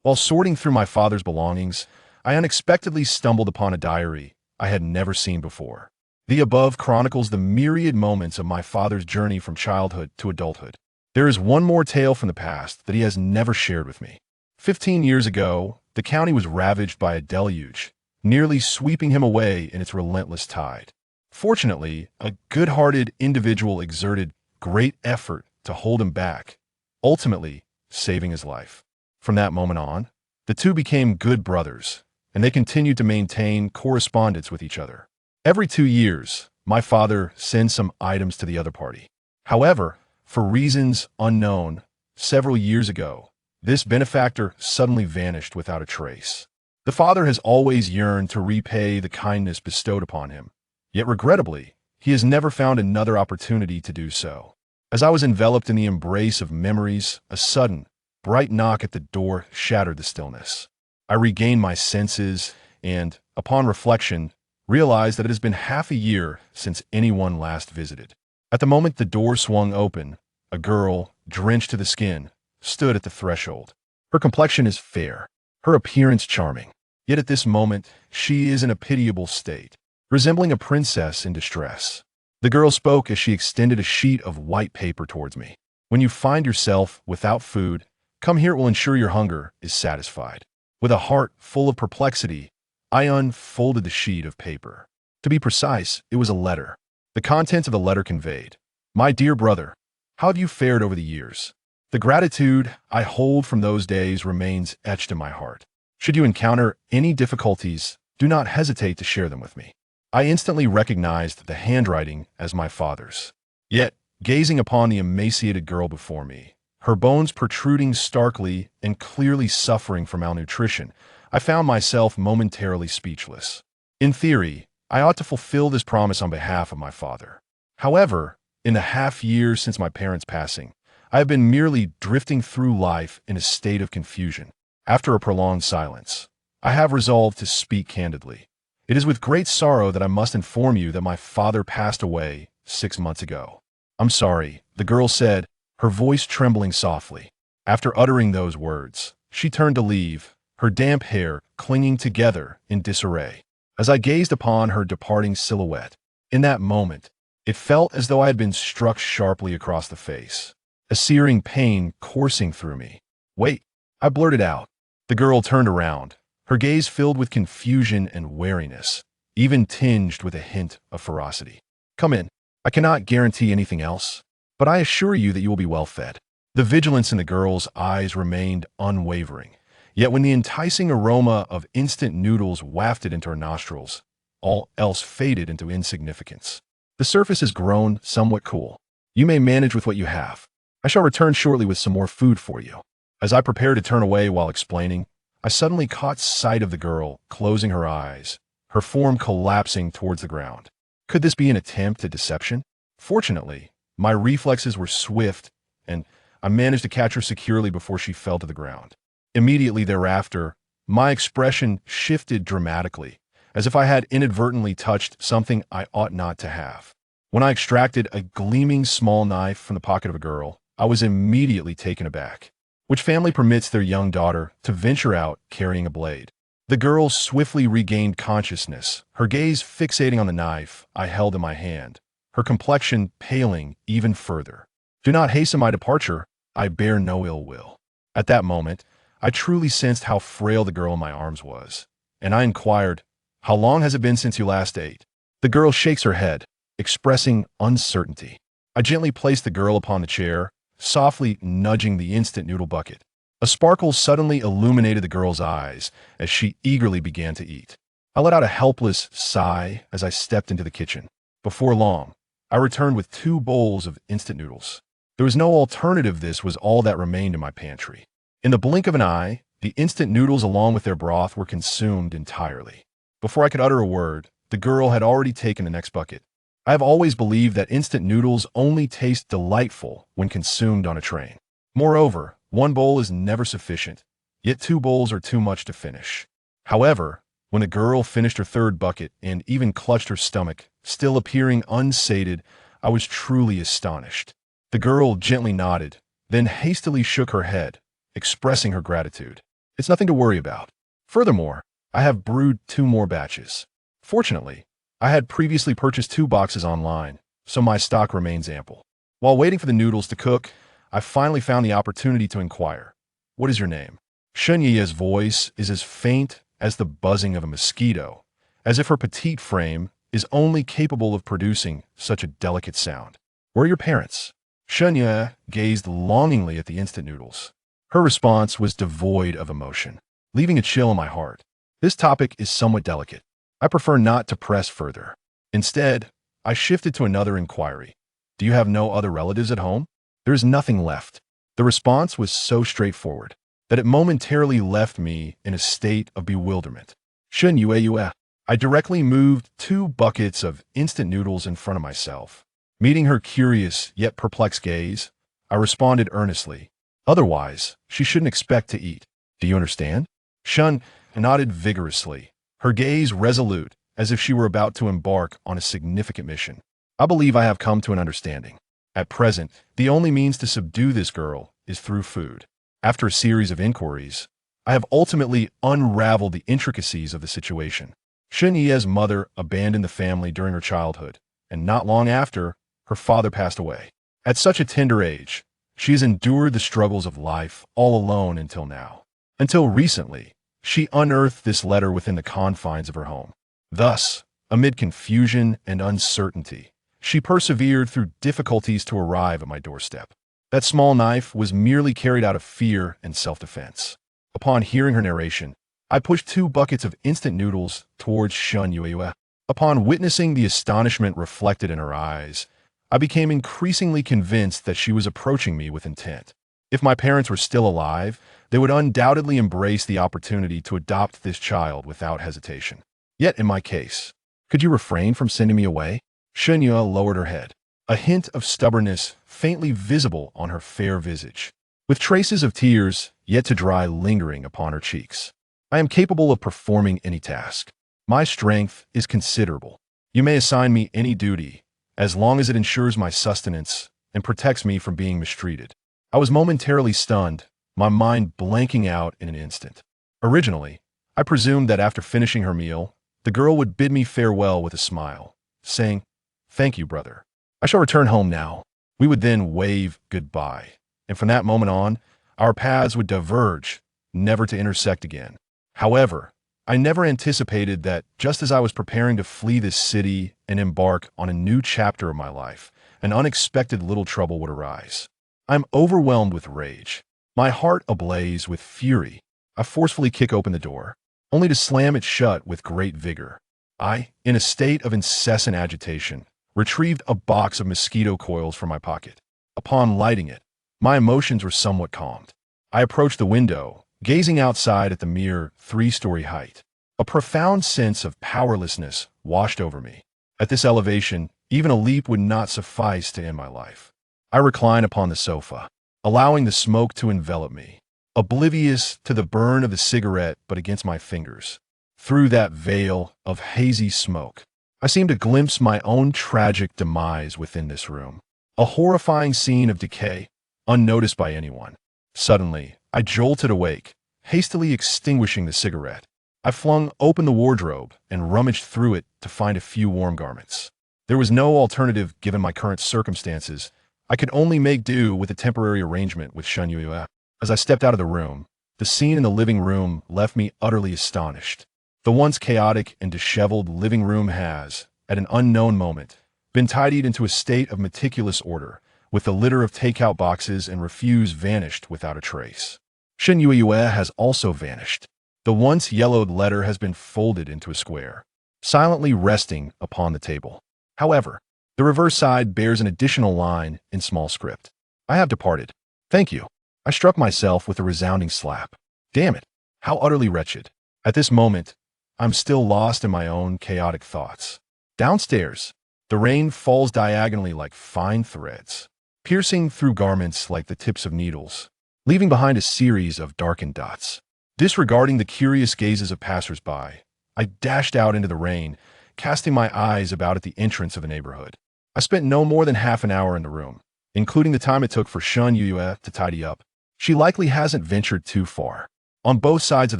While sorting through my father's belongings, I unexpectedly stumbled upon a diary I had never seen before. The above chronicles the myriad moments of my father's journey from childhood to adulthood. There is one more tale from the past that he has never shared with me. 15 years ago, the county was ravaged by a deluge, nearly sweeping him away in its relentless tide. Fortunately, a good-hearted individual exerted great effort to hold him back, ultimately saving his life. From that moment on, the two became good brothers, and they continued to maintain correspondence with each other. Every 2 years, my father sends some items to the other party. However, for reasons unknown, several years ago, this benefactor suddenly vanished without a trace. The father has always yearned to repay the kindness bestowed upon him, yet regrettably, he has never found another opportunity to do so. As I was enveloped in the embrace of memories, a sudden, bright knock at the door shattered the stillness. I regained my senses and, upon reflection, realized that it has been half a year since anyone last visited. At the moment the door swung open, a girl, drenched to the skin, stood at the threshold. Her complexion is fair, her appearance charming. Yet at this moment, she is in a pitiable state, resembling a princess in distress. The girl spoke as she extended a sheet of white paper towards me. When you find yourself without food, come here, it will ensure your hunger is satisfied. With a heart full of perplexity, I unfolded the sheet of paper. To be precise, it was a letter. The contents of the letter conveyed, "My dear brother, how have you fared over the years? The gratitude I hold from those days remains etched in my heart. Should you encounter any difficulties, do not hesitate to share them with me." I instantly recognized the handwriting as my father's. Yet, gazing upon the emaciated girl before me, her bones protruding starkly and clearly suffering from malnutrition, I found myself momentarily speechless. In theory, I ought to fulfill this promise on behalf of my father. However, in the half year since my parents' passing, I have been merely drifting through life in a state of confusion. After a prolonged silence, I have resolved to speak candidly. It is with great sorrow that I must inform you that my father passed away 6 months ago. "I'm sorry," the girl said, her voice trembling softly. After uttering those words, she turned to leave, her damp hair clinging together in disarray. As I gazed upon her departing silhouette, in that moment, it felt as though I had been struck sharply across the face, a searing pain coursing through me. "Wait," I blurted out. The girl turned around, her gaze filled with confusion and wariness, even tinged with a hint of ferocity. "Come in. I cannot guarantee anything else, but I assure you that you will be well fed." The vigilance in the girl's eyes remained unwavering. Yet when the enticing aroma of instant noodles wafted into her nostrils, all else faded into insignificance. "The surface has grown somewhat cool. You may manage with what you have. I shall return shortly with some more food for you." As I prepared to turn away while explaining, I suddenly caught sight of the girl closing her eyes, her form collapsing towards the ground. Could this be an attempt at deception? Fortunately, my reflexes were swift, and I managed to catch her securely before she fell to the ground. Immediately thereafter, my expression shifted dramatically, as if I had inadvertently touched something I ought not to have. When I extracted a gleaming small knife from the pocket of a girl, I was immediately taken aback. Which family permits their young daughter to venture out carrying a blade? The girl swiftly regained consciousness, her gaze fixating on the knife I held in my hand, her complexion paling even further. "Do not hasten my departure. I bear no ill will." At that moment, I truly sensed how frail the girl in my arms was, and I inquired, "How long has it been since you last ate?" The girl shakes her head, expressing uncertainty. I gently placed the girl upon the chair, softly nudging the instant noodle bucket. A sparkle suddenly illuminated the girl's eyes as she eagerly began to eat. I let out a helpless sigh as I stepped into the kitchen. Before long, I returned with 2 bowls of instant noodles. There was no alternative. This was all that remained in my pantry. In the blink of an eye, the instant noodles along with their broth were consumed entirely. Before I could utter a word, the girl had already taken the next bucket. I have always believed that instant noodles only taste delightful when consumed on a train. Moreover, 1 bowl is never sufficient, yet 2 bowls are too much to finish. However, when the girl finished her 3rd bucket and even clutched her stomach, still appearing unsated, I was truly astonished. The girl gently nodded, then hastily shook her head, expressing her gratitude. It's nothing to worry about. Furthermore, I have brewed 2 more batches. Fortunately, I had previously purchased 2 boxes online, so my stock remains ample. While waiting for the noodles to cook, I finally found the opportunity to inquire, "What is your name?" Chen Yi's voice is as faint as the buzzing of a mosquito, as if her petite frame is only capable of producing such a delicate sound. "Where are your parents?" Chen Yi gazed longingly at the instant noodles. Her response was devoid of emotion, leaving a chill in my heart. This topic is somewhat delicate. I prefer not to press further. Instead, I shifted to another inquiry. "Do you have no other relatives at home?" "There is nothing left." The response was so straightforward that it momentarily left me in a state of bewilderment. "Shen Yue." I directly moved 2 buckets of instant noodles in front of myself. Meeting her curious yet perplexed gaze, I responded earnestly. Otherwise, she shouldn't expect to eat. "Do you understand?" Shun nodded vigorously, her gaze resolute, as if she were about to embark on a significant mission. "I believe I have come to an understanding. At present, the only means to subdue this girl is through food." After a series of inquiries, I have ultimately unraveled the intricacies of the situation. Shen Yi's mother abandoned the family during her childhood, and not long after, her father passed away. At such a tender age, she has endured the struggles of life all alone until now. Until recently, she unearthed this letter within the confines of her home. Thus, amid confusion and uncertainty, she persevered through difficulties to arrive at my doorstep. That small knife was merely carried out of fear and self-defense. Upon hearing her narration, I pushed 2 buckets of instant noodles towards Shen Yue. Upon witnessing the astonishment reflected in her eyes, I became increasingly convinced that she was approaching me with intent. If my parents were still alive, they would undoubtedly embrace the opportunity to adopt this child without hesitation. Yet in my case, could you refrain from sending me away? Shen Yue lowered her head, a hint of stubbornness faintly visible on her fair visage, with traces of tears yet to dry lingering upon her cheeks. "I am capable of performing any task. My strength is considerable. You may assign me any duty, as long as it ensures my sustenance and protects me from being mistreated." I was momentarily stunned, my mind blanking out in an instant. Originally, I presumed that after finishing her meal, the girl would bid me farewell with a smile, saying, "Thank you, brother. I shall return home now." We would then wave goodbye, and from that moment on, our paths would diverge, never to intersect again. However, I never anticipated that just as I was preparing to flee this city and embark on a new chapter of my life, an unexpected little trouble would arise. I'm overwhelmed with rage, my heart ablaze with fury. I forcefully kick open the door, only to slam it shut with great vigor. I, in a state of incessant agitation, retrieved a box of mosquito coils from my pocket. Upon lighting it, my emotions were somewhat calmed. I approached the window, gazing outside at the mere 3-story height. A profound sense of powerlessness washed over me. At this elevation, even a leap would not suffice to end my life. I recline upon the sofa, allowing the smoke to envelop me, oblivious to the burn of the cigarette but against my fingers. Through that veil of hazy smoke, I seemed to glimpse my own tragic demise within this room. A horrifying scene of decay, unnoticed by anyone. Suddenly, I jolted awake, hastily extinguishing the cigarette. I flung open the wardrobe and rummaged through it to find a few warm garments. There was no alternative given my current circumstances. I could only make do with a temporary arrangement with Shen Yue. As I stepped out of the room, the scene in the living room left me utterly astonished. The once chaotic and disheveled living room has, at an unknown moment, been tidied into a state of meticulous order, with the litter of takeout boxes and refuse vanished without a trace. Shen Yue has also vanished. The once yellowed letter has been folded into a square, silently resting upon the table. However, the reverse side bears an additional line in small script. "I have departed. Thank you." I struck myself with a resounding slap. Damn it, how utterly wretched. At this moment, I'm still lost in my own chaotic thoughts. Downstairs, the rain falls diagonally like fine threads, piercing through garments like the tips of needles, leaving behind a series of darkened dots. Disregarding the curious gazes of passers-by, I dashed out into the rain, casting my eyes about at the entrance of the neighborhood. I spent no more than half an hour in the room, including the time it took for Shen Yue to tidy up. She likely hasn't ventured too far. On both sides of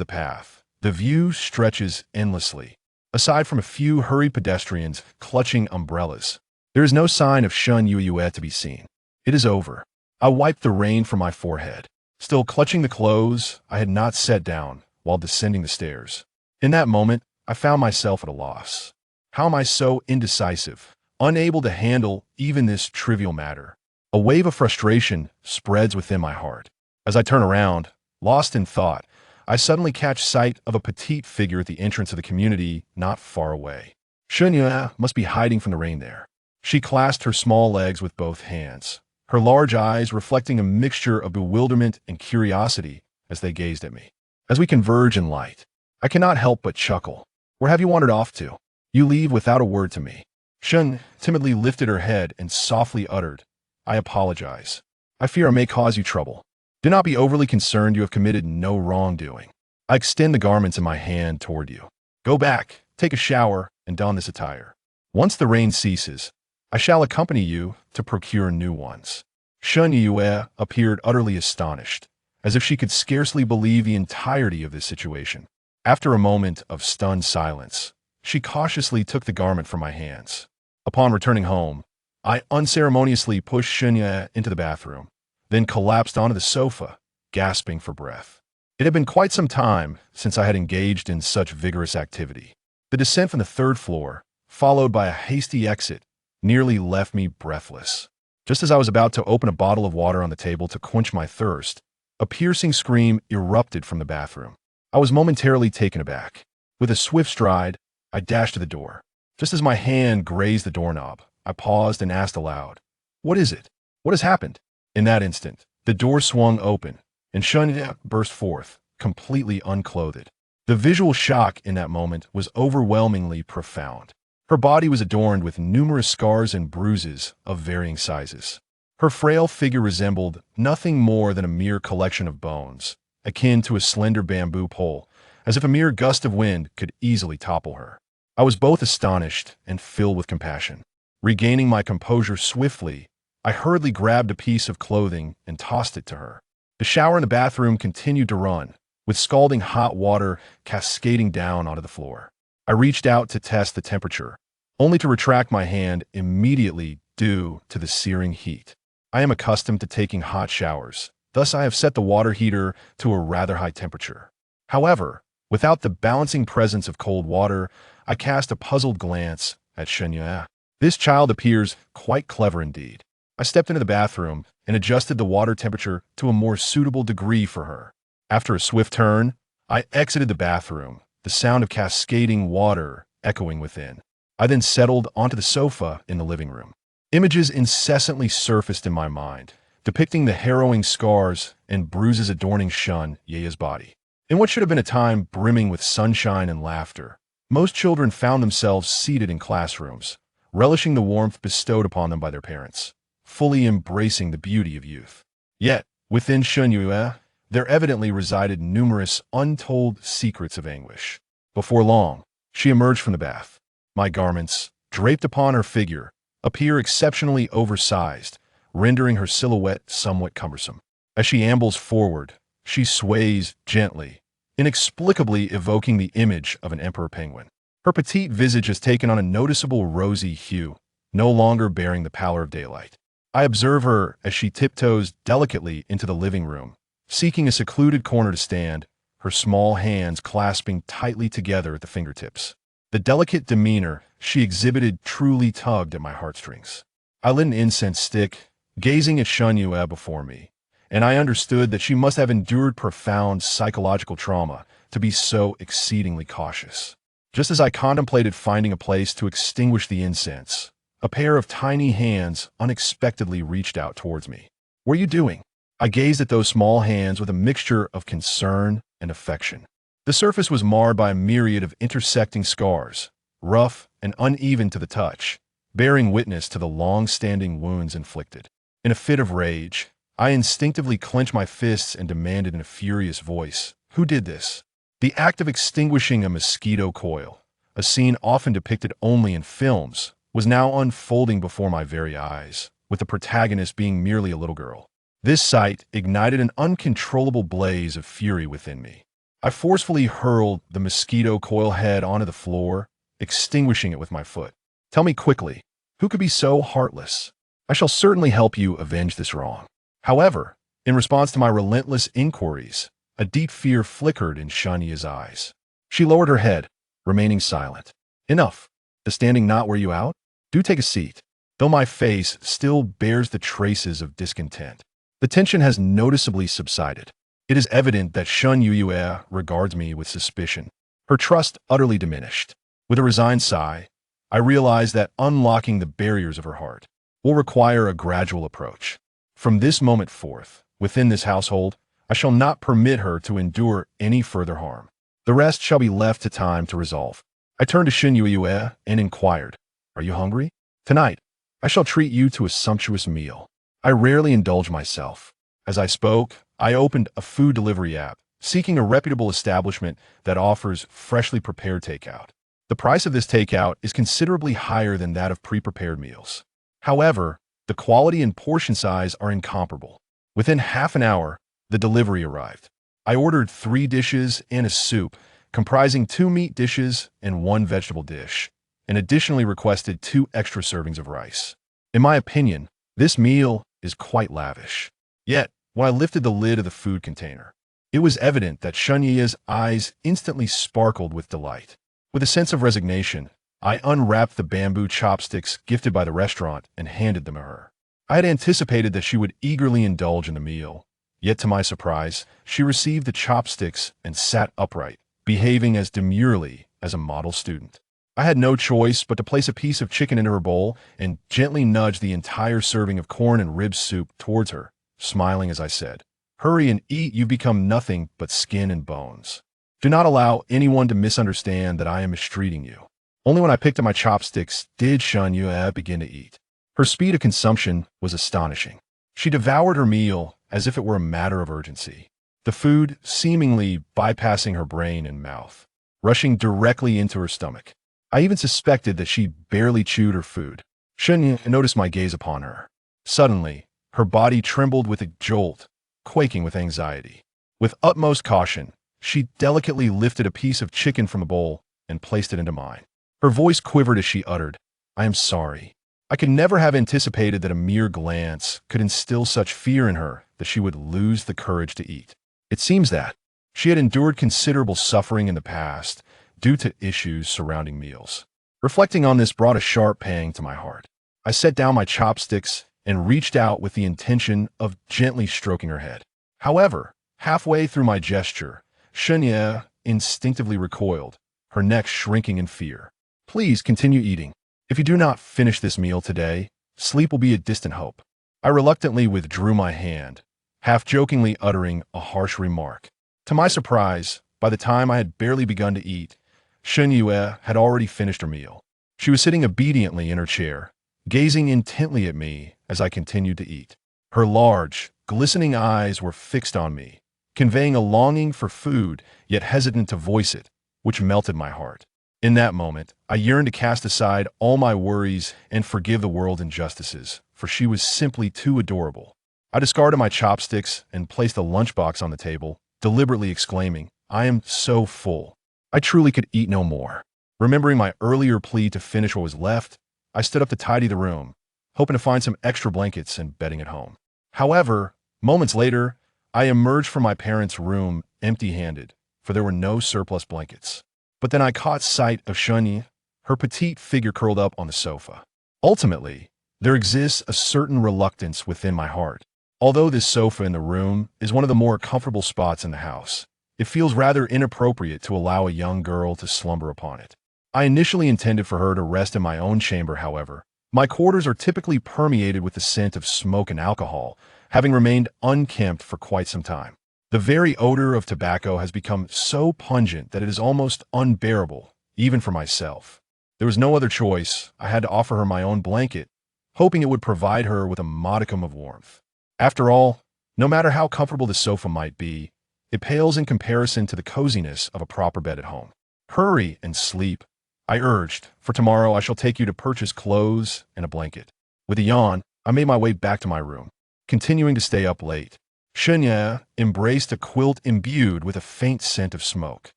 the path, the view stretches endlessly. Aside from a few hurried pedestrians clutching umbrellas, there is no sign of Chen Qiuqiu to be seen. It is over. I wiped the rain from my forehead, still clutching the clothes I had not set down while descending the stairs. In that moment, I found myself at a loss. How am I so indecisive, unable to handle even this trivial matter? A wave of frustration spreads within my heart. As I turn around, lost in thought, I suddenly catch sight of a petite figure at the entrance of the community not far away. Chen Qiuqiu must be hiding from the rain there. She clasped her small legs with both hands, her large eyes reflecting a mixture of bewilderment and curiosity as they gazed at me. As we converge in light, I cannot help but chuckle. Where have you wandered off to? You leave without a word to me. Chen timidly lifted her head and softly uttered, I apologize. I fear I may cause you trouble. Do not be overly concerned, you have committed no wrongdoing. I extend the garments in my hand toward you. Go back, take a shower, and don this attire. Once the rain ceases, I shall accompany you to procure new ones. Chen Qiuqiu appeared utterly astonished, as if she could scarcely believe the entirety of this situation. After a moment of stunned silence, she cautiously took the garment from my hands. Upon returning home, I unceremoniously pushed Chen Qiuqiu into the bathroom, then collapsed onto the sofa, gasping for breath. It had been quite some time since I had engaged in such vigorous activity. The descent from the third floor, followed by a hasty exit, nearly left me breathless. Just as I was about to open a bottle of water on the table to quench my thirst, a piercing scream erupted from the bathroom. I was momentarily taken aback. With a swift stride, I dashed to the door. Just as my hand grazed the doorknob, I paused and asked aloud, What is it? What has happened? In that instant, the door swung open, and Chen Qiuqiu burst forth, completely unclothed. The visual shock in that moment was overwhelmingly profound. Her body was adorned with numerous scars and bruises of varying sizes. Her frail figure resembled nothing more than a mere collection of bones, akin to a slender bamboo pole, as if a mere gust of wind could easily topple her. I was both astonished and filled with compassion. Regaining my composure swiftly, I hurriedly grabbed a piece of clothing and tossed it to her. The shower in the bathroom continued to run, with scalding hot water cascading down onto the floor. I reached out to test the temperature, only to retract my hand immediately due to the searing heat. I am accustomed to taking hot showers, thus I have set the water heater to a rather high temperature. However, without the balancing presence of cold water, I cast a puzzled glance at Chen Qiuqiu. This child appears quite clever indeed. I stepped into the bathroom and adjusted the water temperature to a more suitable degree for her. After a swift turn, I exited the bathroom, the sound of cascading water echoing within. I then settled onto the sofa in the living room. Images incessantly surfaced in my mind, depicting the harrowing scars and bruises adorning Chen Qiuqiu's body. In what should have been a time brimming with sunshine and laughter, most children found themselves seated in classrooms, relishing the warmth bestowed upon them by their parents, fully embracing the beauty of youth. Yet, within Chen Qiuqiu, there evidently resided numerous untold secrets of anguish. Before long, she emerged from the bath. My garments, draped upon her figure, appear exceptionally oversized, rendering her silhouette somewhat cumbersome. As she ambles forward, she sways gently, inexplicably evoking the image of an emperor penguin. Her petite visage has taken on a noticeable rosy hue, no longer bearing the pallor of daylight. I observe her as she tiptoes delicately into the living room, seeking a secluded corner to stand, her small hands clasping tightly together at the fingertips. The delicate demeanor she exhibited truly tugged at my heartstrings. I lit an incense stick, gazing at Chen Qiuqiu before me, and I understood that she must have endured profound psychological trauma to be so exceedingly cautious. Just as I contemplated finding a place to extinguish the incense, a pair of tiny hands unexpectedly reached out towards me. What are you doing? I gazed at those small hands with a mixture of concern and affection. The surface was marred by a myriad of intersecting scars, rough and uneven to the touch, bearing witness to the long-standing wounds inflicted. In a fit of rage, I instinctively clenched my fists and demanded in a furious voice, "Who did this?" The act of extinguishing a mosquito coil, a scene often depicted only in films, was now unfolding before my very eyes, with the protagonist being merely a little girl. This sight ignited an uncontrollable blaze of fury within me. I forcefully hurled the mosquito coil head onto the floor, extinguishing it with my foot. Tell me quickly, who could be so heartless? I shall certainly help you avenge this wrong. However, in response to my relentless inquiries, a deep fear flickered in Shunya's eyes. She lowered her head, remaining silent. Enough. The standing not wear you out? Do take a seat. Though my face still bears the traces of discontent, the tension has noticeably subsided. It is evident that Chen Qiuqiu regards me with suspicion. Her trust utterly diminished. With a resigned sigh, I realize that unlocking the barriers of her heart will require a gradual approach. From this moment forth, within this household, I shall not permit her to endure any further harm. The rest shall be left to time to resolve. I turned to Chen Qiuqiu and inquired, "Are you hungry? Tonight, I shall treat you to a sumptuous meal." I rarely indulge myself. As I spoke, I opened a food delivery app, seeking a reputable establishment that offers freshly prepared takeout. The price of this takeout is considerably higher than that of pre-prepared meals. However, the quality and portion size are incomparable. Within half an hour, the delivery arrived. I ordered 3 dishes and a soup, comprising 2 meat dishes and 1 vegetable dish, and additionally requested 2 extra servings of rice. In my opinion, this meal is quite lavish. Yet, when I lifted the lid of the food container, it was evident that Shunya's eyes instantly sparkled with delight. With a sense of resignation, I unwrapped the bamboo chopsticks gifted by the restaurant and handed them to her. I had anticipated that she would eagerly indulge in the meal, yet to my surprise, she received the chopsticks and sat upright, behaving as demurely as a model student. I had no choice but to place a piece of chicken into her bowl and gently nudge the entire serving of corn and rib soup towards her, smiling as I said, "Hurry and eat, you've become nothing but skin and bones. Do not allow anyone to misunderstand that I am mistreating you." Only when I picked up my chopsticks did Chen Qiuqiu begin to eat. Her speed of consumption was astonishing. She devoured her meal as if it were a matter of urgency, the food seemingly bypassing her brain and mouth, rushing directly into her stomach. I even suspected that she barely chewed her food. Chen noticed my gaze upon her. Suddenly, her body trembled with a jolt, quaking with anxiety. With utmost caution, she delicately lifted a piece of chicken from the bowl and placed it into mine. Her voice quivered as she uttered, "I am sorry." I could never have anticipated that a mere glance could instill such fear in her that she would lose the courage to eat. It seems that she had endured considerable suffering in the past due to issues surrounding meals. Reflecting on this brought a sharp pang to my heart. I set down my chopsticks and reached out with the intention of gently stroking her head. However, halfway through my gesture, Chen instinctively recoiled, her neck shrinking in fear. "Please continue eating. If you do not finish this meal today, sleep will be a distant hope." I reluctantly withdrew my hand, half-jokingly uttering a harsh remark. To my surprise, by the time I had barely begun to eat, Chen Qiuqiu had already finished her meal. She was sitting obediently in her chair, gazing intently at me as I continued to eat. Her large, glistening eyes were fixed on me, conveying a longing for food, yet hesitant to voice it, which melted my heart. In that moment, I yearned to cast aside all my worries and forgive the world's injustices, for she was simply too adorable. I discarded my chopsticks and placed the lunchbox on the table, deliberately exclaiming, "I am so full. I truly could eat no more." Remembering my earlier plea to finish what was left, I stood up to tidy the room, hoping to find some extra blankets and bedding at home. However, moments later, I emerged from my parents' room empty-handed, for there were no surplus blankets. But then I caught sight of Shunyi, her petite figure curled up on the sofa. Ultimately, there exists a certain reluctance within my heart. Although this sofa in the room is one of the more comfortable spots in the house, it feels rather inappropriate to allow a young girl to slumber upon it. I initially intended for her to rest in my own chamber, however. My quarters are typically permeated with the scent of smoke and alcohol, having remained unkempt for quite some time. The very odor of tobacco has become so pungent that it is almost unbearable, even for myself. There was no other choice. I had to offer her my own blanket, hoping it would provide her with a modicum of warmth. After all, no matter how comfortable the sofa might be, it pales in comparison to the coziness of a proper bed at home. "Hurry and sleep," I urged, "for tomorrow I shall take you to purchase clothes and a blanket." With a yawn, I made my way back to my room, continuing to stay up late. Chen embraced a quilt imbued with a faint scent of smoke,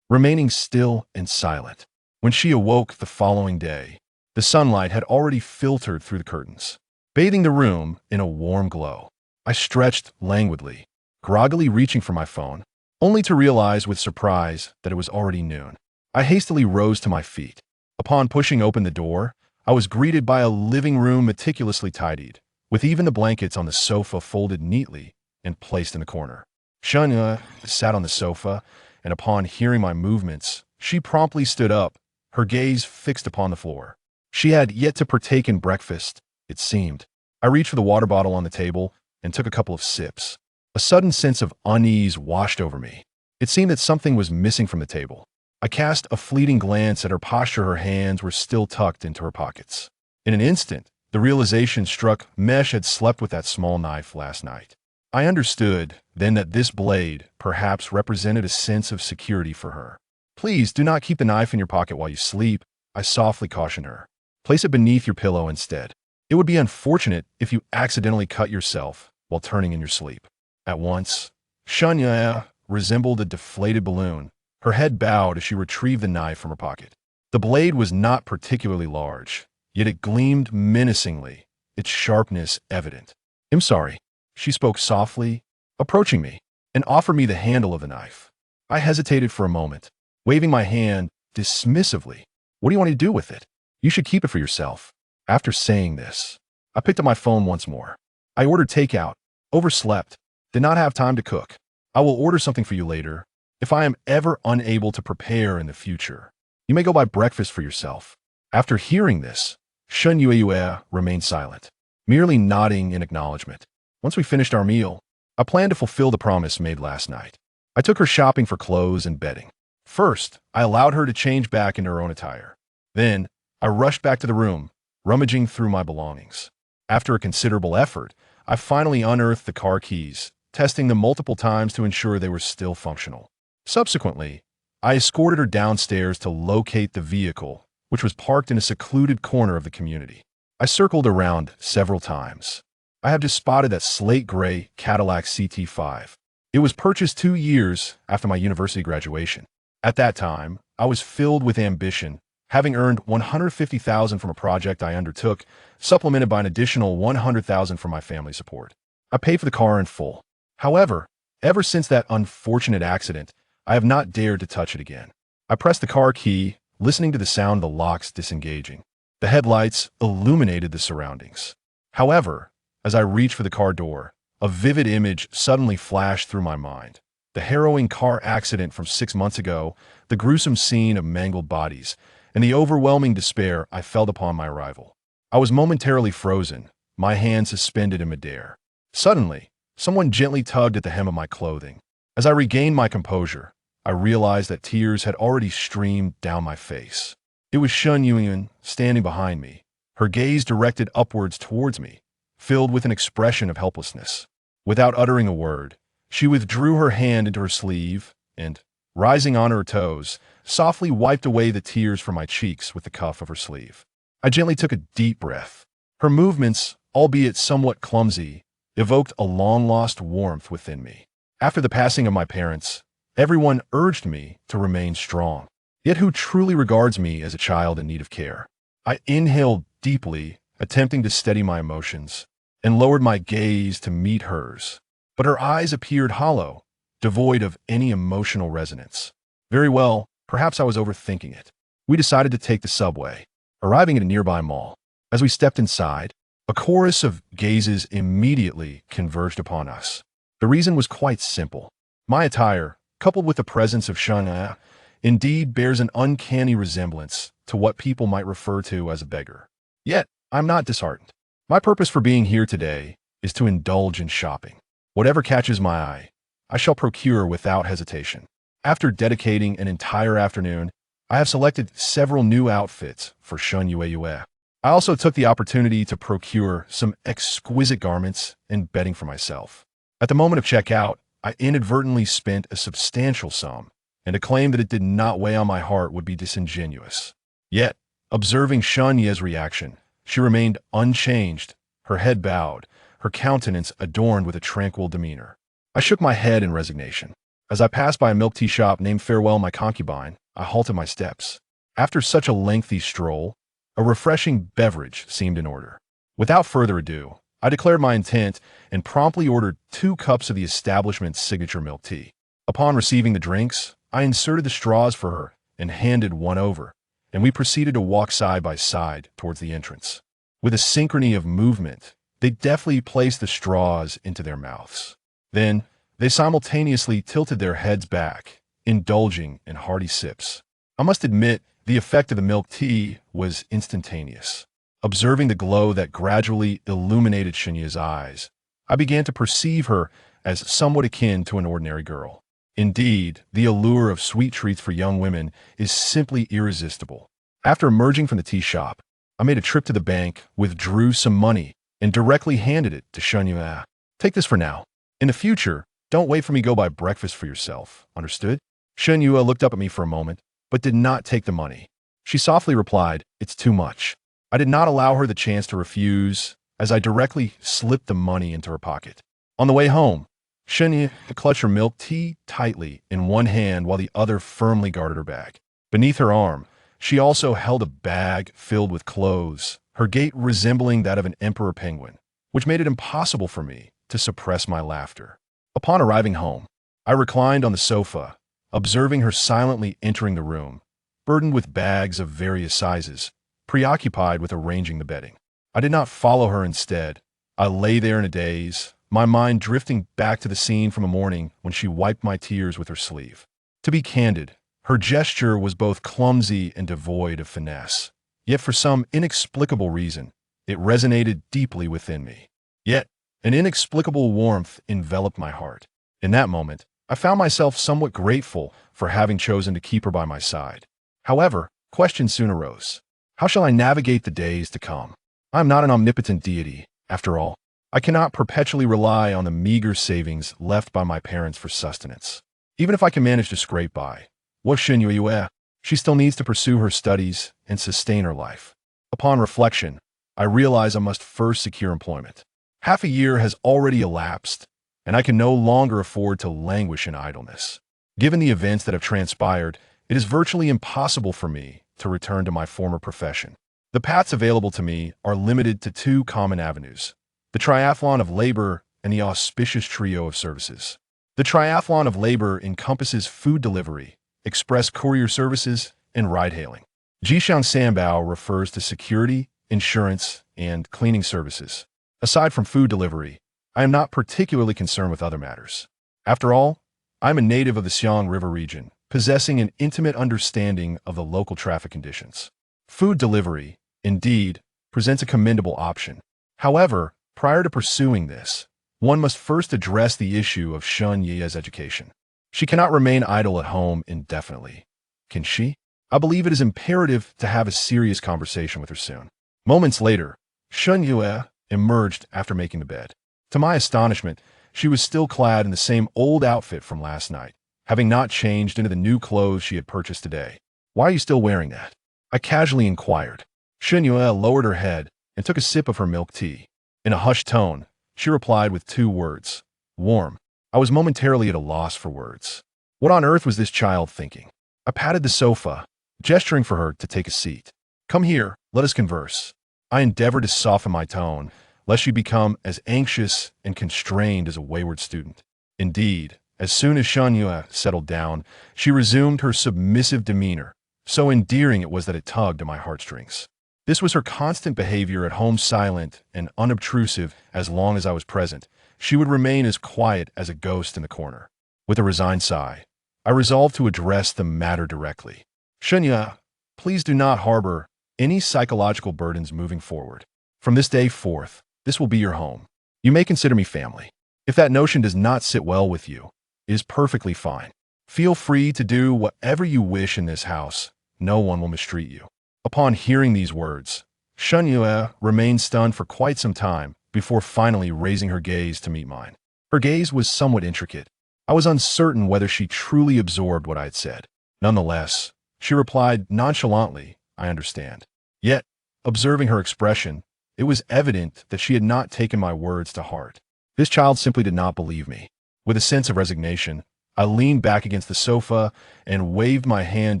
remaining still and silent. When she awoke the following day, the sunlight had already filtered through the curtains, bathing the room in a warm glow. I stretched languidly, groggily reaching for my phone, only to realize with surprise that it was already noon. I hastily rose to my feet. Upon pushing open the door, I was greeted by a living room meticulously tidied, with even the blankets on the sofa folded neatly and placed in the corner. Shanya sat on the sofa, and upon hearing my movements, she promptly stood up, her gaze fixed upon the floor. She had yet to partake in breakfast, it seemed. I reached for the water bottle on the table and took a couple of sips. A sudden sense of unease washed over me. It seemed that something was missing from the table. I cast a fleeting glance at her posture. Her hands were still tucked into her pockets. In an instant, the realization struck Mesh had slept with that small knife last night. I understood then that this blade perhaps represented a sense of security for her. Please do not keep the knife in your pocket while you sleep, I softly cautioned her. Place it beneath your pillow instead. It would be unfortunate if you accidentally cut yourself while turning in your sleep. At once, Shanya resembled a deflated balloon. Her head bowed as she retrieved the knife from her pocket. The blade was not particularly large, yet it gleamed menacingly, its sharpness evident. I'm sorry, she spoke softly, approaching me, and offered me the handle of the knife. I hesitated for a moment, waving my hand dismissively. What do you want to do with it? You should keep it for yourself. After saying this, I picked up my phone once more. I ordered takeout, overslept, did not have time to cook. I will order something for you later. If I am ever unable to prepare in the future, you may go buy breakfast for yourself. After hearing this, Chen Mo remained silent, merely nodding in acknowledgement. Once we finished our meal, I planned to fulfill the promise made last night. I took her shopping for clothes and bedding. First, I allowed her to change back into her own attire. Then, I rushed back to the room, rummaging through my belongings. After a considerable effort, I finally unearthed the car keys, testing them multiple times to ensure they were still functional. Subsequently, I escorted her downstairs to locate the vehicle, which was parked in a secluded corner of the community. I circled around several times. I have just spotted that slate gray Cadillac CT5. It was purchased 2 years after my university graduation. At that time, I was filled with ambition, having earned $150,000 from a project I undertook, supplemented by an additional $100,000 from my family support. I paid for the car in full. However, ever since that unfortunate accident, I have not dared to touch it again. I pressed the car key, listening to the sound of the locks disengaging. The headlights illuminated the surroundings. However, as I reached for the car door, a vivid image suddenly flashed through my mind. The harrowing car accident from 6 months ago, the gruesome scene of mangled bodies, and the overwhelming despair I felt upon my arrival. I was momentarily frozen, my hands suspended in midair. Suddenly, someone gently tugged at the hem of my clothing. As I regained my composure, I realized that tears had already streamed down my face. It was Shen Yuan standing behind me, her gaze directed upwards towards me, filled with an expression of helplessness. Without uttering a word, she withdrew her hand into her sleeve and, rising on her toes, softly wiped away the tears from my cheeks with the cuff of her sleeve. I gently took a deep breath. Her movements, albeit somewhat clumsy, evoked a long-lost warmth within me. After the passing of my parents, everyone urged me to remain strong. Yet who truly regards me as a child in need of care? I inhaled deeply, attempting to steady my emotions, and lowered my gaze to meet hers. But her eyes appeared hollow, devoid of any emotional resonance. Very well, perhaps I was overthinking it. We decided to take the subway, arriving at a nearby mall. As we stepped inside, a chorus of gazes immediately converged upon us. The reason was quite simple. My attire, coupled with the presence of Shana, indeed bears an uncanny resemblance to what people might refer to as a beggar. Yet, I'm not disheartened. My purpose for being here today is to indulge in shopping. Whatever catches my eye, I shall procure without hesitation. After dedicating an entire afternoon, I have selected several new outfits for Shen Yue. I also took the opportunity to procure some exquisite garments and bedding for myself. At the moment of checkout, I inadvertently spent a substantial sum, and to claim that it did not weigh on my heart would be disingenuous. Yet, observing Shen Ye's reaction, she remained unchanged, her head bowed, her countenance adorned with a tranquil demeanor. I shook my head in resignation. As I passed by a milk tea shop named Farewell My Concubine, I halted my steps. After such a lengthy stroll, a refreshing beverage seemed in order. Without further ado, I declared my intent and promptly ordered 2 cups of the establishment's signature milk tea. Upon receiving the drinks, I inserted the straws for her and handed one over, and we proceeded to walk side by side towards the entrance. With a synchrony of movement, they deftly placed the straws into their mouths. Then, they simultaneously tilted their heads back, indulging in hearty sips. I must admit, the effect of the milk tea was instantaneous. Observing the glow that gradually illuminated Xinya's eyes, I began to perceive her as somewhat akin to an ordinary girl. Indeed, the allure of sweet treats for young women is simply irresistible. After emerging from the tea shop, I made a trip to the bank, withdrew some money, and directly handed it to Xinya. Take this for now. In the future, don't wait for me to go buy breakfast for yourself, understood? Xinya looked up at me for a moment, but did not take the money. She softly replied, "It's too much." I did not allow her the chance to refuse, as I directly slipped the money into her pocket. On the way home, Xinya clutched her milk tea tightly in one hand while the other firmly guarded her bag. Beneath her arm, she also held a bag filled with clothes, her gait resembling that of an emperor penguin, which made it impossible for me to suppress my laughter. Upon arriving home, I reclined on the sofa, observing her silently entering the room, burdened with bags of various sizes, preoccupied with arranging the bedding. I did not follow her instead. I lay there in a daze, my mind drifting back to the scene from a morning when she wiped my tears with her sleeve. To be candid, her gesture was both clumsy and devoid of finesse. Yet for some inexplicable reason, it resonated deeply within me. Yet, an inexplicable warmth enveloped my heart. In that moment, I found myself somewhat grateful for having chosen to keep her by my side. However, questions soon arose. How shall I navigate the days to come? I am not an omnipotent deity, after all. I cannot perpetually rely on the meager savings left by my parents for sustenance. Even if I can manage to scrape by, what Xinya? She still needs to pursue her studies and sustain her life. Upon reflection, I realize I must first secure employment. Half a year has already elapsed, and I can no longer afford to languish in idleness. Given the events that have transpired, it is virtually impossible for me to return to my former profession. The paths available to me are limited to 2 common avenues: the triathlon of labor and the auspicious trio of services. The triathlon of labor encompasses food delivery, express courier services, and ride-hailing. Jishan Sanbao refers to security, insurance, and cleaning services. Aside from food delivery, I am not particularly concerned with other matters. After all, I am a native of the Xiang River region, possessing an intimate understanding of the local traffic conditions. Food delivery, indeed, presents a commendable option. However, prior to pursuing this, one must first address the issue of Shun Ye's education. She cannot remain idle at home indefinitely. Can she? I believe it is imperative to have a serious conversation with her soon. Moments later, Shun Yue emerged after making the bed. To my astonishment, she was still clad in the same old outfit from last night, having not changed into the new clothes she had purchased today. "Why are you still wearing that?" I casually inquired. Shun Yue lowered her head and took a sip of her milk tea. In a hushed tone, she replied with 2 words: "Warm." I was momentarily at a loss for words. What on earth was this child thinking? I patted the sofa, gesturing for her to take a seat. "Come here, let us converse." I endeavored to soften my tone, lest she become as anxious and constrained as a wayward student. Indeed, as soon as Shun Yue settled down, she resumed her submissive demeanor. So endearing it was that it tugged at my heartstrings. This was her constant behavior at home, silent and unobtrusive as long as I was present. She would remain as quiet as a ghost in the corner. With a resigned sigh, I resolved to address the matter directly. "Xinya, please do not harbor any psychological burdens moving forward. From this day forth, this will be your home. You may consider me family. If that notion does not sit well with you, it is perfectly fine. Feel free to do whatever you wish in this house. No one will mistreat you." Upon hearing these words, Shun Yue remained stunned for quite some time before finally raising her gaze to meet mine. Her gaze was somewhat intricate. I was uncertain whether she truly absorbed what I had said. Nonetheless, she replied nonchalantly, "I understand." Yet, observing her expression, it was evident that she had not taken my words to heart. This child simply did not believe me. With a sense of resignation, I leaned back against the sofa and waved my hand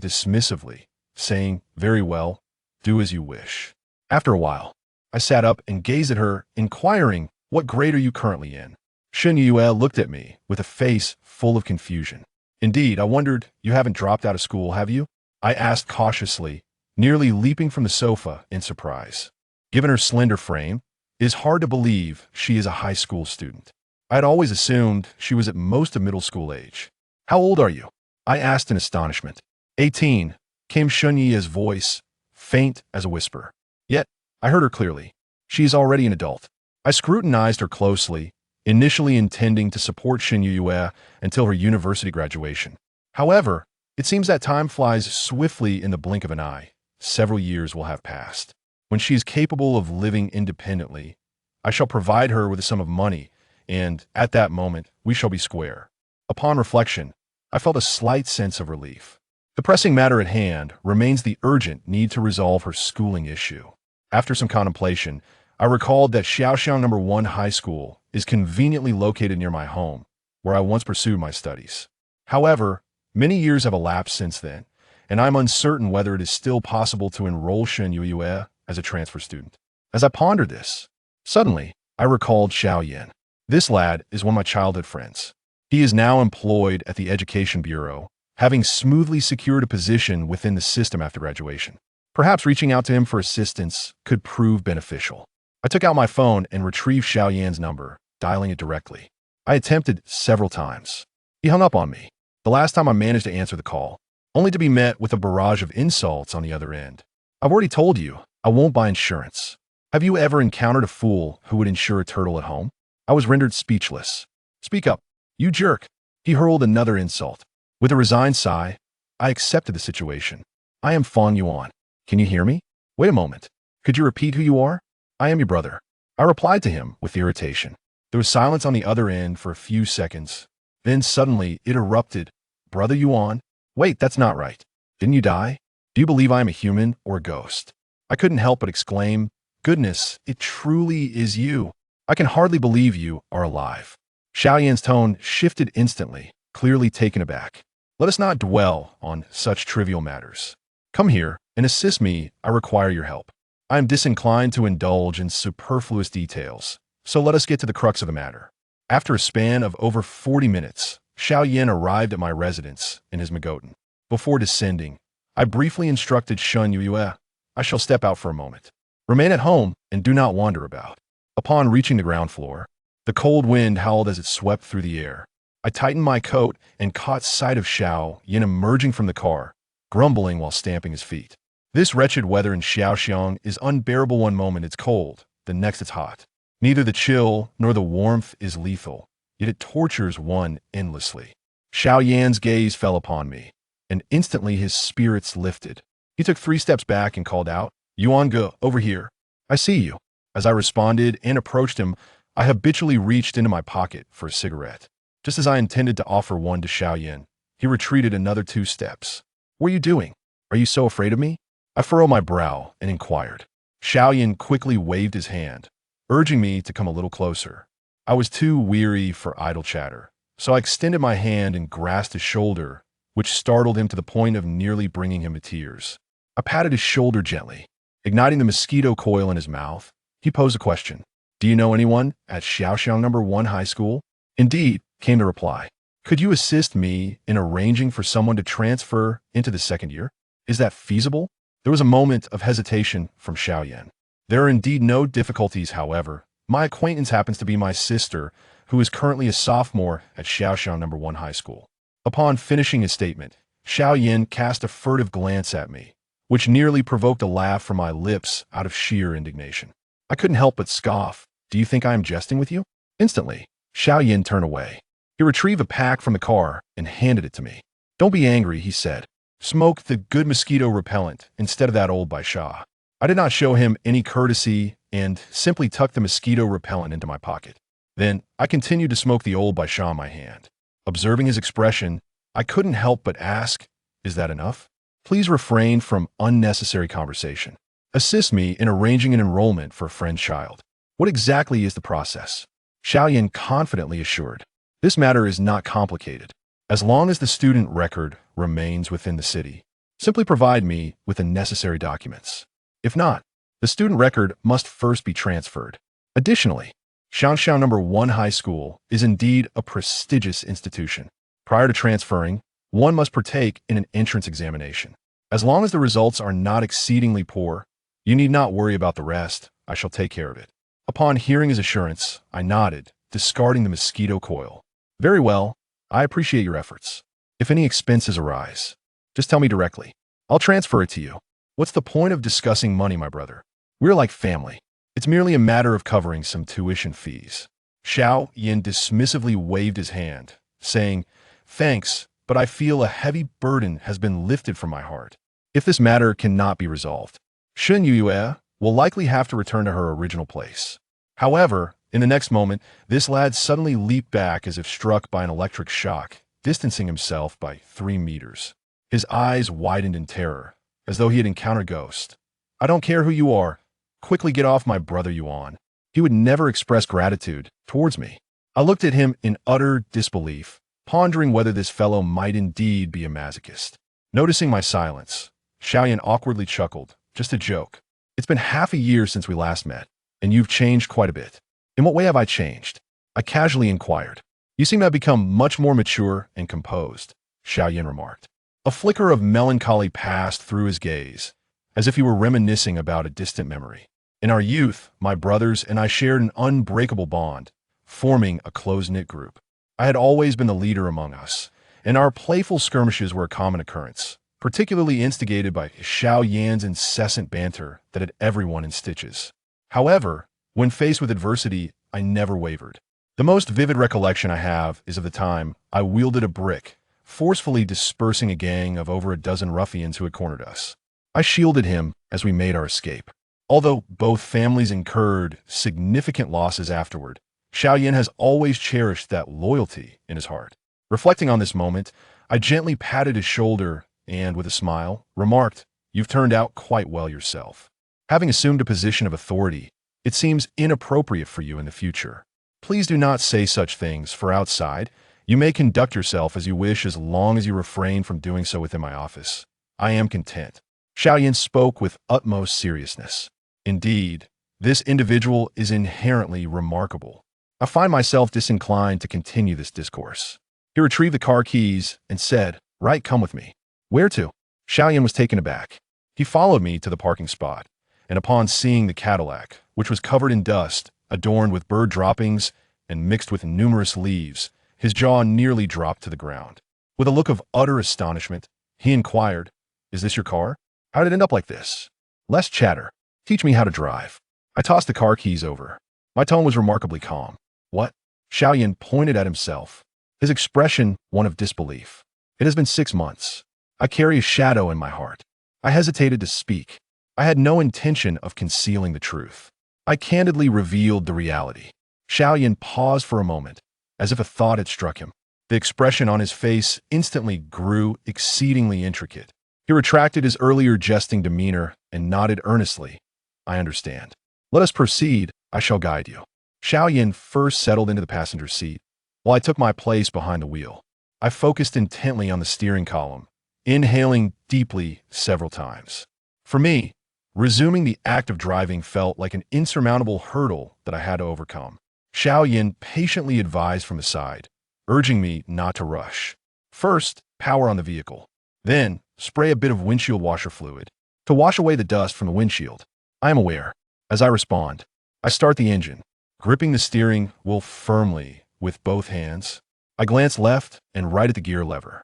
dismissively, saying, "Very well, do as you wish." After a while, I sat up and gazed at her, inquiring, "What grade are you currently in?" Chen Yue looked at me with a face full of confusion. "Indeed, I wondered, you haven't dropped out of school, have you?" I asked cautiously, nearly leaping from the sofa in surprise. Given her slender frame, it is hard to believe she is a high school student. I had always assumed she was at most of middle school age. "How old are you?" I asked in astonishment. 18, came Shunyi's voice, faint as a whisper. Yet, I heard her clearly. She is already an adult. I scrutinized her closely, initially intending to support Chen Yue until her university graduation. However, it seems that time flies swiftly in the blink of an eye. Several years will have passed. When she is capable of living independently, I shall provide her with a sum of money, and at that moment, we shall be square. Upon reflection, I felt a slight sense of relief. The pressing matter at hand remains the urgent need to resolve her schooling issue. After some contemplation, I recalled that Xiaoxiang No. 1 High School is conveniently located near my home, where I once pursued my studies. However, many years have elapsed since then, and I'm uncertain whether it is still possible to enroll Chen Yue as a transfer student. As I pondered this, suddenly, I recalled Xiao Yan. This lad is one of my childhood friends. He is now employed at the Education Bureau, having smoothly secured a position within the system after graduation. Perhaps reaching out to him for assistance could prove beneficial. I took out my phone and retrieved Xiao Yan's number, dialing it directly. I attempted several times. He hung up on me. The last time I managed to answer the call, only to be met with a barrage of insults on the other end. "I've already told you, I won't buy insurance. Have you ever encountered a fool who would insure a turtle at home?" I was rendered speechless. "Speak up, you jerk." He hurled another insult. With a resigned sigh, I accepted the situation. "I am Fang Yuan. Can you hear me? Wait a moment. Could you repeat who you are?" "I am your brother." I replied to him with irritation. There was silence on the other end for a few seconds. Then suddenly it erupted. "Brother Yuan? Wait, that's not right. Didn't you die? Do you believe I am a human or a ghost?" I couldn't help but exclaim, "Goodness, it truly is you. I can hardly believe you are alive." Xiao Yan's tone shifted instantly, clearly taken aback. "Let us not dwell on such trivial matters. Come here and assist me. I require your help. I am disinclined to indulge in superfluous details, so let us get to the crux of the matter." After a span of over 40 minutes, Xiao Yan arrived at my residence in his Magotan. Before descending, I briefly instructed Chen Yue, "I shall step out for a moment. Remain at home and do not wander about." Upon reaching the ground floor, the cold wind howled as it swept through the air. I tightened my coat and caught sight of Xiao Yan emerging from the car, grumbling while stamping his feet. This wretched weather in Xiaoxiang is unbearable. One moment it's cold, the next it's hot. Neither the chill nor the warmth is lethal, yet it tortures one endlessly. Xiao Yan's gaze fell upon me, and instantly his spirits lifted. He took 3 steps back and called out, "Yuan Ge, over here. I see you." As I responded and approached him, I habitually reached into my pocket for a cigarette. Just as I intended to offer one to Xiao Yan, he retreated another 2 steps. "What are you doing? Are you so afraid of me?" I furrowed my brow and inquired. Xiao Yan quickly waved his hand, urging me to come a little closer. I was too weary for idle chatter, so I extended my hand and grasped his shoulder, which startled him to the point of nearly bringing him to tears. I patted his shoulder gently. Igniting the mosquito coil in his mouth, he posed a question. "Do you know anyone at Xiaoxiang No. 1 High School?" "Indeed," came the reply. "Could you assist me in arranging for someone to transfer into the second year? Is that feasible?" There was a moment of hesitation from Xiao Yan. "There are indeed no difficulties, however. My acquaintance happens to be my sister, who is currently a sophomore at Xiaoxiang No. 1 High School." Upon finishing his statement, Xiao Yan cast a furtive glance at me, which nearly provoked a laugh from my lips out of sheer indignation. I couldn't help but scoff. "Do you think I am jesting with you?" Instantly, Xiao Yan turned away. He retrieved a pack from the car and handed it to me. "Don't be angry," he said. "Smoke the good mosquito repellent instead of that old Baisha." I did not show him any courtesy and simply tucked the mosquito repellent into my pocket. Then I continued to smoke the old Baisha in my hand. Observing his expression, I couldn't help but ask, "Is that enough? Please refrain from unnecessary conversation. Assist me in arranging an enrollment for a friend's child. What exactly is the process?" Xiao Yan confidently assured. This matter is not complicated. As long as the student record remains within the city, simply provide me with the necessary documents. If not, the student record must first be transferred. Additionally, Shanshan Number 1 High School is indeed a prestigious institution. Prior to transferring, one must partake in an entrance examination. As long as the results are not exceedingly poor, you need not worry about the rest. I shall take care of it. Upon hearing his assurance, I nodded, discarding the mosquito coil. Very well, I appreciate your efforts. If any expenses arise, just tell me directly. I'll transfer it to you. What's the point of discussing money, my brother? We're like family. It's merely a matter of covering some tuition fees. Xiao Yin dismissively waved his hand, saying, Thanks, but I feel a heavy burden has been lifted from my heart. If this matter cannot be resolved, Chen Mo will likely have to return to her original place. However, in the next moment, this lad suddenly leaped back as if struck by an electric shock, distancing himself by 3 meters. His eyes widened in terror, as though he had encountered a ghost. I don't care who you are. Quickly get off my brother Yuan. He would never express gratitude towards me. I looked at him in utter disbelief, pondering whether this fellow might indeed be a masochist. Noticing my silence, Xiaoyan awkwardly chuckled. Just a joke. It's been half a year since we last met, and you've changed quite a bit. In what way have I changed? I casually inquired. You seem to have become much more mature and composed, Xiaoyan remarked. A flicker of melancholy passed through his gaze, as if he were reminiscing about a distant memory. In our youth, my brothers and I shared an unbreakable bond, forming a close-knit group. I had always been the leader among us, and our playful skirmishes were a common occurrence, particularly instigated by Xiao Yan's incessant banter that had everyone in stitches. However, when faced with adversity, I never wavered. The most vivid recollection I have is of the time I wielded a brick, forcefully dispersing a gang of over a dozen ruffians who had cornered us. I shielded him as we made our escape. Although both families incurred significant losses afterward, Xiao Yan has always cherished that loyalty in his heart. Reflecting on this moment, I gently patted his shoulder and, with a smile, remarked, You've turned out quite well yourself. Having assumed a position of authority, it seems inappropriate for you in the future. Please do not say such things, for outside, you may conduct yourself as you wish as long as you refrain from doing so within my office. I am content. Xiao Yan spoke with utmost seriousness. Indeed, this individual is inherently remarkable. I find myself disinclined to continue this discourse. He retrieved the car keys and said, Right, come with me. Where to? Xiao Yan was taken aback. He followed me to the parking spot, and upon seeing the Cadillac, which was covered in dust, adorned with bird droppings, and mixed with numerous leaves, his jaw nearly dropped to the ground. With a look of utter astonishment, he inquired, Is this your car? How did it end up like this? Less chatter. Teach me how to drive. I tossed the car keys over. My tone was remarkably calm. What? Xiao Yan pointed at himself, his expression one of disbelief. It has been 6 months. I carry a shadow in my heart. I hesitated to speak. I had no intention of concealing the truth. I candidly revealed the reality. Xiao Yan paused for a moment, as if a thought had struck him. The expression on his face instantly grew exceedingly intricate. He retracted his earlier jesting demeanor and nodded earnestly. I understand. Let us proceed. I shall guide you. Xiao Yan first settled into the passenger seat, while I took my place behind the wheel. I focused intently on the steering column, inhaling deeply several times. For me, resuming the act of driving felt like an insurmountable hurdle that I had to overcome. Xiao Yan patiently advised from the side, urging me not to rush. First, power on the vehicle. Then, spray a bit of windshield washer fluid to wash away the dust from the windshield. I am aware. As I respond, I start the engine, gripping the steering wheel firmly with both hands. I glance left and right at the gear lever.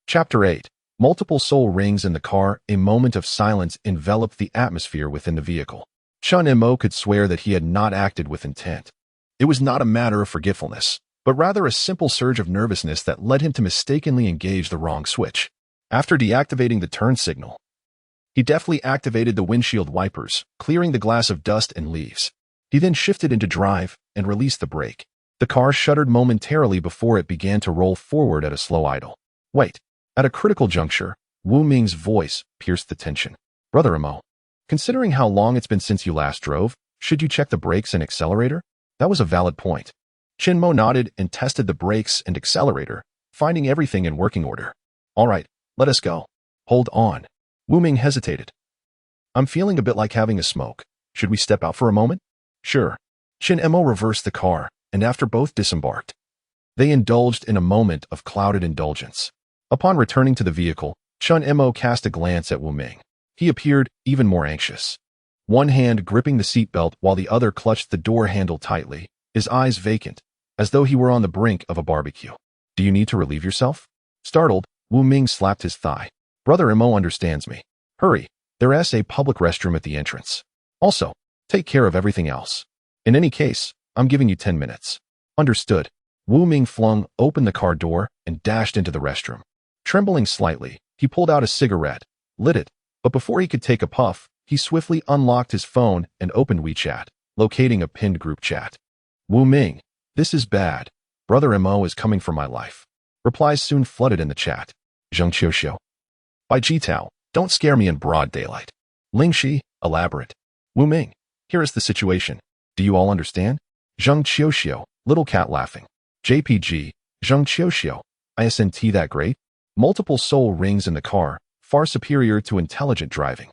Chapter 8. Multiple soul rings in the car. A moment of silence enveloped the atmosphere within the vehicle. Chen Mo could swear that he had not acted with intent. It was not a matter of forgetfulness, but rather a simple surge of nervousness that led him to mistakenly engage the wrong switch. After deactivating the turn signal, he deftly activated the windshield wipers, clearing the glass of dust and leaves. He then shifted into drive and released the brake. The car shuddered momentarily before it began to roll forward at a slow idle. Wait. At a critical juncture, Wu Ming's voice pierced the tension. Brother Mo, considering how long it's been since you last drove, should you check the brakes and accelerator? That was a valid point. Chen Mo nodded and tested the brakes and accelerator, finding everything in working order. All right, let us go. Hold on. Wu Ming hesitated. I'm feeling a bit like having a smoke. Should we step out for a moment? Sure. Chen Mo reversed the car, and after both disembarked, they indulged in a moment of clouded indulgence. Upon returning to the vehicle, Chen Mo cast a glance at Wu Ming. He appeared even more anxious. One hand gripping the seatbelt while the other clutched the door handle tightly, his eyes vacant, as though he were on the brink of a barbecue. Do you need to relieve yourself? Startled, Wu Ming slapped his thigh. Brother Mo understands me. Hurry, there's a public restroom at the entrance. Also, take care of everything else. In any case, I'm giving you 10 minutes. Understood. Wu Ming flung open the car door and dashed into the restroom. Trembling slightly, he pulled out a cigarette, lit it, but before he could take a puff, he swiftly unlocked his phone and opened WeChat, locating a pinned group chat. Wu Ming, this is bad. Brother Mo is coming for my life. Replies soon flooded in the chat. Zheng Qiuqiu. By Jitao, don't scare me in broad daylight. Ling Shi, elaborate. Wu Ming, here is the situation. Do you all understand? Zheng Qiuqiu, little cat laughing. JPG, Zheng Qiuqiu, isn't that great? Multiple soul rings in the car, far superior to intelligent driving.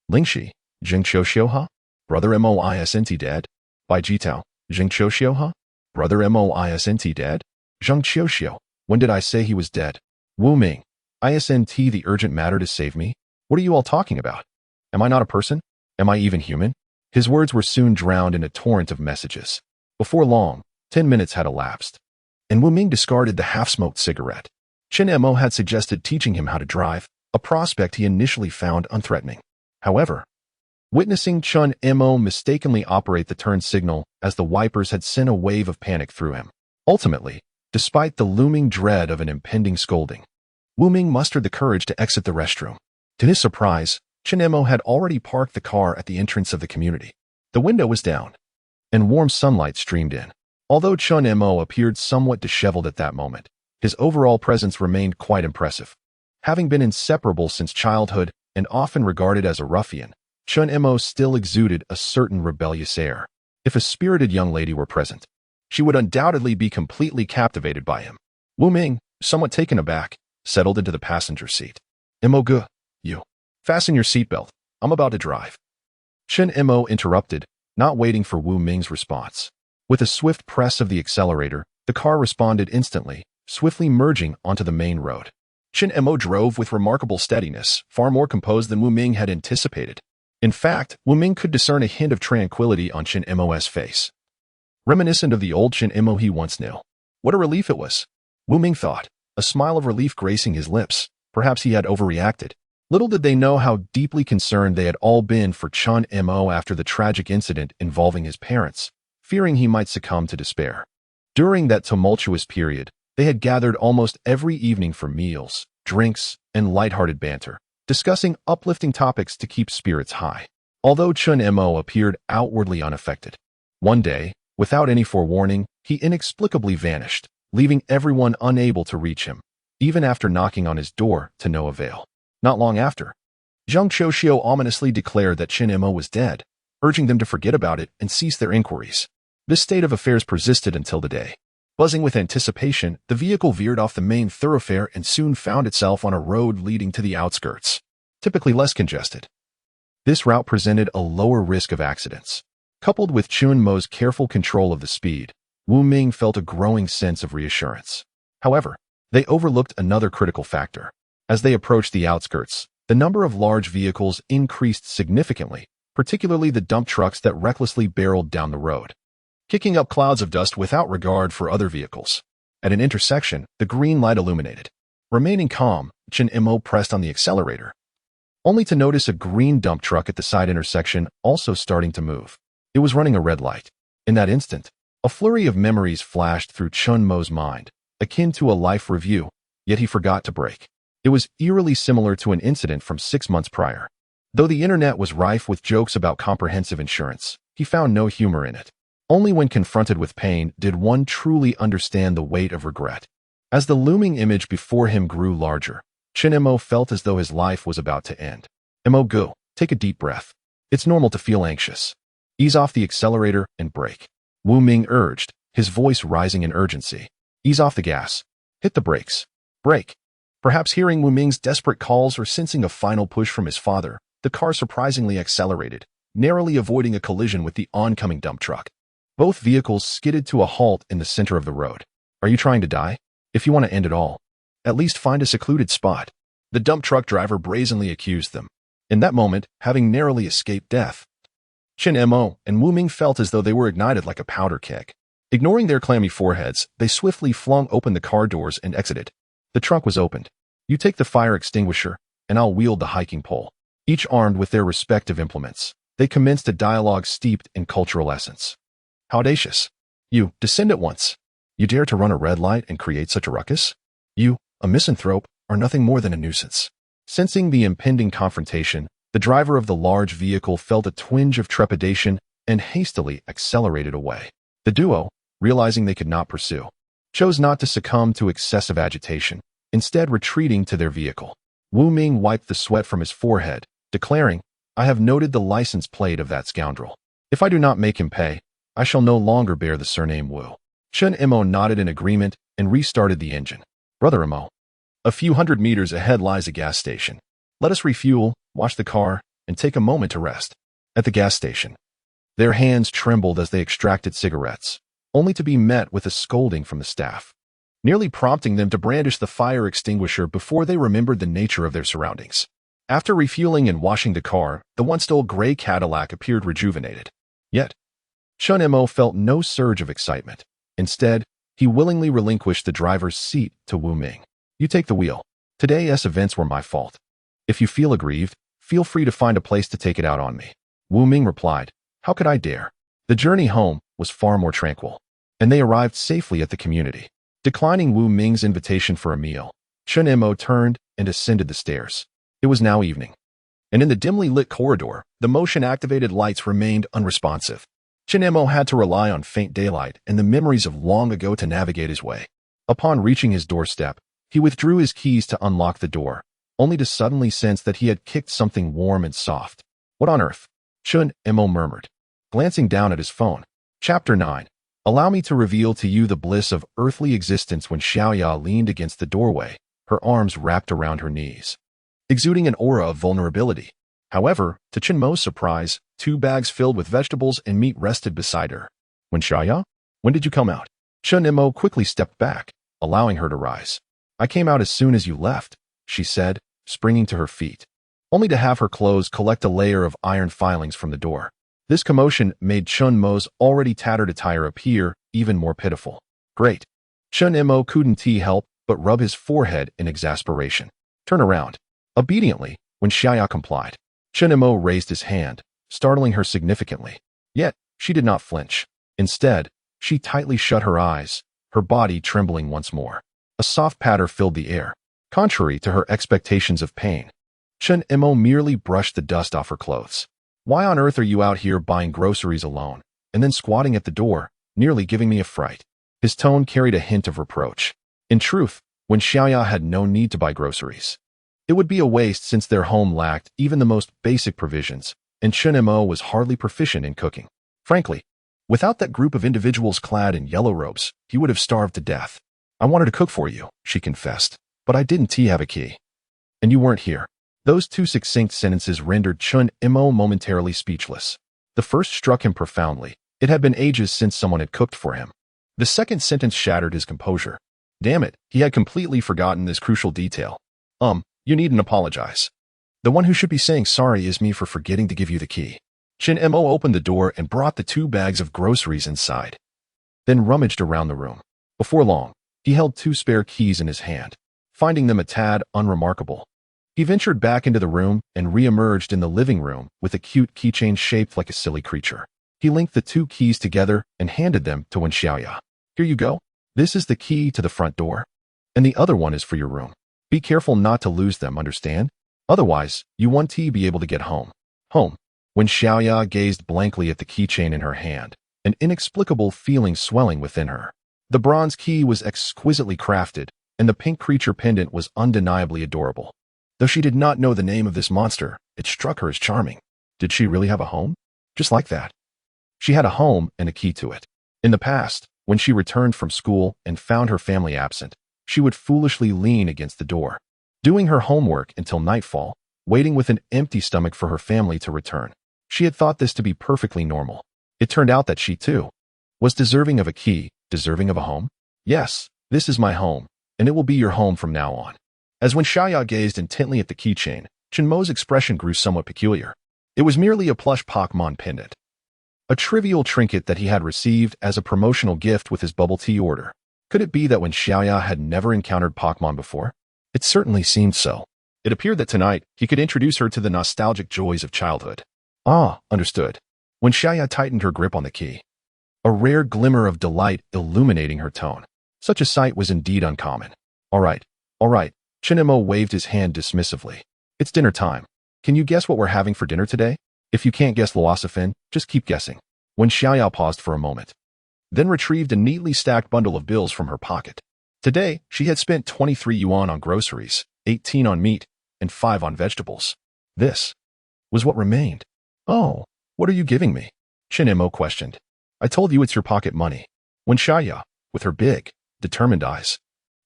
Ling Shi, Zheng Qiuqiu, huh? Brother Mo isn't dead? By Jitao, Zheng Qiuqiu, huh? Brother Mo isn't dead? Zheng Qiuqiu, when did I say he was dead? Wu Ming, isn't the urgent matter to save me? What are you all talking about? Am I not a person? Am I even human? His words were soon drowned in a torrent of messages. Before long, 10 minutes had elapsed, and Wu Ming discarded the half-smoked cigarette. Chen Mo had suggested teaching him how to drive, a prospect he initially found unthreatening. However, witnessing Chen Mo mistakenly operate the turn signal as the wipers had sent a wave of panic through him. Ultimately, despite the looming dread of an impending scolding, Wu Ming mustered the courage to exit the restroom. To his surprise, Chen Mo had already parked the car at the entrance of the community. The window was down, and warm sunlight streamed in. Although Chen Mo appeared somewhat disheveled at that moment, his overall presence remained quite impressive. Having been inseparable since childhood and often regarded as a ruffian, Chen Mo still exuded a certain rebellious air. If a spirited young lady were present, she would undoubtedly be completely captivated by him. Wu Ming, somewhat taken aback, settled into the passenger seat. Mo gu, you. Fasten your seatbelt. I'm about to drive. Chen Mo interrupted, not waiting for Wu Ming's response. With a swift press of the accelerator, the car responded instantly, swiftly merging onto the main road. Chen Mo drove with remarkable steadiness, far more composed than Wu Ming had anticipated. In fact, Wu Ming could discern a hint of tranquility on Chen Mo's face, reminiscent of the old Chen Mo he once knew. What a relief it was, Wu Ming thought, a smile of relief gracing his lips. Perhaps he had overreacted. Little did they know how deeply concerned they had all been for Chen Mo after the tragic incident involving his parents, fearing he might succumb to despair. During that tumultuous period, they had gathered almost every evening for meals, drinks, and lighthearted banter, discussing uplifting topics to keep spirits high. Although Chen Mo appeared outwardly unaffected, one day, without any forewarning, he inexplicably vanished, leaving everyone unable to reach him, even after knocking on his door to no avail. Not long after, Zheng Qiuqiu ominously declared that Chen Mo was dead, urging them to forget about it and cease their inquiries. This state of affairs persisted until the day. Buzzing with anticipation, the vehicle veered off the main thoroughfare and soon found itself on a road leading to the outskirts, typically less congested. This route presented a lower risk of accidents. Coupled with Chen Mo's careful control of the speed, Wu Ming felt a growing sense of reassurance. However, they overlooked another critical factor. As they approached the outskirts, the number of large vehicles increased significantly, particularly the dump trucks that recklessly barreled down the road, kicking up clouds of dust without regard for other vehicles. At an intersection, the green light illuminated. Remaining calm, Chen Mo pressed on the accelerator, only to notice a green dump truck at the side intersection also starting to move. It was running a red light. In that instant, a flurry of memories flashed through Chen Mo's mind, akin to a life review, yet he forgot to brake. It was eerily similar to an incident from 6 months prior. Though the internet was rife with jokes about comprehensive insurance, he found no humor in it. Only when confronted with pain did one truly understand the weight of regret. As the looming image before him grew larger, Chen Mo felt as though his life was about to end. Mo go, take a deep breath. It's normal to feel anxious. Ease off the accelerator and brake. Wu Ming urged, his voice rising in urgency. Ease off the gas. Hit the brakes. Brake. Perhaps hearing Wu Ming's desperate calls or sensing a final push from his father, the car surprisingly accelerated, narrowly avoiding a collision with the oncoming dump truck. Both vehicles skidded to a halt in the center of the road. Are you trying to die? If you want to end it all, at least find a secluded spot. The dump truck driver brazenly accused them. In that moment, having narrowly escaped death, Chen Mo and Wu Ming felt as though they were ignited like a powder keg. Ignoring their clammy foreheads, they swiftly flung open the car doors and exited. The trunk was opened. You take the fire extinguisher, and I'll wield the hiking pole. Each armed with their respective implements, they commenced a dialogue steeped in cultural essence. How audacious. You, descend at once. You dare to run a red light and create such a ruckus? You, a misanthrope, are nothing more than a nuisance. Sensing the impending confrontation, the driver of the large vehicle felt a twinge of trepidation and hastily accelerated away. The duo, realizing they could not pursue, chose not to succumb to excessive agitation, instead retreating to their vehicle. Wu Ming wiped the sweat from his forehead, declaring, I have noted the license plate of that scoundrel. If I do not make him pay, I shall no longer bear the surname Wu. Chen Mo nodded in agreement and restarted the engine. Brother Mo, a few hundred meters ahead lies a gas station. Let us refuel, wash the car, and take a moment to rest. At the gas station, their hands trembled as they extracted cigarettes, only to be met with a scolding from the staff, nearly prompting them to brandish the fire extinguisher before they remembered the nature of their surroundings. After refueling and washing the car, the once-dull gray Cadillac appeared rejuvenated. Yet, Chen Mo felt no surge of excitement. Instead, he willingly relinquished the driver's seat to Wu Ming. You take the wheel. Today's events were my fault. If you feel aggrieved, feel free to find a place to take it out on me. Wu Ming replied, How could I dare? The journey home was far more tranquil, and they arrived safely at the community. Declining Wu Ming's invitation for a meal, Chen Mo turned and ascended the stairs. It was now evening, and in the dimly lit corridor, the motion-activated lights remained unresponsive. Chen Mo had to rely on faint daylight and the memories of long ago to navigate his way. Upon reaching his doorstep, he withdrew his keys to unlock the door, only to suddenly sense that he had kicked something warm and soft. What on earth? Chen Mo murmured, glancing down at his phone. Chapter 9. Allow me to reveal to you the bliss of earthly existence. When Xiaoya leaned against the doorway, her arms wrapped around her knees, exuding an aura of vulnerability. However, to Chen Mo's surprise, 2 bags filled with vegetables and meat rested beside her. Wen Xiaoya? When did you come out? Chen Mo quickly stepped back, allowing her to rise. I came out as soon as you left, she said, springing to her feet, only to have her clothes collect a layer of iron filings from the door. This commotion made Chen Mo's already tattered attire appear even more pitiful. Great. Chen Mo couldn't help but rub his forehead in exasperation. Turn around. Obediently, when Xiaoya complied, Chen Mo raised his hand, startling her significantly. Yet, she did not flinch. Instead, she tightly shut her eyes, her body trembling once more. A soft patter filled the air. Contrary to her expectations of pain, Chen Mo merely brushed the dust off her clothes. Why on earth are you out here buying groceries alone, and then squatting at the door, nearly giving me a fright? His tone carried a hint of reproach. In truth, Wen Xiaoya had no need to buy groceries. It would be a waste since their home lacked even the most basic provisions, and Chen Mo was hardly proficient in cooking. Frankly, without that group of individuals clad in yellow robes, he would have starved to death. I wanted to cook for you, she confessed, but I didn't have a key. And you weren't here. Those 2 succinct sentences rendered Chen Mo momentarily speechless. The first struck him profoundly. It had been ages since someone had cooked for him. The second sentence shattered his composure. Damn it, he had completely forgotten this crucial detail. You needn't apologize. The one who should be saying sorry is me for forgetting to give you the key. Chen Mo opened the door and brought the 2 bags of groceries inside, then rummaged around the room. Before long, he held 2 spare keys in his hand, finding them a tad unremarkable. He ventured back into the room and re-emerged in the living room with a cute keychain shaped like a silly creature. He linked the 2 keys together and handed them to Wen Xiaoya. Here you go. This is the key to the front door, and the other one is for your room. Be careful not to lose them, understand? Otherwise, you won't be able to get home. Home. Wen Xiaoya gazed blankly at the keychain in her hand, an inexplicable feeling swelling within her. The bronze key was exquisitely crafted, and the pink creature pendant was undeniably adorable. Though she did not know the name of this monster, it struck her as charming. Did she really have a home? Just like that. She had a home and a key to it. In the past, When she returned from school and found her family absent, she would foolishly lean against the door, doing her homework until nightfall, waiting with an empty stomach for her family to return. She had thought this to be perfectly normal. It turned out that she, too, was deserving of a key, deserving of a home. Yes, this is my home, and it will be your home from now on. As Wen Xiaoya gazed intently at the keychain, Chen Mo's expression grew somewhat peculiar. It was merely a plush Pokemon pendant, a trivial trinket that he had received as a promotional gift with his bubble tea order. Could it be that Wen Xiaoya had never encountered Pokemon before? It certainly seemed so. It appeared that tonight he could introduce her to the nostalgic joys of childhood. Ah, understood. Wen Xiaoya tightened her grip on the key, a rare glimmer of delight illuminating her tone. Such a sight was indeed uncommon. All right. Chen Mo waved his hand dismissively. It's dinner time. Can you guess what we're having for dinner today? If you can't guess Luosophin, just keep guessing. Wen Xiaoya paused for a moment, then retrieved a neatly stacked bundle of bills from her pocket. Today, she had spent 23 yuan on groceries, 18 on meat, and 5 on vegetables. This was what remained. Oh, what are you giving me? Chen Mo questioned. I told you it's your pocket money. Wen Xiaoya, with her big, determined eyes,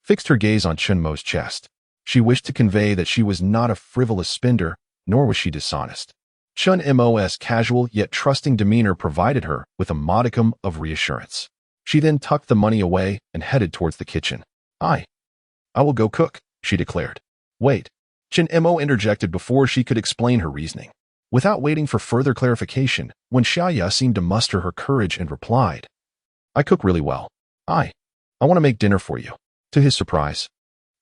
fixed her gaze on Chen Mo's chest. She wished to convey that she was not a frivolous spender, nor was she dishonest. Chen Mo's casual yet trusting demeanor provided her with a modicum of reassurance. She then tucked the money away and headed towards the kitchen. I will go cook, she declared. Wait, Chen Mo interjected before she could explain her reasoning. Without waiting for further clarification, Wen Xiaoya seemed to muster her courage and replied, I cook really well. I want to make dinner for you. To his surprise,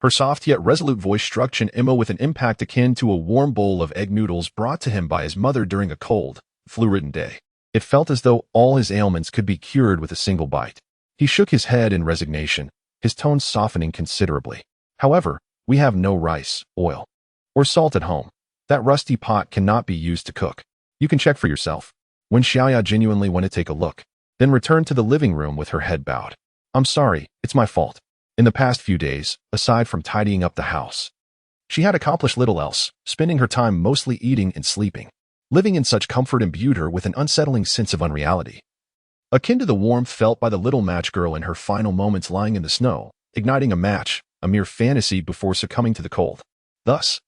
her soft yet resolute voice struck Chen Mo with an impact akin to a warm bowl of egg noodles brought to him by his mother during a cold, flu-ridden day. It felt as though all his ailments could be cured with a single bite. He shook his head in resignation, his tone softening considerably. However, we have no rice, oil, or salt at home. That rusty pot cannot be used to cook. You can check for yourself. Wen Xiaoya genuinely went to take a look, then returned to the living room with her head bowed. I'm sorry, it's my fault. In the past few days, aside from tidying up the house, she had accomplished little else, spending her time mostly eating and sleeping. Living in such comfort imbued her with an unsettling sense of unreality, akin to the warmth felt by the little match girl in her final moments lying in the snow, igniting a match, a mere fantasy before succumbing to the cold. Thus,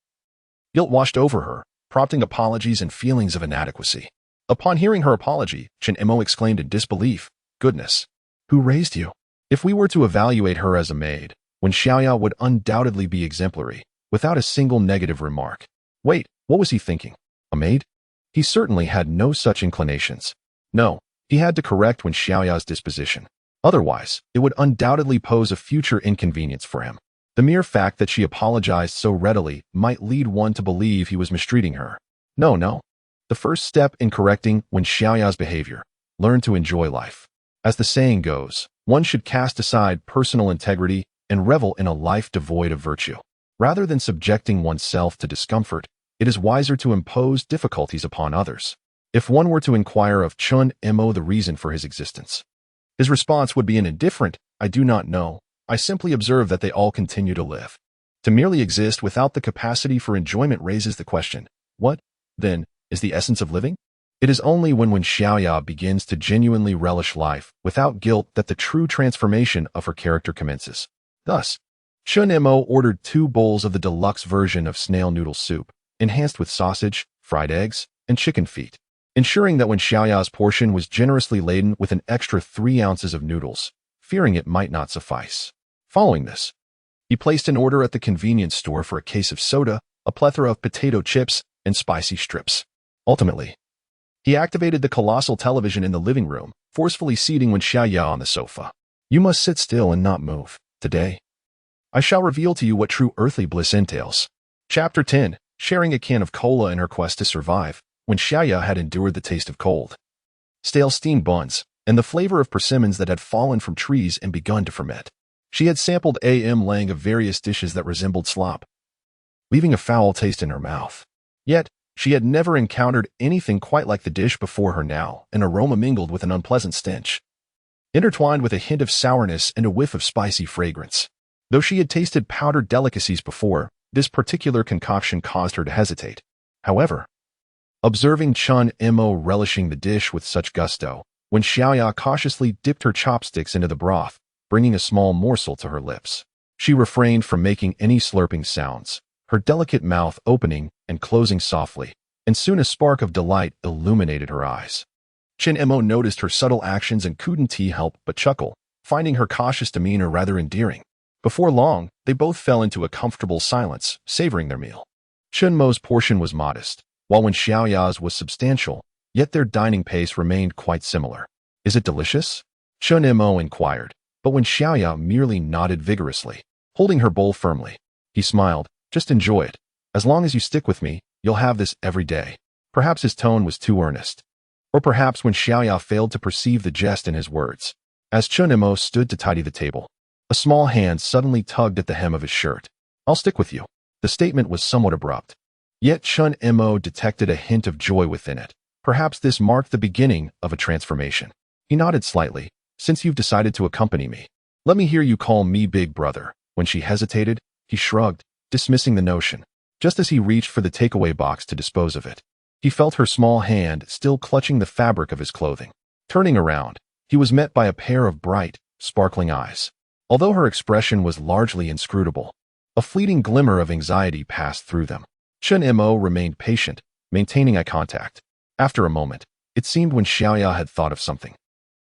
guilt washed over her, prompting apologies and feelings of inadequacy. Upon hearing her apology, Chen Mo exclaimed in disbelief, Goodness, who raised you? If we were to evaluate her as a maid, Wen Xiaoya would undoubtedly be exemplary, without a single negative remark. Wait, what was he thinking? A maid? He certainly had no such inclinations. No, he had to correct Wen Xiaoya's disposition. Otherwise, it would undoubtedly pose a future inconvenience for him. The mere fact that she apologized so readily might lead one to believe he was mistreating her. No. The first step in correcting Wen Xiaoya's behavior, learn to enjoy life. As the saying goes, one should cast aside personal integrity and revel in a life devoid of virtue. Rather than subjecting oneself to discomfort, it is wiser to impose difficulties upon others. If one were to inquire of Chen Mo the reason for his existence, his response would be an indifferent, I do not know, I simply observe that they all continue to live. To merely exist without the capacity for enjoyment raises the question, what, then, is the essence of living? It is only when Wen Xiaoya begins to genuinely relish life without guilt that the true transformation of her character commences. Thus, Chen Mo ordered 2 bowls of the deluxe version of snail noodle soup, enhanced with sausage, fried eggs, and chicken feet, ensuring that Wen Xiaoya's portion was generously laden with an extra 3 ounces of noodles, fearing it might not suffice. Following this, he placed an order at the convenience store for a case of soda, a plethora of potato chips, and spicy strips. Ultimately, he activated the colossal television in the living room, forcefully seating Wen Xiaoya on the sofa. You must sit still and not move. Today, I shall reveal to you what true earthly bliss entails. Chapter 10. Sharing a can of cola in her quest to survive, Wen Xiaoya had endured the taste of cold, stale steamed buns, and the flavor of persimmons that had fallen from trees and begun to ferment. She had sampled lang of various dishes that resembled slop, leaving a foul taste in her mouth. Yet, she had never encountered anything quite like the dish before her now, an aroma mingled with an unpleasant stench, intertwined with a hint of sourness and a whiff of spicy fragrance. Though she had tasted powdered delicacies before, this particular concoction caused her to hesitate. However, observing Chen Mo relishing the dish with such gusto, Wen Xiaoya cautiously dipped her chopsticks into the broth, bringing a small morsel to her lips. She refrained from making any slurping sounds, her delicate mouth opening and closing softly, and soon a spark of delight illuminated her eyes. Chen Mo noticed her subtle actions and couldn't help but chuckle, finding her cautious demeanor rather endearing. Before long, they both fell into a comfortable silence, savoring their meal. Chen Mo's portion was modest, while Wen Xiaoya's was substantial, yet their dining pace remained quite similar. "Is it delicious?" Chen Mo inquired, but Wen Xiaoya merely nodded vigorously, holding her bowl firmly. He smiled, "Just enjoy it. As long as you stick with me, you'll have this every day." Perhaps his tone was too earnest. Or perhaps Wen Xiaoya failed to perceive the jest in his words. As Chen Mo stood to tidy the table, a small hand suddenly tugged at the hem of his shirt. "I'll stick with you." The statement was somewhat abrupt. Yet Chen Mo detected a hint of joy within it. Perhaps this marked the beginning of a transformation. He nodded slightly. "Since you've decided to accompany me, let me hear you call me Big Brother." When she hesitated, he shrugged, dismissing the notion. Just as he reached for the takeaway box to dispose of it, he felt her small hand still clutching the fabric of his clothing. Turning around, he was met by a pair of bright, sparkling eyes. Although her expression was largely inscrutable, a fleeting glimmer of anxiety passed through them. Chen Mo remained patient, maintaining eye contact. After a moment, it seemed Wen Xiaoya had thought of something.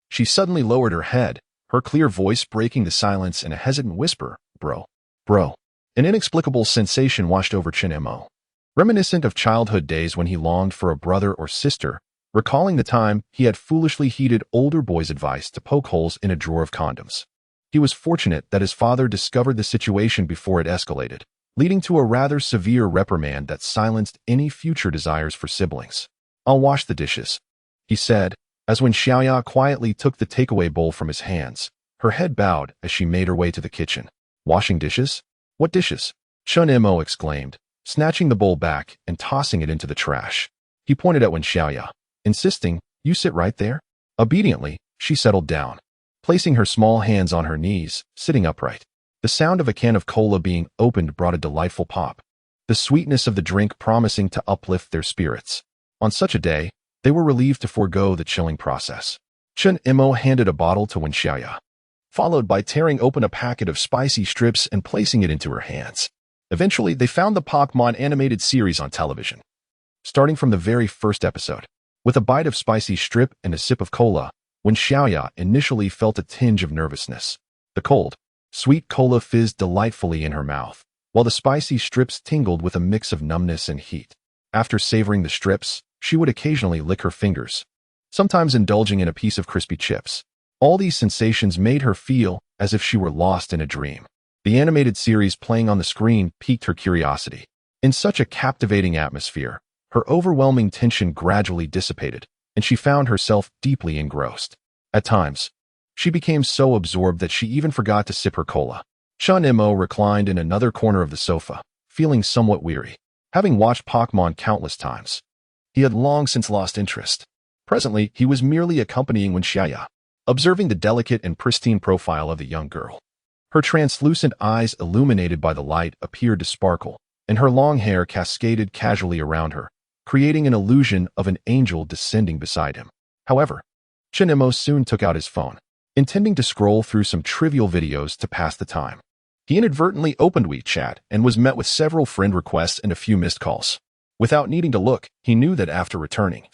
She suddenly lowered her head, her clear voice breaking the silence in a hesitant whisper, Bro. An inexplicable sensation washed over Chen Mo. Reminiscent of childhood days when he longed for a brother or sister, recalling the time he had foolishly heeded older boys' advice to poke holes in a drawer of condoms. He was fortunate that his father discovered the situation before it escalated, leading to a rather severe reprimand that silenced any future desires for siblings. "I'll wash the dishes," he said, as Wen Xiaoya quietly took the takeaway bowl from his hands. Her head bowed as she made her way to the kitchen. "Washing dishes? What dishes?" Chen Mo exclaimed, snatching the bowl back and tossing it into the trash. He pointed at Wen Xiaoya, insisting, "You sit right there." Obediently, she settled down, placing her small hands on her knees, sitting upright. The sound of a can of cola being opened brought a delightful pop, the sweetness of the drink promising to uplift their spirits. On such a day, they were relieved to forego the chilling process. Chen Mo handed a bottle to Wen Xiaoya, followed by tearing open a packet of spicy strips and placing it into her hands. Eventually, they found the Pokemon animated series on television. Starting from the very first episode, with a bite of spicy strip and a sip of cola, Wen Xiaoya initially felt a tinge of nervousness. The cold, sweet cola fizzed delightfully in her mouth, while the spicy strips tingled with a mix of numbness and heat. After savoring the strips, she would occasionally lick her fingers, sometimes indulging in a piece of crispy chips. All these sensations made her feel as if she were lost in a dream. The animated series playing on the screen piqued her curiosity. In such a captivating atmosphere, her overwhelming tension gradually dissipated, and she found herself deeply engrossed. At times, she became so absorbed that she even forgot to sip her cola. Chen Mo reclined in another corner of the sofa, feeling somewhat weary. Having watched Pokemon countless times, he had long since lost interest. Presently, he was merely accompanying Wen Xiaoya, observing the delicate and pristine profile of the young girl. Her translucent eyes, illuminated by the light, appeared to sparkle, and her long hair cascaded casually around her, creating an illusion of an angel descending beside him. However, Chen Mo soon took out his phone, intending to scroll through some trivial videos to pass the time. He inadvertently opened WeChat and was met with several friend requests and a few missed calls. Without needing to look, he knew that after returning,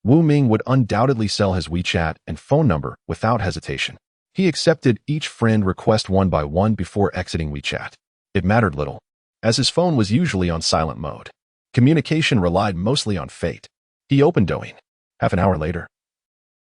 Wu Ming would undoubtedly sell his WeChat and phone number without hesitation. He accepted each friend request one by one before exiting WeChat. It mattered little, as his phone was usually on silent mode. Communication relied mostly on fate. He opened Douyin. Half an hour later,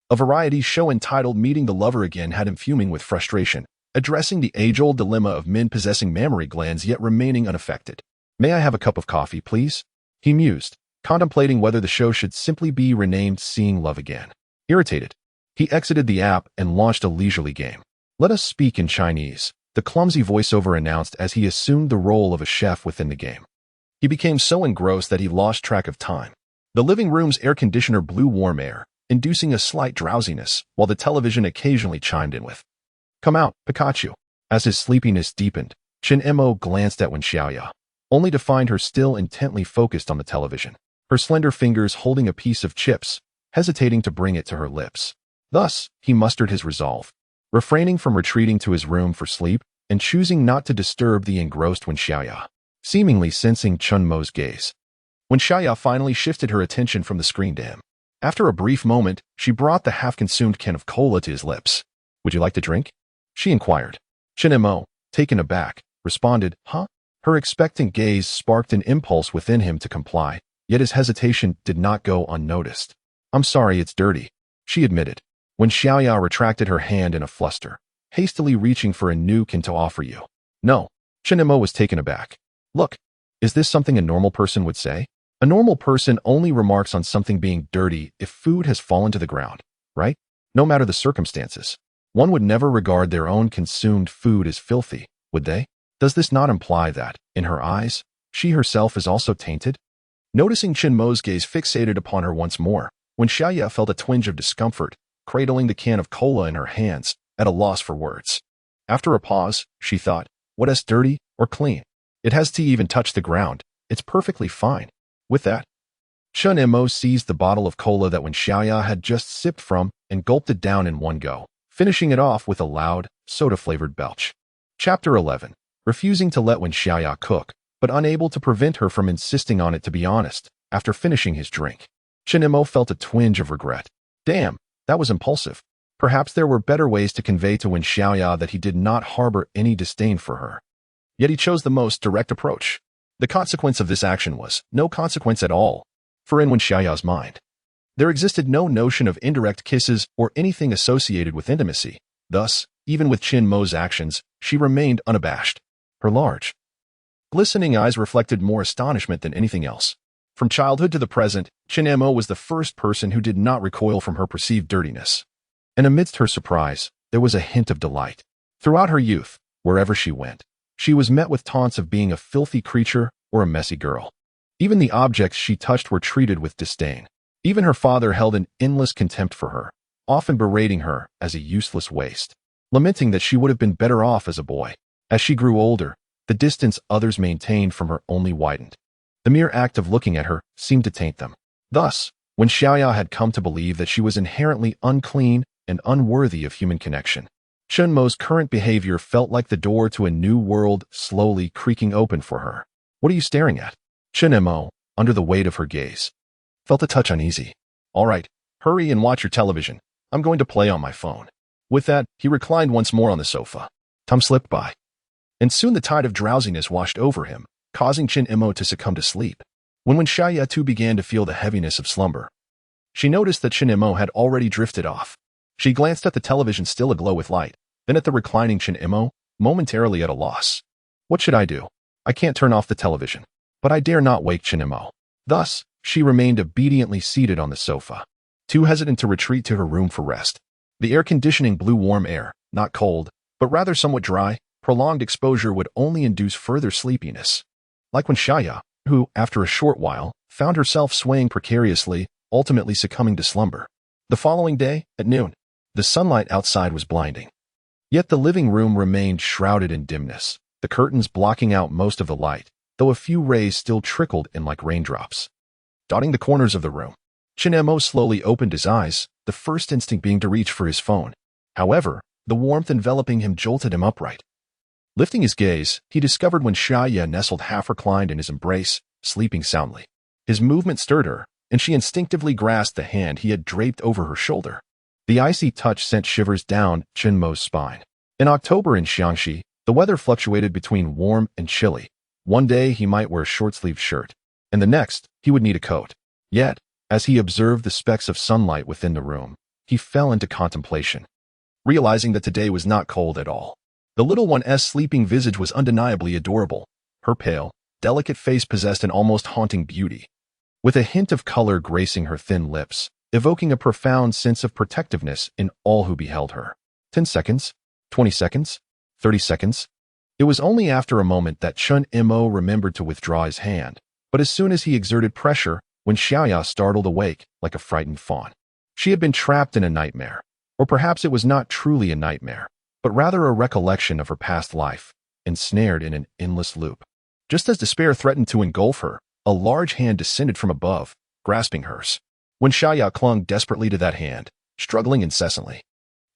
a variety show entitled Meeting the Lover Again had him fuming with frustration, addressing the age-old dilemma of men possessing mammary glands yet remaining unaffected. "May I have a cup of coffee, please?" he mused, contemplating whether the show should simply be renamed Seeing Love Again. Irritated, he exited the app and launched a leisurely game. "Let us speak in Chinese," the clumsy voiceover announced as he assumed the role of a chef within the game. He became so engrossed that he lost track of time. The living room's air conditioner blew warm air, inducing a slight drowsiness, while the television occasionally chimed in with, "Come out, Pikachu." As his sleepiness deepened, Chen Mo glanced at Wen Xiaoya, only to find her still intently focused on the television, her slender fingers holding a piece of chips, hesitating to bring it to her lips. Thus, he mustered his resolve, refraining from retreating to his room for sleep and choosing not to disturb the engrossed Wen Xiaoya, seemingly sensing Chen Mo's gaze. Wen Xiaoya finally shifted her attention from the screen to him. After a brief moment, she brought the half-consumed can of cola to his lips. "Would you like to drink?" she inquired. Chen Mo, taken aback, responded, "Huh?" Her expectant gaze sparked an impulse within him to comply, yet his hesitation did not go unnoticed. "I'm sorry, it's dirty," she admitted. When Xiaoya retracted her hand in a fluster, hastily reaching for a new can to offer you. "No." Chen Mo was taken aback. "Look, is this something a normal person would say? A normal person only remarks on something being dirty if food has fallen to the ground, right? No matter the circumstances. One would never regard their own consumed food as filthy, would they? Does this not imply that, in her eyes, she herself is also tainted?" Noticing Chen Mo's gaze fixated upon her once more, Wen Xiaoya felt a twinge of discomfort, cradling the can of cola in her hands, at a loss for words. After a pause, she thought, "What is dirty or clean? It has to even touch the ground. It's perfectly fine." With that, Chen Mo seized the bottle of cola that Wen Xiaoya had just sipped from and gulped it down in one go, finishing it off with a loud, soda-flavored belch. Chapter 11. Refusing to let Wen Xiaoya cook, but unable to prevent her from insisting on it to be honest, after finishing his drink. Chen Mo felt a twinge of regret. Damn, that was impulsive. Perhaps there were better ways to convey to Wen Xiaoya that he did not harbor any disdain for her. Yet he chose the most direct approach. The consequence of this action was no consequence at all, for in Wen Xiaoya's mind, there existed no notion of indirect kisses or anything associated with intimacy. Thus, even with Chen Mo's actions, she remained unabashed. Her large, glistening eyes reflected more astonishment than anything else. From childhood to the present, Chen Mo was the first person who did not recoil from her perceived dirtiness. And amidst her surprise, there was a hint of delight. Throughout her youth, wherever she went, she was met with taunts of being a filthy creature or a messy girl. Even the objects she touched were treated with disdain. Even her father held an endless contempt for her, often berating her as a useless waste, lamenting that she would have been better off as a boy. As she grew older, the distance others maintained from her only widened. The mere act of looking at her seemed to taint them. Thus, when Xiaoya had come to believe that she was inherently unclean and unworthy of human connection, Chen Mo's current behavior felt like the door to a new world slowly creaking open for her. "What are you staring at?" Chen Mo, under the weight of her gaze, felt a touch uneasy. "All right, hurry and watch your television. I'm going to play on my phone." With that, he reclined once more on the sofa. Time slipped by, and soon the tide of drowsiness washed over him, causing Chen Mo to succumb to sleep. When Wen Xiaoya too began to feel the heaviness of slumber, she noticed that Chen Mo had already drifted off. She glanced at the television still aglow with light, then at the reclining Chen Mo, momentarily at a loss. "What should I do? I can't turn off the television, but I dare not wake Chen Mo." Thus, she remained obediently seated on the sofa, too hesitant to retreat to her room for rest. The air conditioning blew warm air, not cold, but rather somewhat dry. Prolonged exposure would only induce further sleepiness. Like Wen Xiaoya, who, after a short while, found herself swaying precariously, ultimately succumbing to slumber. The following day, at noon, the sunlight outside was blinding. Yet the living room remained shrouded in dimness, the curtains blocking out most of the light, though a few rays still trickled in like raindrops, dotting the corners of the room. Chen Mo slowly opened his eyes, the first instinct being to reach for his phone. However, the warmth enveloping him jolted him upright. Lifting his gaze, he discovered Wen Xiaoya nestled half-reclined in his embrace, sleeping soundly. His movement stirred her, and she instinctively grasped the hand he had draped over her shoulder. The icy touch sent shivers down Chen Mo's spine. In October in Xiangxi, the weather fluctuated between warm and chilly. One day he might wear a short-sleeved shirt, and the next he would need a coat. Yet, as he observed the specks of sunlight within the room, he fell into contemplation, realizing that today was not cold at all. The little one's sleeping visage was undeniably adorable. Her pale, delicate face possessed an almost haunting beauty, with a hint of color gracing her thin lips, evoking a profound sense of protectiveness in all who beheld her. 10 seconds, 20 seconds, 30 seconds. It was only after a moment that Chen Mo remembered to withdraw his hand, but as soon as he exerted pressure, Wen Xiaoya startled awake like a frightened fawn. She had been trapped in a nightmare, or perhaps it was not truly a nightmare, but rather a recollection of her past life, ensnared in an endless loop. Just as despair threatened to engulf her, a large hand descended from above, grasping hers. Wen Xiaoya clung desperately to that hand, struggling incessantly.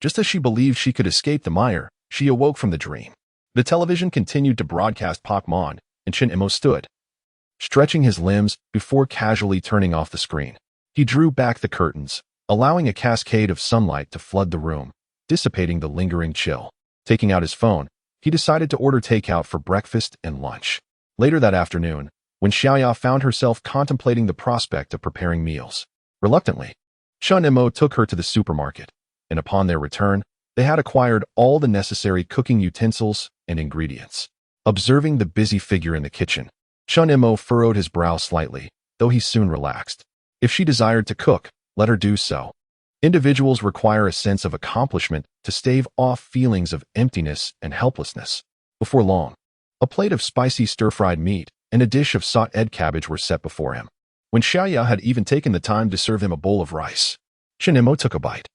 Just as she believed she could escape the mire, she awoke from the dream. The television continued to broadcast Pokemon, and Chen Mo stood, stretching his limbs before casually turning off the screen. He drew back the curtains, allowing a cascade of sunlight to flood the room, dissipating the lingering chill. Taking out his phone, he decided to order takeout for breakfast and lunch. Later that afternoon, Wen Xiaoya found herself contemplating the prospect of preparing meals. Reluctantly, Chen Mo took her to the supermarket, and upon their return, they had acquired all the necessary cooking utensils and ingredients. Observing the busy figure in the kitchen, Chen Mo furrowed his brow slightly, though he soon relaxed. If she desired to cook, let her do so. Individuals require a sense of accomplishment to stave off feelings of emptiness and helplessness. Before long, a plate of spicy stir-fried meat and a dish of sautéed cabbage were set before him. Wen Xiaoya had even taken the time to serve him a bowl of rice. Chen Mo took a bite.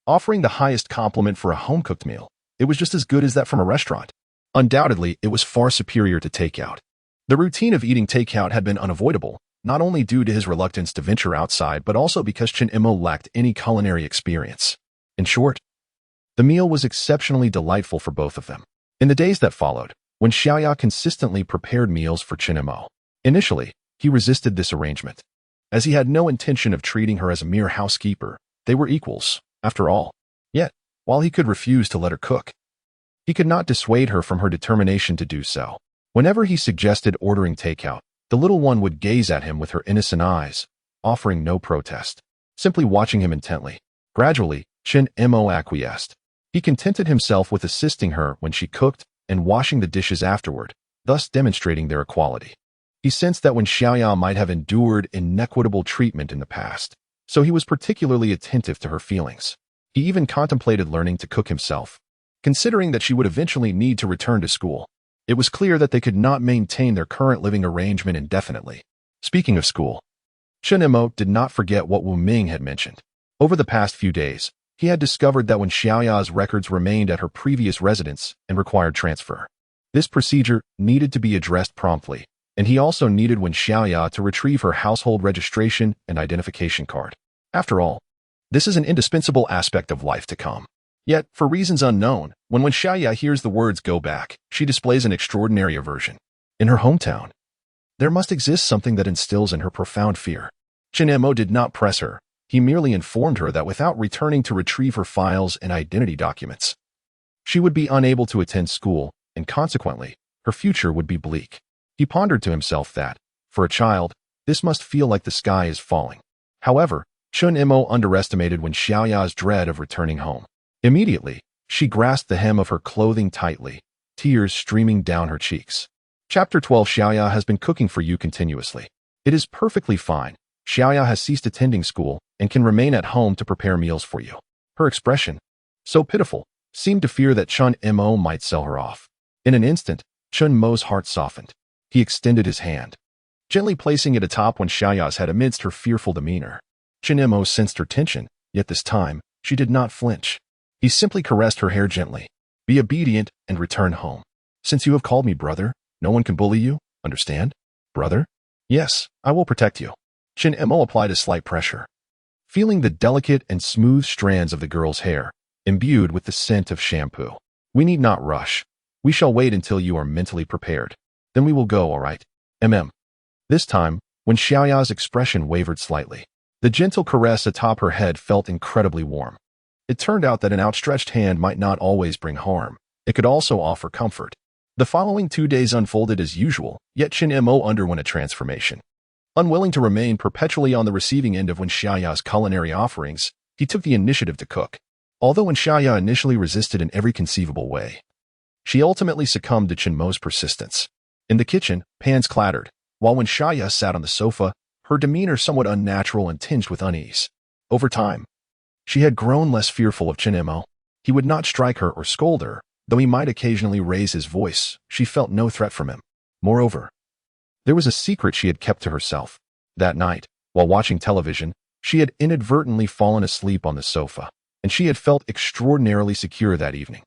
Offering the highest compliment for a home-cooked meal, it was just as good as that from a restaurant. Undoubtedly, it was far superior to takeout. The routine of eating takeout had been unavoidable, not only due to his reluctance to venture outside, but also because Chen Mo lacked any culinary experience. In short, the meal was exceptionally delightful for both of them. In the days that followed, Wen Xiaoya consistently prepared meals for Chen Mo. Initially, he resisted this arrangement. As he had no intention of treating her as a mere housekeeper, they were equals, after all. Yet, while he could refuse to let her cook, he could not dissuade her from her determination to do so. Whenever he suggested ordering takeout, the little one would gaze at him with her innocent eyes, offering no protest, simply watching him intently. Gradually, Chen Mo acquiesced. He contented himself with assisting her when she cooked and washing the dishes afterward, thus demonstrating their equality. He sensed that Wen Xiaoya might have endured inequitable treatment in the past, so he was particularly attentive to her feelings. He even contemplated learning to cook himself, considering that she would eventually need to return to school. It was clear that they could not maintain their current living arrangement indefinitely. Speaking of school, Chen Mo did not forget what Wu Ming had mentioned. Over the past few days, he had discovered that Wen Xiaoya's records remained at her previous residence and required transfer. This procedure needed to be addressed promptly, and he also needed Wen Xiaoya to retrieve her household registration and identification card. After all, this is an indispensable aspect of life to come. Yet, for reasons unknown, when Wen Xiaoya hears the words "go back," she displays an extraordinary aversion. In her hometown, there must exist something that instills in her profound fear. Chen Mo did not press her. He merely informed her that without returning to retrieve her files and identity documents, she would be unable to attend school, and consequently, her future would be bleak. He pondered to himself that, for a child, this must feel like the sky is falling. However, Chen Mo underestimated Wen Xiaoya's dread of returning home. Immediately, she grasped the hem of her clothing tightly, tears streaming down her cheeks. Chapter 12. Xiaoya has been cooking for you continuously. It is perfectly fine. Xiaoya has ceased attending school and can remain at home to prepare meals for you. Her expression, so pitiful, seemed to fear that Chen Mo might sell her off. In an instant, Chen Mo's heart softened. He extended his hand, gently placing it atop Wen Xiaoya's head amidst her fearful demeanor. Chen Mo sensed her tension, yet this time, she did not flinch. He simply caressed her hair gently. Be obedient and return home. Since you have called me brother, no one can bully you, understand? Brother? Yes, I will protect you. Chen Mo applied a slight pressure. Feeling the delicate and smooth strands of the girl's hair, imbued with the scent of shampoo. We need not rush. We shall wait until you are mentally prepared. Then we will go, all right? This time, when Xiaoya's expression wavered slightly, the gentle caress atop her head felt incredibly warm. It turned out that an outstretched hand might not always bring harm. It could also offer comfort. The following 2 days unfolded as usual, yet Chen Mo underwent a transformation. Unwilling to remain perpetually on the receiving end of Wen Xiaoya's culinary offerings, he took the initiative to cook. Although Wen Xiaoya initially resisted in every conceivable way, she ultimately succumbed to Chen Mo's persistence. In the kitchen, pans clattered. While Wen Xiaoya sat on the sofa, her demeanor somewhat unnatural and tinged with unease. Over time, she had grown less fearful of Chen Mo. He would not strike her or scold her, though he might occasionally raise his voice. She felt no threat from him. Moreover, there was a secret she had kept to herself. That night, while watching television, she had inadvertently fallen asleep on the sofa, and she had felt extraordinarily secure that evening.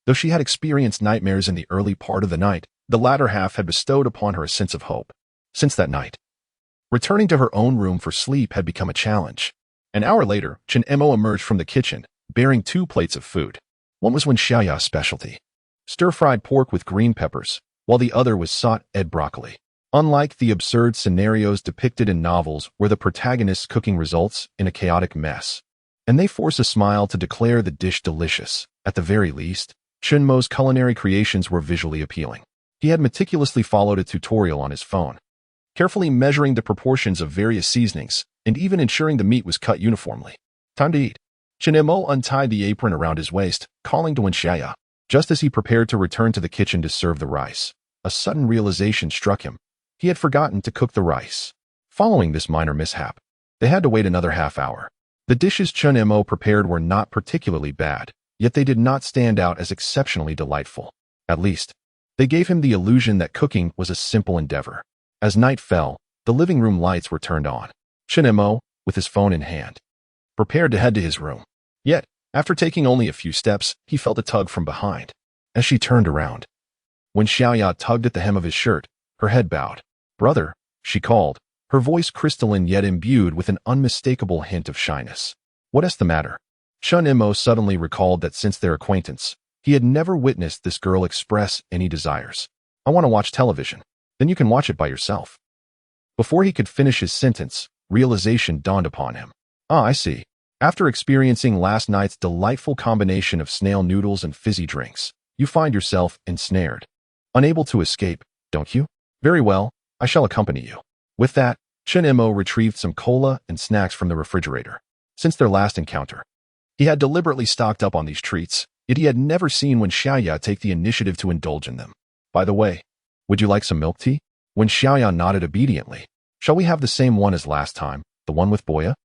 Though she had experienced nightmares in the early part of the night, the latter half had bestowed upon her a sense of hope. Since that night, returning to her own room for sleep had become a challenge. An hour later, Chen Mo emerged from the kitchen, bearing 2 plates of food. One was Wen Xiaoya's specialty, stir-fried pork with green peppers, while the other was sauteed broccoli. Unlike the absurd scenarios depicted in novels where the protagonist's cooking results in a chaotic mess, and they force a smile to declare the dish delicious, at the very least, Chen Mo's culinary creations were visually appealing. He had meticulously followed a tutorial on his phone, carefully measuring the proportions of various seasonings, and even ensuring the meat was cut uniformly. Time to eat. Chen Mo untied the apron around his waist, calling to Wen Xiaoya. Just as he prepared to return to the kitchen to serve the rice, a sudden realization struck him. He had forgotten to cook the rice. Following this minor mishap, they had to wait another half hour. The dishes Chen Mo prepared were not particularly bad, yet they did not stand out as exceptionally delightful. At least, they gave him the illusion that cooking was a simple endeavor. As night fell, the living room lights were turned on. Chen Mo, with his phone in hand, prepared to head to his room. Yet, after taking only a few steps, he felt a tug from behind. As she turned around, Wen Xiaoya tugged at the hem of his shirt, her head bowed. "Brother," she called, her voice crystalline yet imbued with an unmistakable hint of shyness. "What's the matter?" Chen Mo suddenly recalled that since their acquaintance, he had never witnessed this girl express any desires. "I want to watch television." "Then you can watch it by yourself." Before he could finish his sentence, realization dawned upon him. "Ah, I see. After experiencing last night's delightful combination of snail noodles and fizzy drinks, you find yourself ensnared. Unable to escape, don't you? Very well, I shall accompany you." With that, Chen Mo retrieved some cola and snacks from the refrigerator. Since their last encounter, he had deliberately stocked up on these treats, yet he had never seen Wen Xiaoya take the initiative to indulge in them. "By the way, would you like some milk tea?" Wen Xiaoya nodded obediently. "Shall we have the same one as last time, the one with boya?"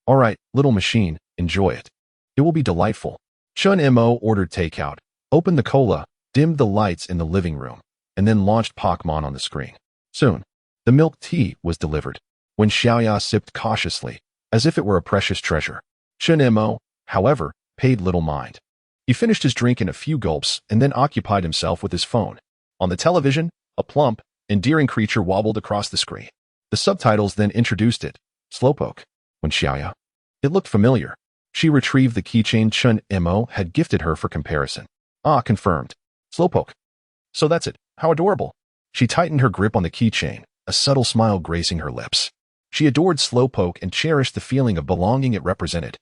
All right, little machine, enjoy it. It will be delightful." Chen Mo ordered takeout, opened the cola, dimmed the lights in the living room, and then launched Pokemon on the screen. Soon, the milk tea was delivered. Wen Xiaoya sipped cautiously, as if it were a precious treasure. Chen Mo, however, paid little mind. He finished his drink in a few gulps and then occupied himself with his phone. On the television, a plump, endearing creature wobbled across the screen. The subtitles then introduced it. Slowpoke. Wen Xiaoya. It looked familiar. She retrieved the keychain Chen Mo had gifted her for comparison. "Ah, confirmed. Slowpoke. So that's it. How adorable." She tightened her grip on the keychain, a subtle smile gracing her lips. She adored Slowpoke and cherished the feeling of belonging it represented.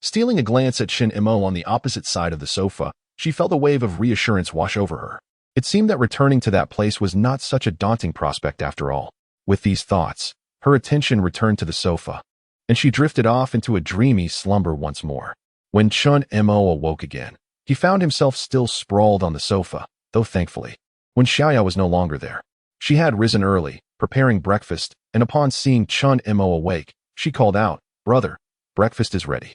Stealing a glance at Chen Mo on the opposite side of the sofa, she felt a wave of reassurance wash over her. It seemed that returning to that place was not such a daunting prospect after all. With these thoughts, her attention returned to the sofa, and she drifted off into a dreamy slumber once more. When Chen Mo awoke again, he found himself still sprawled on the sofa, though thankfully, Wen Xiaoya was no longer there. She had risen early, preparing breakfast, and upon seeing Chen Mo awake, she called out, "Brother, breakfast is ready."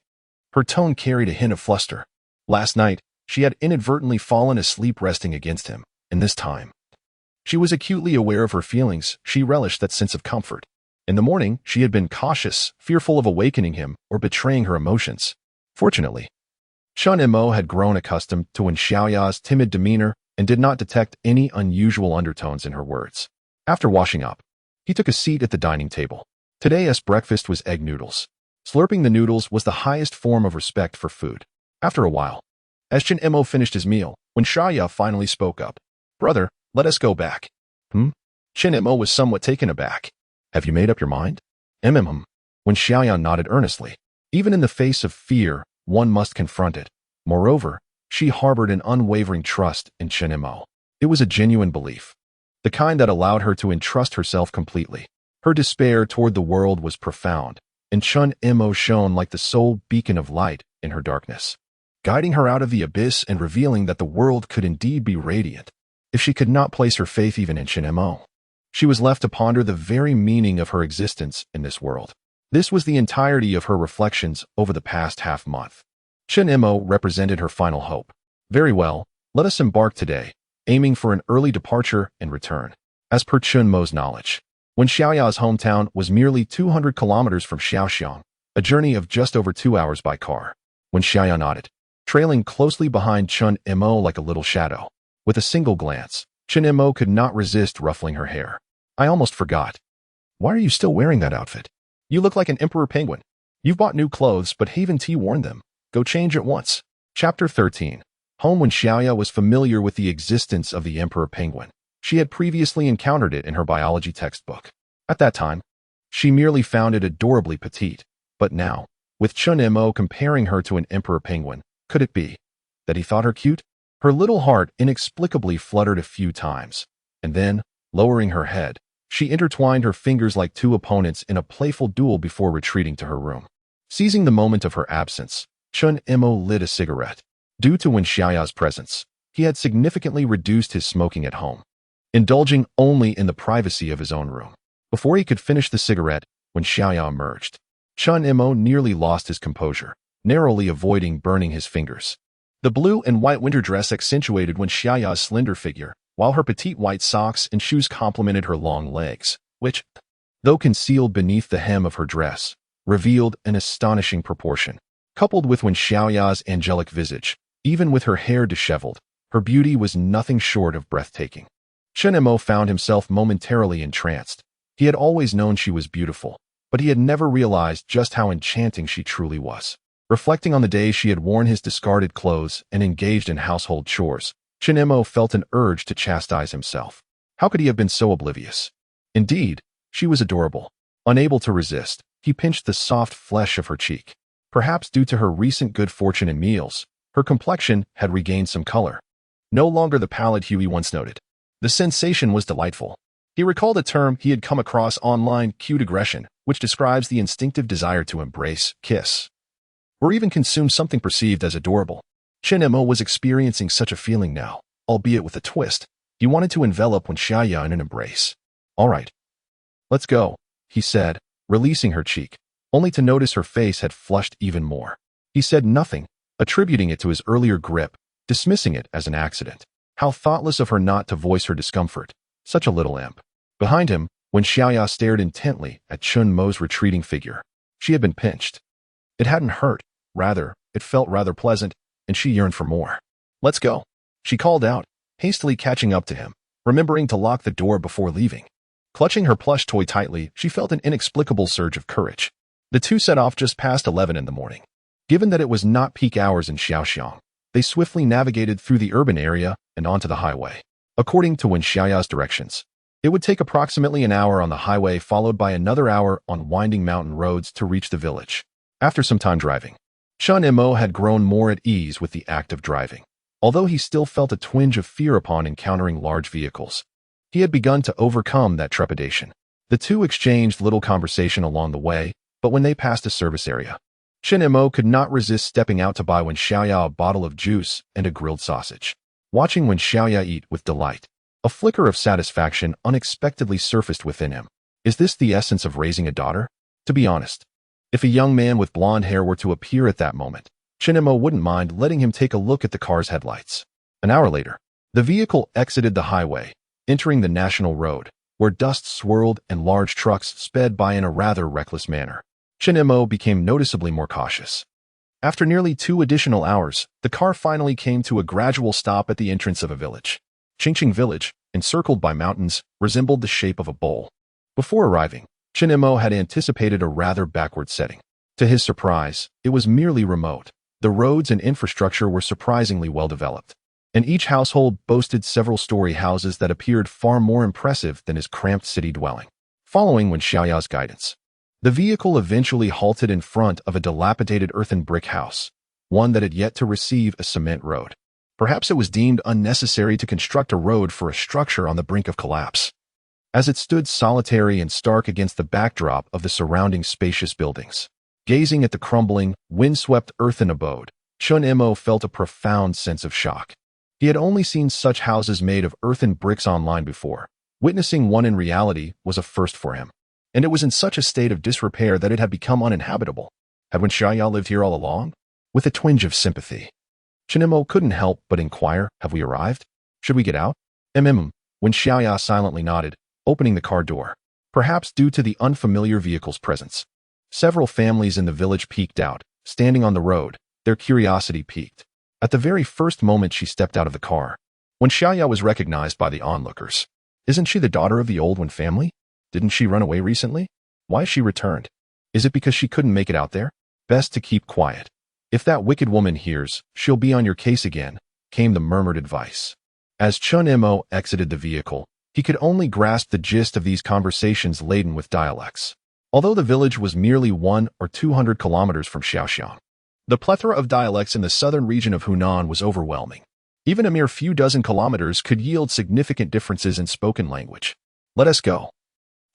Her tone carried a hint of fluster. Last night, she had inadvertently fallen asleep resting against him, and this time, she was acutely aware of her feelings. She relished that sense of comfort. In the morning, she had been cautious, fearful of awakening him or betraying her emotions. Fortunately, Chen Mo had grown accustomed to Wen Xiaoya's timid demeanor and did not detect any unusual undertones in her words. After washing up, he took a seat at the dining table. Today's breakfast was egg noodles. Slurping the noodles was the highest form of respect for food. After a while, as Chen Mo finished his meal, Wen Xiaoya finally spoke up. "Brother, let us go back." Chen Mo was somewhat taken aback. "Have you made up your mind?" Wen Xiaoya nodded earnestly. Even in the face of fear, one must confront it. Moreover, she harbored an unwavering trust in Chen Mo. It was a genuine belief, the kind that allowed her to entrust herself completely. Her despair toward the world was profound, and Chen Mo shone like the sole beacon of light in her darkness, guiding her out of the abyss and revealing that the world could indeed be radiant. If she could not place her faith even in Chen Mo, she was left to ponder the very meaning of her existence in this world. This was the entirety of her reflections over the past half-month. Chen Mo represented her final hope. "Very well, let us embark today, aiming for an early departure and return." As per Chen Mo's knowledge, Wen Xiaoya's hometown was merely 200 kilometers from Xiaoxiang, a journey of just over 2 hours by car. Wen Xiaoya nodded, trailing closely behind Chen Mo like a little shadow. With a single glance, Chen Mo could not resist ruffling her hair. "I almost forgot. Why are you still wearing that outfit? You look like an emperor penguin." You've bought new clothes, but haven't T worn them. Go change at once. Chapter 13. Home. Wen Xiaoya was familiar with the existence of the emperor penguin. She had previously encountered it in her biology textbook. At that time, she merely found it adorably petite. But now, with Chen Mo comparing her to an emperor penguin, could it be that he thought her cute? Her little heart inexplicably fluttered a few times, and then, lowering her head, she intertwined her fingers like two opponents in a playful duel before retreating to her room. Seizing the moment of her absence, Chen Mo lit a cigarette. Due to Wen Xiaoya's presence, he had significantly reduced his smoking at home, indulging only in the privacy of his own room. Before he could finish the cigarette, Wen Xiaoya emerged. Chen Mo nearly lost his composure, narrowly avoiding burning his fingers. The blue and white winter dress accentuated Wen Xiaoya's slender figure, while her petite white socks and shoes complemented her long legs, which, though concealed beneath the hem of her dress, revealed an astonishing proportion. Coupled with Wen Xiaoya's angelic visage, even with her hair disheveled, her beauty was nothing short of breathtaking. Chen Mo found himself momentarily entranced. He had always known she was beautiful, but he had never realized just how enchanting she truly was. Reflecting on the days she had worn his discarded clothes and engaged in household chores, Chen Mo felt an urge to chastise himself. How could he have been so oblivious? Indeed, she was adorable. Unable to resist, he pinched the soft flesh of her cheek. Perhaps due to her recent good fortune in meals, her complexion had regained some color. No longer the pallid hue he once noted. The sensation was delightful. He recalled a term he had come across online, cute aggression, which describes the instinctive desire to embrace, kiss, or even consume something perceived as adorable. Chen Mo was experiencing such a feeling now, albeit with a twist. He wanted to envelop Wen Xiaoya in an embrace. All right, let's go, he said, releasing her cheek, only to notice her face had flushed even more. He said nothing, attributing it to his earlier grip, dismissing it as an accident. How thoughtless of her not to voice her discomfort. Such a little imp. Behind him, Wen Xiaoya stared intently at Chen Mo's retreating figure. She had been pinched. It hadn't hurt. Rather, it felt rather pleasant, and she yearned for more. Let's go, she called out, hastily catching up to him, remembering to lock the door before leaving. Clutching her plush toy tightly, she felt an inexplicable surge of courage. The two set off just past 11 in the morning. Given that it was not peak hours in Xiaoxiang, they swiftly navigated through the urban area and onto the highway. According to Wen Xiaoya's directions, it would take approximately an hour on the highway followed by another hour on winding mountain roads to reach the village. After some time driving, Chen Mo had grown more at ease with the act of driving. Although he still felt a twinge of fear upon encountering large vehicles, he had begun to overcome that trepidation. The two exchanged little conversation along the way, but when they passed a service area, Chen Mo could not resist stepping out to buy Wen Xiaoya a bottle of juice and a grilled sausage. Watching Wen Xiaoya eat with delight, a flicker of satisfaction unexpectedly surfaced within him. Is this the essence of raising a daughter? To be honest, if a young man with blonde hair were to appear at that moment, Chen Mo wouldn't mind letting him take a look at the car's headlights. An hour later, the vehicle exited the highway, entering the national road, where dust swirled and large trucks sped by in a rather reckless manner. Chen Mo became noticeably more cautious. After nearly 2 additional hours, the car finally came to a gradual stop at the entrance of a village. Qingmei village, encircled by mountains, resembled the shape of a bowl. Before arriving, Chen Mo had anticipated a rather backward setting. To his surprise, it was merely remote. The roads and infrastructure were surprisingly well developed, and each household boasted several-story houses that appeared far more impressive than his cramped city dwelling. Following Wen Xiaoya's guidance, the vehicle eventually halted in front of a dilapidated earthen brick house, one that had yet to receive a cement road. Perhaps it was deemed unnecessary to construct a road for a structure on the brink of collapse. As it stood solitary and stark against the backdrop of the surrounding spacious buildings, gazing at the crumbling, windswept earthen abode, Chen Mo felt a profound sense of shock. He had only seen such houses made of earthen bricks online before. Witnessing one in reality was a first for him, and it was in such a state of disrepair that it had become uninhabitable. Had Wen Xiaoya lived here all along? With a twinge of sympathy, Chen Mo couldn't help but inquire, have we arrived? Should we get out? Wen Xiaoya silently nodded, opening the car door. Perhaps due to the unfamiliar vehicle's presence, several families in the village peeked out, standing on the road, their curiosity piqued. At the very first moment she stepped out of the car, Wen Xiaoya was recognized by the onlookers. Isn't she the daughter of the old Wen family? Didn't she run away recently? Why has she returned? Is it because she couldn't make it out there? Best to keep quiet. If that wicked woman hears, she'll be on your case again, came the murmured advice. As Chen Mo exited the vehicle, he could only grasp the gist of these conversations laden with dialects. Although the village was merely 100 or 200 kilometers from Xiaoxiang, the plethora of dialects in the southern region of Hunan was overwhelming. Even a mere few dozen kilometers could yield significant differences in spoken language. Let us go,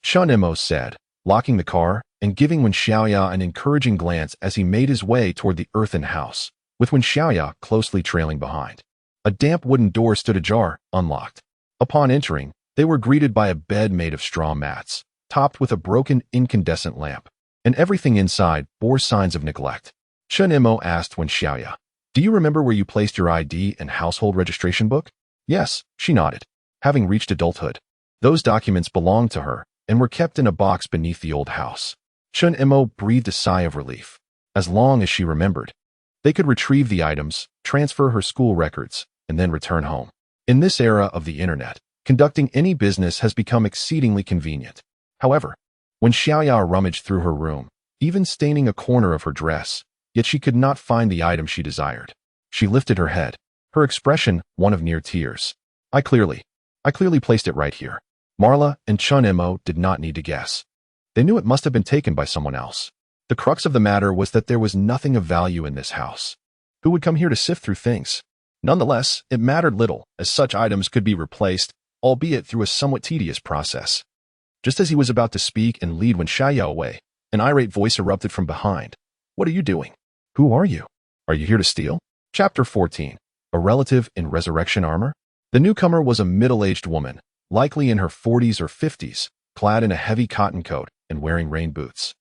Chen Mo said, locking the car and giving Wen Xiaoya an encouraging glance as he made his way toward the earthen house, with Wen Xiaoya closely trailing behind. A damp wooden door stood ajar, unlocked. Upon entering, they were greeted by a bed made of straw mats, topped with a broken incandescent lamp, and everything inside bore signs of neglect. Chen Mo asked Wen Xiaoya, "Do you remember where you placed your ID and household registration book?" "Yes," she nodded. Having reached adulthood, those documents belonged to her and were kept in a box beneath the old house. Chen Mo breathed a sigh of relief. As long as she remembered, they could retrieve the items, transfer her school records, and then return home. In this era of the internet, conducting any business has become exceedingly convenient. However, when Xiaoya rummaged through her room, even staining a corner of her dress, yet she could not find the item she desired. She lifted her head, her expression one of near tears. I clearly placed it right here." Marla and Chen Mo did not need to guess. They knew it must have been taken by someone else. The crux of the matter was that there was nothing of value in this house. Who would come here to sift through things? Nonetheless, it mattered little, as such items could be replaced, albeit through a somewhat tedious process. Just as he was about to speak and lead Wen Xiaoya away, an irate voice erupted from behind. "What are you doing? Who are you? Are you here to steal?" Chapter 14. A relative in resurrection armor? The newcomer was a middle-aged woman, likely in her 40s or 50s, clad in a heavy cotton coat and wearing rain boots.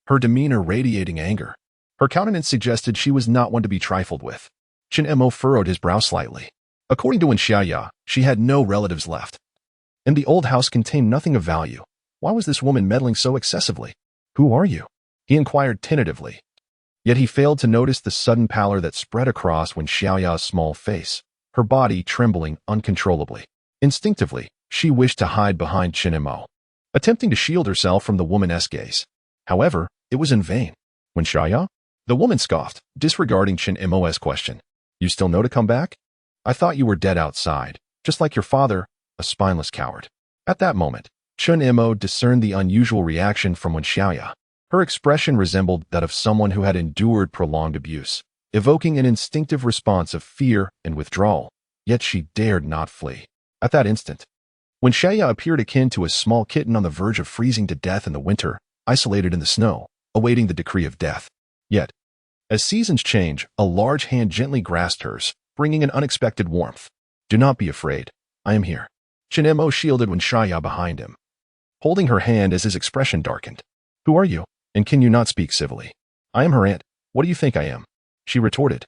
Her demeanor radiating anger. Her countenance suggested she was not one to be trifled with. Chen Mo furrowed his brow slightly. According to Wen Xiaoya, she had no relatives left, and the old house contained nothing of value. Why was this woman meddling so excessively? "Who are you?" he inquired tentatively. Yet he failed to notice the sudden pallor that spread across Wen Xiaoya's small face, her body trembling uncontrollably. Instinctively, she wished to hide behind Chen Mo, attempting to shield herself from the woman's gaze. However, it was in vain. "Wen Xiaoya?" The woman scoffed, disregarding Chen Mo's question. "You still know to come back? I thought you were dead outside, just like your father, a spineless coward." At that moment, Chen Mo discerned the unusual reaction from Wen Xiaoya. Her expression resembled that of someone who had endured prolonged abuse, evoking an instinctive response of fear and withdrawal, yet she dared not flee. At that instant, Wen Xiaoya appeared akin to a small kitten on the verge of freezing to death in the winter, isolated in the snow, awaiting the decree of death. Yet, as seasons change, a large hand gently grasped hers, bringing an unexpected warmth. "Do not be afraid. I am here." Chen Mo shielded Wen Xiaoya behind him, holding her hand as his expression darkened. "Who are you, and can you not speak civilly?" "I am her aunt. What do you think I am?" she retorted,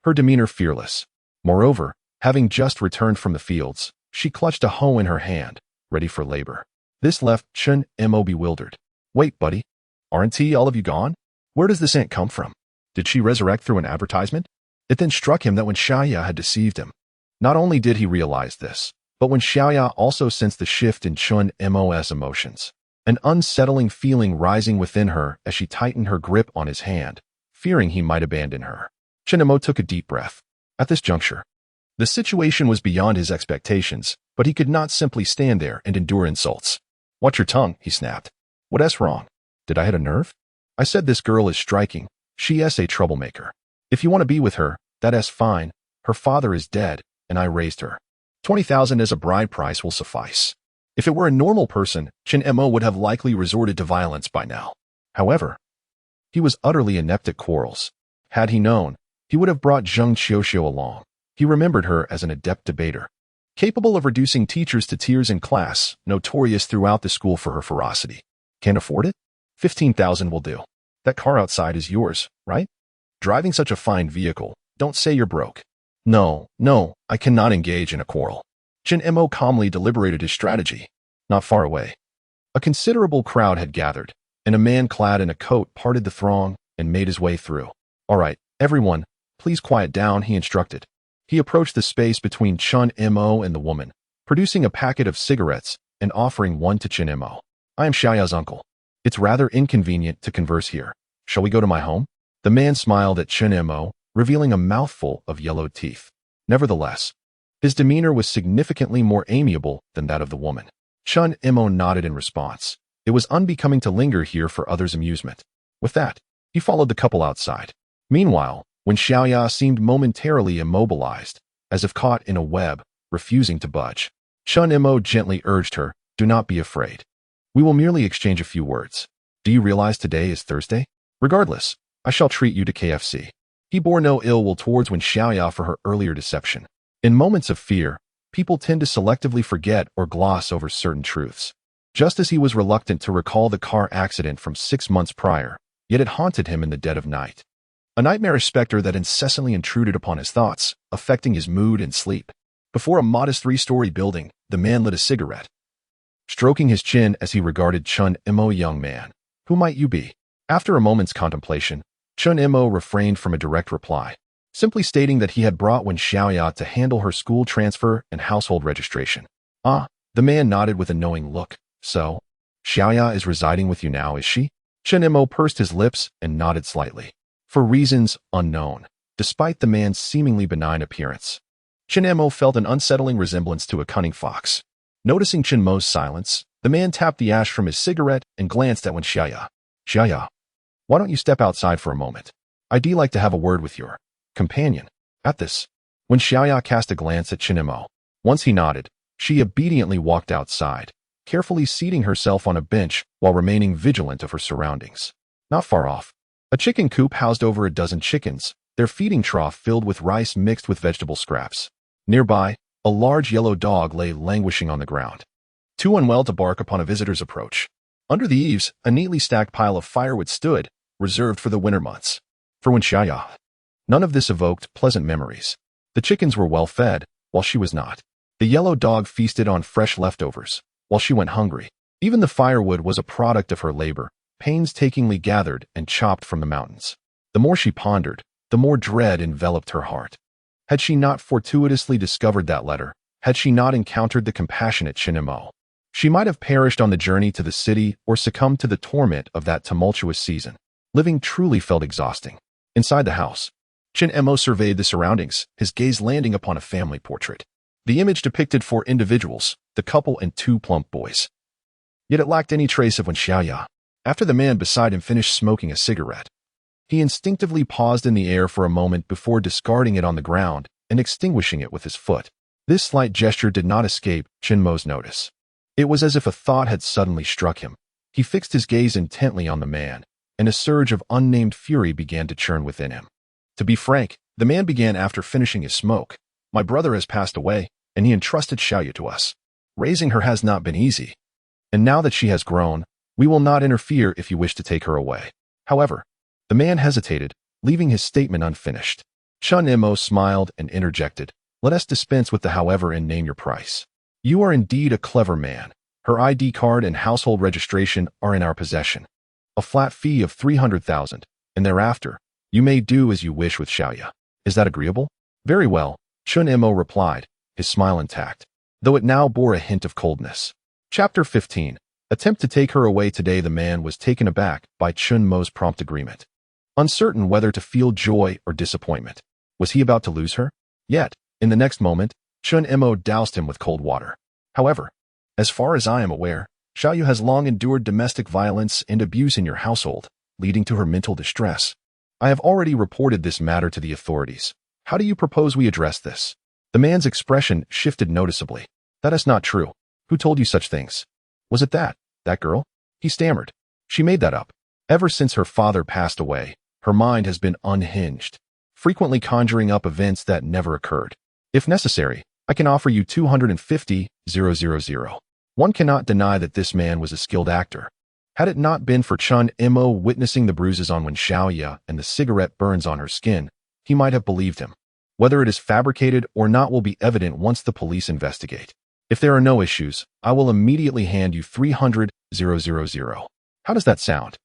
her demeanor fearless. Moreover, having just returned from the fields, she clutched a hoe in her hand, ready for labor. This left Chen Mo bewildered. "Wait, buddy. Aren't all of you gone? Where does this aunt come from? Did she resurrect through an advertisement?" It then struck him that Wen Xiaoya had deceived him. Not only did he realize this, but Wen Xiaoya also sensed the shift in Chen Mo's emotions, an unsettling feeling rising within her as she tightened her grip on his hand, fearing he might abandon her. Chen Mo took a deep breath. At this juncture, the situation was beyond his expectations, but he could not simply stand there and endure insults. "Watch your tongue," he snapped. "What's wrong? Did I hit a nerve? I said this girl is striking. She's a troublemaker. If you want to be with her, that's fine. Her father is dead, and I raised her. 20,000 as a bride price will suffice." If it were a normal person, Chen Mo would have likely resorted to violence by now. However, he was utterly inept at quarrels. Had he known, he would have brought Zheng Qiuqiu along. He remembered her as an adept debater, capable of reducing teachers to tears in class, notorious throughout the school for her ferocity. "Can't afford it? 15,000 will do. That car outside is yours, right? Driving such a fine vehicle, don't say you're broke." No, I cannot engage in a quarrel." Chen Mo calmly deliberated his strategy. Not far away, a considerable crowd had gathered, and a man clad in a coat parted the throng and made his way through. "All right, everyone, please quiet down," he instructed. He approached the space between Chen Mo and the woman, producing a packet of cigarettes and offering one to Chen Mo. "I am Xiaoya's uncle. It's rather inconvenient to converse here. Shall we go to my home? The man smiled at Chen Mo, revealing a mouthful of yellowed teeth. Nevertheless, his demeanor was significantly more amiable than that of the woman. Chen Mo nodded in response. It was unbecoming to linger here for others' amusement. With that, he followed the couple outside. Meanwhile, Wen Xiaoya seemed momentarily immobilized, as if caught in a web, refusing to budge. Chen Mo gently urged her, "Do not be afraid. We will merely exchange a few words. Do you realize today is Thursday? Regardless, I shall treat you to KFC." He bore no ill will towards Wen Xiaoya for her earlier deception. In moments of fear, people tend to selectively forget or gloss over certain truths. Just as he was reluctant to recall the car accident from 6 months prior, yet it haunted him in the dead of night. A nightmarish specter that incessantly intruded upon his thoughts, affecting his mood and sleep. Before a modest 3-story building, the man lit a cigarette, stroking his chin as he regarded Chen Mo. "Young man, who might you be?" After a moment's contemplation, Chen Mo refrained from a direct reply, simply stating that he had brought Wen Xiaoya to handle her school transfer and household registration. "Ah," the man nodded with a knowing look. "So, Xiaoya is residing with you now, is she?" Chen Mo pursed his lips and nodded slightly. For reasons unknown, despite the man's seemingly benign appearance, Chen Mo felt an unsettling resemblance to a cunning fox. Noticing Chen Mo's silence, the man tapped the ash from his cigarette and glanced at Wen Xiaoya. "Xiaoya, why don't you step outside for a moment? I'd like to have a word with your companion." At this, Wen Xiaoya cast a glance at Chen Mo. Once he nodded, she obediently walked outside, carefully seating herself on a bench while remaining vigilant of her surroundings. Not far off, a chicken coop housed over a dozen chickens, their feeding trough filled with rice mixed with vegetable scraps. Nearby, a large yellow dog lay languishing on the ground, too unwell to bark upon a visitor's approach. Under the eaves, a neatly stacked pile of firewood stood, reserved for the winter months. For Wen Xiaoya, none of this evoked pleasant memories. The chickens were well fed, while she was not. The yellow dog feasted on fresh leftovers, while she went hungry. Even the firewood was a product of her labor, painstakingly gathered and chopped from the mountains. The more she pondered, the more dread enveloped her heart. Had she not fortuitously discovered that letter, had she not encountered the compassionate Chen Mo, she might have perished on the journey to the city or succumbed to the torment of that tumultuous season. Living truly felt exhausting. Inside the house, Chen Mo surveyed the surroundings, his gaze landing upon a family portrait. The image depicted 4 individuals, the couple and 2 plump boys. Yet it lacked any trace of Wen Xiaoya. After the man beside him finished smoking a cigarette, he instinctively paused in the air for a moment before discarding it on the ground and extinguishing it with his foot. This slight gesture did not escape Chen Mo's notice. It was as if a thought had suddenly struck him. He fixed his gaze intently on the man, and a surge of unnamed fury began to churn within him. To be frank, the man began after finishing his smoke. "My brother has passed away, and he entrusted Xiaoya to us. Raising her has not been easy. And now that she has grown, we will not interfere if you wish to take her away." However, the man hesitated, leaving his statement unfinished. Chen Mo smiled and interjected, "Let us dispense with the however and name your price. You are indeed a clever man. Her ID card and household registration are in our possession. A flat fee of 300,000, and thereafter, you may do as you wish with Xiaoya. Is that agreeable?" "Very well," Chen Mo replied, his smile intact, though it now bore a hint of coldness. Chapter 15. Attempt to take her away today. The man was taken aback by Chen Mo's prompt agreement. Uncertain whether to feel joy or disappointment. Was he about to lose her? Yet, in the next moment, Chen Mo doused him with cold water. "However, as far as I am aware, Xiaoyu has long endured domestic violence and abuse in your household, leading to her mental distress. I have already reported this matter to the authorities. How do you propose we address this?" The man's expression shifted noticeably. "That is not true. Who told you such things? Was it that girl?" He stammered. "She made that up. Ever since her father passed away, her mind has been unhinged, frequently conjuring up events that never occurred. If necessary, I can offer you 250,000. One cannot deny that this man was a skilled actor. Had it not been for Chen Mo witnessing the bruises on Wen Xiaoya and the cigarette burns on her skin, he might have believed him. Whether it is fabricated or not will be evident once the police investigate. If there are no issues, I will immediately hand you 300,000. How does that sound?"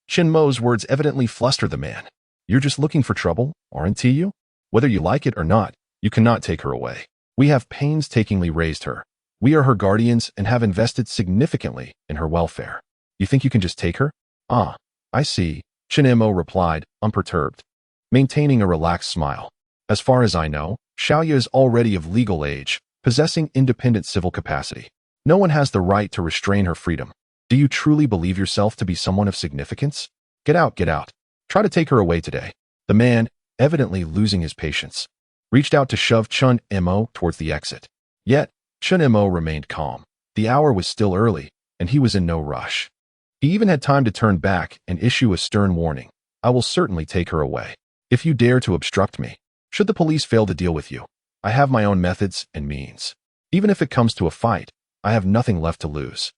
Chen Mo's words evidently flustered the man. "You're just looking for trouble, aren't you? Whether you like it or not, you cannot take her away. We have painstakingly raised her. We are her guardians and have invested significantly in her welfare. You think you can just take her? Ah, I see, Chen Mo replied, unperturbed, maintaining a relaxed smile. As far as I know, Xiaoya is already of legal age, possessing independent civil capacity. No one has the right to restrain her freedom. Do you truly believe yourself to be someone of significance? Get out, get out. Try to take her away today. The man, evidently losing his patience, reached out to shove Chen Mo towards the exit. Yet, Chen Mo remained calm. The hour was still early, and he was in no rush. He even had time to turn back and issue a stern warning. I will certainly take her away. If you dare to obstruct me, should the police fail to deal with you, I have my own methods and means. Even if it comes to a fight, I have nothing left to lose.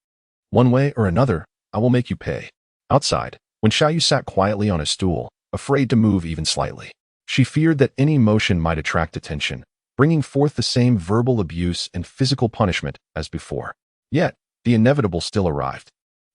One way or another, I will make you pay. Outside, Wen Xiaoya sat quietly on a stool, afraid to move even slightly. She feared that any motion might attract attention, bringing forth the same verbal abuse and physical punishment as before. Yet, the inevitable still arrived.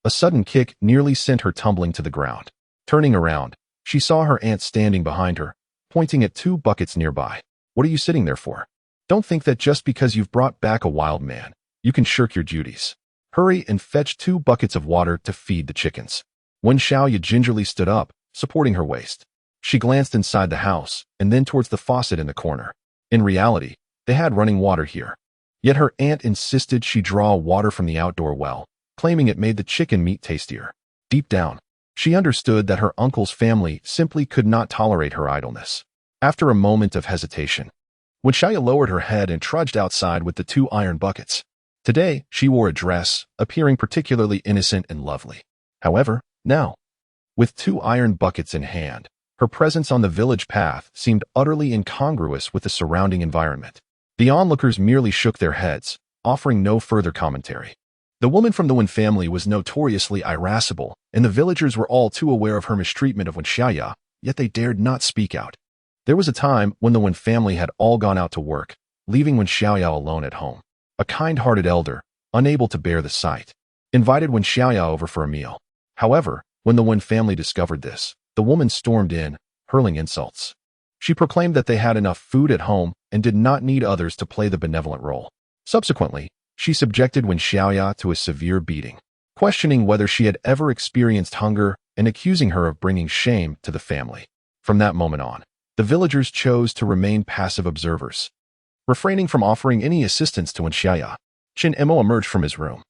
A sudden kick nearly sent her tumbling to the ground. Turning around, she saw her aunt standing behind her, pointing at 2 buckets nearby. What are you sitting there for? Don't think that just because you've brought back a wild man, you can shirk your duties. Hurry and fetch 2 buckets of water to feed the chickens. Wen Xiaoya gingerly stood up, supporting her waist. She glanced inside the house and then towards the faucet in the corner. In reality, they had running water here. Yet her aunt insisted she draw water from the outdoor well, claiming it made the chicken meat tastier. Deep down, she understood that her uncle's family simply could not tolerate her idleness. After a moment of hesitation, Wen Xiaoya lowered her head and trudged outside with the 2 iron buckets. Today, she wore a dress, appearing particularly innocent and lovely. However, now, with 2 iron buckets in hand, her presence on the village path seemed utterly incongruous with the surrounding environment. The onlookers merely shook their heads, offering no further commentary. The woman from the Wen family was notoriously irascible, and the villagers were all too aware of her mistreatment of Wen Xiaoya, yet they dared not speak out. There was a time when the Wen family had all gone out to work, leaving Wen Xiaoya alone at home. A kind-hearted elder, unable to bear the sight, invited Wen Xiaoya over for a meal. However, when the Wen family discovered this, the woman stormed in, hurling insults. She proclaimed that they had enough food at home and did not need others to play the benevolent role. Subsequently, she subjected Wen Xiaoya to a severe beating, questioning whether she had ever experienced hunger and accusing her of bringing shame to the family. From that moment on, the villagers chose to remain passive observers, refraining from offering any assistance to Wen Xiaoya. Chen Mo emerged from his room,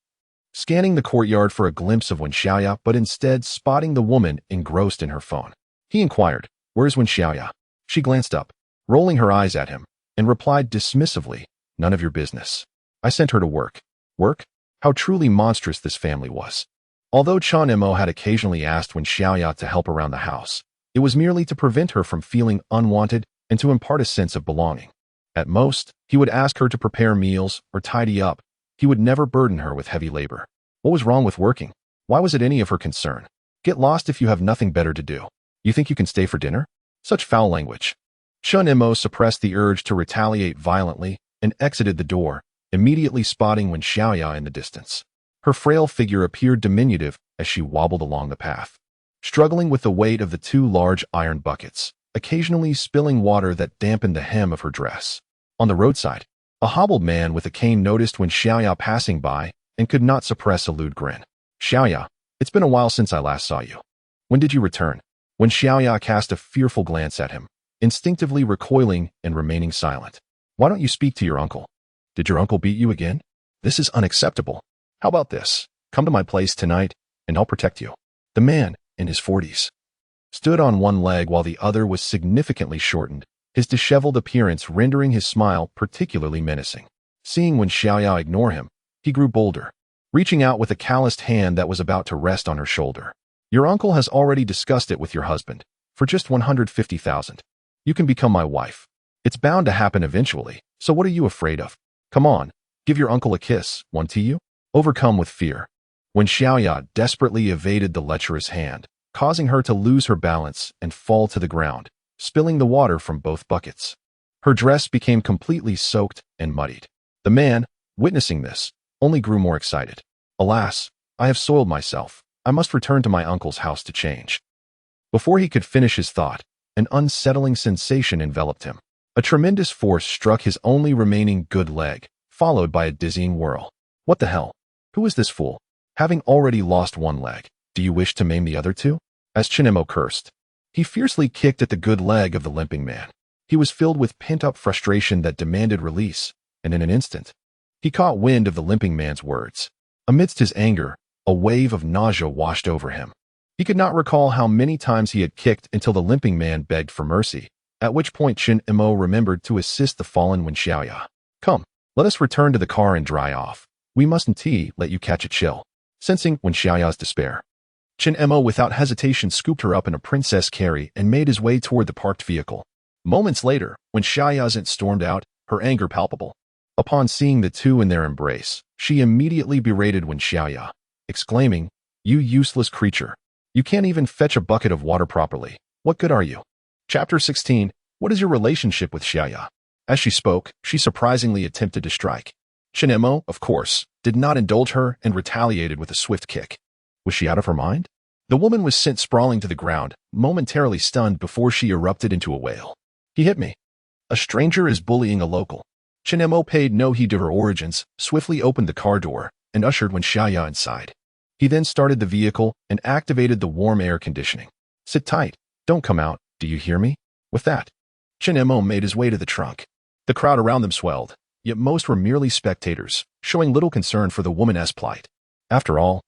scanning the courtyard for a glimpse of Wen Xiaoya, but instead spotting the woman engrossed in her phone. He inquired, "Where's Wen Xiaoya?" She glanced up, rolling her eyes at him, and replied dismissively, "None of your business. I sent her to work." Work? How truly monstrous this family was. Although Chen Mo had occasionally asked Wen Xiaoya to help around the house, it was merely to prevent her from feeling unwanted and to impart a sense of belonging. At most, he would ask her to prepare meals or tidy up. He would never burden her with heavy labor. What was wrong with working? Why was it any of her concern? Get lost if you have nothing better to do. You think you can stay for dinner? Such foul language. Chen Mo suppressed the urge to retaliate violently and exited the door, immediately spotting Wen Xiaoya in the distance. Her frail figure appeared diminutive as she wobbled along the path, struggling with the weight of the 2 large iron buckets, occasionally spilling water that dampened the hem of her dress. On the roadside, a hobbled man with a cane noticed Wen Xiaoya passing by and could not suppress a lewd grin. "Xiaoya, it's been a while since I last saw you. When did you return?" Wen Xiaoya cast a fearful glance at him, instinctively recoiling and remaining silent. "Why don't you speak to your uncle? Did your uncle beat you again? This is unacceptable. How about this? Come to my place tonight, and I'll protect you." The man, in his 40s, stood on one leg while the other was significantly shortened, his disheveled appearance rendering his smile particularly menacing. Seeing Wen Xiaoya ignore him, he grew bolder, reaching out with a calloused hand that was about to rest on her shoulder. "Your uncle has already discussed it with your husband. For just 150,000, you can become my wife. It's bound to happen eventually, so what are you afraid of? Come on, give your uncle a kiss, won't he?" Overcome with fear, Wen Xiaoya desperately evaded the lecherous hand, causing her to lose her balance and fall to the ground, spilling the water from both buckets. Her dress became completely soaked and muddied. The man, witnessing this, only grew more excited. "Alas, I have soiled myself. I must return to my uncle's house to change." Before he could finish his thought, an unsettling sensation enveloped him. A tremendous force struck his only remaining good leg, followed by a dizzying whirl. What the hell? Who is this fool? Having already lost one leg, do you wish to maim the other two? As Chen Mo cursed, he fiercely kicked at the good leg of the limping man. He was filled with pent-up frustration that demanded release, and in an instant, he caught wind of the limping man's words. Amidst his anger, a wave of nausea washed over him. He could not recall how many times he had kicked until the limping man begged for mercy, at which point Chen Mo remembered to assist the fallen Wen Xiaoya. Come, let us return to the car and dry off. We mustn't let you catch a chill. Sensing Wen Xiaoya's despair, Chen Mo without hesitation scooped her up in a princess carry and made his way toward the parked vehicle. Moments later, when Xiaoya stormed out, her anger palpable. Upon seeing the two in their embrace, she immediately berated Wen Xiaoya, exclaiming, "You useless creature! You can't even fetch a bucket of water properly. What good are you?" Chapter 16. What is your relationship with Xiaoya? As she spoke, she surprisingly attempted to strike. Chen Mo, of course, did not indulge her and retaliated with a swift kick. Was she out of her mind? The woman was sent sprawling to the ground, momentarily stunned before she erupted into a wail. "He hit me. A stranger is bullying a local." Chen Mo paid no heed to her origins, swiftly opened the car door, and ushered Wen Xiaoya inside. He then started the vehicle and activated the warm air conditioning. "Sit tight. Don't come out. Do you hear me?" With that, Chen Mo made his way to the trunk. The crowd around them swelled, yet most were merely spectators, showing little concern for the woman's plight. After all,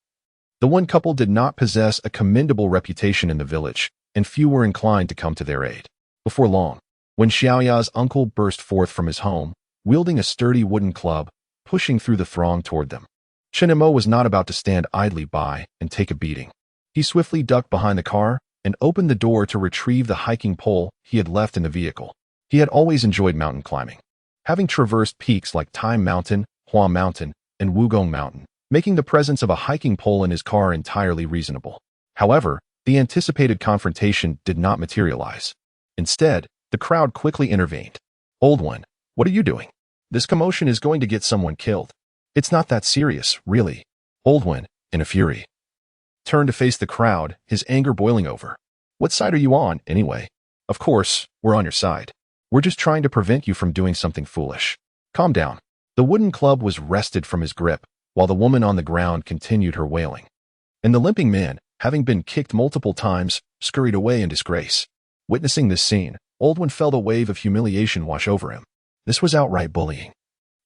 the one couple did not possess a commendable reputation in the village, and few were inclined to come to their aid. Before long, Wen Xiaoya's uncle burst forth from his home, wielding a sturdy wooden club, pushing through the throng toward them. Chen Mo was not about to stand idly by and take a beating. He swiftly ducked behind the car and opened the door to retrieve the hiking pole he had left in the vehicle. He had always enjoyed mountain climbing, having traversed peaks like Time Mountain, Hua Mountain, and Wugong Mountain, making the presence of a hiking pole in his car entirely reasonable. However, the anticipated confrontation did not materialize. Instead, the crowd quickly intervened. "Old one, what are you doing? This commotion is going to get someone killed." "It's not that serious, really." Old one, in a fury, turned to face the crowd, his anger boiling over. "What side are you on, anyway?" "Of course, we're on your side. We're just trying to prevent you from doing something foolish. Calm down." The wooden club was wrested from his grip, while the woman on the ground continued her wailing. And the limping man, having been kicked multiple times, scurried away in disgrace. Witnessing this scene, Old One felt a wave of humiliation wash over him. This was outright bullying,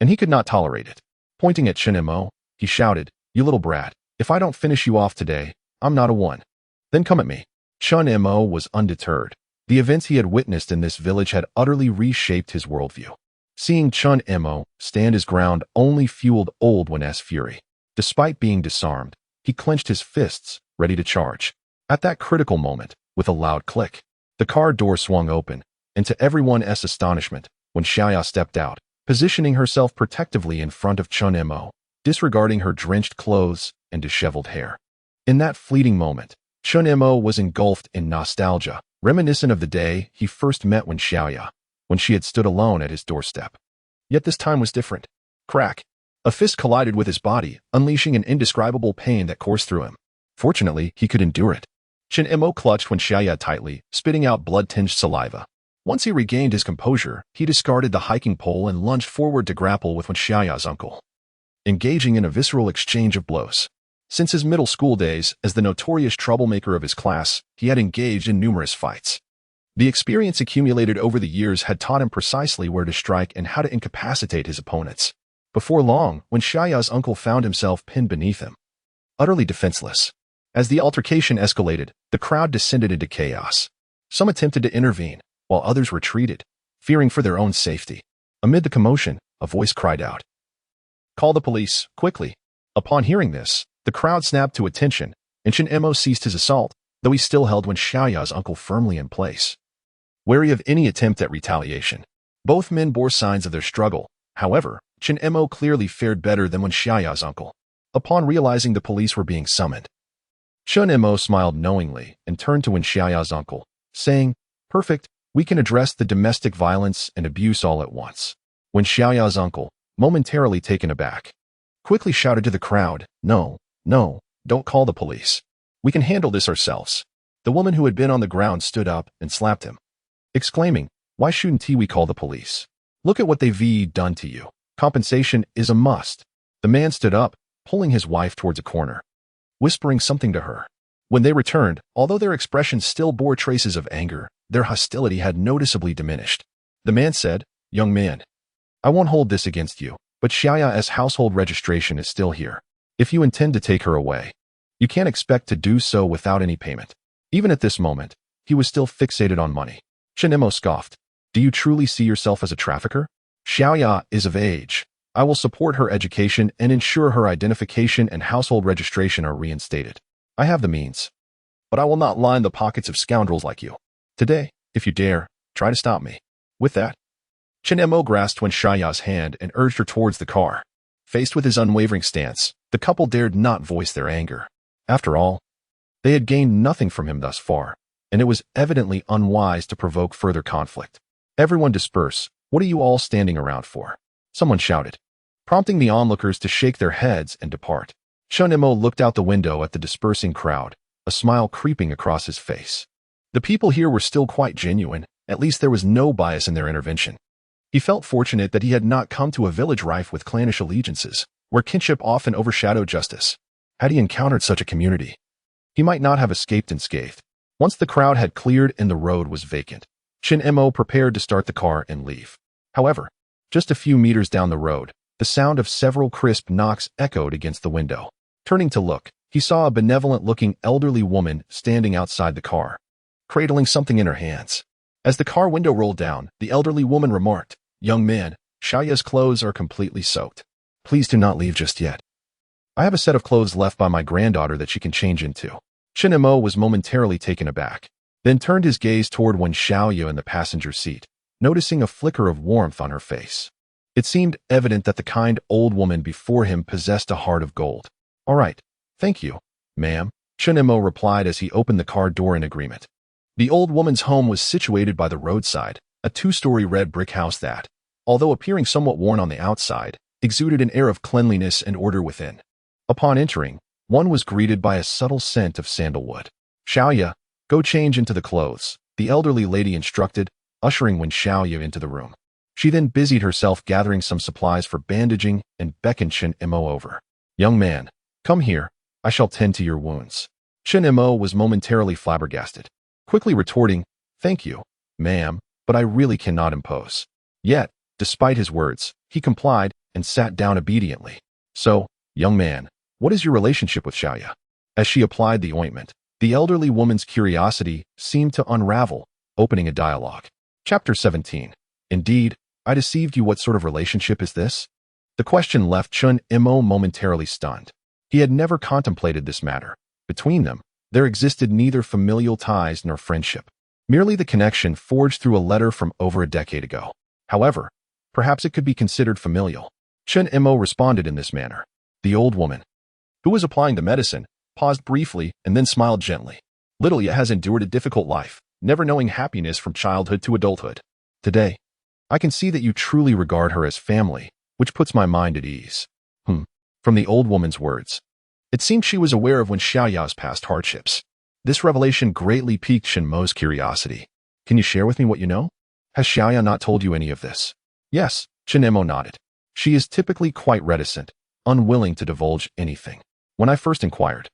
and he could not tolerate it. Pointing at Chen Mo, he shouted, "You little brat, if I don't finish you off today, I'm not a one. Then come at me." Chen Mo was undeterred. The events he had witnessed in this village had utterly reshaped his worldview. Seeing Chen Mo stand his ground only fueled Old One's fury. Despite being disarmed, he clenched his fists, ready to charge. At that critical moment, with a loud click, the car door swung open, and to everyone's astonishment, Wen Xiaoya stepped out, positioning herself protectively in front of Chen Mo, disregarding her drenched clothes and disheveled hair. In that fleeting moment, Chen Mo was engulfed in nostalgia, reminiscent of the day he first met Wen Xiaoya, when she had stood alone at his doorstep. Yet this time was different. Crack! A fist collided with his body, unleashing an indescribable pain that coursed through him. Fortunately, he could endure it. Chen Mo clutched Wen Xiaoya tightly, spitting out blood-tinged saliva. Once he regained his composure, he discarded the hiking pole and lunged forward to grapple with Wen Xiaoya's uncle, engaging in a visceral exchange of blows. Since his middle school days, as the notorious troublemaker of his class, he had engaged in numerous fights. The experience accumulated over the years had taught him precisely where to strike and how to incapacitate his opponents. Before long, Wen Xiaoya's uncle found himself pinned beneath him, utterly defenseless. As the altercation escalated, the crowd descended into chaos. Some attempted to intervene, while others retreated, fearing for their own safety. Amid the commotion, a voice cried out, "Call the police, quickly." Upon hearing this, the crowd snapped to attention, and Chen Mo ceased his assault, though he still held Wen Xiaoya's uncle firmly in place, wary of any attempt at retaliation. Both men bore signs of their struggle. However, Chen Mo clearly fared better than Wen Xiaoya's uncle. Upon realizing the police were being summoned, Chen Mo smiled knowingly and turned to Wen Xiaoya's uncle, saying, "Perfect, we can address the domestic violence and abuse all at once." Wen Xiaoya's uncle, momentarily taken aback, quickly shouted to the crowd, "No, no, don't call the police. We can handle this ourselves." The woman who had been on the ground stood up and slapped him, exclaiming, "Why shouldn't we call the police? Look at what they've done to you. Compensation is a must." The man stood up, pulling his wife towards a corner. whispering something to her. When they returned, although their expressions still bore traces of anger, their hostility had noticeably diminished. The man said, "Young man, I won't hold this against you, but Xiaoya's household registration is still here. If you intend to take her away, you can't expect to do so without any payment." Even at this moment, he was still fixated on money. Chen Mo scoffed. "Do you truly see yourself as a trafficker? Xiaoya is of age. I will support her education and ensure her identification and household registration are reinstated. I have the means. But I will not line the pockets of scoundrels like you. Today, if you dare, try to stop me." With that, Chen Mo grasped Wen Xiaoya's hand and urged her towards the car. Faced with his unwavering stance, the couple dared not voice their anger. After all, they had gained nothing from him thus far, and it was evidently unwise to provoke further conflict. "Everyone disperse. What are you all standing around for?" someone shouted, prompting the onlookers to shake their heads and depart. Chen Mo looked out the window at the dispersing crowd, a smile creeping across his face. The people here were still quite genuine, at least there was no bias in their intervention. He felt fortunate that he had not come to a village rife with clannish allegiances, where kinship often overshadowed justice. Had he encountered such a community, he might not have escaped unscathed. Once the crowd had cleared and the road was vacant, Chen Mo prepared to start the car and leave. However, just a few meters down the road, the sound of several crisp knocks echoed against the window. Turning to look, he saw a benevolent-looking elderly woman standing outside the car, cradling something in her hands. As the car window rolled down, the elderly woman remarked, "Young man, Xiaoya's clothes are completely soaked. Please do not leave just yet. I have a set of clothes left by my granddaughter that she can change into." Chen Mo was momentarily taken aback, then turned his gaze toward Wen Xiaoya in the passenger seat, noticing a flicker of warmth on her face. It seemed evident that the kind old woman before him possessed a heart of gold. "All right, thank you, ma'am," Chen Mo replied as he opened the car door in agreement. The old woman's home was situated by the roadside, a two-story red brick house that, although appearing somewhat worn on the outside, exuded an air of cleanliness and order within. Upon entering, one was greeted by a subtle scent of sandalwood. "Xiaoya, go change into the clothes," the elderly lady instructed, ushering Wen Xiaoya into the room. She then busied herself gathering some supplies for bandaging and beckoned Chen Mo over. "Young man, come here, I shall tend to your wounds." Chen Mo was momentarily flabbergasted, quickly retorting, "Thank you, ma'am, but I really cannot impose." Yet, despite his words, he complied and sat down obediently. "So, young man, what is your relationship with Xiaoya?" As she applied the ointment, the elderly woman's curiosity seemed to unravel, opening a dialogue. Chapter 17. Indeed, I deceived you. What sort of relationship is this? The question left Chen Mo momentarily stunned. He had never contemplated this matter. Between them, there existed neither familial ties nor friendship, merely the connection forged through a letter from over a decade ago. However, perhaps it could be considered familial. Chen Mo responded in this manner. The old woman, who was applying the medicine, paused briefly and then smiled gently. "Lilia has endured a difficult life, never knowing happiness from childhood to adulthood. Today, I can see that you truly regard her as family, which puts my mind at ease." From the old woman's words, it seemed she was aware of Wen Xiaoya's past hardships. This revelation greatly piqued Chen Mo's curiosity. "Can you share with me what you know? Has Xiaoya not told you any of this?" "Yes," Chen Mo nodded. "She is typically quite reticent, unwilling to divulge anything. When I first inquired,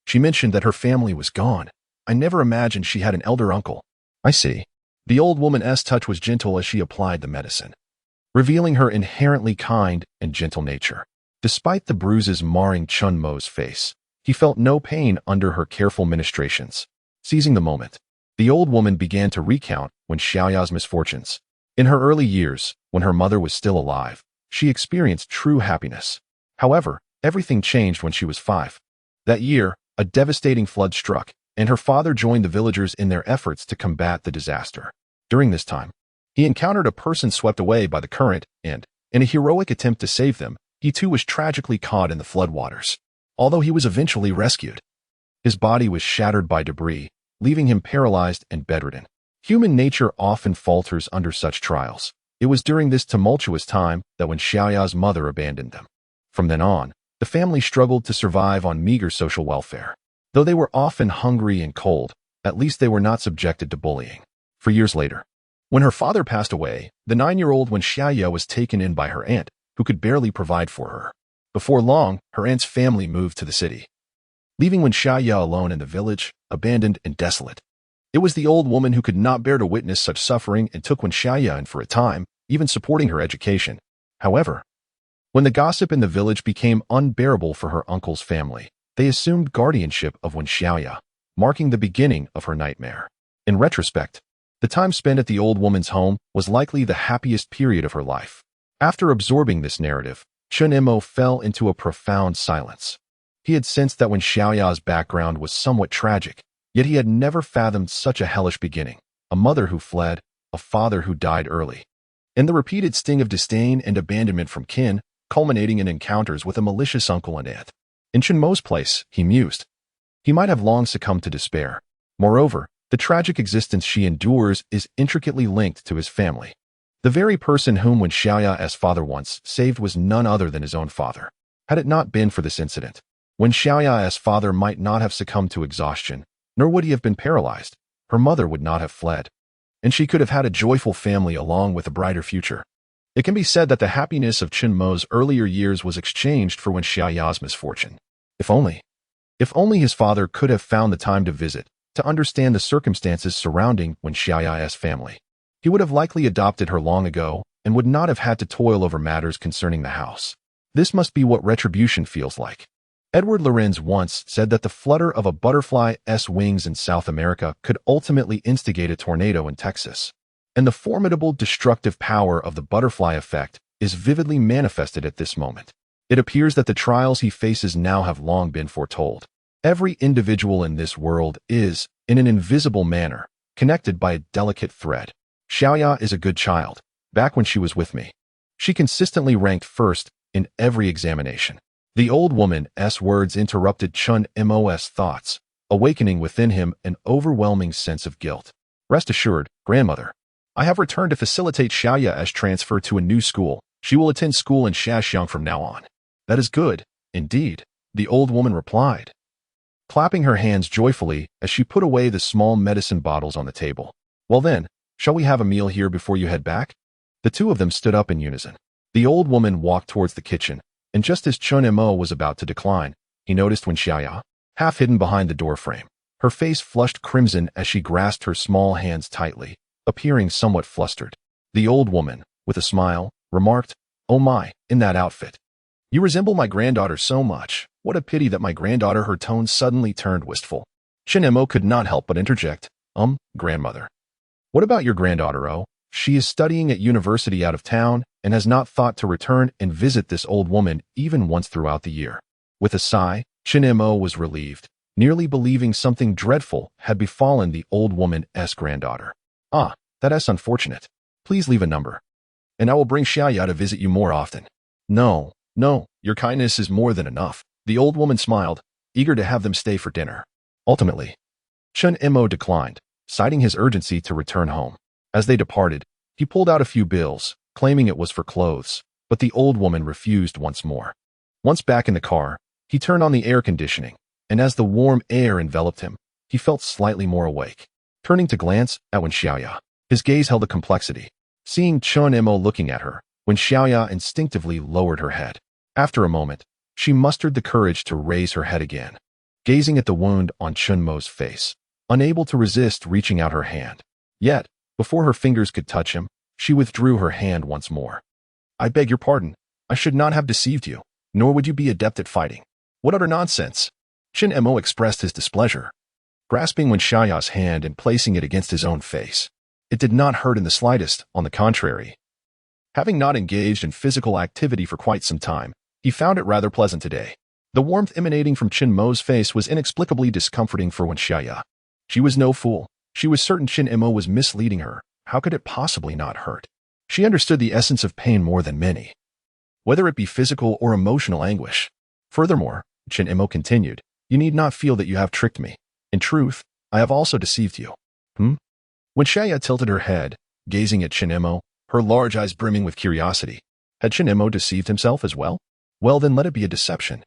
she mentioned that her family was gone. I never imagined she had an elder uncle." "I see." The old woman's touch was gentle as she applied the medicine, revealing her inherently kind and gentle nature. Despite the bruises marring Chen Mo's face, he felt no pain under her careful ministrations. Seizing the moment, the old woman began to recount Wen Xiaoya's misfortunes. In her early years, when her mother was still alive, she experienced true happiness. However, everything changed when she was 5. That year, a devastating flood struck, and her father joined the villagers in their efforts to combat the disaster. During this time, he encountered a person swept away by the current, and, in a heroic attempt to save them, he too was tragically caught in the floodwaters. Although he was eventually rescued, his body was shattered by debris, leaving him paralyzed and bedridden. Human nature often falters under such trials. It was during this tumultuous time that Wen Xiaoya's mother abandoned them. From then on, the family struggled to survive on meager social welfare. Though they were often hungry and cold, at least they were not subjected to bullying. For years later, when her father passed away, the 9-year-old Wen Xiaoya was taken in by her aunt, who could barely provide for her. Before long, her aunt's family moved to the city. leaving Wen Xiaoya alone in the village, abandoned and desolate. It was the old woman who could not bear to witness such suffering and took Wen Xiaoya in for a time, even supporting her education. However, when the gossip in the village became unbearable for her uncle's family, they assumed guardianship of Wen Xiaoya, marking the beginning of her nightmare. In retrospect, the time spent at the old woman's home was likely the happiest period of her life. After absorbing this narrative, Chen Mo fell into a profound silence. He had sensed that Wen Xiaoya's background was somewhat tragic, yet he had never fathomed such a hellish beginning. A mother who fled, a father who died early, and the repeated sting of disdain and abandonment from kin, culminating in encounters with a malicious uncle and aunt. In Chen Mo's place, he mused, he might have long succumbed to despair. Moreover, the tragic existence she endures is intricately linked to his family. The very person whom Wen Xiaoya's father once saved was none other than his own father. Had it not been for this incident, Wen Xiaoya's father might not have succumbed to exhaustion, nor would he have been paralyzed. Her mother would not have fled, and she could have had a joyful family along with a brighter future. It can be said that the happiness of Chen Mo's earlier years was exchanged for Wen Xiaoya's misfortune. If only his father could have found the time to visit, to understand the circumstances surrounding Wen Xiaoya's family. He would have likely adopted her long ago and would not have had to toil over matters concerning the house. This must be what retribution feels like. Edward Lorenz once said that the flutter of a butterfly's wings in South America could ultimately instigate a tornado in Texas. And the formidable destructive power of the butterfly effect is vividly manifested at this moment. It appears that the trials he faces now have long been foretold. Every individual in this world is, in an invisible manner, connected by a delicate thread. Xiaoya is a good child. Back when she was with me, she consistently ranked first in every examination. The old woman's words interrupted Chen Mo's thoughts, awakening within him an overwhelming sense of guilt. Rest assured, grandmother, I have returned to facilitate Xiaoya's transfer to a new school. She will attend school in Shaxiang from now on. That is good, indeed, the old woman replied, clapping her hands joyfully as she put away the small medicine bottles on the table. Well then, shall we have a meal here before you head back? The two of them stood up in unison. The old woman walked towards the kitchen, and just as Chen Mo was about to decline, he noticed Wen Xiaoya, half hidden behind the doorframe. Her face flushed crimson as she grasped her small hands tightly, appearing somewhat flustered. The old woman, with a smile, remarked, "Oh my, in that outfit. You resemble my granddaughter so much. What a pity that my granddaughter." Her tone suddenly turned wistful. Chen Mo could not help but interject, grandmother. What about your granddaughter, oh? She is studying at university out of town and has not thought to return and visit this old woman even once throughout the year. With a sigh, Chen Mo was relieved, nearly believing something dreadful had befallen the old woman's granddaughter. Ah, that's unfortunate. Please leave a number, and I will bring Xiaoya to visit you more often. No, your kindness is more than enough. The old woman smiled, eager to have them stay for dinner. Ultimately, Chen Mo declined, citing his urgency to return home. As they departed, he pulled out a few bills, claiming it was for clothes, but the old woman refused once more. Once back in the car, he turned on the air conditioning, and as the warm air enveloped him, he felt slightly more awake. Turning to glance at Wen Xiaoya, his gaze held a complexity. Seeing Chen Mo looking at her, Wen Xiaoya instinctively lowered her head. After a moment, she mustered the courage to raise her head again, gazing at the wound on Chen Mo's face, unable to resist reaching out her hand. Yet, before her fingers could touch him, she withdrew her hand once more. I beg your pardon. I should not have deceived you, nor would you be adept at fighting. What utter nonsense! Chen Mo expressed his displeasure, grasping Wen Xiaoya's hand and placing it against his own face. It did not hurt in the slightest, on the contrary. Having not engaged in physical activity for quite some time, he found it rather pleasant today. The warmth emanating from Chen Mo's face was inexplicably discomforting for Wen Xiaoya. She was no fool. She was certain Chen Mo was misleading her. How could it possibly not hurt? She understood the essence of pain more than many, whether it be physical or emotional anguish. Furthermore, Chen Mo continued, you need not feel that you have tricked me. In truth, I have also deceived you. Wen Xiaoya tilted her head, gazing at Chen Mo, her large eyes brimming with curiosity. Had Chen Mo deceived himself as well? Well, then let it be a deception.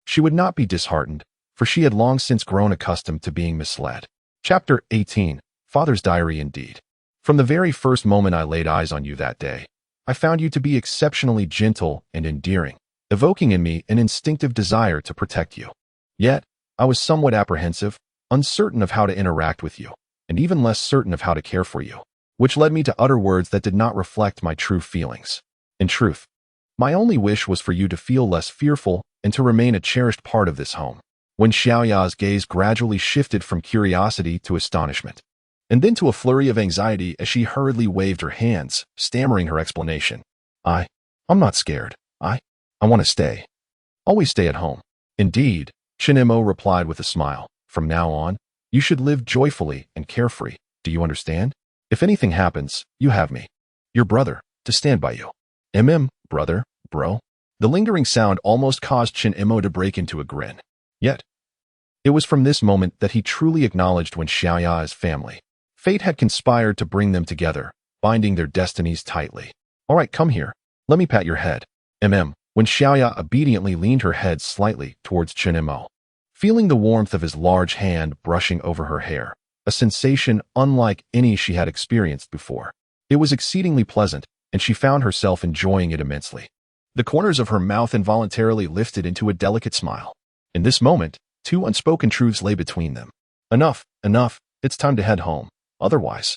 She would not be disheartened, for she had long since grown accustomed to being misled. Chapter 18. Father's Diary indeed. From the very first moment I laid eyes on you that day, I found you to be exceptionally gentle and endearing, evoking in me an instinctive desire to protect you. Yet, I was somewhat apprehensive, uncertain of how to interact with you, and even less certain of how to care for you, which led me to utter words that did not reflect my true feelings. In truth, my only wish was for you to feel less fearful and to remain a cherished part of this home. Wen Xiaoya's gaze gradually shifted from curiosity to astonishment, and then to a flurry of anxiety as she hurriedly waved her hands, stammering her explanation. I'm not scared. I want to stay. Always stay at home. Indeed, Chen Mo replied with a smile. From now on, you should live joyfully and carefree. Do you understand? If anything happens, you have me, your brother, to stand by you. Brother, bro. The lingering sound almost caused Chen Mo to break into a grin. Yet, it was from this moment that he truly acknowledged Wen Xiaoya as family. Fate had conspired to bring them together, binding their destinies tightly. All right, come here. Let me pat your head. Wen Xiaoya obediently leaned her head slightly towards Chen Mo, feeling the warmth of his large hand brushing over her hair, a sensation unlike any she had experienced before. It was exceedingly pleasant, and she found herself enjoying it immensely. The corners of her mouth involuntarily lifted into a delicate smile. In this moment, two unspoken truths lay between them. Enough, it's time to head home. Otherwise,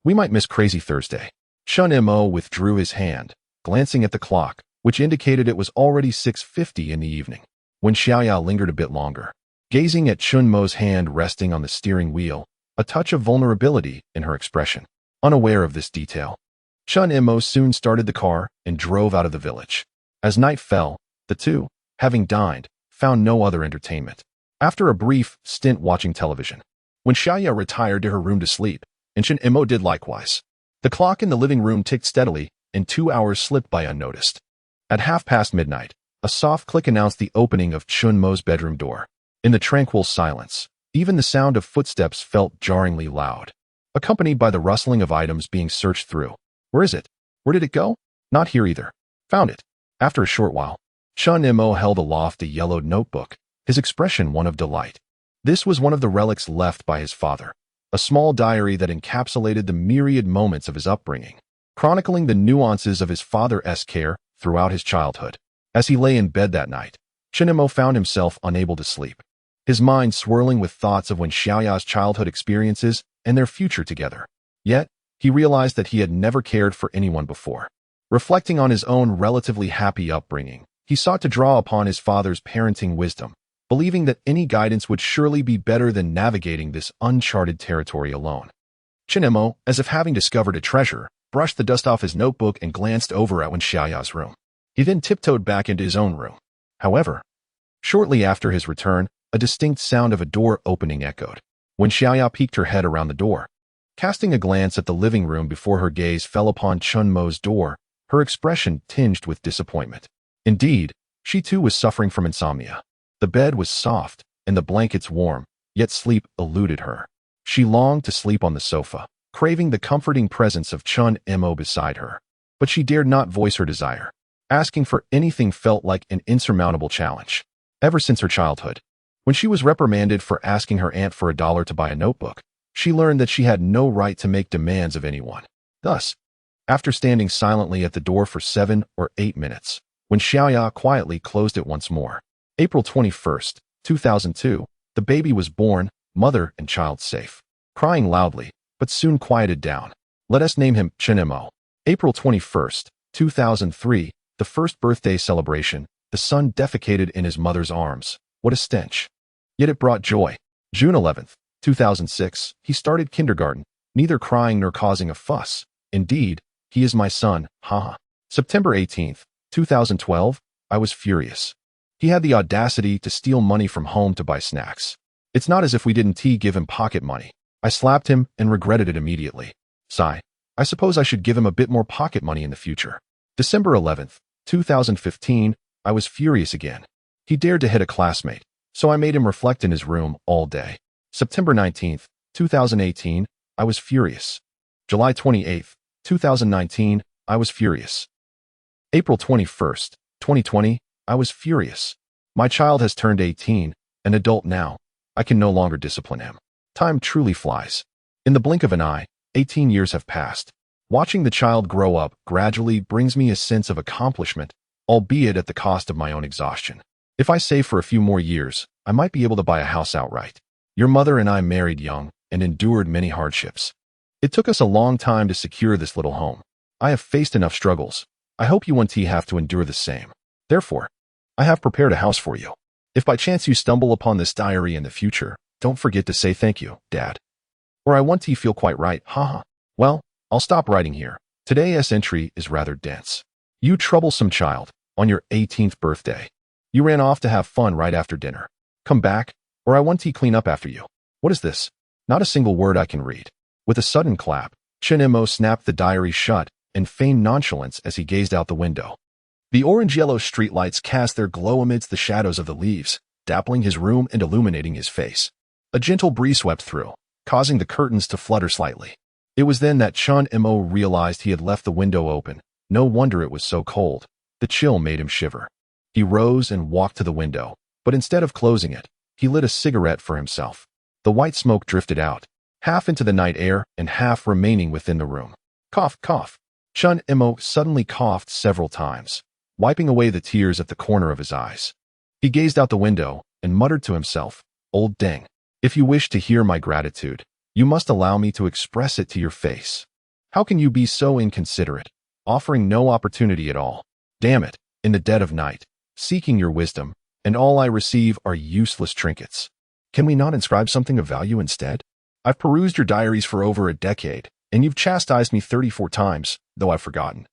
we might miss Crazy Thursday. Chen Mo withdrew his hand, glancing at the clock, which indicated it was already 6:50 in the evening. Wen Xiaoya lingered a bit longer, gazing at Chen Mo's hand resting on the steering wheel, a touch of vulnerability in her expression. Unaware of this detail, Chen Mo soon started the car and drove out of the village. As night fell, the two, having dined, found no other entertainment. After a brief stint watching television, Wen Xiaoya retired to her room to sleep, and Chen Mo did likewise. The clock in the living room ticked steadily, and 2 hours slipped by unnoticed. At midnight, a soft click announced the opening of Chen Mo's bedroom door. In the tranquil silence, even the sound of footsteps felt jarringly loud, accompanied by the rustling of items being searched through. Where is it? Where did it go? Not here either. Found it. After a short while, Chen Mo held aloft a yellowed notebook, his expression one of delight. This was one of the relics left by his father, a small diary that encapsulated the myriad moments of his upbringing, chronicling the nuances of his father's care throughout his childhood. As he lay in bed that night, Chen Mo found himself unable to sleep, his mind swirling with thoughts of Wen Xiaoya's childhood experiences and their future together. Yet, he realized that he had never cared for anyone before. Reflecting on his own relatively happy upbringing, he sought to draw upon his father's parenting wisdom, believing that any guidance would surely be better than navigating this uncharted territory alone. Chen Mo, as if having discovered a treasure, brushed the dust off his notebook and glanced over at Wen Xiaoya's room. He then tiptoed back into his own room. However, shortly after his return, a distinct sound of a door opening echoed. Wen Xiaoya peeked her head around the door. Casting a glance at the living room before her gaze fell upon Chen Mo's door, her expression tinged with disappointment. Indeed, she too was suffering from insomnia. The bed was soft, and the blankets warm, yet sleep eluded her. She longed to sleep on the sofa, craving the comforting presence of Chen Mo beside her. But she dared not voice her desire. Asking for anything felt like an insurmountable challenge. Ever since her childhood, when she was reprimanded for asking her aunt for $1 to buy a notebook, she learned that she had no right to make demands of anyone. Thus, after standing silently at the door for 7 or 8 minutes, Wen Xiaoya quietly closed it once more. April 21st, 2002, the baby was born, mother and child safe. Crying loudly, but soon quieted down. Let us name him Chen Mo. April 21st, 2003, the first birthday celebration, the son defecated in his mother's arms. What a stench. Yet it brought joy. June 11th, 2006, he started kindergarten, neither crying nor causing a fuss. Indeed, he is my son, haha. September 18th, 2012, I was furious. He had the audacity to steal money from home to buy snacks. It's not as if we didn't give him pocket money. I slapped him and regretted it immediately. Sigh. I suppose I should give him a bit more pocket money in the future. December 11th, 2015, I was furious again. He dared to hit a classmate, so I made him reflect in his room all day. September 19th, 2018, I was furious. July 28th, 2019, I was furious. April 21st, 2020, I was furious. My child has turned 18, an adult now. I can no longer discipline him. Time truly flies. In the blink of an eye, 18 years have passed. Watching the child grow up gradually brings me a sense of accomplishment, albeit at the cost of my own exhaustion. If I save for a few more years, I might be able to buy a house outright. Your mother and I married young and endured many hardships. It took us a long time to secure this little home. I have faced enough struggles. I hope you won't have to endure the same. Therefore, I have prepared a house for you. If by chance you stumble upon this diary in the future, don't forget to say thank you, Dad. Or I want to feel quite right, haha. Well, I'll stop writing here. Today's entry is rather dense. You troublesome child, on your 18th birthday. You ran off to have fun right after dinner. Come back, or I want to clean up after you. What is this? Not a single word I can read. With a sudden clap, Chen Mo snapped the diary shut and feigned nonchalance as he gazed out the window. The orange-yellow streetlights cast their glow amidst the shadows of the leaves, dappling his room and illuminating his face. A gentle breeze swept through, causing the curtains to flutter slightly. It was then that Chen Mo realized he had left the window open. No wonder it was so cold. The chill made him shiver. He rose and walked to the window, but instead of closing it, he lit a cigarette for himself. The white smoke drifted out, half into the night air and half remaining within the room. Cough, cough. Chen Mo suddenly coughed several times, wiping away the tears at the corner of his eyes. He gazed out the window and muttered to himself, "Old Deng, if you wish to hear my gratitude, you must allow me to express it to your face. How can you be so inconsiderate, offering no opportunity at all? Damn it, in the dead of night, seeking your wisdom, and all I receive are useless trinkets. Can we not inscribe something of value instead? I've perused your diaries for over a decade, and you've chastised me 34 times, though I've forgotten.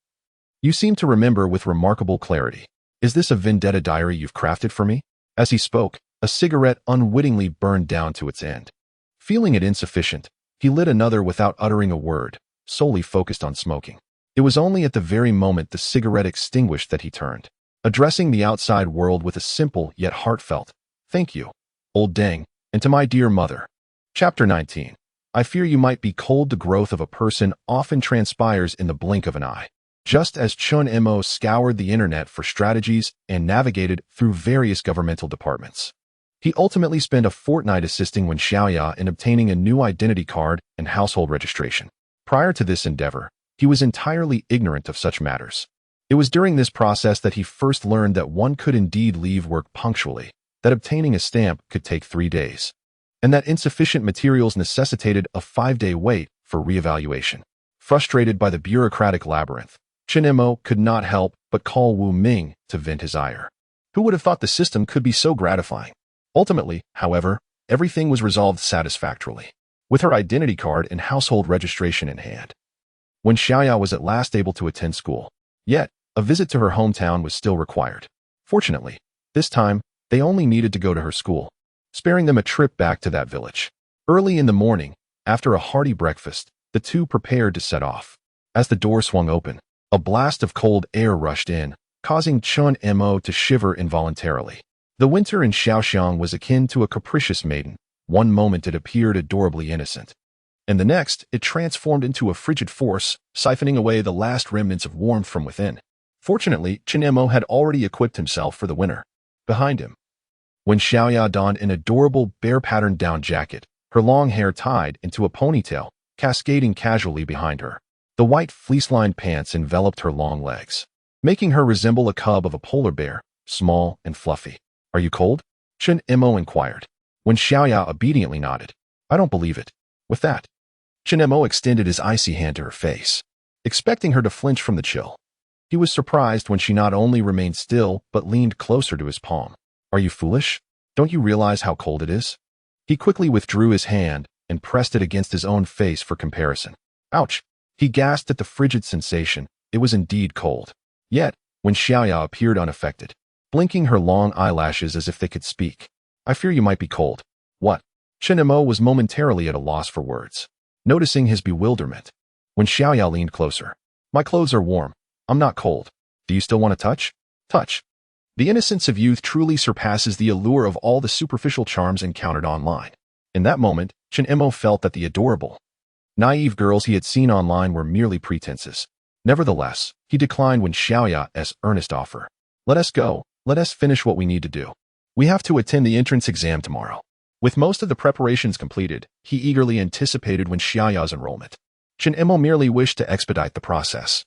You seem to remember with remarkable clarity. Is this a vendetta diary you've crafted for me?" As he spoke, a cigarette unwittingly burned down to its end. Feeling it insufficient, he lit another without uttering a word, solely focused on smoking. It was only at the very moment the cigarette extinguished that he turned, addressing the outside world with a simple yet heartfelt, "Thank you, old Deng, and to my dear mother." Chapter 19. I fear you might be cold. The growth of a person often transpires in the blink of an eye. Just as Chen Mo scoured the internet for strategies and navigated through various governmental departments, he ultimately spent a fortnight assisting Wen Xiaoya in obtaining a new identity card and household registration. Prior to this endeavor, he was entirely ignorant of such matters. It was during this process that he first learned that one could indeed leave work punctually, that obtaining a stamp could take 3 days, and that insufficient materials necessitated a 5-day wait for reevaluation. Frustrated by the bureaucratic labyrinth, Chen Mo could not help but call Wu Ming to vent his ire. Who would have thought the system could be so gratifying? Ultimately, however, everything was resolved satisfactorily. With her identity card and household registration in hand, Wen Xiaoya was at last able to attend school. Yet, a visit to her hometown was still required. Fortunately, this time, they only needed to go to her school, sparing them a trip back to that village. Early in the morning, after a hearty breakfast, the two prepared to set off. As the door swung open, a blast of cold air rushed in, causing Chen Mo to shiver involuntarily. The winter in Shaoxiang was akin to a capricious maiden. One moment it appeared adorably innocent, and the next it transformed into a frigid force, siphoning away the last remnants of warmth from within. Fortunately, Chen Mo had already equipped himself for the winter. Behind him, Wen Xiaoya donned an adorable bear-patterned down jacket, her long hair tied into a ponytail, cascading casually behind her. The white fleece-lined pants enveloped her long legs, making her resemble a cub of a polar bear, small and fluffy. "Are you cold?" Chen Mo inquired. Wen Xiaoya obediently nodded. "I don't believe it." With that, Chen Mo extended his icy hand to her face, expecting her to flinch from the chill. He was surprised when she not only remained still but leaned closer to his palm. "Are you foolish? Don't you realize how cold it is?" He quickly withdrew his hand and pressed it against his own face for comparison. Ouch! He gasped at the frigid sensation. It was indeed cold. Yet, Wen Xiaoya appeared unaffected, blinking her long eyelashes as if they could speak. "I fear you might be cold." "What?" Chen Mo was momentarily at a loss for words. Noticing his bewilderment, Wen Xiaoya leaned closer. "My clothes are warm. I'm not cold. Do you still want to touch?" Touch. The innocence of youth truly surpasses the allure of all the superficial charms encountered online. In that moment, Chen Mo felt that the adorable, naive girls he had seen online were merely pretenses. Nevertheless, he declined Wen Xiaoya's earnest offer. "Let us go. Let us finish what we need to do. We have to attend the entrance exam tomorrow." With most of the preparations completed, he eagerly anticipated Wen Xiaoya's enrollment. Chen Mo merely wished to expedite the process.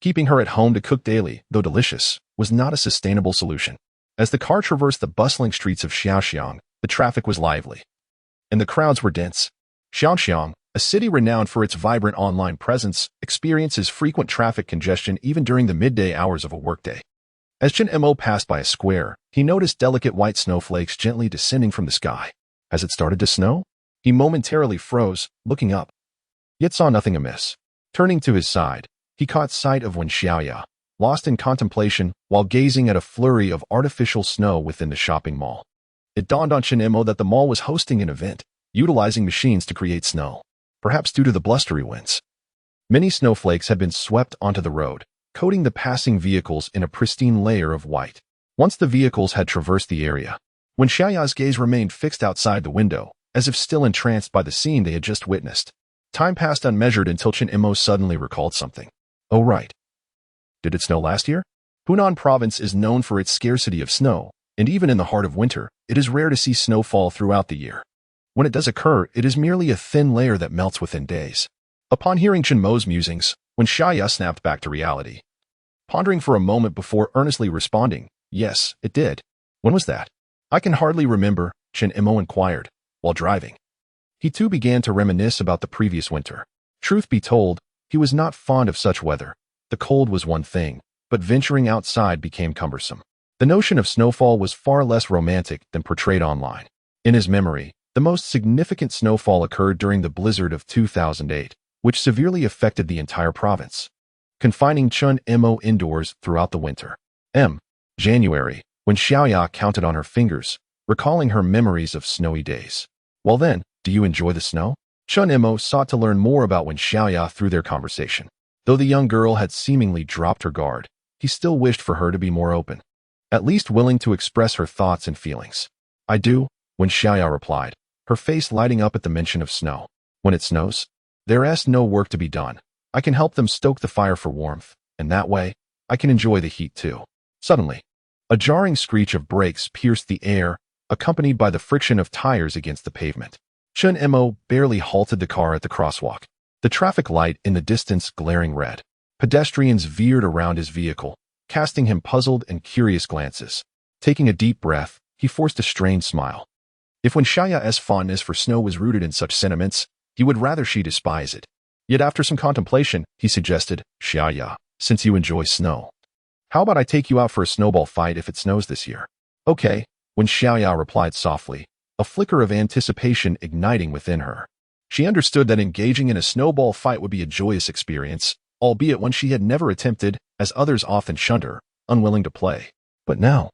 Keeping her at home to cook daily, though delicious, was not a sustainable solution. As the car traversed the bustling streets of Xiaoxiang, the traffic was lively, and the crowds were dense. Xiaoxiang, a city renowned for its vibrant online presence, experiences frequent traffic congestion even during the midday hours of a workday. As Chen Mo passed by a square, he noticed delicate white snowflakes gently descending from the sky. Has it started to snow? He momentarily froze, looking up, yet saw nothing amiss. Turning to his side, he caught sight of Wen Xiaoya, lost in contemplation while gazing at a flurry of artificial snow within the shopping mall. It dawned on Chen Mo that the mall was hosting an event, utilizing machines to create snow, perhaps due to the blustery winds. Many snowflakes had been swept onto the road, coating the passing vehicles in a pristine layer of white. Once the vehicles had traversed the area, Wen Xiaoya's gaze remained fixed outside the window, as if still entranced by the scene they had just witnessed. Time passed unmeasured until Chen Mo suddenly recalled something. Oh right. Did it snow last year? Hunan province is known for its scarcity of snow, and even in the heart of winter, it is rare to see snowfall throughout the year. When it does occur, it is merely a thin layer that melts within days. Upon hearing Chen Mo's musings, Wen Xiaoya snapped back to reality. Pondering for a moment before earnestly responding, yes, it did. When was that? I can hardly remember, Chen Mo inquired, while driving. He too began to reminisce about the previous winter. Truth be told, he was not fond of such weather. The cold was one thing, but venturing outside became cumbersome. The notion of snowfall was far less romantic than portrayed online. In his memory, the most significant snowfall occurred during the blizzard of 2008, which severely affected the entire province, confining Chen Mo indoors throughout the winter. January, when Xiaoya counted on her fingers, recalling her memories of snowy days. Well then, do you enjoy the snow? Chen Mo sought to learn more about Wen Xiaoya through their conversation. Though the young girl had seemingly dropped her guard, he still wished for her to be more open, at least willing to express her thoughts and feelings. I do, Wen Xiaoya replied, her face lighting up at the mention of snow. When it snows, there's no work to be done. I can help them stoke the fire for warmth, and that way, I can enjoy the heat too. Suddenly, a jarring screech of brakes pierced the air, accompanied by the friction of tires against the pavement. Chen Mo barely halted the car at the crosswalk, the traffic light in the distance glaring red. Pedestrians veered around his vehicle, casting him puzzled and curious glances. Taking a deep breath, he forced a strained smile. If Wen Xiaoya's fondness for snow was rooted in such sentiments, he would rather she despise it. Yet after some contemplation, he suggested, Xiaoya, since you enjoy snow, how about I take you out for a snowball fight if it snows this year? Okay, Wen Xiaoya replied softly, a flicker of anticipation igniting within her. She understood that engaging in a snowball fight would be a joyous experience, albeit one she had never attempted, as others often shunned her, unwilling to play. But now,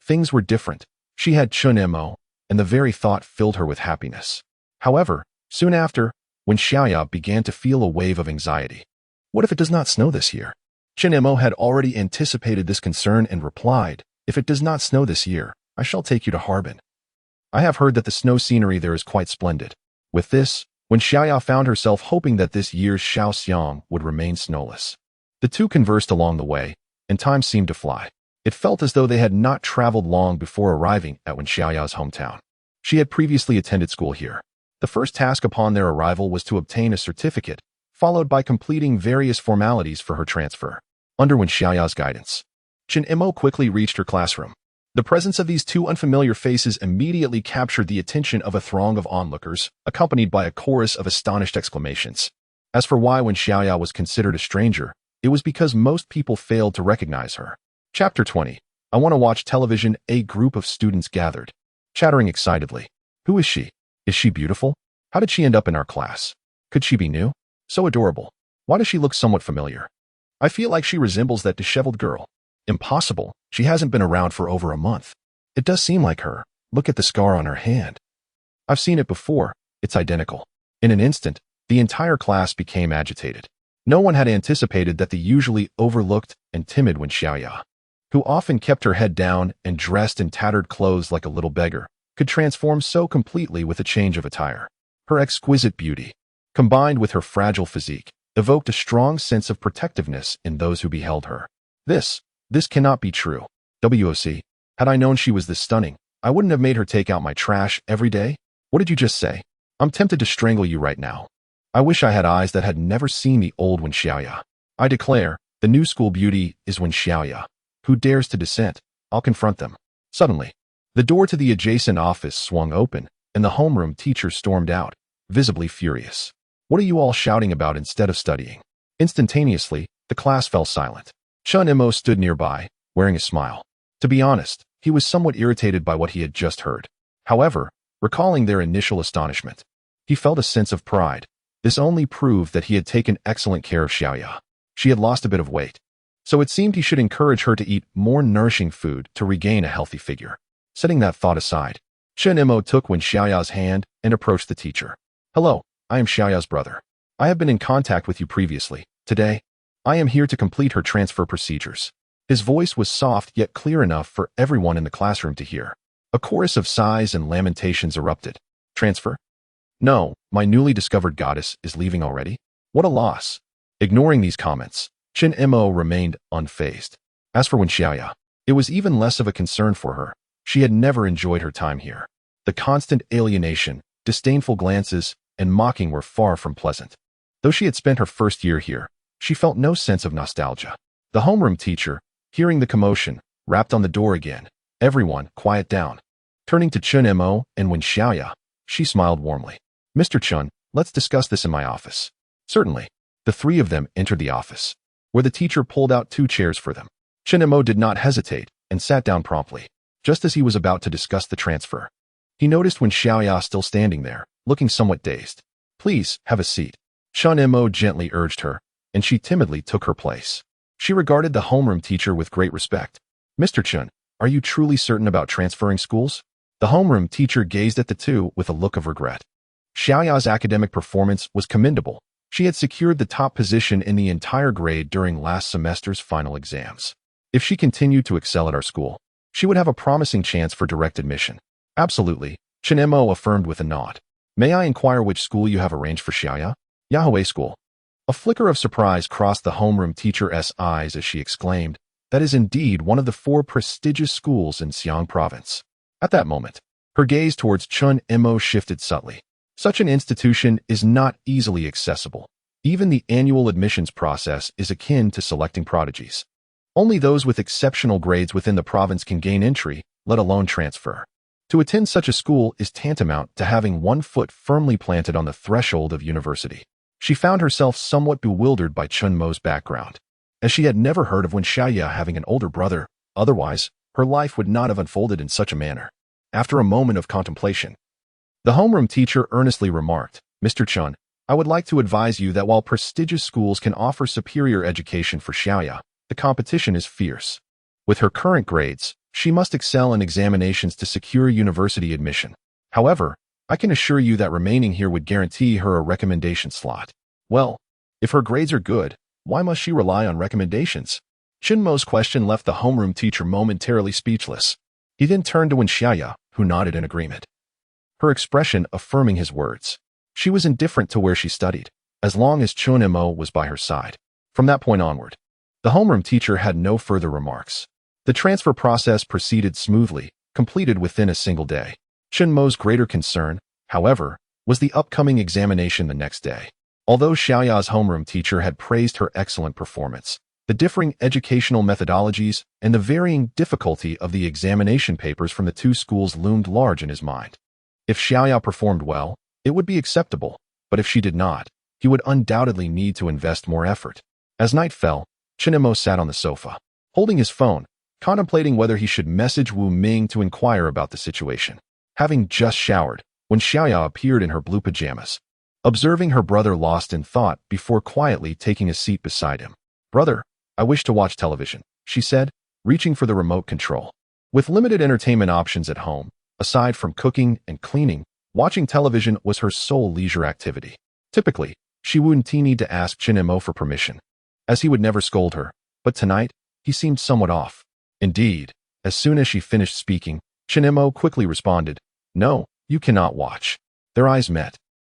things were different. She had Chen Mo, and the very thought filled her with happiness. However, soon after, Wen Xiaoya began to feel a wave of anxiety. What if it does not snow this year? Chen Mo had already anticipated this concern and replied, if it does not snow this year, I shall take you to Harbin. I have heard that the snow scenery there is quite splendid. With this, Wen Xiaoya found herself hoping that this year's Shaoxiang would remain snowless. The two conversed along the way, and time seemed to fly. It felt as though they had not traveled long before arriving at Wen Xiaoya's hometown. She had previously attended school here. The first task upon their arrival was to obtain a certificate, followed by completing various formalities for her transfer. Under Wen Xiaoya's guidance, Chen Mo quickly reached her classroom. The presence of these two unfamiliar faces immediately captured the attention of a throng of onlookers, accompanied by a chorus of astonished exclamations. As for why Wen Xiaoya was considered a stranger, it was because most people failed to recognize her. Chapter 20. I want to watch television. A group of students gathered, chattering excitedly. Who is she? Is she beautiful? How did she end up in our class? Could she be new? So adorable. Why does she look somewhat familiar? I feel like she resembles that disheveled girl. Impossible. She hasn't been around for over a month. It does seem like her. Look at the scar on her hand. I've seen it before. It's identical. In an instant, the entire class became agitated. No one had anticipated that the usually overlooked and timid Wen Xiaoya, who often kept her head down and dressed in tattered clothes like a little beggar, could transform so completely with a change of attire. Her exquisite beauty, combined with her fragile physique, evoked a strong sense of protectiveness in those who beheld her. This cannot be true. WOC, had I known she was this stunning, I wouldn't have made her take out my trash every day. What did you just say? I'm tempted to strangle you right now. I wish I had eyes that had never seen the old Wen Xiaoya. I declare, the new school beauty is Wen Xiaoya. Who dares to dissent? I'll confront them. Suddenly, the door to the adjacent office swung open, and the homeroom teacher stormed out, visibly furious. What are you all shouting about instead of studying? Instantaneously, the class fell silent. Chen Mo stood nearby, wearing a smile. To be honest, he was somewhat irritated by what he had just heard. However, recalling their initial astonishment, he felt a sense of pride. This only proved that he had taken excellent care of Xiaoya. She had lost a bit of weight, so it seemed he should encourage her to eat more nourishing food to regain a healthy figure. Setting that thought aside, Chen Mo took Wen Xiaoya's hand and approached the teacher. Hello, I am Xiaoya's brother. I have been in contact with you previously. Today, I am here to complete her transfer procedures. His voice was soft yet clear enough for everyone in the classroom to hear. A chorus of sighs and lamentations erupted. Transfer? No, my newly discovered goddess is leaving already? What a loss. Ignoring these comments, Chen Mo remained unfazed. As for Wen Xiaoya, it was even less of a concern for her. She had never enjoyed her time here. The constant alienation, disdainful glances, and mocking were far from pleasant. Though she had spent her first year here, she felt no sense of nostalgia. The homeroom teacher, hearing the commotion, rapped on the door again. Everyone, quiet down. Turning to Chen Mo and Wen Xiaoya, she smiled warmly. Mr. Chen, let's discuss this in my office. Certainly. The three of them entered the office, where the teacher pulled out 2 chairs for them. Chen Mo did not hesitate and sat down promptly. Just as he was about to discuss the transfer, he noticed Wen Xiaoya still standing there, looking somewhat dazed. Please, have a seat. Chen Mo gently urged her, and she timidly took her place. She regarded the homeroom teacher with great respect. Mr. Chen, are you truly certain about transferring schools? The homeroom teacher gazed at the two with a look of regret. Xiaoya's academic performance was commendable. She had secured the top position in the entire grade during last semester's final exams. If she continued to excel at our school, she would have a promising chance for direct admission. Absolutely, Chen Mo affirmed with a nod. May I inquire which school you have arranged for Xiaoya? Yahweh School. A flicker of surprise crossed the homeroom teacher's eyes as she exclaimed, that is indeed one of the 4 prestigious schools in Xiang province. At that moment, her gaze towards Chen Mo shifted subtly. Such an institution is not easily accessible. Even the annual admissions process is akin to selecting prodigies. Only those with exceptional grades within the province can gain entry, let alone transfer. To attend such a school is tantamount to having 1 foot firmly planted on the threshold of university. She found herself somewhat bewildered by Chen Mo's background, as she had never heard of Wen Xiaoya having an older brother. Otherwise, her life would not have unfolded in such a manner. After a moment of contemplation, the homeroom teacher earnestly remarked, Mr. Chen, I would like to advise you that while prestigious schools can offer superior education for Xiaoya, the competition is fierce. With her current grades, she must excel in examinations to secure university admission. However, I can assure you that remaining here would guarantee her a recommendation slot. Well, if her grades are good, why must she rely on recommendations? Chen Mo's question left the homeroom teacher momentarily speechless. He then turned to Wen Xiaoya, who nodded in agreement, her expression affirming his words. She was indifferent to where she studied, as long as Chen Mo was by her side. From that point onward, the homeroom teacher had no further remarks. The transfer process proceeded smoothly, completed within a single day. Chen Mo's greater concern, however, was the upcoming examination the next day. Although Xiaoya's homeroom teacher had praised her excellent performance, the differing educational methodologies and the varying difficulty of the examination papers from the 2 schools loomed large in his mind. If Xiaoya performed well, it would be acceptable, but if she did not, he would undoubtedly need to invest more effort. As night fell, Chen Mo sat on the sofa, holding his phone, contemplating whether he should message Wu Ming to inquire about the situation. Having just showered, when Xiaoya appeared in her blue pajamas, observing her brother lost in thought before quietly taking a seat beside him. Brother, I wish to watch television, she said, reaching for the remote control. With limited entertainment options at home, aside from cooking and cleaning, watching television was her sole leisure activity. Typically, she wouldn't need to ask Chen Mo for permission, as he would never scold her, but tonight, he seemed somewhat off. Indeed, as soon as she finished speaking, Chen Mo quickly responded, No, you cannot watch. Their eyes met,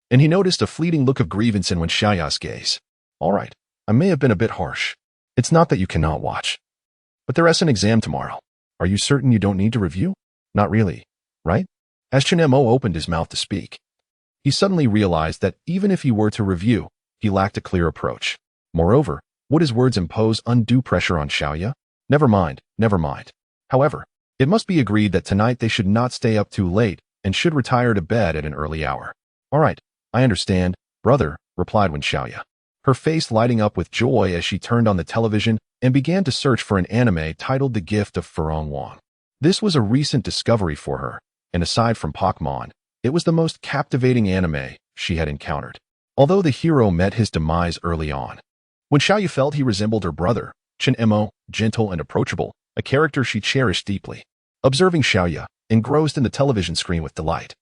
and he noticed a fleeting look of grievance in Wen Xiaoya's gaze. All right, I may have been a bit harsh. It's not that you cannot watch, but there's an exam tomorrow. Are you certain you don't need to review? Not really, right? As Chen Mo opened his mouth to speak, he suddenly realized that even if he were to review, he lacked a clear approach. Moreover, would his words impose undue pressure on Xiaoya? Never mind, never mind. However, It must be agreed that tonight they should not stay up too late and should retire to bed at an early hour. All right, I understand, brother, replied Wen Xiaoya, her face lighting up with joy as she turned on the television and began to search for an anime titled The Gift of Furong Wang. This was a recent discovery for her, and aside from Pokemon, it was the most captivating anime she had encountered. Although the hero met his demise early on, Wen Xiaoya felt he resembled her brother, Chen Mo, gentle and approachable, a character she cherished deeply. Observing Xiaoya, engrossed in the television screen with delight,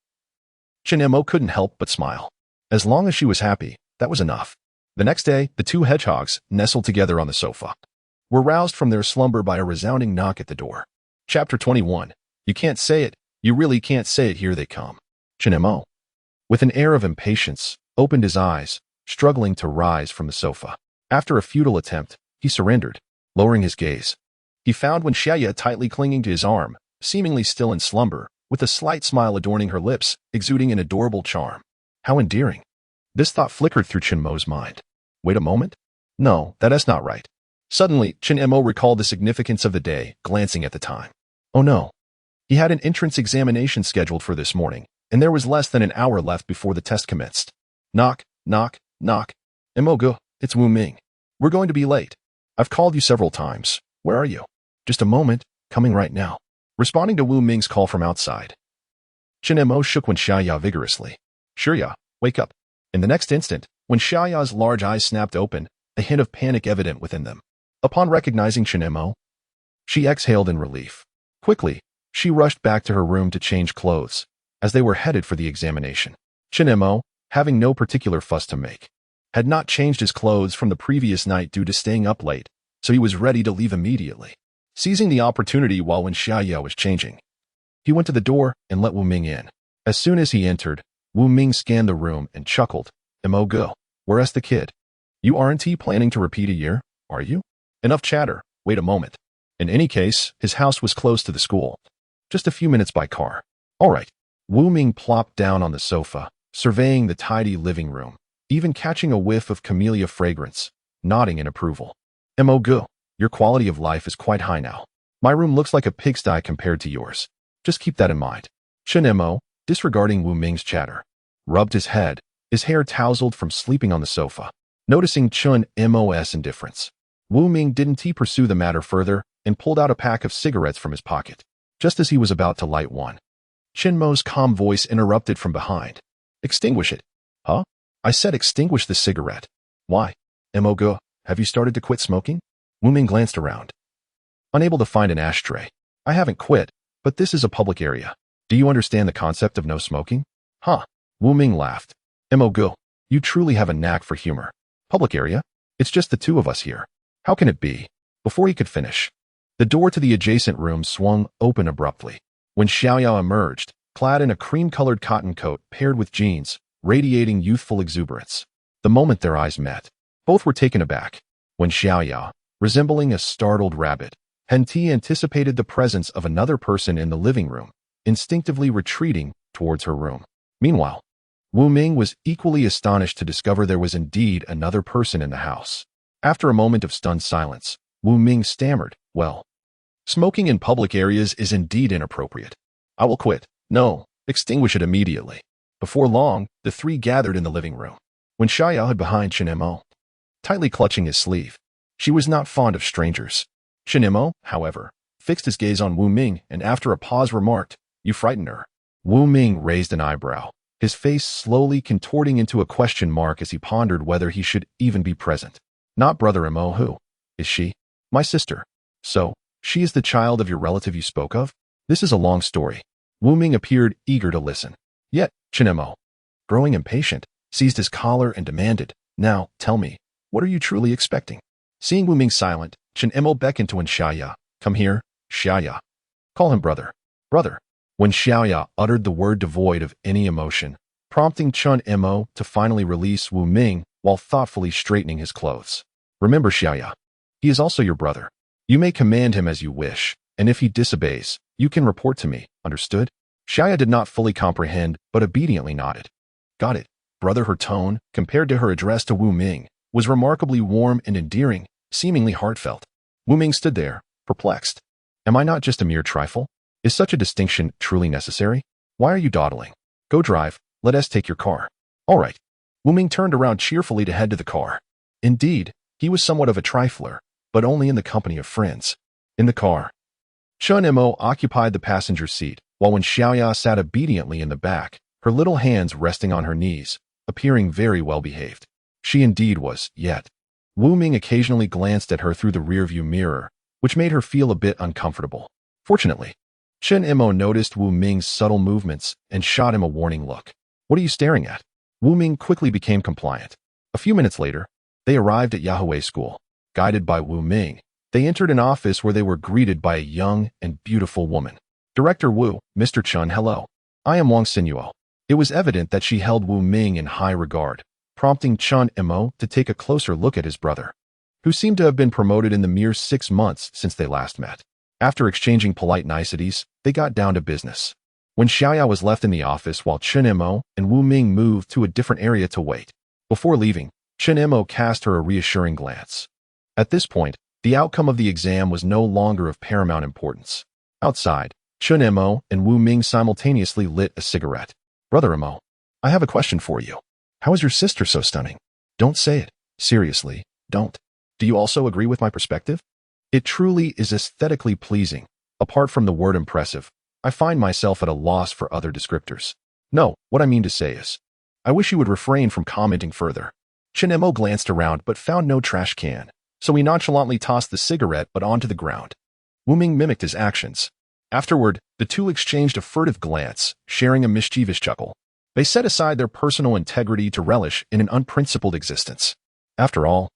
Chen Mo couldn't help but smile. As long as she was happy, that was enough. The next day, the two hedgehogs, nestled together on the sofa, were roused from their slumber by a resounding knock at the door. Chapter 21. You can't say it. You really can't say it. Here they come. Chen Mo, with an air of impatience, opened his eyes, struggling to rise from the sofa. After a futile attempt, he surrendered, lowering his gaze. He found Wen Xiaoya tightly clinging to his arm, seemingly still in slumber, with a slight smile adorning her lips, exuding an adorable charm. How endearing. This thought flickered through Chen Mo's mind. Wait a moment? No, that's not right. Suddenly, Chen Mo recalled the significance of the day, glancing at the time. Oh no. He had an entrance examination scheduled for this morning, and there was less than an hour left before the test commenced. Knock, knock, knock. Go, it's Wu Ming. We're going to be late. I've called you several times. Where are you? Just a moment, coming right now. Responding to Wu Ming's call from outside, Chen Mo shook Wen Xiaoya vigorously. Sure ya, wake up. In the next instant, Wen Xiaoya's large eyes snapped open, a hint of panic evident within them. Upon recognizing Chen Mo, she exhaled in relief. Quickly, she rushed back to her room to change clothes, as they were headed for the examination. Chen Mo, having no particular fuss to make, had not changed his clothes from the previous night due to staying up late, so he was ready to leave immediately. Seizing the opportunity while Wen Xiaoya was changing, he went to the door and let Wu Ming in. As soon as he entered, Wu Ming scanned the room and chuckled. Go, where's the kid? You aren't planning to repeat a year, are you? Enough chatter, wait a moment. In any case, his house was close to the school. Just a few minutes by car. All right. Wu Ming plopped down on the sofa, surveying the tidy living room, even catching a whiff of camellia fragrance, nodding in approval. Go, your quality of life is quite high now. My room looks like a pigsty compared to yours. Just keep that in mind. Chen Mo, disregarding Wu Ming's chatter, rubbed his head, his hair tousled from sleeping on the sofa. Noticing Chen Mo's indifference, Wu Ming didn't pursue the matter further and pulled out a pack of cigarettes from his pocket. Just as he was about to light one, Chen Mo's calm voice interrupted from behind. Extinguish it. Huh? I said extinguish the cigarette. Why? Go, have you started to quit smoking? Wu Ming glanced around, unable to find an ashtray. I haven't quit, but this is a public area. Do you understand the concept of no smoking? Huh? Wu Ming laughed. Go, you truly have a knack for humor. Public area? It's just the two of us here. How can it be? Before he could finish, the door to the adjacent room swung open abruptly. When Xiaoya emerged, clad in a cream-colored cotton coat paired with jeans, radiating youthful exuberance. The moment their eyes met, both were taken aback. When Xiaoya, resembling a startled rabbit, anticipated the presence of another person in the living room, instinctively retreating towards her room. Meanwhile, Wu Ming was equally astonished to discover there was indeed another person in the house. After a moment of stunned silence, Wu Ming stammered, well, smoking in public areas is indeed inappropriate. I will quit. No, extinguish it immediately. Before long, the three gathered in the living room. When Xiaoya hid behind Chen Mo, tightly clutching his sleeve, she was not fond of strangers. Chen Mo, however, fixed his gaze on Wu Ming and after a pause remarked, you frighten her. Wu Ming raised an eyebrow, his face slowly contorting into a question mark as he pondered whether he should even be present. Not brother Mo, who? Is she? My sister. So, she is the child of your relative you spoke of? This is a long story. Wu Ming appeared eager to listen. Yet, Chen Mo, growing impatient, seized his collar and demanded, now, tell me, what are you truly expecting? Seeing Wu Ming silent, Chen Mo beckoned to Wen Xiaoya. Come here, Xiaoya. Call him brother. Brother. When Xiaoya uttered the word devoid of any emotion, prompting Chen Mo to finally release Wu Ming while thoughtfully straightening his clothes. Remember, Xiaoya, he is also your brother. You may command him as you wish, and if he disobeys, you can report to me, understood? Xiaoya did not fully comprehend, but obediently nodded. Got it. Brother, her tone, compared to her address to Wu Ming, was remarkably warm and endearing, seemingly heartfelt. Wu Ming stood there, perplexed. Am I not just a mere trifle? Is such a distinction truly necessary? Why are you dawdling? Go drive, let us take your car. All right. Wu Ming turned around cheerfully to head to the car. Indeed, he was somewhat of a trifler, but only in the company of friends. In the car, Chen Mo occupied the passenger seat, while Wen Xiaoya sat obediently in the back, her little hands resting on her knees, appearing very well behaved. She indeed was, yet. Wu Ming occasionally glanced at her through the rearview mirror, which made her feel a bit uncomfortable. Fortunately, Chen Mo noticed Wu Ming's subtle movements and shot him a warning look. What are you staring at? Wu Ming quickly became compliant. A few minutes later, they arrived at Yahui School. Guided by Wu Ming, they entered an office where they were greeted by a young and beautiful woman. Director Wu, Mr. Chen, hello. I am Wang Xinyuo. It was evident that she held Wu Ming in high regard, prompting Chen Mo to take a closer look at his brother, who seemed to have been promoted in the mere 6 months since they last met. After exchanging polite niceties, they got down to business. When Xiaoya was left in the office while Chen Mo and Wu Ming moved to a different area to wait. Before leaving, Chen Mo cast her a reassuring glance. At this point, the outcome of the exam was no longer of paramount importance. Outside, Chen Mo and Wu Ming simultaneously lit a cigarette. Brother Mo, I have a question for you. How is your sister so stunning? Don't say it. Seriously, don't. Do you also agree with my perspective? It truly is aesthetically pleasing. Apart from the word impressive, I find myself at a loss for other descriptors. No, what I mean to say is, I wish you would refrain from commenting further. Chen Mo glanced around but found no trash can, so he nonchalantly tossed the cigarette but onto the ground. Wu Ming mimicked his actions. Afterward, the two exchanged a furtive glance, sharing a mischievous chuckle. They set aside their personal integrity to relish in an unprincipled existence. After all,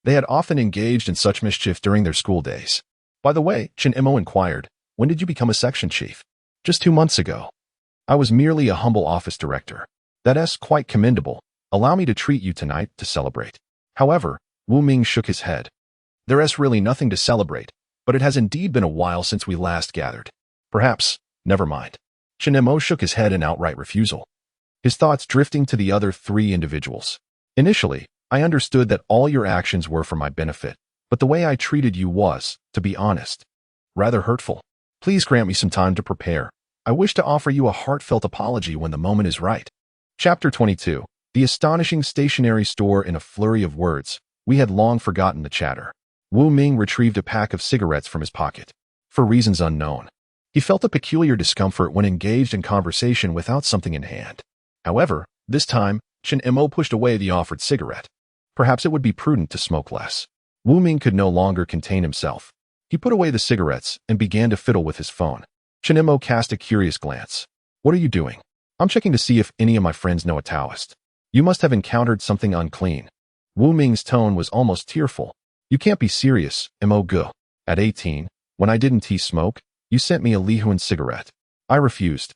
they had often engaged in such mischief during their school days. By the way, Chen Mo inquired, when did you become a section chief? Just 2 months ago. I was merely a humble office director. That's quite commendable. Allow me to treat you tonight to celebrate. However, Wu Ming shook his head. There is really nothing to celebrate, but it has indeed been a while since we last gathered. Perhaps, never mind. Chen Mo shook his head in outright refusal, his thoughts drifting to the other 3 individuals. Initially, I understood that all your actions were for my benefit, but the way I treated you was, to be honest, rather hurtful. Please grant me some time to prepare. I wish to offer you a heartfelt apology when the moment is right. Chapter 22. The astonishing stationery store. In a flurry of words, we had long forgotten the chatter. Wu Ming retrieved a pack of cigarettes from his pocket. For reasons unknown, he felt a peculiar discomfort when engaged in conversation without something in hand. However, this time, Chen Mo pushed away the offered cigarette. Perhaps it would be prudent to smoke less. Wu Ming could no longer contain himself. He put away the cigarettes and began to fiddle with his phone. Chen Mo cast a curious glance. What are you doing? I'm checking to see if any of my friends know a Taoist. You must have encountered something unclean. Wu Ming's tone was almost tearful. You can't be serious, Mo Gu. At 18, when I didn't smoke, you sent me a Lihuan cigarette. I refused,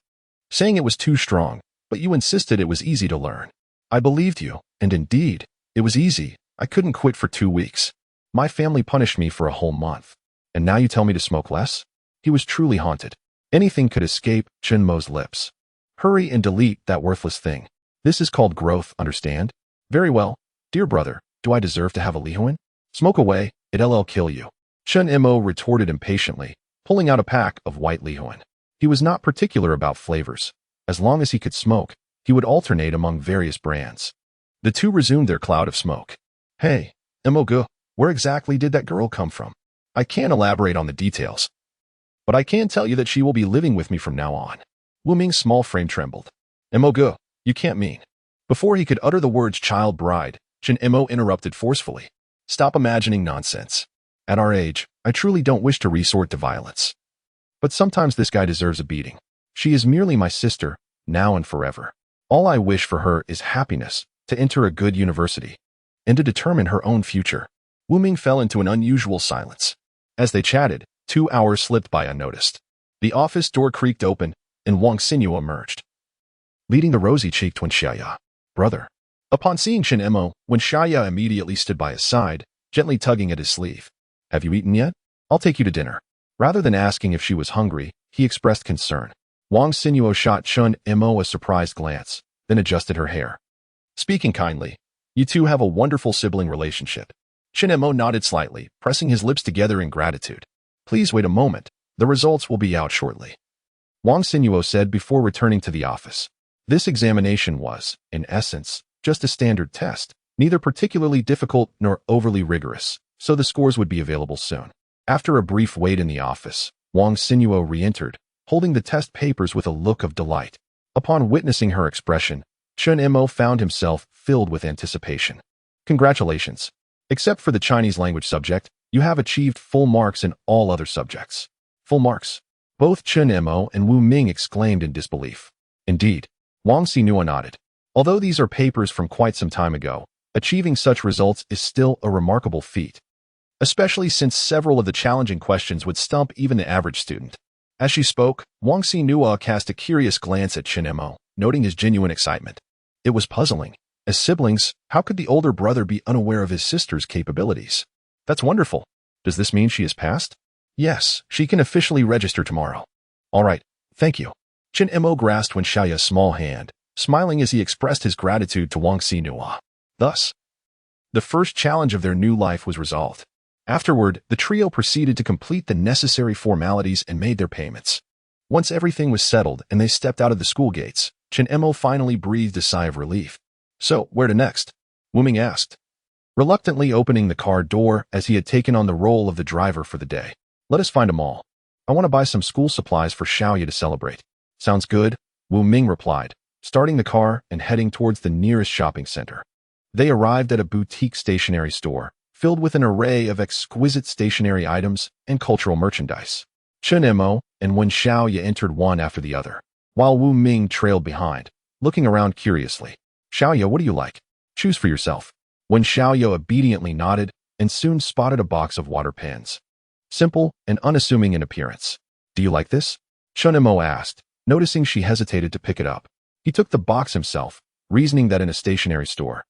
saying it was too strong, but you insisted it was easy to learn. I believed you, and indeed, it was easy. I couldn't quit for 2 weeks. My family punished me for a whole month. And now you tell me to smoke less? He was truly haunted. Anything could escape Chen Mo's lips. Hurry and delete that worthless thing. This is called growth, understand? Very well. Dear brother, do I deserve to have a Lihuan? Smoke away, it'll kill you. Chen Mo retorted impatiently, pulling out a pack of white Lihuan. He was not particular about flavors. As long as he could smoke, he would alternate among various brands. The two resumed their cloud of smoke. Hey, Mo Gu, where exactly did that girl come from? I can't elaborate on the details, but I can tell you that she will be living with me from now on. Wu Ming's small frame trembled. Mo Gu, you can't mean. Before he could utter the words child bride, Chen Mo interrupted forcefully. Stop imagining nonsense. At our age, I truly don't wish to resort to violence. But sometimes this guy deserves a beating. She is merely my sister, now and forever. All I wish for her is happiness, to enter a good university, and to determine her own future. Wu Ming fell into an unusual silence. As they chatted, 2 hours slipped by unnoticed. The office door creaked open, and Wang Xinyuo emerged, leading the rosy-cheeked Wen Xiaoya. Brother. Upon seeing Chen Mo, Wen Xiaoya immediately stood by his side, gently tugging at his sleeve. Have you eaten yet? I'll take you to dinner. Rather than asking if she was hungry, he expressed concern. Wang Xinyuo shot Chen Mo a surprised glance, then adjusted her hair. Speaking kindly, you two have a wonderful sibling relationship. Chen Mo nodded slightly, pressing his lips together in gratitude. Please wait a moment. The results will be out shortly. Wang Xiaoya said before returning to the office. This examination was, in essence, just a standard test, neither particularly difficult nor overly rigorous, so the scores would be available soon. After a brief wait in the office, Wang Xiaoya re-entered, holding the test papers with a look of delight. Upon witnessing her expression, Chen Mo found himself filled with anticipation. Congratulations. Except for the Chinese language subject, you have achieved full marks in all other subjects. Full marks. Both Chen Mo and Wu Ming exclaimed in disbelief. Indeed, Wang Xiaoya nodded. Although these are papers from quite some time ago, achieving such results is still a remarkable feat, especially since several of the challenging questions would stump even the average student. As she spoke, Wang Xiaoya cast a curious glance at Chen Mo, noting his genuine excitement. It was puzzling. As siblings, how could the older brother be unaware of his sister's capabilities? That's wonderful. Does this mean she has passed? Yes, she can officially register tomorrow. All right, thank you. Chen Mo grasped Wen Xiaoya's small hand, smiling as he expressed his gratitude to Wang Xiaoya. Thus, the first challenge of their new life was resolved. Afterward, the trio proceeded to complete the necessary formalities and made their payments. Once everything was settled and they stepped out of the school gates, Chen Mo finally breathed a sigh of relief. So, where to next? Wu Ming asked, reluctantly opening the car door as he had taken on the role of the driver for the day. Let us find a mall. I want to buy some school supplies for Xiaoya to celebrate. Sounds good, Wu Ming replied, starting the car and heading towards the nearest shopping center. They arrived at a boutique stationery store, filled with an array of exquisite stationery items and cultural merchandise. Chen Mo and Wen Xiaoya entered one after the other, while Wu Ming trailed behind, looking around curiously. Xiaoya, what do you like? Choose for yourself. Wen Xiaoya obediently nodded and soon spotted a box of water pens. Simple and unassuming in appearance. Do you like this? Chen Mo asked, noticing she hesitated to pick it up. He took the box himself, reasoning that in a stationery store.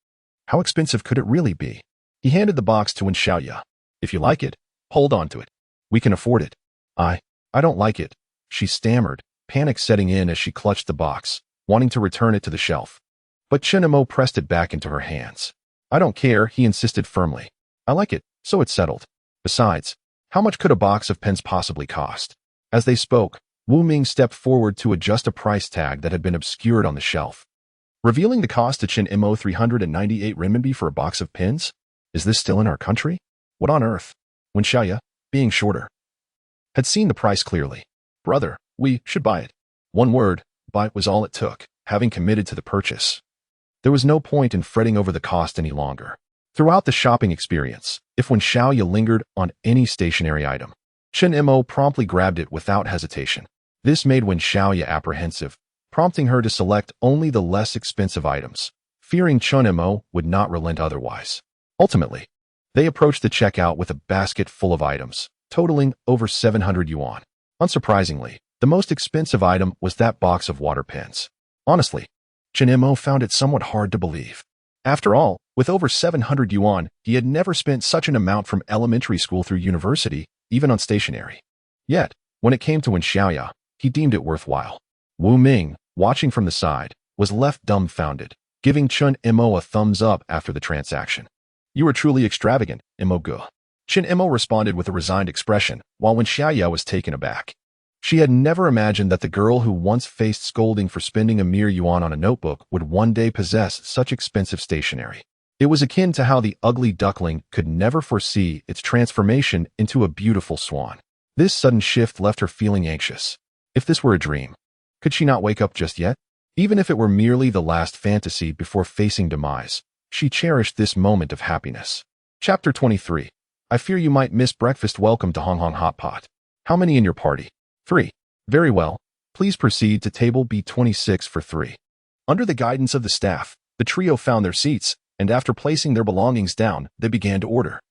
How expensive could it really be? He handed the box to Wen Xiaoya. If you like it, hold on to it. We can afford it. I don't like it, she stammered, panic setting in as she clutched the box, wanting to return it to the shelf. But Chen Mo pressed it back into her hands. I don't care, he insisted firmly. I like it, so it's settled. Besides, how much could a box of pens possibly cost? As they spoke, Wu Ming stepped forward to adjust a price tag that had been obscured on the shelf, revealing the cost to Chen Mo 398 renminbi for a box of pens. Is this still in our country? What on earth? Wen Xiaoya, being shorter, had seen the price clearly. Brother, we should buy it. One word, buy was all it took, having committed to the purchase. There was no point in fretting over the cost any longer. Throughout the shopping experience, if Wen Xiaoya lingered on any stationery item, Chen Mo promptly grabbed it without hesitation. This made Wen Xiaoya apprehensive, prompting her to select only the less expensive items, fearing Chen Mo would not relent otherwise. Ultimately, they approached the checkout with a basket full of items, totaling over 700 yuan. Unsurprisingly, the most expensive item was that box of water pens. Honestly, Chen Mo found it somewhat hard to believe. After all, with over 700 yuan, he had never spent such an amount from elementary school through university, even on stationery. Yet, when it came to Wen Xiaoya, he deemed it worthwhile. Wu Ming, watching from the side, was left dumbfounded, giving Chen Mo a thumbs up after the transaction. You are truly extravagant, Mo Gu. Chen Mo responded with a resigned expression, while Wen Xiaoya was taken aback. She had never imagined that the girl who once faced scolding for spending a mere yuan on a notebook would one day possess such expensive stationery. It was akin to how the ugly duckling could never foresee its transformation into a beautiful swan. This sudden shift left her feeling anxious. If this were a dream, could she not wake up just yet? Even if it were merely the last fantasy before facing demise, she cherished this moment of happiness. Chapter 23. I fear you might miss breakfast. Welcome to Hong Hong Hot Pot. How many in your party? 3. Very well. Please proceed to table B26 for 3. Under the guidance of the staff, the trio found their seats, and after placing their belongings down, they began to order.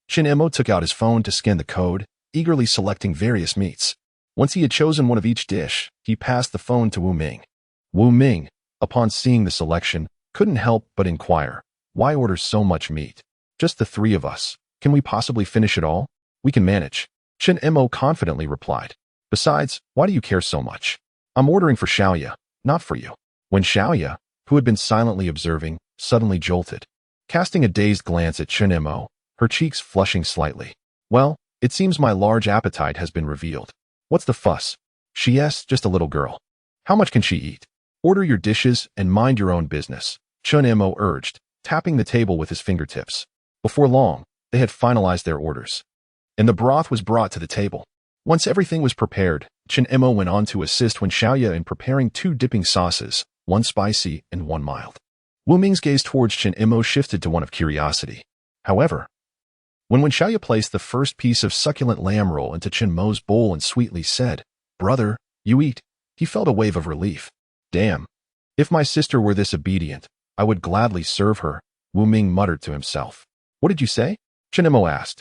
Chen Mo took out his phone to scan the code, eagerly selecting various meats. Once he had chosen one of each dish, he passed the phone to Wu Ming. Wu Ming, upon seeing the selection, couldn't help but inquire, why order so much meat? Just the 3 of us. Can we possibly finish it all? We can manage. Chen Mo confidently replied. Besides, why do you care so much? I'm ordering for Xiaoya, not for you. Wen Xiaoya, who had been silently observing, suddenly jolted, casting a dazed glance at Chen Mo, her cheeks flushing slightly. Well, it seems my large appetite has been revealed. What's the fuss? She's just a little girl. How much can she eat? Order your dishes and mind your own business, Chen Mo urged, tapping the table with his fingertips. Before long, they had finalized their orders, and the broth was brought to the table. Once everything was prepared, Chen Mo went on to assist Wen Xiaoya in preparing 2 dipping sauces, one spicy and one mild. Wu Ming's gaze towards Chen Mo shifted to one of curiosity. However, when Wen Xiaoya placed the first piece of succulent lamb roll into Chen Mo's bowl and sweetly said, "Brother, you eat," he felt a wave of relief. Damn. If my sister were this obedient, I would gladly serve her, Wu Ming muttered to himself. What did you say? Chen Mo asked,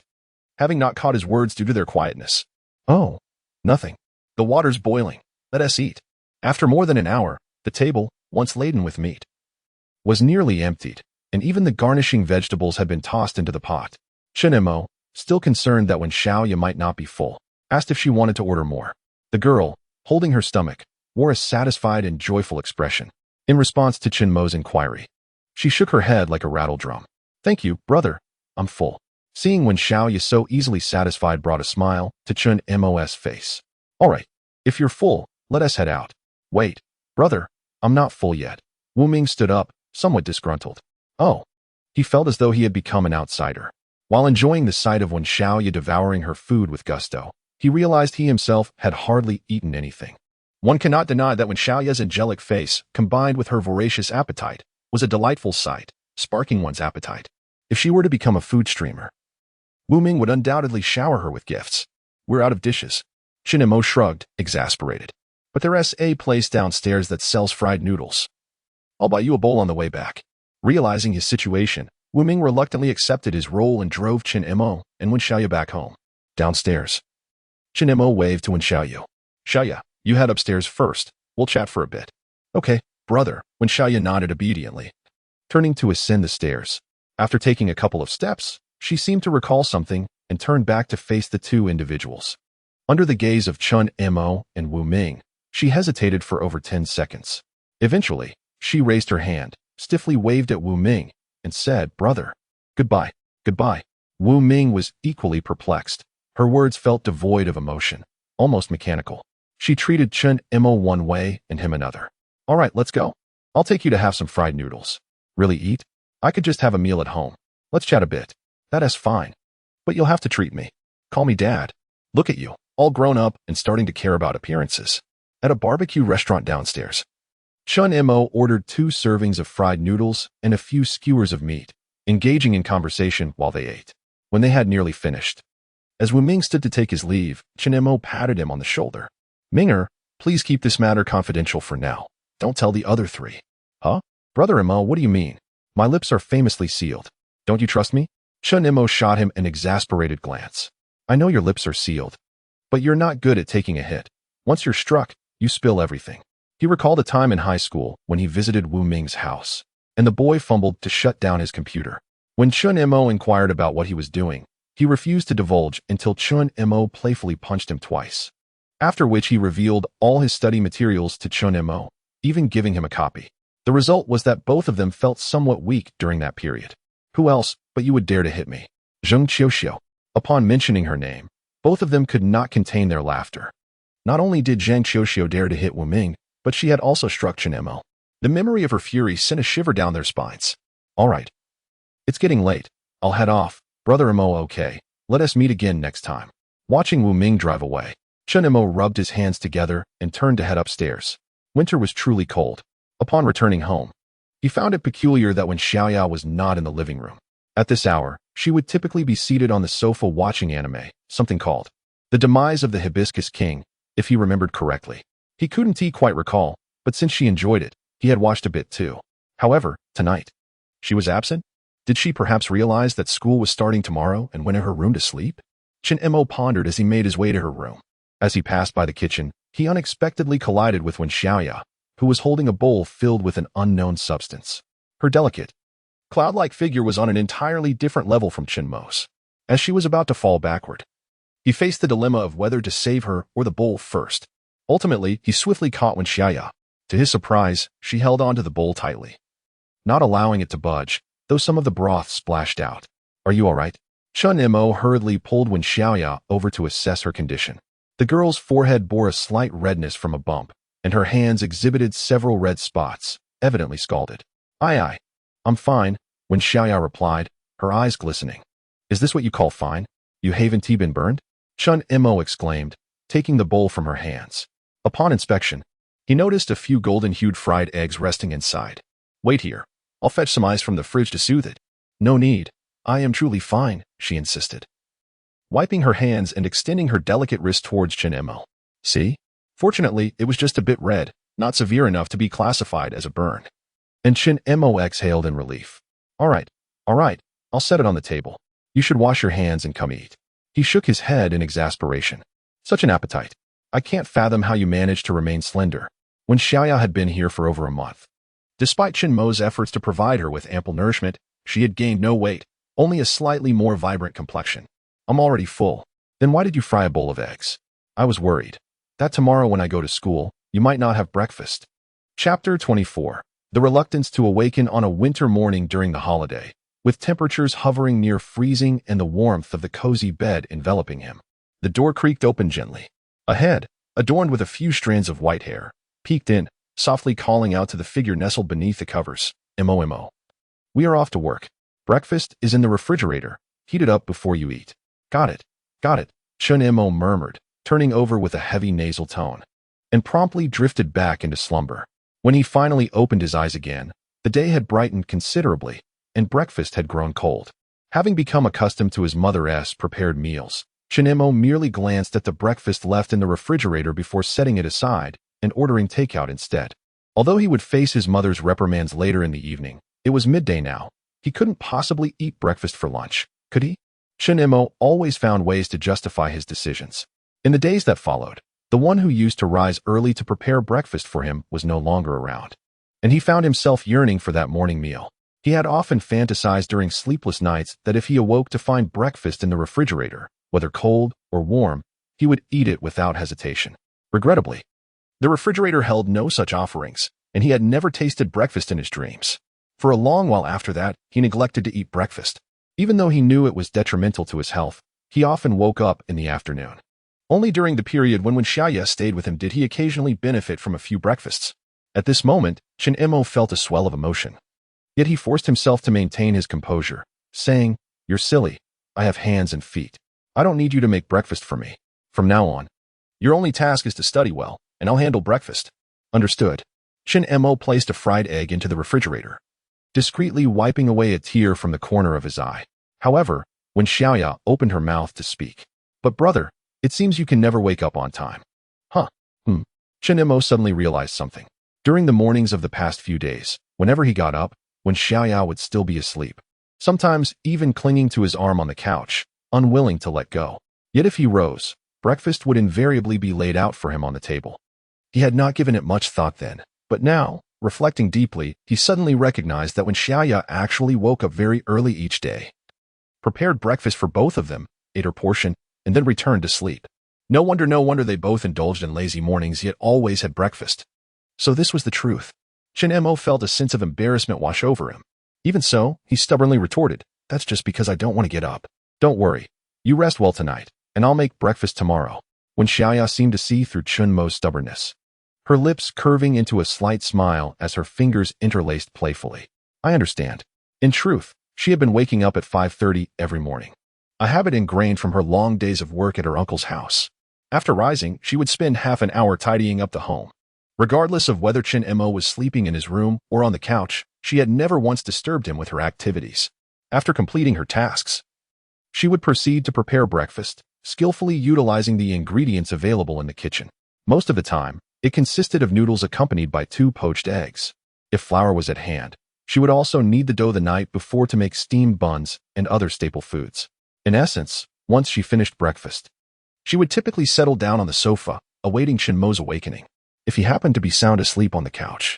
having not caught his words due to their quietness. Oh, nothing. The water's boiling. Let us eat. After more than an hour, the table, once laden with meat, was nearly emptied, and even the garnishing vegetables had been tossed into the pot. Chen Mo, still concerned that Wen Xiaoya might not be full, asked if she wanted to order more. The girl, holding her stomach, wore a satisfied and joyful expression. In response to Chen Mo's inquiry, she shook her head like a rattle drum. Thank you, brother. I'm full. Seeing Wen Xiaoya so easily satisfied brought a smile to Chen Mo's face. All right, if you're full, let us head out. Wait, brother, I'm not full yet. Wu Ming stood up, somewhat disgruntled. Oh. He felt as though he had become an outsider. While enjoying the sight of Wen Xiaoya devouring her food with gusto, he realized he himself had hardly eaten anything. One cannot deny that Wen Xiaoya's angelic face, combined with her voracious appetite, was a delightful sight, sparking one's appetite. If she were to become a food streamer, Wu Ming would undoubtedly shower her with gifts. We're out of dishes. Chen Mo shrugged, exasperated. But there's a place downstairs that sells fried noodles. I'll buy you a bowl on the way back. Realizing his situation, Wu Ming reluctantly accepted his role and drove Chen Mo and Wen Xiaoya back home. Downstairs, Chen Mo waved to Wen Xiaoya. Xiaoya, you head upstairs first. We'll chat for a bit. Okay, brother, Wen Xiaoya nodded obediently, turning to ascend the stairs. After taking a couple of steps, she seemed to recall something and turned back to face the 2 individuals. Under the gaze of Chen Mo and Wu Ming, she hesitated for over 10 seconds. Eventually, she raised her hand, stiffly waved at Wu Ming, and said, Brother, goodbye, goodbye. Wu Ming was equally perplexed. Her words felt devoid of emotion, almost mechanical. She treated Chen Mo one way and him another. All right, let's go. I'll take you to have some fried noodles. Really eat? I could just have a meal at home. Let's chat a bit. That is fine. But you'll have to treat me. Call me Dad. Look at you, all grown up and starting to care about appearances. At a barbecue restaurant downstairs, Chen Mo ordered 2 servings of fried noodles and a few skewers of meat, engaging in conversation while they ate. When they had nearly finished, as Wu Ming stood to take his leave, Chen Mo patted him on the shoulder. Minger, please keep this matter confidential for now. Don't tell the other 3. Huh? Brother Mo, what do you mean? My lips are famously sealed. Don't you trust me? Chen Mo shot him an exasperated glance. I know your lips are sealed, but you're not good at taking a hit. Once you're struck, you spill everything. He recalled a time in high school when he visited Wu Ming's house, and the boy fumbled to shut down his computer. When Chen Mo inquired about what he was doing, he refused to divulge until Chen Mo playfully punched him twice, after which he revealed all his study materials to Chen Mo, even giving him a copy. The result was that both of them felt somewhat weak during that period. Who else but you would dare to hit me? Zheng Qiuqiu. Upon mentioning her name, both of them could not contain their laughter. Not only did Zheng Qiuqiu dare to hit Wu Ming, but she had also struck Chen Mo. The memory of her fury sent a shiver down their spines. All right. It's getting late. I'll head off. Brother Mo, okay. Let us meet again next time. Watching Wu Ming drive away, Chen Mo rubbed his hands together and turned to head upstairs. Winter was truly cold. Upon returning home, he found it peculiar that Wen Xiaoya was not in the living room. At this hour, she would typically be seated on the sofa watching anime, something called The Demise of the Hibiscus King, if he remembered correctly. He couldn't quite recall, but since she enjoyed it, he had watched a bit too. However, tonight, she was absent? Did she perhaps realize that school was starting tomorrow and went in her room to sleep? Chen Mo pondered as he made his way to her room. As he passed by the kitchen, he unexpectedly collided with Wen Xiaoya, who was holding a bowl filled with an unknown substance. Her delicate, cloud-like figure was on an entirely different level from Chen Mo's. As she was about to fall backward, he faced the dilemma of whether to save her or the bowl first. Ultimately, he swiftly caught Wen Xiaoya. To his surprise, she held onto the bowl tightly, not allowing it to budge, though some of the broth splashed out. Are you all right? Chen Mo hurriedly pulled Wen Xiaoya over to assess her condition. The girl's forehead bore a slight redness from a bump, and her hands exhibited several red spots, evidently scalded. Aye, I'm fine, Wen Xiaoya replied, her eyes glistening. Is this what you call fine? You haven't been burned? Chen Mo exclaimed, taking the bowl from her hands. Upon inspection, he noticed a few golden-hued fried eggs resting inside. Wait here. I'll fetch some ice from the fridge to soothe it. No need. I am truly fine, she insisted, wiping her hands and extending her delicate wrist towards Chen Mo. See? Fortunately, it was just a bit red, not severe enough to be classified as a burn. And Chen Mo exhaled in relief. All right, I'll set it on the table. You should wash your hands and come eat. He shook his head in exasperation. Such an appetite. I can't fathom how you managed to remain slender. Wen Xiaoya had been here for over a month. Despite Chen Mo's efforts to provide her with ample nourishment, she had gained no weight, only a slightly more vibrant complexion. I'm already full. Then why did you fry a bowl of eggs? I was worried that tomorrow when I go to school, you might not have breakfast. Chapter 24. The reluctance to awaken on a winter morning during the holiday, with temperatures hovering near freezing and the warmth of the cozy bed enveloping him. The door creaked open gently. A head, adorned with a few strands of white hair, peeked in, softly calling out to the figure nestled beneath the covers. Mo. We are off to work. Breakfast is in the refrigerator. Heat it up before you eat. Got it. Chen Mo murmured, turning over with a heavy nasal tone, and promptly drifted back into slumber. When he finally opened his eyes again, the day had brightened considerably, and breakfast had grown cold. Having become accustomed to his mother's prepared meals, Chen Mo merely glanced at the breakfast left in the refrigerator before setting it aside and ordering takeout instead. Although he would face his mother's reprimands later in the evening, it was midday now. He couldn't possibly eat breakfast for lunch, could he? Chen Mo always found ways to justify his decisions. In the days that followed, the one who used to rise early to prepare breakfast for him was no longer around, and he found himself yearning for that morning meal. He had often fantasized during sleepless nights that if he awoke to find breakfast in the refrigerator, whether cold or warm, he would eat it without hesitation. Regrettably, the refrigerator held no such offerings, and he had never tasted breakfast in his dreams. For a long while after that, he neglected to eat breakfast. Even though he knew it was detrimental to his health, he often woke up in the afternoon. Only during the period when Wen Xiaoya stayed with him did he occasionally benefit from a few breakfasts. At this moment, Chen Mo felt a swell of emotion. Yet he forced himself to maintain his composure, saying, You're silly. I have hands and feet. I don't need you to make breakfast for me. From now on, your only task is to study well, and I'll handle breakfast. Understood. Chen Mo placed a fried egg into the refrigerator, discreetly wiping away a tear from the corner of his eye. However, Wen Xiaoya opened her mouth to speak. But brother, it seems you can never wake up on time. Chen Mo suddenly realized something. During the mornings of the past few days, whenever he got up, Wen Xiaoya would still be asleep, sometimes even clinging to his arm on the couch, unwilling to let go. Yet if he rose, breakfast would invariably be laid out for him on the table. He had not given it much thought then, but now, reflecting deeply, he suddenly recognized that Wen Xiaoya actually woke up very early each day, prepared breakfast for both of them, ate her portion, and then returned to sleep. No wonder they both indulged in lazy mornings yet always had breakfast. So this was the truth. Chen Mo felt a sense of embarrassment wash over him. Even so, he stubbornly retorted, That's just because I don't want to get up. Don't worry. You rest well tonight, and I'll make breakfast tomorrow. Wen Xiaoya seemed to see through Chen Mo's stubbornness, her lips curving into a slight smile as her fingers interlaced playfully. I understand. In truth, she had been waking up at 5:30 every morning, a habit ingrained from her long days of work at her uncle's house. After rising, she would spend half an hour tidying up the home. Regardless of whether Chen Mo was sleeping in his room or on the couch, she had never once disturbed him with her activities. After completing her tasks, she would proceed to prepare breakfast, skillfully utilizing the ingredients available in the kitchen. Most of the time, it consisted of noodles accompanied by 2 poached eggs. If flour was at hand, she would also knead the dough the night before to make steamed buns and other staple foods. In essence, once she finished breakfast, she would typically settle down on the sofa, awaiting Chen Mo's awakening. If he happened to be sound asleep on the couch,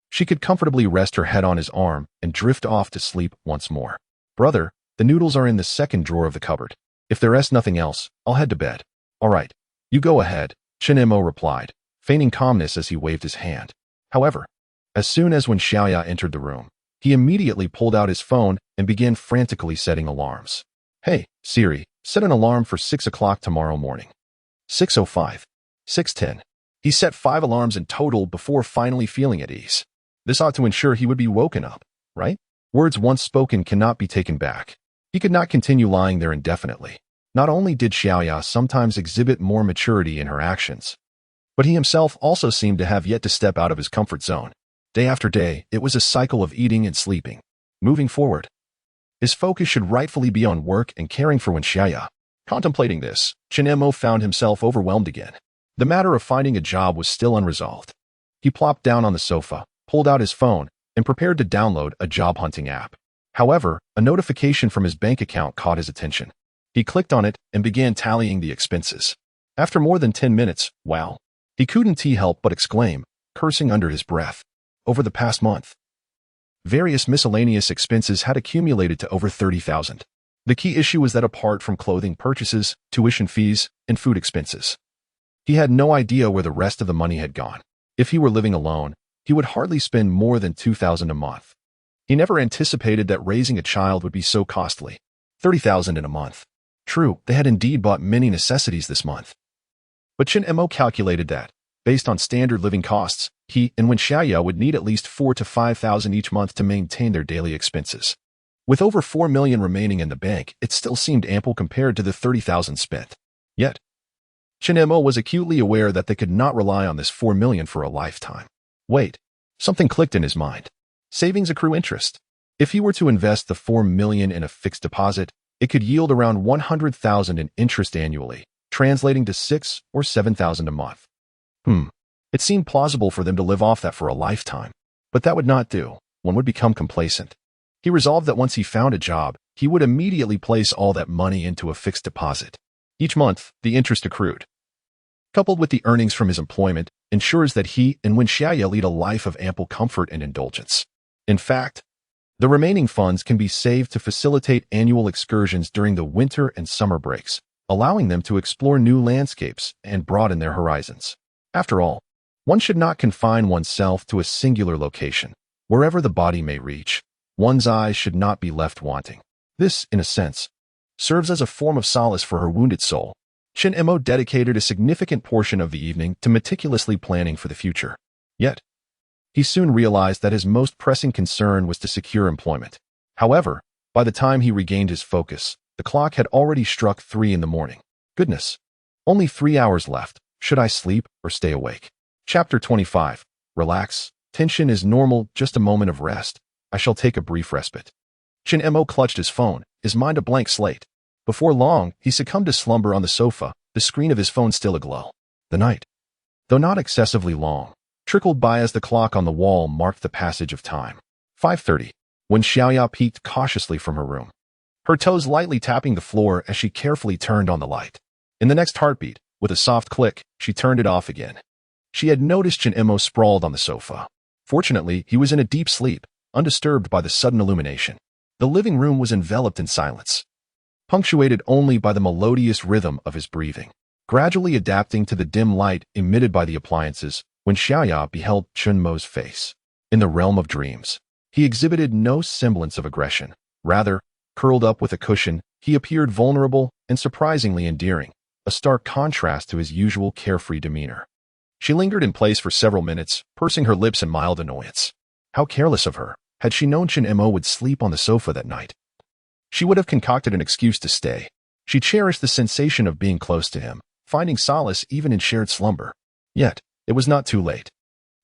she could comfortably rest her head on his arm and drift off to sleep once more. Brother, the noodles are in the second drawer of the cupboard. If there is nothing else, I'll head to bed. All right, you go ahead, Chen Mo replied, feigning calmness as he waved his hand. However, as soon as Wen Xiaoya entered the room, he immediately pulled out his phone and began frantically setting alarms. Hey, Siri, set an alarm for 6 o'clock tomorrow morning. 6:05. 6:10. He set 5 alarms in total before finally feeling at ease. This ought to ensure he would be woken up, right? Words once spoken cannot be taken back. He could not continue lying there indefinitely. Not only did Xiaoya sometimes exhibit more maturity in her actions, but he himself also seemed to have yet to step out of his comfort zone. Day after day, it was a cycle of eating and sleeping. Moving forward, his focus should rightfully be on work and caring for Wen Xiaoya. Contemplating this, Chen Mo found himself overwhelmed again. The matter of finding a job was still unresolved. He plopped down on the sofa, pulled out his phone, and prepared to download a job hunting app. However, a notification from his bank account caught his attention. He clicked on it and began tallying the expenses. After more than 10 minutes, wow, he couldn't help but exclaim, cursing under his breath. Over the past month, various miscellaneous expenses had accumulated to over 30,000. The key issue was that apart from clothing purchases, tuition fees, and food expenses, he had no idea where the rest of the money had gone. If he were living alone, he would hardly spend more than 2,000 a month. He never anticipated that raising a child would be so costly. 30,000 in a month. True, they had indeed bought many necessities this month. But Chen Mo calculated that, based on standard living costs, he and Wen Xiaoya would need at least 4,000 to 5,000 each month to maintain their daily expenses. With over 4 million remaining in the bank, it still seemed ample compared to the 30,000 spent. Yet, Chen Mo was acutely aware that they could not rely on this 4 million for a lifetime. Wait, something clicked in his mind. Savings accrue interest. If he were to invest the 4 million in a fixed deposit, it could yield around 100,000 in interest annually, translating to 6,000 or 7,000 a month. It seemed plausible for them to live off that for a lifetime. But that would not do. One would become complacent. He resolved that once he found a job, he would immediately place all that money into a fixed deposit. Each month, the interest accrued, coupled with the earnings from his employment, ensures that he and Wen Xiaoya lead a life of ample comfort and indulgence. In fact, the remaining funds can be saved to facilitate annual excursions during the winter and summer breaks, allowing them to explore new landscapes and broaden their horizons. After all, one should not confine oneself to a singular location. Wherever the body may reach, one's eyes should not be left wanting. This, in a sense, serves as a form of solace for her wounded soul. Chen Mo dedicated a significant portion of the evening to meticulously planning for the future. Yet, he soon realized that his most pressing concern was to secure employment. However, by the time he regained his focus, the clock had already struck 3 in the morning. Goodness, only 3 hours left. Should I sleep or stay awake? Chapter 25. Relax. Tension is normal, just a moment of rest. I shall take a brief respite. Chen Mo clutched his phone, his mind a blank slate. Before long, he succumbed to slumber on the sofa, the screen of his phone still aglow. The night, though not excessively long, trickled by as the clock on the wall marked the passage of time. 5:30. Wen Xiaoya peeked cautiously from her room, her toes lightly tapping the floor as she carefully turned on the light. In the next heartbeat, with a soft click, she turned it off again. She had noticed Chen Mo sprawled on the sofa. Fortunately, he was in a deep sleep, undisturbed by the sudden illumination. The living room was enveloped in silence, punctuated only by the melodious rhythm of his breathing. Gradually adapting to the dim light emitted by the appliances, Wen Xiaoya beheld Chen Mo's face. In the realm of dreams, he exhibited no semblance of aggression. Rather, curled up with a cushion, he appeared vulnerable and surprisingly endearing, a stark contrast to his usual carefree demeanor. She lingered in place for several minutes, pursing her lips in mild annoyance. How careless of her. Had she known Chen Mo would sleep on the sofa that night, she would have concocted an excuse to stay. She cherished the sensation of being close to him, finding solace even in shared slumber. Yet, it was not too late.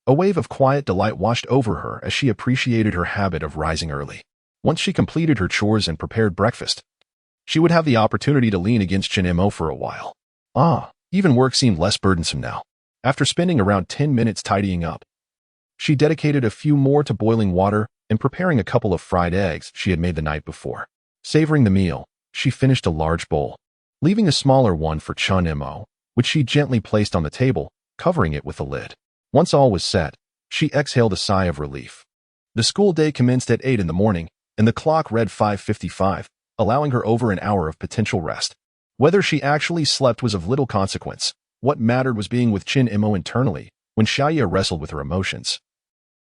A wave of quiet delight washed over her as she appreciated her habit of rising early. Once she completed her chores and prepared breakfast, she would have the opportunity to lean against Chen Mo for a while. Even work seemed less burdensome now. After spending around 10 minutes tidying up, she dedicated a few more to boiling water and preparing a couple of fried eggs she had made the night before. Savoring the meal, she finished a large bowl, leaving a smaller one for Chen Mo, which she gently placed on the table, covering it with a lid. Once all was set, she exhaled a sigh of relief. The school day commenced at 8 in the morning, and the clock read 5:55, allowing her over an hour of potential rest. Whether she actually slept was of little consequence. What mattered was being with Chen Mo internally, when Xiaoya wrestled with her emotions,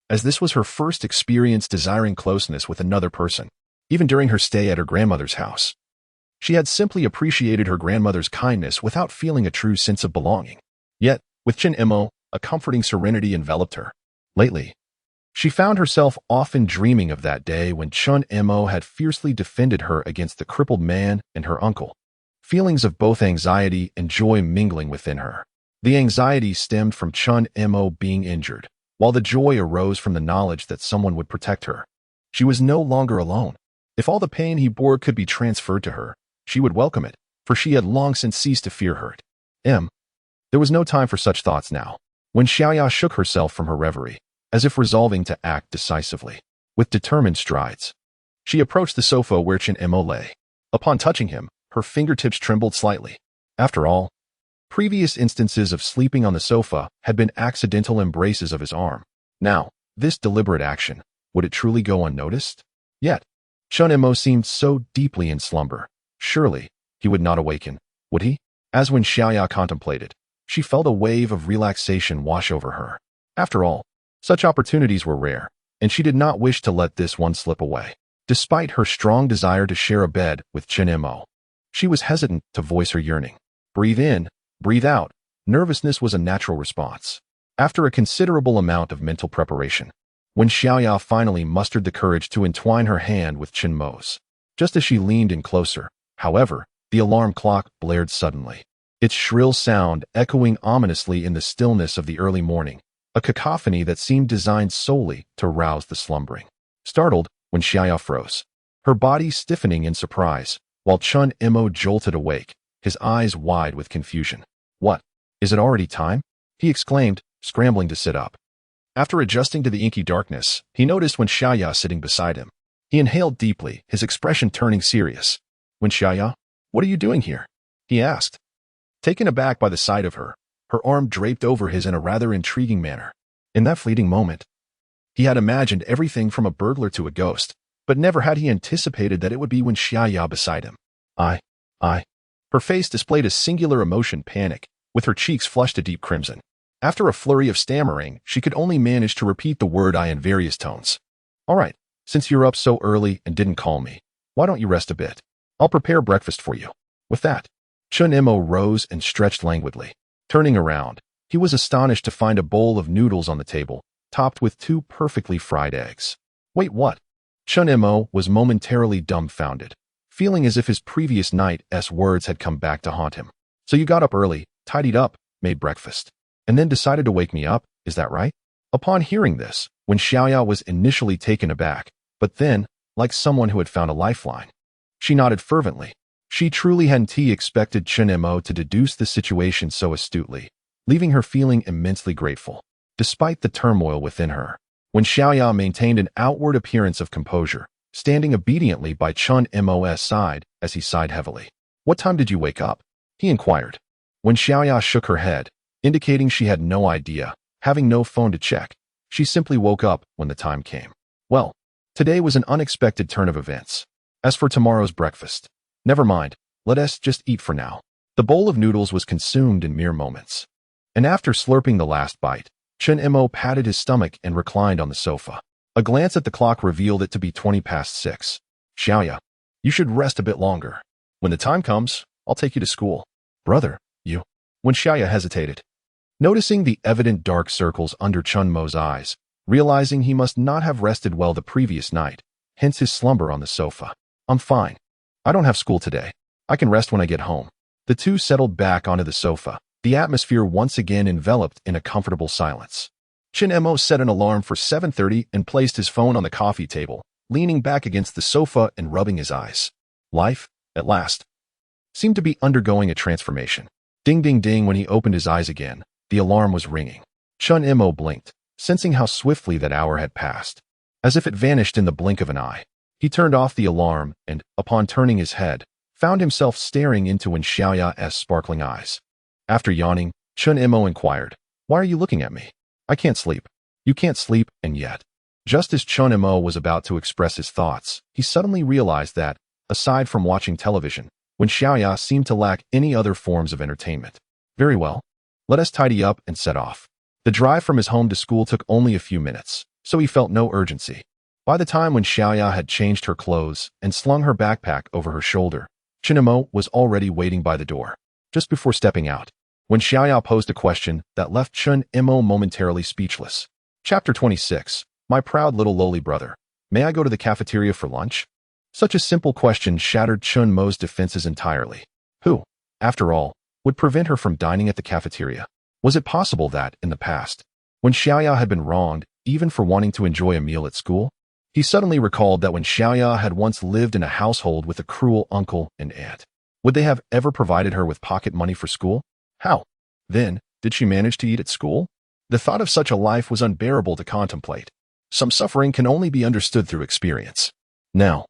as this was her first experience desiring closeness with another person, even during her stay at her grandmother's house. She had simply appreciated her grandmother's kindness without feeling a true sense of belonging. Yet, with Chen Mo, a comforting serenity enveloped her. Lately, she found herself often dreaming of that day when Chen Mo had fiercely defended her against the crippled man and her uncle. Feelings of both anxiety and joy mingling within her. The anxiety stemmed from Chen Mo being injured, while the joy arose from the knowledge that someone would protect her. She was no longer alone. If all the pain he bore could be transferred to her, she would welcome it, for she had long since ceased to fear hurt. There was no time for such thoughts now. Wen Xiaoya shook herself from her reverie, as if resolving to act decisively. With determined strides, she approached the sofa where Chen Mo lay. Upon touching him, her fingertips trembled slightly. After all, previous instances of sleeping on the sofa had been accidental embraces of his arm. Now, this deliberate action, would it truly go unnoticed? Yet, Chen Mo seemed so deeply in slumber. Surely, he would not awaken, would he? As Wen Xiaoya contemplated, she felt a wave of relaxation wash over her. After all, such opportunities were rare, and she did not wish to let this one slip away. Despite her strong desire to share a bed with Chen Mo, she was hesitant to voice her yearning. Breathe in, breathe out. Nervousness was a natural response. After a considerable amount of mental preparation, Wen Xiaoya finally mustered the courage to entwine her hand with Chen Mo's. Just as she leaned in closer, however, the alarm clock blared suddenly, its shrill sound echoing ominously in the stillness of the early morning, a cacophony that seemed designed solely to rouse the slumbering. Startled, Wen Xiaoya froze, her body stiffening in surprise, while Chen Mo jolted awake, his eyes wide with confusion. What? Is it already time? He exclaimed, scrambling to sit up. After adjusting to the inky darkness, he noticed Wen Xiaoya sitting beside him. He inhaled deeply, his expression turning serious. Wen Xiaoya, what are you doing here? He asked. Taken aback by the sight of her, her arm draped over his in a rather intriguing manner. In that fleeting moment, he had imagined everything from a burglar to a ghost, but never had he anticipated that it would be Wen Xiaoya beside him. I. Her face displayed a singular emotion, panic, with her cheeks flushed a deep crimson. After a flurry of stammering, she could only manage to repeat the word I in various tones. All right, since you're up so early and didn't call me, why don't you rest a bit? I'll prepare breakfast for you. With that, Chen Mo rose and stretched languidly. Turning around, he was astonished to find a bowl of noodles on the table, topped with 2 perfectly fried eggs. Wait, what? Chen Mo was momentarily dumbfounded, feeling as if his previous night's words had come back to haunt him. So you got up early, tidied up, made breakfast, and then decided to wake me up, is that right? Upon hearing this, Wen Xiaoya was initially taken aback, but then, like someone who had found a lifeline, she nodded fervently. She truly hadn't expected Chen Mo to deduce the situation so astutely, leaving her feeling immensely grateful. Despite the turmoil within her, Wen Xiaoya maintained an outward appearance of composure, standing obediently by Chen Mo's side as he sighed heavily. What time did you wake up? He inquired. Wen Xiaoya shook her head, indicating she had no idea, having no phone to check. She simply woke up when the time came. Well, today was an unexpected turn of events. As for tomorrow's breakfast, never mind, let us just eat for now. The bowl of noodles was consumed in mere moments. And after slurping the last bite, Chen Mo patted his stomach and reclined on the sofa. A glance at the clock revealed it to be 6:20. Xiaoya, you should rest a bit longer. When the time comes, I'll take you to school. Brother, you. When Xiaoya hesitated, noticing the evident dark circles under Chen Mo's eyes, realizing he must not have rested well the previous night, hence his slumber on the sofa. I'm fine. I don't have school today. I can rest when I get home. The two settled back onto the sofa, the atmosphere once again enveloped in a comfortable silence. Chen Mo set an alarm for 7:30 and placed his phone on the coffee table, leaning back against the sofa and rubbing his eyes. Life, at last, seemed to be undergoing a transformation. Ding ding ding. When he opened his eyes again, the alarm was ringing. Chen Mo blinked, sensing how swiftly that hour had passed. As if it vanished in the blink of an eye, he turned off the alarm and, upon turning his head, found himself staring into Wen Xiaoya's sparkling eyes. After yawning, Chen Mo inquired, "Why are you looking at me? I can't sleep." "You can't sleep," and yet. Just as Chen Mo was about to express his thoughts, he suddenly realized that, aside from watching television, Wen Xiaoya seemed to lack any other forms of entertainment. Very well. Let us tidy up and set off. The drive from his home to school took only a few minutes, so he felt no urgency. By the time Wen Xiaoya had changed her clothes and slung her backpack over her shoulder, Chen Mo was already waiting by the door. Just before stepping out, Wen Xiaoya posed a question that left Chen Mo momentarily speechless. Chapter 26. My proud little lowly brother. May I go to the cafeteria for lunch? Such a simple question shattered Chen Mo's defenses entirely. Who, after all, would prevent her from dining at the cafeteria? Was it possible that, in the past, when Xiaoya had been wronged, even for wanting to enjoy a meal at school? He suddenly recalled that when Xiaoya had once lived in a household with a cruel uncle and aunt, would they have ever provided her with pocket money for school? How, then, did she manage to eat at school? The thought of such a life was unbearable to contemplate. Some suffering can only be understood through experience. Now,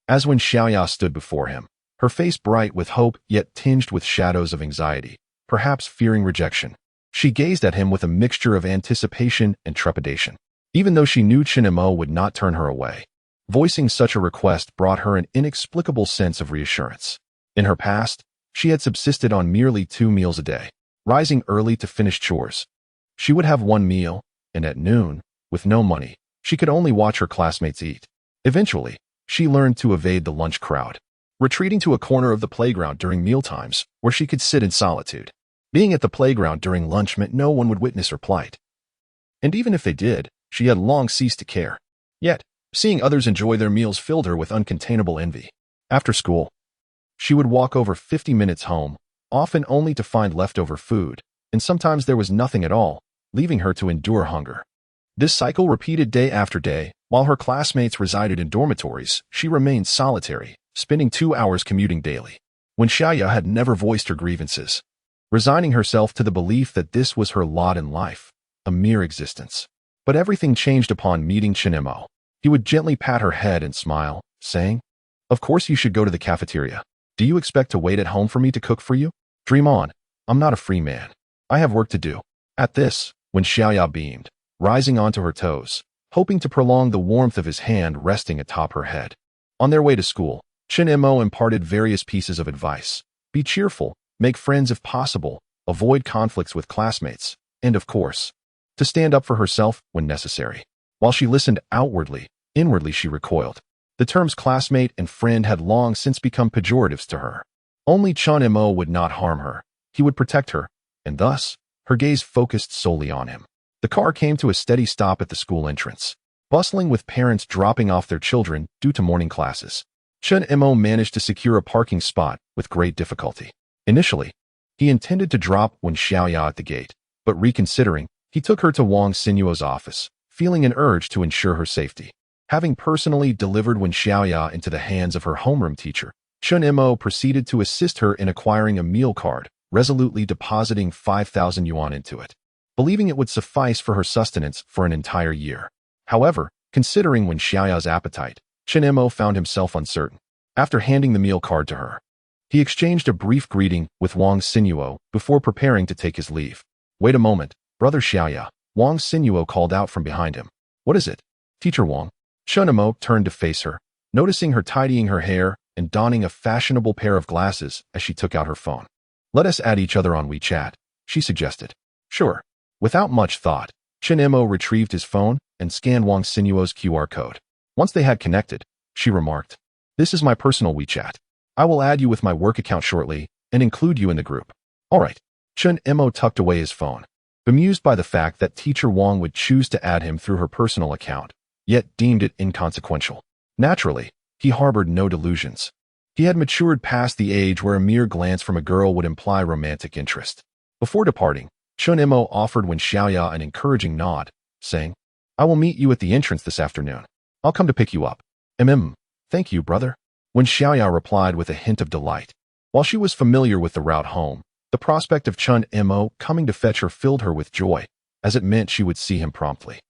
as when Xiaoya stood before him, her face bright with hope yet tinged with shadows of anxiety, perhaps fearing rejection, she gazed at him with a mixture of anticipation and trepidation. Even though she knew Chen Mo would not turn her away, voicing such a request brought her an inexplicable sense of reassurance. In her past, she had subsisted on merely 2 meals a day, rising early to finish chores. She would have 1 meal, and at noon, with no money, she could only watch her classmates eat. Eventually, she learned to evade the lunch crowd, retreating to a corner of the playground during mealtimes where she could sit in solitude. Being at the playground during lunch meant no one would witness her plight. And even if they did, she had long ceased to care. Yet, seeing others enjoy their meals filled her with uncontainable envy. After school, she would walk over 50 minutes home, often only to find leftover food, and sometimes there was nothing at all, leaving her to endure hunger. This cycle repeated day after day. While her classmates resided in dormitories, she remained solitary, spending 2 hours commuting daily. Wen Xiaoya had never voiced her grievances, resigning herself to the belief that this was her lot in life, a mere existence. But everything changed upon meeting Chen Mo. He would gently pat her head and smile, saying, "Of course you should go to the cafeteria. Do you expect to wait at home for me to cook for you? Dream on. I'm not a free man. I have work to do." At this, Wen Xiaoya beamed, rising onto her toes, hoping to prolong the warmth of his hand resting atop her head. On their way to school, Chen Mo imparted various pieces of advice. Be cheerful, make friends if possible, avoid conflicts with classmates, and of course, to stand up for herself when necessary. While she listened outwardly, inwardly she recoiled. The terms classmate and friend had long since become pejoratives to her. Only Chen Mo would not harm her. He would protect her, and thus, her gaze focused solely on him. The car came to a steady stop at the school entrance, bustling with parents dropping off their children due to morning classes. Chen Mo managed to secure a parking spot with great difficulty. Initially, he intended to drop Wen Xiaoya at the gate, but reconsidering, he took her to Wang Xinyuo's office, feeling an urge to ensure her safety. Having personally delivered Wen Xiaoya into the hands of her homeroom teacher, Chen Mo proceeded to assist her in acquiring a meal card, resolutely depositing 5,000 yuan into it, believing it would suffice for her sustenance for an entire year. However, considering Wen Xiaoya's appetite, Chen Mo found himself uncertain. After handing the meal card to her, he exchanged a brief greeting with Wang Xinyuo before preparing to take his leave. "Wait a moment, Brother Xiaoya," Wang Xinyuo called out from behind him. "What is it?" "Teacher Wang." Chen Mo turned to face her, noticing her tidying her hair and donning a fashionable pair of glasses as she took out her phone. "Let us add each other on WeChat," she suggested. "Sure." Without much thought, Chen Mo retrieved his phone and scanned Wang Xinyuo's QR code. Once they had connected, she remarked, "This is my personal WeChat. I will add you with my work account shortly and include you in the group." "All right." Chen Mo tucked away his phone, bemused by the fact that Teacher Wang would choose to add him through her personal account, yet deemed it inconsequential. Naturally, he harbored no delusions. He had matured past the age where a mere glance from a girl would imply romantic interest. Before departing, Chen Mo offered Wen Xiaoya an encouraging nod, saying, "I will meet you at the entrance this afternoon. I'll come to pick you up." Thank you, brother." Wen Xiaoya replied with a hint of delight. While she was familiar with the route home, the prospect of Chen Mo coming to fetch her filled her with joy, as it meant she would see him promptly.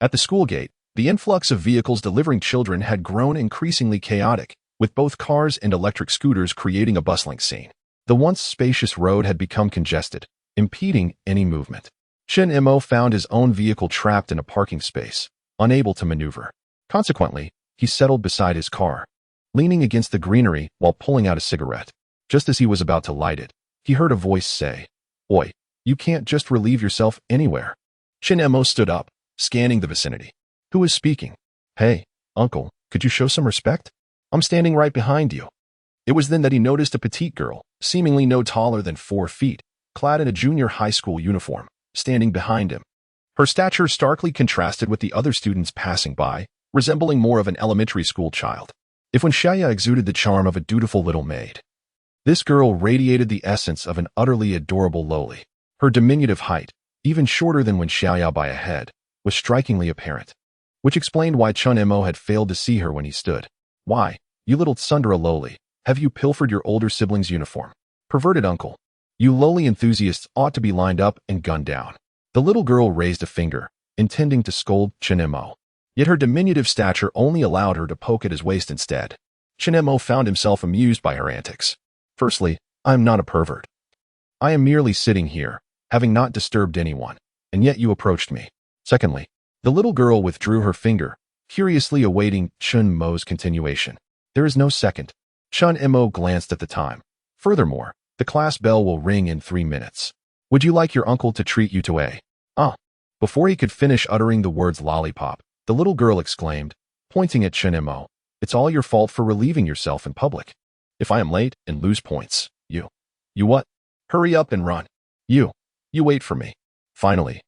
At the school gate, the influx of vehicles delivering children had grown increasingly chaotic, with both cars and electric scooters creating a bustling scene. The once spacious road had become congested, impeding any movement. Chen Mo found his own vehicle trapped in a parking space, unable to maneuver. Consequently, he settled beside his car, leaning against the greenery while pulling out a cigarette. Just as he was about to light it, he heard a voice say, "Oi, you can't just relieve yourself anywhere." Chen Mo stood up, scanning the vicinity. "Who is speaking?" "Hey, uncle, could you show some respect? I'm standing right behind you." It was then that he noticed a petite girl, seemingly no taller than 4 feet, clad in a junior high school uniform, standing behind him. Her stature starkly contrasted with the other students passing by, resembling more of an elementary school child. If Wen Xiaoya exuded the charm of a dutiful little maid, this girl radiated the essence of an utterly adorable loli. Her diminutive height, even shorter than Wen Xiaoya by a head, was strikingly apparent, which explained why Chen Mo had failed to see her when he stood. Why, you little tsundere loli, have you pilfered your older sibling's uniform? Perverted uncle. You loli enthusiasts ought to be lined up and gunned down. The little girl raised a finger, intending to scold Chen Mo. Yet her diminutive stature only allowed her to poke at his waist instead. Chen Mo found himself amused by her antics. Firstly, I am not a pervert. I am merely sitting here, having not disturbed anyone, and yet you approached me. Secondly, the little girl withdrew her finger, curiously awaiting Chen Mo's continuation. There is no second. Chen Mo glanced at the time. Furthermore, the class bell will ring in 3 minutes. Would you like your uncle to treat you to a? Before he could finish uttering the words lollipop, the little girl exclaimed, pointing at Chen Mo, it's all your fault for relieving yourself in public. If I am late and lose points, you what? Hurry up and run. You wait for me. Finally,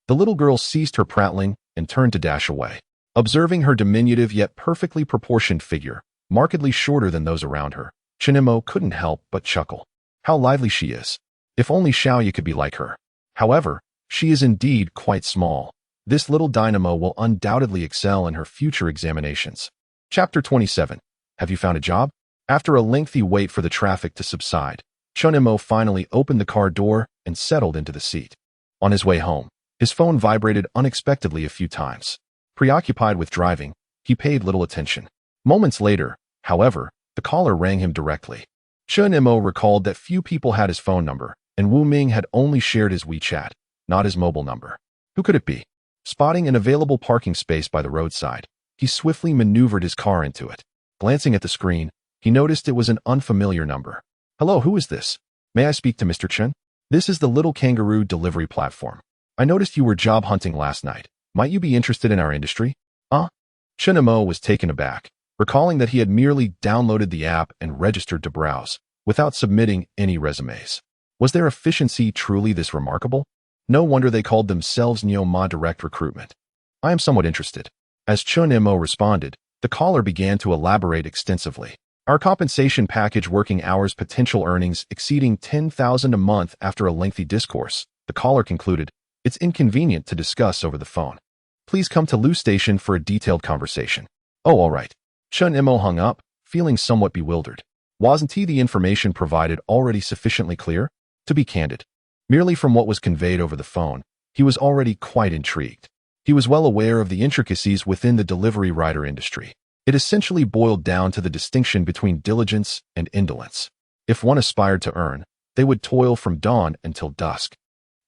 the little girl ceased her prattling and turned to dash away. Observing her diminutive yet perfectly proportioned figure, markedly shorter than those around her, Chen Mo couldn't help but chuckle. How lively she is. If only Xiaoya could be like her. However, she is indeed quite small. This little dynamo will undoubtedly excel in her future examinations. Chapter 27. Have you found a job? After a lengthy wait for the traffic to subside, Chen Mo finally opened the car door and settled into the seat. On his way home, his phone vibrated unexpectedly a few times. Preoccupied with driving, he paid little attention. Moments later, however, the caller rang him directly. Chen Mo recalled that few people had his phone number, and Wu Ming had only shared his WeChat, not his mobile number. Who could it be? Spotting an available parking space by the roadside, he swiftly maneuvered his car into it. Glancing at the screen, he noticed it was an unfamiliar number. Hello, who is this? May I speak to Mr. Chen? This is the Little Kangaroo delivery platform. I noticed you were job hunting last night. Might you be interested in our industry? Chen Mo was taken aback, recalling that he had merely downloaded the app and registered to browse, without submitting any resumes. Was their efficiency truly this remarkable? No wonder they called themselves Neo Ma Direct Recruitment. I am somewhat interested. As Chen Mo responded, the caller began to elaborate extensively. Our compensation package, working hours, potential earnings exceeding 10,000 a month. After a lengthy discourse, the caller concluded, it's inconvenient to discuss over the phone. Please come to Lu Station for a detailed conversation. Oh, all right. Chen Mo hung up, feeling somewhat bewildered. Wasn't the information provided already sufficiently clear? To be candid, merely from what was conveyed over the phone, he was already quite intrigued. He was well aware of the intricacies within the delivery rider industry. It essentially boiled down to the distinction between diligence and indolence. If one aspired to earn, they would toil from dawn until dusk.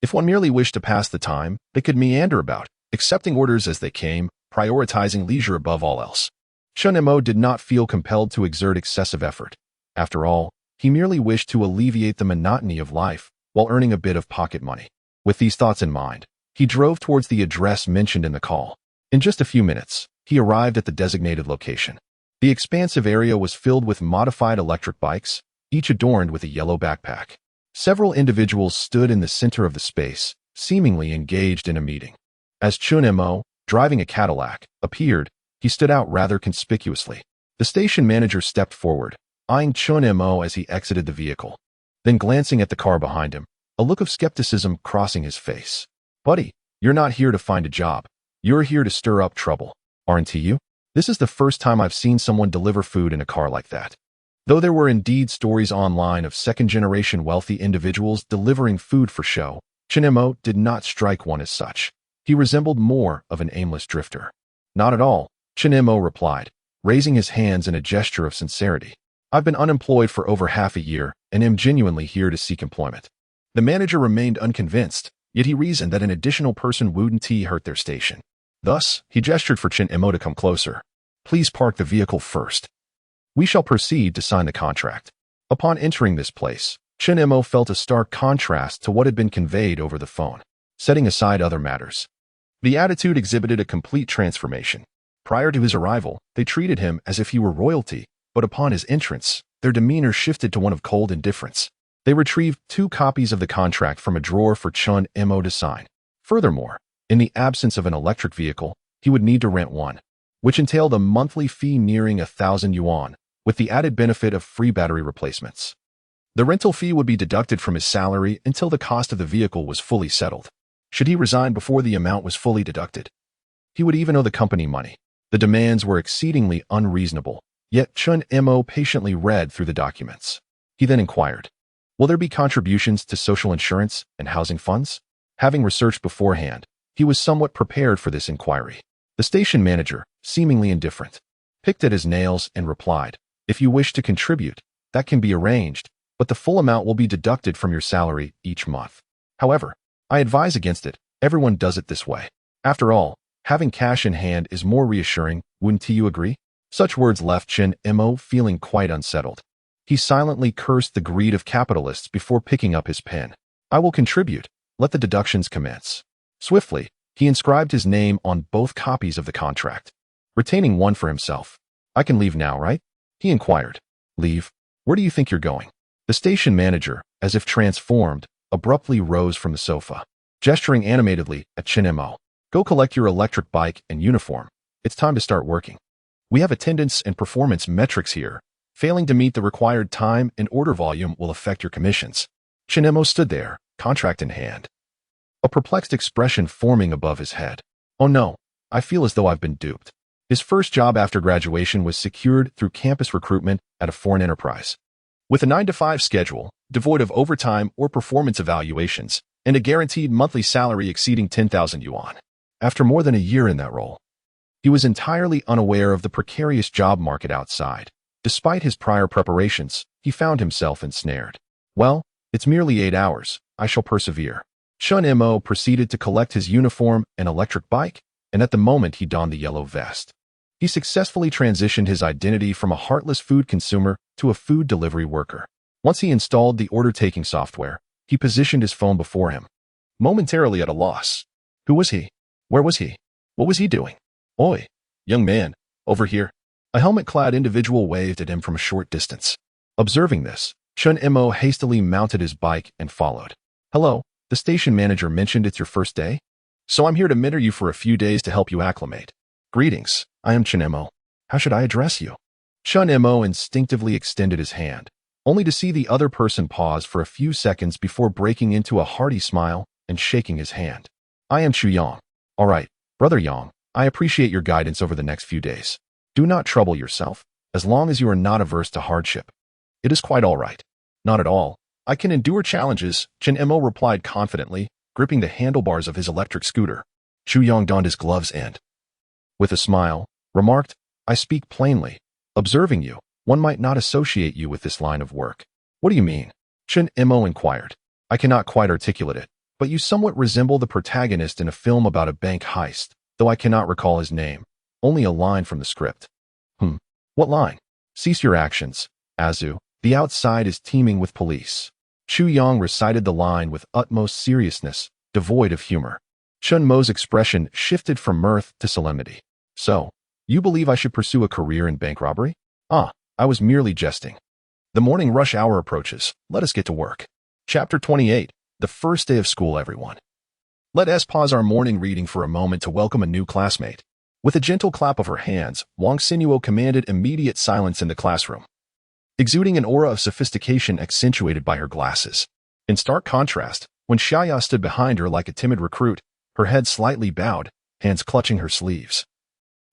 If one merely wished to pass the time, they could meander about, accepting orders as they came, prioritizing leisure above all else. Chen Mo did not feel compelled to exert excessive effort. After all, he merely wished to alleviate the monotony of life while earning a bit of pocket money. With these thoughts in mind, he drove towards the address mentioned in the call. In just a few minutes, he arrived at the designated location. The expansive area was filled with modified electric bikes, each adorned with a yellow backpack. Several individuals stood in the center of the space, seemingly engaged in a meeting. As Chen Mo, driving a Cadillac, appeared, he stood out rather conspicuously. The station manager stepped forward, eyeing Chen Mo as he exited the vehicle. Then glancing at the car behind him, a look of skepticism crossing his face. Buddy, you're not here to find a job. You're here to stir up trouble. Aren't you? This is the first time I've seen someone deliver food in a car like that. Though there were indeed stories online of second-generation wealthy individuals delivering food for show, Chen Mo did not strike one as such. He resembled more of an aimless drifter. Not at all, Chen Mo replied, raising his hands in a gesture of sincerity. I've been unemployed for over half a year and am genuinely here to seek employment. The manager remained unconvinced, yet he reasoned that an additional person wouldn't hurt their station. Thus, he gestured for Chen Mo to come closer. Please park the vehicle first. We shall proceed to sign the contract. Upon entering this place, Chen Mo felt a stark contrast to what had been conveyed over the phone. Setting aside other matters, the attitude exhibited a complete transformation. Prior to his arrival, they treated him as if he were royalty, but upon his entrance, their demeanor shifted to one of cold indifference. They retrieved 2 copies of the contract from a drawer for Chen Mo to sign. Furthermore, in the absence of an electric vehicle, he would need to rent one, which entailed a monthly fee nearing 1,000 yuan, with the added benefit of free battery replacements. The rental fee would be deducted from his salary until the cost of the vehicle was fully settled. Should he resign before the amount was fully deducted, he would even owe the company money. The demands were exceedingly unreasonable, yet Chen Mo patiently read through the documents. He then inquired, "Will there be contributions to social insurance and housing funds?" Having researched beforehand, he was somewhat prepared for this inquiry. The station manager, seemingly indifferent, picked at his nails and replied, "If you wish to contribute, that can be arranged, but the full amount will be deducted from your salary each month. However, I advise against it. Everyone does it this way. After all, having cash in hand is more reassuring, wouldn't you agree?" Such words left Chen Mo feeling quite unsettled. He silently cursed the greed of capitalists before picking up his pen. "I will contribute. Let the deductions commence." Swiftly, he inscribed his name on both copies of the contract, retaining one for himself. "I can leave now, right?" he inquired. "Leave? Where do you think you're going?" The station manager, as if transformed, abruptly rose from the sofa, gesturing animatedly at Chen Mo. "Go collect your electric bike and uniform. It's time to start working. We have attendance and performance metrics here. Failing to meet the required time and order volume will affect your commissions." Chen Mo stood there, contract in hand, a perplexed expression forming above his head. "Oh no, I feel as though I've been duped." His first job after graduation was secured through campus recruitment at a foreign enterprise. With a 9-to-5 schedule, devoid of overtime or performance evaluations, and a guaranteed monthly salary exceeding 10,000 yuan. After more than a year in that role, he was entirely unaware of the precarious job market outside. Despite his prior preparations, he found himself ensnared. "Well, it's merely 8 hours. I shall persevere." Chen Mo proceeded to collect his uniform and electric bike, and at the moment he donned the yellow vest, he successfully transitioned his identity from a heartless food consumer to a food delivery worker. Once he installed the order-taking software, he positioned his phone before him, momentarily at a loss. Who was he? Where was he? What was he doing? "Oi, young man, over here." A helmet-clad individual waved at him from a short distance. Observing this, Chen Mo hastily mounted his bike and followed. "Hello, the station manager mentioned it's your first day? So I'm here to mentor you for a few days to help you acclimate. Greetings, I am Chen Mo. How should I address you?" Chen Mo instinctively extended his hand, only to see the other person pause for a few seconds before breaking into a hearty smile and shaking his hand. "I am Chu Yang." "All right, Brother Yang, I appreciate your guidance over the next few days. Do not trouble yourself, as long as you are not averse to hardship. It is quite all right." "Not at all. I can endure challenges," Chen Mo replied confidently, gripping the handlebars of his electric scooter. Chu Yang donned his gloves and, with a smile, remarked, "I speak plainly. Observing you, one might not associate you with this line of work." "What do you mean?" Chen Mo inquired. "I cannot quite articulate it, but you somewhat resemble the protagonist in a film about a bank heist, though I cannot recall his name. Only a line from the script." What line?" "Cease your actions, Azu. The outside is teeming with police." Chu Yang recited the line with utmost seriousness, devoid of humor. Chen Mo's expression shifted from mirth to solemnity. "So, you believe I should pursue a career in bank robbery?" "Ah, I was merely jesting. The morning rush hour approaches. Let us get to work." Chapter 28, the first day of school, everyone. Let us pause our morning reading for a moment to welcome a new classmate. With a gentle clap of her hands, Wen Xiaoya commanded immediate silence in the classroom, exuding an aura of sophistication accentuated by her glasses. In stark contrast, Wen Xiaoya stood behind her like a timid recruit, her head slightly bowed, hands clutching her sleeves.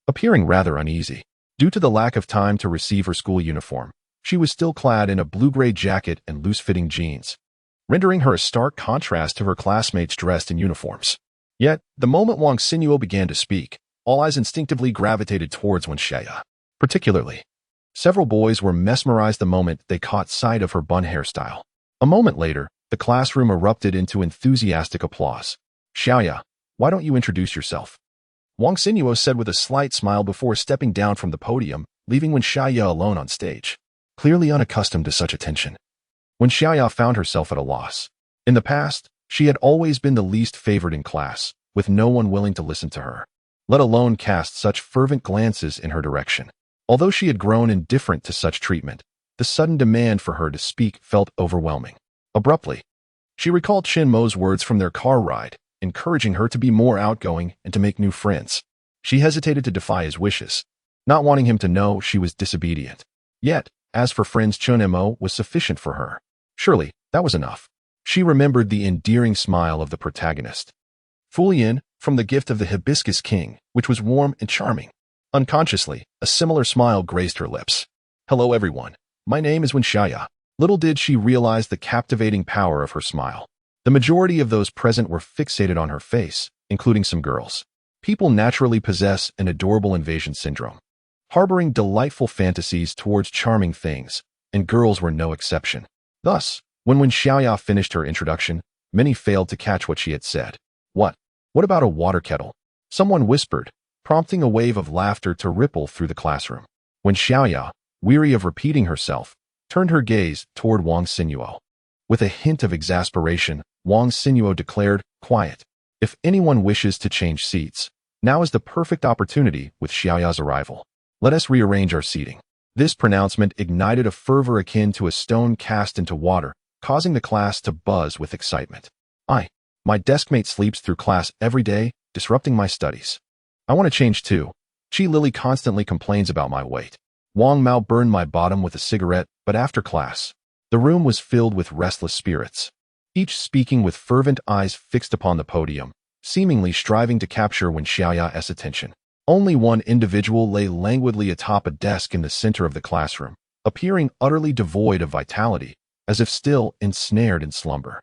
Appearing rather uneasy, due to the lack of time to receive her school uniform, she was still clad in a blue-gray jacket and loose-fitting jeans, rendering her a stark contrast to her classmates dressed in uniforms. Yet, the moment Wen Xiaoya began to speak, all eyes instinctively gravitated towards Wen Xiaoya. Particularly, several boys were mesmerized the moment they caught sight of her bun hairstyle. A moment later, the classroom erupted into enthusiastic applause. "Xiaoya, why don't you introduce yourself?" Wen Xiaoya said with a slight smile before stepping down from the podium, leaving Wen Xiaoya alone on stage. Clearly unaccustomed to such attention, Wen Xiaoya found herself at a loss. In the past, she had always been the least favored in class, with no one willing to listen to her, let alone cast such fervent glances in her direction. Although she had grown indifferent to such treatment, the sudden demand for her to speak felt overwhelming. Abruptly, she recalled Chen Mo's words from their car ride, encouraging her to be more outgoing and to make new friends. She hesitated to defy his wishes, not wanting him to know she was disobedient. Yet, as for friends, Chen Mo was sufficient for her. Surely, that was enough. She remembered the endearing smile of the protagonist. Fully in, from the gift of the hibiscus king, which was warm and charming. Unconsciously, a similar smile graced her lips. Hello everyone. My name is Wen Xiaoya. Little did she realize the captivating power of her smile. The majority of those present were fixated on her face, including some girls. People naturally possess an adorable invasion syndrome, harboring delightful fantasies towards charming things, and girls were no exception. Thus, when Wen Xiaoya finished her introduction, many failed to catch what she had said. What? What about a water kettle? Someone whispered, prompting a wave of laughter to ripple through the classroom. Wen Xiaoya, weary of repeating herself, turned her gaze toward Wang Xinyuo. With a hint of exasperation, Wang Xinyuo declared, quiet. If anyone wishes to change seats, now is the perfect opportunity with Xiaoya's arrival. Let us rearrange our seating. This pronouncement ignited a fervor akin to a stone cast into water, causing the class to buzz with excitement. My deskmate sleeps through class every day, disrupting my studies. I want to change too. Chi Lily constantly complains about my weight. Wang Mao burned my bottom with a cigarette, but after class, the room was filled with restless spirits, each speaking with fervent eyes fixed upon the podium, seemingly striving to capture Wen Xiaoya's attention. Only one individual lay languidly atop a desk in the center of the classroom, appearing utterly devoid of vitality, as if still ensnared in slumber.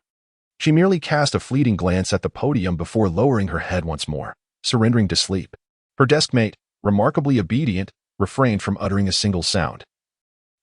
She merely cast a fleeting glance at the podium before lowering her head once more, surrendering to sleep. Her deskmate, remarkably obedient, refrained from uttering a single sound,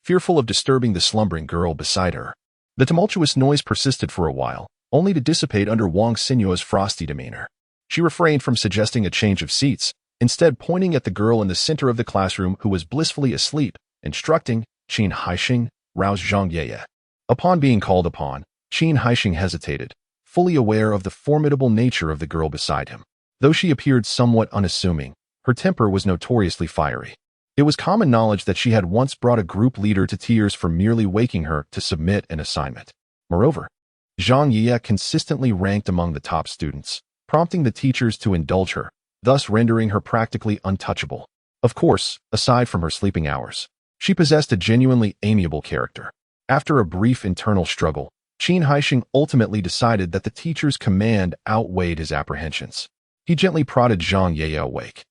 fearful of disturbing the slumbering girl beside her. The tumultuous noise persisted for a while, only to dissipate under Wang Xinyuo's frosty demeanor. She refrained from suggesting a change of seats, instead pointing at the girl in the center of the classroom who was blissfully asleep, instructing, Qin Haixing, rouse Zhang Yeye. Upon being called upon, Qin Haixing hesitated, fully aware of the formidable nature of the girl beside him. Though she appeared somewhat unassuming, her temper was notoriously fiery. It was common knowledge that she had once brought a group leader to tears for merely waking her to submit an assignment. Moreover, Zhang Yeye consistently ranked among the top students, prompting the teachers to indulge her, thus rendering her practically untouchable. Of course, aside from her sleeping hours, she possessed a genuinely amiable character. After a brief internal struggle, Qin Haixing ultimately decided that the teacher's command outweighed his apprehensions. He gently prodded Zhang Yeye awake.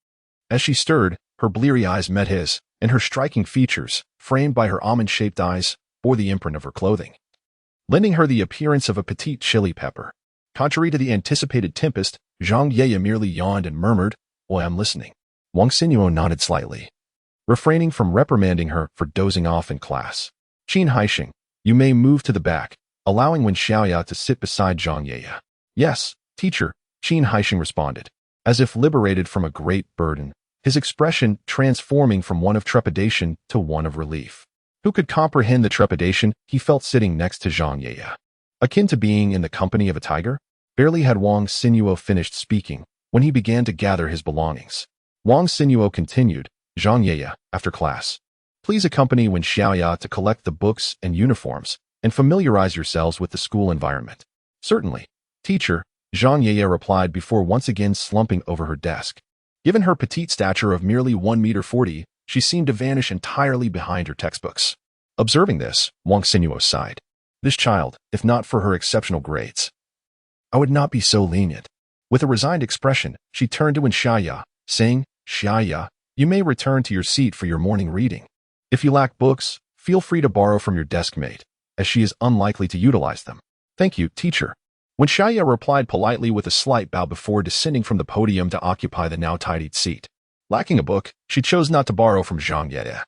As she stirred, her bleary eyes met his, and her striking features, framed by her almond-shaped eyes, bore the imprint of her clothing, lending her the appearance of a petite chili pepper. Contrary to the anticipated tempest, Zhang Yeye merely yawned and murmured, "Oh, I'm listening." Wang Xinyuo nodded slightly, refraining from reprimanding her for dozing off in class. Qin Haixing, you may move to the back, allowing Wen Xiaoya to sit beside Zhang Yeye. Yes, teacher, Qin Haixing responded, as if liberated from a great burden, his expression transforming from one of trepidation to one of relief. Who could comprehend the trepidation he felt sitting next to Zhang Yeye? Akin to being in the company of a tiger? Barely had Wang Xinyuo finished speaking when he began to gather his belongings. Wang Xinyuo continued, Zhang Yeye, after class, please accompany Wen Xiaoya to collect the books and uniforms and familiarize yourselves with the school environment. Certainly, teacher, Zhang Yeye replied before once again slumping over her desk. Given her petite stature of merely 1.40 meters, she seemed to vanish entirely behind her textbooks. Observing this, Wang Xinyuo sighed. This child, if not for her exceptional grades, I would not be so lenient. With a resigned expression, she turned to Wen Xiaoya, saying, Xiaoya, you may return to your seat for your morning reading. If you lack books, feel free to borrow from your deskmate, as she is unlikely to utilize them. Thank you, teacher. Wen Xiaoya replied politely with a slight bow before descending from the podium to occupy the now tidied seat. Lacking a book, she chose not to borrow from Zhang Yeye,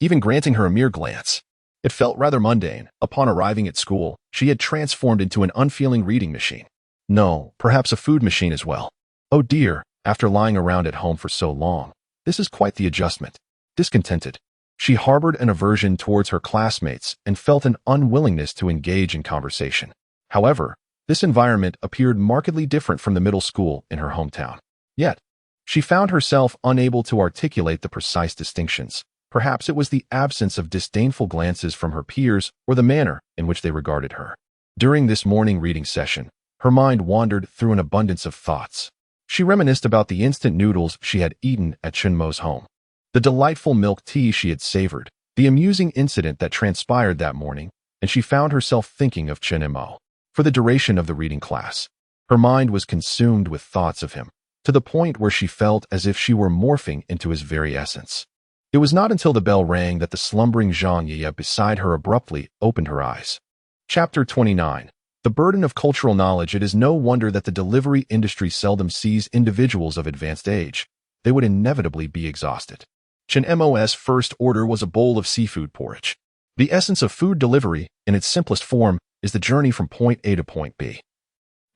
even granting her a mere glance. It felt rather mundane. Upon arriving at school, she had transformed into an unfeeling reading machine. No, perhaps a food machine as well. Oh dear, after lying around at home for so long, this is quite the adjustment. Discontented, she harbored an aversion towards her classmates and felt an unwillingness to engage in conversation. However, this environment appeared markedly different from the middle school in her hometown. Yet, she found herself unable to articulate the precise distinctions, Perhaps it was the absence of disdainful glances from her peers or the manner in which they regarded her. During this morning reading session, her mind wandered through an abundance of thoughts. She reminisced about the instant noodles she had eaten at Chen Mo's home, the delightful milk tea she had savored, the amusing incident that transpired that morning, and she found herself thinking of Chen Mo. For the duration of the reading class, her mind was consumed with thoughts of him, to the point where she felt as if she were morphing into his very essence. It was not until the bell rang that the slumbering Zheng Qiuqiu beside her abruptly opened her eyes. Chapter 29. The burden of cultural knowledge. It is no wonder that the delivery industry seldom sees individuals of advanced age. They would inevitably be exhausted. Chen Mo's first order was a bowl of seafood porridge. The essence of food delivery, in its simplest form, is the journey from point A to point B,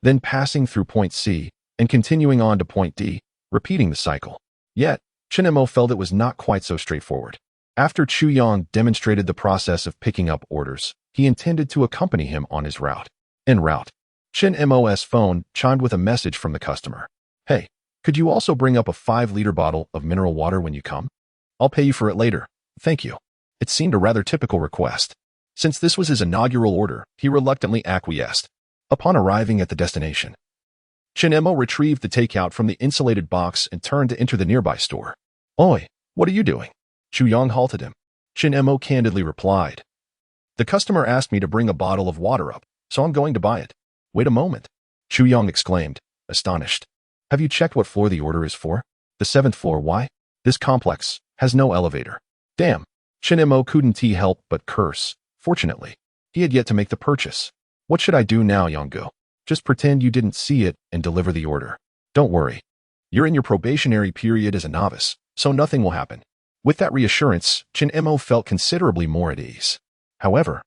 then passing through point C and continuing on to point D, repeating the cycle. Yet, Chen Mo felt it was not quite so straightforward. After Qiyang demonstrated the process of picking up orders, he intended to accompany him on his route. En route, Chen Mo's phone chimed with a message from the customer. "Hey, could you also bring up a 5-liter bottle of mineral water when you come? I'll pay you for it later. Thank you." It seemed a rather typical request. Since this was his inaugural order, he reluctantly acquiesced. Upon arriving at the destination, Chen Mo retrieved the takeout from the insulated box and turned to enter the nearby store. "Oi, what are you doing?" Qiyang halted him. Chen Mo candidly replied, "The customer asked me to bring a bottle of water up, so I'm going to buy it." "Wait a moment," Qiyang exclaimed, astonished. "Have you checked what floor the order is for?" "The 7th floor. Why?" "This complex has no elevator." "Damn." Chen Mo couldn't help but curse. Fortunately, he had yet to make the purchase. "What should I do now, Yonggu?" "Just pretend you didn't see it and deliver the order. Don't worry. You're in your probationary period as a novice, so nothing will happen." With that reassurance, Chen Mo felt considerably more at ease. However,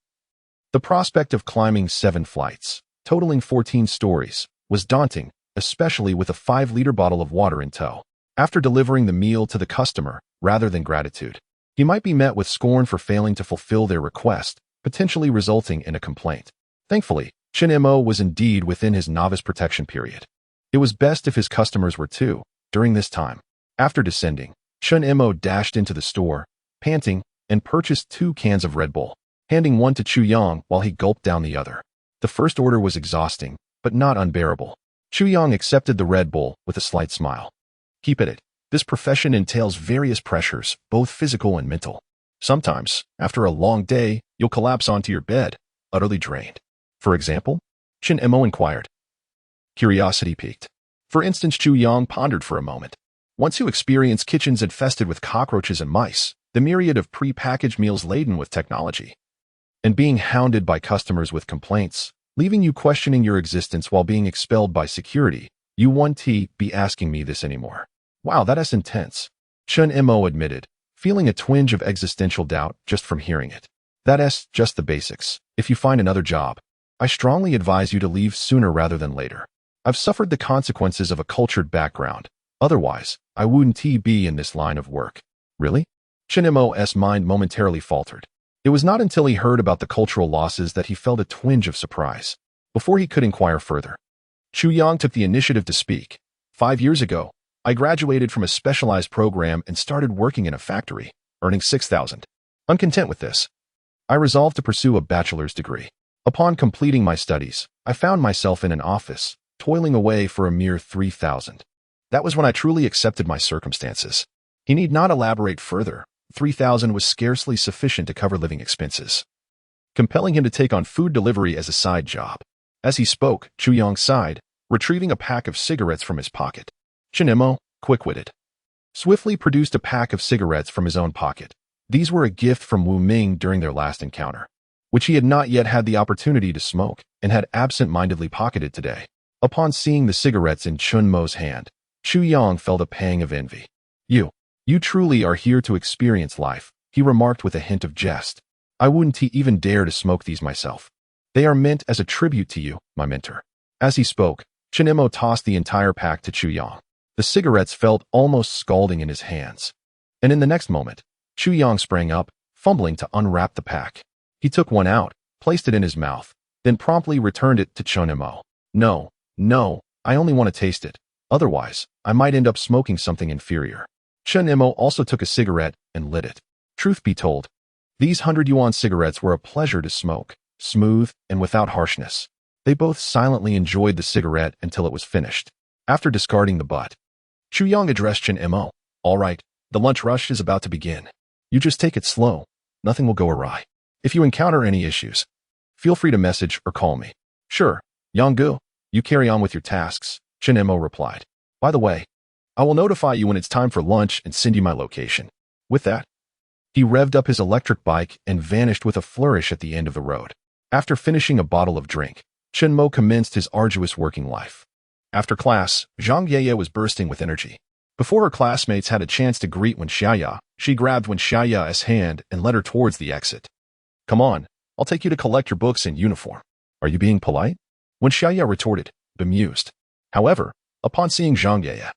the prospect of climbing 7 flights, totaling 14 stories, was daunting, especially with a 5-liter bottle of water in tow. After delivering the meal to the customer, rather than gratitude, he might be met with scorn for failing to fulfill their request, potentially resulting in a complaint. Thankfully, Chen Mo was indeed within his novice protection period. It was best if his customers were too. During this time, after descending, Chen Mo dashed into the store, panting, and purchased 2 cans of Red Bull, handing one to Qiyang while he gulped down the other. The first order was exhausting, but not unbearable. Qiyang accepted the Red Bull with a slight smile. "Keep at it. This profession entails various pressures, both physical and mental. Sometimes, after a long day, you'll collapse onto your bed, utterly drained." "For example?" Chen Mo inquired. Curiosity piqued. "For instance," Qiyang pondered for a moment. "Once you experience kitchens infested with cockroaches and mice, the myriad of pre-packaged meals laden with technology, and being hounded by customers with complaints, leaving you questioning your existence while being expelled by security, you won't be asking me this anymore." "Wow, that's intense," Chen Mo admitted, feeling a twinge of existential doubt just from hearing it. "That's just the basics. If you find another job, I strongly advise you to leave sooner rather than later. I've suffered the consequences of a cultured background. Otherwise, I wouldn't be in this line of work." "Really?" Chen Mo's mind momentarily faltered. It was not until he heard about the cultural losses that he felt a twinge of surprise. Before he could inquire further, Qiyang took the initiative to speak. 5 years ago, I graduated from a specialized program and started working in a factory, earning 6,000. Uncontent with this, I resolved to pursue a bachelor's degree. Upon completing my studies, I found myself in an office, toiling away for a mere 3,000. That was when I truly accepted my circumstances. He need not elaborate further. 3,000 was scarcely sufficient to cover living expenses, compelling him to take on food delivery as a side job. As he spoke, Qiyang sighed, retrieving a pack of cigarettes from his pocket. Chen Mo, quick-witted, swiftly produced a pack of cigarettes from his own pocket. These were a gift from Wu Ming during their last encounter, which he had not yet had the opportunity to smoke and had absent-mindedly pocketed today. Upon seeing the cigarettes in Chen Mo's hand, Qiyang felt a pang of envy. You truly are here to experience life," he remarked with a hint of jest. "I wouldn't even dare to smoke these myself. They are meant as a tribute to you, my mentor." As he spoke, Chen Mo tossed the entire pack to Qiyang. The cigarettes felt almost scalding in his hands. And in the next moment, Qiyang sprang up, fumbling to unwrap the pack. He took one out, placed it in his mouth, then promptly returned it to Chen Mo. No, I only want to taste it. Otherwise, I might end up smoking something inferior." Chen Mo also took a cigarette and lit it. Truth be told, these 100 yuan cigarettes were a pleasure to smoke, smooth and without harshness. They both silently enjoyed the cigarette until it was finished. After discarding the butt, Chu Yang addressed Chen Mo. All right, the lunch rush is about to begin. You just take it slow. Nothing will go awry. If you encounter any issues, feel free to message or call me. Sure, Yang Gu, you carry on with your tasks, Chen Mo replied. By the way, I will notify you when it's time for lunch and send you my location. With that, he revved up his electric bike and vanished with a flourish at the end of the road. After finishing a bottle of drink, Chen Mo commenced his arduous working life. After class, Zheng Qiuqiu was bursting with energy. Before her classmates had a chance to greet Wen Xiaoya, she grabbed Wen Xiaoya's hand and led her towards the exit. Come on, I'll take you to collect your books in uniform. Are you being polite? Wen Xiaoya retorted, bemused. However, upon seeing Zheng Qiuqiu,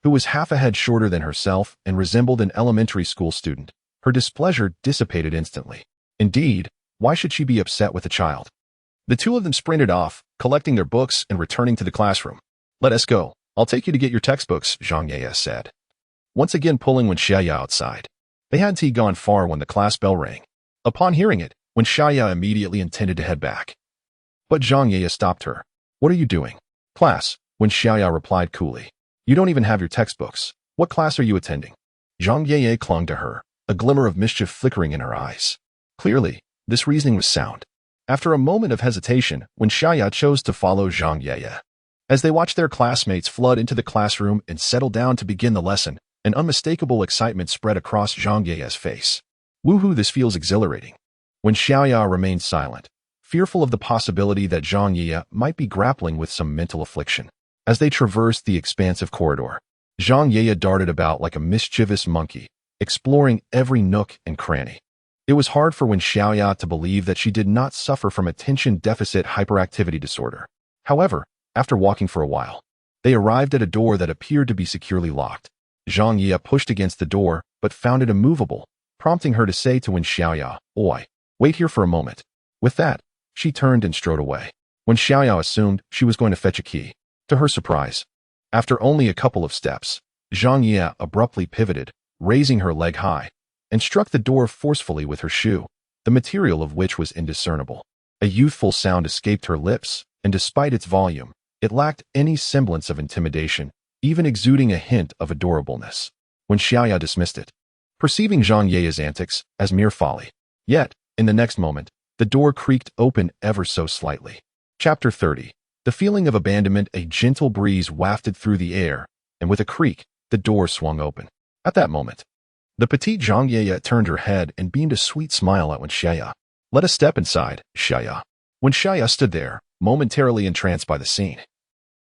who was half a head shorter than herself and resembled an elementary school student, her displeasure dissipated instantly. Indeed, why should she be upset with a child? The two of them sprinted off, collecting their books and returning to the classroom. Let us go. I'll take you to get your textbooks, Zheng Qiuqiu said, once again pulling Wen Xiaoya outside. They hadn't gone far when the class bell rang. Upon hearing it, Wen Xiaoya immediately intended to head back. But Zheng Qiuqiu stopped her. What are you doing? Class, Wen Xiaoya replied coolly. You don't even have your textbooks. What class are you attending? Zheng Qiuqiu clung to her, a glimmer of mischief flickering in her eyes. Clearly, this reasoning was sound. After a moment of hesitation, Wen Xiaoya chose to follow Zheng Qiuqiu. As they watched their classmates flood into the classroom and settle down to begin the lesson, an unmistakable excitement spread across Zheng Qiuqiu's face. Woohoo, this feels exhilarating. Wen Xiaoya remained silent, fearful of the possibility that Zheng Qiuqiu might be grappling with some mental affliction. As they traversed the expansive corridor, Zheng Qiuqiu darted about like a mischievous monkey, exploring every nook and cranny. It was hard for Wen Xiaoya to believe that she did not suffer from attention deficit hyperactivity disorder. However, after walking for a while, they arrived at a door that appeared to be securely locked. Zheng Qiuqiu pushed against the door, but found it immovable, prompting her to say to Wen Xiaoya, Oi, wait here for a moment. With that, she turned and strode away. Wen Xiaoya assumed she was going to fetch a key. To her surprise, after only a couple of steps, Zheng Qiuqiu abruptly pivoted, raising her leg high, and struck the door forcefully with her shoe, the material of which was indiscernible. A youthful sound escaped her lips, and despite its volume, it lacked any semblance of intimidation, even exuding a hint of adorableness. Wen Xiaoya dismissed it, perceiving Zheng Qiuqiu's antics as mere folly. Yet, in the next moment, the door creaked open ever so slightly. Chapter 30. The feeling of abandonment. A gentle breeze wafted through the air, and with a creak, the door swung open. At that moment, the petite Zheng Qiuqiu turned her head and beamed a sweet smile at Wen Xiaoya. Let us step inside, Xiaoya. Wen Xiaoya stood there, momentarily entranced by the scene.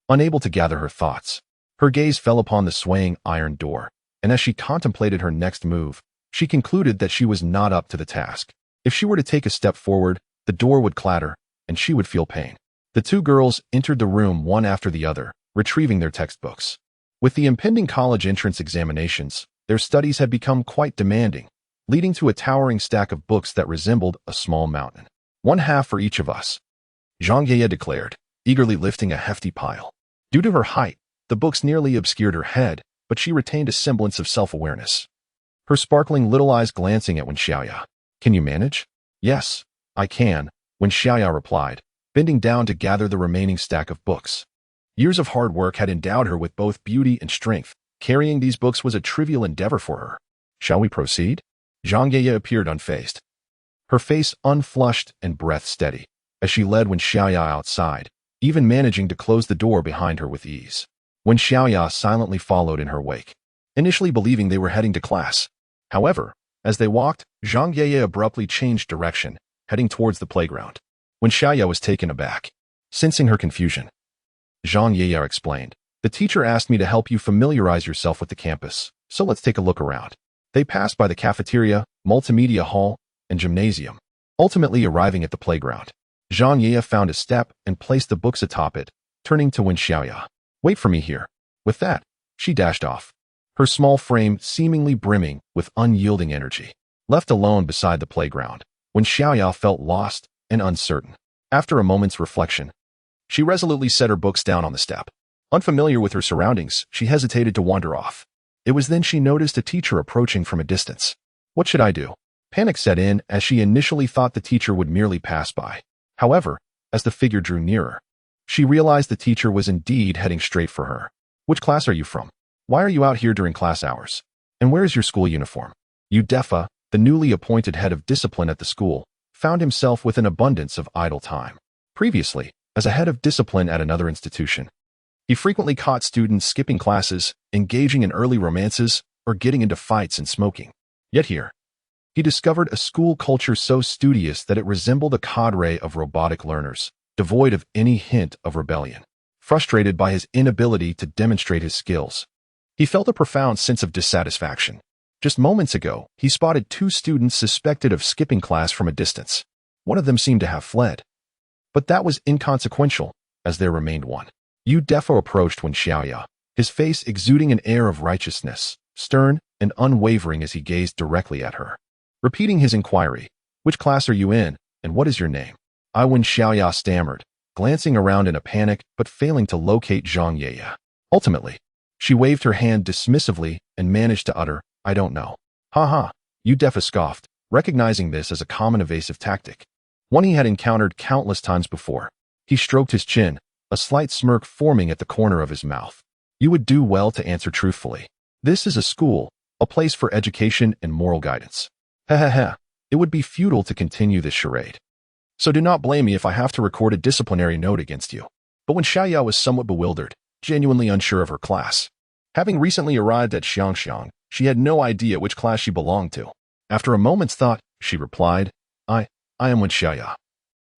Unable to gather her thoughts, her gaze fell upon the swaying iron door, and as she contemplated her next move, she concluded that she was not up to the task. If she were to take a step forward, the door would clatter, and she would feel pain. The two girls entered the room one after the other, retrieving their textbooks. With the impending college entrance examinations, their studies had become quite demanding, leading to a towering stack of books that resembled a small mountain. One half for each of us, Zheng Qiuqiu declared, eagerly lifting a hefty pile. Due to her height, the books nearly obscured her head, but she retained a semblance of self-awareness. Her sparkling little eyes glancing at Wen Xiaoya. Can you manage? Yes, I can, Wen Xiaoya replied, bending down to gather the remaining stack of books. Years of hard work had endowed her with both beauty and strength. Carrying these books was a trivial endeavor for her. Shall we proceed? Zheng Qiuqiu appeared unfazed, her face unflushed and breath steady, as she led Wen Xiaoya outside, even managing to close the door behind her with ease. Wen Xiaoya silently followed in her wake, initially believing they were heading to class. However, as they walked, Zheng Qiuqiu abruptly changed direction, heading towards the playground. Wen Xiaoya was taken aback. Sensing her confusion, Zheng Qiuqiu explained, the teacher asked me to help you familiarize yourself with the campus, so let's take a look around. They passed by the cafeteria, multimedia hall, and gymnasium, ultimately arriving at the playground. Zheng Qiuqiu found a step and placed the books atop it, turning to Wen Xiaoya. Wait for me here. With that, she dashed off, her small frame seemingly brimming with unyielding energy. Left alone beside the playground, Wen Xiaoya felt lost and uncertain. After a moment's reflection, she resolutely set her books down on the step. Unfamiliar with her surroundings, she hesitated to wander off. It was then she noticed a teacher approaching from a distance. What should I do? Panic set in as she initially thought the teacher would merely pass by. However, as the figure drew nearer, she realized the teacher was indeed heading straight for her. Which class are you from? Why are you out here during class hours? And where is your school uniform? Defa, the newly appointed head of discipline at the school, found himself with an abundance of idle time. Previously, as a head of discipline at another institution, he frequently caught students skipping classes, engaging in early romances, or getting into fights and smoking. Yet here, he discovered a school culture so studious that it resembled a cadre of robotic learners, devoid of any hint of rebellion. Frustrated by his inability to demonstrate his skills, he felt a profound sense of dissatisfaction. Just moments ago, he spotted 2 students suspected of skipping class from a distance. One of them seemed to have fled. But that was inconsequential, as there remained one. Defa approached Wen Xiaoya, his face exuding an air of righteousness, stern and unwavering as he gazed directly at her. Repeating his inquiry, "Which class are you in, and what is your name?" Wen Xiaoya stammered, glancing around in a panic but failing to locate Zheng Qiuqiu. Ultimately, she waved her hand dismissively and managed to utter, "I don't know." "Ha ha," Defa scoffed, recognizing this as a common evasive tactic, one he had encountered countless times before. He stroked his chin, a slight smirk forming at the corner of his mouth. "You would do well to answer truthfully. This is a school, a place for education and moral guidance." "Ha. It would be futile to continue this charade. So do not blame me if I have to record a disciplinary note against you." But Wen Xiaoya was somewhat bewildered, genuinely unsure of her class. Having recently arrived at Xiangxiang, she had no idea which class she belonged to. After a moment's thought, she replied, I am Wen Xiaoya.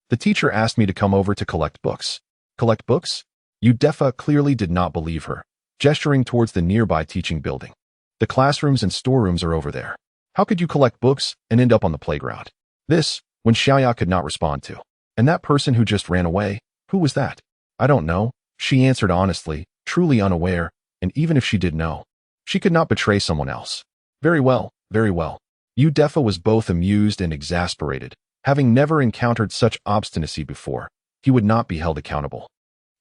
The teacher asked me to come over to collect books." "Collect books?" Defa clearly did not believe her, gesturing towards the nearby teaching building. "The classrooms and storerooms are over there. How could you collect books and end up on the playground?" This, Wen Xiaoya could not respond to. "And that person who just ran away, who was that?" "I don't know," she answered honestly, truly unaware, and even if she did know, she could not betray someone else. Very well. Defa was both amused and exasperated. Having never encountered such obstinacy before, he would not be held accountable.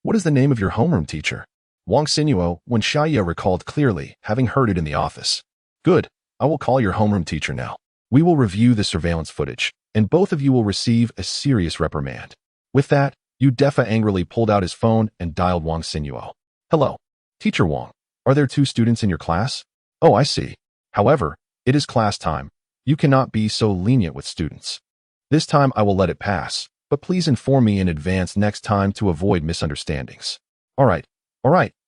"What is the name of your homeroom teacher?" "Wang Xinyuo," Wen Xiaoya recalled clearly, having heard it in the office. "Good. I will call your homeroom teacher now. We will review the surveillance footage, and both of you will receive a serious reprimand." With that, Defa angrily pulled out his phone and dialed Wang Xinyuo. "Hello. Teacher Wang, are there 2 students in your class?" "Oh, I see. However, it is class time. You cannot be so lenient with students. This time I will let it pass, but please inform me in advance next time to avoid misunderstandings." All right,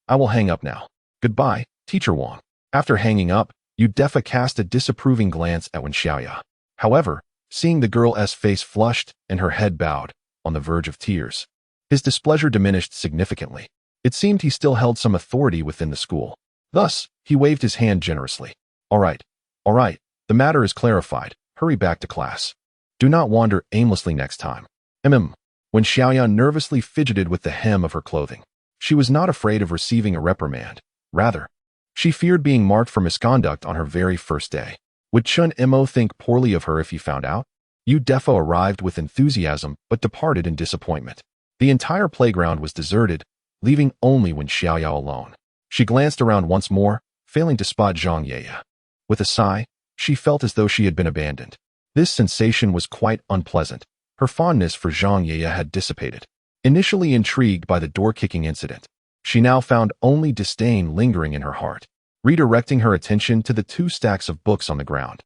I will hang up now. Goodbye, Teacher Wang." After hanging up, Defa cast a disapproving glance at Wen Xiaoya. However, seeing the girl's face flushed and her head bowed, on the verge of tears, his displeasure diminished significantly. It seemed he still held some authority within the school. Thus, he waved his hand generously. All right, the matter is clarified. Hurry back to class. Do not wander aimlessly next time." When Xiaoya nervously fidgeted with the hem of her clothing, she was not afraid of receiving a reprimand. Rather, she feared being marked for misconduct on her very first day. Would Chen Mo think poorly of her if he found out? Defa arrived with enthusiasm but departed in disappointment. The entire playground was deserted, leaving only Wen Xiaoya alone. She glanced around once more, failing to spot Zheng Qiuqiu. With a sigh, she felt as though she had been abandoned. This sensation was quite unpleasant. Her fondness for Zheng Qiuqiu had dissipated. Initially intrigued by the door-kicking incident, she now found only disdain lingering in her heart. Redirecting her attention to the 2 stacks of books on the ground,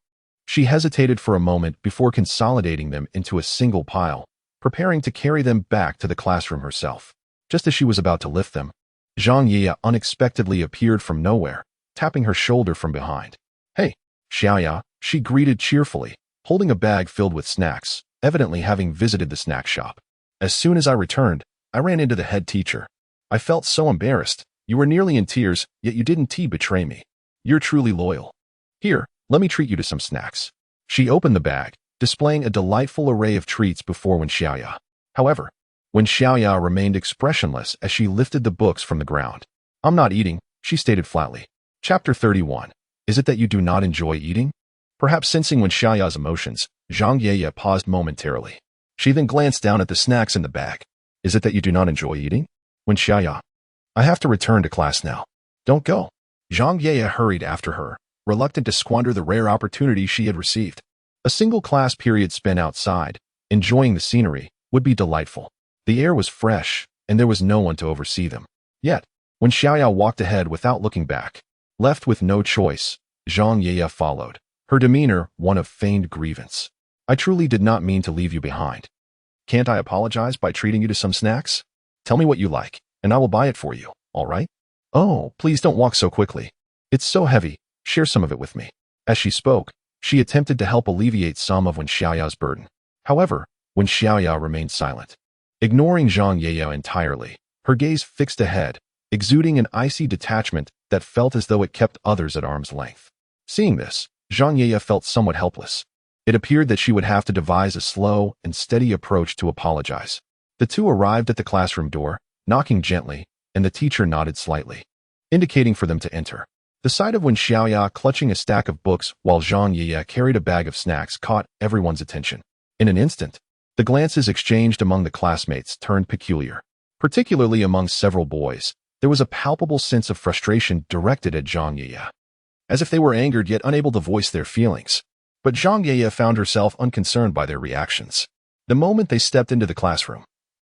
she hesitated for a moment before consolidating them into a single pile, preparing to carry them back to the classroom herself. Just as she was about to lift them, Zheng Qiuqiu unexpectedly appeared from nowhere, tapping her shoulder from behind. "Hey, Xiaoya," she greeted cheerfully, holding a bag filled with snacks, evidently having visited the snack shop. "As soon as I returned, I ran into the head teacher. I felt so embarrassed. You were nearly in tears, yet you didn't betray me. You're truly loyal. Here, let me treat you to some snacks." She opened the bag, displaying a delightful array of treats before Wen Xiaoya. However, Wen Xiaoya remained expressionless as she lifted the books from the ground. "I'm not eating," she stated flatly. Chapter 31. Is it that you do not enjoy eating? Perhaps sensing Wen Xiaoya's emotions, Zheng Qiuqiu paused momentarily. She then glanced down at the snacks in the bag. "Is it that you do not enjoy eating?" "Wen Xiaoya, I have to return to class now." "Don't go." Zheng Qiuqiu hurried after her, reluctant to squander the rare opportunity she had received. A single class period spent outside, enjoying the scenery, would be delightful. The air was fresh, and there was no one to oversee them. Yet, when Xiaoya walked ahead without looking back, left with no choice, Zheng Qiuqiu followed, her demeanor one of feigned grievance. I truly did not mean to leave you behind. Can't I apologize by treating you to some snacks? Tell me what you like, and I will buy it for you, all right? Oh, please don't walk so quickly. It's so heavy, share some of it with me. As she spoke, she attempted to help alleviate some of Wen Xiaoya's burden. However, Wen Xiaoya remained silent. Ignoring Zheng Qiuqiu entirely, her gaze fixed ahead, exuding an icy detachment that felt as though it kept others at arm's length. Seeing this, Zheng Qiuqiu felt somewhat helpless. It appeared that she would have to devise a slow and steady approach to apologize. The two arrived at the classroom door, knocking gently, and the teacher nodded slightly, indicating for them to enter. The sight of Wen Xiaoya clutching a stack of books while Zheng Qiuqiu carried a bag of snacks caught everyone's attention. In an instant, the glances exchanged among the classmates turned peculiar. Particularly among several boys, there was a palpable sense of frustration directed at Zheng Qiuqiu, as if they were angered yet unable to voice their feelings. But Zheng Qiuqiu found herself unconcerned by their reactions. The moment they stepped into the classroom,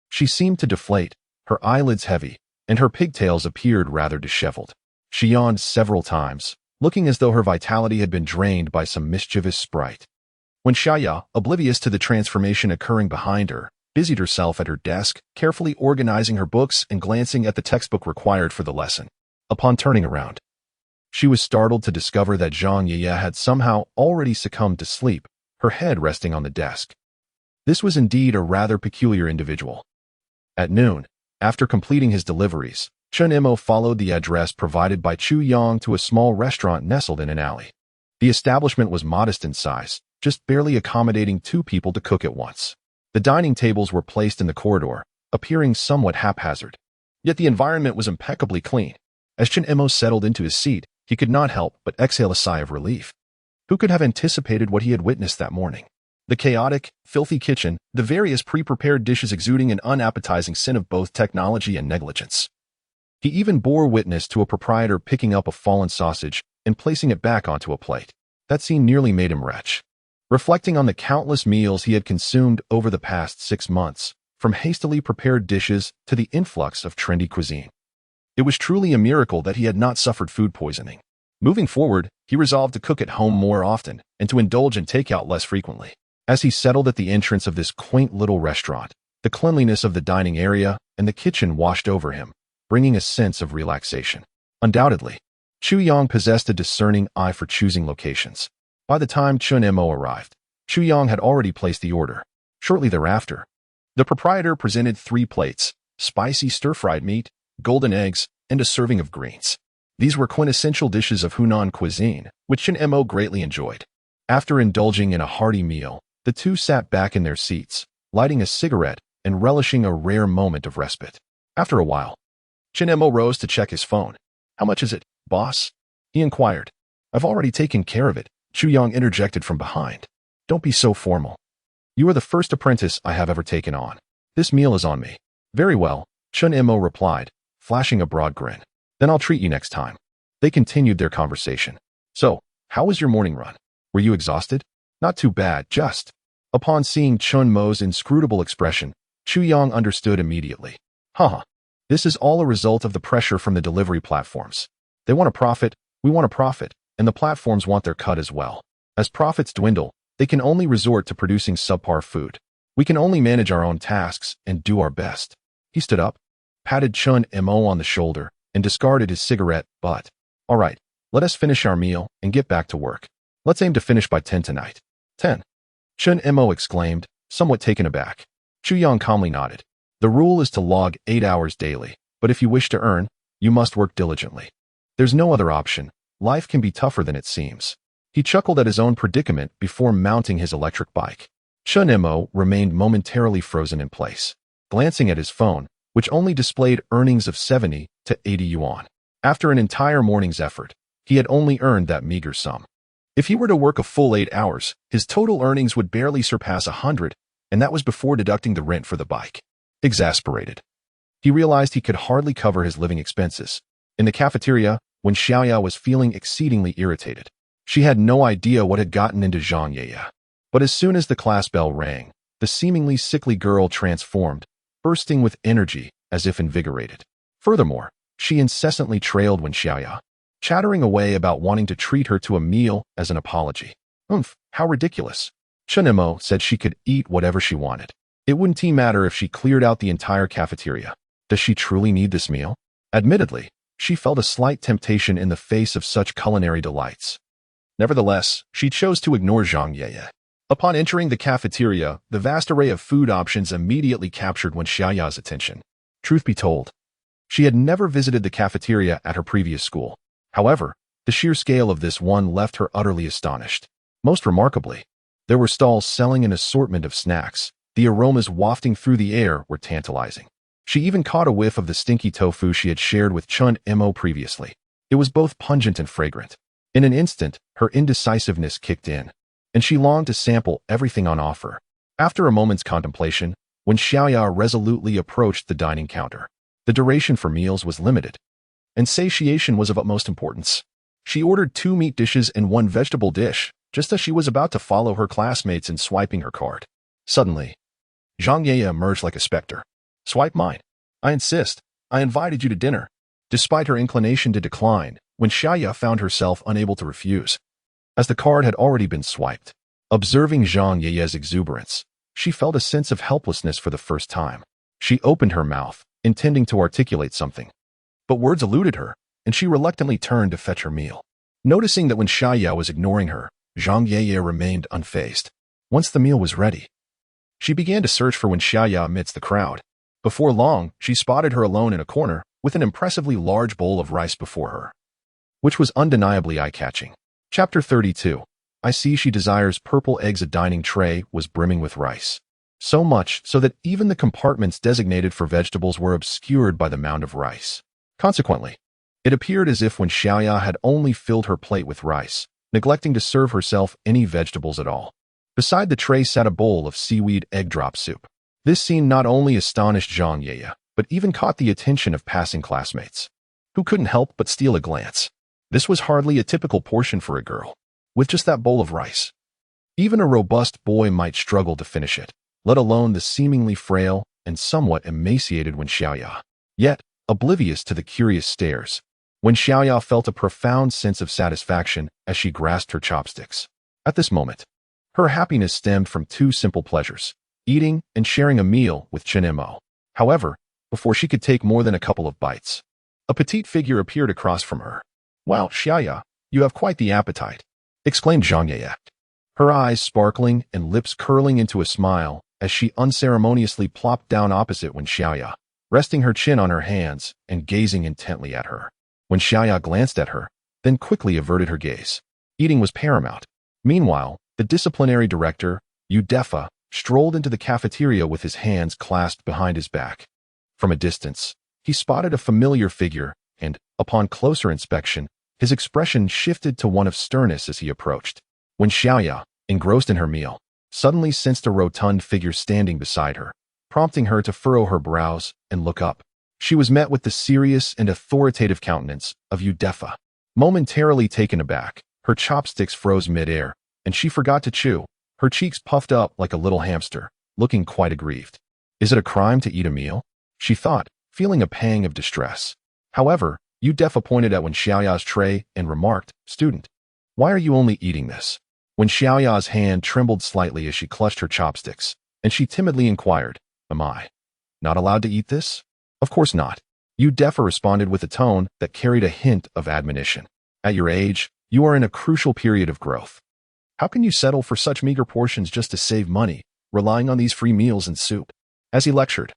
she seemed to deflate, her eyelids heavy, and her pigtails appeared rather disheveled. She yawned several times, looking as though her vitality had been drained by some mischievous sprite. Wen Xiaoya, oblivious to the transformation occurring behind her, busied herself at her desk, carefully organizing her books and glancing at the textbook required for the lesson. Upon turning around, she was startled to discover that Zheng Qiuqiu had somehow already succumbed to sleep, her head resting on the desk. This was indeed a rather peculiar individual. At noon, after completing his deliveries, Chen Mo followed the address provided by Chu Yang to a small restaurant nestled in an alley. The establishment was modest in size, just barely accommodating 2 people to cook at once. The dining tables were placed in the corridor, appearing somewhat haphazard. Yet the environment was impeccably clean. As Chen Mo settled into his seat, he could not help but exhale a sigh of relief. Who could have anticipated what he had witnessed that morning? The chaotic, filthy kitchen, the various pre-prepared dishes exuding an unappetizing scent of both technology and negligence. He even bore witness to a proprietor picking up a fallen sausage and placing it back onto a plate. That scene nearly made him retch. Reflecting on the countless meals he had consumed over the past 6 months, from hastily prepared dishes to the influx of trendy cuisine, it was truly a miracle that he had not suffered food poisoning. Moving forward, he resolved to cook at home more often and to indulge in takeout less frequently. As he settled at the entrance of this quaint little restaurant, the cleanliness of the dining area and the kitchen washed over him, bringing a sense of relaxation. Undoubtedly, Chu Yang possessed a discerning eye for choosing locations. By the time Chen Mo arrived, Chu Yang had already placed the order. Shortly thereafter, the proprietor presented 3 plates, spicy stir-fried meat, golden eggs, and a serving of greens. These were quintessential dishes of Hunan cuisine, which Chen Mo greatly enjoyed. After indulging in a hearty meal, the two sat back in their seats, lighting a cigarette and relishing a rare moment of respite. After a while, Chen Mo rose to check his phone. "How much is it, boss?" he inquired. "I've already taken care of it," Chu Yang interjected from behind. "Don't be so formal. You are the first apprentice I have ever taken on. This meal is on me." "Very well," Chen Mo replied, flashing a broad grin. "Then I'll treat you next time." They continued their conversation. "So, how was your morning run? Were you exhausted?" "Not too bad, just." Upon seeing Chen Mo's inscrutable expression, Chu Yang understood immediately. Haha. This is all a result of the pressure from the delivery platforms. They want a profit, we want a profit, and the platforms want their cut as well. As profits dwindle, they can only resort to producing subpar food. We can only manage our own tasks and do our best. He stood up, patted Chen Mo on the shoulder, and discarded his cigarette butt. "All right, let us finish our meal and get back to work. Let's aim to finish by 10 tonight." 10. Chen Mo exclaimed, somewhat taken aback. Chu Yang calmly nodded. "The rule is to log 8 hours daily, but if you wish to earn, you must work diligently. There's no other option. Life can be tougher than it seems." He chuckled at his own predicament before mounting his electric bike. Chen Mo remained momentarily frozen in place, glancing at his phone, which only displayed earnings of 70 to 80 yuan. After an entire morning's effort, he had only earned that meager sum. If he were to work a full 8 hours, his total earnings would barely surpass 100, and that was before deducting the rent for the bike. Exasperated, he realized he could hardly cover his living expenses. In the cafeteria, Wen Xiaoya was feeling exceedingly irritated. She had no idea what had gotten into Zheng Qiuqiu. But as soon as the class bell rang, the seemingly sickly girl transformed, bursting with energy as if invigorated. Furthermore, she incessantly trailed Wen Xiaoya, chattering away about wanting to treat her to a meal as an apology. How ridiculous. Chen Mo said she could eat whatever she wanted. It wouldn't matter if she cleared out the entire cafeteria. Does she truly need this meal? Admittedly, she felt a slight temptation in the face of such culinary delights. Nevertheless, she chose to ignore Zheng Qiuqiu. Upon entering the cafeteria, the vast array of food options immediately captured Wen Xiaoya's attention. Truth be told, she had never visited the cafeteria at her previous school. However, the sheer scale of this one left her utterly astonished. Most remarkably, there were stalls selling an assortment of snacks. The aromas wafting through the air were tantalizing. She even caught a whiff of the stinky tofu she had shared with Chen Mo previously. It was both pungent and fragrant. In an instant, her indecisiveness kicked in, and she longed to sample everything on offer. After a moment's contemplation, Wen Xiaoya resolutely approached the dining counter. The duration for meals was limited, and satiation was of utmost importance. She ordered 2 meat dishes and 1 vegetable dish, just as she was about to follow her classmates in swiping her card. Suddenly, Zheng Qiuqiu emerged like a specter. Swipe mine. I insist. I invited you to dinner. Despite her inclination to decline, Wen Xiaoya found herself unable to refuse, as the card had already been swiped. Observing Zheng Qiuqiu's exuberance, she felt a sense of helplessness for the first time. She opened her mouth, intending to articulate something, but words eluded her, and she reluctantly turned to fetch her meal. Noticing that Wen Xiaoya was ignoring her, Zheng Qiuqiu remained unfazed. Once the meal was ready, she began to search for Wen Xiaoya amidst the crowd. Before long, she spotted her alone in a corner, with an impressively large bowl of rice before her, which was undeniably eye-catching. Chapter 32. I see she desires purple eggs. A dining tray was brimming with rice. So much so that even the compartments designated for vegetables were obscured by the mound of rice. Consequently, it appeared as if Wen Xiaoya had only filled her plate with rice, neglecting to serve herself any vegetables at all. Beside the tray sat a bowl of seaweed egg drop soup. This scene not only astonished Zheng Qiuqiu, but even caught the attention of passing classmates, who couldn't help but steal a glance. This was hardly a typical portion for a girl, with just that bowl of rice. Even a robust boy might struggle to finish it, let alone the seemingly frail and somewhat emaciated Wen Xiaoya. Yet, oblivious to the curious stares, Wen Xiaoya felt a profound sense of satisfaction as she grasped her chopsticks. At this moment, her happiness stemmed from 2 simple pleasures: eating and sharing a meal with Chen Mo. However, before she could take more than a couple of bites, a petite figure appeared across from her. "Wow, Xiaoya, you have quite the appetite," exclaimed Zheng Qiuqiu, her eyes sparkling and lips curling into a smile as she unceremoniously plopped down opposite Wen Xiaoya, resting her chin on her hands and gazing intently at her. Wen Xiaoya glanced at her, then quickly averted her gaze. Eating was paramount. Meanwhile, the disciplinary director, Udefa, strolled into the cafeteria with his hands clasped behind his back. From a distance, he spotted a familiar figure, and, upon closer inspection, his expression shifted to one of sternness as he approached. Wen Xiaoya, engrossed in her meal, suddenly sensed a rotund figure standing beside her, prompting her to furrow her brows and look up. She was met with the serious and authoritative countenance of Udefa. Momentarily taken aback, her chopsticks froze mid-air, and she forgot to chew. Her cheeks puffed up like a little hamster, looking quite aggrieved. Is it a crime to eat a meal? She thought, feeling a pang of distress. However, Udefa pointed at Wen Xiaoya's tray and remarked, "Student, why are you only eating this?" Wen Xiaoya's hand trembled slightly as she clutched her chopsticks, and she timidly inquired, "Am I not allowed to eat this?" "Of course not." Udefa responded with a tone that carried a hint of admonition. "At your age, you are in a crucial period of growth. How can you settle for such meager portions just to save money, relying on these free meals and soup?" As he lectured,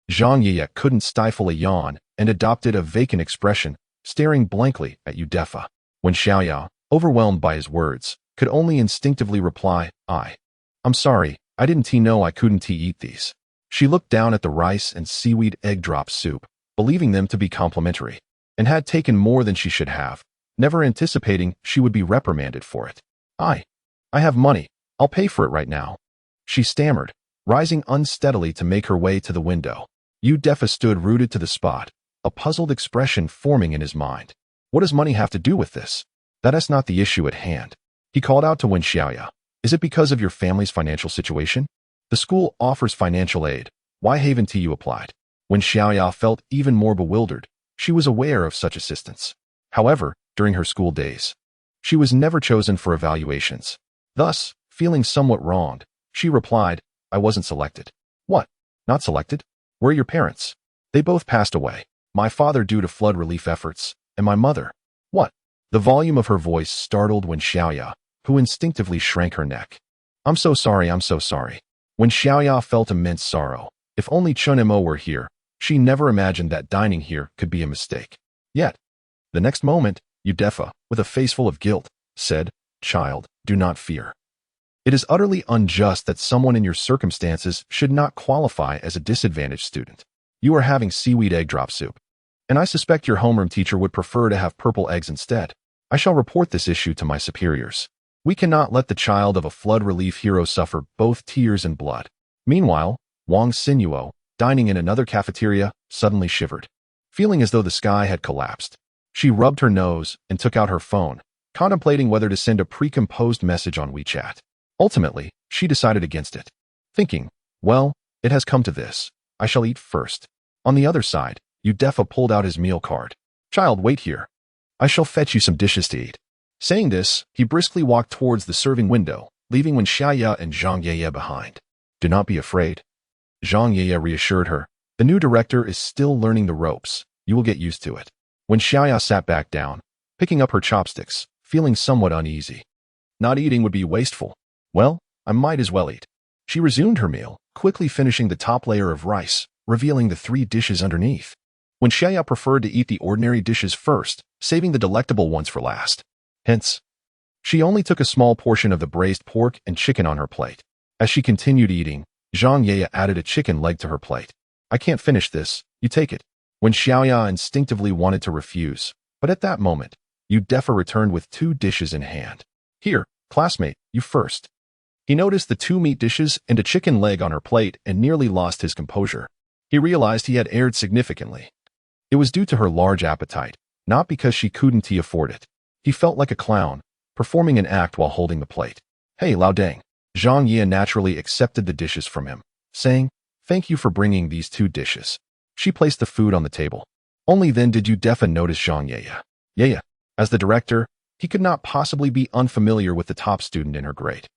Zheng Qiuqiu couldn't stifle a yawn and adopted a vacant expression, staring blankly at Udefa. Wen Xiaoya, overwhelmed by his words, could only instinctively reply, I'm sorry, I didn't know I couldn't eat these." She looked down at the rice and seaweed egg drop soup, believing them to be complimentary, and had taken more than she should have, never anticipating she would be reprimanded for it. I have money. I'll pay for it right now," she stammered, rising unsteadily to make her way to the window. Udefa stood rooted to the spot, a puzzled expression forming in his mind. What does money have to do with this? That is not the issue at hand. He called out to Wen Xiaoya. Is it because of your family's financial situation? The school offers financial aid. Why haven't you applied? Wen Xiaoya felt even more bewildered. She was aware of such assistance. However, during her school days, she was never chosen for evaluations. Thus, feeling somewhat wronged, she replied, I wasn't selected. What? Not selected? Where are your parents? They both passed away. My father due to flood relief efforts, and my mother. What? The volume of her voice startled Wen Xiaoya, who instinctively shrank her neck. I'm so sorry. Wen Xiaoya felt immense sorrow. If only Chen Mo were here, she never imagined that dining here could be a mistake. Yet, the next moment, Udefa, with a face full of guilt, said, Child, do not fear. It is utterly unjust that someone in your circumstances should not qualify as a disadvantaged student. You are having seaweed egg drop soup, and I suspect your homeroom teacher would prefer to have purple eggs instead. I shall report this issue to my superiors. We cannot let the child of a flood relief hero suffer both tears and blood. Meanwhile, Wang Xinyuo, dining in another cafeteria, suddenly shivered, feeling as though the sky had collapsed. She rubbed her nose and took out her phone, contemplating whether to send a pre-composed message on WeChat. Ultimately, she decided against it, thinking, well, it has come to this. I shall eat first. On the other side, Udefa pulled out his meal card. Child, wait here. I shall fetch you some dishes to eat. Saying this, he briskly walked towards the serving window, leaving Wen Xiaoya and Zheng Qiuqiu behind. Do not be afraid. Zheng Qiuqiu reassured her. The new director is still learning the ropes. You will get used to it. Wen Xiaoya sat back down, picking up her chopsticks, feeling somewhat uneasy. Not eating would be wasteful. Well, I might as well eat. She resumed her meal, quickly finishing the top layer of rice, revealing the 3 dishes underneath. Wen Xiaoya preferred to eat the ordinary dishes first, saving the delectable ones for last. Hence, she only took a small portion of the braised pork and chicken on her plate. As she continued eating, Zheng Qiuqiu added a chicken leg to her plate. I can't finish this, you take it. Wen Xiaoya instinctively wanted to refuse, but at that moment, Udefa returned with 2 dishes in hand. Here, classmate, you first. He noticed the 2 meat dishes and a chicken leg on her plate and nearly lost his composure. He realized he had erred significantly. It was due to her large appetite, not because she couldn't afford it. He felt like a clown, performing an act while holding the plate. Hey, Lao Deng. Zheng Qiuqiu naturally accepted the dishes from him, saying, thank you for bringing these 2 dishes. She placed the food on the table. Only then did Udefa notice Zheng Qiuqiu. Yeah. As the director, he could not possibly be unfamiliar with the top student in her grade.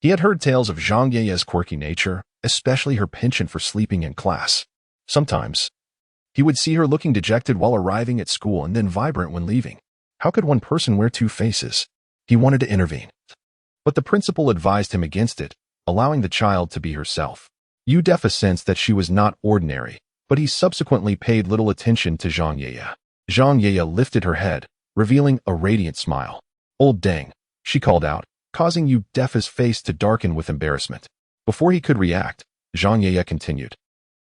He had heard tales of Zheng Qiuqiu's quirky nature, especially her penchant for sleeping in class. Sometimes, he would see her looking dejected while arriving at school and then vibrant when leaving. How could one person wear 2 faces? He wanted to intervene, but the principal advised him against it, allowing the child to be herself. Udefa sensed that she was not ordinary, but he subsequently paid little attention to Zheng Qiuqiu. Zheng Qiuqiu lifted her head, revealing a radiant smile. Old Deng, she called out, causing Udefa's face to darken with embarrassment. Before he could react, Zheng Qiuqiu continued.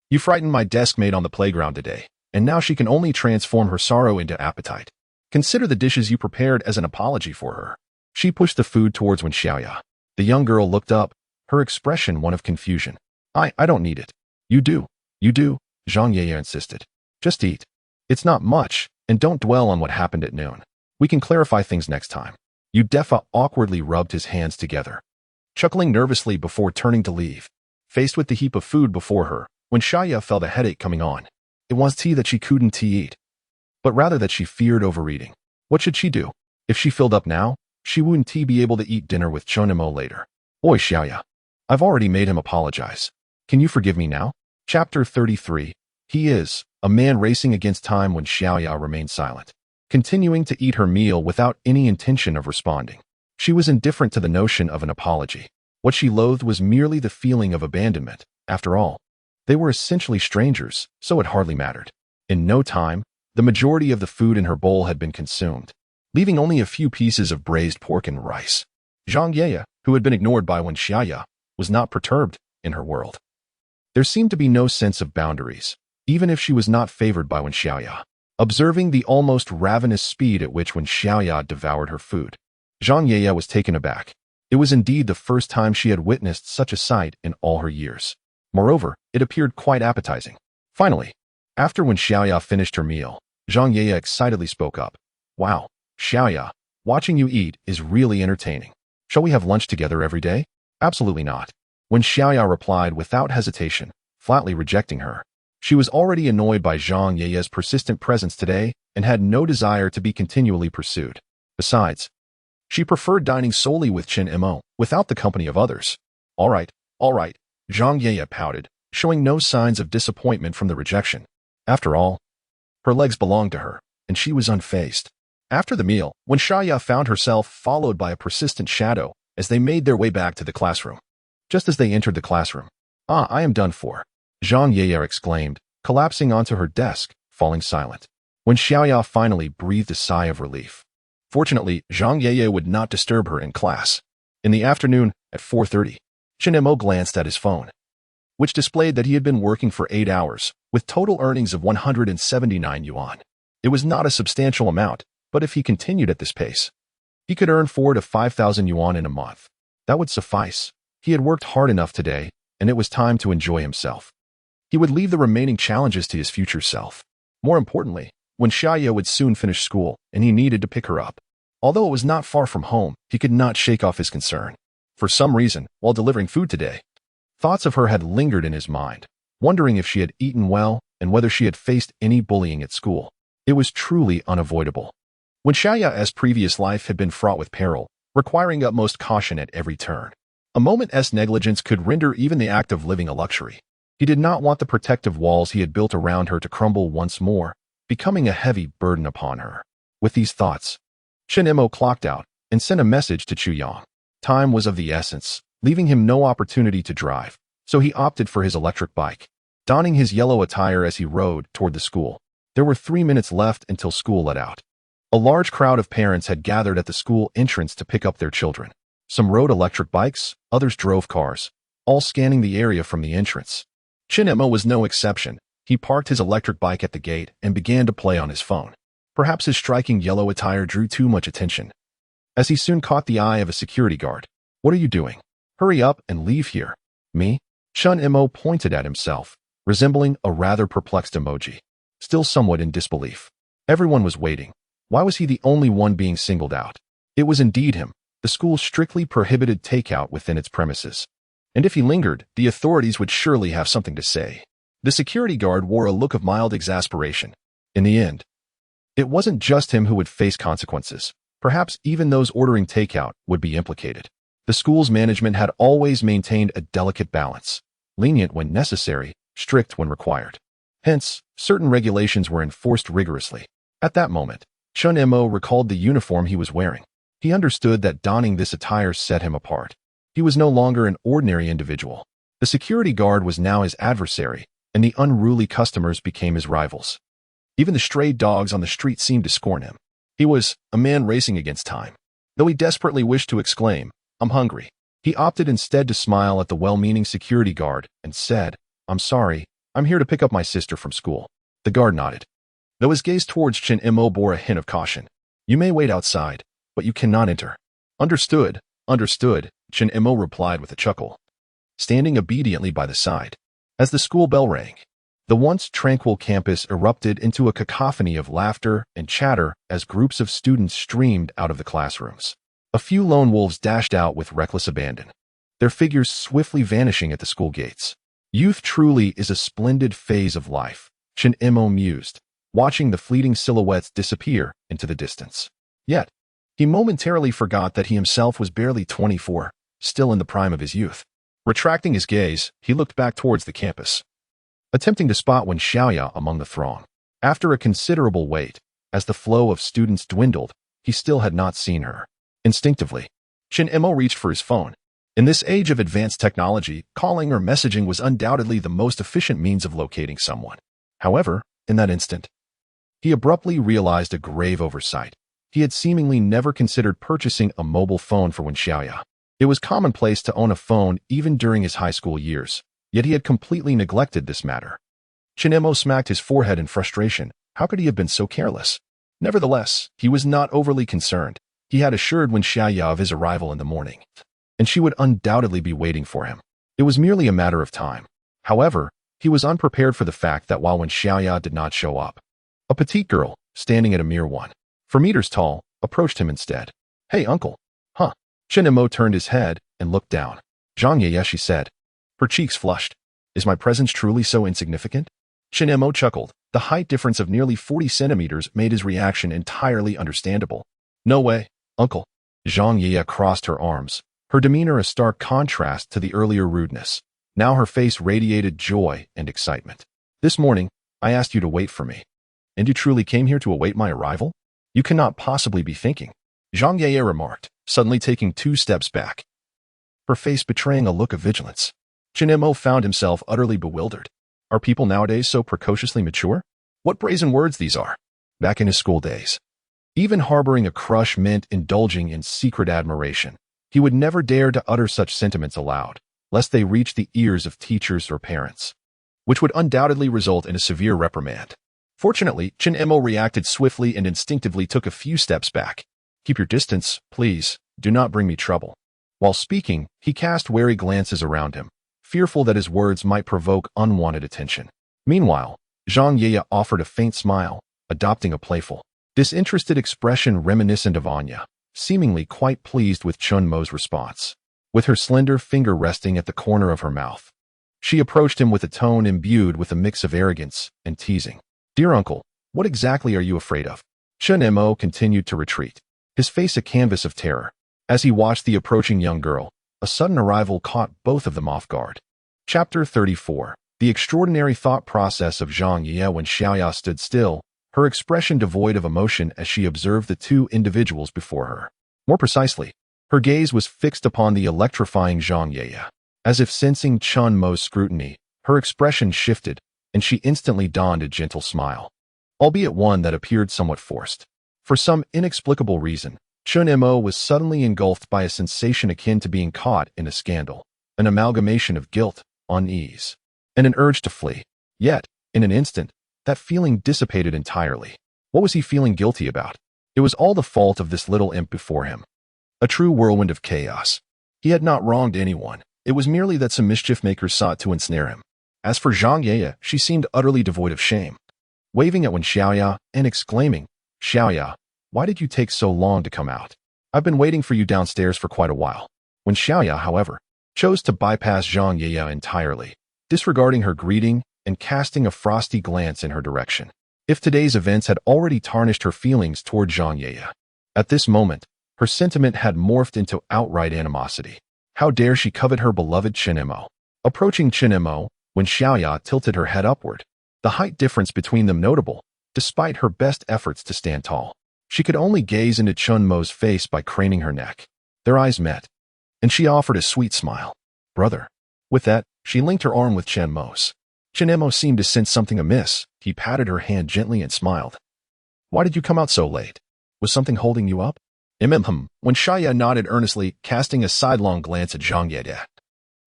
You frightened my desk mate on the playground today, and now she can only transform her sorrow into appetite. Consider the dishes you prepared as an apology for her. She pushed the food towards Wen Xiaoya. The young girl looked up, her expression one of confusion. I don't need it. You do, Zheng Qiuqiu insisted. Just eat. It's not much, and don't dwell on what happened at noon. We can clarify things next time. Udefa awkwardly rubbed his hands together, chuckling nervously before turning to leave. Faced with the heap of food before her, Wen Xiaoya felt a headache coming on. It was tea that she couldn't eat, but rather that she feared overeating. What should she do? If she filled up now, she wouldn't be able to eat dinner with Chen Mo later. Oi, Xiaoya. I've already made him apologize. Can you forgive me now? Chapter 33. He is a man racing against time. When Xiaoya remained silent, continuing to eat her meal without any intention of responding. She was indifferent to the notion of an apology. What she loathed was merely the feeling of abandonment. After all, they were essentially strangers, so it hardly mattered. In no time, the majority of the food in her bowl had been consumed, leaving only a few pieces of braised pork and rice. Zheng Qiuqiu, who had been ignored by Wen Xiaoya, was not perturbed in her world. There seemed to be no sense of boundaries, even if she was not favored by Wen Xiaoya. Observing the almost ravenous speed at which Wen Xiaoya devoured her food, Zheng Qiuqiu was taken aback. It was indeed the first time she had witnessed such a sight in all her years. Moreover, it appeared quite appetizing. Finally, after Wen Xiaoya finished her meal, Zheng Qiuqiu excitedly spoke up. Wow, Xiaoya, Watching you eat is really entertaining. Shall we have lunch together every day? Absolutely not. Wen Xiaoya replied without hesitation, flatly rejecting her. She was already annoyed by Zheng Qiuqiu's persistent presence today and had no desire to be continually pursued. Besides, she preferred dining solely with Chen Mo, without the company of others. All right, Zheng Qiuqiu pouted, showing no signs of disappointment from the rejection. After all, her legs belonged to her, and she was unfazed. After the meal, Wen Xiaoya found herself followed by a persistent shadow as they made their way back to the classroom. Just as they entered the classroom, I am done for, Zheng Qiuqiu exclaimed, collapsing onto her desk, falling silent. Wen Xiaoya finally breathed a sigh of relief. Fortunately, Zheng Qiuqiu would not disturb her in class. In the afternoon, at 4:30, Chen Mo glanced at his phone, which displayed that he had been working for 8 hours, with total earnings of 179 yuan. It was not a substantial amount, but if he continued at this pace, he could earn 4,000 to 5,000 yuan in a month. That would suffice. He had worked hard enough today, and it was time to enjoy himself. He would leave the remaining challenges to his future self. More importantly, Wen Xiaoya would soon finish school, and he needed to pick her up. Although it was not far from home, he could not shake off his concern. For some reason, while delivering food today, thoughts of her had lingered in his mind, wondering if she had eaten well and whether she had faced any bullying at school. It was truly unavoidable. Wen Xiaoya's previous life had been fraught with peril, requiring utmost caution at every turn. A moment's negligence could render even the act of living a luxury. He did not want the protective walls he had built around her to crumble once more, becoming a heavy burden upon her. With these thoughts, Chen Mo clocked out and sent a message to Chu Yang. Time was of the essence, leaving him no opportunity to drive, so he opted for his electric bike. Donning his yellow attire as he rode toward the school, there were 3 minutes left until school let out. A large crowd of parents had gathered at the school entrance to pick up their children. Some rode electric bikes, others drove cars, all scanning the area from the entrance. Chen Mo was no exception. He parked his electric bike at the gate and began to play on his phone. Perhaps his striking yellow attire drew too much attention, as he soon caught the eye of a security guard. What are you doing? Hurry up and leave here. Me? Chen Mo pointed at himself, resembling a rather perplexed emoji, still somewhat in disbelief. Everyone was waiting. Why was he the only one being singled out? It was indeed him. The school strictly prohibited takeout within its premises, and if he lingered, the authorities would surely have something to say. The security guard wore a look of mild exasperation. In the end, it wasn't just him who would face consequences. Perhaps even those ordering takeout would be implicated. The school's management had always maintained a delicate balance, lenient when necessary, strict when required. Hence, certain regulations were enforced rigorously. At that moment, Chen Mo recalled the uniform he was wearing. He understood that donning this attire set him apart. He was no longer an ordinary individual. The security guard was now his adversary, and the unruly customers became his rivals. Even the stray dogs on the street seemed to scorn him. He was a man racing against time. Though he desperately wished to exclaim, "I'm hungry," he opted instead to smile at the well-meaning security guard and said, "I'm sorry, I'm here to pick up my sister from school." The guard nodded, though his gaze towards Chen Mo bore a hint of caution. "You may wait outside, but you cannot enter." Understood, Chen Mo replied with a chuckle, standing obediently by the side. As the school bell rang, the once tranquil campus erupted into a cacophony of laughter and chatter as groups of students streamed out of the classrooms. A few lone wolves dashed out with reckless abandon, their figures swiftly vanishing at the school gates. Youth truly is a splendid phase of life, Chen Mo mused, watching the fleeting silhouettes disappear into the distance. Yet, he momentarily forgot that he himself was barely 24, still in the prime of his youth. Retracting his gaze, he looked back towards the campus, attempting to spot Wen Xiaoya among the throng. After a considerable wait, as the flow of students dwindled, he still had not seen her. Instinctively, Chen Mo reached for his phone. In this age of advanced technology, calling or messaging was undoubtedly the most efficient means of locating someone. However, in that instant, he abruptly realized a grave oversight. He had seemingly never considered purchasing a mobile phone for Wen Xiaoya. It was commonplace to own a phone even during his high school years, yet he had completely neglected this matter. Chen Mo smacked his forehead in frustration. How could he have been so careless? Nevertheless, he was not overly concerned. He had assured Wen Xiaoya of his arrival in the morning, and she would undoubtedly be waiting for him. It was merely a matter of time. However, he was unprepared for the fact that while Wen Xiaoya did not show up, a petite girl, standing at a mere 1.4 meters tall, approached him instead. Hey, uncle. Huh. Chen Mo turned his head and looked down. Zhang Yeye, she said. Her cheeks flushed. Is my presence truly so insignificant? Chen Mo chuckled. The height difference of nearly 40 centimeters made his reaction entirely understandable. No way, uncle. Zhang Yeye crossed her arms, her demeanor a stark contrast to the earlier rudeness. Now her face radiated joy and excitement. This morning, I asked you to wait for me. And you truly came here to await my arrival? You cannot possibly be thinking. Zhang Yeye remarked, suddenly taking 2 steps back, her face betraying a look of vigilance. Chen Mo found himself utterly bewildered. Are people nowadays so precociously mature? What brazen words these are. Back in his school days, even harboring a crush meant indulging in secret admiration. He would never dare to utter such sentiments aloud, lest they reach the ears of teachers or parents, which would undoubtedly result in a severe reprimand. Fortunately, Chen Mo reacted swiftly and instinctively took a few steps back. Keep your distance, please. Do not bring me trouble. While speaking, he cast wary glances around him, fearful that his words might provoke unwanted attention. Meanwhile, Zhang Yeye offered a faint smile, adopting a playful, disinterested expression reminiscent of Anya, seemingly quite pleased with Chen Mo's response. With her slender finger resting at the corner of her mouth, she approached him with a tone imbued with a mix of arrogance and teasing. Dear uncle, what exactly are you afraid of? Chen Mo continued to retreat, his face a canvas of terror. As he watched the approaching young girl, a sudden arrival caught both of them off guard. Chapter 34. The extraordinary thought process of Zhang Yeye. Wen Xiaoya stood still, her expression devoid of emotion as she observed the 2 individuals before her. More precisely, her gaze was fixed upon the electrifying Zhang Yeye. As if sensing Chen Mo's scrutiny, her expression shifted, and she instantly donned a gentle smile, albeit one that appeared somewhat forced. For some inexplicable reason, Chen Mo was suddenly engulfed by a sensation akin to being caught in a scandal, an amalgamation of guilt, unease, and an urge to flee. Yet, in an instant, that feeling dissipated entirely. What was he feeling guilty about? It was all the fault of this little imp before him. A true whirlwind of chaos. He had not wronged anyone. It was merely that some mischief makers sought to ensnare him. As for Zhang Yeye, she seemed utterly devoid of shame, waving at Wen Xiaoya and exclaiming, Xiaoya, why did you take so long to come out? I've been waiting for you downstairs for quite a while. Wen Xiaoya, however, chose to bypass Zhang Yeye entirely, disregarding her greeting and casting a frosty glance in her direction. If today's events had already tarnished her feelings toward Zhang Yeye, at this moment, her sentiment had morphed into outright animosity. How dare she covet her beloved Chen Mo? Approaching Chen Mo, Wen Xiaoya tilted her head upward, the height difference between them notable, despite her best efforts to stand tall. She could only gaze into Chen Mo's face by craning her neck. Their eyes met, and she offered a sweet smile. Brother. With that, she linked her arm with Chen Mo's. Chen Mo seemed to sense something amiss. He patted her hand gently and smiled. Why did you come out so late? Was something holding you up? Wen Xiaoya nodded earnestly, casting a sidelong glance at Zhang Yeye,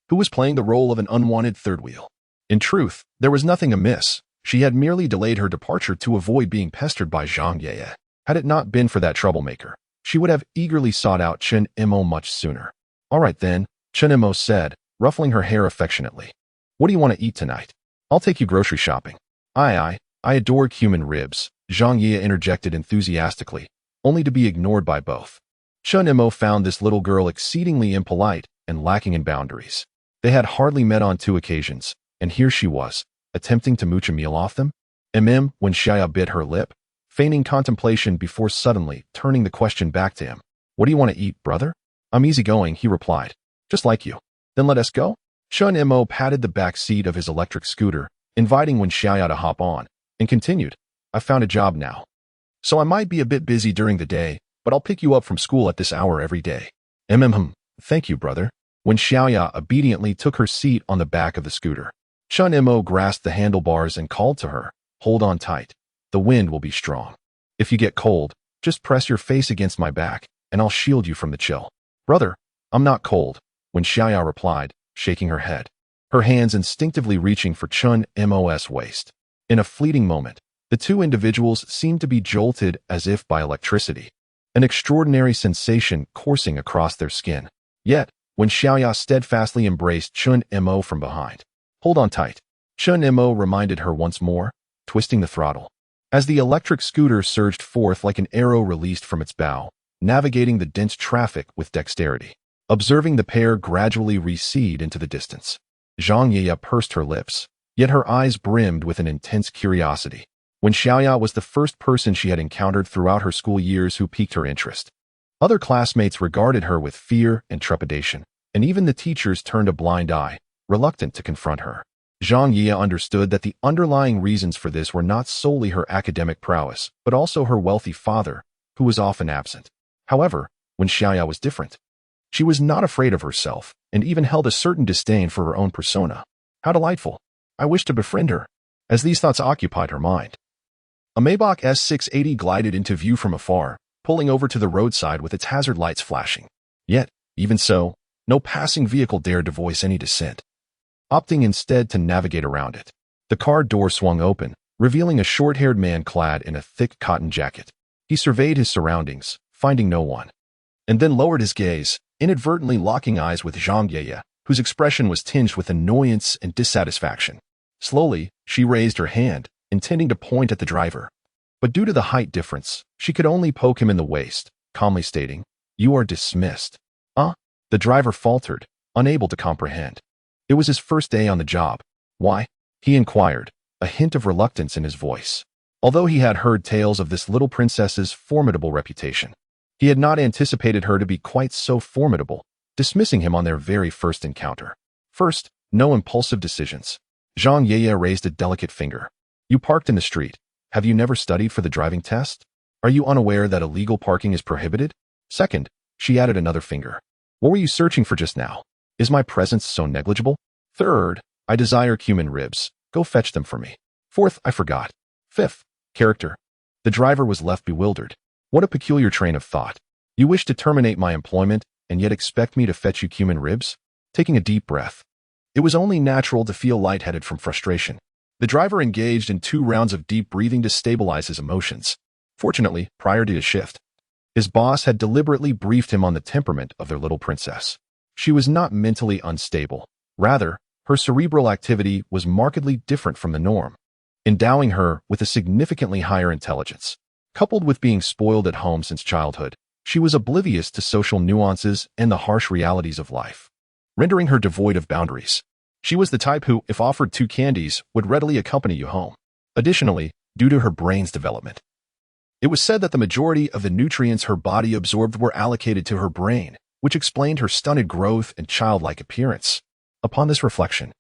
who was playing the role of an unwanted third wheel. In truth, there was nothing amiss. She had merely delayed her departure to avoid being pestered by Zhang Yeye. Had it not been for that troublemaker, she would have eagerly sought out Chen Mo much sooner. All right then, Chen Mo said, ruffling her hair affectionately. What do you want to eat tonight? I'll take you grocery shopping. I adore human ribs, Zhang Yeye interjected enthusiastically, only to be ignored by both. Chen Mo found this little girl exceedingly impolite and lacking in boundaries. They had hardly met on 2 occasions, and here she was, attempting to mooch a meal off them? Wen Xiaoya bit her lip, feigning contemplation before suddenly turning the question back to him. What do you want to eat, brother? I'm easygoing, he replied. Just like you. Then let us go? Chen Mo patted the back seat of his electric scooter, inviting Wen Xiaoya to hop on, and continued, I found a job now. So I might be a bit busy during the day, but I'll pick you up from school at this hour every day. Thank you, brother. Wen Xiaoya obediently took her seat on the back of the scooter. Chen Mo grasped the handlebars and called to her, hold on tight. The wind will be strong. If you get cold, just press your face against my back, and I'll shield you from the chill. Brother, I'm not cold, Wen Xiaoya replied, shaking her head, her hands instinctively reaching for Chen Mo's waist. In a fleeting moment, the 2 individuals seemed to be jolted as if by electricity, an extraordinary sensation coursing across their skin. Yet, Wen Xiaoya steadfastly embraced Chen Mo from behind. Hold on tight. Chen Mo reminded her once more, twisting the throttle. As the electric scooter surged forth like an arrow released from its bow, navigating the dense traffic with dexterity. Observing the pair gradually recede into the distance, Zheng Qiuqiu pursed her lips, yet her eyes brimmed with an intense curiosity. Wen Xiaoya was the first person she had encountered throughout her school years who piqued her interest. Other classmates regarded her with fear and trepidation, and even the teachers turned a blind eye, reluctant to confront her. Zheng Qiuqiu understood that the underlying reasons for this were not solely her academic prowess, but also her wealthy father, who was often absent. However, Wen Xiaoya was different. She was not afraid of herself, and even held a certain disdain for her own persona. How delightful. I wished to befriend her. As these thoughts occupied her mind, a Maybach S680 glided into view from afar, pulling over to the roadside with its hazard lights flashing. Yet, even so, no passing vehicle dared to voice any dissent, opting instead to navigate around it. The car door swung open, revealing a short-haired man clad in a thick cotton jacket. He surveyed his surroundings, finding no one, and then lowered his gaze, inadvertently locking eyes with Zheng Qiuqiu, whose expression was tinged with annoyance and dissatisfaction. Slowly, she raised her hand, intending to point at the driver. But due to the height difference, she could only poke him in the waist, calmly stating, "You are dismissed." The driver faltered, unable to comprehend. It was his first day on the job. Why? He inquired, a hint of reluctance in his voice. Although he had heard tales of this little princess's formidable reputation, he had not anticipated her to be quite so formidable, dismissing him on their very first encounter. First, no impulsive decisions. Zheng Qiuqiu raised a delicate finger. You parked in the street. Have you never studied for the driving test? Are you unaware that illegal parking is prohibited? Second, she added another finger. What were you searching for just now? Is my presence so negligible? Third, I desire cumin ribs. Go fetch them for me. Fourth, I forgot. Fifth, character. The driver was left bewildered. What a peculiar train of thought. You wish to terminate my employment and yet expect me to fetch you cumin ribs? Taking a deep breath. It was only natural to feel lightheaded from frustration. The driver engaged in 2 rounds of deep breathing to stabilize his emotions. Fortunately, prior to his shift, his boss had deliberately briefed him on the temperament of their little princess. She was not mentally unstable. Rather, her cerebral activity was markedly different from the norm, endowing her with a significantly higher intelligence. Coupled with being spoiled at home since childhood, she was oblivious to social nuances and the harsh realities of life, rendering her devoid of boundaries. She was the type who, if offered 2 candies, would readily accompany you home. Additionally, due to her brain's development, it was said that the majority of the nutrients her body absorbed were allocated to her brain, which explained her stunted growth and childlike appearance. Upon this reflection,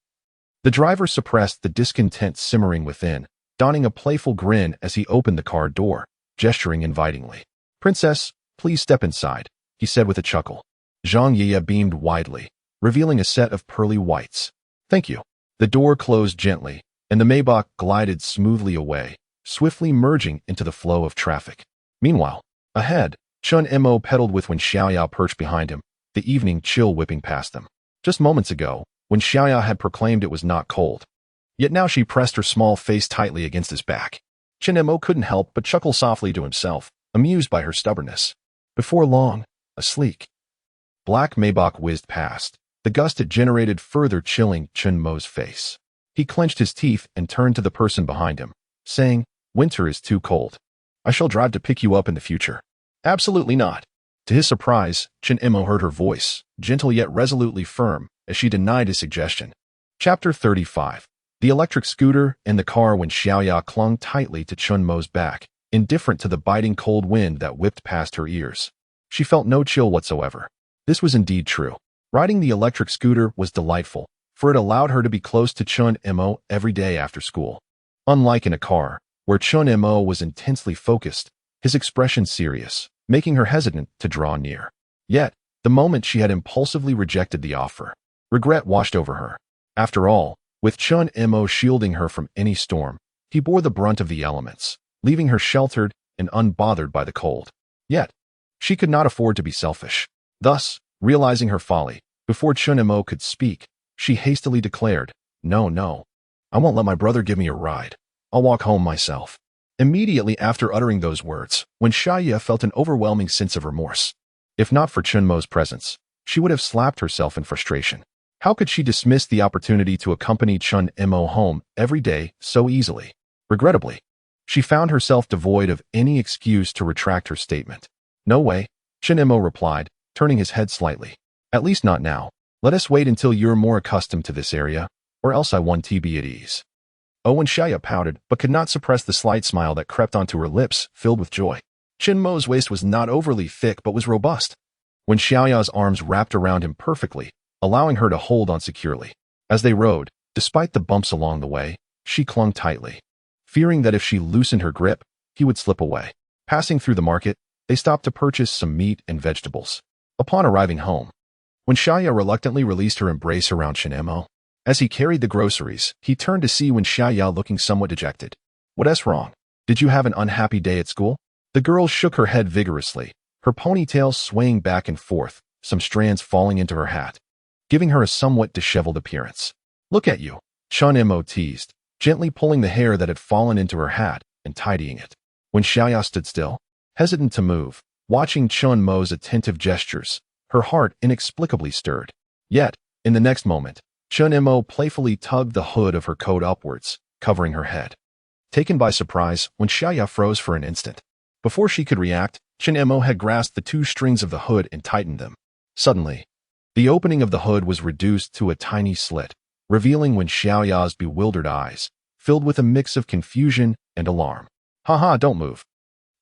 the driver suppressed the discontent simmering within, donning a playful grin as he opened the car door, gesturing invitingly. Princess, please step inside, he said with a chuckle. Zheng Qiuqiu beamed widely, revealing a set of pearly whites. Thank you. The door closed gently, and the Maybach glided smoothly away, swiftly merging into the flow of traffic. Meanwhile, ahead, Chen Mo pedaled with Wen Xiaoya perched behind him, the evening chill whipping past them. Just moments ago, Wen Xiaoya had proclaimed it was not cold. Yet now she pressed her small face tightly against his back. Chen Mo couldn't help but chuckle softly to himself, amused by her stubbornness. Before long, a sleek, black Maybach whizzed past. The gust it generated further chilling Chen Mo's face. He clenched his teeth and turned to the person behind him, saying, "Winter is too cold. I shall drive to pick you up in the future." "Absolutely not." To his surprise, Chen Mo heard her voice, gentle yet resolutely firm, as she denied his suggestion. Chapter 35. The electric scooter and the car Wen Xiaoya clung tightly to Chen Mo's back, indifferent to the biting cold wind that whipped past her ears. She felt no chill whatsoever. This was indeed true. Riding the electric scooter was delightful, for it allowed her to be close to Chen Mo every day after school. Unlike in a car, where Chen Mo was intensely focused, his expression serious, making her hesitant to draw near. Yet, the moment she had impulsively rejected the offer, regret washed over her. After all, with Chen Mo shielding her from any storm, he bore the brunt of the elements, leaving her sheltered and unbothered by the cold. Yet, she could not afford to be selfish. Thus, realizing her folly, before Chen Mo could speak, she hastily declared, No, I won't let my brother give me a ride. I'll walk home myself." Immediately after uttering those words, Wen Xiaoya felt an overwhelming sense of remorse. If not for Chen Mo's presence, she would have slapped herself in frustration. How could she dismiss the opportunity to accompany Chen Mo home every day so easily? Regrettably, She found herself devoid of any excuse to retract her statement. No way, Chen Mo replied, turning his head slightly. At least not now. Let us wait until you're more accustomed to this area, or else I want to be at ease. Wen Xiaoya pouted, but could not suppress the slight smile that crept onto her lips, filled with joy. Chen Mo's waist was not overly thick but was robust. Wen Xiaoya's arms wrapped around him perfectly, allowing her to hold on securely. As they rode, despite the bumps along the way, she clung tightly, fearing that if she loosened her grip, he would slip away. Passing through the market, they stopped to purchase some meat and vegetables. Upon arriving home, Wen Xiaoya reluctantly released her embrace around Chen Mo. As he carried the groceries, he turned to see Wen Xiaoya looking somewhat dejected. What's wrong? Did you have an unhappy day at school? The girl shook her head vigorously, her ponytail swaying back and forth, some strands falling into her hat, giving her a somewhat disheveled appearance. Look at you, Chen Mo teased, gently pulling the hair that had fallen into her hat and tidying it. Wen Xiaoya stood still, hesitant to move, watching Chen Mo's attentive gestures. Her heart inexplicably stirred. Yet, in the next moment, Chen Mo playfully tugged the hood of her coat upwards, covering her head. Taken by surprise, Wen Xiaoya froze for an instant. Before she could react, Chen Mo had grasped the two strings of the hood and tightened them. Suddenly, the opening of the hood was reduced to a tiny slit, revealing Wen Xiaoya's bewildered eyes, filled with a mix of confusion and alarm. Haha, don't move,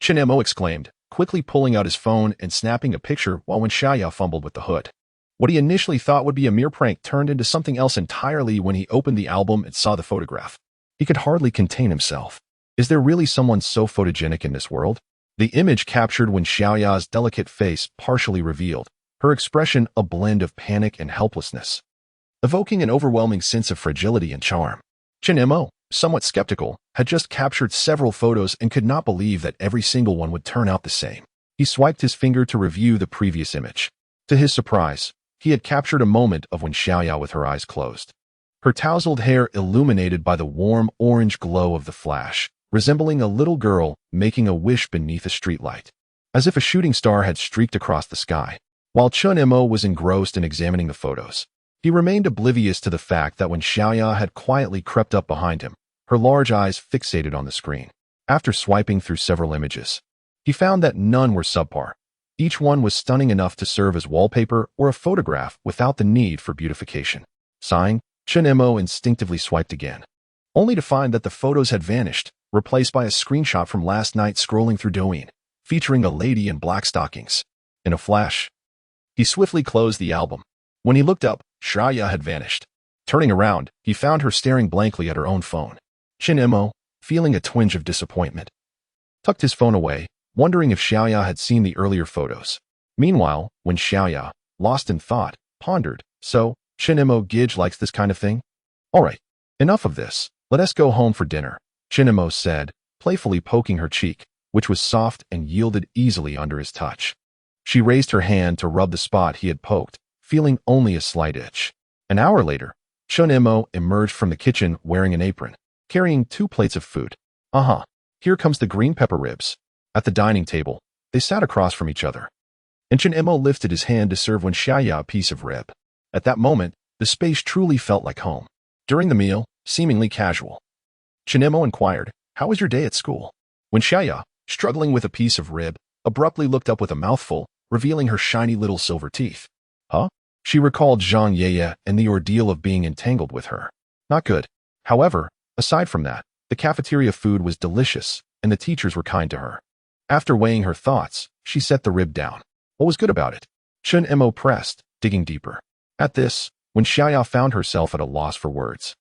Chen Mo exclaimed, quickly pulling out his phone and snapping a picture while Wen Xiaoya fumbled with the hood. What he initially thought would be a mere prank turned into something else entirely when he opened the album and saw the photograph. He could hardly contain himself. Is there really someone so photogenic in this world? The image captured Wen Xiaoya's delicate face partially revealed, her expression a blend of panic and helplessness, evoking an overwhelming sense of fragility and charm. Chen Mo, somewhat skeptical, had just captured several photos and could not believe that every single one would turn out the same. He swiped his finger to review the previous image. To his surprise, he had captured a moment of Wen Xiaoya with her eyes closed, her tousled hair illuminated by the warm orange glow of the flash, resembling a little girl making a wish beneath a streetlight, as if a shooting star had streaked across the sky. While Chen Mo was engrossed in examining the photos, he remained oblivious to the fact that Wen Xiaoya had quietly crept up behind him, her large eyes fixated on the screen. After swiping through several images, he found that none were subpar. Each one was stunning enough to serve as wallpaper or a photograph without the need for beautification. Sighing, Chen Mo instinctively swiped again, only to find that the photos had vanished, replaced by a screenshot from last night scrolling through Douyin, featuring a lady in black stockings. In a flash, he swiftly closed the album. When he looked up, Xiaoya had vanished. Turning around, he found her staring blankly at her own phone. Chen Mo, feeling a twinge of disappointment, tucked his phone away, wondering if Xiaoya had seen the earlier photos. Meanwhile, when Xiaoya, lost in thought, pondered, so, Chen Mo Gij likes this kind of thing? All right, enough of this. Let us go home for dinner, Chen Mo said, playfully poking her cheek, which was soft and yielded easily under his touch. She raised her hand to rub the spot he had poked, feeling only a slight itch. An hour later, Chen Mo emerged from the kitchen wearing an apron, carrying 2 plates of food. Here comes the green pepper ribs. At the dining table, they sat across from each other, and Chen Mo lifted his hand to serve Wen Xiaoya a piece of rib. At that moment, the space truly felt like home. During the meal, seemingly casual, Chen Mo inquired, "How was your day at school?" Wen Xiaoya, struggling with a piece of rib, abruptly looked up with a mouthful, revealing her shiny little silver teeth. Huh? She recalled Zheng Qiuqiu and the ordeal of being entangled with her. Not good. However, aside from that, the cafeteria food was delicious, and the teachers were kind to her. After weighing her thoughts, she set the rib down. What was good about it? Chen Mo pressed, digging deeper. At this, Wen Xiaoya found herself at a loss for words.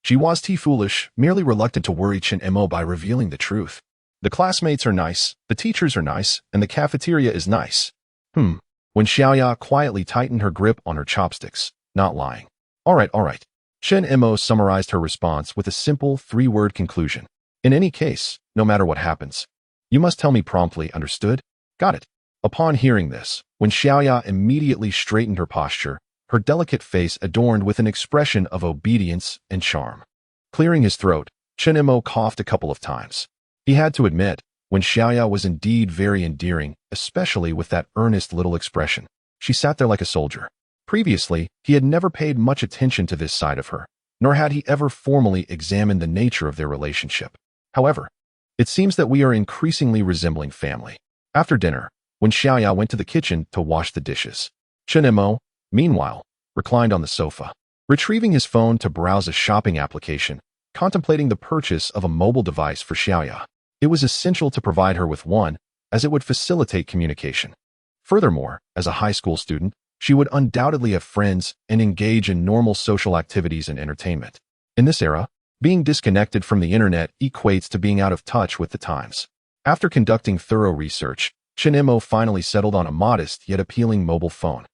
She was too foolish, merely reluctant to worry Chen Mo by revealing the truth. The classmates are nice, the teachers are nice, and the cafeteria is nice. Wen Xiaoya quietly tightened her grip on her chopsticks, not lying. All right. Chen Mo summarized her response with a simple 3-word conclusion. In any case, no matter what happens, you must tell me promptly, understood? Got it. Upon hearing this, Wen Xiaoya immediately straightened her posture, her delicate face adorned with an expression of obedience and charm. Clearing his throat, Chen Mo coughed a couple of times. He had to admit, Wen Xiaoya was indeed very endearing, especially with that earnest little expression. She sat there like a soldier. Previously, he had never paid much attention to this side of her, nor had he ever formally examined the nature of their relationship. However, It seems that we are increasingly resembling family. After dinner, Wen Xiaoya went to the kitchen to wash the dishes. Chen Mo, meanwhile, reclined on the sofa, retrieving his phone to browse a shopping application, contemplating the purchase of a mobile device for Xiaoya. It was essential to provide her with one, as it would facilitate communication. Furthermore, as a high school student, she would undoubtedly have friends and engage in normal social activities and entertainment. In this era, being disconnected from the internet equates to being out of touch with the times. After conducting thorough research, Chen Mo finally settled on a modest yet appealing mobile phone.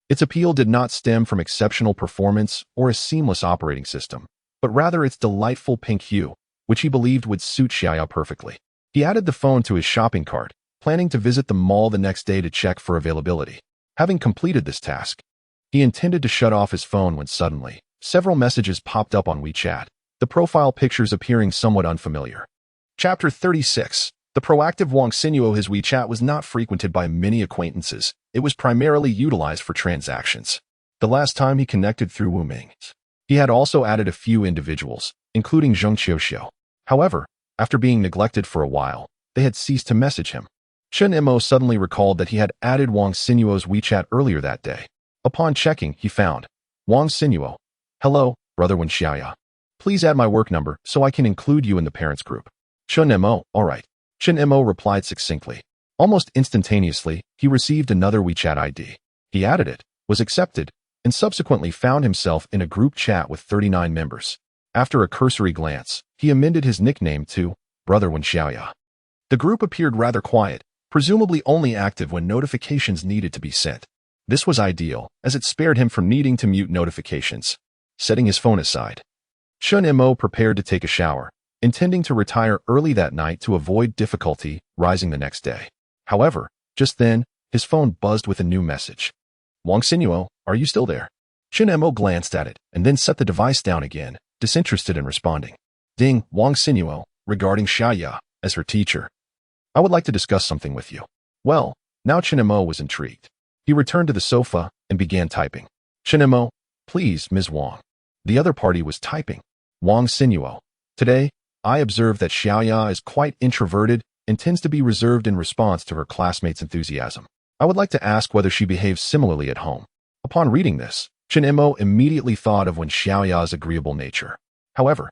Its appeal did not stem from exceptional performance or a seamless operating system, but rather its delightful pink hue, which he believed would suit Xiaoya perfectly. He added the phone to his shopping cart, planning to visit the mall the next day to check for availability. Having completed this task, he intended to shut off his phone when suddenly, several messages popped up on WeChat, the profile pictures appearing somewhat unfamiliar. Chapter 36. The proactive Wang Xinyuo. His WeChat was not frequented by many acquaintances. It was primarily utilized for transactions. The last time he connected through Wuming, he had also added a few individuals, including Zheng Qiuqiu. However, after being neglected for a while, they had ceased to message him. Chen Mo suddenly recalled that he had added Wang Xinyuo's WeChat earlier that day. Upon checking, he found Wang Xinyuo. Hello, brother Wen Xiaoya. Please add my work number so I can include you in the parents group. Chen Mo, all right. Chen Mo replied succinctly. Almost instantaneously, he received another WeChat ID. He added it, was accepted, and subsequently found himself in a group chat with 39 members. After a cursory glance, he amended his nickname to Brother Wen Xiaoya. The group appeared rather quiet, presumably only active when notifications needed to be sent. This was ideal, as it spared him from needing to mute notifications. Setting his phone aside, Chen Mo prepared to take a shower, intending to retire early that night to avoid difficulty rising the next day. However, just then, his phone buzzed with a new message. Wang Xinyuo, are you still there? Chen Mo glanced at it and then set the device down again, disinterested in responding. Ding, Wang Xinyuo, regarding Xiaoya, as her teacher. I would like to discuss something with you. Well, now Chen Mo was intrigued. He returned to the sofa and began typing. Chen Mo, please, Ms. Wang. The other party was typing. Wang Xinyuo. Today, I observed that Xiaoya is quite introverted and tends to be reserved in response to her classmates' enthusiasm. I would like to ask whether she behaves similarly at home. Upon reading this, Chen Mo immediately thought of Wen Xiaoya's agreeable nature. However,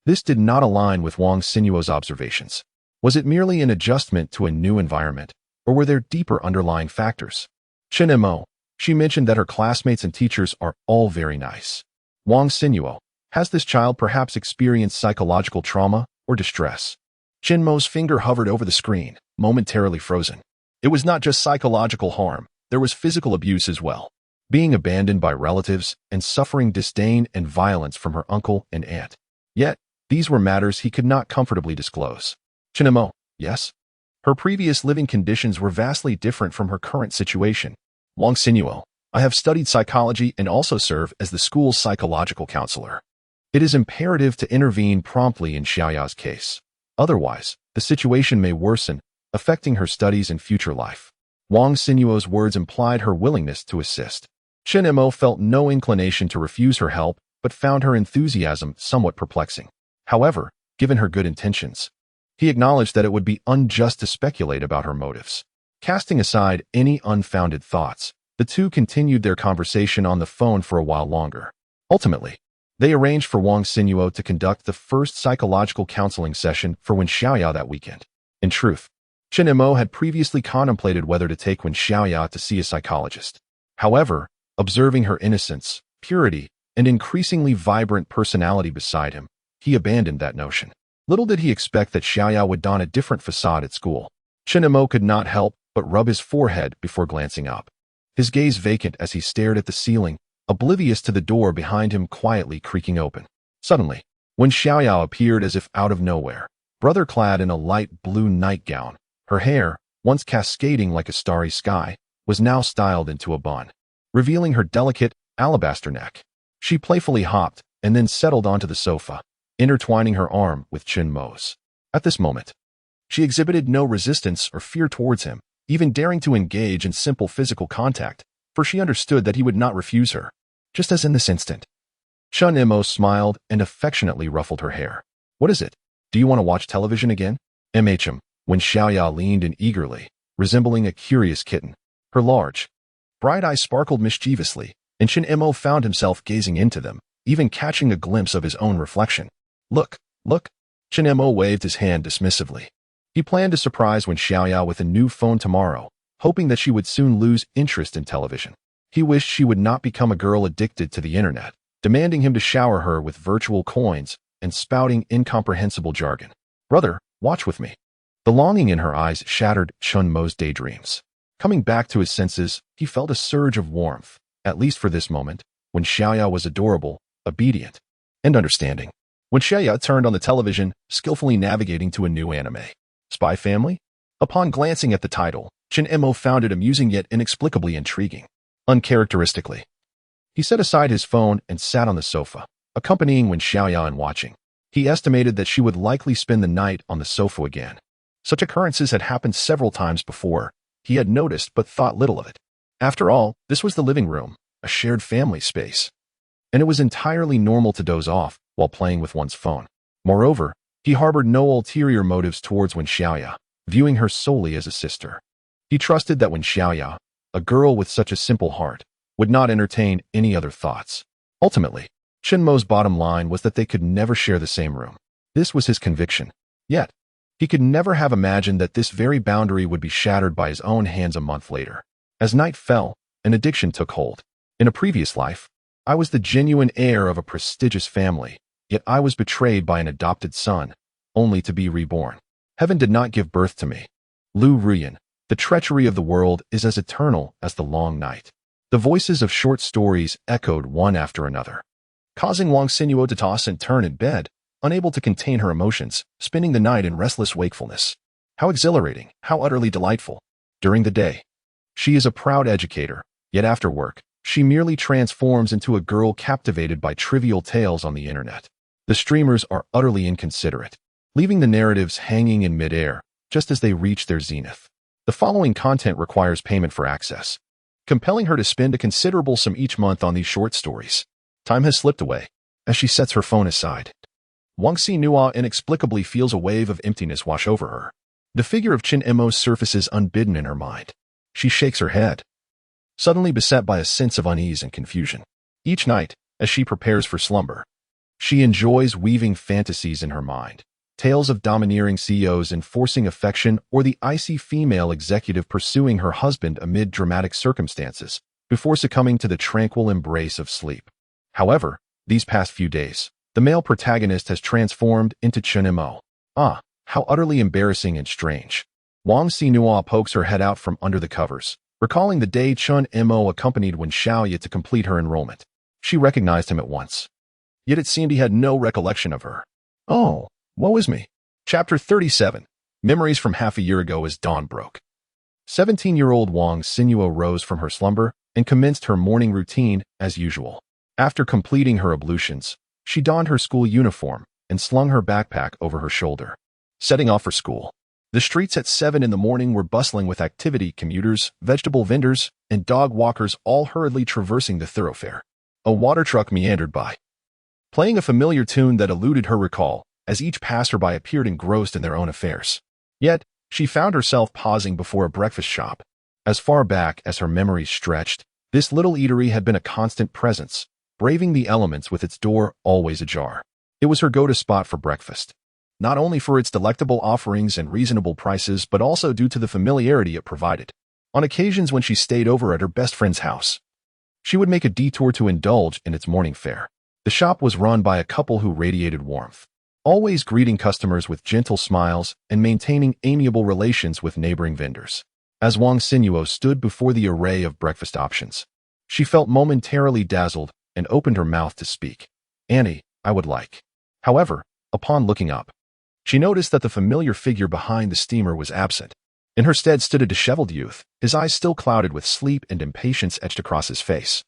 this did not align with Wang Xinyuo's observations. Was it merely an adjustment to a new environment, or were there deeper underlying factors? Chen Mo, she mentioned that her classmates and teachers are all very nice. Wang Xinyuo, has this child perhaps experienced psychological trauma or distress? Chen Mo's finger hovered over the screen, momentarily frozen. It was not just psychological harm, there was physical abuse as well. Being abandoned by relatives and suffering disdain and violence from her uncle and aunt. Yet, these were matters he could not comfortably disclose. Chen Mo, yes? Her previous living conditions were vastly different from her current situation. Wang Xinyuo, I have studied psychology and also serve as the school's psychological counselor. It is imperative to intervene promptly in Xiaoya's case. Otherwise, the situation may worsen, affecting her studies and future life. Wang Xinyuo's words implied her willingness to assist. Chen Mo felt no inclination to refuse her help, but found her enthusiasm somewhat perplexing. However, given her good intentions, he acknowledged that it would be unjust to speculate about her motives. Casting aside any unfounded thoughts, the two continued their conversation on the phone for a while longer. Ultimately, they arranged for Wang Xinyuo to conduct the first psychological counseling session for Wen Xiaoya that weekend. In truth, Chen Mo had previously contemplated whether to take Wen Xiaoya to see a psychologist. However, observing her innocence, purity, and increasingly vibrant personality beside him, he abandoned that notion. Little did he expect that Xiaoya would don a different facade at school. Chen Mo could not help but rub his forehead before glancing up. His gaze vacant as he stared at the ceiling, oblivious to the door behind him quietly creaking open. Suddenly, Wen Xiaoya appeared as if out of nowhere, brother clad in a light blue nightgown. Her hair, once cascading like a starry sky, was now styled into a bun, revealing her delicate, alabaster neck. She playfully hopped and then settled onto the sofa, intertwining her arm with Chen Mo's. At this moment, she exhibited no resistance or fear towards him, even daring to engage in simple physical contact, for she understood that he would not refuse her, just as in this instant. Chen Mo smiled and affectionately ruffled her hair. What is it? Do you want to watch television again? Wen Xiaoya leaned in eagerly, resembling a curious kitten. Her large, bright eyes sparkled mischievously, and Chen Mo found himself gazing into them, even catching a glimpse of his own reflection. Look, look. Chen Mo waved his hand dismissively. He planned to surprise Wen Xiaoya with a new phone tomorrow, hoping that she would soon lose interest in television. He wished she would not become a girl addicted to the internet, demanding him to shower her with virtual coins and spouting incomprehensible jargon. Brother, watch with me. The longing in her eyes shattered Chen Mo's daydreams. Coming back to his senses, he felt a surge of warmth, at least for this moment, when Xiaoya was adorable, obedient, and understanding. When Xiaoya turned on the television, skillfully navigating to a new anime. Spy Family? Upon glancing at the title, Chen Mo found it amusing yet inexplicably intriguing. Uncharacteristically, he set aside his phone and sat on the sofa, accompanying Wen Xiaoya in watching. He estimated that she would likely spend the night on the sofa again. Such occurrences had happened several times before. He had noticed but thought little of it. After all, this was the living room, a shared family space, and it was entirely normal to doze off while playing with one's phone. Moreover, he harbored no ulterior motives towards Wen Xiaoya, viewing her solely as a sister. He trusted that Wen Xiaoya, a girl with such a simple heart, would not entertain any other thoughts. Ultimately, Chen Mo's bottom line was that they could never share the same room. This was his conviction. Yet, he could never have imagined that this very boundary would be shattered by his own hands a month later. As night fell, an addiction took hold. In a previous life, I was the genuine heir of a prestigious family, yet I was betrayed by an adopted son, only to be reborn. Heaven did not give birth to me. Lu Ruyan, the treachery of the world is as eternal as the long night. The voices of short stories echoed one after another, causing Wang Xinyuo to toss and turn in bed, unable to contain her emotions, spending the night in restless wakefulness. How exhilarating, how utterly delightful. During the day, she is a proud educator, yet after work, she merely transforms into a girl captivated by trivial tales on the internet. The streamers are utterly inconsiderate, leaving the narratives hanging in midair just as they reach their zenith. The following content requires payment for access, compelling her to spend a considerable sum each month on these short stories. Time has slipped away as she sets her phone aside. Wang Xinhua inexplicably feels a wave of emptiness wash over her. The figure of Chen Mo surfaces unbidden in her mind. She shakes her head, suddenly beset by a sense of unease and confusion. Each night, as she prepares for slumber, she enjoys weaving fantasies in her mind. Tales of domineering CEOs enforcing affection or the icy female executive pursuing her husband amid dramatic circumstances before succumbing to the tranquil embrace of sleep. However, these past few days, the male protagonist has transformed into Chen Mo. Ah, how utterly embarrassing and strange. Wang Xinhua pokes her head out from under the covers, recalling the day Chen Mo accompanied Wen Xiaoya to complete her enrollment. She recognized him at once. Yet it seemed he had no recollection of her. Oh, woe is me. Chapter 37. Memories from half a year ago as dawn broke. 17-year-old Wang Xinhua rose from her slumber and commenced her morning routine as usual. After completing her ablutions, she donned her school uniform and slung her backpack over her shoulder. Setting off for school. The streets at 7 in the morning were bustling with activity, commuters, vegetable vendors, and dog walkers all hurriedly traversing the thoroughfare. A water truck meandered by, playing a familiar tune that eluded her recall as each passerby appeared engrossed in their own affairs. Yet, she found herself pausing before a breakfast shop. As far back as her memories stretched, this little eatery had been a constant presence, braving the elements with its door always ajar. It was her go-to spot for breakfast, not only for its delectable offerings and reasonable prices, but also due to the familiarity it provided. On occasions when she stayed over at her best friend's house, she would make a detour to indulge in its morning fare. The shop was run by a couple who radiated warmth, always greeting customers with gentle smiles and maintaining amiable relations with neighboring vendors. As Wang Xinhua stood before the array of breakfast options, she felt momentarily dazzled and opened her mouth to speak. "Annie, I would like." However, upon looking up, she noticed that the familiar figure behind the steamer was absent. In her stead stood a disheveled youth, his eyes still clouded with sleep and impatience etched across his face,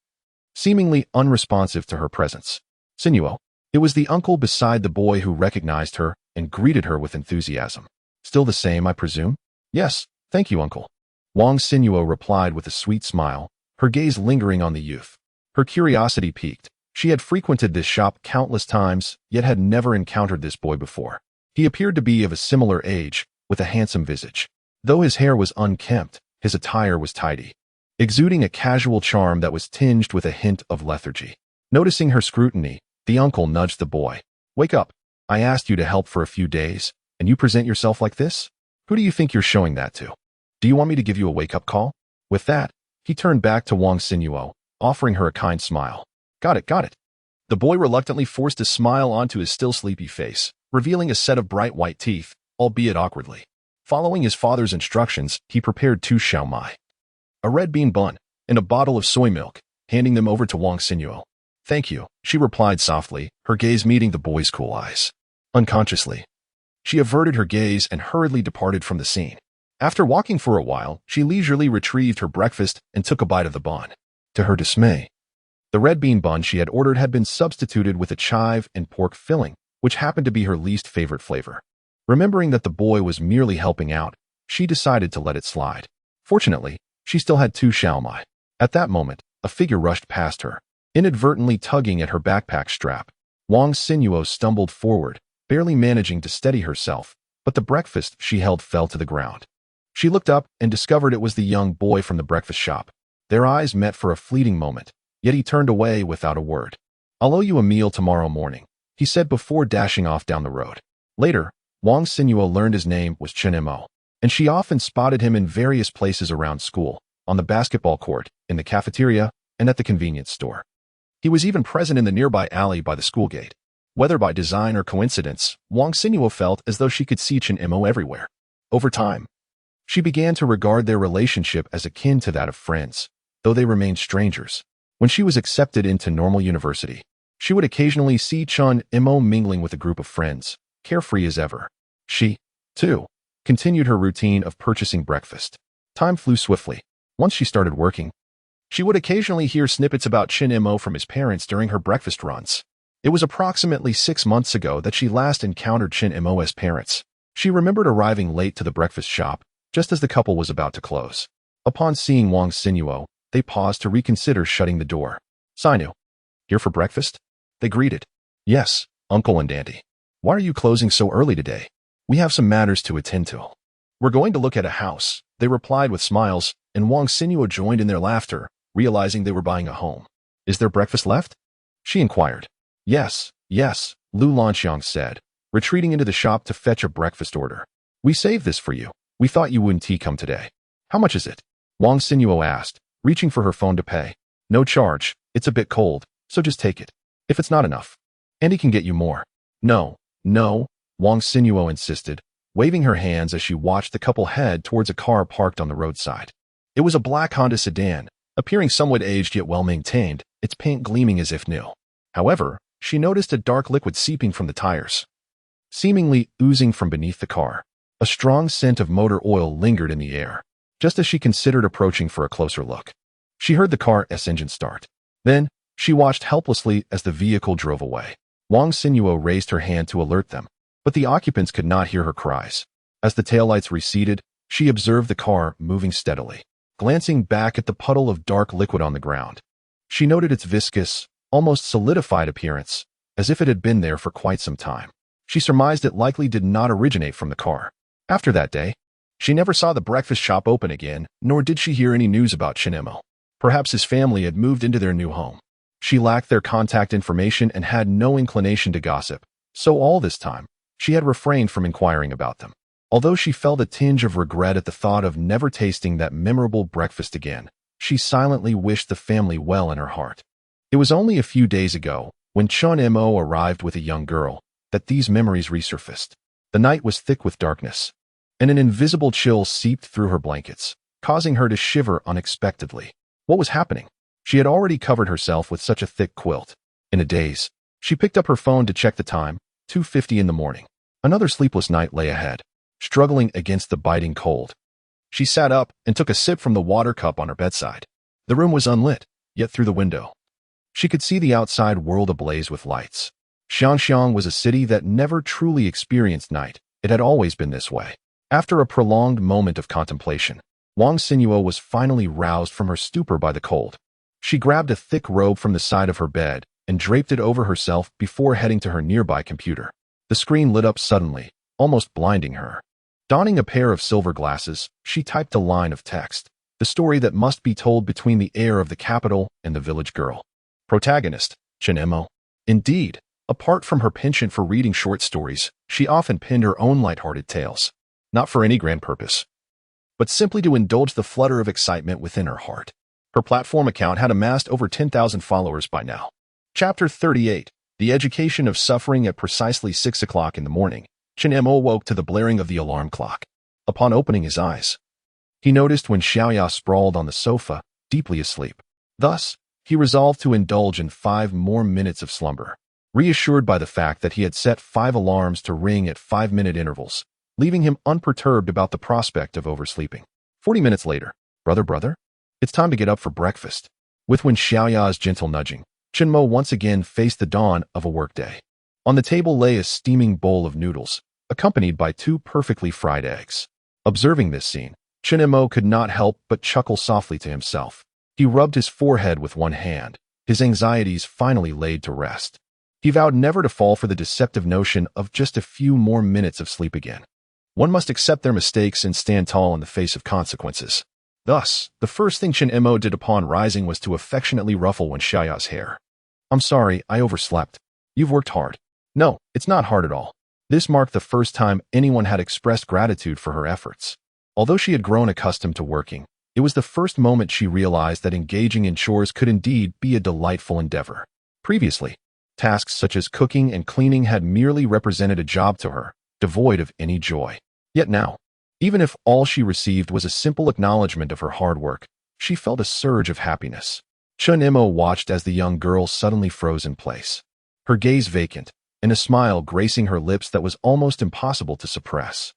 seemingly unresponsive to her presence. "Xinhua." It was the uncle beside the boy who recognized her and greeted her with enthusiasm. "Still the same, I presume?" "Yes, thank you, uncle." Wang Xinhua replied with a sweet smile, her gaze lingering on the youth. Her curiosity piqued. She had frequented this shop countless times, yet had never encountered this boy before. He appeared to be of a similar age, with a handsome visage. Though his hair was unkempt, his attire was tidy, exuding a casual charm that was tinged with a hint of lethargy. Noticing her scrutiny, the uncle nudged the boy. "Wake up. I asked you to help for a few days, and you present yourself like this? Who do you think you're showing that to? Do you want me to give you a wake-up call?" With that, he turned back to Wen Xiaoya, offering her a kind smile. Got it. The boy reluctantly forced a smile onto his still sleepy face, revealing a set of bright white teeth, albeit awkwardly. Following his father's instructions, he prepared 2 xiaomai, a red bean bun, and a bottle of soy milk, handing them over to Wen Xiaoya. "Thank you," she replied softly, her gaze meeting the boy's cool eyes. Unconsciously, she averted her gaze and hurriedly departed from the scene. After walking for a while, she leisurely retrieved her breakfast and took a bite of the bun. To her dismay, the red bean bun she had ordered had been substituted with a chive and pork filling, which happened to be her least favorite flavor. Remembering that the boy was merely helping out, she decided to let it slide. Fortunately, she still had 2 xiaomai. At that moment, a figure rushed past her, inadvertently tugging at her backpack strap. Wen Xiaoya stumbled forward, barely managing to steady herself, but the breakfast she held fell to the ground. She looked up and discovered it was the young boy from the breakfast shop. Their eyes met for a fleeting moment, yet he turned away without a word. "I'll owe you a meal tomorrow morning," he said before dashing off down the road. Later, Wen Xiaoya learned his name was Chen Mo, and she often spotted him in various places around school, on the basketball court, in the cafeteria, and at the convenience store. He was even present in the nearby alley by the school gate. Whether by design or coincidence, Wen Xiaoya felt as though she could see Chen Mo everywhere. Over time, she began to regard their relationship as akin to that of friends, though they remained strangers. When she was accepted into normal university, she would occasionally see Chen Mo mingling with a group of friends, carefree as ever. She, too, continued her routine of purchasing breakfast. Time flew swiftly. Once she started working, she would occasionally hear snippets about Chen Mo from his parents during her breakfast runs. It was approximately 6 months ago that she last encountered Chen Mo's parents. She remembered arriving late to the breakfast shop, just as the couple was about to close. Upon seeing Wen Xiaoya, they paused to reconsider shutting the door. "Sinu, here for breakfast?" they greeted. "Yes, Uncle and Auntie. Why are you closing so early today? We have some matters to attend to." "We're going to look at a house," they replied with smiles, and Wen Xiaoya joined in their laughter, realizing they were buying a home. "Is there breakfast left?" she inquired. Yes, Lu Lanxiang said, retreating into the shop to fetch a breakfast order. "We saved this for you. We thought you wouldn't come today." "How much is it?" Wen Xiaoya asked, reaching for her phone to pay. "No charge. It's a bit cold, so just take it. If it's not enough, Andy can get you more." No, Wen Xiaoya insisted, waving her hands as she watched the couple head towards a car parked on the roadside. It was a black Honda sedan, appearing somewhat aged yet well-maintained, its paint gleaming as if new. However, she noticed a dark liquid seeping from the tires, seemingly oozing from beneath the car. A strong scent of motor oil lingered in the air. Just as she considered approaching for a closer look, she heard the car's engine start. Then, she watched helplessly as the vehicle drove away. Wen Xiaoya raised her hand to alert them, but the occupants could not hear her cries. As the taillights receded, she observed the car moving steadily. Glancing back at the puddle of dark liquid on the ground, she noted its viscous, almost solidified appearance, as if it had been there for quite some time. She surmised it likely did not originate from the car. After that day, she never saw the breakfast shop open again, nor did she hear any news about Chen Mo. Perhaps his family had moved into their new home. She lacked their contact information and had no inclination to gossip, so all this time, she had refrained from inquiring about them. Although she felt a tinge of regret at the thought of never tasting that memorable breakfast again, she silently wished the family well in her heart. It was only a few days ago, when Chen Mo arrived with a young girl, that these memories resurfaced. The night was thick with darkness, and an invisible chill seeped through her blankets, causing her to shiver unexpectedly. What was happening? She had already covered herself with such a thick quilt. In a daze, she picked up her phone to check the time, 2:50 in the morning. Another sleepless night lay ahead. Struggling against the biting cold, she sat up and took a sip from the water cup on her bedside. The room was unlit, yet through the window, she could see the outside world ablaze with lights. Xianxiang was a city that never truly experienced night. It had always been this way. After a prolonged moment of contemplation, Wen Xiaoya was finally roused from her stupor by the cold. She grabbed a thick robe from the side of her bed and draped it over herself before heading to her nearby computer. The screen lit up suddenly, almost blinding her. Donning a pair of silver glasses, she typed a line of text, the story that must be told between the heir of the capital and the village girl. Protagonist, Chen Mo. Indeed, apart from her penchant for reading short stories, she often penned her own light-hearted tales, not for any grand purpose, but simply to indulge the flutter of excitement within her heart. Her platform account had amassed over 10,000 followers by now. Chapter 38. The Education of Suffering. At precisely 6 o'clock in the morning, Chen Mo woke to the blaring of the alarm clock. Upon opening his eyes, he noticed Wen Xiaoya sprawled on the sofa, deeply asleep. Thus, he resolved to indulge in 5 more minutes of slumber, reassured by the fact that he had set 5 alarms to ring at 5-minute intervals, leaving him unperturbed about the prospect of oversleeping. 40 minutes later, brother, it's time to get up for breakfast. With Wen Xiaoya's gentle nudging, Chen Mo once again faced the dawn of a workday. On the table lay a steaming bowl of noodles, accompanied by 2 perfectly fried eggs. Observing this scene, Chen Mo could not help but chuckle softly to himself. He rubbed his forehead with one hand, his anxieties finally laid to rest. He vowed never to fall for the deceptive notion of just a few more minutes of sleep again. One must accept their mistakes and stand tall in the face of consequences. Thus, the first thing Chen Mo did upon rising was to affectionately ruffle Wen Xiaoya's hair. "I'm sorry, I overslept. You've worked hard." "No, it's not hard at all." This marked the first time anyone had expressed gratitude for her efforts. Although she had grown accustomed to working, it was the first moment she realized that engaging in chores could indeed be a delightful endeavor. Previously, tasks such as cooking and cleaning had merely represented a job to her, devoid of any joy. Yet now, even if all she received was a simple acknowledgement of her hard work, she felt a surge of happiness. Chen Mo watched as the young girl suddenly froze in place, her gaze vacant, and a smile gracing her lips that was almost impossible to suppress.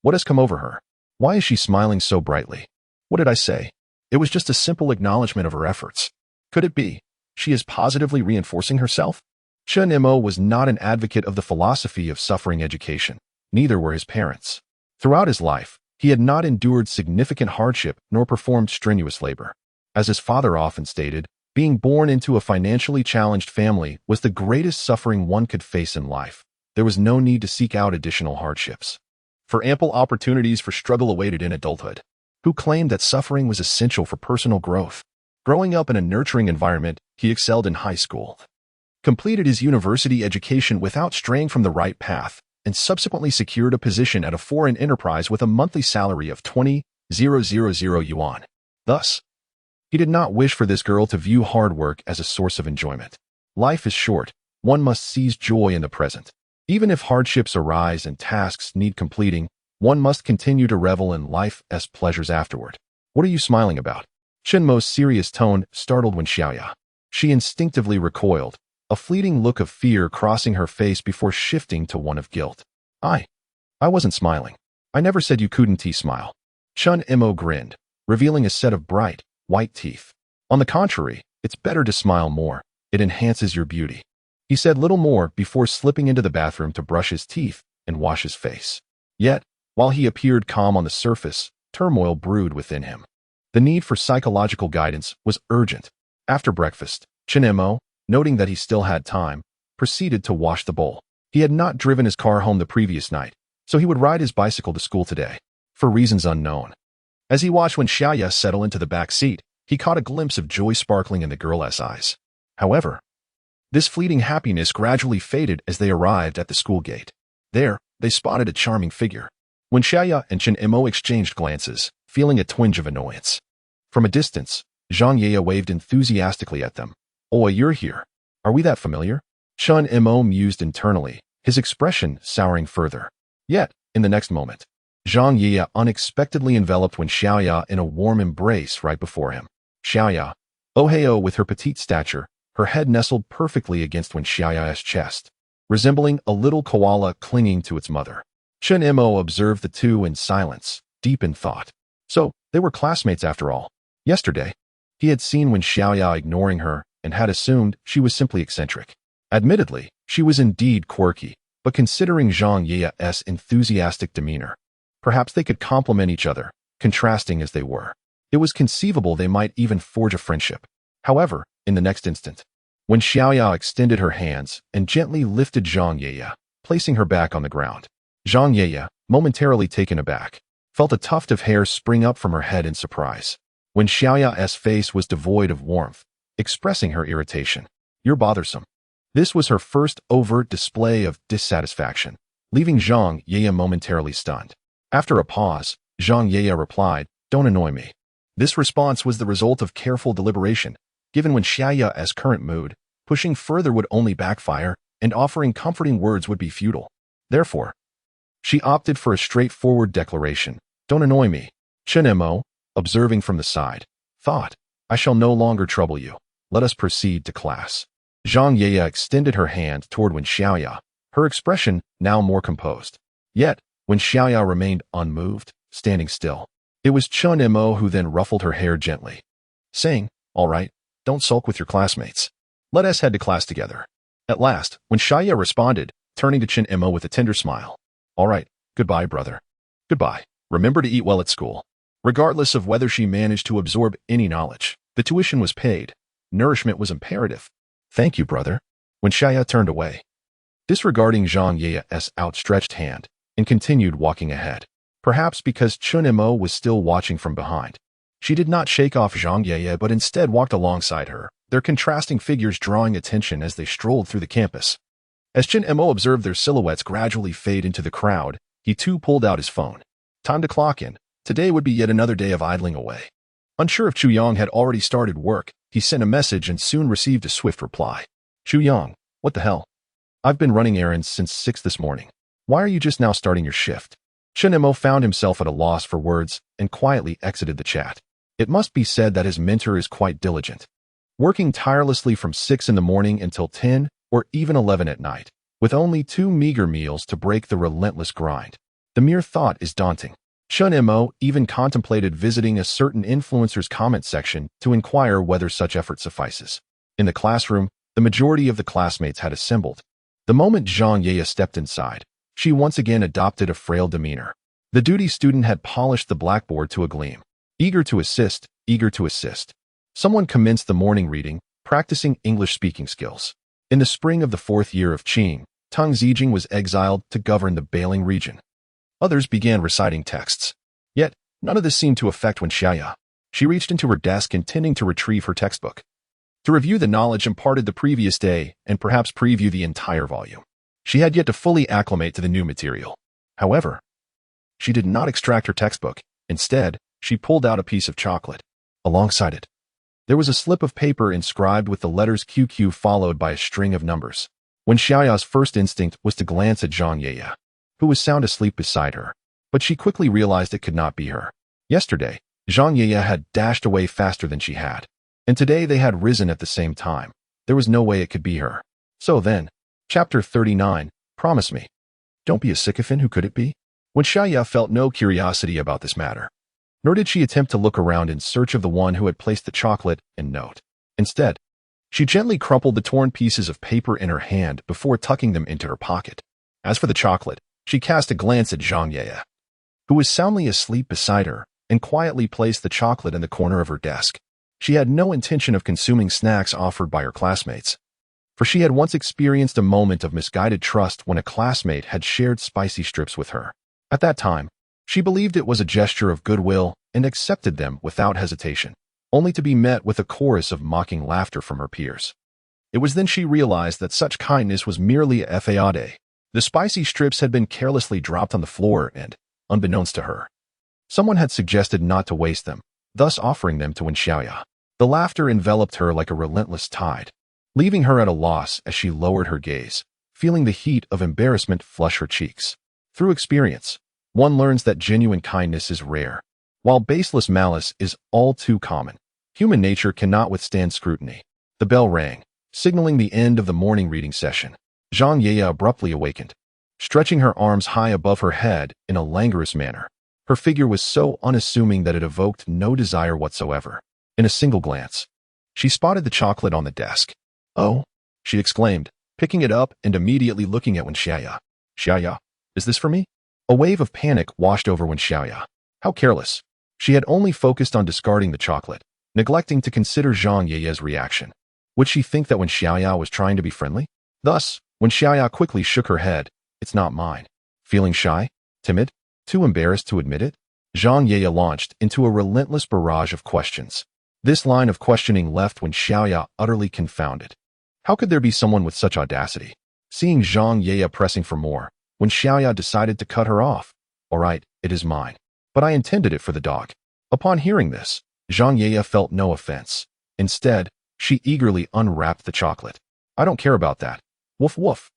What has come over her? Why is she smiling so brightly? What did I say? It was just a simple acknowledgement of her efforts. Could it be she is positively reinforcing herself? Chen Mo was not an advocate of the philosophy of suffering education. Neither were his parents. Throughout his life, he had not endured significant hardship nor performed strenuous labor. As his father often stated, being born into a financially challenged family was the greatest suffering one could face in life. There was no need to seek out additional hardships, for ample opportunities for struggle awaited in adulthood. Who claimed that suffering was essential for personal growth? Growing up in a nurturing environment, he excelled in high school, completed his university education without straying from the right path, and subsequently secured a position at a foreign enterprise with a monthly salary of 20,000 yuan. Thus, he did not wish for this girl to view hard work as a source of enjoyment. Life is short. One must seize joy in the present. Even if hardships arise and tasks need completing, one must continue to revel in life as pleasures afterward. What are you smiling about? Chen Mo's serious tone startled Wen Xiaoya. She instinctively recoiled, a fleeting look of fear crossing her face before shifting to one of guilt. I wasn't smiling. I never said you couldn't smile. Chen Mo grinned, revealing a set of bright, white teeth. On the contrary, it's better to smile more. It enhances your beauty. He said little more before slipping into the bathroom to brush his teeth and wash his face. Yet, while he appeared calm on the surface, turmoil brewed within him. The need for psychological guidance was urgent. After breakfast, Chen Mo, noting that he still had time, proceeded to wash the bowl. He had not driven his car home the previous night, so he would ride his bicycle to school today, for reasons unknown. As he watched Wen Xiaoya settle into the back seat, he caught a glimpse of joy sparkling in the girl's eyes. However, this fleeting happiness gradually faded as they arrived at the school gate. There, they spotted a charming figure. Wen Xiaoya and Chen Mo exchanged glances, feeling a twinge of annoyance. From a distance, Zheng Qiuqiu waved enthusiastically at them. "Oh, you're here. Are we that familiar?" Chen Mo mused internally, his expression souring further. Yet, in the next moment, Zheng Qiuqiu unexpectedly enveloped Wen Xiaoya in a warm embrace right before him. Xiaoya, oh with her petite stature, her head nestled perfectly against Wen Xiaoya's chest, resembling a little koala clinging to its mother. Chen Mo observed the two in silence, deep in thought. So, they were classmates after all. Yesterday, he had seen Wen Xiaoya ignoring her and had assumed she was simply eccentric. Admittedly, she was indeed quirky, but considering Zheng Qiuqiu's enthusiastic demeanor, perhaps they could complement each other, contrasting as they were. It was conceivable they might even forge a friendship. However, in the next instant, Wen Xiaoya extended her hands and gently lifted Zheng Qiuqiu, placing her back on the ground. Zhang Yeye, momentarily taken aback, felt a tuft of hair spring up from her head in surprise. Wen Xiaoya's face was devoid of warmth, expressing her irritation. "You're bothersome." This was her first overt display of dissatisfaction, leaving Zhang Yeye momentarily stunned. After a pause, Zhang Yeye replied, "Don't annoy me." This response was the result of careful deliberation. Given Wen Xiaoya's current mood, pushing further would only backfire, and offering comforting words would be futile. Therefore, she opted for a straightforward declaration. "Don't annoy me." Chen Mo, observing from the side, thought, "I shall no longer trouble you. Let us proceed to class." Zhang Yeye extended her hand toward Wen Xiaoya, her expression now more composed. Yet, Wen Xiaoya remained unmoved, standing still. It was Chen Mo who then ruffled her hair gently, saying, "All right, don't sulk with your classmates. Let us head to class together." At last, Wen Xiaoya responded, turning to Chen Mo with a tender smile. "All right, goodbye, brother. Goodbye. Remember to eat well at school." Regardless of whether she managed to absorb any knowledge, the tuition was paid. Nourishment was imperative. "Thank you, brother." Wen Xiaoya turned away, disregarding Zhang Ye's outstretched hand, and continued walking ahead. Perhaps because Chen Mo was still watching from behind, she did not shake off Zhang Yeye but instead walked alongside her, their contrasting figures drawing attention as they strolled through the campus. As Chen Mo observed their silhouettes gradually fade into the crowd, he too pulled out his phone. Time to clock in. Today would be yet another day of idling away. Unsure if Chu Yang had already started work, he sent a message and soon received a swift reply. "Chu Yang, what the hell? I've been running errands since 6 this morning. Why are you just now starting your shift?" Chen Mo found himself at a loss for words and quietly exited the chat. It must be said that his mentor is quite diligent, working tirelessly from 6 in the morning until 10 or even 11 at night, with only 2 meager meals to break the relentless grind. The mere thought is daunting. Chen Mo even contemplated visiting a certain influencer's comment section to inquire whether such effort suffices. In the classroom, the majority of the classmates had assembled. The moment Zhang Yeye stepped inside, she once again adopted a frail demeanor. The duty student had polished the blackboard to a gleam. Eager to assist, eager to assist. Someone commenced the morning reading, practicing English speaking skills. In the spring of the 4th year of Qing, Tang Zijing was exiled to govern the Bailing region. Others began reciting texts. Yet, none of this seemed to affect Wen Xiaoya. She reached into her desk intending to retrieve her textbook, to review the knowledge imparted the previous day and perhaps preview the entire volume. She had yet to fully acclimate to the new material. However, she did not extract her textbook. Instead, she pulled out a piece of chocolate. Alongside it, there was a slip of paper inscribed with the letters QQ followed by a string of numbers. Wen Xiaoya's first instinct was to glance at Zhang Yeye, who was sound asleep beside her, but she quickly realized it could not be her. Yesterday, Zhang Yeye had dashed away faster than she had, and today they had risen at the same time. There was no way it could be her. So then, Chapter 39, Promise Me. Don't be a sycophant, who could it be? Wen Xiaoya felt no curiosity about this matter, nor did she attempt to look around in search of the one who had placed the chocolate and note. Instead, she gently crumpled the torn pieces of paper in her hand before tucking them into her pocket. As for the chocolate, she cast a glance at Zhang Yeye, who was soundly asleep beside her, and quietly placed the chocolate in the corner of her desk. She had no intention of consuming snacks offered by her classmates, for she had once experienced a moment of misguided trust when a classmate had shared spicy strips with her. At that time, she believed it was a gesture of goodwill and accepted them without hesitation, only to be met with a chorus of mocking laughter from her peers. It was then she realized that such kindness was merely a fade. The spicy strips had been carelessly dropped on the floor and, unbeknownst to her, someone had suggested not to waste them, thus offering them to Wen Xiaoya. The laughter enveloped her like a relentless tide, leaving her at a loss as she lowered her gaze, feeling the heat of embarrassment flush her cheeks. Through experience, one learns that genuine kindness is rare, while baseless malice is all too common. Human nature cannot withstand scrutiny. The bell rang, signaling the end of the morning reading session. Zhang Yeye abruptly awakened, stretching her arms high above her head in a languorous manner. Her figure was so unassuming that it evoked no desire whatsoever. In a single glance, she spotted the chocolate on the desk. "Oh," she exclaimed, picking it up and immediately looking at Wen Xiaoya. "Xiaoya, is this for me?" A wave of panic washed over Wen Xiaoya. How careless. She had only focused on discarding the chocolate, neglecting to consider Zhang Yeye's reaction. Would she think that Wen Xiaoya was trying to be friendly? Thus, Wen Xiaoya quickly shook her head. "It's not mine." Feeling shy? Timid? Too embarrassed to admit it? Zheng Qiuqiu launched into a relentless barrage of questions. This line of questioning left Wen Xiaoya utterly confounded. How could there be someone with such audacity? Seeing Zheng Qiuqiu pressing for more, Wen Xiaoya decided to cut her off. All right, it is mine. But I intended it for the dog. Upon hearing this, Zheng Qiuqiu felt no offense. Instead, she eagerly unwrapped the chocolate. I don't care about that. Woof woof.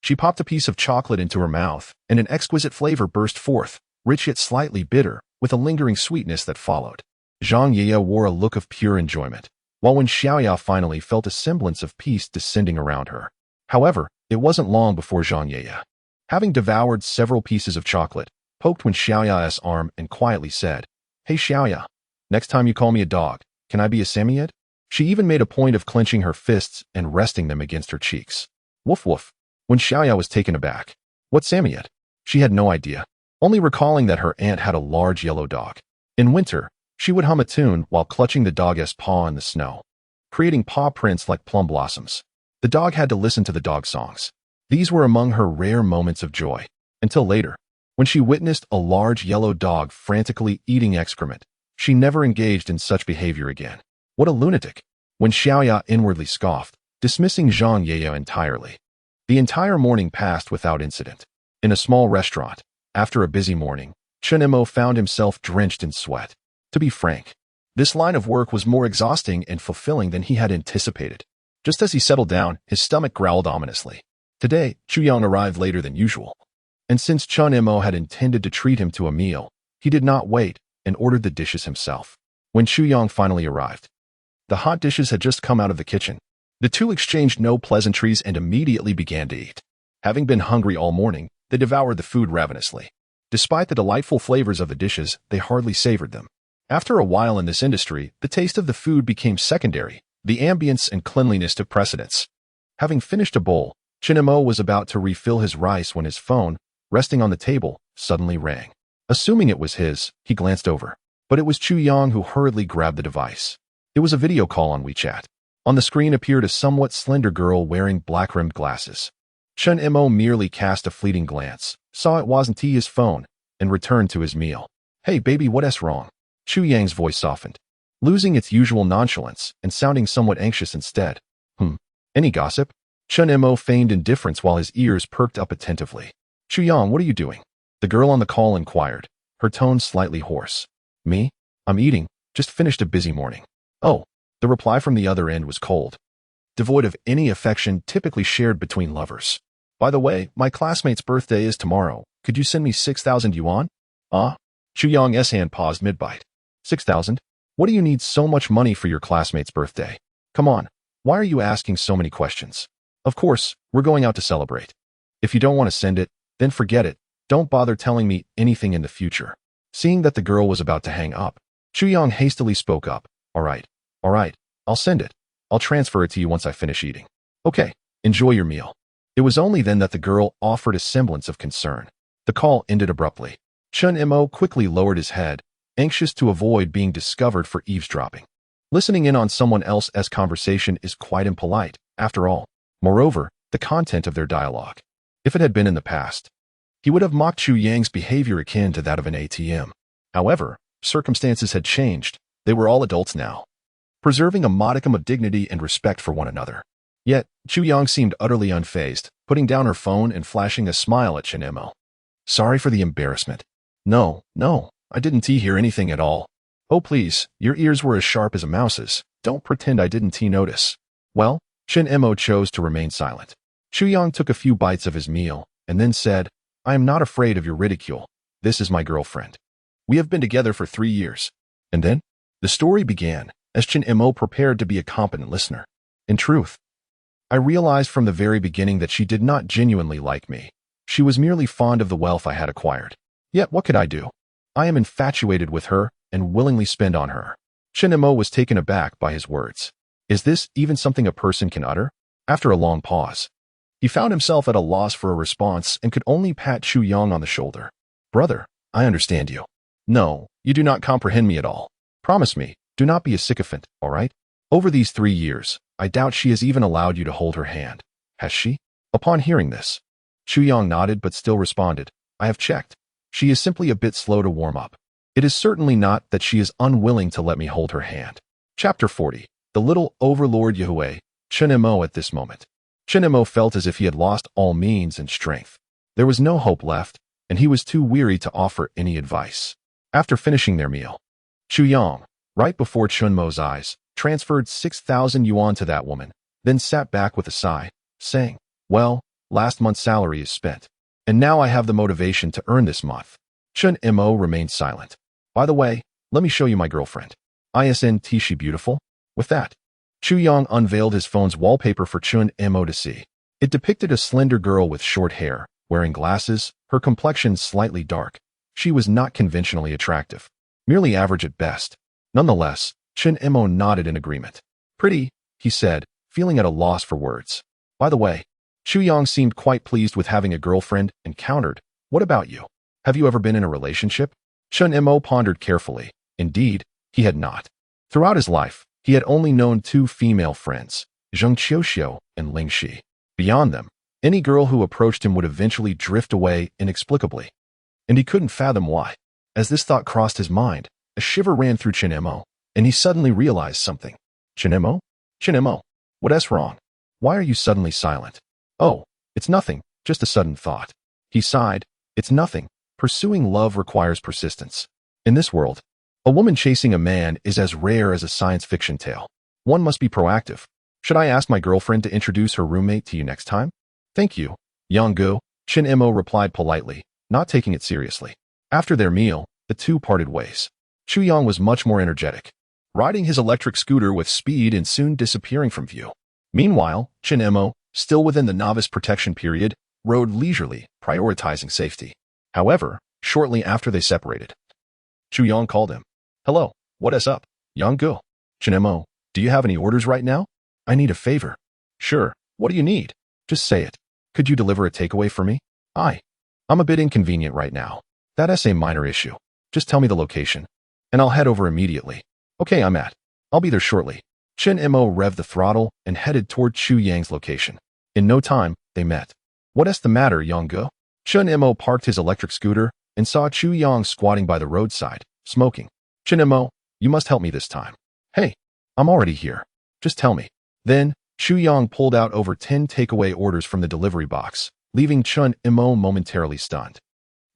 She popped a piece of chocolate into her mouth, and an exquisite flavor burst forth, rich yet slightly bitter, with a lingering sweetness that followed. Zheng Qiuqiu wore a look of pure enjoyment, while Wen Xiaoya finally felt a semblance of peace descending around her. However, it wasn't long before Zheng Qiuqiu, having devoured several pieces of chocolate, poked Wen Xiaoya's arm and quietly said, Hey Xiaoya, next time you call me a dog, can I be a Samoyed? She even made a point of clenching her fists and resting them against her cheeks. Woof woof. Wen Xiaoya was taken aback. What Samoyed? She had no idea, only recalling that her aunt had a large yellow dog. In winter, she would hum a tune while clutching the dog's paw in the snow, creating paw prints like plum blossoms. The dog had to listen to the dog songs. These were among her rare moments of joy, until later, when she witnessed a large yellow dog frantically eating excrement. She never engaged in such behavior again. What a lunatic! Wen Xiaoya inwardly scoffed, dismissing Zheng Qiuqiu entirely. The entire morning passed without incident. In a small restaurant, after a busy morning, Chen Mo found himself drenched in sweat. To be frank, this line of work was more exhausting and fulfilling than he had anticipated. Just as he settled down, his stomach growled ominously. Today, Chuyang arrived later than usual. And since Chen Mo had intended to treat him to a meal, he did not wait and ordered the dishes himself. When Chuyang finally arrived, the hot dishes had just come out of the kitchen. The two exchanged no pleasantries and immediately began to eat. Having been hungry all morning, they devoured the food ravenously. Despite the delightful flavors of the dishes, they hardly savored them. After a while in this industry, the taste of the food became secondary. The ambience and cleanliness took precedence. Having finished a bowl, Chen Mo was about to refill his rice when his phone, resting on the table, suddenly rang. Assuming it was his, he glanced over. But it was Chuyang who hurriedly grabbed the device. It was a video call on WeChat. On the screen appeared a somewhat slender girl wearing black-rimmed glasses. Chen Mo merely cast a fleeting glance, saw it wasn't his phone, and returned to his meal. Hey baby, what's wrong? Chuyang's voice softened, losing its usual nonchalance and sounding somewhat anxious instead. Any gossip? Chen Mo feigned indifference while his ears perked up attentively. Chuyang, what are you doing? The girl on the call inquired, her tone slightly hoarse. Me? I'm eating, just finished a busy morning. Oh, the reply from the other end was cold, devoid of any affection typically shared between lovers. By the way, my classmate's birthday is tomorrow. Could you send me 6,000 yuan? Chuyang's hand paused mid-bite. 6,000? What do you need so much money for your classmate's birthday? Come on, why are you asking so many questions? Of course, we're going out to celebrate. If you don't want to send it, then forget it. Don't bother telling me anything in the future. Seeing that the girl was about to hang up, Chuyang hastily spoke up. All right, I'll send it. I'll transfer it to you once I finish eating. Okay, enjoy your meal. It was only then that the girl offered a semblance of concern. The call ended abruptly. Chen Mo quickly lowered his head, anxious to avoid being discovered for eavesdropping. Listening in on someone else's conversation is quite impolite, after all. Moreover, the content of their dialogue. If it had been in the past, he would have mocked Chuyang's behavior akin to that of an ATM. However, circumstances had changed. They were all adults now, preserving a modicum of dignity and respect for one another. Yet, Chuyang seemed utterly unfazed, putting down her phone and flashing a smile at Chen Mo. Sorry for the embarrassment. No, I didn't hear anything at all. Oh please, your ears were as sharp as a mouse's. Don't pretend I didn't notice. Well, Chen Mo chose to remain silent. Chuyang took a few bites of his meal, and then said, I am not afraid of your ridicule. This is my girlfriend. We have been together for 3 years. And then? The story began, as Chen Mo prepared to be a competent listener. In truth, I realized from the very beginning that she did not genuinely like me. She was merely fond of the wealth I had acquired. Yet what could I do? I am infatuated with her and willingly spend on her. Chen Mo was taken aback by his words. Is this even something a person can utter? After a long pause, he found himself at a loss for a response and could only pat Chuyang on the shoulder. Brother, I understand you. No, you do not comprehend me at all. Promise me, do not be a sycophant, all right? Over these 3 years, I doubt she has even allowed you to hold her hand. Has she? Upon hearing this, Chuyang nodded but still responded, I have checked. She is simply a bit slow to warm up. It is certainly not that she is unwilling to let me hold her hand. Chapter 40. The little overlord Yahweh, Chen Mo at this moment. Chen Mo felt as if he had lost all means and strength. There was no hope left, and he was too weary to offer any advice. After finishing their meal, Chu Yang, right before Chen Mo's eyes, transferred 6,000 yuan to that woman, then sat back with a sigh, saying, "Well, last month's salary is spent, and now I have the motivation to earn this month." Chen Mo remained silent. "By the way, let me show you my girlfriend. Isn't she beautiful?" With that, Chu Yang unveiled his phone's wallpaper for Chen Mo to see. It depicted a slender girl with short hair, wearing glasses, her complexion slightly dark. She was not conventionally attractive, merely average at best. Nonetheless, Chen Mo nodded in agreement. "Pretty," he said, feeling at a loss for words. By the way, Chu Yang seemed quite pleased with having a girlfriend and countered, "What about you? Have you ever been in a relationship?" Chen Mo pondered carefully. Indeed, he had not. Throughout his life, he had only known two female friends, Zheng Qiuqiu and Ling Shi. Beyond them, any girl who approached him would eventually drift away inexplicably. And he couldn't fathom why. As this thought crossed his mind, a shiver ran through Chen Mo, and he suddenly realized something. "Chen Mo? Chen Mo, what's wrong? Why are you suddenly silent?" "Oh, it's nothing, just a sudden thought." He sighed. "It's nothing. Pursuing love requires persistence. In this world, a woman chasing a man is as rare as a science fiction tale. One must be proactive. Should I ask my girlfriend to introduce her roommate to you next time?" "Thank you, Yang Gu," Chen Mo replied politely, not taking it seriously. After their meal, the two parted ways. Chu Yang was much more energetic, riding his electric scooter with speed and soon disappearing from view. Meanwhile, Chen Mo, still within the novice protection period, rode leisurely, prioritizing safety. However, shortly after they separated, Chu Yang called him. "Hello, what's up, Yang Gu?" "Chen Mo, do you have any orders right now? I need a favor." "Sure, what do you need? Just say it. Could you deliver a takeaway for me?" I'm a bit inconvenient right now. That's a minor issue. Just tell me the location, and I'll head over immediately." "Okay, I'll be there shortly." Chen Mo revved the throttle and headed toward Chu Yang's location. In no time, they met. "What's the matter, Yang Gu?" Chen Mo parked his electric scooter and saw Chu Yang squatting by the roadside, smoking. "Chen Mo, you must help me this time." "Hey, I'm already here. Just tell me." Then, Chu Yang pulled out over 10 takeaway orders from the delivery box, leaving Chen Mo momentarily stunned.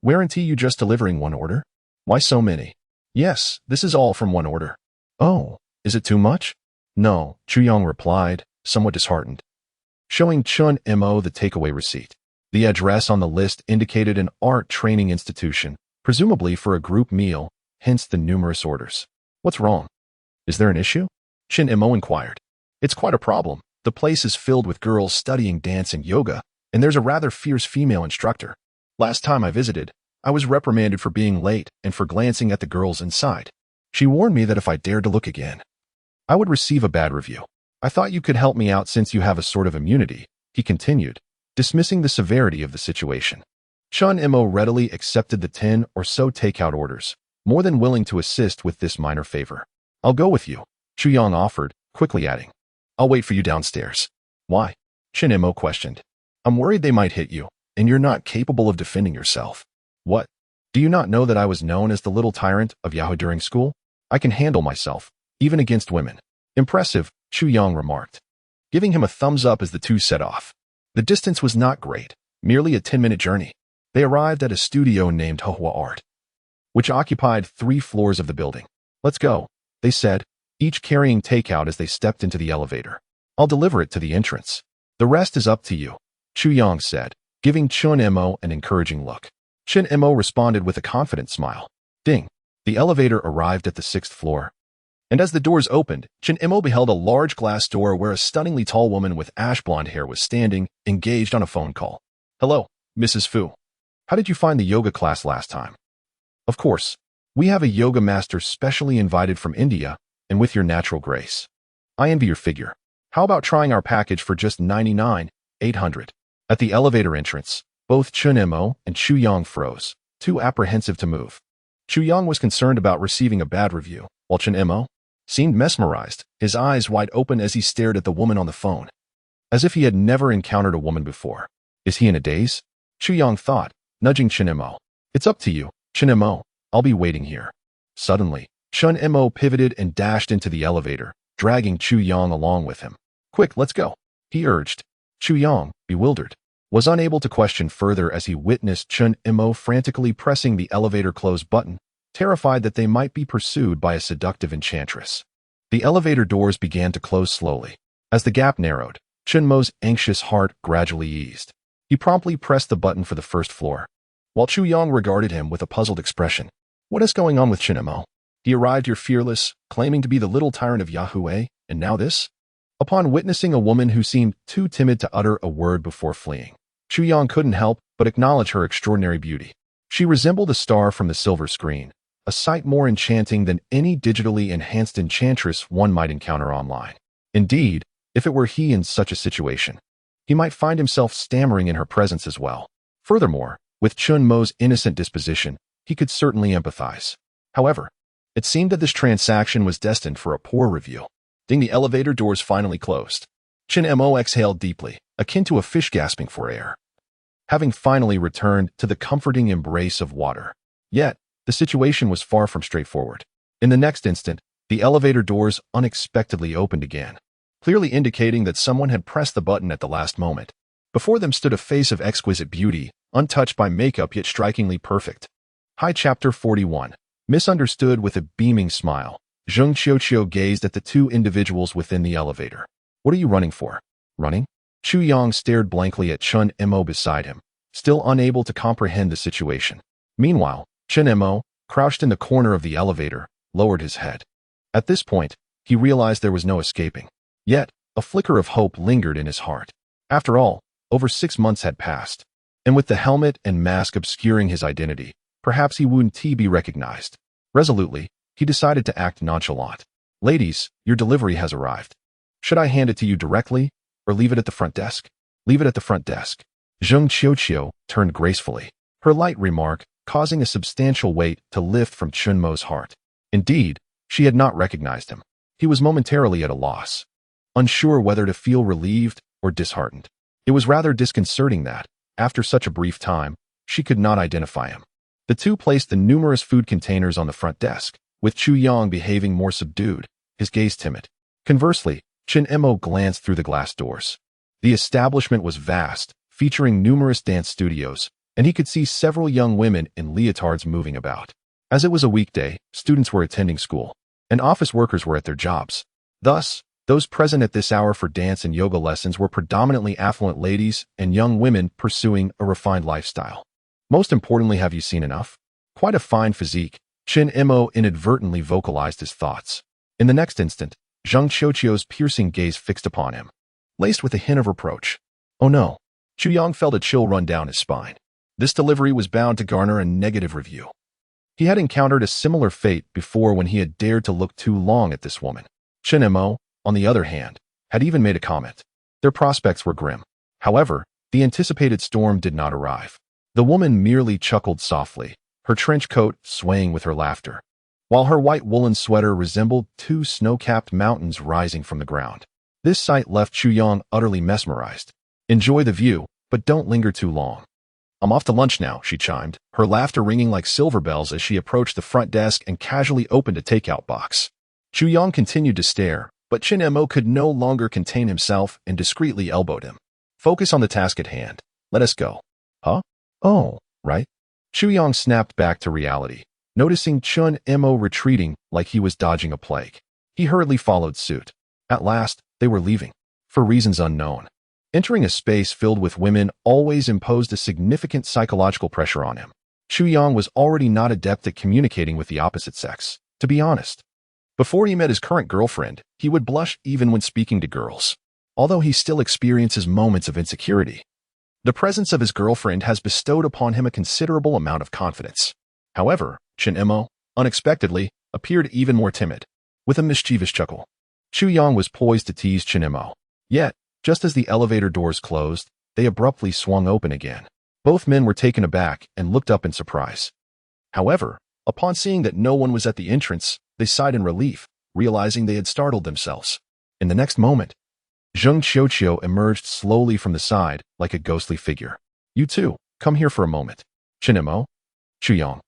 "Weren't you just delivering one order? Why so many?" "Yes, this is all from one order." "Oh, is it too much?" "No," Chu Yang replied, somewhat disheartened, showing Chen Mo the takeaway receipt. The address on the list indicated an art training institution, presumably for a group meal, hence the numerous orders. "What's wrong? Is there an issue?" Chen Mo inquired. "It's quite a problem. The place is filled with girls studying dance and yoga, and there's a rather fierce female instructor. Last time I visited, I was reprimanded for being late and for glancing at the girls inside. She warned me that if I dared to look again, I would receive a bad review. I thought you could help me out since you have a sort of immunity," he continued, dismissing the severity of the situation. Chen Mo readily accepted the 10 or so takeout orders, more than willing to assist with this minor favor. "I'll go with you," Chu Yang offered, quickly adding, "I'll wait for you downstairs." "Why?" Chen Mo questioned. "I'm worried they might hit you, and you're not capable of defending yourself." "What? Do you not know that I was known as the little tyrant of Yahoo during school? I can handle myself, even against women." "Impressive," Chu Yang remarked, giving him a thumbs up as the two set off. The distance was not great, merely a 10-minute journey. They arrived at a studio named Hua Art, which occupied 3 floors of the building. "Let's go," they said, each carrying takeout as they stepped into the elevator. "I'll deliver it to the entrance. The rest is up to you," Chu Yang said, giving Chen Mo an encouraging look. Chen Mo responded with a confident smile. Ding! The elevator arrived at the 6th floor. And as the doors opened, Chen Mo beheld a large glass door where a stunningly tall woman with ash blonde hair was standing, engaged on a phone call. "Hello, Mrs. Fu. How did you find the yoga class last time?" "Of course. We have a yoga master specially invited from India, and with your natural grace. I envy your figure. How about trying our package for just 99,800? At the elevator entrance, both Chen Mo and Chu Yang froze, too apprehensive to move. Chu Yang was concerned about receiving a bad review, while Chen Mo seemed mesmerized, his eyes wide open as he stared at the woman on the phone, as if he had never encountered a woman before. Is he in a daze? Chu Yang thought, nudging Chen Mo. It's up to you, Chen Mo. I'll be waiting here. Suddenly, Chen Mo pivoted and dashed into the elevator, dragging Chu Yang along with him. Quick, let's go, he urged. Chu Yang, bewildered, was unable to question further as he witnessed Chen Mo frantically pressing the elevator close button, terrified that they might be pursued by a seductive enchantress. The elevator doors began to close slowly. As the gap narrowed, Chen Mo's anxious heart gradually eased. He promptly pressed the button for the first floor, while Chu Yang regarded him with a puzzled expression. What is going on with Chen Mo? He arrived here fearless, claiming to be the little tyrant of Yahoo, and now this? Upon witnessing a woman who seemed too timid to utter a word before fleeing, Chu Yang couldn't help but acknowledge her extraordinary beauty. She resembled a star from the silver screen, a sight more enchanting than any digitally enhanced enchantress one might encounter online. Indeed, if it were he in such a situation, he might find himself stammering in her presence as well. Furthermore, with Chen Mo's innocent disposition, he could certainly empathize. However, it seemed that this transaction was destined for a poor review. The elevator doors finally closed. Chen Mo exhaled deeply, akin to a fish gasping for air, having finally returned to the comforting embrace of water. Yet, the situation was far from straightforward. In the next instant, the elevator doors unexpectedly opened again, clearly indicating that someone had pressed the button at the last moment. Before them stood a face of exquisite beauty, untouched by makeup yet strikingly perfect. Hi, Chapter 41. Misunderstood with a beaming smile, Zheng Qiuqiu gazed at the two individuals within the elevator. What are you running for? Running? Chu Yang stared blankly at Chen Mo beside him, still unable to comprehend the situation. Meanwhile, Chen Mo, crouched in the corner of the elevator, lowered his head. At this point, he realized there was no escaping. Yet, a flicker of hope lingered in his heart. After all, over 6 months had passed, and with the helmet and mask obscuring his identity, perhaps he wouldn't be recognized. Resolutely, he decided to act nonchalant. Ladies, your delivery has arrived. Should I hand it to you directly, or leave it at the front desk? Leave it at the front desk. Zheng Qiuqiu turned gracefully, her light remark causing a substantial weight to lift from Chen Mo's heart. Indeed, she had not recognized him. He was momentarily at a loss, unsure whether to feel relieved or disheartened. It was rather disconcerting that, after such a brief time, she could not identify him. The two placed the numerous food containers on the front desk, with Chu Yang behaving more subdued, his gaze timid. Conversely, Chen Mo glanced through the glass doors. The establishment was vast, featuring numerous dance studios, and he could see several young women in leotards moving about. As it was a weekday, students were attending school, and office workers were at their jobs. Thus, those present at this hour for dance and yoga lessons were predominantly affluent ladies and young women pursuing a refined lifestyle. Most importantly, have you seen enough? Quite a fine physique, Chen Mo inadvertently vocalized his thoughts. In the next instant, Zheng Qiuqiu's piercing gaze fixed upon him, laced with a hint of reproach. Oh no! Chu Yang felt a chill run down his spine. This delivery was bound to garner a negative review. He had encountered a similar fate before when he had dared to look too long at this woman. Chen Mo, on the other hand, had even made a comment. Their prospects were grim. However, the anticipated storm did not arrive. The woman merely chuckled softly, her trench coat swaying with her laughter, while her white woolen sweater resembled two snow-capped mountains rising from the ground. This sight left Chu Yang utterly mesmerized. Enjoy the view, but don't linger too long. I'm off to lunch now, she chimed, her laughter ringing like silver bells as she approached the front desk and casually opened a takeout box. Chu Yang continued to stare, but Chen Mo could no longer contain himself and discreetly elbowed him. Focus on the task at hand. Let us go. Huh? Oh, right. Chu Yang snapped back to reality, noticing Chen Mo retreating like he was dodging a plague. He hurriedly followed suit. At last, they were leaving, for reasons unknown. Entering a space filled with women always imposed a significant psychological pressure on him. Chu Yang was already not adept at communicating with the opposite sex, to be honest. Before he met his current girlfriend, he would blush even when speaking to girls, although he still experiences moments of insecurity. The presence of his girlfriend has bestowed upon him a considerable amount of confidence. However, Chen Mo, unexpectedly, appeared even more timid. With a mischievous chuckle, Chu Yang was poised to tease Chen Mo. Yet, just as the elevator doors closed, they abruptly swung open again. Both men were taken aback and looked up in surprise. However, upon seeing that no one was at the entrance, they sighed in relief, realizing they had startled themselves. In the next moment, Zheng Qiuqiu emerged slowly from the side like a ghostly figure. You two, come here for a moment. Chen Mo? Chuyang.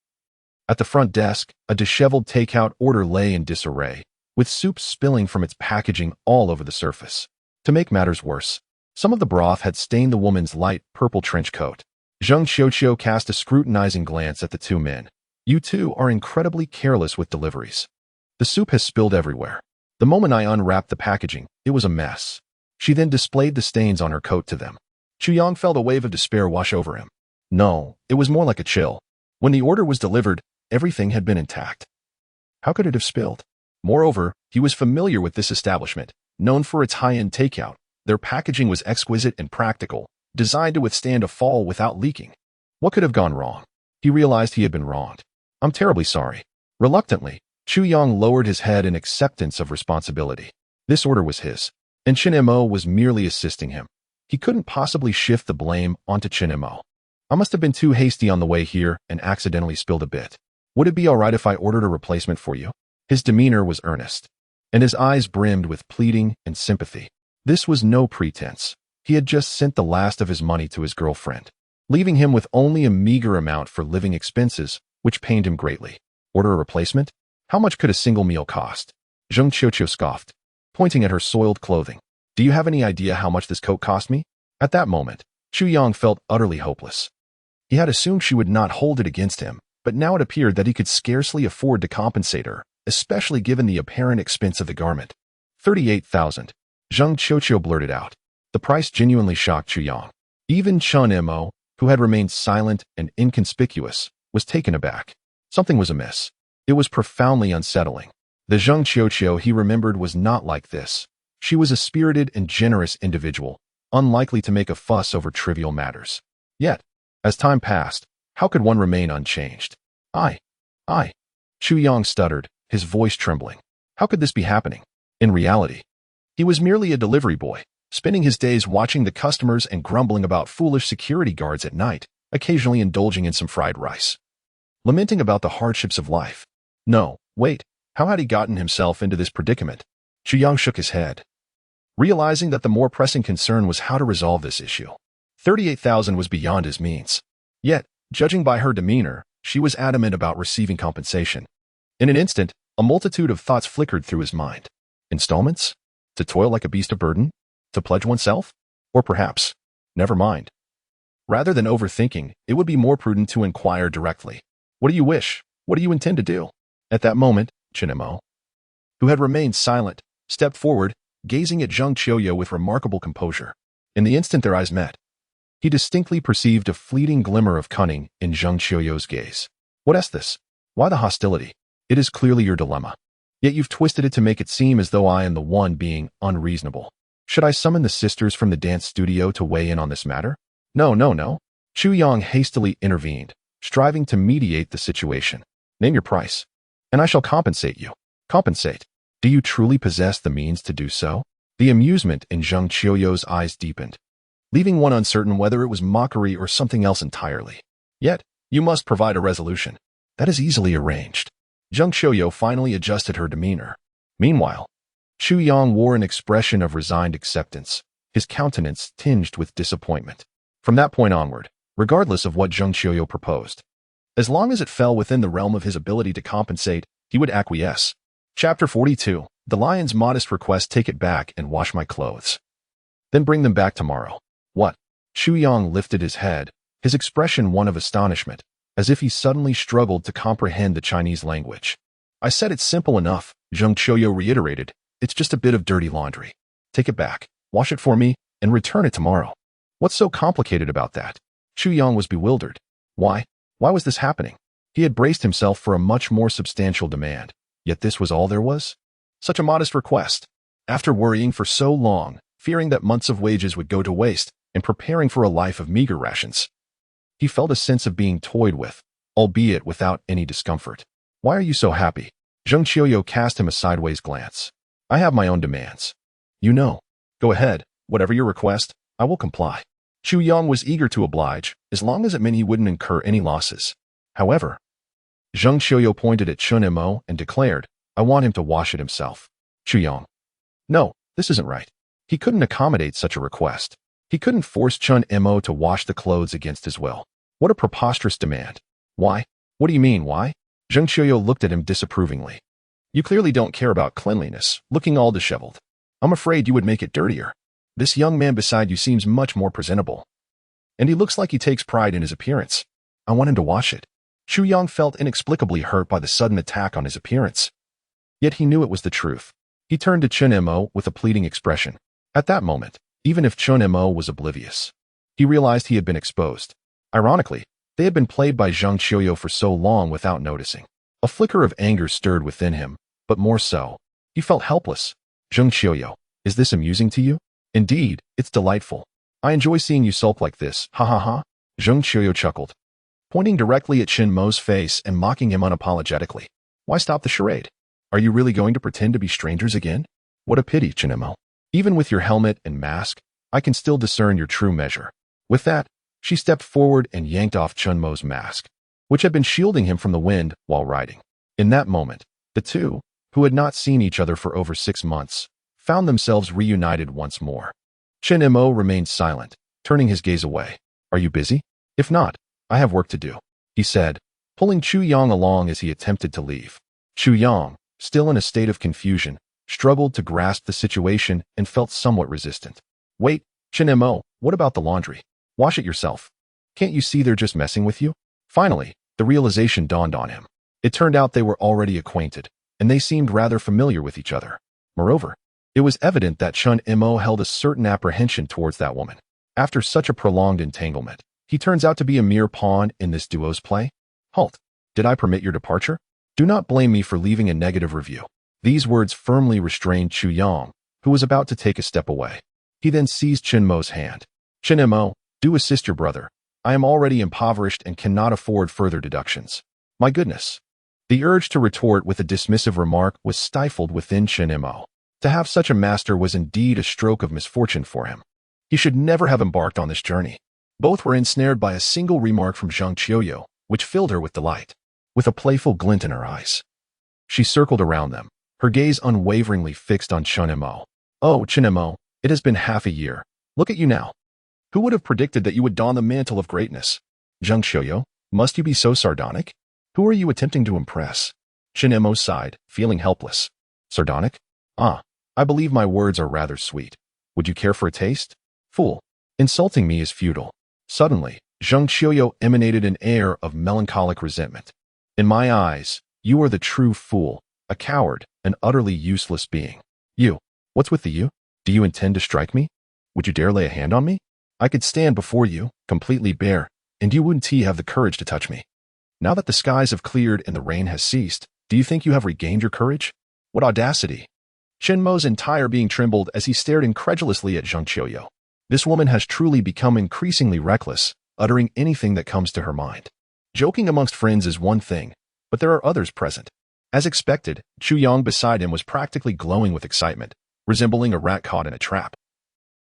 At the front desk, a disheveled takeout order lay in disarray, with soup spilling from its packaging all over the surface. To make matters worse, some of the broth had stained the woman's light purple trench coat. Zheng Qiuqiu cast a scrutinizing glance at the two men. You two are incredibly careless with deliveries. The soup has spilled everywhere. The moment I unwrapped the packaging, it was a mess. She then displayed the stains on her coat to them. Chuyang felt a wave of despair wash over him. No, it was more like a chill. When the order was delivered, everything had been intact. How could it have spilled? Moreover, he was familiar with this establishment, known for its high-end takeout. Their packaging was exquisite and practical, designed to withstand a fall without leaking. What could have gone wrong? He realized he had been wronged. I'm terribly sorry. Reluctantly, Chuyang lowered his head in acceptance of responsibility. This order was his, and Chen Mo was merely assisting him. He couldn't possibly shift the blame onto Chen Mo. I must have been too hasty on the way here and accidentally spilled a bit. Would it be all right if I ordered a replacement for you? His demeanor was earnest, and his eyes brimmed with pleading and sympathy. This was no pretense. He had just sent the last of his money to his girlfriend, leaving him with only a meager amount for living expenses, which pained him greatly. Order a replacement? How much could a single meal cost? Zheng Qiuqiu scoffed, pointing at her soiled clothing. Do you have any idea how much this coat cost me? At that moment, Chuyang felt utterly hopeless. He had assumed she would not hold it against him, but now it appeared that he could scarcely afford to compensate her, especially given the apparent expense of the garment. 38,000. Zheng Qiuqiu blurted out. The price genuinely shocked Chuyang. Even Chen Mo, who had remained silent and inconspicuous, was taken aback. Something was amiss. It was profoundly unsettling. The Zheng Qiuqiu he remembered was not like this. She was a spirited and generous individual, unlikely to make a fuss over trivial matters. Yet, as time passed, how could one remain unchanged? I. Chuyang stuttered, his voice trembling. How could this be happening? In reality, he was merely a delivery boy, spending his days watching the customers and grumbling about foolish security guards at night, occasionally indulging in some fried rice. Lamenting about the hardships of life. No, wait, how had he gotten himself into this predicament? Chuyang shook his head, realizing that the more pressing concern was how to resolve this issue. 38,000 was beyond his means. Yet, judging by her demeanor, she was adamant about receiving compensation. In an instant, a multitude of thoughts flickered through his mind. Installments? To toil like a beast of burden? To pledge oneself? Or perhaps, never mind. Rather than overthinking, it would be more prudent to inquire directly. What do you wish? What do you intend to do? At that moment, Chen Mo, who had remained silent, stepped forward, gazing at Zheng Qiuqiu with remarkable composure. In the instant their eyes met, he distinctly perceived a fleeting glimmer of cunning in Zheng Qiuqiu's gaze. What is this? Why the hostility? It is clearly your dilemma. Yet you've twisted it to make it seem as though I am the one being unreasonable. Should I summon the sisters from the dance studio to weigh in on this matter? No. Chuyang hastily intervened, striving to mediate the situation. Name your price, and I shall compensate you. Compensate? Do you truly possess the means to do so? The amusement in Zheng Qiuqiu's eyes deepened, leaving one uncertain whether it was mockery or something else entirely. Yet, you must provide a resolution. That is easily arranged. Zheng Qiuqiu finally adjusted her demeanor. Meanwhile, Chuyang wore an expression of resigned acceptance, his countenance tinged with disappointment. From that point onward, regardless of what Zheng Qiuqiu proposed, as long as it fell within the realm of his ability to compensate, he would acquiesce. Chapter 42. The lion's modest request: take it back and wash my clothes. Then bring them back tomorrow. What? Chuyang lifted his head, his expression one of astonishment, as if he suddenly struggled to comprehend the Chinese language. I said it's simple enough, Zheng Qiuqiu reiterated. It's just a bit of dirty laundry. Take it back, wash it for me, and return it tomorrow. What's so complicated about that? Chuyang was bewildered. Why was this happening? He had braced himself for a much more substantial demand, yet this was all there was? Such a modest request. After worrying for so long, fearing that months of wages would go to waste, and preparing for a life of meager rations, he felt a sense of being toyed with, albeit without any discomfort. Why are you so happy? Zheng Qiuqiu cast him a sideways glance. I have my own demands. You know. Go ahead, whatever your request, I will comply. Chuyang was eager to oblige, as long as it meant he wouldn't incur any losses. However, Zheng Qiuqiu pointed at Chen Mo and declared, I want him to wash it himself. Chuyang. No, this isn't right. He couldn't accommodate such a request. He couldn't force Chen Mo to wash the clothes against his will. What a preposterous demand. Why? What do you mean, why? Zheng Qiuqiu looked at him disapprovingly. You clearly don't care about cleanliness, looking all disheveled. I'm afraid you would make it dirtier. This young man beside you seems much more presentable. And he looks like he takes pride in his appearance. I want him to wash it. Chu Yang felt inexplicably hurt by the sudden attack on his appearance. Yet he knew it was the truth. He turned to Chen Mo with a pleading expression. At that moment, even if Chen Mo was oblivious, he realized he had been exposed. Ironically, they had been played by Zheng Qiuqiu for so long without noticing. A flicker of anger stirred within him, but more so, he felt helpless. Zheng Qiuqiu, is this amusing to you? Indeed, it's delightful. I enjoy seeing you sulk like this, ha ha ha. Zheng Qiuqiu chuckled, pointing directly at Chen Mo's face and mocking him unapologetically. Why stop the charade? Are you really going to pretend to be strangers again? What a pity, Chen Mo. Even with your helmet and mask, I can still discern your true measure. With that, she stepped forward and yanked off Chen Mo's mask, which had been shielding him from the wind while riding. In that moment, the two, who had not seen each other for over 6 months, found themselves reunited once more. Chen Mo remained silent, turning his gaze away. Are you busy? If not, I have work to do, he said, pulling Chu Yang along as he attempted to leave. Chu Yang, still in a state of confusion, struggled to grasp the situation and felt somewhat resistant. Wait, Chen Mo, what about the laundry? Wash it yourself. Can't you see they're just messing with you? Finally, the realization dawned on him. It turned out they were already acquainted, and they seemed rather familiar with each other. Moreover, it was evident that Chen Mo held a certain apprehension towards that woman. After such a prolonged entanglement, he turns out to be a mere pawn in this duo's play? Halt. Did I permit your departure? Do not blame me for leaving a negative review. These words firmly restrained Chu Yang, who was about to take a step away. He then seized Chen Mo's hand. Chen Mo, do assist your brother. I am already impoverished and cannot afford further deductions. My goodness. The urge to retort with a dismissive remark was stifled within Chen Mo. To have such a master was indeed a stroke of misfortune for him. He should never have embarked on this journey. Both were ensnared by a single remark from Zheng Qiuqiu, which filled her with delight. With a playful glint in her eyes, she circled around them, her gaze unwaveringly fixed on Chen Mo. Oh, Chen Mo, it has been half a year. Look at you now. Who would have predicted that you would don the mantle of greatness? Zheng Qiuqiu, must you be so sardonic? Who are you attempting to impress? Chen Mo sighed, feeling helpless. Sardonic? Ah, I believe my words are rather sweet. Would you care for a taste? Fool. Insulting me is futile. Suddenly, Zheng Qiuqiu emanated an air of melancholic resentment. In my eyes, you are the true fool, a coward, an utterly useless being. You. What's with the you? Do you intend to strike me? Would you dare lay a hand on me? I could stand before you, completely bare, and you wouldn't have the courage to touch me. Now that the skies have cleared and the rain has ceased, do you think you have regained your courage? What audacity! Chen Mo's entire being trembled as he stared incredulously at Zheng Qiuqiu. This woman has truly become increasingly reckless, uttering anything that comes to her mind. Joking amongst friends is one thing, but there are others present. As expected, Chu Yang beside him was practically glowing with excitement, resembling a rat caught in a trap.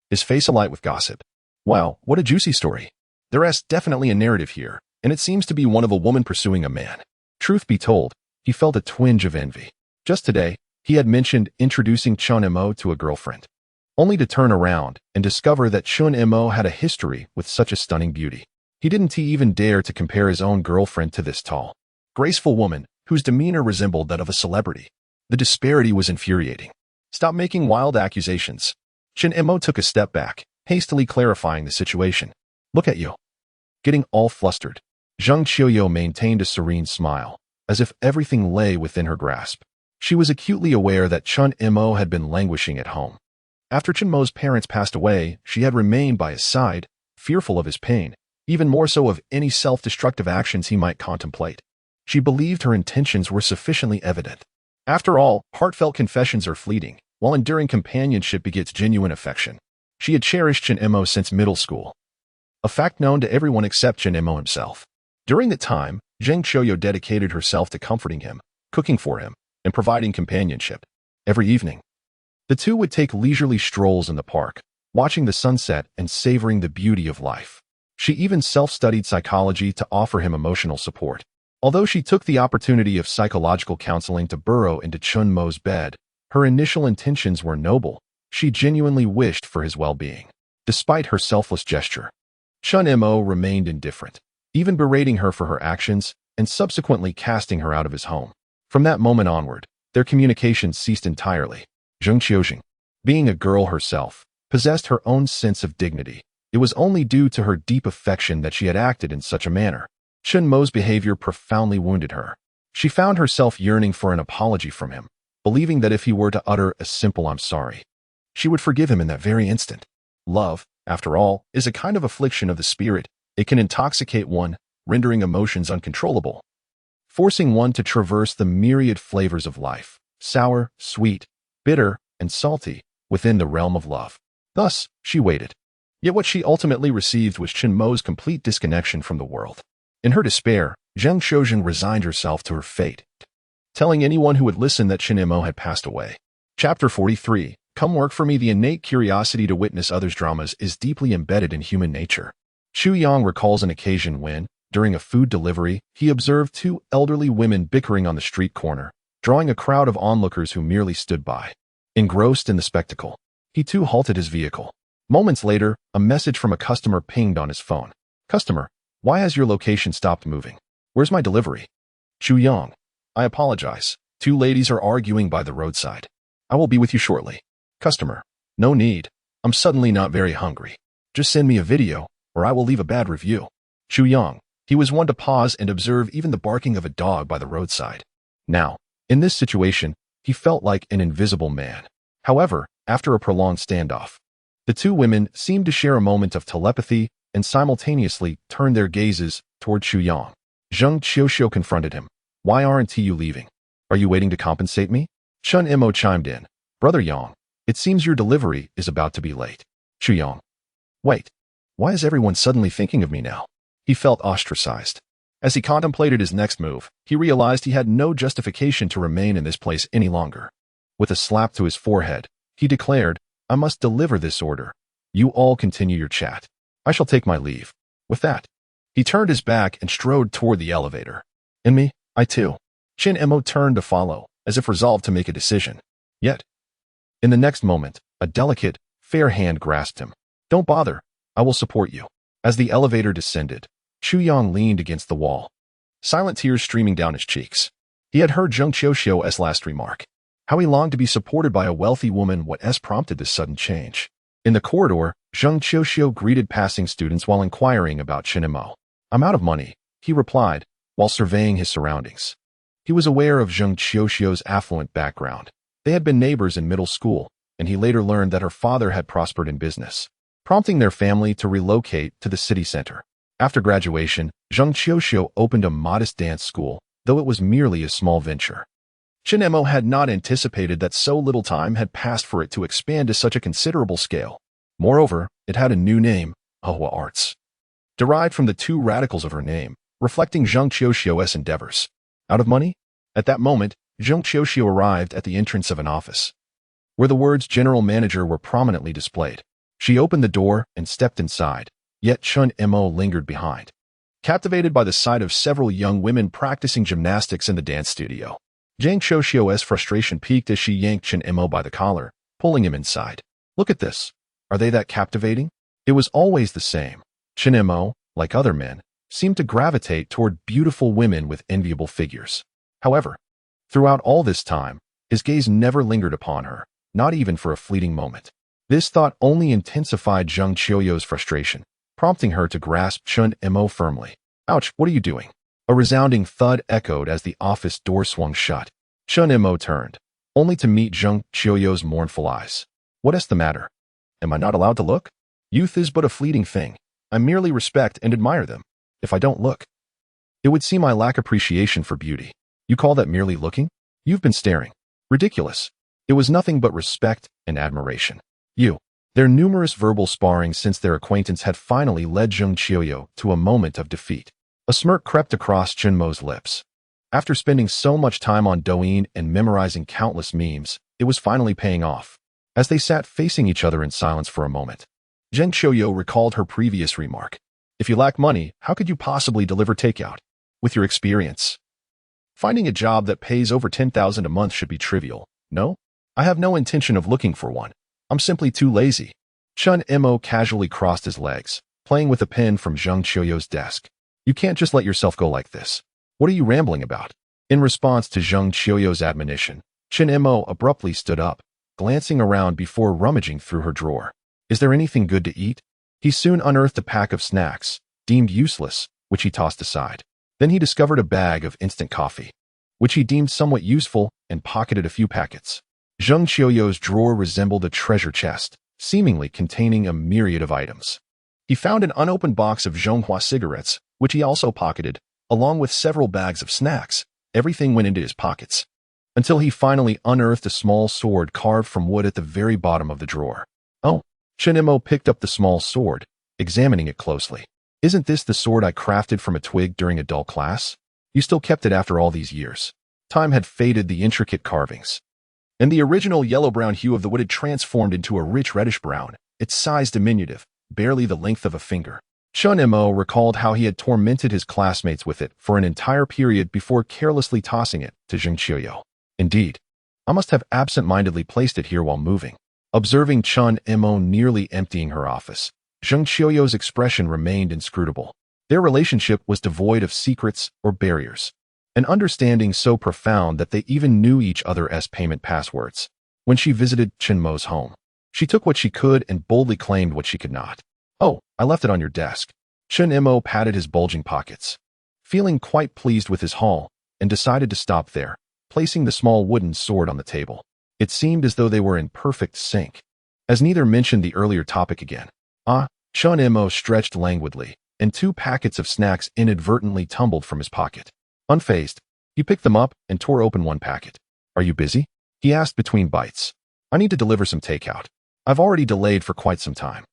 His face alight with gossip. Wow, what a juicy story. There is definitely a narrative here, and it seems to be one of a woman pursuing a man. Truth be told, he felt a twinge of envy. Just today, he had mentioned introducing Chen Mo to a girlfriend, only to turn around and discover that Chen Mo had a history with such a stunning beauty. He didn't even dare to compare his own girlfriend to this tall, graceful woman whose demeanor resembled that of a celebrity. The disparity was infuriating. Stop making wild accusations. Chen Mo took a step back, hastily clarifying the situation. Look at you. Getting all flustered, Zheng Qiuqiu maintained a serene smile, as if everything lay within her grasp. She was acutely aware that Chen Mo had been languishing at home. After Chen Mo's parents passed away, she had remained by his side, fearful of his pain, even more so of any self-destructive actions he might contemplate. She believed her intentions were sufficiently evident. After all, heartfelt confessions are fleeting, while enduring companionship begets genuine affection. She had cherished Chen Mo since middle school, a fact known to everyone except Chen Mo himself. During that time, Zheng Qiuqiu dedicated herself to comforting him, cooking for him, and providing companionship. Every evening, the two would take leisurely strolls in the park, watching the sunset and savoring the beauty of life. She even self-studied psychology to offer him emotional support. Although she took the opportunity of psychological counseling to burrow into Chen Mo's bed, her initial intentions were noble. She genuinely wished for his well-being. Despite her selfless gesture, Chen Mo remained indifferent. even berating her for her actions and subsequently casting her out of his home. From that moment onward, their communication ceased entirely. Zheng Qiuqiu, being a girl herself, possessed her own sense of dignity. It was only due to her deep affection that she had acted in such a manner. Chen Mo's behavior profoundly wounded her. She found herself yearning for an apology from him, believing that if he were to utter a simple "I'm sorry," she would forgive him in that very instant. Love, after all, is a kind of affliction of the spirit. It can intoxicate one, rendering emotions uncontrollable, forcing one to traverse the myriad flavors of life, sour, sweet, bitter, and salty, within the realm of love. Thus, she waited. Yet what she ultimately received was Chen Mo's complete disconnection from the world. In her despair, Zheng Qiuqiu resigned herself to her fate, telling anyone who would listen that Chen Mo had passed away. Chapter 43. Come work for me. The innate curiosity to witness others' dramas is deeply embedded in human nature. Xu Yang recalls an occasion when, during a food delivery, he observed two elderly women bickering on the street corner, drawing a crowd of onlookers who merely stood by. Engrossed in the spectacle, he too halted his vehicle. Moments later, a message from a customer pinged on his phone. Customer, why has your location stopped moving? Where's my delivery? Xu Yang, I apologize. Two ladies are arguing by the roadside. I will be with you shortly. Customer, no need. I'm suddenly not very hungry. Just send me a video, or I will leave a bad review. Xu Yang, he was one to pause and observe even the barking of a dog by the roadside. Now, in this situation, he felt like an invisible man. However, after a prolonged standoff, the two women seemed to share a moment of telepathy and simultaneously turned their gazes toward Xu Yang. Zheng Qiuqiu confronted him. Why aren't you leaving? Are you waiting to compensate me? Chen Mo chimed in. Brother Yang, it seems your delivery is about to be late. Xu Yang. Wait. Why is everyone suddenly thinking of me now? He felt ostracized. As he contemplated his next move, he realized he had no justification to remain in this place any longer. With a slap to his forehead, he declared, I must deliver this order. You all continue your chat. I shall take my leave. With that, he turned his back and strode toward the elevator. And me, I too. Chen Mo turned to follow, as if resolved to make a decision. Yet, in the next moment, a delicate, fair hand grasped him. Don't bother. I will support you. As the elevator descended, Xu Yang leaned against the wall, silent tears streaming down his cheeks. He had heard Zheng Qiuqiu's last remark. How he longed to be supported by a wealthy woman. What prompted this sudden change? In the corridor, Zheng Qiuqiu greeted passing students while inquiring about Chen Mo. I'm out of money, he replied, while surveying his surroundings. He was aware of Zheng Qiuqiu's affluent background. They had been neighbors in middle school, and he later learned that her father had prospered in business, prompting their family to relocate to the city center. After graduation, Zheng Qiuqiu opened a modest dance school, though it was merely a small venture. Chen Mo had not anticipated that so little time had passed for it to expand to such a considerable scale. Moreover, it had a new name, Ahua Arts, derived from the two radicals of her name, reflecting Zheng Qiuqiu's endeavors. Out of money? At that moment, Zheng Qiuqiu arrived at the entrance of an office, where the words General Manager were prominently displayed. She opened the door and stepped inside, yet Chen Mo lingered behind, captivated by the sight of several young women practicing gymnastics in the dance studio. Zheng Qiuqiu's frustration peaked as she yanked Chen Mo by the collar, pulling him inside. Look at this. Are they that captivating? It was always the same. Chen Mo, like other men, seemed to gravitate toward beautiful women with enviable figures. However, throughout all this time, his gaze never lingered upon her, not even for a fleeting moment. This thought only intensified Zheng Qiuqiu's frustration, prompting her to grasp Chen Mo firmly. Ouch, what are you doing? A resounding thud echoed as the office door swung shut. Chen Mo turned, only to meet Zheng Qiuqiu's mournful eyes. What is the matter? Am I not allowed to look? Youth is but a fleeting thing. I merely respect and admire them. If I don't look, it would seem I lack appreciation for beauty. You call that merely looking? You've been staring. Ridiculous. It was nothing but respect and admiration. Their numerous verbal sparring since their acquaintance had finally led Zheng Qiuqiu to a moment of defeat. A smirk crept across Chen Mo's lips. After spending so much time on Douyin and memorizing countless memes, it was finally paying off. As they sat facing each other in silence for a moment, Zheng Qiuqiu recalled her previous remark. If you lack money, how could you possibly deliver takeout? With your experience, finding a job that pays over 10,000 a month should be trivial. No? I have no intention of looking for one. I'm simply too lazy. Chen Mo casually crossed his legs, playing with a pen from Zheng Qiuqiu's desk. You can't just let yourself go like this. What are you rambling about? In response to Zheng Qiuqiu's admonition, Chen Mo abruptly stood up, glancing around before rummaging through her drawer. Is there anything good to eat? He soon unearthed a pack of snacks, deemed useless, which he tossed aside. Then he discovered a bag of instant coffee, which he deemed somewhat useful, and pocketed a few packets. Zheng Qiuqiu's drawer resembled a treasure chest, seemingly containing a myriad of items. He found an unopened box of Zhonghua cigarettes, which he also pocketed, along with several bags of snacks. Everything went into his pockets, until he finally unearthed a small sword carved from wood at the very bottom of the drawer. Oh, Chen Mo picked up the small sword, examining it closely. Isn't this the sword I crafted from a twig during adult class? You still kept it after all these years. Time had faded the intricate carvings, and the original yellow-brown hue of the wood had transformed into a rich reddish-brown, its size diminutive, barely the length of a finger. Chen Mo recalled how he had tormented his classmates with it for an entire period before carelessly tossing it to Zheng Qiuqiu. Indeed, I must have absent-mindedly placed it here while moving. Observing Chen Mo nearly emptying her office, Zheng Qiuqiu's expression remained inscrutable. Their relationship was devoid of secrets or barriers, an understanding so profound that they even knew each other's payment passwords. When she visited Chen Mo's home, she took what she could and boldly claimed what she could not. Oh, I left it on your desk. Chen Mo patted his bulging pockets, feeling quite pleased with his haul, and decided to stop there, placing the small wooden sword on the table. It seemed as though they were in perfect sync, as neither mentioned the earlier topic again. Chen Mo stretched languidly, and 2 packets of snacks inadvertently tumbled from his pocket. Unfazed, he picked them up and tore open one packet. Are you busy? He asked between bites. I need to deliver some takeout. I've already delayed for quite some time.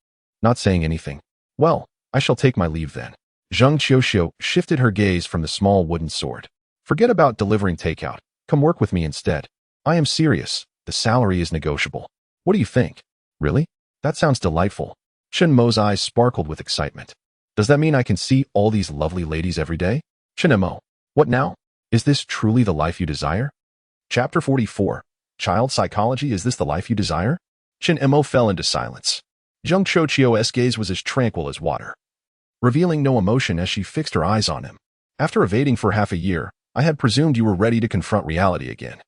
Not saying anything. Well, I shall take my leave then. Zheng Qiuqiu shifted her gaze from the small wooden sword. Forget about delivering takeout. Come work with me instead. I am serious. The salary is negotiable. What do you think? Really? That sounds delightful. Chen Mo's eyes sparkled with excitement. Does that mean I can see all these lovely ladies every day? Chen Mo, what now? Is this truly the life you desire? Chapter 44. Child Psychology. Is this the life you desire? Chen Mo fell into silence. Zheng Qiuqiu's gaze was as tranquil as water, revealing no emotion as she fixed her eyes on him. After evading for half a year, I had presumed you were ready to confront reality again.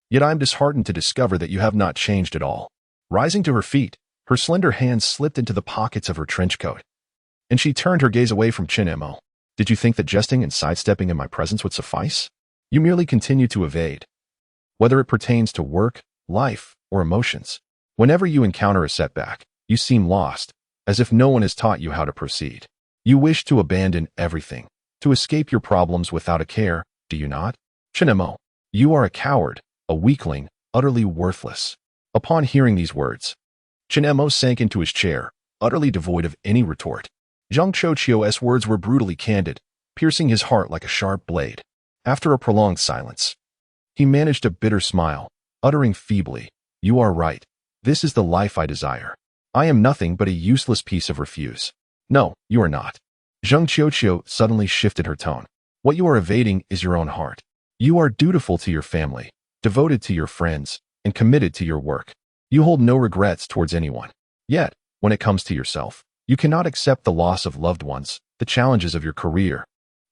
Yet I am disheartened to discover that you have not changed at all. Rising to her feet, her slender hands slipped into the pockets of her trench coat, and she turned her gaze away from Chen Mo. Did you think that jesting and sidestepping in my presence would suffice? You merely continue to evade. Whether it pertains to work, life, or emotions, whenever you encounter a setback, you seem lost, as if no one has taught you how to proceed. You wish to abandon everything, to escape your problems without a care, do you not? Chen Mo, you are a coward, a weakling, utterly worthless. Upon hearing these words, Chen Mo sank into his chair, utterly devoid of any retort. Zheng Qiuqiu's words were brutally candid, piercing his heart like a sharp blade. After a prolonged silence, he managed a bitter smile, uttering feebly, "You are right. This is the life I desire. I am nothing but a useless piece of refuse." "No, you are not." Zheng Qiuqiu suddenly shifted her tone. "What you are evading is your own heart. You are dutiful to your family, devoted to your friends, and committed to your work. You hold no regrets towards anyone. Yet, when it comes to yourself, you cannot accept the loss of loved ones, the challenges of your career,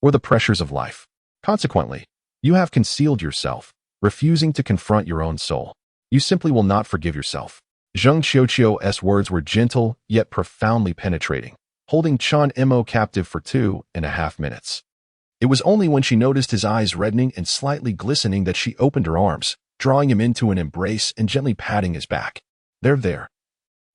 or the pressures of life. Consequently, you have concealed yourself, refusing to confront your own soul. You simply will not forgive yourself." Zheng Qiuqiu's words were gentle, yet profoundly penetrating, holding Chen Mo captive for 2.5 minutes. It was only when she noticed his eyes reddening and slightly glistening that she opened her arms, drawing him into an embrace and gently patting his back. There.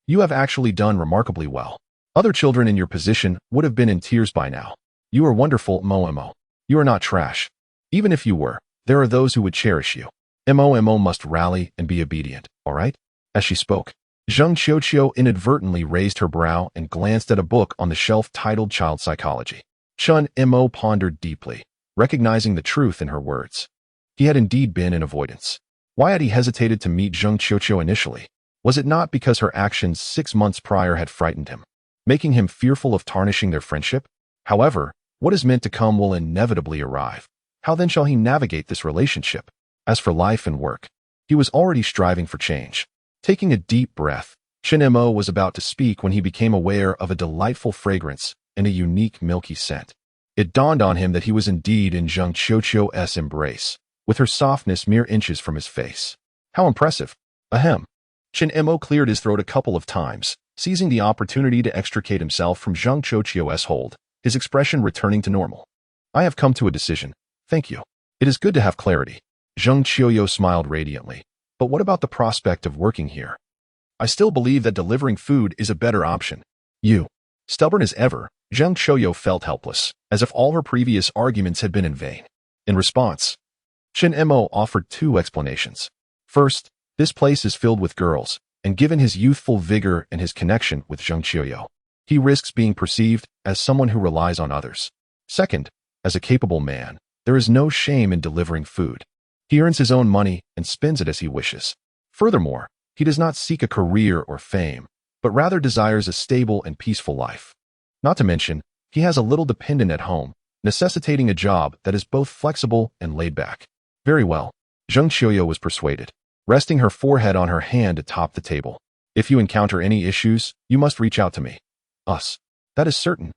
You have actually done remarkably well. Other children in your position would have been in tears by now. You are wonderful, Mo. You are not trash. Even if you were, there are those who would cherish you. Mo must rally and be obedient, all right?" As she spoke, Zheng Qiuqiu inadvertently raised her brow and glanced at a book on the shelf titled Child Psychology. Chen Mo pondered deeply, recognizing the truth in her words. He had indeed been in avoidance. Why had he hesitated to meet Zheng Qiuqiu initially? Was it not because her actions 6 months prior had frightened him, making him fearful of tarnishing their friendship? However, what is meant to come will inevitably arrive. How then shall he navigate this relationship? As for life and work, he was already striving for change. Taking a deep breath, Chen Mo was about to speak when he became aware of a delightful fragrance and a unique milky scent. It dawned on him that he was indeed in Zheng Qiuqiu's embrace, with her softness mere inches from his face. How impressive. Ahem. Chen Mo cleared his throat a couple of times, seizing the opportunity to extricate himself from Zheng Qiuqiu's hold, his expression returning to normal. I have come to a decision. Thank you. It is good to have clarity. Zheng Qiuqiu smiled radiantly. But what about the prospect of working here? I still believe that delivering food is a better option. You. Stubborn as ever, Zheng Qiuqiu felt helpless, as if all her previous arguments had been in vain. In response, Chen Mo offered two explanations. First, this place is filled with girls, and given his youthful vigor and his connection with Zheng Qiuqiu, he risks being perceived as someone who relies on others. Second, as a capable man, there is no shame in delivering food. He earns his own money and spends it as he wishes. Furthermore, he does not seek a career or fame, but rather desires a stable and peaceful life. Not to mention, he has a little dependent at home, necessitating a job that is both flexible and laid back. Very well. Zheng Qiuqiu was persuaded, resting her forehead on her hand atop the table. If you encounter any issues, you must reach out to me. Us. That is certain.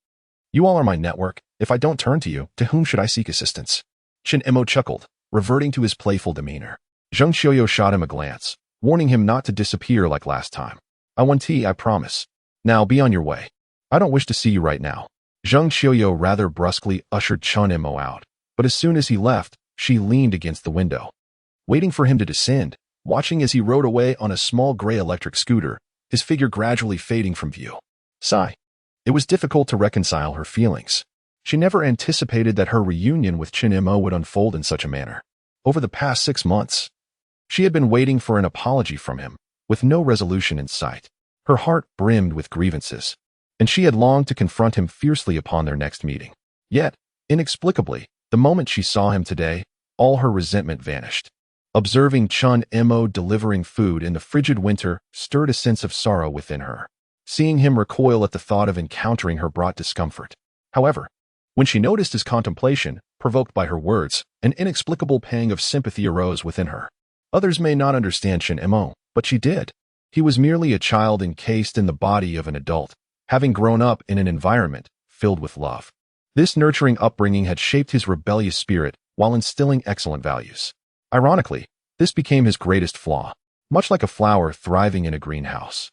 You all are my network. If I don't turn to you, to whom should I seek assistance? Chen Mo chuckled, reverting to his playful demeanor. Zheng Qiuqiu shot him a glance, warning him not to disappear like last time. I want tea, I promise. Now be on your way. I don't wish to see you right now. Zheng Qiuqiu rather brusquely ushered Chen Mo out, but as soon as he left, she leaned against the window, waiting for him to descend, watching as he rode away on a small gray electric scooter, his figure gradually fading from view. Sigh. It was difficult to reconcile her feelings. She never anticipated that her reunion with Chen Mo would unfold in such a manner. Over the past 6 months, she had been waiting for an apology from him, with no resolution in sight. Her heart brimmed with grievances, and she had longed to confront him fiercely upon their next meeting. Yet, inexplicably, the moment she saw him today, all her resentment vanished. Observing Chen Mo delivering food in the frigid winter stirred a sense of sorrow within her. Seeing him recoil at the thought of encountering her brought discomfort. However, when she noticed his contemplation, provoked by her words, an inexplicable pang of sympathy arose within her. Others may not understand Chen Mo, but she did. He was merely a child encased in the body of an adult, having grown up in an environment filled with love. This nurturing upbringing had shaped his rebellious spirit while instilling excellent values. Ironically, this became his greatest flaw, much like a flower thriving in a greenhouse.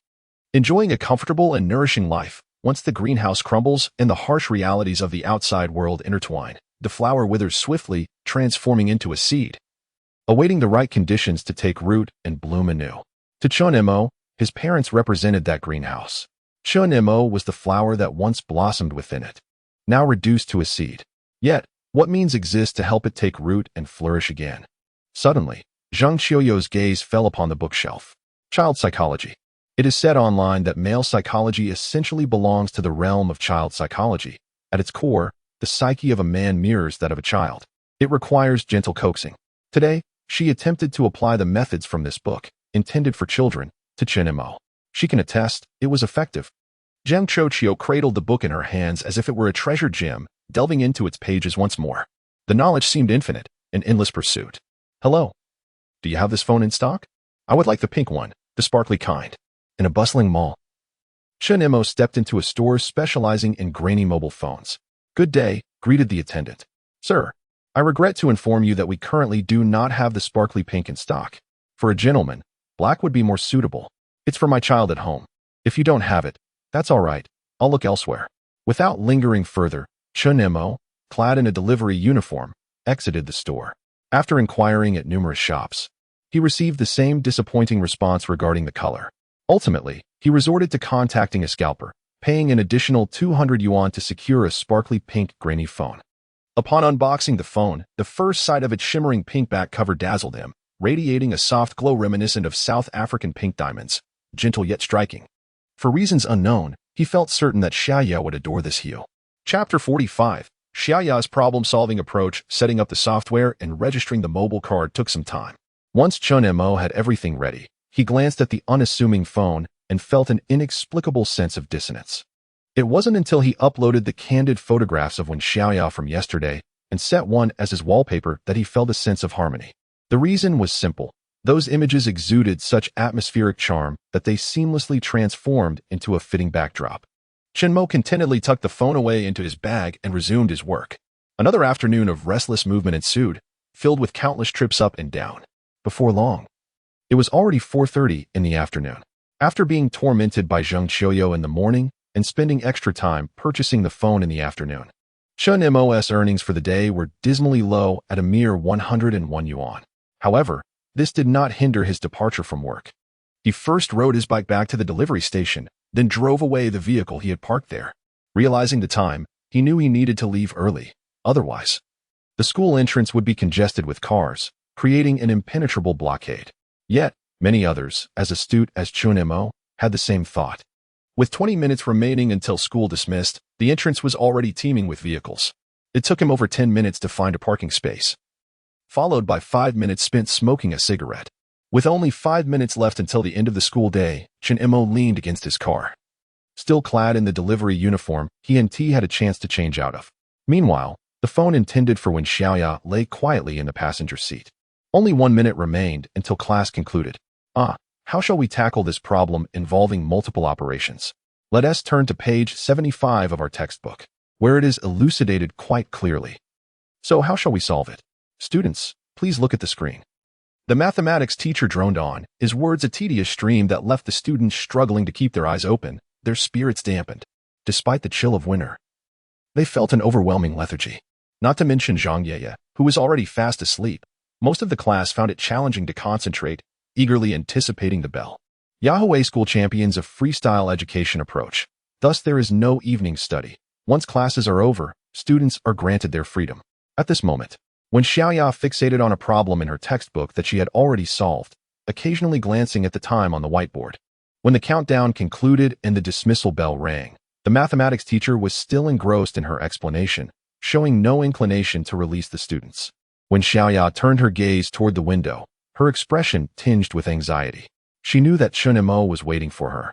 Enjoying a comfortable and nourishing life, once the greenhouse crumbles and the harsh realities of the outside world intertwine, the flower withers swiftly, transforming into a seed, awaiting the right conditions to take root and bloom anew. To Chen Mo, his parents represented that greenhouse. Chen Mo was the flower that once blossomed within it, now reduced to a seed. Yet, what means exist to help it take root and flourish again? Suddenly, Zheng Qiuqiu's gaze fell upon the bookshelf. Child psychology. It is said online that male psychology essentially belongs to the realm of child psychology. At its core, the psyche of a man mirrors that of a child. It requires gentle coaxing. Today, she attempted to apply the methods from this book, intended for children, to Chen Mo. She can attest, it was effective. Zheng Qiuqiu cradled the book in her hands as if it were a treasure gem, delving into its pages once more. The knowledge seemed infinite, an endless pursuit. Hello. Do you have this phone in stock? I would like the pink one, the sparkly kind. In a bustling mall, Chen Mo stepped into a store specializing in grainy mobile phones. Good day, greeted the attendant. Sir, I regret to inform you that we currently do not have the sparkly pink in stock. For a gentleman, black would be more suitable. It's for my child at home. If you don't have it, that's all right. I'll look elsewhere. Without lingering further, Chen Mo, clad in a delivery uniform, exited the store. After inquiring at numerous shops, he received the same disappointing response regarding the color. Ultimately, he resorted to contacting a scalper, paying an additional 200 yuan to secure a sparkly pink grainy phone. Upon unboxing the phone, the first sight of its shimmering pink back cover dazzled him, radiating a soft glow reminiscent of South African pink diamonds, gentle yet striking. For reasons unknown, he felt certain that Xiaoya would adore this hue. Chapter 45. Xiaoya's problem-solving approach, setting up the software and registering the mobile card took some time. Once Chen Mo had everything ready, he glanced at the unassuming phone and felt an inexplicable sense of dissonance. It wasn't until he uploaded the candid photographs of Wen Xiaoya from yesterday and set one as his wallpaper that he felt a sense of harmony. The reason was simple. Those images exuded such atmospheric charm that they seamlessly transformed into a fitting backdrop. Chen Mo contentedly tucked the phone away into his bag and resumed his work. Another afternoon of restless movement ensued, filled with countless trips up and down. Before long, it was already 4:30 in the afternoon. After being tormented by Zheng Qiuqiu in the morning and spending extra time purchasing the phone in the afternoon, Chen Mo's earnings for the day were dismally low at a mere 101 yuan. However, this did not hinder his departure from work. He first rode his bike back to the delivery station, then drove away the vehicle he had parked there. Realizing the time, he knew he needed to leave early. Otherwise, the school entrance would be congested with cars, creating an impenetrable blockade. Yet, many others, as astute as Chen Mo, had the same thought. With 20 minutes remaining until school dismissed, the entrance was already teeming with vehicles. It took him over 10 minutes to find a parking space, followed by 5 minutes spent smoking a cigarette. With only 5 minutes left until the end of the school day, Chen Mo leaned against his car. Still clad in the delivery uniform he and T had a chance to change out of. Meanwhile, the phone intended for Wen Xiaoya lay quietly in the passenger seat. Only 1 minute remained until class concluded. How shall we tackle this problem involving multiple operations? Let us turn to page 75 of our textbook, where it is elucidated quite clearly. So how shall we solve it? Students, please look at the screen. The mathematics teacher droned on, his words a tedious stream that left the students struggling to keep their eyes open, their spirits dampened. Despite the chill of winter, they felt an overwhelming lethargy. Not to mention Zheng Qiuqiu, who was already fast asleep. Most of the class found it challenging to concentrate, eagerly anticipating the bell. Yahweh School champions a freestyle education approach. Thus there is no evening study. Once classes are over, students are granted their freedom. At this moment, Wen Xiaoya fixated on a problem in her textbook that she had already solved, occasionally glancing at the time on the whiteboard. When the countdown concluded and the dismissal bell rang, the mathematics teacher was still engrossed in her explanation, showing no inclination to release the students. Wen Xiaoya turned her gaze toward the window, her expression tinged with anxiety. She knew that Chen Mo was waiting for her,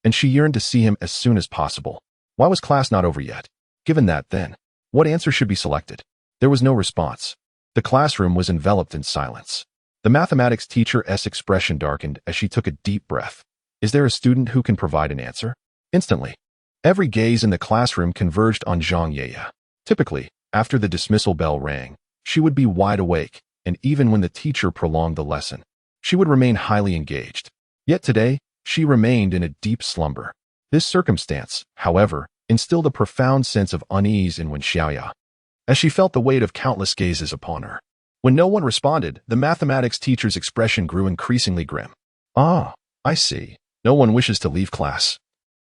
and she yearned to see him as soon as possible. Why was class not over yet? Given that, then, what answer should be selected? There was no response. The classroom was enveloped in silence. The mathematics teacher's expression darkened as she took a deep breath. Is there a student who can provide an answer? Instantly, every gaze in the classroom converged on Zheng Qiuqiu. Typically, after the dismissal bell rang, she would be wide awake, and even when the teacher prolonged the lesson, she would remain highly engaged. Yet today, she remained in a deep slumber. This circumstance, however, instilled a profound sense of unease in Wen Xiaoya, as she felt the weight of countless gazes upon her. When no one responded, the mathematics teacher's expression grew increasingly grim. I see. No one wishes to leave class,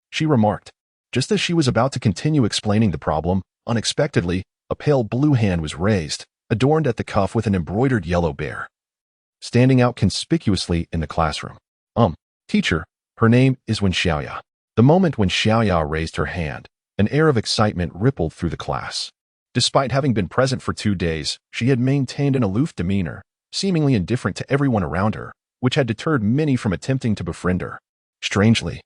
she remarked. Just as she was about to continue explaining the problem, unexpectedly, a pale blue hand was raised, adorned at the cuff with an embroidered yellow bear, standing out conspicuously in the classroom. Teacher, her name is Wen Xiaoya. The moment Wen Xiaoya raised her hand, an air of excitement rippled through the class. Despite having been present for 2 days, she had maintained an aloof demeanor, seemingly indifferent to everyone around her, which had deterred many from attempting to befriend her. Strangely,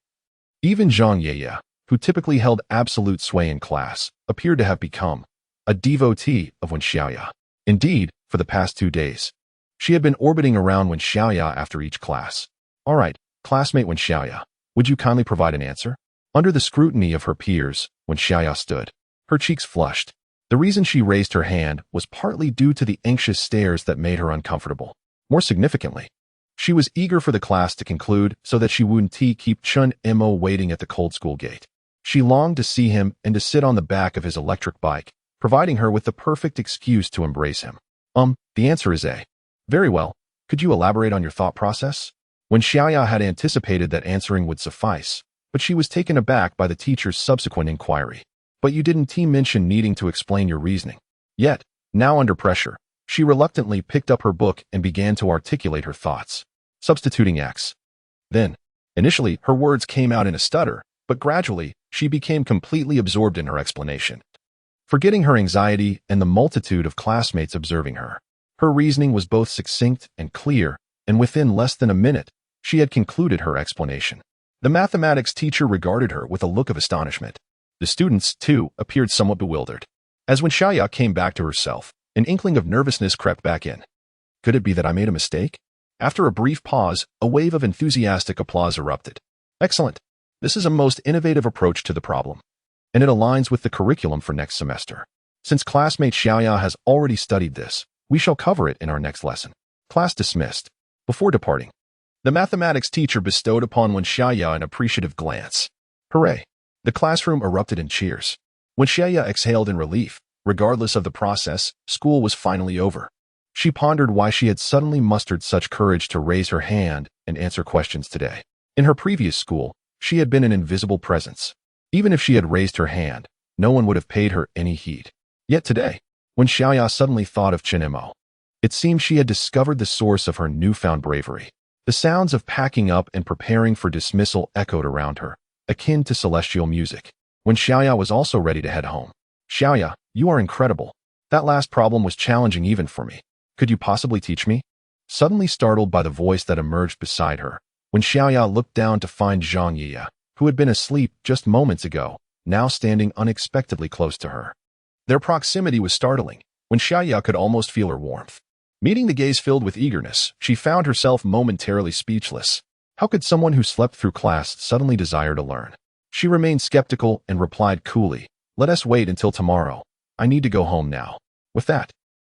even Zheng Qiuqiu, who typically held absolute sway in class, appeared to have become a devotee of Wen Xiaoya. Indeed, for the past 2 days, she had been orbiting around Wen Xiaoya after each class. All right, classmate Wen Xiaoya, would you kindly provide an answer? Under the scrutiny of her peers, Wen Xiaoya stood. Her cheeks flushed. The reason she raised her hand was partly due to the anxious stares that made her uncomfortable. More significantly, she was eager for the class to conclude so that she wouldn't keep Chen Mo waiting at the cold school gate. She longed to see him and to sit on the back of his electric bike, providing her with the perfect excuse to embrace him. The answer is A. Very well. Could you elaborate on your thought process? Wen Xiaoya had anticipated that answering would suffice, but she was taken aback by the teacher's subsequent inquiry. But you didn't mention needing to explain your reasoning. Yet, now under pressure, she reluctantly picked up her book and began to articulate her thoughts, substituting X. Then, initially, her words came out in a stutter, but gradually, she became completely absorbed in her explanation. Forgetting her anxiety and the multitude of classmates observing her, her reasoning was both succinct and clear, and within less than a minute, she had concluded her explanation. The mathematics teacher regarded her with a look of astonishment. The students, too, appeared somewhat bewildered. As Wen Xiaoya came back to herself, an inkling of nervousness crept back in. Could it be that I made a mistake? After a brief pause, a wave of enthusiastic applause erupted. Excellent. This is a most innovative approach to the problem. and it aligns with the curriculum for next semester. Since classmate Xiaoya has already studied this, we shall cover it in our next lesson. Class dismissed. Before departing, the mathematics teacher bestowed upon Wen Xiaoya an appreciative glance. Hooray! The classroom erupted in cheers. Wen Xiaoya exhaled in relief. Regardless of the process, school was finally over. She pondered why she had suddenly mustered such courage to raise her hand and answer questions today. In her previous school, she had been an invisible presence. Even if she had raised her hand, no one would have paid her any heed. Yet today, when Xiaoya suddenly thought of Chen Mo, it seemed she had discovered the source of her newfound bravery. The sounds of packing up and preparing for dismissal echoed around her, akin to celestial music. When Xiaoya was also ready to head home. Xiaoya, you are incredible. That last problem was challenging even for me. Could you possibly teach me? Suddenly startled by the voice that emerged beside her, when Xiaoya looked down to find Zheng Qiuqiu, who had been asleep just moments ago, now standing unexpectedly close to her. Their proximity was startling, when Xiaoya could almost feel her warmth. Meeting the gaze filled with eagerness, she found herself momentarily speechless. How could someone who slept through class suddenly desire to learn? She remained skeptical and replied coolly, "Let us wait until tomorrow. I need to go home now." With that,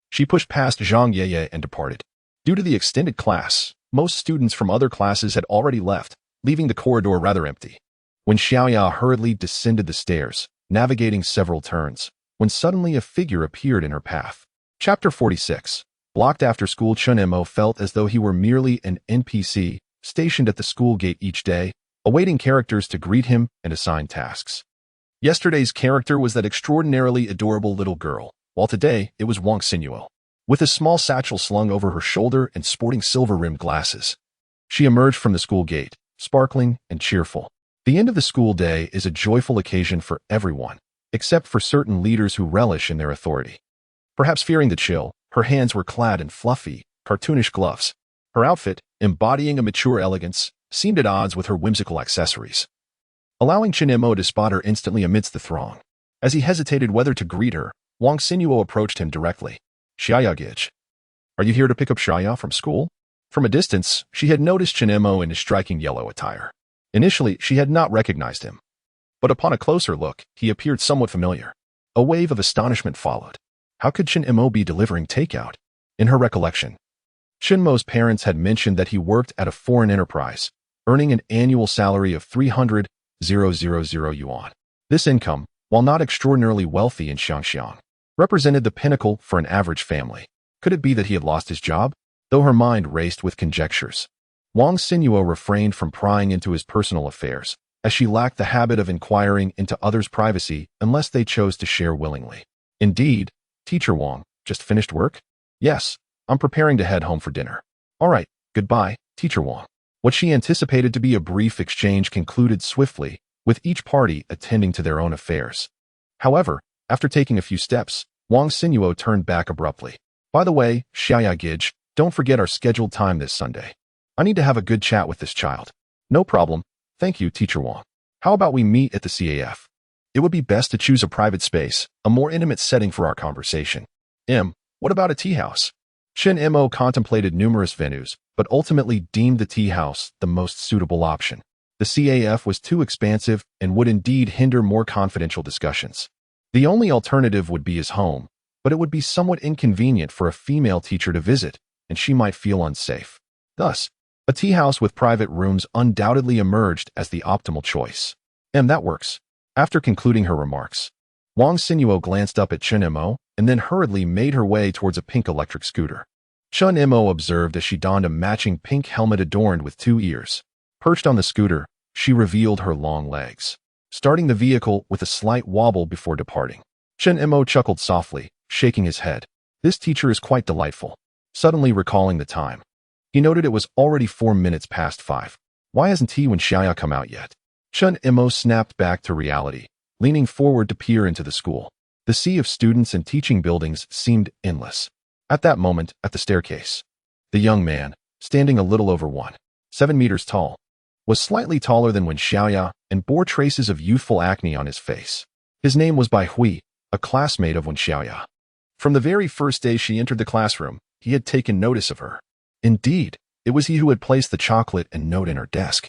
she pushed past Zheng Qiuqiu and departed. Due to the extended class, most students from other classes had already left, leaving the corridor rather empty. When Xiaoya hurriedly descended the stairs, navigating several turns, when suddenly a figure appeared in her path. Chapter 46. Blocked after school. Chen Mo felt as though he were merely an NPC, stationed at the school gate each day, awaiting characters to greet him and assign tasks. Yesterday's character was that extraordinarily adorable little girl, while today it was Wen Xiaoya. With a small satchel slung over her shoulder and sporting silver-rimmed glasses, she emerged from the school gate, sparkling and cheerful. The end of the school day is a joyful occasion for everyone, except for certain leaders who relish in their authority. Perhaps fearing the chill, her hands were clad in fluffy, cartoonish gloves. Her outfit, embodying a mature elegance, seemed at odds with her whimsical accessories, allowing Chen Mo to spot her instantly amidst the throng. As he hesitated whether to greet her, Wen Xiaoya approached him directly. "Xiaoya, are you here to pick up Xiaoya from school?" From a distance, she had noticed Chen Mo in his striking yellow attire. Initially, she had not recognized him, but upon a closer look, he appeared somewhat familiar. A wave of astonishment followed. How could Chen Mo be delivering takeout? In her recollection, Chen Mo's parents had mentioned that he worked at a foreign enterprise, earning an annual salary of 300,000 yuan. This income, while not extraordinarily wealthy in Xiangxiang, represented the pinnacle for an average family. Could it be that he had lost his job? Though her mind raced with conjectures, Wen Xiaoya refrained from prying into his personal affairs, as she lacked the habit of inquiring into others' privacy unless they chose to share willingly. Indeed, "Teacher Wang, just finished work?" "Yes, I'm preparing to head home for dinner." "All right, goodbye, Teacher Wang." What she anticipated to be a brief exchange concluded swiftly, with each party attending to their own affairs. However, after taking a few steps, Wen Xiaoya turned back abruptly. "By the way, Xiaoya, don't forget our scheduled time this Sunday. I need to have a good chat with this child." "No problem. Thank you, Teacher Wang. How about we meet at the CAF? It would be best to choose a private space, a more intimate setting for our conversation." What about a tea house?" Chen Mo contemplated numerous venues, but ultimately deemed the tea house the most suitable option. The CAF was too expansive and would indeed hinder more confidential discussions. The only alternative would be his home, but it would be somewhat inconvenient for a female teacher to visit, and she might feel unsafe. Thus, a tea house with private rooms undoubtedly emerged as the optimal choice. That works." After concluding her remarks, Wen Xiaoya glanced up at Chen Mo and then hurriedly made her way towards a pink electric scooter. Chen Mo observed as she donned a matching pink helmet adorned with 2 ears. Perched on the scooter, she revealed her long legs, starting the vehicle with a slight wobble before departing. Chen Mo chuckled softly, shaking his head. This teacher is quite delightful. Suddenly recalling the time, he noted it was already 4 minutes past 5. Why hasn't Wen Xiaoya come out yet? Chen Mo snapped back to reality, leaning forward to peer into the school. The sea of students and teaching buildings seemed endless. At that moment, at the staircase, the young man, standing a little over 1.7 meters tall, was slightly taller than Wen Xiaoya and bore traces of youthful acne on his face. His name was Bai Hui, a classmate of Wen Xiaoya. From the very first day she entered the classroom, he had taken notice of her. Indeed, it was he who had placed the chocolate and note in her desk.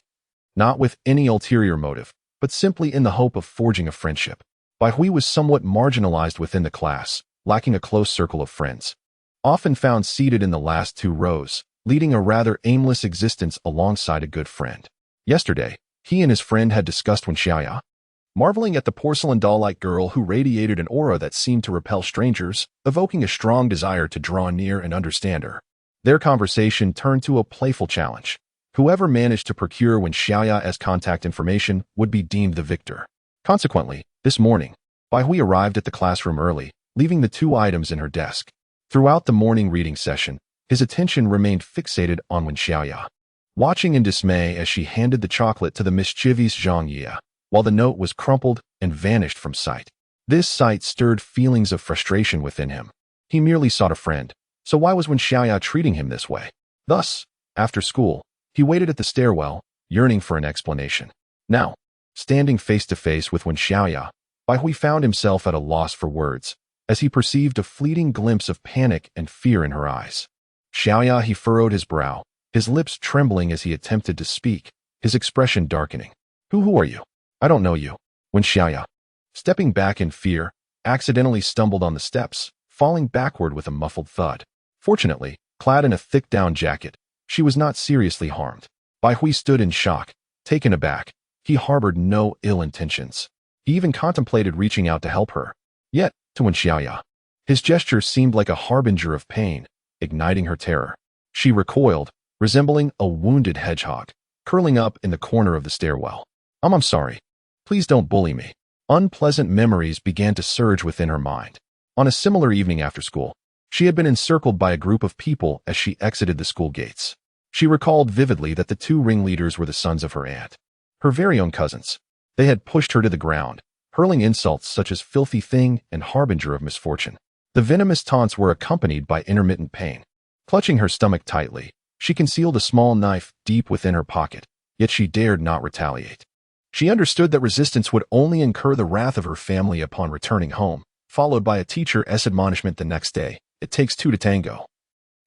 Not with any ulterior motive, but simply in the hope of forging a friendship. Bai Hui was somewhat marginalized within the class, lacking a close circle of friends. Often found seated in the last two rows, leading a rather aimless existence alongside a good friend. Yesterday, he and his friend had discussed Wen Xiaoya, marveling at the porcelain doll-like girl who radiated an aura that seemed to repel strangers, evoking a strong desire to draw near and understand her. Their conversation turned to a playful challenge. Whoever managed to procure Wen Xiaoya as contact information would be deemed the victor. Consequently, this morning, Bai Hui arrived at the classroom early, leaving the two items in her desk. Throughout the morning reading session, his attention remained fixated on Wen Xiaoya, watching in dismay as she handed the chocolate to the mischievous Zheng Qiuqiu, while the note was crumpled and vanished from sight. This sight stirred feelings of frustration within him. He merely sought a friend, so why was Wen Xiaoya treating him this way? Thus, after school, he waited at the stairwell, yearning for an explanation. Now, standing face to face with Wen Xiaoya, Bai Hui found himself at a loss for words, as he perceived a fleeting glimpse of panic and fear in her eyes. Xiaoya, he furrowed his brow, his lips trembling as he attempted to speak, his expression darkening. Who are you? I don't know you. Wen Xiaoya, stepping back in fear, accidentally stumbled on the steps, falling backward with a muffled thud. Fortunately, clad in a thick down jacket, she was not seriously harmed. Bai Hui stood in shock, taken aback. He harbored no ill intentions. He even contemplated reaching out to help her. Yet, to Wen Xiaoya, his gesture seemed like a harbinger of pain, igniting her terror. She recoiled, resembling a wounded hedgehog, curling up in the corner of the stairwell. I'm sorry. Please don't bully me. Unpleasant memories began to surge within her mind. On a similar evening after school, she had been encircled by a group of people as she exited the school gates. She recalled vividly that the two ringleaders were the sons of her aunt, her very own cousins. They had pushed her to the ground, hurling insults such as filthy thing and harbinger of misfortune. The venomous taunts were accompanied by intermittent pain. Clutching her stomach tightly, she concealed a small knife deep within her pocket, yet she dared not retaliate. She understood that resistance would only incur the wrath of her family upon returning home, followed by a teacher's admonishment the next day. It takes two to tango.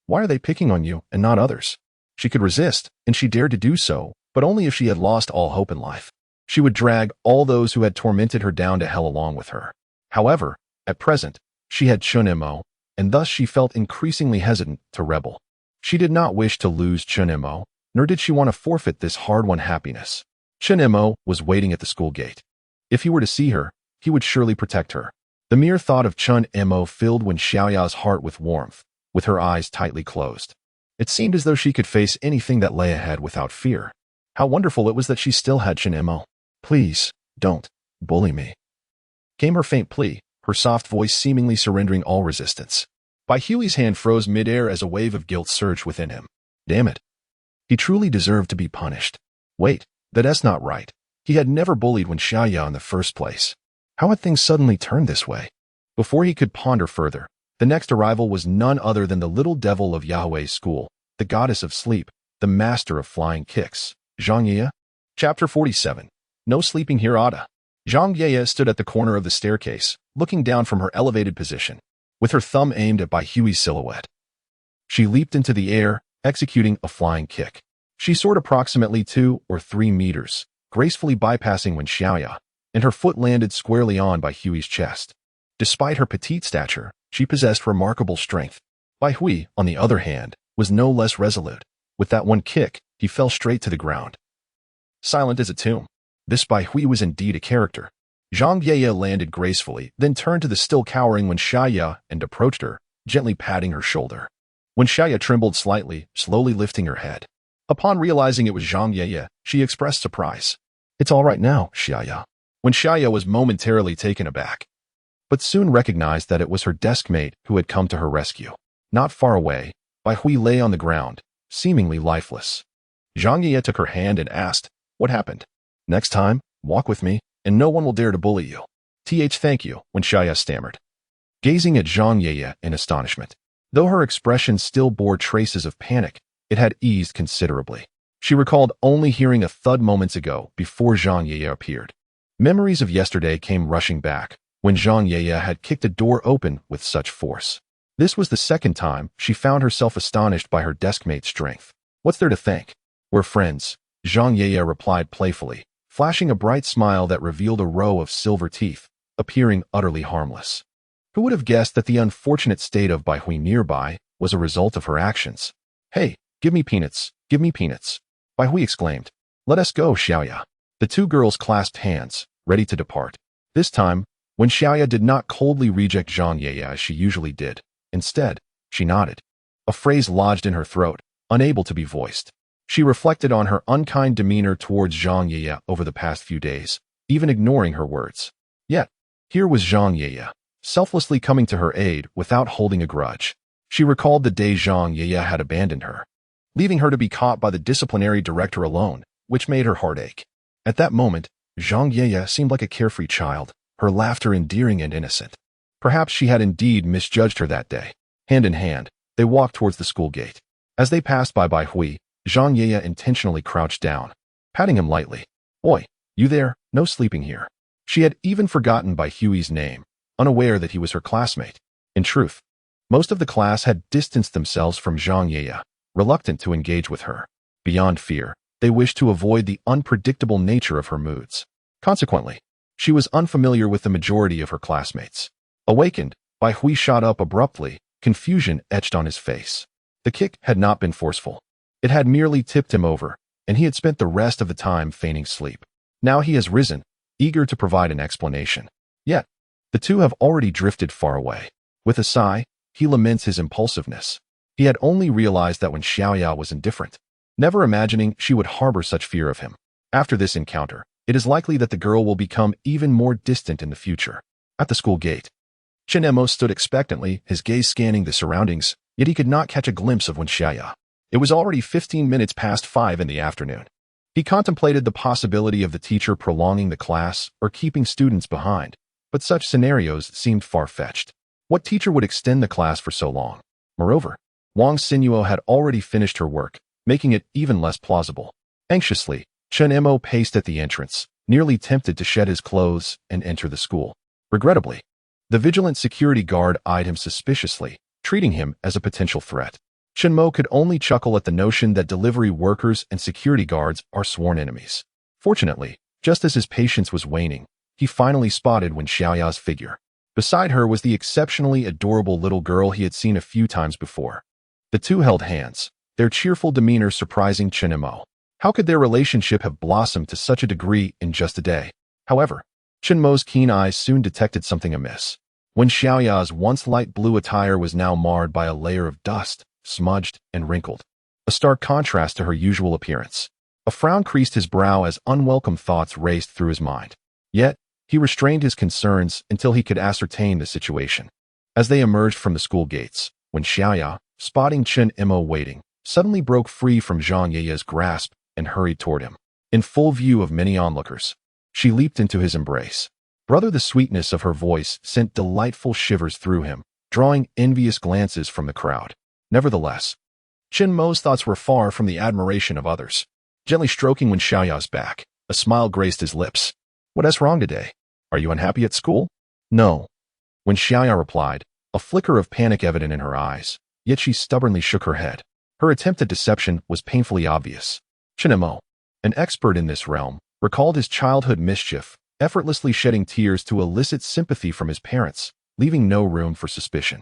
Why are they picking on you and not others? She could resist, and she dared to do so, but only if she had lost all hope in life. She would drag all those who had tormented her down to hell along with her. However, at present, she had Chen Mo, and thus she felt increasingly hesitant to rebel. She did not wish to lose Chen Mo, nor did she want to forfeit this hard-won happiness. Chen Mo was waiting at the school gate. If he were to see her, he would surely protect her. The mere thought of Chen Mo filled Wen Xiaoya's heart with warmth, with her eyes tightly closed. It seemed as though she could face anything that lay ahead without fear. How wonderful it was that she still had Chen Mo. Please, don't bully me, came her faint plea, her soft voice seemingly surrendering all resistance. Bai Hui's hand froze midair as a wave of guilt surged within him. Damn it. He truly deserved to be punished. Wait, that's not right. He had never bullied Wen Xiaoya in the first place. How had things suddenly turned this way? Before he could ponder further, the next arrival was none other than the little devil of Yahweh's school, the goddess of sleep, the master of flying kicks, Zheng Qiuqiu. Chapter 47. No sleeping here, Ada. Zheng Qiuqiu stood at the corner of the staircase, looking down from her elevated position, with her thumb aimed at Bai Hui's silhouette. She leaped into the air, executing a flying kick. She soared approximately 2 or 3 meters, gracefully bypassing Wen Xiaoya, and her foot landed squarely on Bai Hui's chest. Despite her petite stature, she possessed remarkable strength. Bai Hui, on the other hand, was no less resolute. With that one kick, he fell straight to the ground, silent as a tomb. This Bai Hui was indeed a character. Zheng Qiuqiu landed gracefully, then turned to the still cowering Wen Xiaoya and approached her, gently patting her shoulder. Wen Xiaoya trembled slightly, slowly lifting her head. Upon realizing it was Zheng Qiuqiu, she expressed surprise. It's all right now, Xiaoya. Wen Xiaoya was momentarily taken aback, but soon recognized that it was her deskmate who had come to her rescue. Not far away, Bai Hui lay on the ground, seemingly lifeless. Zheng Qiuqiu took her hand and asked, "What happened?" "Next time, walk with me, and no one will dare to bully you." Thank you," Wen Xiaoya stammered, gazing at Zheng Qiuqiu in astonishment. Though her expression still bore traces of panic, it had eased considerably. She recalled only hearing a thud moments ago before Zheng Qiuqiu appeared. Memories of yesterday came rushing back, when Zheng Qiuqiu had kicked a door open with such force. This was the second time she found herself astonished by her deskmate's strength. "What's there to thank? We're friends," Zheng Qiuqiu replied playfully, flashing a bright smile that revealed a row of silver teeth, appearing utterly harmless. Who would have guessed that the unfortunate state of Bai Hui nearby was a result of her actions? "Hey, give me peanuts, give me peanuts," Bai Hui exclaimed. "Let us go, Xiaoya." The two girls clasped hands, ready to depart. This time, Wen Xiaoya did not coldly reject Zhang Yeye as she usually did. Instead, she nodded. A phrase lodged in her throat, unable to be voiced. She reflected on her unkind demeanor towards Zhang Yeye over the past few days, even ignoring her words. Yet, here was Zhang Yeye, selflessly coming to her aid without holding a grudge. She recalled the day Zhang Yeye had abandoned her, leaving her to be caught by the disciplinary director alone, which made her heart ache. At that moment, Zhang Yeye seemed like a carefree child, her laughter endearing and innocent. Perhaps she had indeed misjudged her that day. Hand in hand, they walked towards the school gate. As they passed by Bai Hui, Zhang Yeye intentionally crouched down, patting him lightly. "Oi, you there? No sleeping here." She had even forgotten Bai Hui's name, unaware that he was her classmate. In truth, most of the class had distanced themselves from Zhang Yeye, reluctant to engage with her. Beyond fear, they wished to avoid the unpredictable nature of her moods. Consequently, she was unfamiliar with the majority of her classmates. Awakened, Bai Hui shot up abruptly, confusion etched on his face. The kick had not been forceful. It had merely tipped him over, and he had spent the rest of the time feigning sleep. Now he has risen, eager to provide an explanation. Yet, the two have already drifted far away. With a sigh, he laments his impulsiveness. He had only realized that when Xiaoya was indifferent, never imagining she would harbor such fear of him. After this encounter, it is likely that the girl will become even more distant in the future. At the school gate, Chen Mo stood expectantly, his gaze scanning the surroundings, yet he could not catch a glimpse of Wen Xiaoya. It was already 15 minutes past 5 in the afternoon. He contemplated the possibility of the teacher prolonging the class or keeping students behind, but such scenarios seemed far-fetched. What teacher would extend the class for so long? Moreover, Wang Xinyuo had already finished her work, making it even less plausible. Anxiously, Chen Mo paced at the entrance, nearly tempted to shed his clothes and enter the school. Regrettably, the vigilant security guard eyed him suspiciously, treating him as a potential threat. Chen Mo could only chuckle at the notion that delivery workers and security guards are sworn enemies. Fortunately, just as his patience was waning, he finally spotted Wen Xiaoya's figure. Beside her was the exceptionally adorable little girl he had seen a few times before. The two held hands, their cheerful demeanor surprising Chen Mo. How could their relationship have blossomed to such a degree in just a day? However, Chen Mo's keen eyes soon detected something amiss. Wen Xiaoya's once light blue attire was now marred by a layer of dust, smudged and wrinkled, a stark contrast to her usual appearance. A frown creased his brow as unwelcome thoughts raced through his mind. Yet, he restrained his concerns until he could ascertain the situation. As they emerged from the school gates, Wen Xiaoya, spotting Chen Mo waiting, suddenly broke free from Zhang Yeye's grasp and hurried toward him. In full view of many onlookers, she leaped into his embrace. Brother, the sweetness of her voice sent delightful shivers through him, drawing envious glances from the crowd. Nevertheless, Chen Mo's thoughts were far from the admiration of others. Gently stroking Wen Xiaoya's back, a smile graced his lips. "What is wrong today? Are you unhappy at school?" "No," Wen Xiaoya replied, a flicker of panic evident in her eyes, yet she stubbornly shook her head. Her attempt at deception was painfully obvious. Chen Mo, an expert in this realm, recalled his childhood mischief, effortlessly shedding tears to elicit sympathy from his parents, leaving no room for suspicion.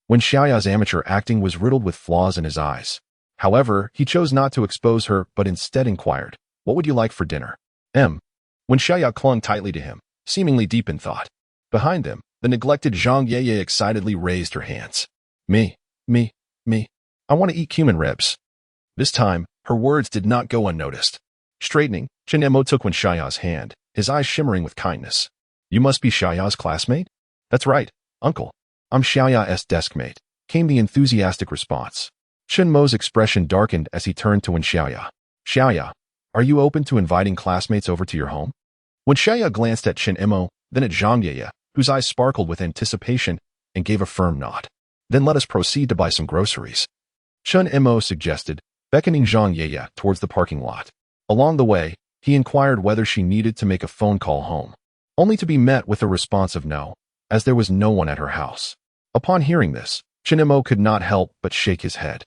Wen Xiaoya's amateur acting was riddled with flaws in his eyes. However, he chose not to expose her, but instead inquired, "What would you like for dinner?" Wen Xiaoya clung tightly to him, seemingly deep in thought. Behind them, the neglected Zhang Yeye excitedly raised her hands. Me. I want to eat cumin ribs." This time, her words did not go unnoticed. Straightening, Chen Mo took Wen Xiaoya's hand, his eyes shimmering with kindness. "You must be Xiaoya's classmate?" "That's right, uncle. I'm Xiaoya's deskmate," came the enthusiastic response. Chen Mo's expression darkened as he turned to Wen Xiaoya. "Xiaoya, are you open to inviting classmates over to your home?" Wen Xiaoya glanced at Chen Mo, then at Zhang Yeye, whose eyes sparkled with anticipation, and gave a firm nod. "Then let us proceed to buy some groceries," Chen Mo suggested, beckoning Zhang Yeye towards the parking lot. Along the way, he inquired whether she needed to make a phone call home, only to be met with a response of no, as there was no one at her house. Upon hearing this, Chen Mo could not help but shake his head.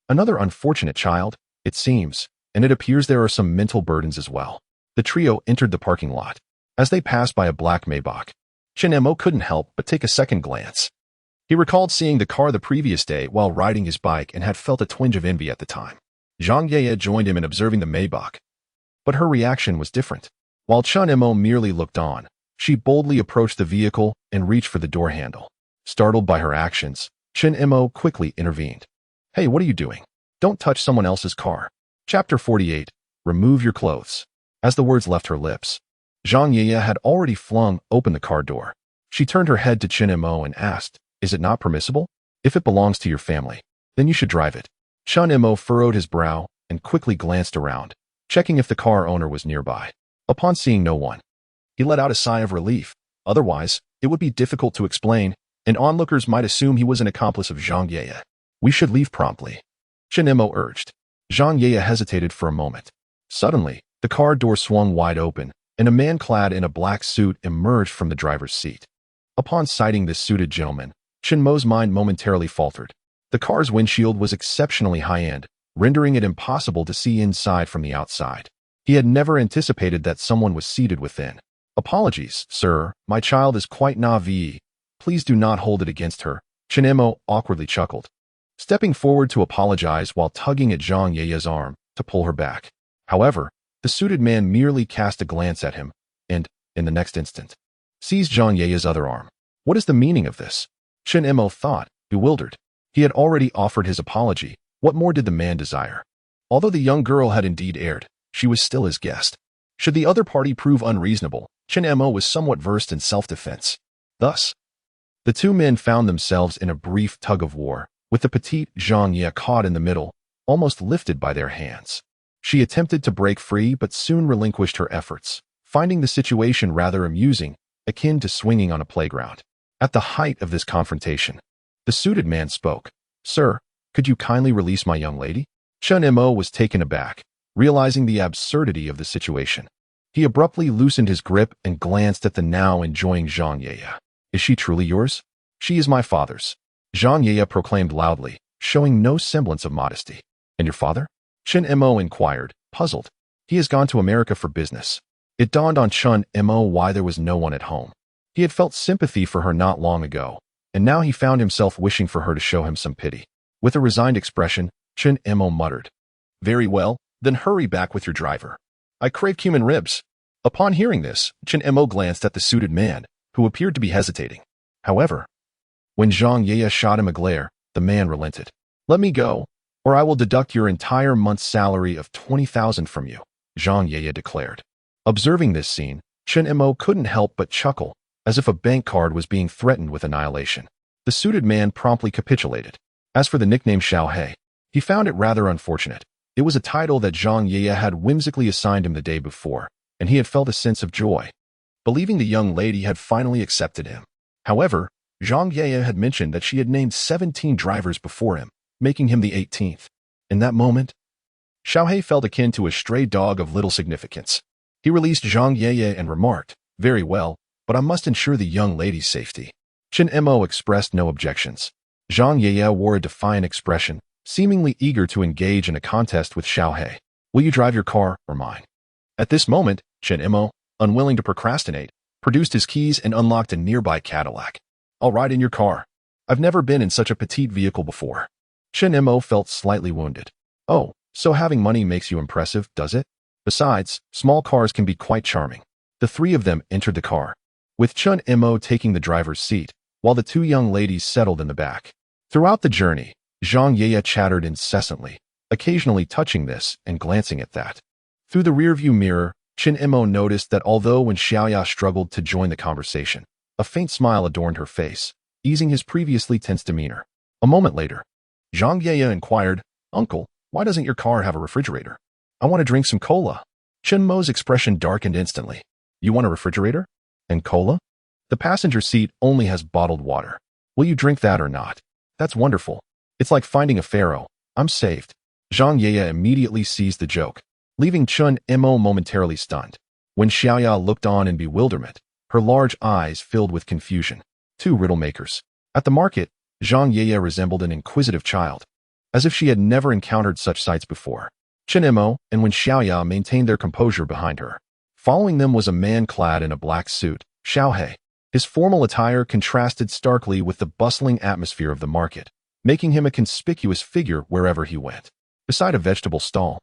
Another unfortunate child, it seems, and it appears there are some mental burdens as well. The trio entered the parking lot. As they passed by a black Maybach, Chen Mo couldn't help but take a second glance. He recalled seeing the car the previous day while riding his bike and had felt a twinge of envy at the time. Zhang Yeye joined him in observing the Maybach. But her reaction was different. While Chen Mo merely looked on, she boldly approached the vehicle and reached for the door handle. Startled by her actions, Chen Mo quickly intervened. "Hey, what are you doing? Don't touch someone else's car." Chapter 48. Remove your clothes. As the words left her lips, Zhang Yeye had already flung open the car door. She turned her head to Chen Mo and asked, "Is it not permissible? If it belongs to your family, then you should drive it." Chen Mo furrowed his brow and quickly glanced around, checking if the car owner was nearby. Upon seeing no one, he let out a sigh of relief. Otherwise, it would be difficult to explain, and onlookers might assume he was an accomplice of Zhang Yeye. "We should leave promptly," Chen Mo urged. Zhang Yeye hesitated for a moment. Suddenly, the car door swung wide open, and a man clad in a black suit emerged from the driver's seat. Upon sighting this suited gentleman, Chen Mo's mind momentarily faltered. The car's windshield was exceptionally high-end, rendering it impossible to see inside from the outside. He had never anticipated that someone was seated within. "Apologies, sir, my child is quite naive. Please do not hold it against her," Chen Mo awkwardly chuckled, stepping forward to apologize while tugging at Zhang Yeye's arm to pull her back. However, the suited man merely cast a glance at him and, in the next instant, seized Zhang Yeye's other arm. What is the meaning of this? Chen Mo thought, bewildered. He had already offered his apology. What more did the man desire? Although the young girl had indeed erred, she was still his guest. Should the other party prove unreasonable, Chen Mo was somewhat versed in self-defense. Thus, the two men found themselves in a brief tug-of-war, with the petite Zhang Ye caught in the middle, almost lifted by their hands. She attempted to break free but soon relinquished her efforts, finding the situation rather amusing, akin to swinging on a playground. At the height of this confrontation, the suited man spoke. "Sir, could you kindly release my young lady?" Chen Mo was taken aback, realizing the absurdity of the situation. He abruptly loosened his grip and glanced at the now enjoying Zhang Yeye. "Is she truly yours?" "She is my father's," Zhang Yeye proclaimed loudly, showing no semblance of modesty. "And your father?" Chen Mo inquired, puzzled. "He has gone to America for business." It dawned on Chen Mo why there was no one at home. He had felt sympathy for her not long ago, and now he found himself wishing for her to show him some pity. With a resigned expression, Chen Mo muttered, "Very well, then hurry back with your driver. I crave cumin ribs." Upon hearing this, Chen Mo glanced at the suited man, who appeared to be hesitating. However, when Zhang Yeye shot him a glare, the man relented. "Let me go, or I will deduct your entire month's salary of 20,000 from you," Zhang Yeye declared. Observing this scene, Chen Mo couldn't help but chuckle, as if a bank card was being threatened with annihilation. The suited man promptly capitulated. As for the nickname Xiaohe, he found it rather unfortunate. It was a title that Zhang Yeye had whimsically assigned him the day before, and he had felt a sense of joy, believing the young lady had finally accepted him. However, Zhang Yeye had mentioned that she had named 17 drivers before him, making him the 18th. In that moment, Xiaohe felt akin to a stray dog of little significance. He released Zhang Yeye and remarked, "Very well, but I must ensure the young lady's safety." Chen Mo expressed no objections. Zhang Yeye wore a defiant expression, seemingly eager to engage in a contest with Xiaohe. "Will you drive your car or mine?" At this moment, Chen Mo, unwilling to procrastinate, produced his keys and unlocked a nearby Cadillac. "I'll ride in your car. I've never been in such a petite vehicle before." Chen Mo felt slightly wounded. "Oh, so having money makes you impressive, does it? Besides, small cars can be quite charming." The three of them entered the car, with Chen Mo taking the driver's seat, while the two young ladies settled in the back. Throughout the journey, Zhang Yeye chattered incessantly, occasionally touching this and glancing at that. Through the rearview mirror, Chen Mo noticed that although Wen Xiaoya struggled to join the conversation, a faint smile adorned her face, easing his previously tense demeanor. A moment later, Zhang Yeye inquired, "Uncle, why doesn't your car have a refrigerator? I want to drink some cola." Chen Mo's expression darkened instantly. "You want a refrigerator? And cola? The passenger seat only has bottled water. Will you drink that or not?" "That's wonderful. It's like finding a pharaoh. I'm saved." Zhang Yeye immediately seized the joke, leaving Chen Mo momentarily stunned. When Xiaoya looked on in bewilderment, her large eyes filled with confusion. Two riddle makers. At the market, Zhang Yeye resembled an inquisitive child, as if she had never encountered such sights before. Chen Mo and Wen Xiaoya maintained their composure behind her. Following them was a man clad in a black suit, Xiaohe. His formal attire contrasted starkly with the bustling atmosphere of the market, making him a conspicuous figure wherever he went. Beside a vegetable stall,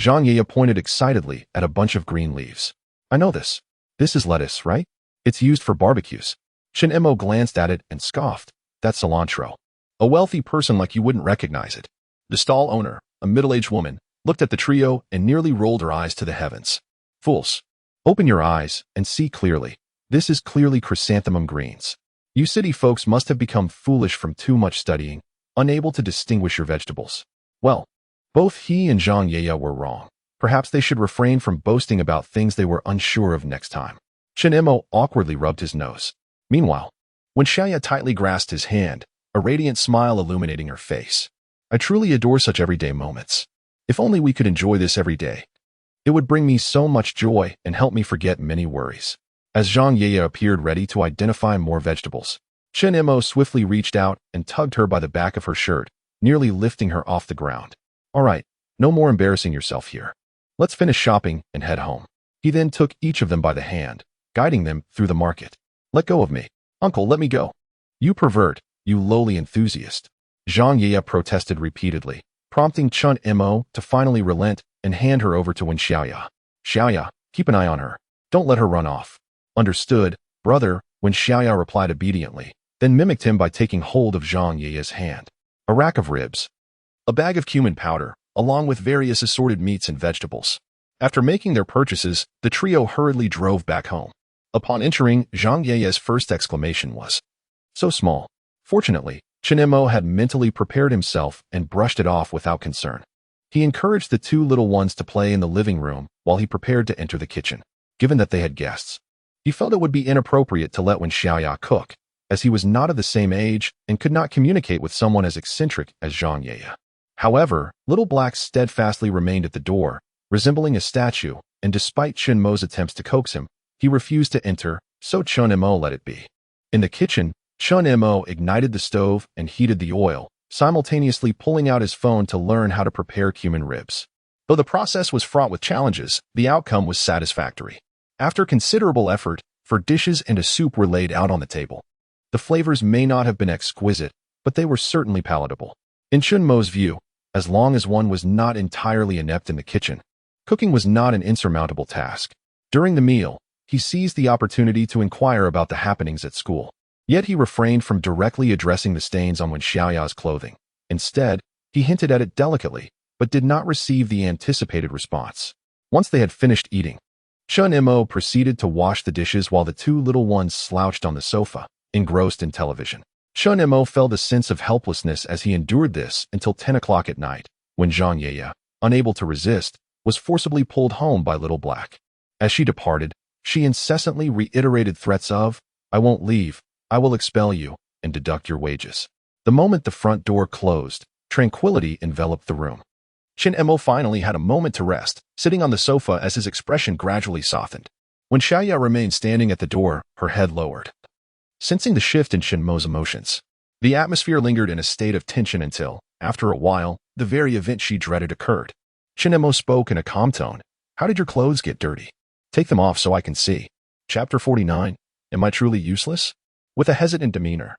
Zhang Qiuqiu pointed excitedly at a bunch of green leaves. I know this. This is lettuce, right? It's used for barbecues. Chen Mo glanced at it and scoffed. That's cilantro. A wealthy person like you wouldn't recognize it. The stall owner, a middle-aged woman, looked at the trio and nearly rolled her eyes to the heavens. Fools! Open your eyes and see clearly. This is clearly chrysanthemum greens. You city folks must have become foolish from too much studying, unable to distinguish your vegetables. Well, both he and Zhang Qiuqiu were wrong. Perhaps they should refrain from boasting about things they were unsure of next time. Chen Mo awkwardly rubbed his nose. Meanwhile, Wen Xiaoya tightly grasped his hand, a radiant smile illuminating her face. I truly adore such everyday moments. If only we could enjoy this every day. It would bring me so much joy and help me forget many worries. As Zhang Qiuqiu appeared ready to identify more vegetables, Chen Mo swiftly reached out and tugged her by the back of her shirt, nearly lifting her off the ground. All right, no more embarrassing yourself here. Let's finish shopping and head home. He then took each of them by the hand, guiding them through the market. Let go of me. Uncle, let me go. You pervert, you lowly enthusiast. Zhang Qiuqiu protested repeatedly, prompting Chen Mo to finally relent and hand her over to Wen Xiaoya. Xiaoya, keep an eye on her. Don't let her run off. Understood, brother, Wen Xiaoya replied obediently, then mimicked him by taking hold of Zhang Qiuqiu's hand. A rack of ribs, a bag of cumin powder, along with various assorted meats and vegetables. After making their purchases, the trio hurriedly drove back home. Upon entering, Zhang Qiuqiu's first exclamation was, "So small." Fortunately, Chen Mo had mentally prepared himself and brushed it off without concern. He encouraged the two little ones to play in the living room while he prepared to enter the kitchen. Given that they had guests, he felt it would be inappropriate to let Wen Xiaoya cook, as he was not of the same age and could not communicate with someone as eccentric as Zhang Qiuqiu. However, Little Black steadfastly remained at the door, resembling a statue, and despite Chen Mo's attempts to coax him, he refused to enter, so Chen Mo let it be. In the kitchen, Chen Mo ignited the stove and heated the oil, simultaneously pulling out his phone to learn how to prepare cumin ribs. Though the process was fraught with challenges, the outcome was satisfactory. After considerable effort, dishes and a soup were laid out on the table. The flavors may not have been exquisite, but they were certainly palatable. In Chen Mo's view, as long as one was not entirely inept in the kitchen, cooking was not an insurmountable task. During the meal, he seized the opportunity to inquire about the happenings at school. Yet he refrained from directly addressing the stains on Wen Xiaoya's clothing. Instead, he hinted at it delicately, but did not receive the anticipated response. Once they had finished eating, Chen Mo proceeded to wash the dishes while the two little ones slouched on the sofa, engrossed in television. Chen Mo felt a sense of helplessness as he endured this until 10 o'clock at night, when Zhang Qiuqiu, unable to resist, was forcibly pulled home by Little Black. As she departed, she incessantly reiterated threats of, "I won't leave, I will expel you, and deduct your wages." The moment the front door closed, tranquility enveloped the room. Chen Mo finally had a moment to rest, sitting on the sofa as his expression gradually softened. When Xiaoya remained standing at the door, her head lowered. Sensing the shift in Chen Mo's emotions, the atmosphere lingered in a state of tension until, after a while, the very event she dreaded occurred. Chen Mo spoke in a calm tone. "How did your clothes get dirty? Take them off so I can see." Chapter 49. Am I truly useless? With a hesitant demeanor.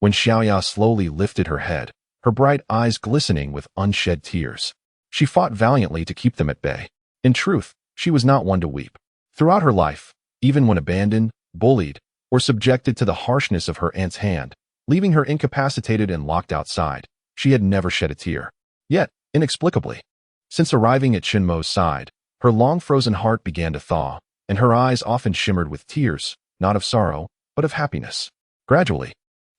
When Xiaoya slowly lifted her head, her bright eyes glistening with unshed tears, she fought valiantly to keep them at bay. In truth, she was not one to weep. Throughout her life, even when abandoned, bullied, or subjected to the harshness of her aunt's hand, leaving her incapacitated and locked outside, she had never shed a tear. Yet, inexplicably, since arriving at Chen Mo's side, her long-frozen heart began to thaw, and her eyes often shimmered with tears, not of sorrow, but of happiness. Gradually,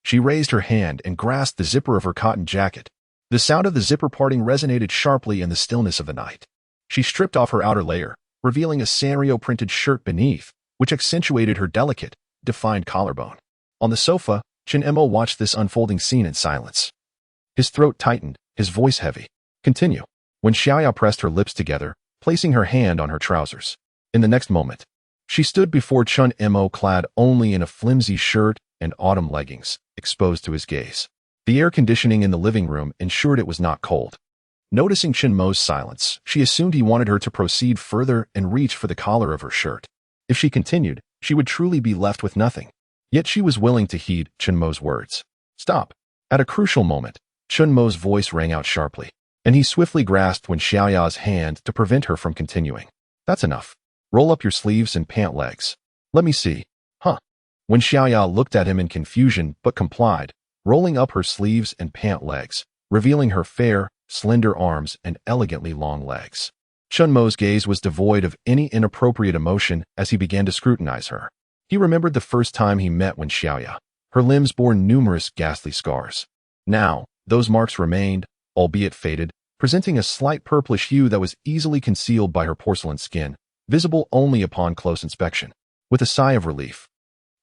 she raised her hand and grasped the zipper of her cotton jacket. The sound of the zipper parting resonated sharply in the stillness of the night. She stripped off her outer layer, revealing a Sanrio-printed shirt beneath, which accentuated her delicate, defined collarbone. On the sofa, Chen Mo watched this unfolding scene in silence. His throat tightened, his voice heavy. "Continue." When Xiaoya pressed her lips together, placing her hand on her trousers. In the next moment, she stood before Chen Mo clad only in a flimsy shirt and autumn leggings, exposed to his gaze. The air conditioning in the living room ensured it was not cold. Noticing Chen Mo's silence, she assumed he wanted her to proceed further and reach for the collar of her shirt. If she continued, she would truly be left with nothing. Yet she was willing to heed Chen Mo's words. Stop. At a crucial moment, Chen Mo's voice rang out sharply, and he swiftly grasped Wen Xiaoya's hand to prevent her from continuing. That's enough. Roll up your sleeves and pant legs. Let me see. Huh. Wen Xiaoya looked at him in confusion but complied, rolling up her sleeves and pant legs, revealing her fair, slender arms and elegantly long legs. Chen Mo's gaze was devoid of any inappropriate emotion as he began to scrutinize her. He remembered the first time he met Wen Xiaoya. Her limbs bore numerous ghastly scars. Now, those marks remained, albeit faded, presenting a slight purplish hue that was easily concealed by her porcelain skin, visible only upon close inspection. With a sigh of relief,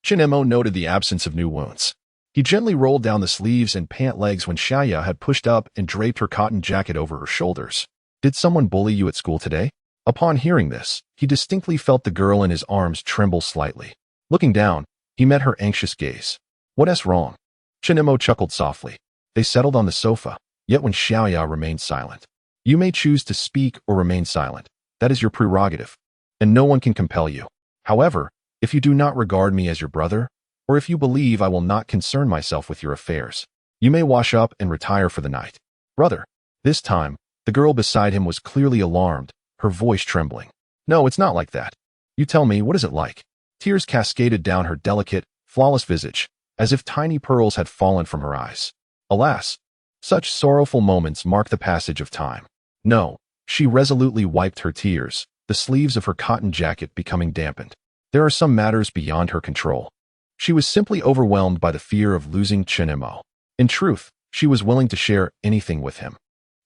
Chen Mo noted the absence of new wounds. He gently rolled down the sleeves and pant legs when Xiaoya had pushed up and draped her cotton jacket over her shoulders. Did someone bully you at school today? Upon hearing this, he distinctly felt the girl in his arms tremble slightly. Looking down, he met her anxious gaze. What's wrong? Chen Mo chuckled softly. They settled on the sofa, yet Wen Xiaoya remained silent. You may choose to speak or remain silent. That is your prerogative, and no one can compel you. However, if you do not regard me as your brother, or if you believe I will not concern myself with your affairs, you may wash up and retire for the night. Brother. This time, the girl beside him was clearly alarmed, her voice trembling. No, it's not like that. You tell me, what is it like? Tears cascaded down her delicate, flawless visage, as if tiny pearls had fallen from her eyes. Alas, such sorrowful moments mark the passage of time. No, she resolutely wiped her tears, the sleeves of her cotton jacket becoming dampened. There are some matters beyond her control. She was simply overwhelmed by the fear of losing Chen Mo. In truth, she was willing to share anything with him,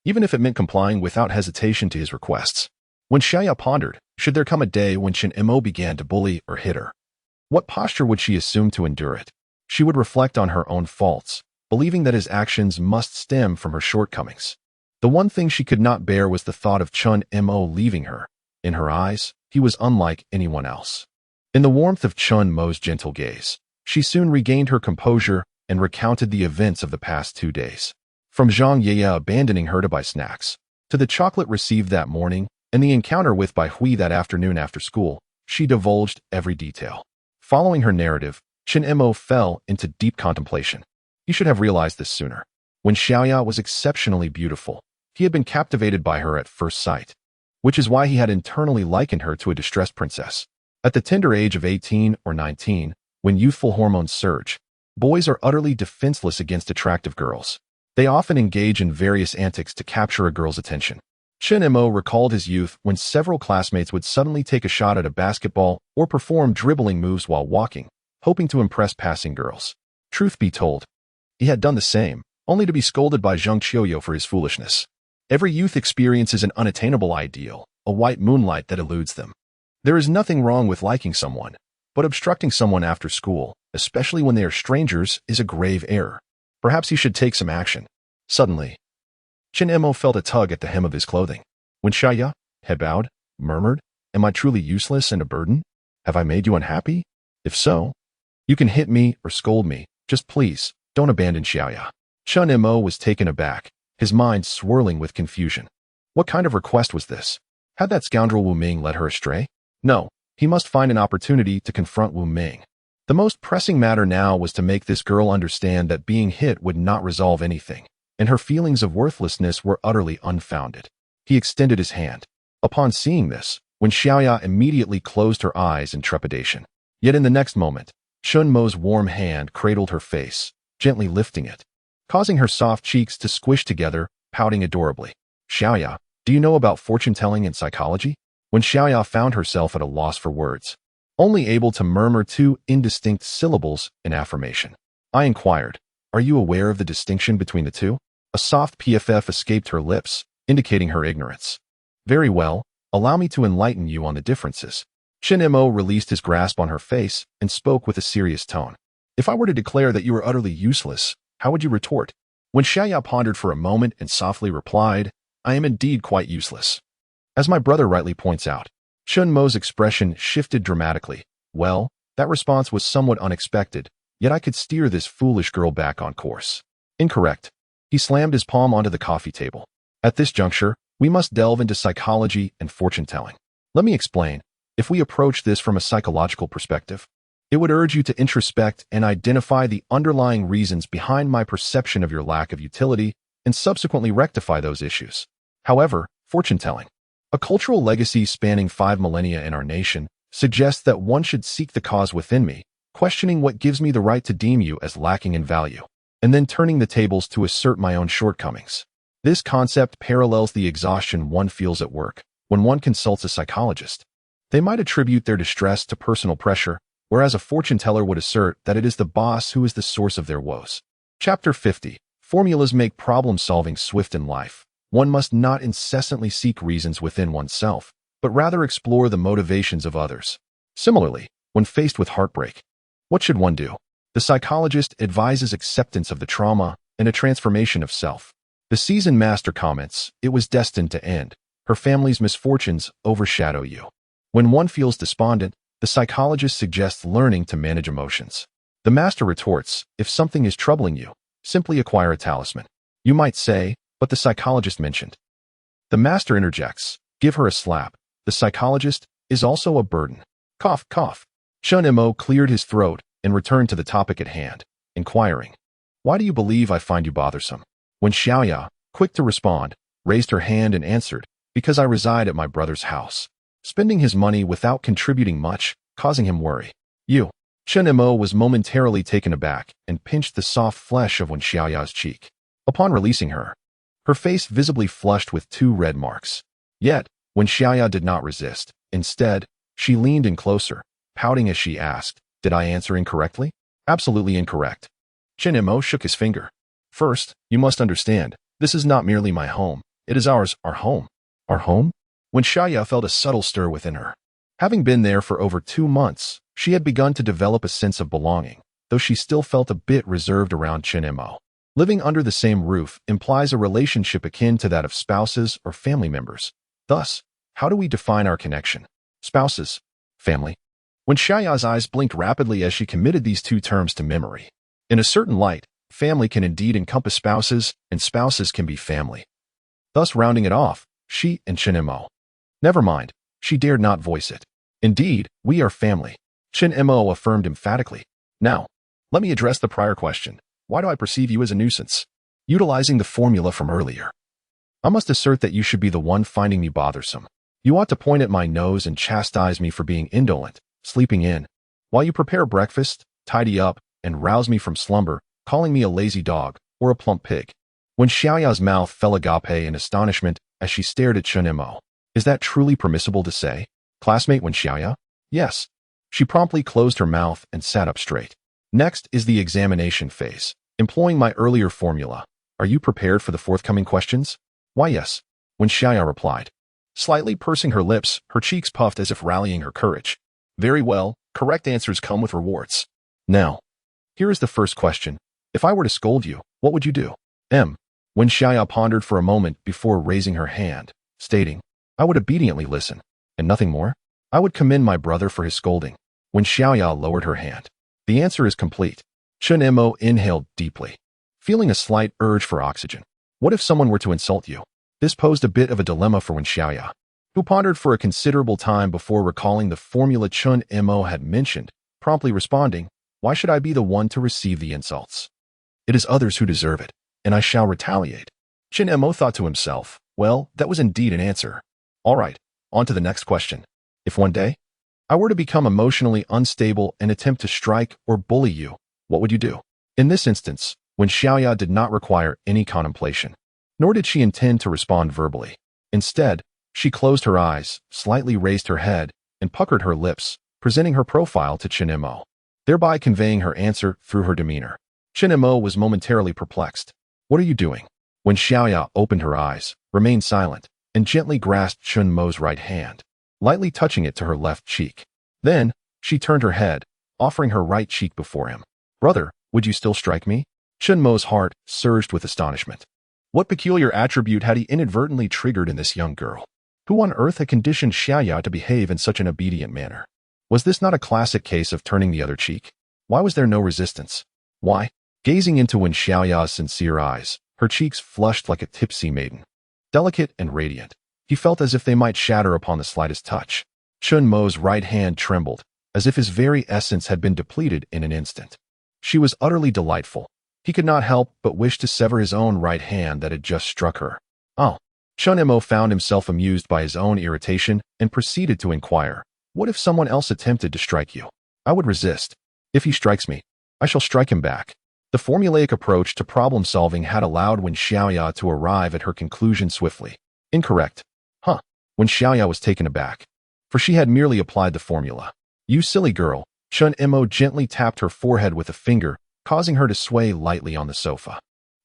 even if it meant complying without hesitation to his requests. When Xiaoya pondered, should there come a day when Chen Mo began to bully or hit her? What posture would she assume to endure it? She would reflect on her own faults, believing that his actions must stem from her shortcomings. The one thing she could not bear was the thought of Chen Mo leaving her. In her eyes, he was unlike anyone else. In the warmth of Chen Mo's gentle gaze, she soon regained her composure and recounted the events of the past 2 days. From Zheng Qiuqiu abandoning her to buy snacks, to the chocolate received that morning, and the encounter with Bai Hui that afternoon after school, she divulged every detail. Following her narrative, Chen Mo fell into deep contemplation. He should have realized this sooner. When Xiaoya was exceptionally beautiful, he had been captivated by her at first sight, which is why he had internally likened her to a distressed princess. At the tender age of 18 or 19, when youthful hormones surge, boys are utterly defenseless against attractive girls. They often engage in various antics to capture a girl's attention. Chen Mo recalled his youth when several classmates would suddenly take a shot at a basketball or perform dribbling moves while walking, hoping to impress passing girls. Truth be told, he had done the same, only to be scolded by Zheng Qiuqiu for his foolishness. Every youth experiences an unattainable ideal, a white moonlight that eludes them. There is nothing wrong with liking someone, but obstructing someone after school, especially when they are strangers, is a grave error. Perhaps he should take some action. Suddenly, Chen Mo felt a tug at the hem of his clothing. When Xiaoya, head bowed, murmured, Am I truly useless and a burden? Have I made you unhappy? If so, you can hit me or scold me. Just please, don't abandon Xiaoya. Chen Mo was taken aback, his mind swirling with confusion. What kind of request was this? Had that scoundrel Wu Ming led her astray? No, he must find an opportunity to confront Wu Ming. The most pressing matter now was to make this girl understand that being hit would not resolve anything, and her feelings of worthlessness were utterly unfounded. He extended his hand. Upon seeing this, Wen Xiaoya immediately closed her eyes in trepidation. Yet in the next moment, Chen Mo's warm hand cradled her face, gently lifting it, causing her soft cheeks to squish together, pouting adorably. Xiaoya, do you know about fortune-telling and psychology? When Xiaoya found herself at a loss for words, only able to murmur 2 indistinct syllables in affirmation. I inquired, Are you aware of the distinction between the two? A soft pff escaped her lips, indicating her ignorance. Very well, allow me to enlighten you on the differences. Chen Mo released his grasp on her face and spoke with a serious tone. If I were to declare that you are utterly useless, how would you retort? When Xiaoya pondered for a moment and softly replied, I am indeed quite useless. As my brother rightly points out, Chen Mo's expression shifted dramatically. Well, that response was somewhat unexpected, yet I could steer this foolish girl back on course. Incorrect. He slammed his palm onto the coffee table. At this juncture, we must delve into psychology and fortune-telling. Let me explain. If we approach this from a psychological perspective, It would urge you to introspect and identify the underlying reasons behind my perception of your lack of utility and subsequently rectify those issues. However, fortune-telling, a cultural legacy spanning 5 millennia in our nation, suggests that one should seek the cause within me, questioning what gives me the right to deem you as lacking in value, and then turning the tables to assert my own shortcomings. This concept parallels the exhaustion one feels at work when one consults a psychologist. They might attribute their distress to personal pressure, whereas a fortune teller would assert that it is the boss who is the source of their woes. Chapter 50. Formulas make problem-solving swift in life. One must not incessantly seek reasons within oneself, but rather explore the motivations of others. Similarly, when faced with heartbreak, what should one do? The psychologist advises acceptance of the trauma and a transformation of self. The seasoned master comments, "It was destined to end. Her family's misfortunes overshadow you." When one feels despondent, the psychologist suggests learning to manage emotions. The master retorts, "If something is troubling you, simply acquire a talisman." You might say, "But the psychologist mentioned." The master interjects, "Give her a slap. The psychologist is also a burden." Cough, cough. Chen Mo cleared his throat and returned to the topic at hand, inquiring, "Why do you believe I find you bothersome?" Wen Xiaoya, quick to respond, raised her hand and answered, "Because I reside at my brother's house, spending his money without contributing much, causing him worry." You. Chen Mo was momentarily taken aback and pinched the soft flesh of Wen Xiaoya's cheek. Upon releasing her, her face visibly flushed with 2 red marks. Yet, Wen Xiaoya did not resist. Instead, she leaned in closer, pouting as she asked, "Did I answer incorrectly?" "Absolutely incorrect." Chen Mo shook his finger. "First, you must understand, this is not merely my home. It is ours, our home." "Our home?" Wen Xiaoya felt a subtle stir within her. Having been there for over 2 months, she had begun to develop a sense of belonging, though she still felt a bit reserved around Chen Mo. Living under the same roof implies a relationship akin to that of spouses or family members. Thus, how do we define our connection? Spouses, family. Wen Xiaoya's eyes blinked rapidly as she committed these 2 terms to memory. In a certain light, family can indeed encompass spouses, and spouses can be family. Thus rounding it off, she and Chen Mo. Never mind, she dared not voice it. "Indeed, we are family," Chen Mo affirmed emphatically. "Now, let me address the prior question. Why do I perceive you as a nuisance?" Utilizing the formula from earlier, I must assert that you should be the one finding me bothersome. You ought to point at my nose and chastise me for being indolent, sleeping in, while you prepare breakfast, tidy up, and rouse me from slumber, calling me a lazy dog or a plump pig. Wen Xiaoya's mouth fell agape in astonishment as she stared at Chen Mo. Is that truly permissible to say? Classmate Wen Xiaoya? Yes. She promptly closed her mouth and sat up straight. Next is the examination phase. Employing my earlier formula, are you prepared for the forthcoming questions? Why, yes, Wen Xiaoya replied. Slightly pursing her lips, her cheeks puffed as if rallying her courage. Very well, correct answers come with rewards. Now, here is the first question. If I were to scold you, what would you do? Wen Xiaoya pondered for a moment before raising her hand, stating, I would obediently listen, and nothing more. I would commend my brother for his scolding. Wen Xiaoya lowered her hand. The answer is complete. Chen Mo inhaled deeply, feeling a slight urge for oxygen. What if someone were to insult you? This posed a bit of a dilemma for Wen Xiaoya, who pondered for a considerable time before recalling the formula Chen Mo had mentioned, promptly responding, why should I be the one to receive the insults? It is others who deserve it, and I shall retaliate. Chen Mo thought to himself, well, that was indeed an answer. All right, on to the next question. If one day I were to become emotionally unstable and attempt to strike or bully you, what would you do? In this instance, Wen Xiaoya did not require any contemplation, nor did she intend to respond verbally. Instead, she closed her eyes, slightly raised her head, and puckered her lips, presenting her profile to Chen Mo, thereby conveying her answer through her demeanor. Chen Mo was momentarily perplexed. What are you doing? Wen Xiaoya opened her eyes, remained silent, and gently grasped Chen Mo's right hand, lightly touching it to her left cheek. Then, she turned her head, offering her right cheek before him. Brother, would you still strike me? Chen Mo's heart surged with astonishment. What peculiar attribute had he inadvertently triggered in this young girl? Who on earth had conditioned Xiaoya to behave in such an obedient manner? Was this not a classic case of turning the other cheek? Why was there no resistance? Why? Gazing into Wen Xiaoya's sincere eyes, her cheeks flushed like a tipsy maiden. Delicate and radiant, he felt as if they might shatter upon the slightest touch. Chen Mo's right hand trembled, as if his very essence had been depleted in an instant. She was utterly delightful. He could not help but wish to sever his own right hand that had just struck her. Oh. Chen Mo found himself amused by his own irritation and proceeded to inquire, what if someone else attempted to strike you? I would resist. If he strikes me, I shall strike him back. The formulaic approach to problem-solving had allowed Wen Xiaoya to arrive at her conclusion swiftly. Incorrect. Huh. Wen Xiaoya was taken aback, for she had merely applied the formula. You silly girl. Chen Mo gently tapped her forehead with a finger, causing her to sway lightly on the sofa.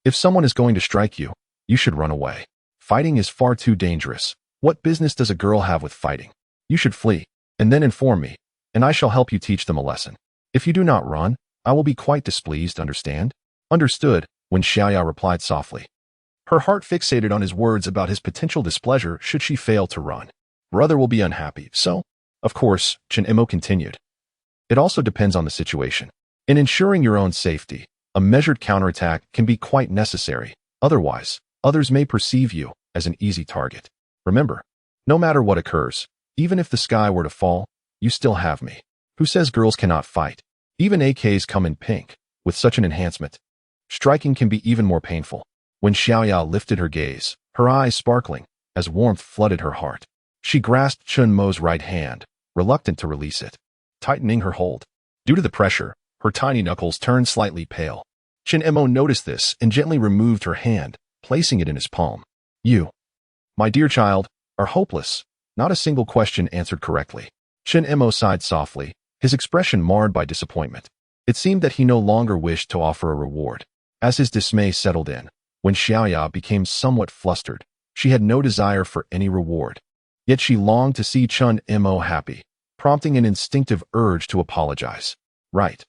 If someone is going to strike you, you should run away. Fighting is far too dangerous. What business does a girl have with fighting? You should flee, and then inform me, and I shall help you teach them a lesson. If you do not run, I will be quite displeased, understand? Understood, Wen Xiaoya replied softly. Her heart fixated on his words about his potential displeasure should she fail to run. Brother will be unhappy, so? Of course, Chen Mo continued. It also depends on the situation. In ensuring your own safety, a measured counterattack can be quite necessary. Otherwise, others may perceive you as an easy target. Remember, no matter what occurs, even if the sky were to fall, you still have me. Who says girls cannot fight? Even AKs come in pink. With such an enhancement, striking can be even more painful. When Xiaoya lifted her gaze, her eyes sparkling, as warmth flooded her heart, she grasped Chen Mo's right hand, reluctant to release it, tightening her hold. Due to the pressure, her tiny knuckles turned slightly pale. Chen Mo noticed this and gently removed her hand, placing it in his palm. You, my dear child, are hopeless. Not a single question answered correctly. Chen Mo sighed softly, his expression marred by disappointment. It seemed that he no longer wished to offer a reward. As his dismay settled in, when Xiaoya became somewhat flustered, she had no desire for any reward. Yet she longed to see Chen Mo happy, prompting an instinctive urge to apologize. Right,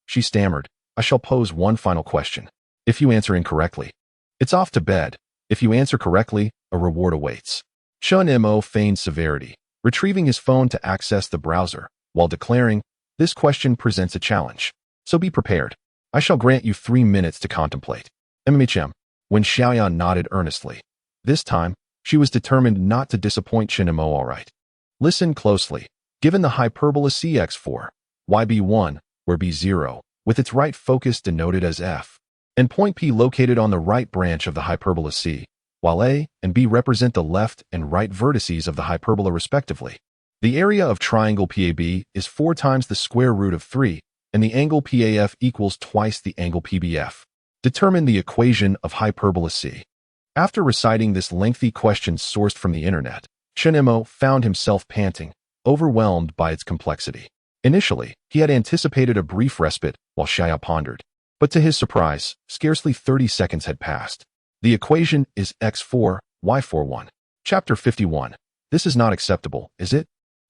she stammered. I shall pose one final question. If you answer incorrectly, it's off to bed. If you answer correctly, a reward awaits. Chen Mo feigned severity, retrieving his phone to access the browser, while declaring, this question presents a challenge. So be prepared. I shall grant you 3 minutes to contemplate. MMHM. When Xiaoyan nodded earnestly. This time, she was determined not to disappoint Chen Mo alright. Listen closely. Given the hyperbola cx4, yb1, where b0, with its right focus denoted as f, and point P located on the right branch of the hyperbola C, while A and B represent the left and right vertices of the hyperbola respectively. The area of triangle PAB is 4 times the square root of 3, and the angle PAF equals twice the angle PBF. Determine the equation of hyperbola C. After reciting this lengthy question sourced from the internet, Chen Mo found himself panting, overwhelmed by its complexity. Initially, he had anticipated a brief respite while Xiaoya pondered. But to his surprise, scarcely 30 seconds had passed. The equation is x4, y41. Chapter 51. This is not acceptable, is it?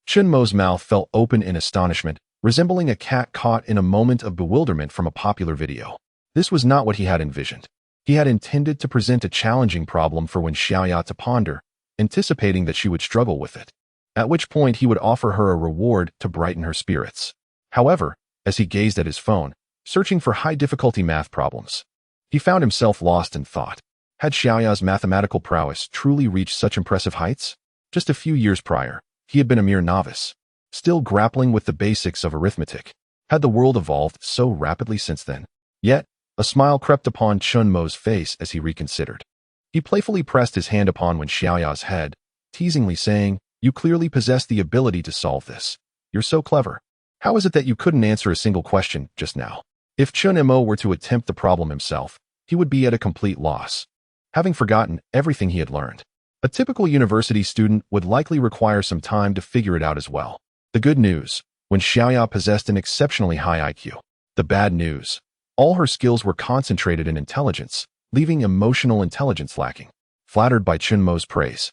Chen Mo's mouth fell open in astonishment, resembling a cat caught in a moment of bewilderment from a popular video. This was not what he had envisioned. He had intended to present a challenging problem for Wen Xiaoya to ponder, anticipating that she would struggle with it, at which point he would offer her a reward to brighten her spirits. However, as he gazed at his phone, searching for high-difficulty math problems, he found himself lost in thought. Had Xiaoya's mathematical prowess truly reached such impressive heights? Just a few years prior, he had been a mere novice, still grappling with the basics of arithmetic. Had the world evolved so rapidly since then? Yet, a smile crept upon Chen Mo's face as he reconsidered. He playfully pressed his hand upon Wen Xiaoya's head, teasingly saying, You clearly possess the ability to solve this. You're so clever. How is it that you couldn't answer a single question just now? If Chen Mo were to attempt the problem himself, he would be at a complete loss, having forgotten everything he had learned. A typical university student would likely require some time to figure it out as well. The good news, Wen Xiaoya possessed an exceptionally high IQ. The bad news, all her skills were concentrated in intelligence, leaving emotional intelligence lacking. Flattered by Chen Mo's praise,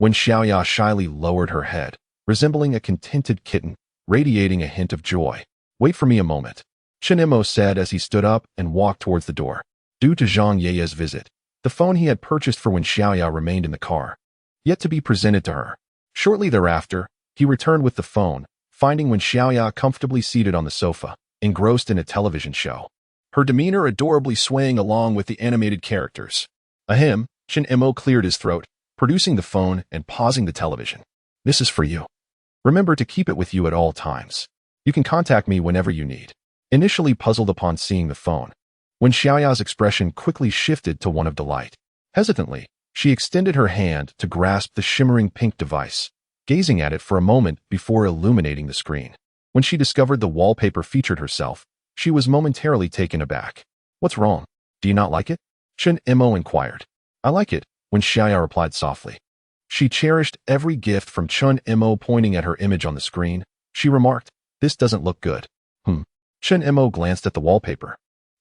Wen Xiaoya shyly lowered her head, resembling a contented kitten, radiating a hint of joy. Wait for me a moment, Chen Mo said as he stood up and walked towards the door. Due to Zhang Ye's visit, the phone he had purchased for Wen Xiaoya remained in the car, yet to be presented to her. Shortly thereafter, he returned with the phone, finding Wen Xiaoya comfortably seated on the sofa, engrossed in a television show, her demeanor adorably swaying along with the animated characters. Ahem, Chen Mo cleared his throat, producing the phone and pausing the television. This is for you. Remember to keep it with you at all times. You can contact me whenever you need. Initially puzzled upon seeing the phone, Wen Xiaoya's expression quickly shifted to one of delight. Hesitantly, she extended her hand to grasp the shimmering pink device, gazing at it for a moment before illuminating the screen. When she discovered the wallpaper featured herself, she was momentarily taken aback. What's wrong? Do you not like it? Chen Mo inquired. I like it, Wen Xiaoya replied softly. She cherished every gift from Chen Mo. Pointing at her image on the screen, she remarked, this doesn't look good. Chen Mo glanced at the wallpaper,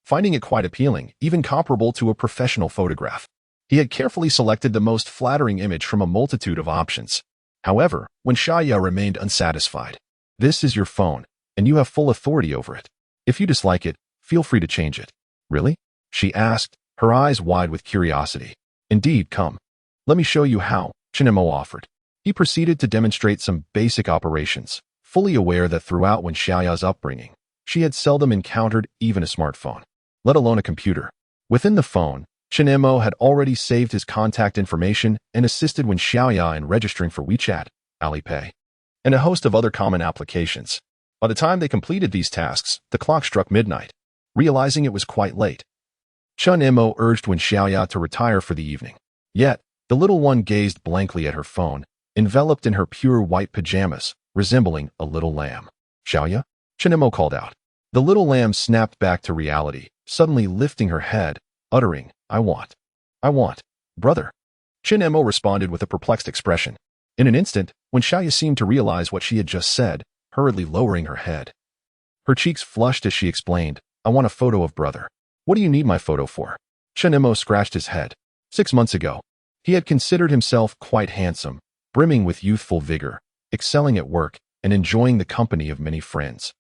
finding it quite appealing, even comparable to a professional photograph. He had carefully selected the most flattering image from a multitude of options. However, Wen Xiaoya remained unsatisfied. This is your phone, and you have full authority over it. If you dislike it, feel free to change it. Really? She asked, her eyes wide with curiosity. Indeed, come. Let me show you how, Chen Mo offered. He proceeded to demonstrate some basic operations, fully aware that throughout Wen Xiaoya's upbringing, she had seldom encountered even a smartphone, let alone a computer. Within the phone, Chen Mo had already saved his contact information and assisted Wen Xiaoya in registering for WeChat, Alipay, and a host of other common applications. By the time they completed these tasks, the clock struck midnight. Realizing it was quite late, Chen Mo urged Wen Xiaoya to retire for the evening. Yet, the little one gazed blankly at her phone, enveloped in her pure white pajamas, resembling a little lamb. Xiaoya? Chen Mo called out. The little lamb snapped back to reality, suddenly lifting her head, uttering, I want, brother. Chen Mo responded with a perplexed expression. In an instant, Wen Xiaoya seemed to realize what she had just said, hurriedly lowering her head. Her cheeks flushed as she explained, I want a photo of brother. What do you need my photo for? Chen Mo scratched his head. 6 months ago, he had considered himself quite handsome, brimming with youthful vigor, excelling at work, and enjoying the company of many friends.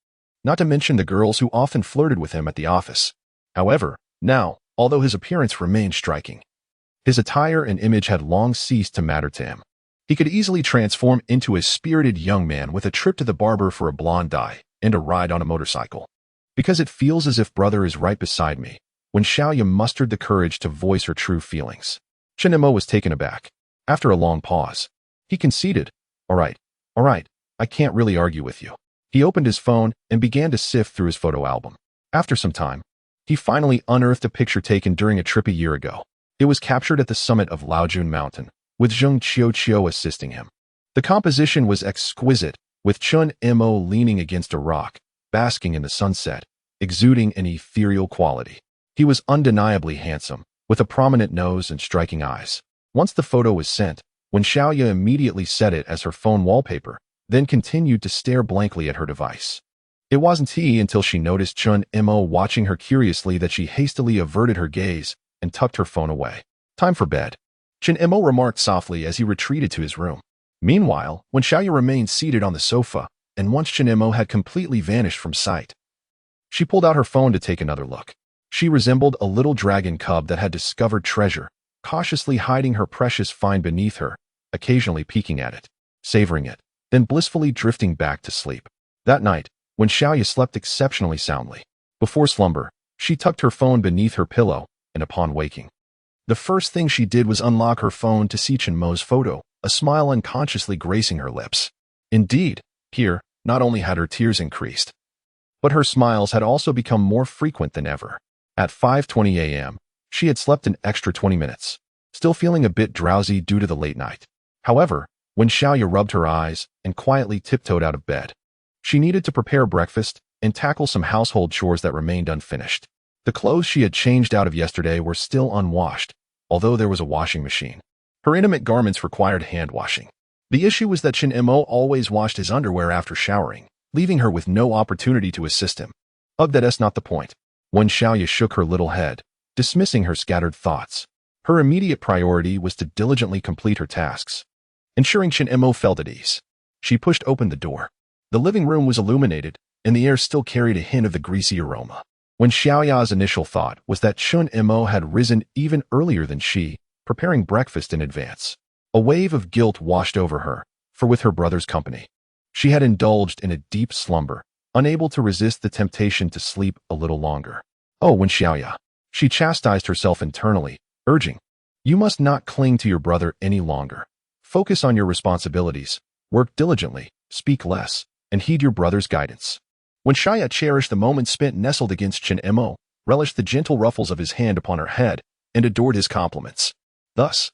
Not to mention the girls who often flirted with him at the office. However, now, although his appearance remained striking, his attire and image had long ceased to matter to him. He could easily transform into a spirited young man with a trip to the barber for a blonde dye and a ride on a motorcycle. Because it feels as if brother is right beside me, Wen Xiaoya mustered the courage to voice her true feelings. Chen Mo was taken aback. After a long pause, he conceded, All right, I can't really argue with you. He opened his phone and began to sift through his photo album. After some time, he finally unearthed a picture taken during a trip a year ago. It was captured at the summit of Laojun Mountain, with Zheng Qiuqiu assisting him. The composition was exquisite, with Chen Mo leaning against a rock, basking in the sunset, exuding an ethereal quality. He was undeniably handsome, with a prominent nose and striking eyes. Once the photo was sent, Wen Xiaoya immediately set it as her phone wallpaper, then continued to stare blankly at her device. It wasn't until she noticed Chen Mo watching her curiously that she hastily averted her gaze and tucked her phone away. Time for bed, Chen Mo remarked softly as he retreated to his room. Meanwhile, Wen Xiaoya remained seated on the sofa, and once Chen Mo had completely vanished from sight, she pulled out her phone to take another look. She resembled a little dragon cub that had discovered treasure, cautiously hiding her precious find beneath her, occasionally peeking at it, savoring it, then blissfully drifting back to sleep. That night, Wen Xiaoya slept exceptionally soundly. Before slumber, she tucked her phone beneath her pillow, and upon waking, the first thing she did was unlock her phone to see Chen Mo's photo, a smile unconsciously gracing her lips. Indeed, here, not only had her tears increased, but her smiles had also become more frequent than ever. At 5:20 a.m., she had slept an extra 20 minutes, still feeling a bit drowsy due to the late night. However, Wen Xiaoya rubbed her eyes and quietly tiptoed out of bed. She needed to prepare breakfast and tackle some household chores that remained unfinished. The clothes she had changed out of yesterday were still unwashed, although there was a washing machine. Her intimate garments required hand washing. The issue was that Chen Mo always washed his underwear after showering, leaving her with no opportunity to assist him. That's not the point. Wen Xiaoya shook her little head, dismissing her scattered thoughts. Her immediate priority was to diligently complete her tasks, ensuring Chen Mo felt at ease. She pushed open the door. The living room was illuminated, and the air still carried a hint of the greasy aroma. Wen Xiaoya's initial thought was that Chen Mo had risen even earlier than she, preparing breakfast in advance. A wave of guilt washed over her, for with her brother's company, she had indulged in a deep slumber, unable to resist the temptation to sleep a little longer. Oh, Wen Xiaoya. She chastised herself internally, urging, You must not cling to your brother any longer. Focus on your responsibilities, work diligently, Speak less, and heed your brother's guidance. Wen Xiaoya cherished the moment spent nestled against Chen Mo, relished the gentle ruffles of his hand upon her head, and adored his compliments. Thus,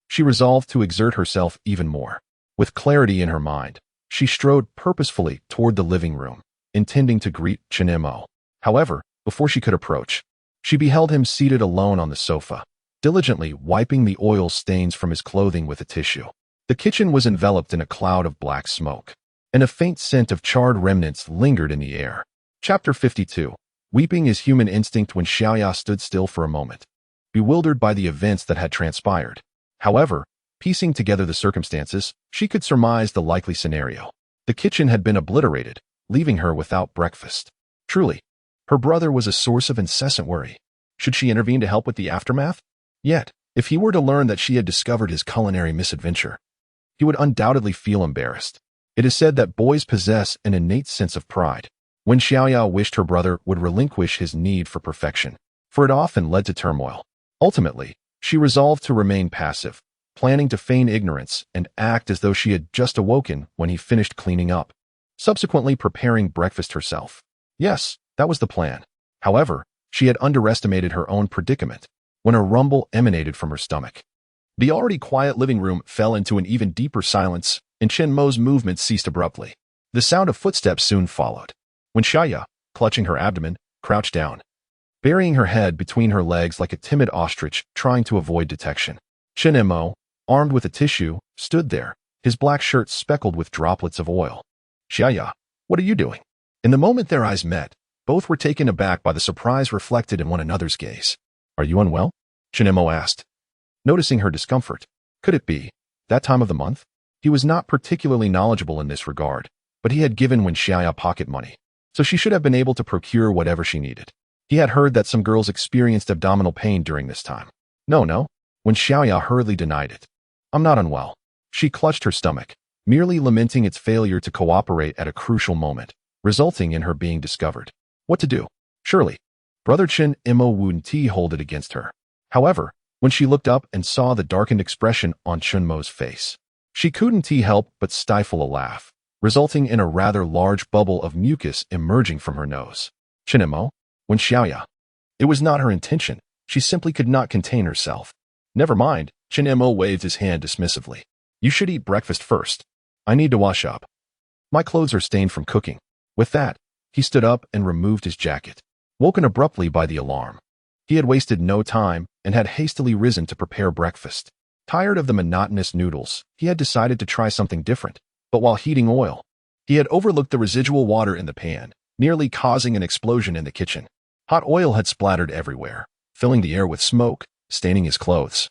she resolved to exert herself even more. With clarity in her mind, she strode purposefully toward the living room, intending to greet Chen Mo. However, before she could approach, she beheld him seated alone on the sofa, diligently wiping the oil stains from his clothing with a tissue. The kitchen was enveloped in a cloud of black smoke, and a faint scent of charred remnants lingered in the air. Chapter 52. Weeping is human instinct. Wen Xiaoya stood still for a moment, bewildered by the events that had transpired. However, piecing together the circumstances, she could surmise the likely scenario. The kitchen had been obliterated, leaving her without breakfast. Truly, her brother was a source of incessant worry. Should she intervene to help with the aftermath? Yet, if he were to learn that she had discovered his culinary misadventure, he would undoubtedly feel embarrassed. It is said that boys possess an innate sense of pride. Wen Xiaoya wished her brother would relinquish his need for perfection, for it often led to turmoil. Ultimately, she resolved to remain passive, planning to feign ignorance and act as though she had just awoken when he finished cleaning up, subsequently preparing breakfast herself. Yes, that was the plan. However, she had underestimated her own predicament when a rumble emanated from her stomach. The already quiet living room fell into an even deeper silence, and Chen Mo's movements ceased abruptly. The sound of footsteps soon followed. Wen Xiaoya, clutching her abdomen, crouched down, burying her head between her legs like a timid ostrich trying to avoid detection. Chen Mo, armed with a tissue, stood there, his black shirt speckled with droplets of oil. Xiaoya, what are you doing? In the moment their eyes met, both were taken aback by the surprise reflected in one another's gaze. Are you unwell? Chen Mo asked, noticing her discomfort. Could it be that time of the month? He was not particularly knowledgeable in this regard, but he had given Wen Xiaoya pocket money, so she should have been able to procure whatever she needed. He had heard that some girls experienced abdominal pain during this time. No, Wen Xiaoya hurriedly denied it. I'm not unwell. She clutched her stomach, merely lamenting its failure to cooperate at a crucial moment, resulting in her being discovered. What to do? Surely, brother Chen Mo wouldn't hold it against her. However, when she looked up and saw the darkened expression on Chen Mo's face, she couldn't help but stifle a laugh, resulting in a rather large bubble of mucus emerging from her nose. Chen Mo? Wen Xiaoya. It was not her intention. She simply could not contain herself. Never mind, Chen Mo waved his hand dismissively. You should eat breakfast first. I need to wash up. My clothes are stained from cooking. With that, he stood up and removed his jacket, woken abruptly by the alarm. He had wasted no time and had hastily risen to prepare breakfast. Tired of the monotonous noodles, he had decided to try something different, but while heating oil, he had overlooked the residual water in the pan, nearly causing an explosion in the kitchen. Hot oil had splattered everywhere, filling the air with smoke, staining his clothes,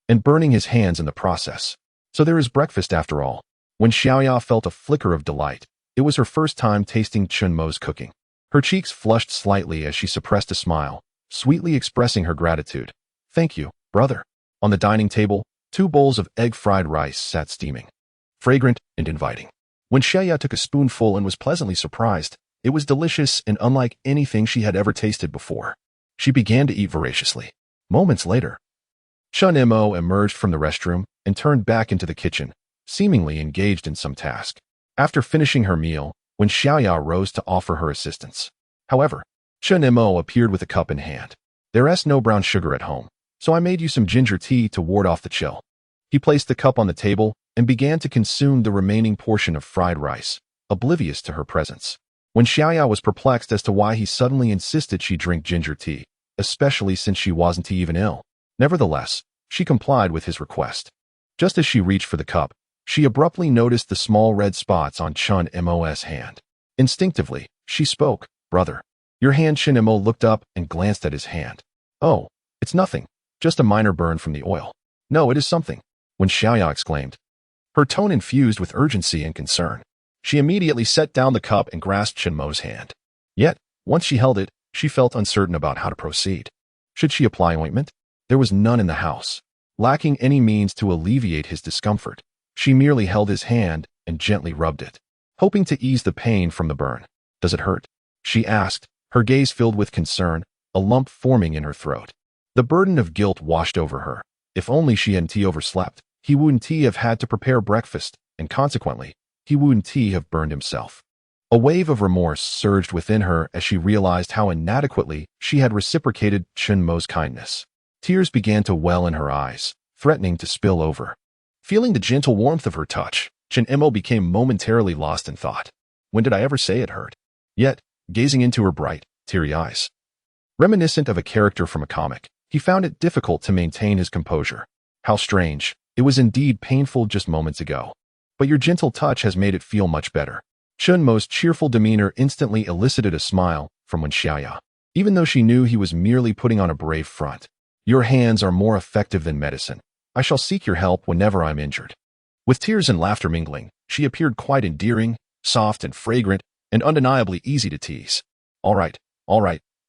and burning his hands in the process. So there is breakfast after all. When Xiaoya felt a flicker of delight, it was her first time tasting Chen Mo's cooking. Her cheeks flushed slightly as she suppressed a smile, sweetly expressing her gratitude. Thank you, brother. On the dining table, 2 bowls of egg-fried rice sat steaming, fragrant and inviting. When Xiaoya took a spoonful and was pleasantly surprised, it was delicious and unlike anything she had ever tasted before. She began to eat voraciously. Moments later, Chen Mo emerged from the restroom and turned back into the kitchen, seemingly engaged in some task. After finishing her meal, Wen Xiaoya rose to offer her assistance. However, Chen Mo appeared with a cup in hand. There's no brown sugar at home, so I made you some ginger tea to ward off the chill. He placed the cup on the table and began to consume the remaining portion of fried rice, oblivious to her presence. When Xiaoya was perplexed as to why he suddenly insisted she drink ginger tea, especially since she wasn't even ill. Nevertheless, she complied with his request. Just as she reached for the cup, she abruptly noticed the small red spots on Chen Mo's hand. Instinctively, she spoke, "Brother." Your hand. Chen Mo looked up and glanced at his hand. Oh, it's nothing, just a minor burn from the oil. No, it is something, Wen Xiaoya exclaimed, her tone infused with urgency and concern. She immediately set down the cup and grasped Chen Mo's hand. Yet, once she held it, she felt uncertain about how to proceed. Should she apply ointment? There was none in the house. Lacking any means to alleviate his discomfort, she merely held his hand and gently rubbed it, hoping to ease the pain from the burn. Does it hurt? She asked, her gaze filled with concern, a lump forming in her throat. The burden of guilt washed over her. If only she hadn't overslept, he wouldn't have had to prepare breakfast, and consequently, he wouldn't have burned himself. A wave of remorse surged within her as she realized how inadequately she had reciprocated Chen Mo's kindness. Tears began to well in her eyes, threatening to spill over. Feeling the gentle warmth of her touch, Chen Mo became momentarily lost in thought. When did I ever say it hurt? Yet, gazing into her bright, teary eyes, reminiscent of a character from a comic, he found it difficult to maintain his composure. How strange. It was indeed painful just moments ago. But your gentle touch has made it feel much better. Chen Mo's cheerful demeanor instantly elicited a smile from Wen Xiaoya, even though she knew he was merely putting on a brave front. Your hands are more effective than medicine. I shall seek your help whenever I'm injured. With tears and laughter mingling, she appeared quite endearing, soft and fragrant, and undeniably easy to tease. All right,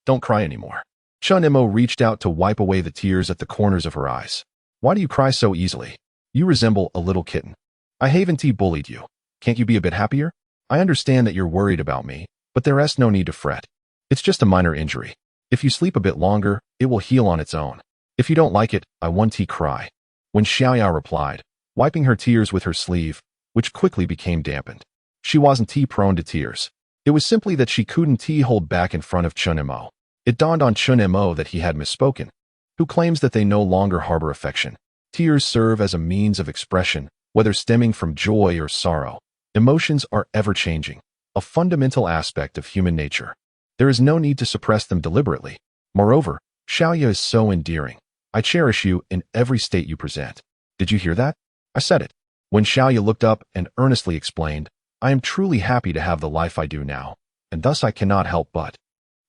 don't cry anymore. Chen Mo reached out to wipe away the tears at the corners of her eyes. Why do you cry so easily? You resemble a little kitten. I haven't bullied you. Can't you be a bit happier? I understand that you're worried about me, but there is no need to fret. It's just a minor injury. If you sleep a bit longer, it will heal on its own. If you don't like it, I won't cry. Wen Xiaoya replied, wiping her tears with her sleeve, which quickly became dampened. She wasn't prone to tears. It was simply that she couldn't hold back in front of Chen Mo. It dawned on Chen Mo that he had misspoken. Who claims that they no longer harbor affection? Tears serve as a means of expression, whether stemming from joy or sorrow. Emotions are ever-changing, a fundamental aspect of human nature. There is no need to suppress them deliberately. Moreover, Xiaoya is so endearing. I cherish you in every state you present. Did you hear that? I said it. When Xiaoya looked up and earnestly explained, I am truly happy to have the life I do now, and thus I cannot help but.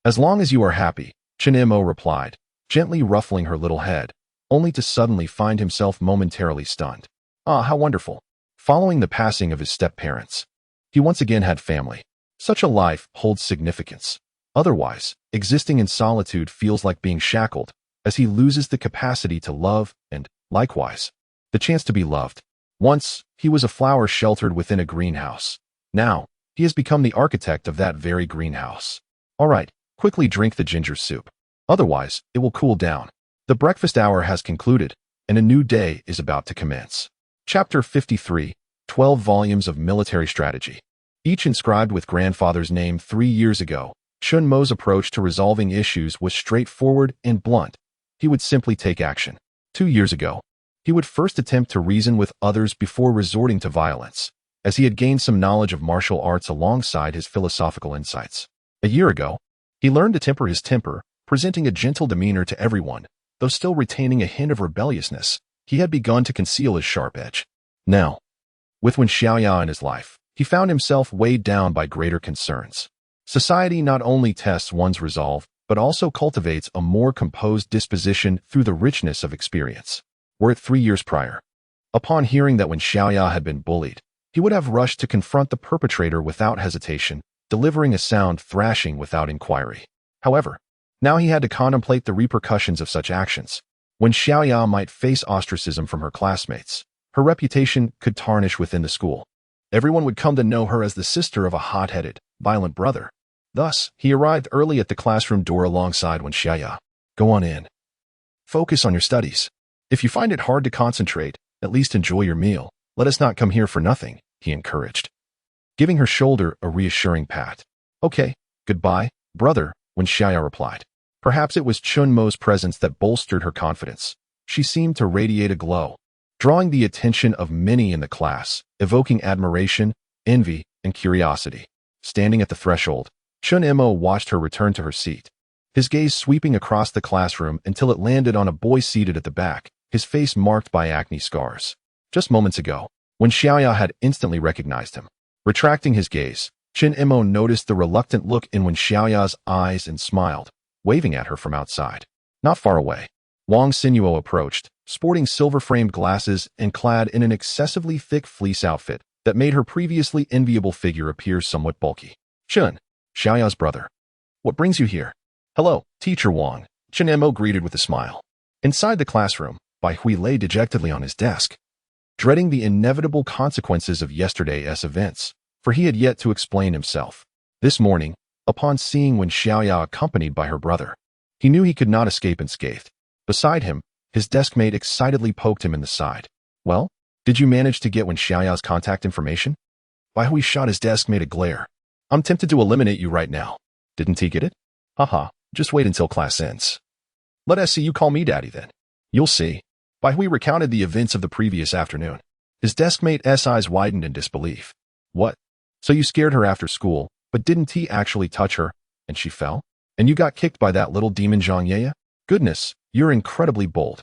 As long as you are happy, Chen Mo replied, gently ruffling her little head, only to suddenly find himself momentarily stunned. Ah, how wonderful. Following the passing of his step-parents, he once again had family. Such a life holds significance. Otherwise, existing in solitude feels like being shackled, as he loses the capacity to love and, likewise, the chance to be loved. Once, he was a flower sheltered within a greenhouse. Now, he has become the architect of that very greenhouse. All right, quickly drink the ginger soup. Otherwise, it will cool down. The breakfast hour has concluded, and a new day is about to commence. Chapter 53, 12 Volumes of Military Strategy. Each inscribed with grandfather's name 3 years ago, Chen Mo's approach to resolving issues was straightforward and blunt. He would simply take action. 2 years ago, he would first attempt to reason with others before resorting to violence, as he had gained some knowledge of martial arts alongside his philosophical insights. A year ago, he learned to temper his temper, presenting a gentle demeanor to everyone, though still retaining a hint of rebelliousness. He had begun to conceal his sharp edge. Now, with Wen Xiaoya in his life, he found himself weighed down by greater concerns. Society not only tests one's resolve, but also cultivates a more composed disposition through the richness of experience. Were it 3 years prior, upon hearing that Wen Xiaoya had been bullied, he would have rushed to confront the perpetrator without hesitation, delivering a sound thrashing without inquiry. However, now he had to contemplate the repercussions of such actions. Wen Xiaoya might face ostracism from her classmates. Her reputation could tarnish within the school. Everyone would come to know her as the sister of a hot-headed, violent brother. Thus, he arrived early at the classroom door alongside Wen Xiaoya. Go on in. Focus on your studies. If you find it hard to concentrate, at least enjoy your meal. Let us not come here for nothing, he encouraged, giving her shoulder a reassuring pat. Okay, goodbye, brother, Wen Xiaoya replied. Perhaps it was Chen Mo's presence that bolstered her confidence. She seemed to radiate a glow, drawing the attention of many in the class, evoking admiration, envy, and curiosity. Standing at the threshold, Chen Mo watched her return to her seat, his gaze sweeping across the classroom until it landed on a boy seated at the back, his face marked by acne scars. Just moments ago, Wen Xiaoya had instantly recognized him. Retracting his gaze, Chen Mo noticed the reluctant look in Wen Xiaoya's eyes and smiled, waving at her from outside. Not far away, Wang Xinyuo approached, sporting silver-framed glasses and clad in an excessively thick fleece outfit that made her previously enviable figure appear somewhat bulky. Chen, Xiaoya's brother. What brings you here? Hello, Teacher Wang, Chen Mo greeted with a smile. Inside the classroom, Bai Hui lay dejectedly on his desk, dreading the inevitable consequences of yesterday's events, for he had yet to explain himself. This morning, upon seeing Wen Xiaoya accompanied by her brother, he knew he could not escape unscathed. Beside him, his deskmate excitedly poked him in the side. Well, did you manage to get Wen Xiaoya's contact information? Bai Hui shot his desk made a glare. I'm tempted to eliminate you right now. Didn't he get it? Haha, just wait until class ends. Let us see you call me daddy then. You'll see. Bai Hui recounted the events of the previous afternoon. His deskmate's eyes widened in disbelief. What? So you scared her after school, but didn't he actually touch her, and she fell? And you got kicked by that little demon Zheng Qiuqiu? Goodness, you're incredibly bold.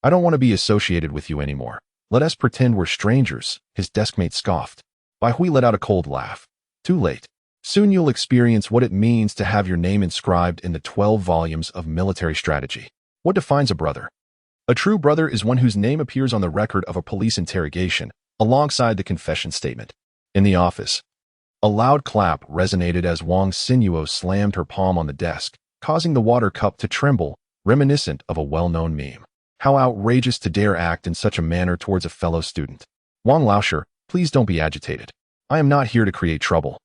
I don't want to be associated with you anymore. Let us pretend we're strangers, his deskmate scoffed. Bai Hui let out a cold laugh. Too late. Soon you'll experience what it means to have your name inscribed in the 12 volumes of military strategy. What defines a brother? A true brother is one whose name appears on the record of a police interrogation, alongside the confession statement. In the office, a loud clap resonated as Wen Xiaoya slammed her palm on the desk, causing the water cup to tremble, reminiscent of a well-known meme. How outrageous to dare act in such a manner towards a fellow student. Wang Laosher, please don't be agitated. I am not here to create trouble.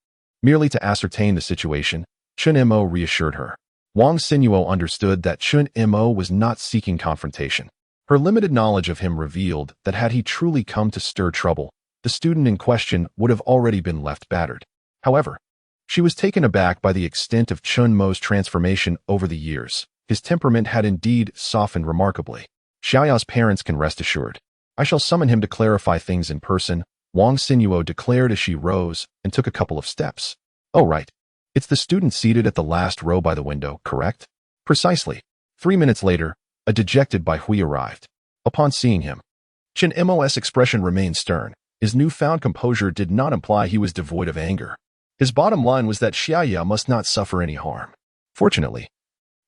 Merely to ascertain the situation, Chen Mo reassured her. Wen Xiaoya understood that Chen Mo was not seeking confrontation. Her limited knowledge of him revealed that had he truly come to stir trouble, the student in question would have already been left battered. However, she was taken aback by the extent of Chen Mo's transformation over the years. His temperament had indeed softened remarkably. Xiaoya's parents can rest assured. I shall summon him to clarify things in person, Wen Xiaoya declared as she rose and took a couple of steps. Oh right. It's the student seated at the last row by the window, correct? Precisely. 3 minutes later, a dejected Bai Hui arrived. Upon seeing him, Chen Mo's expression remained stern. His newfound composure did not imply he was devoid of anger. His bottom line was that Xiaoya must not suffer any harm. Fortunately,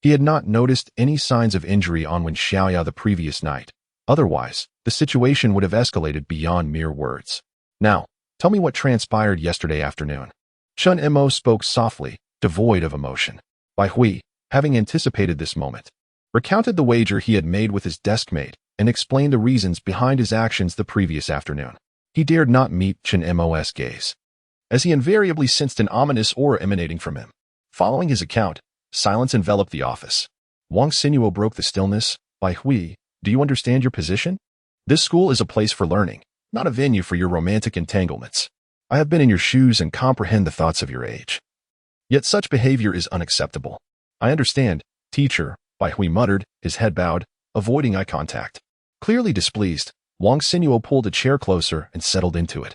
he had not noticed any signs of injury on Wen Xiaoya the previous night. Otherwise, the situation would have escalated beyond mere words. Now, tell me what transpired yesterday afternoon. Chen Mo spoke softly, devoid of emotion. Bai Hui, having anticipated this moment, recounted the wager he had made with his deskmate and explained the reasons behind his actions the previous afternoon. He dared not meet Chen Mo's gaze, as he invariably sensed an ominous aura emanating from him. Following his account, silence enveloped the office. Wen Xiaoya broke the stillness. Bai Hui, do you understand your position? This school is a place for learning, not a venue for your romantic entanglements. I have been in your shoes and comprehend the thoughts of your age. Yet such behavior is unacceptable. I understand, teacher, Bai Hui muttered, his head bowed, avoiding eye contact. Clearly displeased, Wen Xiaoya pulled a chair closer and settled into it,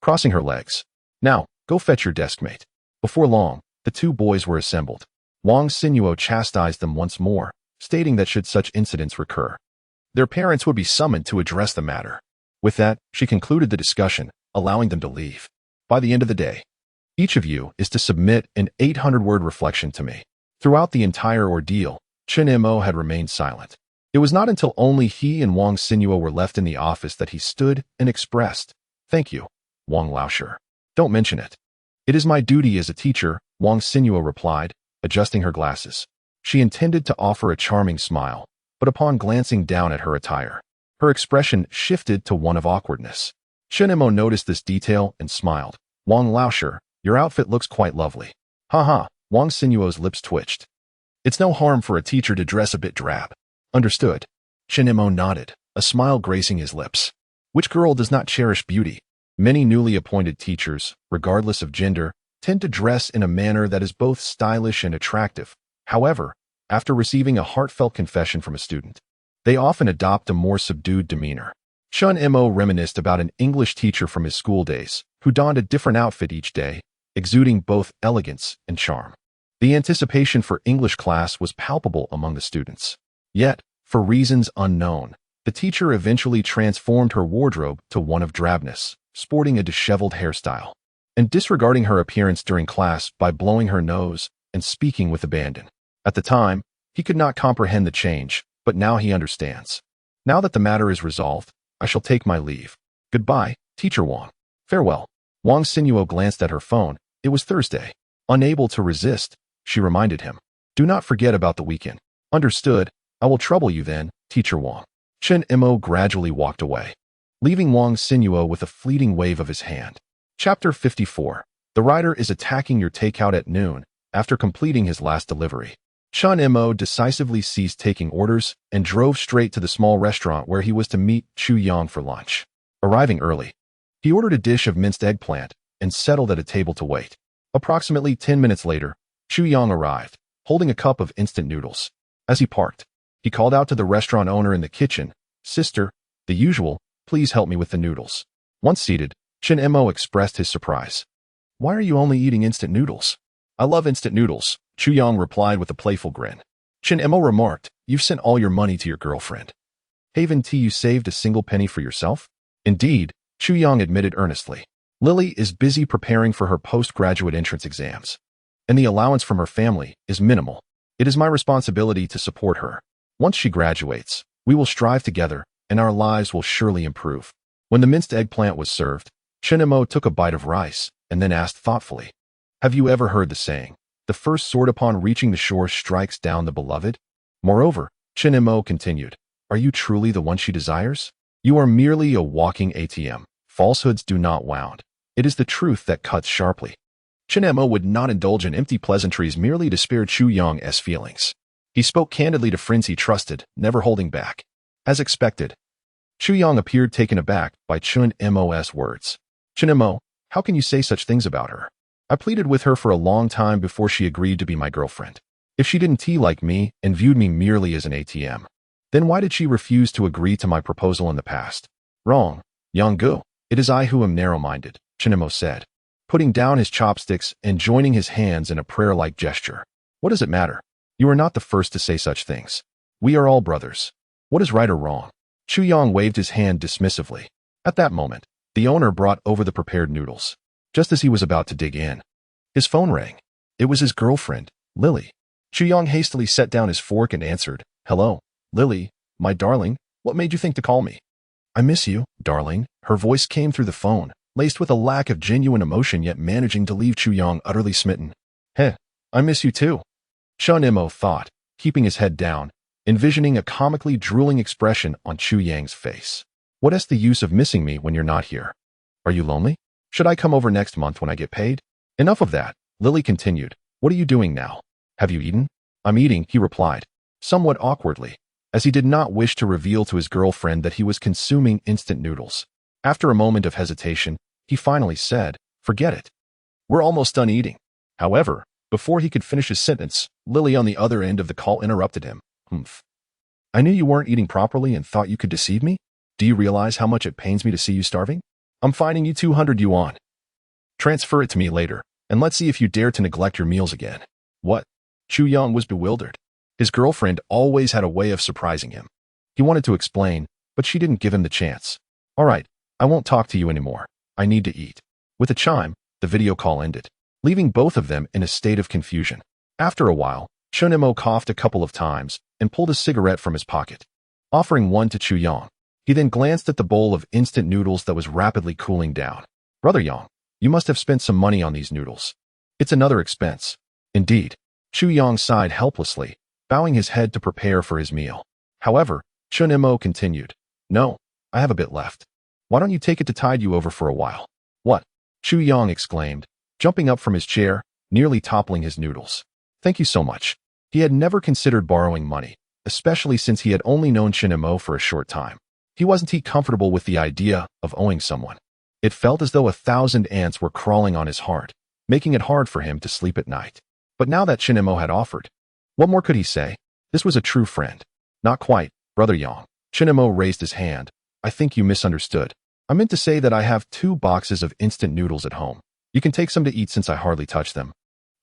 crossing her legs. Now, go fetch your deskmate. Before long, the two boys were assembled. Wen Xiaoya chastised them once more, stating that should such incidents recur, their parents would be summoned to address the matter. With that, she concluded the discussion, allowing them to leave. By the end of the day, each of you is to submit an 800-word reflection to me. Throughout the entire ordeal, Chen Mo had remained silent. It was not until only he and Wen Xiaoya were left in the office that he stood and expressed, "Thank you, Wang Laosher. Don't mention it. It is my duty as a teacher," Wen Xiaoya replied, adjusting her glasses. She intended to offer a charming smile, but upon glancing down at her attire, her expression shifted to one of awkwardness. Chen Mo noticed this detail and smiled. "Wang Laosher, your outfit looks quite lovely." "Ha." Wen Xiaoya's lips twitched. "It's no harm for a teacher to dress a bit drab." "Understood." Chen Mo nodded, a smile gracing his lips. Which girl does not cherish beauty? Many newly appointed teachers, regardless of gender, tend to dress in a manner that is both stylish and attractive. However, after receiving a heartfelt confession from a student, they often adopt a more subdued demeanor. Chen Mo reminisced about an English teacher from his school days, who donned a different outfit each day, exuding both elegance and charm. The anticipation for English class was palpable among the students. Yet, for reasons unknown, the teacher eventually transformed her wardrobe to one of drabness, sporting a disheveled hairstyle, and disregarding her appearance during class by blowing her nose and speaking with abandon. At the time, he could not comprehend the change, but now he understands. Now that the matter is resolved, I shall take my leave. Goodbye, Teacher Wang. Farewell. Wen Xiaoya glanced at her phone. It was Thursday. Unable to resist, she reminded him. Do not forget about the weekend. Understood. I will trouble you then, Teacher Wang. Chen Mo gradually walked away, leaving Wen Xiaoya with a fleeting wave of his hand. Chapter 54. The rider is attacking your takeout at noon after completing his last delivery. Chen Mo decisively ceased taking orders and drove straight to the small restaurant where he was to meet Chu Yang for lunch. Arriving early, he ordered a dish of minced eggplant, and settled at a table to wait. Approximately 10 minutes later, Qiuqiu arrived, holding a cup of instant noodles. As he parked, he called out to the restaurant owner in the kitchen, "Sister, the usual, please help me with the noodles." Once seated, Chen Mo expressed his surprise. "Why are you only eating instant noodles?" "I love instant noodles," Qiuqiu replied with a playful grin. Chen Mo remarked, "You've sent all your money to your girlfriend. Haven't you saved a single penny for yourself?" "Indeed," Qiuqiu admitted earnestly. "Lily is busy preparing for her postgraduate entrance exams, and the allowance from her family is minimal. It is my responsibility to support her. Once she graduates, we will strive together, and our lives will surely improve." When the minced eggplant was served, Chen Mo took a bite of rice and then asked thoughtfully, "Have you ever heard the saying, 'The first sword upon reaching the shore strikes down the beloved'?" Moreover, Chen Mo continued, "Are you truly the one she desires? You are merely a walking ATM. Falsehoods do not wound. It is the truth that cuts sharply." Chen Mo would not indulge in empty pleasantries merely to spare Qiuqiu's feelings. He spoke candidly to friends he trusted, never holding back. As expected, Qiuqiu appeared taken aback by Chen Mo's words. "Chen Mo, how can you say such things about her? I pleaded with her for a long time before she agreed to be my girlfriend. If she didn't like me and viewed me merely as an ATM, then why did she refuse to agree to my proposal in the past?" "Wrong, Yang. It is I who am narrow-minded," Chen Mo said, putting down his chopsticks and joining his hands in a prayer-like gesture. "What does it matter? You are not the first to say such things. We are all brothers. What is right or wrong?" Qiuqiu waved his hand dismissively. At that moment, the owner brought over the prepared noodles. Just as he was about to dig in, his phone rang. It was his girlfriend, Lily. Qiuqiu hastily set down his fork and answered, "Hello, Lily, my darling, what made you think to call me?" "I miss you, darling." Her voice came through the phone, laced with a lack of genuine emotion yet managing to leave Qiuqiu utterly smitten. "Heh, I miss you too," Chen Mo thought, keeping his head down, envisioning a comically drooling expression on Qiuqiu's face. "What is the use of missing me when you're not here? Are you lonely? Should I come over next month when I get paid?" "Enough of that," Lily continued. "What are you doing now? Have you eaten?" "I'm eating," he replied, somewhat awkwardly, as he did not wish to reveal to his girlfriend that he was consuming instant noodles. After a moment of hesitation, he finally said, "Forget it. We're almost done eating." However, before he could finish his sentence, Lily on the other end of the call interrupted him. "Humph. I knew you weren't eating properly and thought you could deceive me? Do you realize how much it pains me to see you starving? I'm fining you 200 yuan. Transfer it to me later, and let's see if you dare to neglect your meals again." "What?" Qiuqiu was bewildered. His girlfriend always had a way of surprising him. He wanted to explain, but she didn't give him the chance. "All right, I won't talk to you anymore. I need to eat." With a chime, the video call ended, leaving both of them in a state of confusion. After a while, Chen Mo coughed a couple of times and pulled a cigarette from his pocket, offering one to Qiuqiu. He then glanced at the bowl of instant noodles that was rapidly cooling down. "Brother Yang, you must have spent some money on these noodles. It's another expense." "Indeed." Qiuqiu sighed helplessly, bowing his head to prepare for his meal. However, Chen Mo continued, "No, I have a bit left. Why don't you take it to tide you over for a while?" "What?" Qiuqiu exclaimed, jumping up from his chair, nearly toppling his noodles. "Thank you so much." He had never considered borrowing money, especially since he had only known Chen Mo for a short time. He wasn't comfortable with the idea of owing someone. It felt as though 1,000 ants were crawling on his heart, making it hard for him to sleep at night. But now that Chen Mo had offered, what more could he say? This was a true friend. "Not quite, Brother Yang." Chen Mo raised his hand. "I think you misunderstood. I meant to say that I have 2 boxes of instant noodles at home. You can take some to eat since I hardly touch them.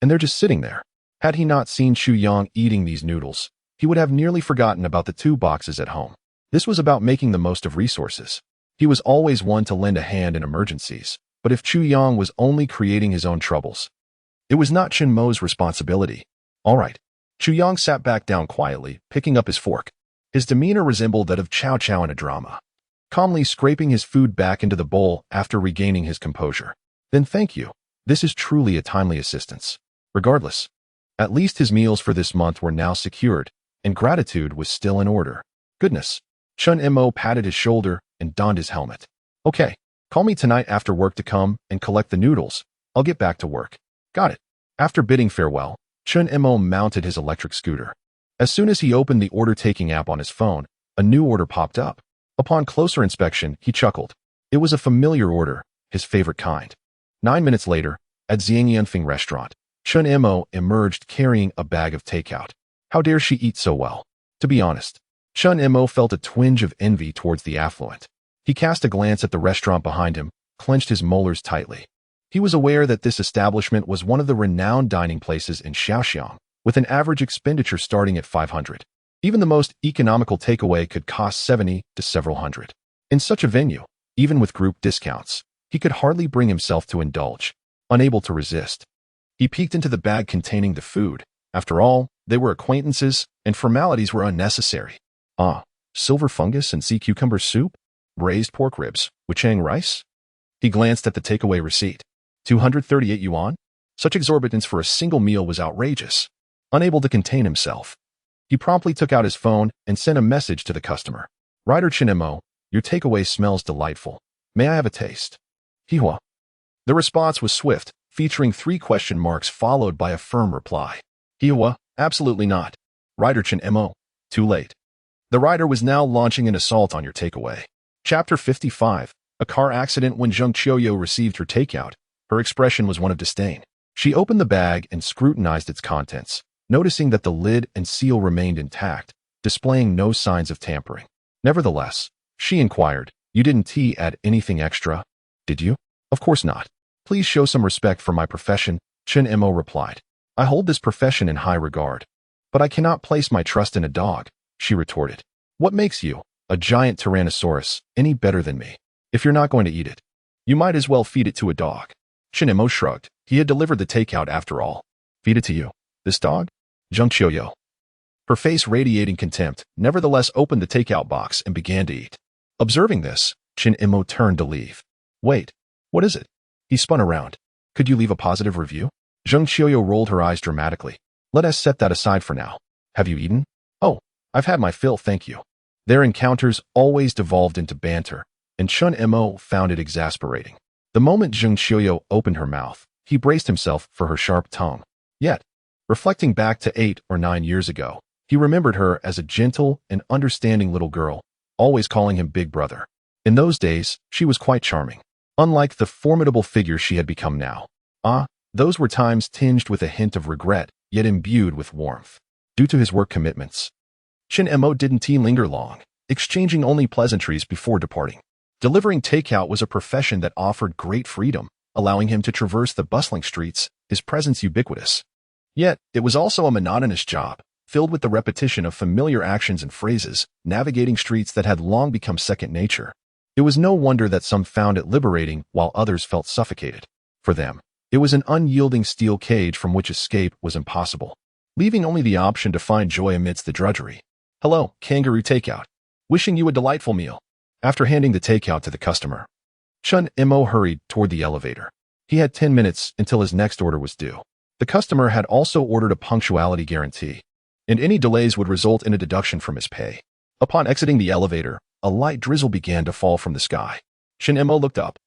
And they're just sitting there." Had he not seen Qiuqiu eating these noodles, he would have nearly forgotten about the 2 boxes at home. This was about making the most of resources. He was always one to lend a hand in emergencies, but if Qiuqiu was only creating his own troubles, it was not Chen Mo's responsibility. "All right." Qiuqiu sat back down quietly, picking up his fork. His demeanor resembled that of Cao Cao in a drama, calmly scraping his food back into the bowl after regaining his composure. "Then thank you. This is truly a timely assistance." Regardless, at least his meals for this month were now secured, and gratitude was still in order. "Goodness." Chen Mo patted his shoulder and donned his helmet. "Okay, call me tonight after work to come and collect the noodles. I'll get back to work." "Got it." After bidding farewell, Chen Mo mounted his electric scooter. As soon as he opened the order-taking app on his phone, a new order popped up. Upon closer inspection, he chuckled. It was a familiar order, his favorite kind. 9 minutes later, at Zhang restaurant, Chen Mo emerged carrying a bag of takeout. How dare she eat so well? To be honest, Chen Mo felt a twinge of envy towards the affluent. He cast a glance at the restaurant behind him, clenched his molars tightly. He was aware that this establishment was one of the renowned dining places in Xiaoxiang, with an average expenditure starting at 500. Even the most economical takeaway could cost 70 to several hundred. In such a venue, even with group discounts, he could hardly bring himself to indulge, unable to resist. He peeked into the bag containing the food. After all, they were acquaintances, and formalities were unnecessary. Silver fungus and sea cucumber soup? Braised pork ribs, with Chang rice? He glanced at the takeaway receipt. 238 yuan? Such exorbitance for a single meal was outrageous. Unable to contain himself, he promptly took out his phone and sent a message to the customer. Rider Chen Mo, your takeaway smells delightful. May I have a taste? Hihua. The response was swift, featuring 3 question marks followed by a firm reply. Hihua, absolutely not. Rider Chen Mo, too late. The rider was now launching an assault on your takeaway. Chapter 55, a car accident. When Zheng Qiuqiu received her takeout, her expression was one of disdain. She opened the bag and scrutinized its contents, noticing that the lid and seal remained intact, displaying no signs of tampering. Nevertheless, she inquired, you didn't add anything extra, did you? Of course not. Please show some respect for my profession, Chen Mo replied. I hold this profession in high regard. But I cannot place my trust in a dog, she retorted. What makes you, a giant tyrannosaurus, any better than me? If you're not going to eat it, you might as well feed it to a dog. Chen Mo shrugged. He had delivered the takeout after all. Feed it to you. This dog? Zheng Qiuqiu. Her face radiating contempt, nevertheless opened the takeout box and began to eat. Observing this, Chen Mo turned to leave. Wait, what is it? He spun around. Could you leave a positive review? Zheng Qiuqiu rolled her eyes dramatically. Let us set that aside for now. Have you eaten? Oh, I've had my fill, thank you. Their encounters always devolved into banter, and Chen Mo found it exasperating. The moment Zheng Qiuqiu opened her mouth, he braced himself for her sharp tongue. Yet, reflecting back to 8 or 9 years ago, he remembered her as a gentle and understanding little girl, always calling him big brother. In those days, she was quite charming, unlike the formidable figure she had become now. Those were times tinged with a hint of regret, yet imbued with warmth. Due to his work commitments, Chen Mo didn't linger long, exchanging only pleasantries before departing. Delivering takeout was a profession that offered great freedom, allowing him to traverse the bustling streets, his presence ubiquitous. Yet, it was also a monotonous job, filled with the repetition of familiar actions and phrases, navigating streets that had long become second nature. It was no wonder that some found it liberating while others felt suffocated. For them, it was an unyielding steel cage from which escape was impossible, leaving only the option to find joy amidst the drudgery. Hello, kangaroo takeout. Wishing you a delightful meal. After handing the takeout to the customer, Chen Mo hurried toward the elevator. He had 10 minutes until his next order was due. The customer had also ordered a punctuality guarantee, and any delays would result in a deduction from his pay. Upon exiting the elevator, a light drizzle began to fall from the sky. Chen Mo looked up,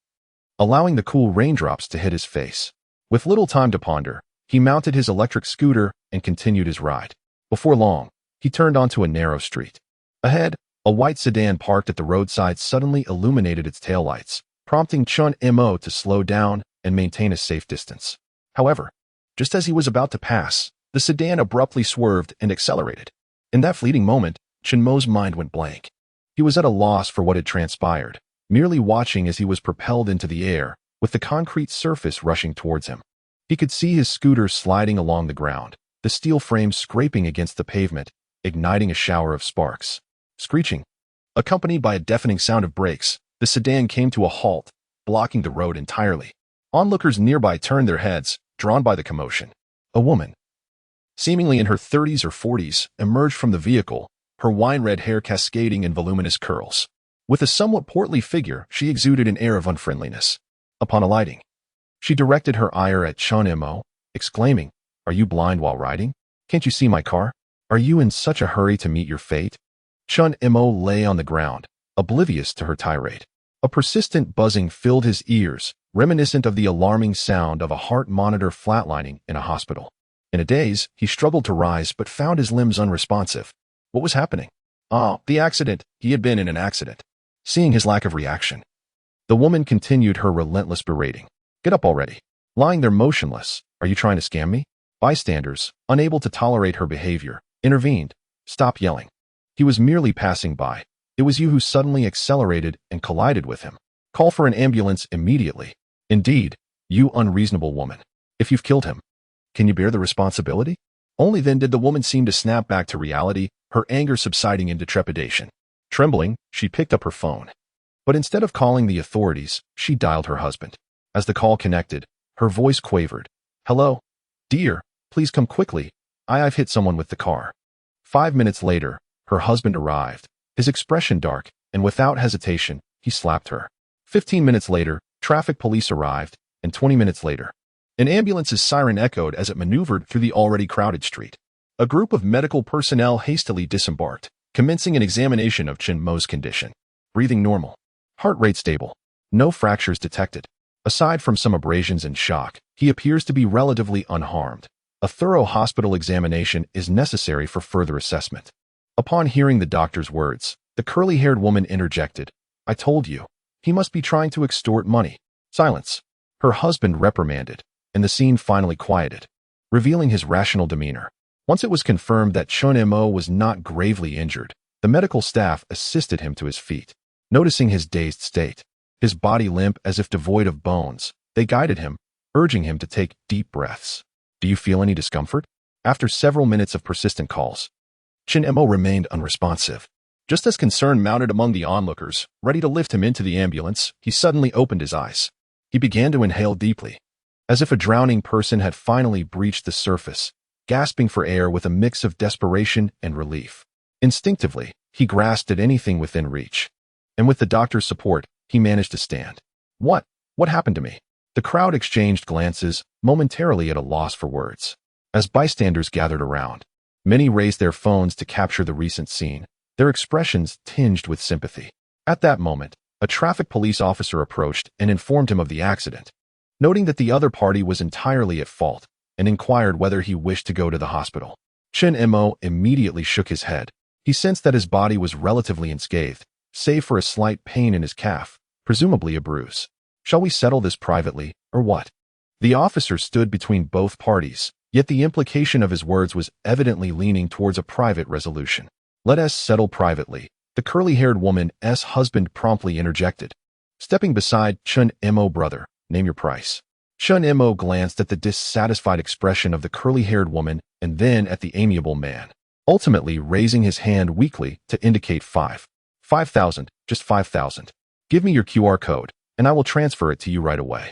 allowing the cool raindrops to hit his face. With little time to ponder, he mounted his electric scooter and continued his ride. Before long, he turned onto a narrow street. Ahead, a white sedan parked at the roadside suddenly illuminated its taillights, prompting Chen Mo to slow down and maintain a safe distance. However, just as he was about to pass, the sedan abruptly swerved and accelerated. In that fleeting moment, Chen Mo's mind went blank. He was at a loss for what had transpired, merely watching as he was propelled into the air, with the concrete surface rushing towards him. He could see his scooter sliding along the ground, the steel frame scraping against the pavement, igniting a shower of sparks. Screeching, accompanied by a deafening sound of brakes, the sedan came to a halt, blocking the road entirely. Onlookers nearby turned their heads, drawn by the commotion. A woman, seemingly in her 30s or 40s, emerged from the vehicle, her wine-red hair cascading in voluminous curls. With a somewhat portly figure, she exuded an air of unfriendliness. Upon alighting, she directed her ire at Chen Mo, exclaiming, "Are you blind while riding? Can't you see my car? Are you in such a hurry to meet your fate?" Chen Mo lay on the ground, oblivious to her tirade. A persistent buzzing filled his ears, reminiscent of the alarming sound of a heart monitor flatlining in a hospital. In a daze, he struggled to rise but found his limbs unresponsive. What was happening? The accident. He had been in an accident. Seeing his lack of reaction, the woman continued her relentless berating. Get up already. Lying there motionless. Are you trying to scam me? Bystanders, unable to tolerate her behavior, intervened. Stop yelling. He was merely passing by. It was you who suddenly accelerated and collided with him. Call for an ambulance immediately. Indeed, you unreasonable woman. If you've killed him, can you bear the responsibility? Only then did the woman seem to snap back to reality, her anger subsiding into trepidation. Trembling, she picked up her phone. But instead of calling the authorities, she dialed her husband. As the call connected, her voice quavered. Hello? Dear, please come quickly. I've hit someone with the car. 5 minutes later, her husband arrived, his expression dark, and without hesitation, he slapped her. 15 minutes later, traffic police arrived, and 20 minutes later, an ambulance's siren echoed as it maneuvered through the already crowded street. A group of medical personnel hastily disembarked, commencing an examination of Chen Mo's condition. Breathing normal. Heart rate stable. No fractures detected. Aside from some abrasions and shock, he appears to be relatively unharmed. A thorough hospital examination is necessary for further assessment. Upon hearing the doctor's words, the curly-haired woman interjected, I told you, he must be trying to extort money. Silence. Her husband reprimanded, and the scene finally quieted, revealing his rational demeanor. Once it was confirmed that Chen Mo was not gravely injured, the medical staff assisted him to his feet. Noticing his dazed state, his body limp as if devoid of bones, they guided him, urging him to take deep breaths. Do you feel any discomfort? After several minutes of persistent calls, Chen Mo remained unresponsive. Just as concern mounted among the onlookers, ready to lift him into the ambulance, he suddenly opened his eyes. He began to inhale deeply, as if a drowning person had finally breached the surface, gasping for air with a mix of desperation and relief. Instinctively, he grasped at anything within reach, and with the doctor's support, he managed to stand. What happened to me? The crowd exchanged glances, momentarily at a loss for words. As bystanders gathered around, many raised their phones to capture the recent scene, their expressions tinged with sympathy. At that moment, a traffic police officer approached and informed him of the accident, noting that the other party was entirely at fault, and inquired whether he wished to go to the hospital. Chen Mo immediately shook his head. He sensed that his body was relatively unscathed, save for a slight pain in his calf, presumably a bruise. Shall we settle this privately, or what? The officer stood between both parties, yet the implication of his words was evidently leaning towards a private resolution. Let us settle privately, the curly-haired woman's husband promptly interjected. Stepping beside Chen Mo, brother, name your price. Chen Mo glanced at the dissatisfied expression of the curly-haired woman and then at the amiable man, ultimately raising his hand weakly to indicate 5,000, just 5,000. Give me your QR code, and I will transfer it to you right away.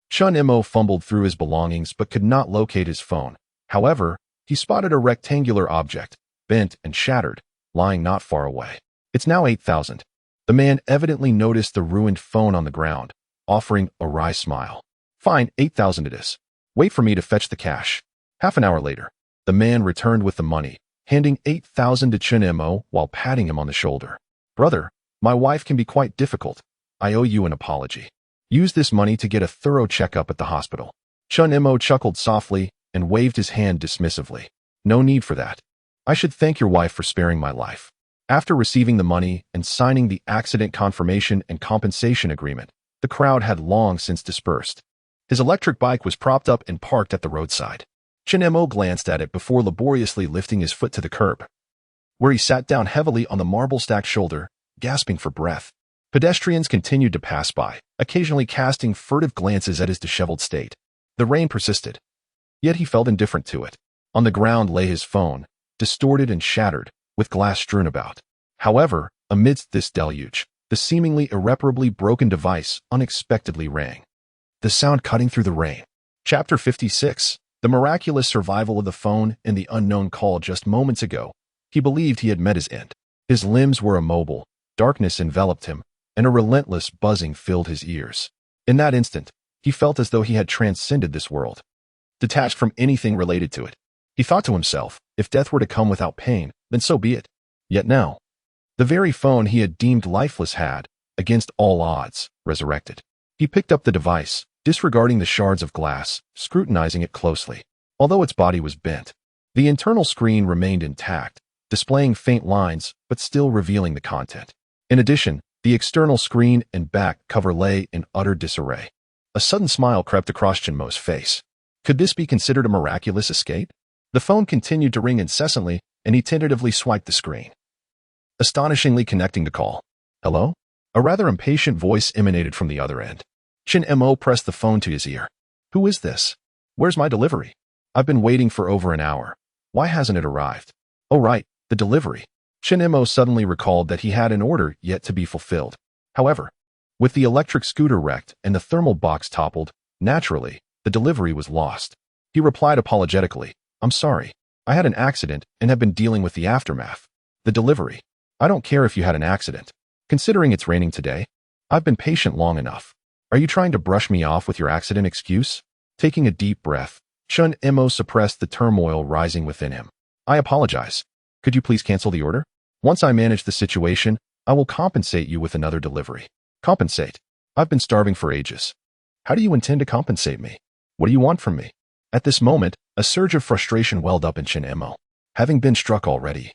Chen Mo fumbled through his belongings but could not locate his phone. However, he spotted a rectangular object, bent and shattered, lying not far away. It's now 8,000. The man evidently noticed the ruined phone on the ground, offering a wry smile. Fine, 8,000 it is. Wait for me to fetch the cash. Half an hour later, the man returned with the money, handing 8,000 to Chen Mo while patting him on the shoulder. Brother, my wife can be quite difficult. I owe you an apology. Use this money to get a thorough checkup at the hospital. Chen Mo chuckled softly and waved his hand dismissively. No need for that. I should thank your wife for sparing my life. After receiving the money and signing the accident confirmation and compensation agreement, the crowd had long since dispersed. His electric bike was propped up and parked at the roadside. Chen Mo glanced at it before laboriously lifting his foot to the curb, where he sat down heavily on the marble-stacked shoulder, gasping for breath. Pedestrians continued to pass by, occasionally casting furtive glances at his disheveled state. The rain persisted, yet he felt indifferent to it. On the ground lay his phone, distorted and shattered, with glass strewn about. However, amidst this deluge, the seemingly irreparably broken device unexpectedly rang. The sound cutting through the rain. Chapter 56. The miraculous survival of the phone and the unknown call just moments ago. He believed he had met his end. His limbs were immobile, darkness enveloped him, and a relentless buzzing filled his ears. In that instant, he felt as though he had transcended this world, detached from anything related to it. He thought to himself, if death were to come without pain, then so be it. Yet now, the very phone he had deemed lifeless had, against all odds, resurrected. He picked up the device, disregarding the shards of glass, scrutinizing it closely. Although its body was bent, the internal screen remained intact, displaying faint lines but still revealing the content. In addition, the external screen and back cover lay in utter disarray. A sudden smile crept across Chen Mo's face. Could this be considered a miraculous escape? The phone continued to ring incessantly, and he tentatively swiped the screen, astonishingly connecting the call. Hello? A rather impatient voice emanated from the other end. Chen Mo pressed the phone to his ear. Who is this? Where's my delivery? I've been waiting for over an hour. Why hasn't it arrived? Oh right, the delivery. Chen Mo suddenly recalled that he had an order yet to be fulfilled. However, with the electric scooter wrecked and the thermal box toppled, naturally, the delivery was lost. He replied apologetically, I'm sorry. I had an accident and have been dealing with the aftermath. The delivery. I don't care if you had an accident. Considering it's raining today, I've been patient long enough. Are you trying to brush me off with your accident excuse? Taking a deep breath, Chen Mo suppressed the turmoil rising within him. I apologize. Could you please cancel the order? Once I manage the situation, I will compensate you with another delivery. Compensate? I've been starving for ages. How do you intend to compensate me? What do you want from me? At this moment, a surge of frustration welled up in Chen Mo. Having been struck already,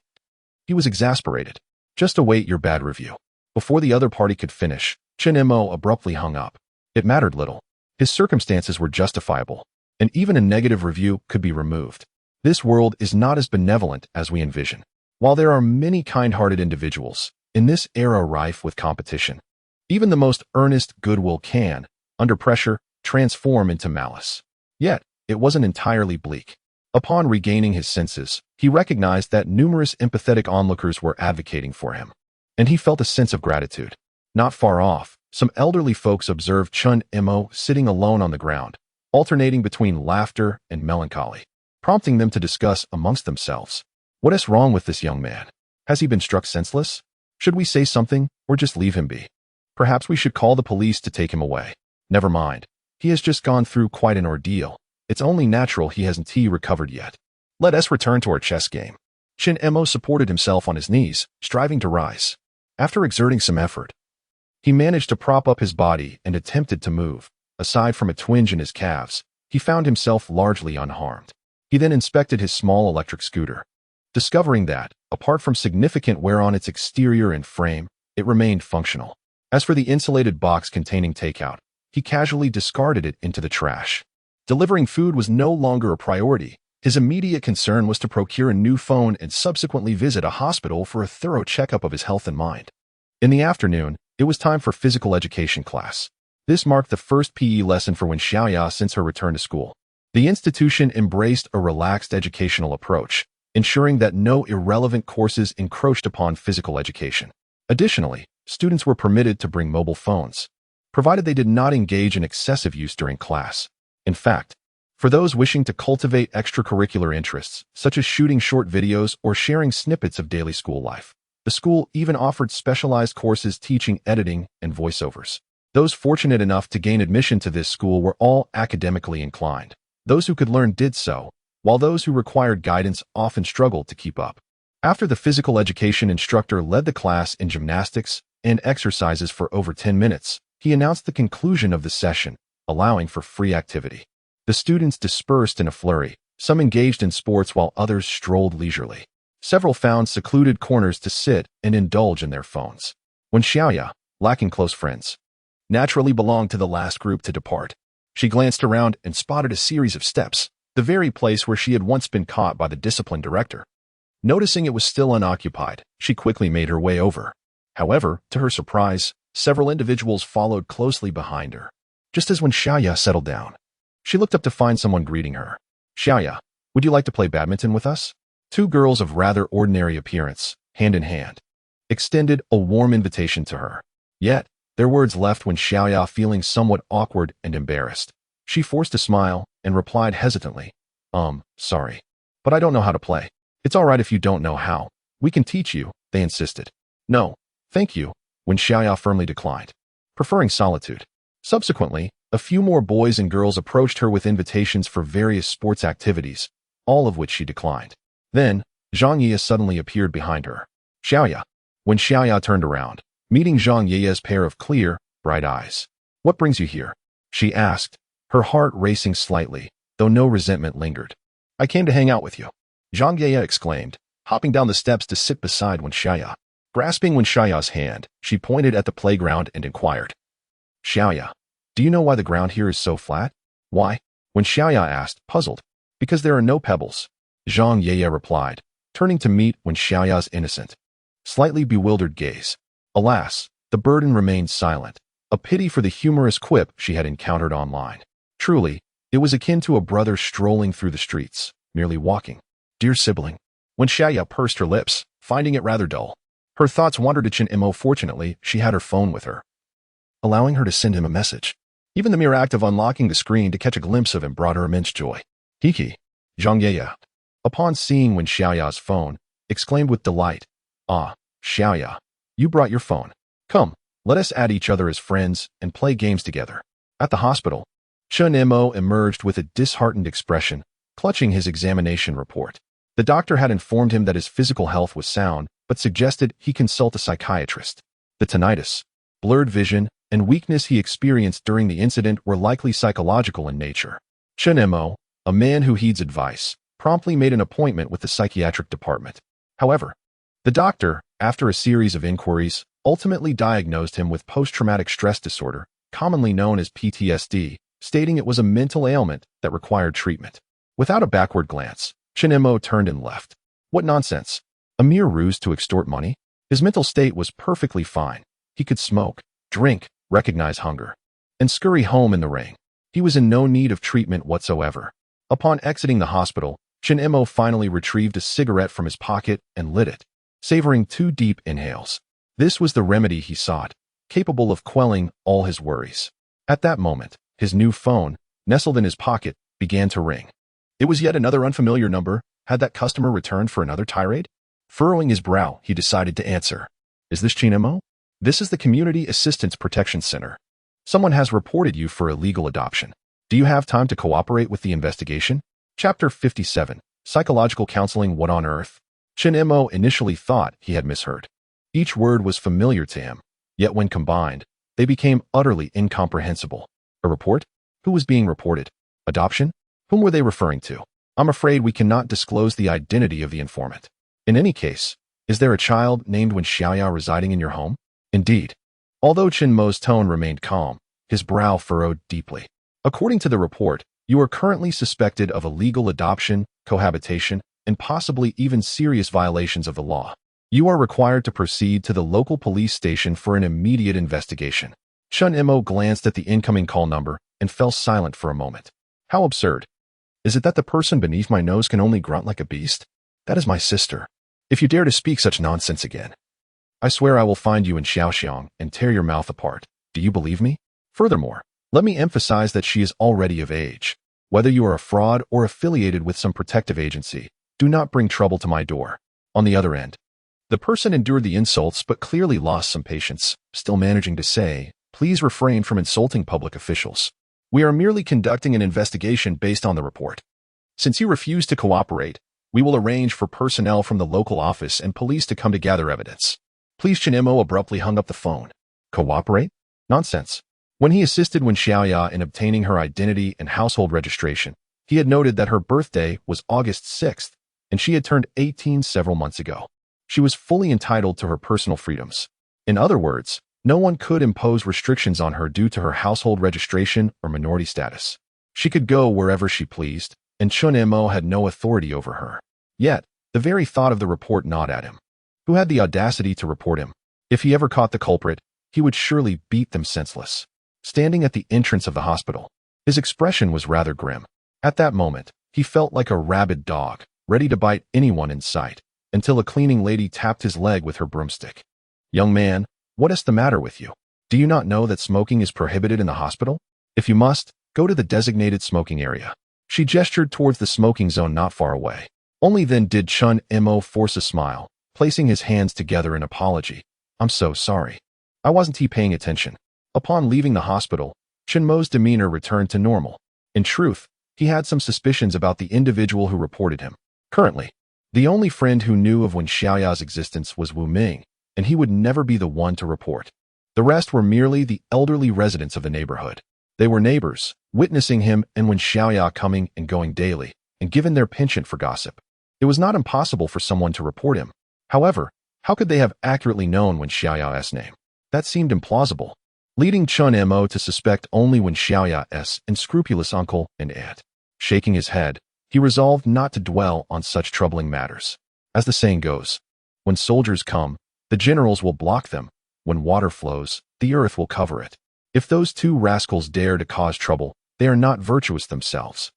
he was exasperated. Just await your bad review. Before the other party could finish, Chen Mo abruptly hung up. It mattered little. His circumstances were justifiable, and even a negative review could be removed. This world is not as benevolent as we envision. While there are many kind-hearted individuals, in this era rife with competition, even the most earnest goodwill can, under pressure, transform into malice. Yet, it wasn't entirely bleak. Upon regaining his senses, he recognized that numerous empathetic onlookers were advocating for him, and he felt a sense of gratitude. Not far off, some elderly folks observed Chen Mo sitting alone on the ground, alternating between laughter and melancholy, prompting them to discuss amongst themselves. What is wrong with this young man? Has he been struck senseless? Should we say something, or just leave him be? Perhaps we should call the police to take him away. Never mind. He has just gone through quite an ordeal. It's only natural he hasn't recovered yet. Let us return to our chess game. Chen Mo supported himself on his knees, striving to rise. After exerting some effort, he managed to prop up his body and attempted to move. Aside from a twinge in his calves, he found himself largely unharmed. He then inspected his small electric scooter, discovering that, apart from significant wear on its exterior and frame, it remained functional. As for the insulated box containing takeout, he casually discarded it into the trash. Delivering food was no longer a priority. His immediate concern was to procure a new phone and subsequently visit a hospital for a thorough checkup of his health and mind. In the afternoon, it was time for physical education class. This marked the first PE lesson for Wen Xiaoya since her return to school. The institution embraced a relaxed educational approach, ensuring that no irrelevant courses encroached upon physical education. Additionally, students were permitted to bring mobile phones, provided they did not engage in excessive use during class. In fact, for those wishing to cultivate extracurricular interests, such as shooting short videos or sharing snippets of daily school life, the school even offered specialized courses teaching editing and voiceovers. Those fortunate enough to gain admission to this school were all academically inclined. Those who could learn did so, while those who required guidance often struggled to keep up. After the physical education instructor led the class in gymnastics and exercises for over 10 minutes, he announced the conclusion of the session, allowing for free activity. The students dispersed in a flurry, some engaged in sports while others strolled leisurely. Several found secluded corners to sit and indulge in their phones. Wen Xiaoya, lacking close friends, naturally belonged to the last group to depart. She glanced around and spotted a series of steps, the very place where she had once been caught by the discipline director. Noticing it was still unoccupied, she quickly made her way over. However, to her surprise, several individuals followed closely behind her. Just as Wen Xiaoya settled down, she looked up to find someone greeting her. Xiaoya, would you like to play badminton with us? Two girls of rather ordinary appearance, hand in hand, extended a warm invitation to her. Yet, their words left Wen Xiaoya feeling somewhat awkward and embarrassed. She forced a smile and replied hesitantly, sorry, but I don't know how to play. It's all right if you don't know how. We can teach you, they insisted. No, thank you, Wen Xiaoya firmly declined, preferring solitude. Subsequently, a few more boys and girls approached her with invitations for various sports activities, all of which she declined. Then, Zhang Ye suddenly appeared behind her. Xiaoya. Wen Xiaoya turned around, meeting Zhang Ye's pair of clear, bright eyes. What brings you here? She asked, her heart racing slightly, though no resentment lingered. I came to hang out with you, Zhang Ye exclaimed, hopping down the steps to sit beside Wen Xiaoya. Grasping Wen Xiaoya's hand, she pointed at the playground and inquired. Xiaoya, Do you know why the ground here is so flat? Why? Wen Xiaoya asked, puzzled. Because there are no pebbles. Zheng Qiuqiu replied, turning to meet Wen Xiaoya's innocent, slightly bewildered gaze. Alas, the burden remained silent, a pity for the humorous quip she had encountered online. Truly, it was akin to a brother strolling through the streets, merely walking. Dear sibling. Wen Xiaoya pursed her lips, finding it rather dull. Her thoughts wandered to Chen Mo. Fortunately, she had her phone with her, allowing her to send him a message. Even the mere act of unlocking the screen to catch a glimpse of him brought her immense joy. Hiki. Zheng Qiuqiu, upon seeing Wen Xiaoya's phone, exclaimed with delight, Ah, Xiaoya, you brought your phone. Come, let us add each other as friends and play games together. At the hospital, Chen Mo emerged with a disheartened expression, clutching his examination report. The doctor had informed him that his physical health was sound, but suggested he consult a psychiatrist. The tinnitus, blurred vision, and weakness he experienced during the incident were likely psychological in nature. Chen Mo, a man who heeds advice, promptly made an appointment with the psychiatric department. However, the doctor, after a series of inquiries, ultimately diagnosed him with post-traumatic stress disorder, commonly known as PTSD, stating it was a mental ailment that required treatment. Without a backward glance, Chen Mo turned and left. What nonsense! A mere ruse to extort money? His mental state was perfectly fine. He could smoke, drink, recognize hunger, and scurry home in the rain. He was in no need of treatment whatsoever. Upon exiting the hospital, Chen Mo finally retrieved a cigarette from his pocket and lit it, savoring 2 deep inhales. This was the remedy he sought, capable of quelling all his worries. At that moment, his new phone, nestled in his pocket, began to ring. It was yet another unfamiliar number. Had that customer returned for another tirade? Furrowing his brow, he decided to answer. Is this Chen Mo? This is the Community Assistance Protection Center. Someone has reported you for illegal adoption. Do you have time to cooperate with the investigation? Chapter 57, Psychological Counseling. What on earth? Chen Mo initially thought he had misheard. Each word was familiar to him, yet when combined, they became utterly incomprehensible. A report? Who was being reported? Adoption? Whom were they referring to? I'm afraid we cannot disclose the identity of the informant. In any case, is there a child named Wen Xiaoya residing in your home? Indeed. Although Chen Mo's tone remained calm, his brow furrowed deeply. According to the report, you are currently suspected of illegal adoption, cohabitation, and possibly even serious violations of the law. You are required to proceed to the local police station for an immediate investigation. Chen Mo glanced at the incoming call number and fell silent for a moment. How absurd. Is it that the person beneath my nose can only grunt like a beast? That is my sister. If you dare to speak such nonsense again, I swear I will find you in Xiaoxiang and tear your mouth apart. Do you believe me? Furthermore, let me emphasize that she is already of age. Whether you are a fraud or affiliated with some protective agency, do not bring trouble to my door. On the other end, the person endured the insults but clearly lost some patience, still managing to say, please refrain from insulting public officials. We are merely conducting an investigation based on the report. Since you refuse to cooperate, we will arrange for personnel from the local office and police to come to gather evidence. Please. Chen Mo abruptly hung up the phone. Cooperate? Nonsense. When he assisted Wen Xiaoya in obtaining her identity and household registration, he had noted that her birthday was August 6th, and she had turned 18 several months ago. She was fully entitled to her personal freedoms. In other words, no one could impose restrictions on her due to her household registration or minority status. She could go wherever she pleased, and Chen Mo had no authority over her. Yet, the very thought of the report gnawed at him. Who had the audacity to report him? If he ever caught the culprit, he would surely beat them senseless. Standing at the entrance of the hospital, his expression was rather grim. At that moment, he felt like a rabid dog, ready to bite anyone in sight, until a cleaning lady tapped his leg with her broomstick. Young man, what is the matter with you? Do you not know that smoking is prohibited in the hospital? If you must, go to the designated smoking area. She gestured towards the smoking zone not far away. Only then did Chen Mo force a smile, placing his hands together in apology. I'm so sorry. I wasn't paying attention. Upon leaving the hospital, Chen Mo's demeanor returned to normal. In truth, he had some suspicions about the individual who reported him. Currently, the only friend who knew of Wen Xiaoya's existence was Wu Ming, and he would never be the one to report. The rest were merely the elderly residents of the neighborhood. They were neighbors, witnessing him and Wen Xiaoya coming and going daily, and given their penchant for gossip. It was not impossible for someone to report him. However, how could they have accurately known Wen Xiaoya's name? That seemed implausible. leading Chen Mo to suspect only Wen Xiaoya's unscrupulous uncle and aunt. Shaking his head, he resolved not to dwell on such troubling matters. As the saying goes, when soldiers come, the generals will block them. When water flows, the earth will cover it. If those two rascals dare to cause trouble, they are not virtuous themselves.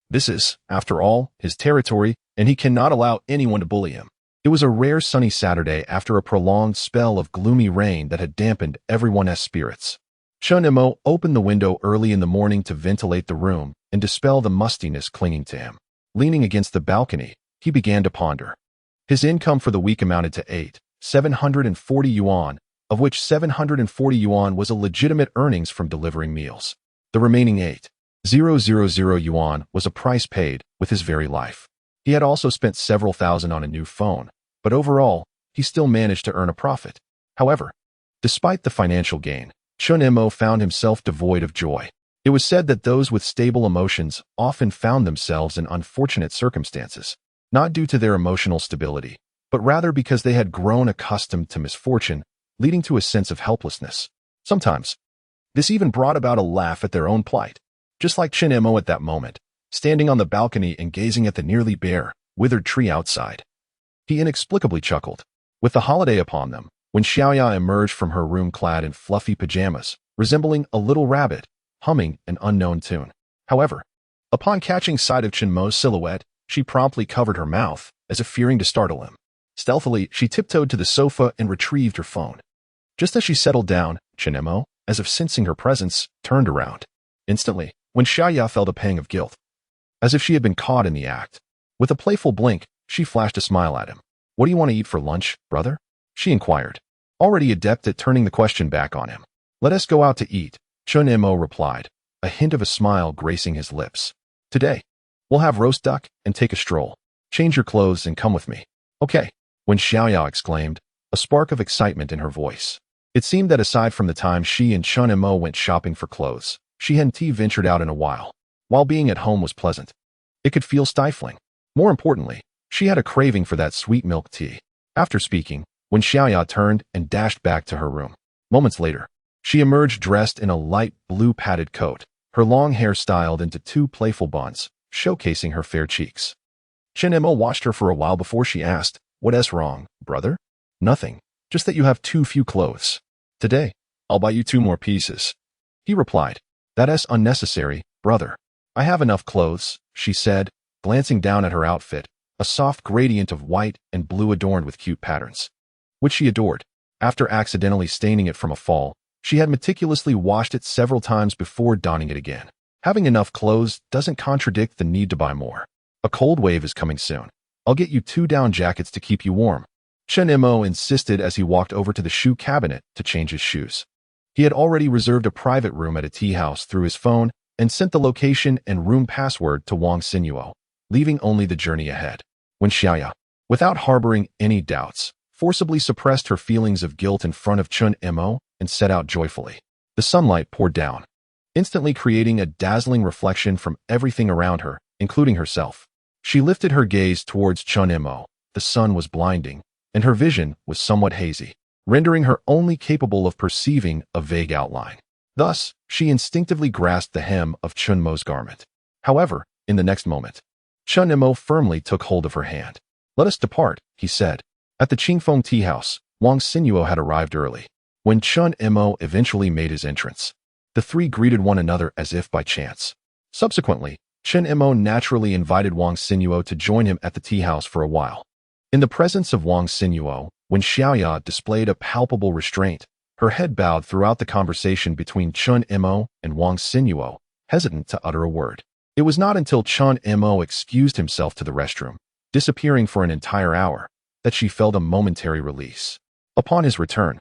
This is, after all, his territory, and he cannot allow anyone to bully him. It was a rare sunny Saturday after a prolonged spell of gloomy rain that had dampened everyone's spirits. Chen Mo opened the window early in the morning to ventilate the room and dispel the mustiness clinging to him. Leaning against the balcony, he began to ponder. His income for the week amounted to 740 yuan, of which 740 yuan was a legitimate earnings from delivering meals. The remaining 8,000 yuan was a price paid with his very life. He had also spent several thousand on a new phone, but overall, he still managed to earn a profit. However, despite the financial gain, Chen Mo found himself devoid of joy. It was said that those with stable emotions often found themselves in unfortunate circumstances, not due to their emotional stability, but rather because they had grown accustomed to misfortune, leading to a sense of helplessness. Sometimes, this even brought about a laugh at their own plight. Just like Chen Mo at that moment, standing on the balcony and gazing at the nearly bare, withered tree outside. He inexplicably chuckled. With the holiday upon them, when Xiaoya emerged from her room clad in fluffy pajamas, resembling a little rabbit, humming an unknown tune. However, upon catching sight of Chen Mo's silhouette, she promptly covered her mouth, as if fearing to startle him. Stealthily, she tiptoed to the sofa and retrieved her phone. Just as she settled down, Chen Mo, as if sensing her presence, turned around. Instantly, Wen Xiaoya felt a pang of guilt, as if she had been caught in the act. With a playful blink, she flashed a smile at him. "What do you want to eat for lunch, brother?" she inquired, already adept at turning the question back on him. "Let us go out to eat," Chen Mo replied, a hint of a smile gracing his lips. "Today, we'll have roast duck and take a stroll. Change your clothes and come with me." "Okay," Wen Xiaoya exclaimed, a spark of excitement in her voice. It seemed that aside from the time she and Chen Mo went shopping for clothes, she hadn't ventured out in a while. While being at home was pleasant, it could feel stifling. More importantly, she had a craving for that sweet milk tea. After speaking, Wen Xiaoya turned and dashed back to her room. Moments later, she emerged dressed in a light blue padded coat, her long hair styled into two playful buns, showcasing her fair cheeks. Chen Mo watched her for a while before she asked, "What's wrong, brother?" "Nothing, just that you have too few clothes. Today, I'll buy you 2 more pieces." He replied, "That's unnecessary, brother. I have enough clothes," she said, glancing down at her outfit, a soft gradient of white and blue adorned with cute patterns, which she adored. After accidentally staining it from a fall, she had meticulously washed it several times before donning it again. Having enough clothes doesn't contradict the need to buy more. "A cold wave is coming soon. I'll get you 2 down jackets to keep you warm," Chen Mo insisted as he walked over to the shoe cabinet to change his shoes. He had already reserved a private room at a tea house through his phone and sent the location and room password to Wang Xinyuo, leaving only the journey ahead. Wen Xiaoya, without harboring any doubts, forcibly suppressed her feelings of guilt in front of Chen Mo and set out joyfully. The sunlight poured down, instantly creating a dazzling reflection from everything around her, including herself. She lifted her gaze towards Chen Mo. The sun was blinding, and her vision was somewhat hazy, rendering her only capable of perceiving a vague outline. Thus, she instinctively grasped the hem of Chen Mo's garment. However, in the next moment, Chen Mo firmly took hold of her hand. "Let us depart," he said. At the Qingmei tea house, Wang Xinyuo had arrived early. When Chen Mo eventually made his entrance, the three greeted one another as if by chance. Subsequently, Chen Mo naturally invited Wang Xinyuo to join him at the tea house for a while. In the presence of Wang Xinyuo, Wen Xiaoya displayed a palpable restraint, her head bowed throughout the conversation between Chen Mo and Wang Xinyuo, hesitant to utter a word. It was not until Chen Mo excused himself to the restroom, disappearing for an entire hour, that she felt a momentary release. Upon his return,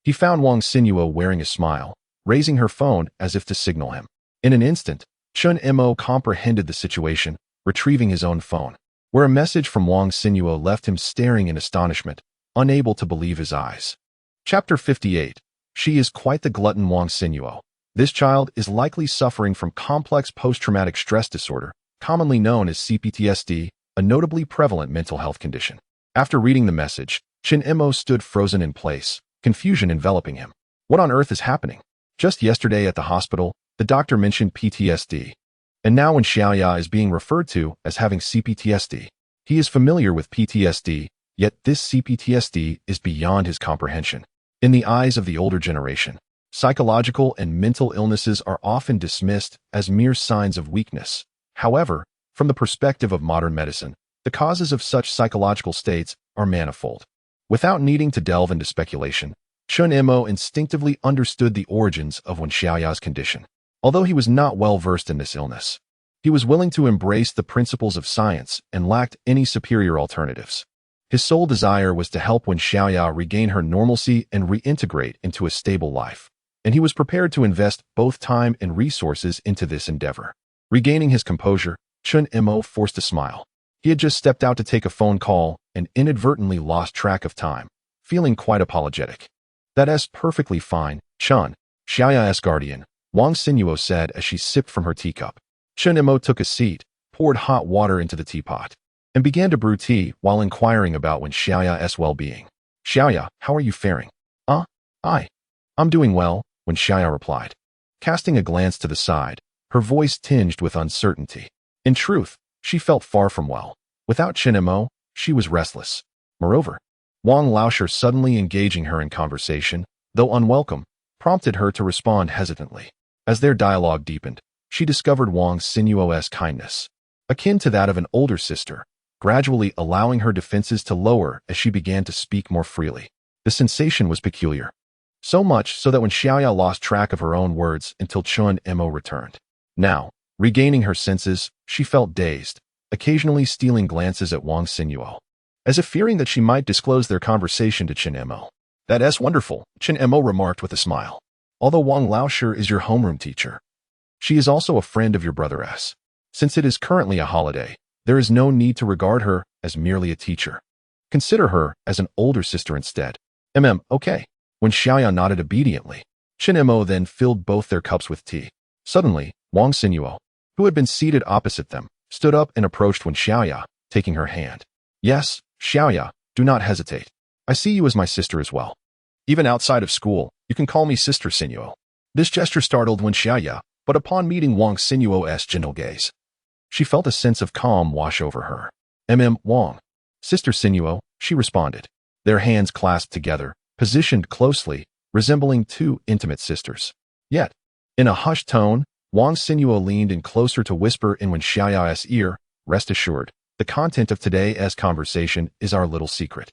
he found Wang Xinyuo wearing a smile, raising her phone as if to signal him. In an instant, Chen Mo comprehended the situation, retrieving his own phone, where a message from Wang Xinyuo left him staring in astonishment, unable to believe his eyes. Chapter 58. She is quite the glutton. Wang Xinyuo. This child is likely suffering from complex post-traumatic stress disorder, commonly known as CPTSD, a notably prevalent mental health condition. After reading the message, Chen Mo stood frozen in place, confusion enveloping him. What on earth is happening? Just yesterday at the hospital, the doctor mentioned PTSD. And now Wen Xiaoya is being referred to as having CPTSD. He is familiar with PTSD, yet this CPTSD is beyond his comprehension. In the eyes of the older generation, psychological and mental illnesses are often dismissed as mere signs of weakness. However, from the perspective of modern medicine, the causes of such psychological states are manifold. Without needing to delve into speculation, Chen Mo instinctively understood the origins of Wen Xiaoya's condition. Although he was not well versed in this illness, he was willing to embrace the principles of science and lacked any superior alternatives. His sole desire was to help Wen Xiaoya regain her normalcy and reintegrate into a stable life, and he was prepared to invest both time and resources into this endeavor. Regaining his composure, Chen Mo forced a smile. He had just stepped out to take a phone call and inadvertently lost track of time, feeling quite apologetic. "That's perfectly fine, Chen," Xiaoya's guardian, Wang Xinyuo said as she sipped from her teacup. Chen Mo took a seat, poured hot water into the teapot, and began to brew tea while inquiring about Wen Xiaoya's well-being. "Xiaoya, how are you faring?" I'm doing well," Wen Xiaoya replied. Casting a glance to the side, her voice tinged with uncertainty. In truth, she felt far from well. Without Chen Mo, she was restless. Moreover, Wang Laosher suddenly engaging her in conversation, though unwelcome, prompted her to respond hesitantly. As their dialogue deepened, she discovered Wang Xinyuo's kindness, akin to that of an older sister, gradually allowing her defenses to lower as she began to speak more freely. The sensation was peculiar. So much so that Wen Xiaoya lost track of her own words until Chen Mo returned. Now, regaining her senses, she felt dazed, occasionally stealing glances at Wang Xinyuo, as if fearing that she might disclose their conversation to Chen Mo. "That's wonderful," Chen Mo remarked with a smile. "Although Wang Laosher is your homeroom teacher, she is also a friend of your brother S. Since it is currently a holiday, there is no need to regard her as merely a teacher. Consider her as an older sister instead." Okay." When Xiaoya nodded obediently, Chen Mo then filled both their cups with tea. Suddenly, Wang Xinyuo, who had been seated opposite them, stood up and approached Wen Xiaoya, taking her hand. "Yes, Xiaoya, do not hesitate. I see you as my sister as well. Even outside of school, you can call me Sister Xinyuo." This gesture startled Wen Xiaoya, but upon meeting Wang Xinyuo's gentle gaze, she felt a sense of calm wash over her. Wang, Sister Xinyuo," she responded. Their hands clasped together, positioned closely, resembling two intimate sisters. Yet, in a hushed tone, Wang Xinyuo leaned in closer to whisper in Wen Xiaoya's ear, "Rest assured, the content of today's conversation is our little secret.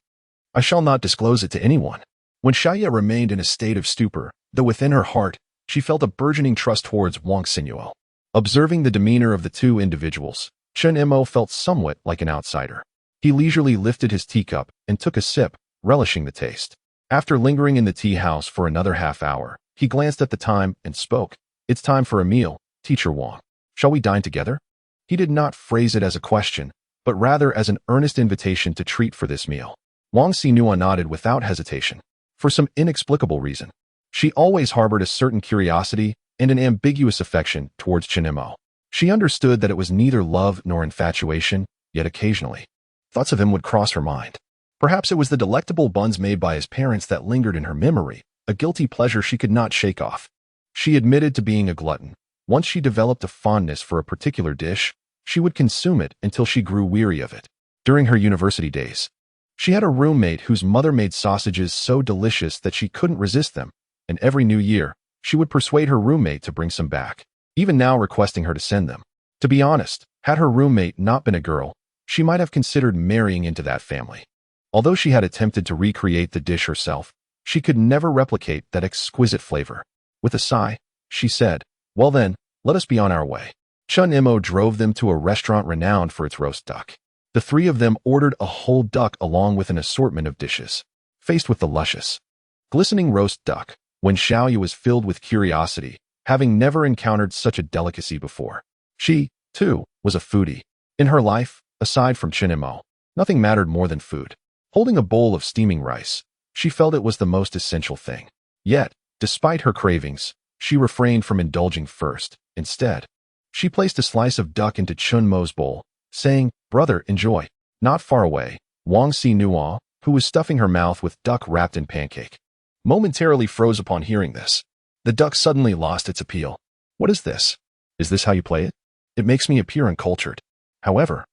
I shall not disclose it to anyone." Wen Xiaoya remained in a state of stupor, though within her heart, she felt a burgeoning trust towards Wang Xinyuo. Observing the demeanor of the two individuals, Chen Mo felt somewhat like an outsider. He leisurely lifted his teacup and took a sip, relishing the taste. After lingering in the tea house for another half hour, he glanced at the time and spoke. "It's time for a meal, Teacher Wang. Shall we dine together?" He did not phrase it as a question, but rather as an earnest invitation to treat for this meal. Wang Xinyuo nodded without hesitation. For some inexplicable reason, she always harbored a certain curiosity and an ambiguous affection towards Chen Mo. She understood that it was neither love nor infatuation, yet occasionally, thoughts of him would cross her mind. Perhaps it was the delectable buns made by his parents that lingered in her memory, a guilty pleasure she could not shake off. She admitted to being a glutton. Once she developed a fondness for a particular dish, she would consume it until she grew weary of it. During her university days, she had a roommate whose mother made sausages so delicious that she couldn't resist them, and every new year, she would persuade her roommate to bring some back, even now requesting her to send them. To be honest, had her roommate not been a girl, she might have considered marrying into that family. Although she had attempted to recreate the dish herself, she could never replicate that exquisite flavor. With a sigh, she said, "Well then, let us be on our way." Chen Mo drove them to a restaurant renowned for its roast duck. The three of them ordered a whole duck along with an assortment of dishes. Faced with the luscious, glistening roast duck, Wen Xiaoya was filled with curiosity, having never encountered such a delicacy before. She, too, was a foodie. In her life, aside from Chen Mo, nothing mattered more than food. Holding a bowl of steaming rice, she felt it was the most essential thing. Yet, despite her cravings, she refrained from indulging first. Instead, she placed a slice of duck into Chen Mo's bowl, saying, "Brother, enjoy." Not far away, Wang Xinyuo, who was stuffing her mouth with duck wrapped in pancake, momentarily froze upon hearing this. The duck suddenly lost its appeal. What is this? Is this how you play it? It makes me appear uncultured. However,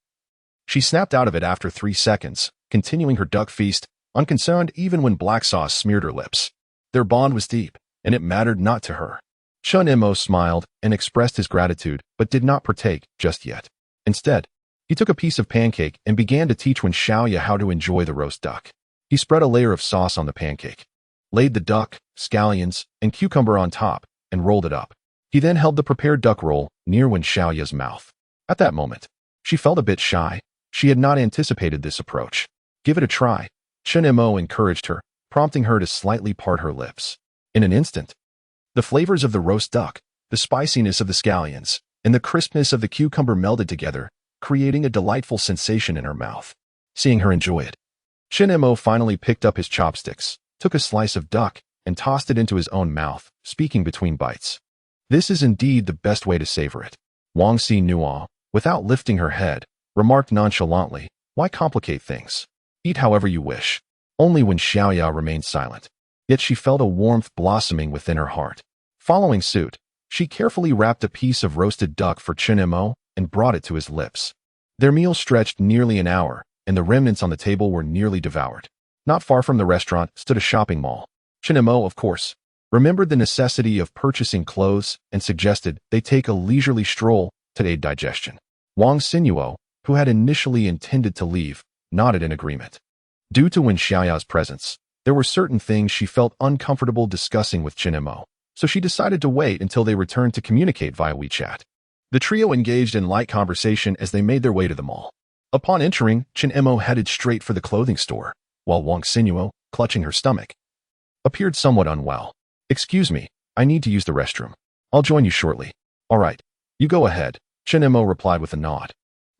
she snapped out of it after 3 seconds, continuing her duck feast, unconcerned even when black sauce smeared her lips. Their bond was deep, and it mattered not to her. Chen Mo smiled and expressed his gratitude, but did not partake just yet. Instead, he took a piece of pancake and began to teach Wen Xiaoya how to enjoy the roast duck. He spread a layer of sauce on the pancake, laid the duck, scallions, and cucumber on top, and rolled it up. He then held the prepared duck roll near Wen Xiaoya's mouth. At that moment, she felt a bit shy. She had not anticipated this approach. Give it a try, Chen Mo encouraged her, prompting her to slightly part her lips. In an instant, the flavors of the roast duck, the spiciness of the scallions, and the crispness of the cucumber melded together, creating a delightful sensation in her mouth. Seeing her enjoy it, Chen Mo finally picked up his chopsticks, took a slice of duck, and tossed it into his own mouth, speaking between bites. This is indeed the best way to savor it. Wang Xinyuo, without lifting her head, remarked nonchalantly, why complicate things? Eat however you wish. Only Wen Xiaoya remained silent. Yet she felt a warmth blossoming within her heart. Following suit, she carefully wrapped a piece of roasted duck for Chen Mo and brought it to his lips. Their meal stretched nearly an hour, and the remnants on the table were nearly devoured. Not far from the restaurant stood a shopping mall. Chen Mo, of course, remembered the necessity of purchasing clothes and suggested they take a leisurely stroll to aid digestion. Wang Xinyuo, who had initially intended to leave, nodded in agreement. Due to Wen Xiaoya's presence, there were certain things she felt uncomfortable discussing with Chen Mo, so she decided to wait until they returned to communicate via WeChat. The trio engaged in light conversation as they made their way to the mall. Upon entering, Chen Mo headed straight for the clothing store, while Wang Xinyuo, clutching her stomach, appeared somewhat unwell. Excuse me, I need to use the restroom. I'll join you shortly. All right, you go ahead, Chen Mo replied with a nod,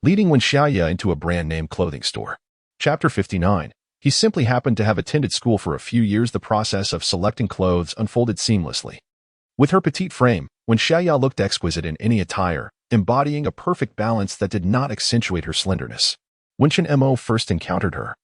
leading Wen Xiaoya into a brand-name clothing store. Chapter 59. He simply happened to have attended school for a few years. The process of selecting clothes unfolded seamlessly. With her petite frame, Wen Xiaoya looked exquisite in any attire, embodying a perfect balance that did not accentuate her slenderness. When Chen Mo first encountered her,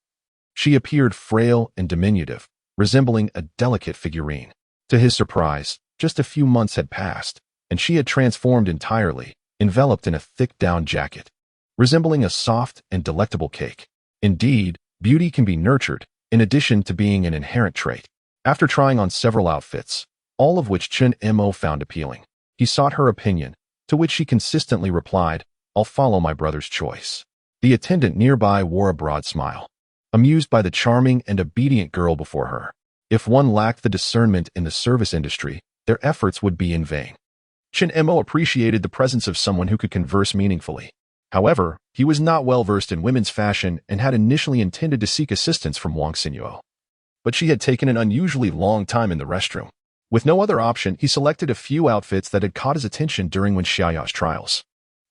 she appeared frail and diminutive, resembling a delicate figurine. To his surprise, just a few months had passed, and she had transformed entirely, enveloped in a thick down jacket, resembling a soft and delectable cake. Indeed, beauty can be nurtured, in addition to being an inherent trait. After trying on several outfits, all of which Chen Mo found appealing, he sought her opinion, to which she consistently replied, I'll follow my brother's choice. The attendant nearby wore a broad smile, amused by the charming and obedient girl before her. If one lacked the discernment in the service industry, their efforts would be in vain. Chen Mo appreciated the presence of someone who could converse meaningfully. However, he was not well versed in women's fashion and had initially intended to seek assistance from Wang Xinyuo. But she had taken an unusually long time in the restroom. With no other option, he selected a few outfits that had caught his attention during Wen Xiaoya's trials.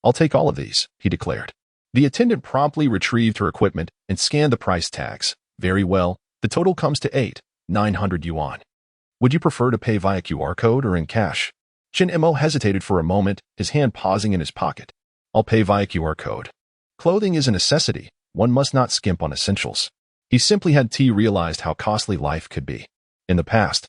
I'll take all of these, he declared. The attendant promptly retrieved her equipment and scanned the price tags. Very well, the total comes to 8,900 yuan. Would you prefer to pay via QR code or in cash? Chen Mo hesitated for a moment, his hand pausing in his pocket. I'll pay via QR code. Clothing is a necessity. One must not skimp on essentials. He simply had realized how costly life could be. In the past,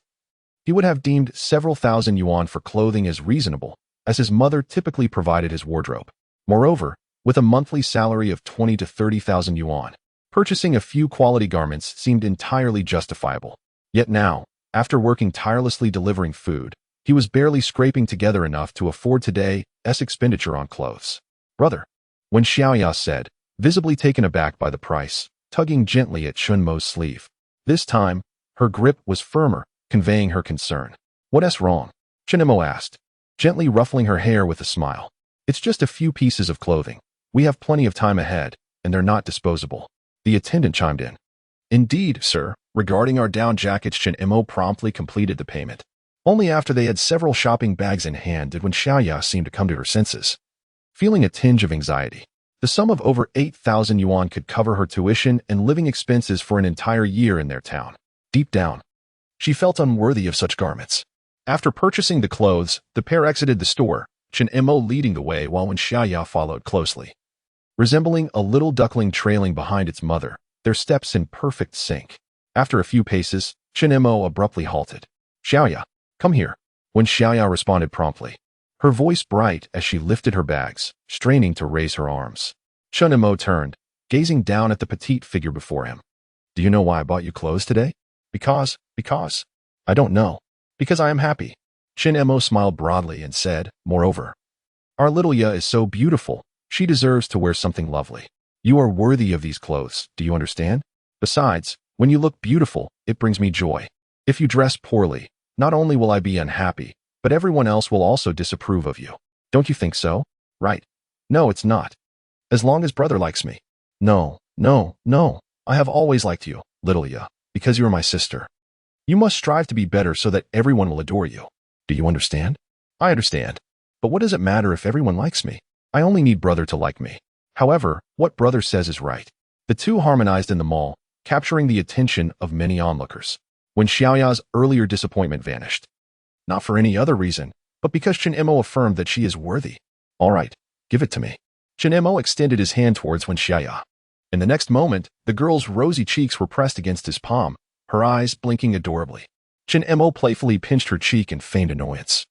he would have deemed several thousand yuan for clothing as reasonable, as his mother typically provided his wardrobe. Moreover, with a monthly salary of 20 to 30,000 yuan, purchasing a few quality garments seemed entirely justifiable. Yet now, after working tirelessly delivering food, he was barely scraping together enough to afford today's expenditure on clothes. Brother, Wen Xiaoya said, visibly taken aback by the price, tugging gently at Chen Mo's sleeve. This time, her grip was firmer, conveying her concern. What's wrong? Chen Mo asked, gently ruffling her hair with a smile. It's just a few pieces of clothing. We have plenty of time ahead, and they're not disposable. The attendant chimed in. Indeed, sir. Regarding our down jackets, Chen Mo promptly completed the payment. Only after they had several shopping bags in hand did Wen Xiaoya seem to come to her senses. Feeling a tinge of anxiety, the sum of over 8,000 yuan could cover her tuition and living expenses for an entire year in their town. Deep down, she felt unworthy of such garments. After purchasing the clothes, the pair exited the store, Chen Mo leading the way while Wen Xiaoya followed closely. Resembling a little duckling trailing behind its mother, their steps in perfect sync. After a few paces, Chen Mo abruptly halted. Xiaoya, come here. Wen Xiaoya responded promptly, her voice bright as she lifted her bags, straining to raise her arms. Chen Mo turned, gazing down at the petite figure before him. Do you know why I bought you clothes today? Because. I don't know. Because I am happy. Chen Mo smiled broadly and said, moreover, our little Ya is so beautiful, she deserves to wear something lovely. You are worthy of these clothes, do you understand? Besides, when you look beautiful, it brings me joy. If you dress poorly, not only will I be unhappy, but everyone else will also disapprove of you. Don't you think so? Right. No, it's not. As long as brother likes me. No. I have always liked you, little Ya, because you are my sister. You must strive to be better so that everyone will adore you. Do you understand? I understand. But what does it matter if everyone likes me? I only need brother to like me. However, what brother says is right. The two harmonized in the mall, capturing the attention of many onlookers. When Xiaoya's earlier disappointment vanished. Not for any other reason, but because Chen Mo affirmed that she is worthy. All right, give it to me. Chen Mo extended his hand towards Wen Xiaoya. In the next moment, the girl's rosy cheeks were pressed against his palm, her eyes blinking adorably. Chen Mo playfully pinched her cheek and feigned annoyance.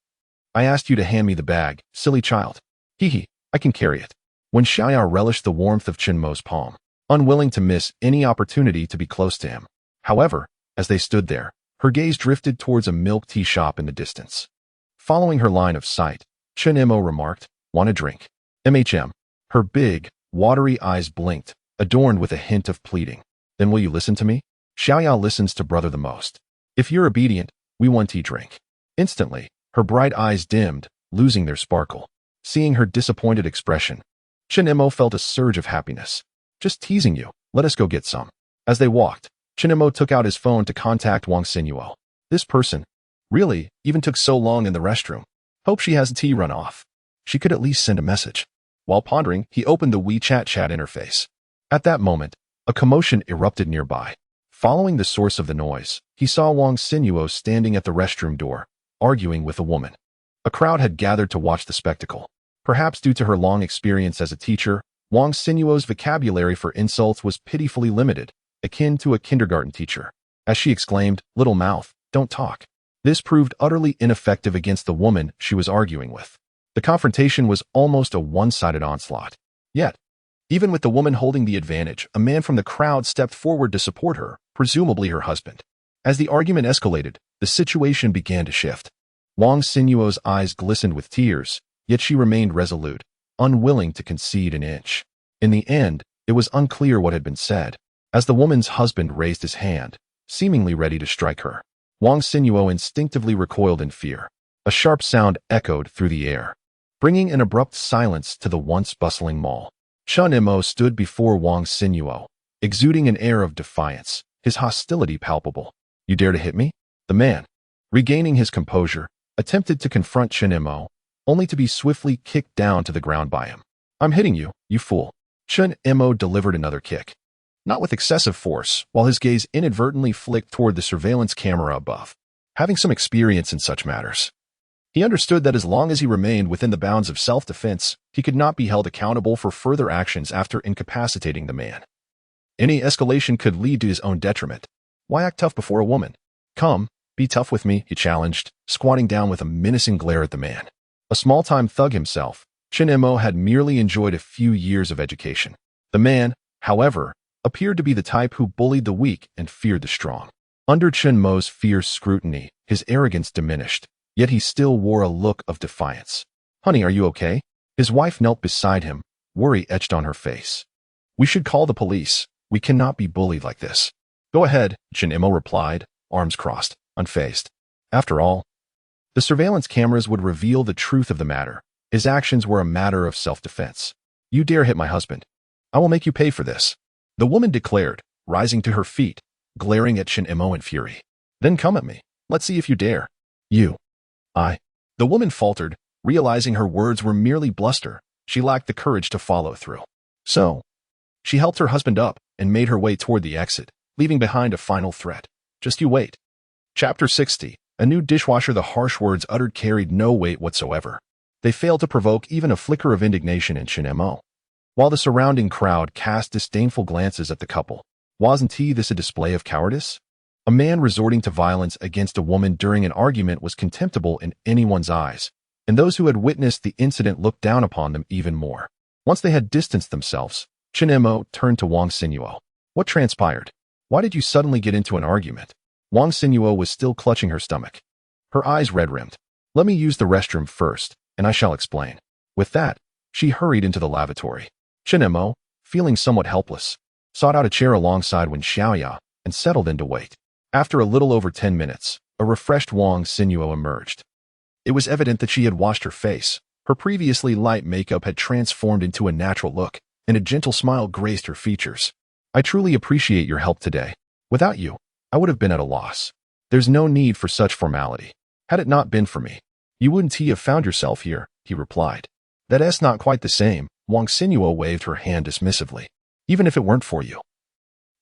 I asked you to hand me the bag, silly child. Hee, I can carry it. Wen Xiaoya relished the warmth of Chen Mo's palm, unwilling to miss any opportunity to be close to him. However, as they stood there, her gaze drifted towards a milk tea shop in the distance. Following her line of sight, Chen Mo remarked, want a drink? Her big, watery eyes blinked, adorned with a hint of pleading. Then will you listen to me? Xiaoya listens to brother the most. If you're obedient, we want tea drink. Instantly, her bright eyes dimmed, losing their sparkle. Seeing her disappointed expression, Chen Mo felt a surge of happiness. Just teasing you, let us go get some. As they walked, Chen Mo took out his phone to contact Wen Xiaoya. This person, really, even took so long in the restroom. Hope she has tea run off. She could at least send a message. While pondering, he opened the WeChat chat interface. At that moment, a commotion erupted nearby. Following the source of the noise, he saw Wen Xiaoya standing at the restroom door, arguing with a woman. A crowd had gathered to watch the spectacle. Perhaps due to her long experience as a teacher, Wen Xiaoya's vocabulary for insults was pitifully limited, akin to a kindergarten teacher. As she exclaimed, little mouth, don't talk. This proved utterly ineffective against the woman she was arguing with. The confrontation was almost a one-sided onslaught. Yet, even with the woman holding the advantage, a man from the crowd stepped forward to support her, presumably her husband. As the argument escalated, the situation began to shift. Wen Xiaoya's eyes glistened with tears, yet she remained resolute, unwilling to concede an inch. In the end, it was unclear what had been said, as the woman's husband raised his hand, seemingly ready to strike her. Wen Xiaoya instinctively recoiled in fear. A sharp sound echoed through the air, bringing an abrupt silence to the once bustling mall. Chen Mo stood before Wen Xiaoya, exuding an air of defiance, his hostility palpable. You dare to hit me? The man, regaining his composure, attempted to confront Chen Mo, only to be swiftly kicked down to the ground by him. I'm hitting you, you fool. Chen Mo delivered another kick. Not with excessive force, while his gaze inadvertently flicked toward the surveillance camera above. Having some experience in such matters, he understood that as long as he remained within the bounds of self-defense, he could not be held accountable for further actions after incapacitating the man. Any escalation could lead to his own detriment. Why act tough before a woman? Come, be tough with me, he challenged, squatting down with a menacing glare at the man. A small-time thug himself, Chen Mo had merely enjoyed a few years of education. The man, however, appeared to be the type who bullied the weak and feared the strong. Under Chen Mo's fierce scrutiny, his arrogance diminished, yet he still wore a look of defiance. Honey, are you okay? His wife knelt beside him, worry etched on her face. We should call the police. We cannot be bullied like this. Go ahead, Chen Mo replied, arms crossed, unfazed. After all, the surveillance cameras would reveal the truth of the matter. His actions were a matter of self-defense. You dare hit my husband. I will make you pay for this. The woman declared, rising to her feet, glaring at Chen Mo in fury. Then come at me. Let's see if you dare. You. I. The woman faltered, realizing her words were merely bluster. She lacked the courage to follow through. So, she helped her husband up and made her way toward the exit, leaving behind a final threat. Just you wait. Chapter 60. A new dishwasher. The harsh words uttered carried no weight whatsoever. They failed to provoke even a flicker of indignation in Chen Mo. While the surrounding crowd cast disdainful glances at the couple, wasn't this a display of cowardice? A man resorting to violence against a woman during an argument was contemptible in anyone's eyes, and those who had witnessed the incident looked down upon them even more. Once they had distanced themselves, Chen Mo turned to Wang Xinyuo. What transpired? Why did you suddenly get into an argument? Wang Xinyuo was still clutching her stomach. Her eyes red-rimmed. Let me use the restroom first, and I shall explain. With that, she hurried into the lavatory. Chen Mo, feeling somewhat helpless, sought out a chair alongside Wen Xiaoya and settled in to wait. After a little over 10 minutes, a refreshed Wang Xinyuo emerged. It was evident that she had washed her face. Her previously light makeup had transformed into a natural look, and a gentle smile graced her features. I truly appreciate your help today. Without you, I would have been at a loss. There's no need for such formality. Had it not been for me, you wouldn't have found yourself here, he replied. That's not quite the same. Wang Xinyuo waved her hand dismissively. Even if it weren't for you,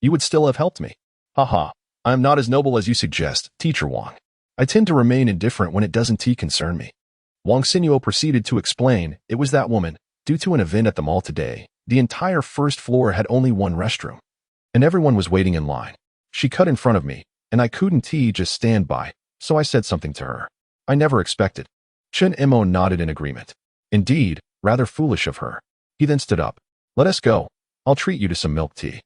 you would still have helped me. Haha, I am not as noble as you suggest, Teacher Wang. I tend to remain indifferent when it doesn't concern me. Wang Xinyuo proceeded to explain, it was that woman. Due to an event at the mall today, the entire first floor had only one restroom, and everyone was waiting in line. She cut in front of me, and I couldn't just stand by, so I said something to her. I never expected. Chen Mo nodded in agreement. Indeed, rather foolish of her. He then stood up. Let us go. I'll treat you to some milk tea.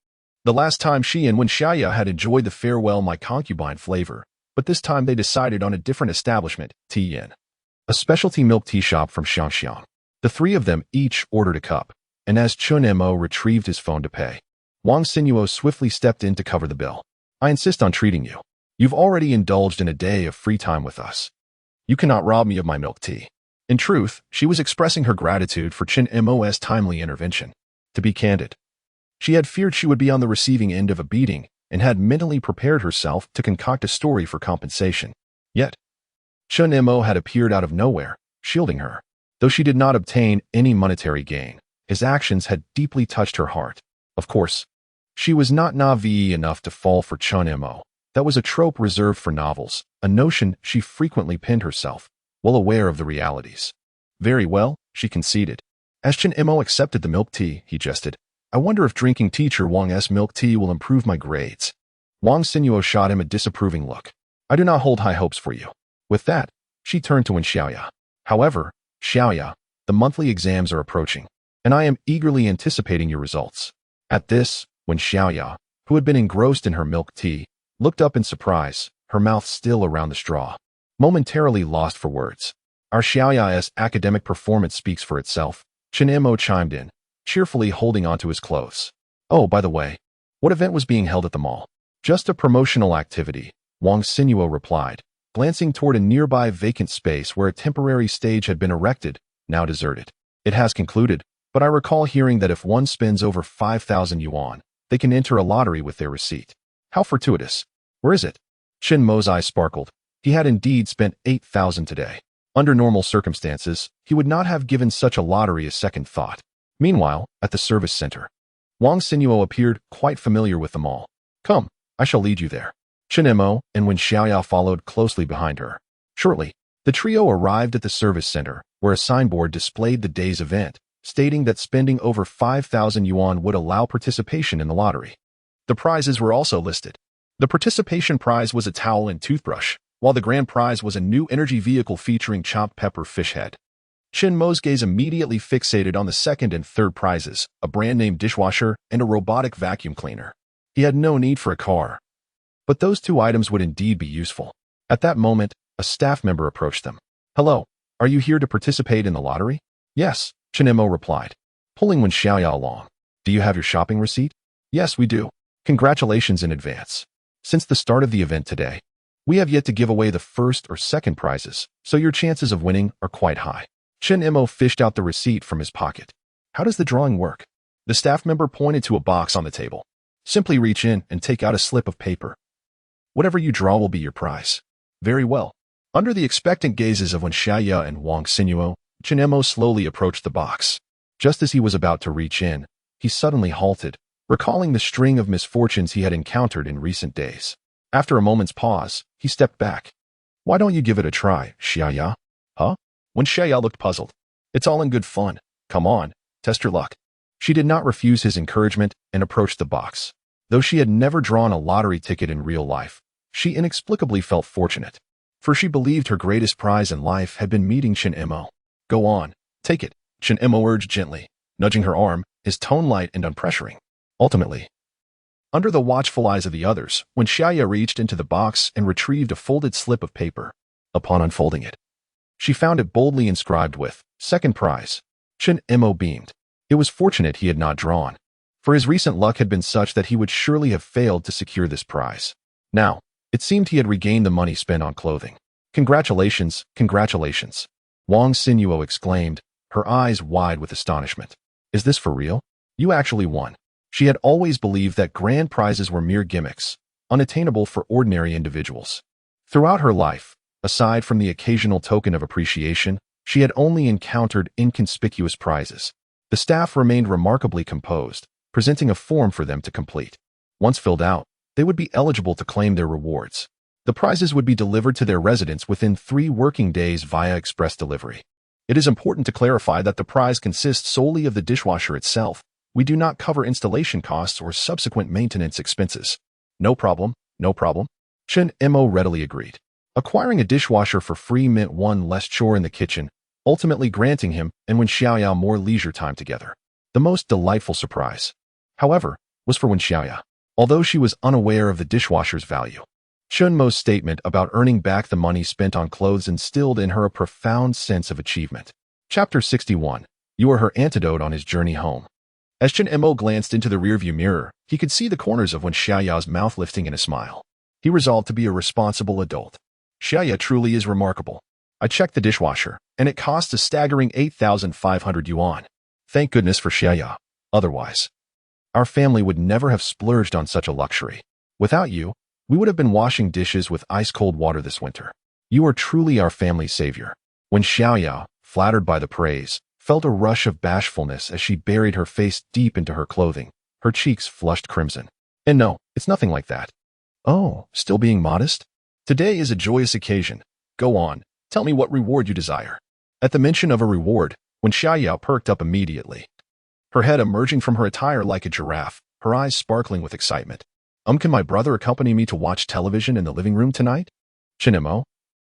The last time she and Wen Xiaoya had enjoyed the farewell my concubine flavor, but this time they decided on a different establishment, Tian, a specialty milk tea shop from Xiangxiang. The three of them each ordered a cup, and as Chen Mo retrieved his phone to pay, Wang Xinyuo swiftly stepped in to cover the bill. I insist on treating you. You've already indulged in a day of free time with us. You cannot rob me of my milk tea. In truth, she was expressing her gratitude for Chen Mo's timely intervention. To be candid, she had feared she would be on the receiving end of a beating and had mentally prepared herself to concoct a story for compensation. Yet, Chen Mo had appeared out of nowhere, shielding her. Though she did not obtain any monetary gain, his actions had deeply touched her heart. Of course, she was not naive enough to fall for Chen Mo. That was a trope reserved for novels, a notion she frequently pinned herself, well aware of the realities. Very well, she conceded. As Chen Mo accepted the milk tea, he jested, I wonder if drinking Teacher Wang's milk tea will improve my grades. Wang Xinyuo shot him a disapproving look. I do not hold high hopes for you. With that, she turned to Wen Xiaoya. However, Xiaoya, the monthly exams are approaching, and I am eagerly anticipating your results. At this, Wen Xiaoya, who had been engrossed in her milk tea, looked up in surprise, her mouth still around the straw. Momentarily lost for words. Our Xiaoya's academic performance speaks for itself, Chen Mo chimed in, cheerfully holding onto his clothes. Oh, by the way, what event was being held at the mall? Just a promotional activity, Wang Xinyuo replied, glancing toward a nearby vacant space where a temporary stage had been erected, now deserted. It has concluded, but I recall hearing that if one spends over 5,000 yuan, they can enter a lottery with their receipt. How fortuitous. Where is it? Chen Mo's eyes sparkled. He had indeed spent 8,000 today. Under normal circumstances, he would not have given such a lottery a second thought. Meanwhile, at the service center, Wang Xinyuo appeared quite familiar with them all. Come, I shall lead you there. Chen Mo and Wen Xiaoya followed closely behind her. Shortly, the trio arrived at the service center, where a signboard displayed the day's event, stating that spending over 5,000 yuan would allow participation in the lottery. The prizes were also listed. The participation prize was a towel and toothbrush, while the grand prize was a new energy vehicle featuring chopped pepper fish head. Chen Mo's gaze immediately fixated on the second and third prizes, a brand-name dishwasher and a robotic vacuum cleaner. He had no need for a car, but those two items would indeed be useful. At that moment, a staff member approached them. Hello, are you here to participate in the lottery? Yes, Chen Mo replied, pulling Wen Xiaoya along. Do you have your shopping receipt? Yes, we do. Congratulations in advance. Since the start of the event today, we have yet to give away the first or second prizes, so your chances of winning are quite high. Chen Mo fished out the receipt from his pocket. How does the drawing work? The staff member pointed to a box on the table. Simply reach in and take out a slip of paper. Whatever you draw will be your prize. Very well. Under the expectant gazes of Wen Xiaoya and Wang Xinyuo, Chen Mo slowly approached the box. Just as he was about to reach in, he suddenly halted, recalling the string of misfortunes he had encountered in recent days. After a moment's pause, he stepped back. Why don't you give it a try, Xiaoya? Huh? Wen Xiaoya looked puzzled. It's all in good fun. Come on, test your luck. She did not refuse his encouragement and approached the box. Though she had never drawn a lottery ticket in real life, She inexplicably felt fortunate, for she believed her greatest prize in life had been meeting Chen Mo. Go on, take it, Chen Mo urged gently, nudging her arm, his tone light and unpressuring. Ultimately, under the watchful eyes of the others, Wen Xiaoya reached into the box and retrieved a folded slip of paper. Upon unfolding it, she found it boldly inscribed with, "Second prize." Chen Mo beamed. It was fortunate he had not drawn, for his recent luck had been such that he would surely have failed to secure this prize. Now, it seemed he had regained the money spent on clothing. Congratulations, congratulations, Wang Xiaoya exclaimed, her eyes wide with astonishment. Is this for real? You actually won. She had always believed that grand prizes were mere gimmicks, unattainable for ordinary individuals. Throughout her life, aside from the occasional token of appreciation, she had only encountered inconspicuous prizes. The staff remained remarkably composed, presenting a form for them to complete. Once filled out, they would be eligible to claim their rewards. The prizes would be delivered to their residence within 3 working days via express delivery. It is important to clarify that the prize consists solely of the dishwasher itself. We do not cover installation costs or subsequent maintenance expenses. No problem, no problem. Chen Mo readily agreed. Acquiring a dishwasher for free meant one less chore in the kitchen, ultimately granting him and Wen Xiaoya more leisure time together. The most delightful surprise, however, was for Wen Xiaoya. Although she was unaware of the dishwasher's value, Chen Mo's statement about earning back the money spent on clothes instilled in her a profound sense of achievement. Chapter 61. You are her antidote on his journey home. As Chen Mo glanced into the rearview mirror, he could see the corners of Wen Xiaoya's mouth lifting in a smile. He resolved to be a responsible adult. Xiaoya truly is remarkable. I checked the dishwasher, and it cost a staggering 8,500 yuan. Thank goodness for Xiaoya. Otherwise, our family would never have splurged on such a luxury. Without you, we would have been washing dishes with ice-cold water this winter. You are truly our family's savior. When Xiaoya, flattered by the praise, felt a rush of bashfulness as she buried her face deep into her clothing, her cheeks flushed crimson. And no, it's nothing like that. Oh, still being modest? Today is a joyous occasion. Go on, tell me what reward you desire. At the mention of a reward, Wen Xiaoya perked up immediately, her head emerging from her attire like a giraffe, her eyes sparkling with excitement. Can my brother accompany me to watch television in the living room tonight? Chen Mo?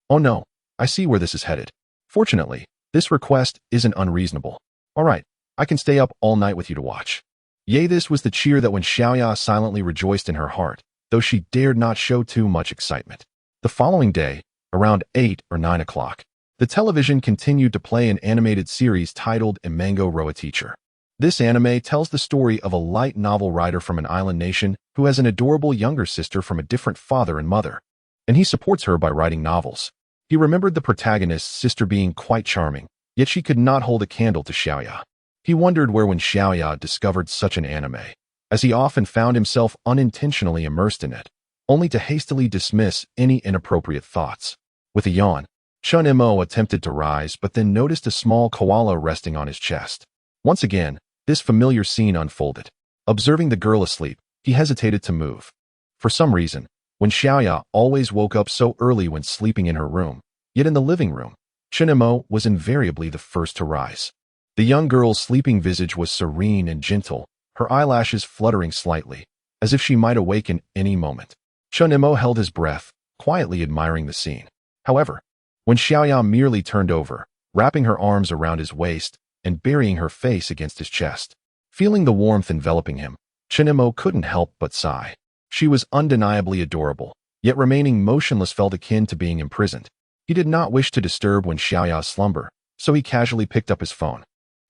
Oh no, I see where this is headed. Fortunately, this request isn't unreasonable. All right, I can stay up all night with you to watch. Yea, this was the cheer that Wen Xiaoya silently rejoiced in her heart, though she dared not show too much excitement. The following day, around 8 or 9 o'clock, the television continued to play an animated series titled Imango Roa Teacher. This anime tells the story of a light novel writer from an island nation who has an adorable younger sister from a different father and mother, and he supports her by writing novels. He remembered the protagonist's sister being quite charming, yet she could not hold a candle to Xiaoya. He wondered where Wen Xiaoya discovered such an anime, as he often found himself unintentionally immersed in it, only to hastily dismiss any inappropriate thoughts. With a yawn, Chen Mo attempted to rise but then noticed a small koala resting on his chest. Once again, this familiar scene unfolded. Observing the girl asleep, he hesitated to move. For some reason, Wen Xiaoya always woke up so early when sleeping in her room, yet in the living room, Chen Mo was invariably the first to rise. The young girl's sleeping visage was serene and gentle, her eyelashes fluttering slightly, as if she might awaken any moment. Chen Mo held his breath, quietly admiring the scene. However, when Xiaoya merely turned over, wrapping her arms around his waist and burying her face against his chest, feeling the warmth enveloping him, Chen Mo couldn't help but sigh. She was undeniably adorable, yet remaining motionless felt akin to being imprisoned. He did not wish to disturb Wen Xiaoya's slumber, so he casually picked up his phone.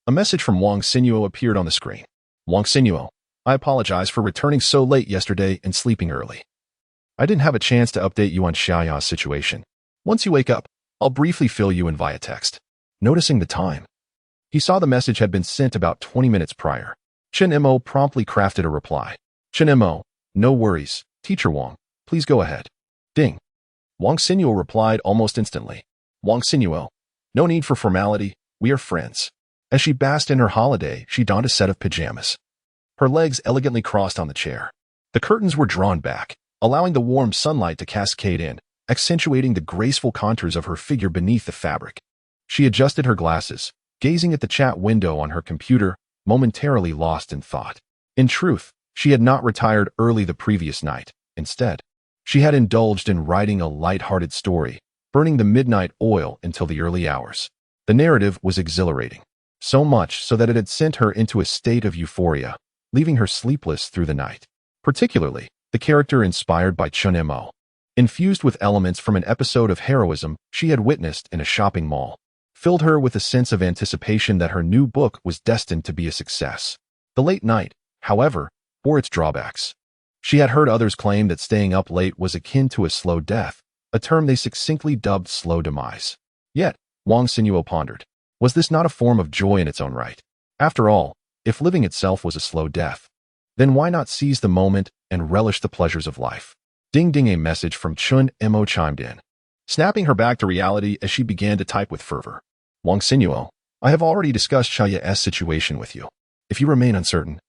A message from Wang Xiaoya appeared on the screen. Wang Xiaoya, I apologize for returning so late yesterday and sleeping early. I didn't have a chance to update you on Xiaoya's situation. Once you wake up, I'll briefly fill you in via text. Noticing the time, he saw the message had been sent about 20 minutes prior. Chen Mo promptly crafted a reply. Chen Mo, no worries, Teacher Wang, please go ahead. Ding. Wang Xiaoya replied almost instantly. Wang Xiaoya, no need for formality, we are friends. As she basked in her holiday, she donned a set of pajamas. Her legs elegantly crossed on the chair. The curtains were drawn back, allowing the warm sunlight to cascade in, accentuating the graceful contours of her figure beneath the fabric. She adjusted her glasses, gazing at the chat window on her computer, momentarily lost in thought. In truth, she had not retired early the previous night. Instead, She had indulged in writing a light-hearted story, burning the midnight oil until the early hours. The narrative was exhilarating, so much so that it had sent her into a state of euphoria, leaving her sleepless through the night. Particularly, the character inspired by Chen Mo, infused with elements from an episode of heroism she had witnessed in a shopping mall, filled her with a sense of anticipation that her new book was destined to be a success. The late night, however, bore its drawbacks. She had heard others claim that staying up late was akin to a slow death, a term they succinctly dubbed slow demise. Yet, Wen Xiaoya pondered, was this not a form of joy in its own right? After all, if living itself was a slow death, then why not seize the moment and relish the pleasures of life? Ding ding, a message from Chen Mo chimed in, snapping her back to reality as she began to type with fervor. Wen Xiaoya, I have already discussed Xiaoya's situation with you. If you remain uncertain,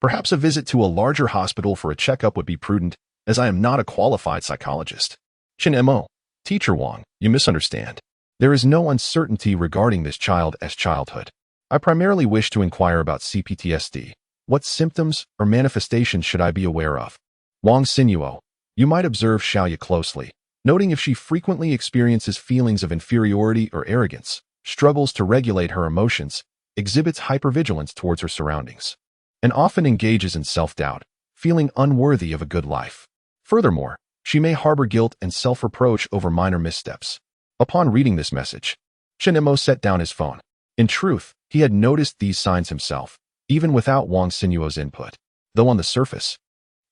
perhaps a visit to a larger hospital for a checkup would be prudent, as I am not a qualified psychologist. Chen Mo, Teacher Wang, you misunderstand. There is no uncertainty regarding this child's childhood. I primarily wish to inquire about CPTSD. What symptoms or manifestations should I be aware of? Wen Xiaoya, you might observe Xiaoya closely, noting if she frequently experiences feelings of inferiority or arrogance, struggles to regulate her emotions, exhibits hypervigilance towards her surroundings, and often engages in self-doubt, feeling unworthy of a good life. Furthermore, she may harbor guilt and self-reproach over minor missteps. Upon reading this message, Chen Mo set down his phone. In truth, he had noticed these signs himself, even without Wen Xiaoya's input. Though on the surface,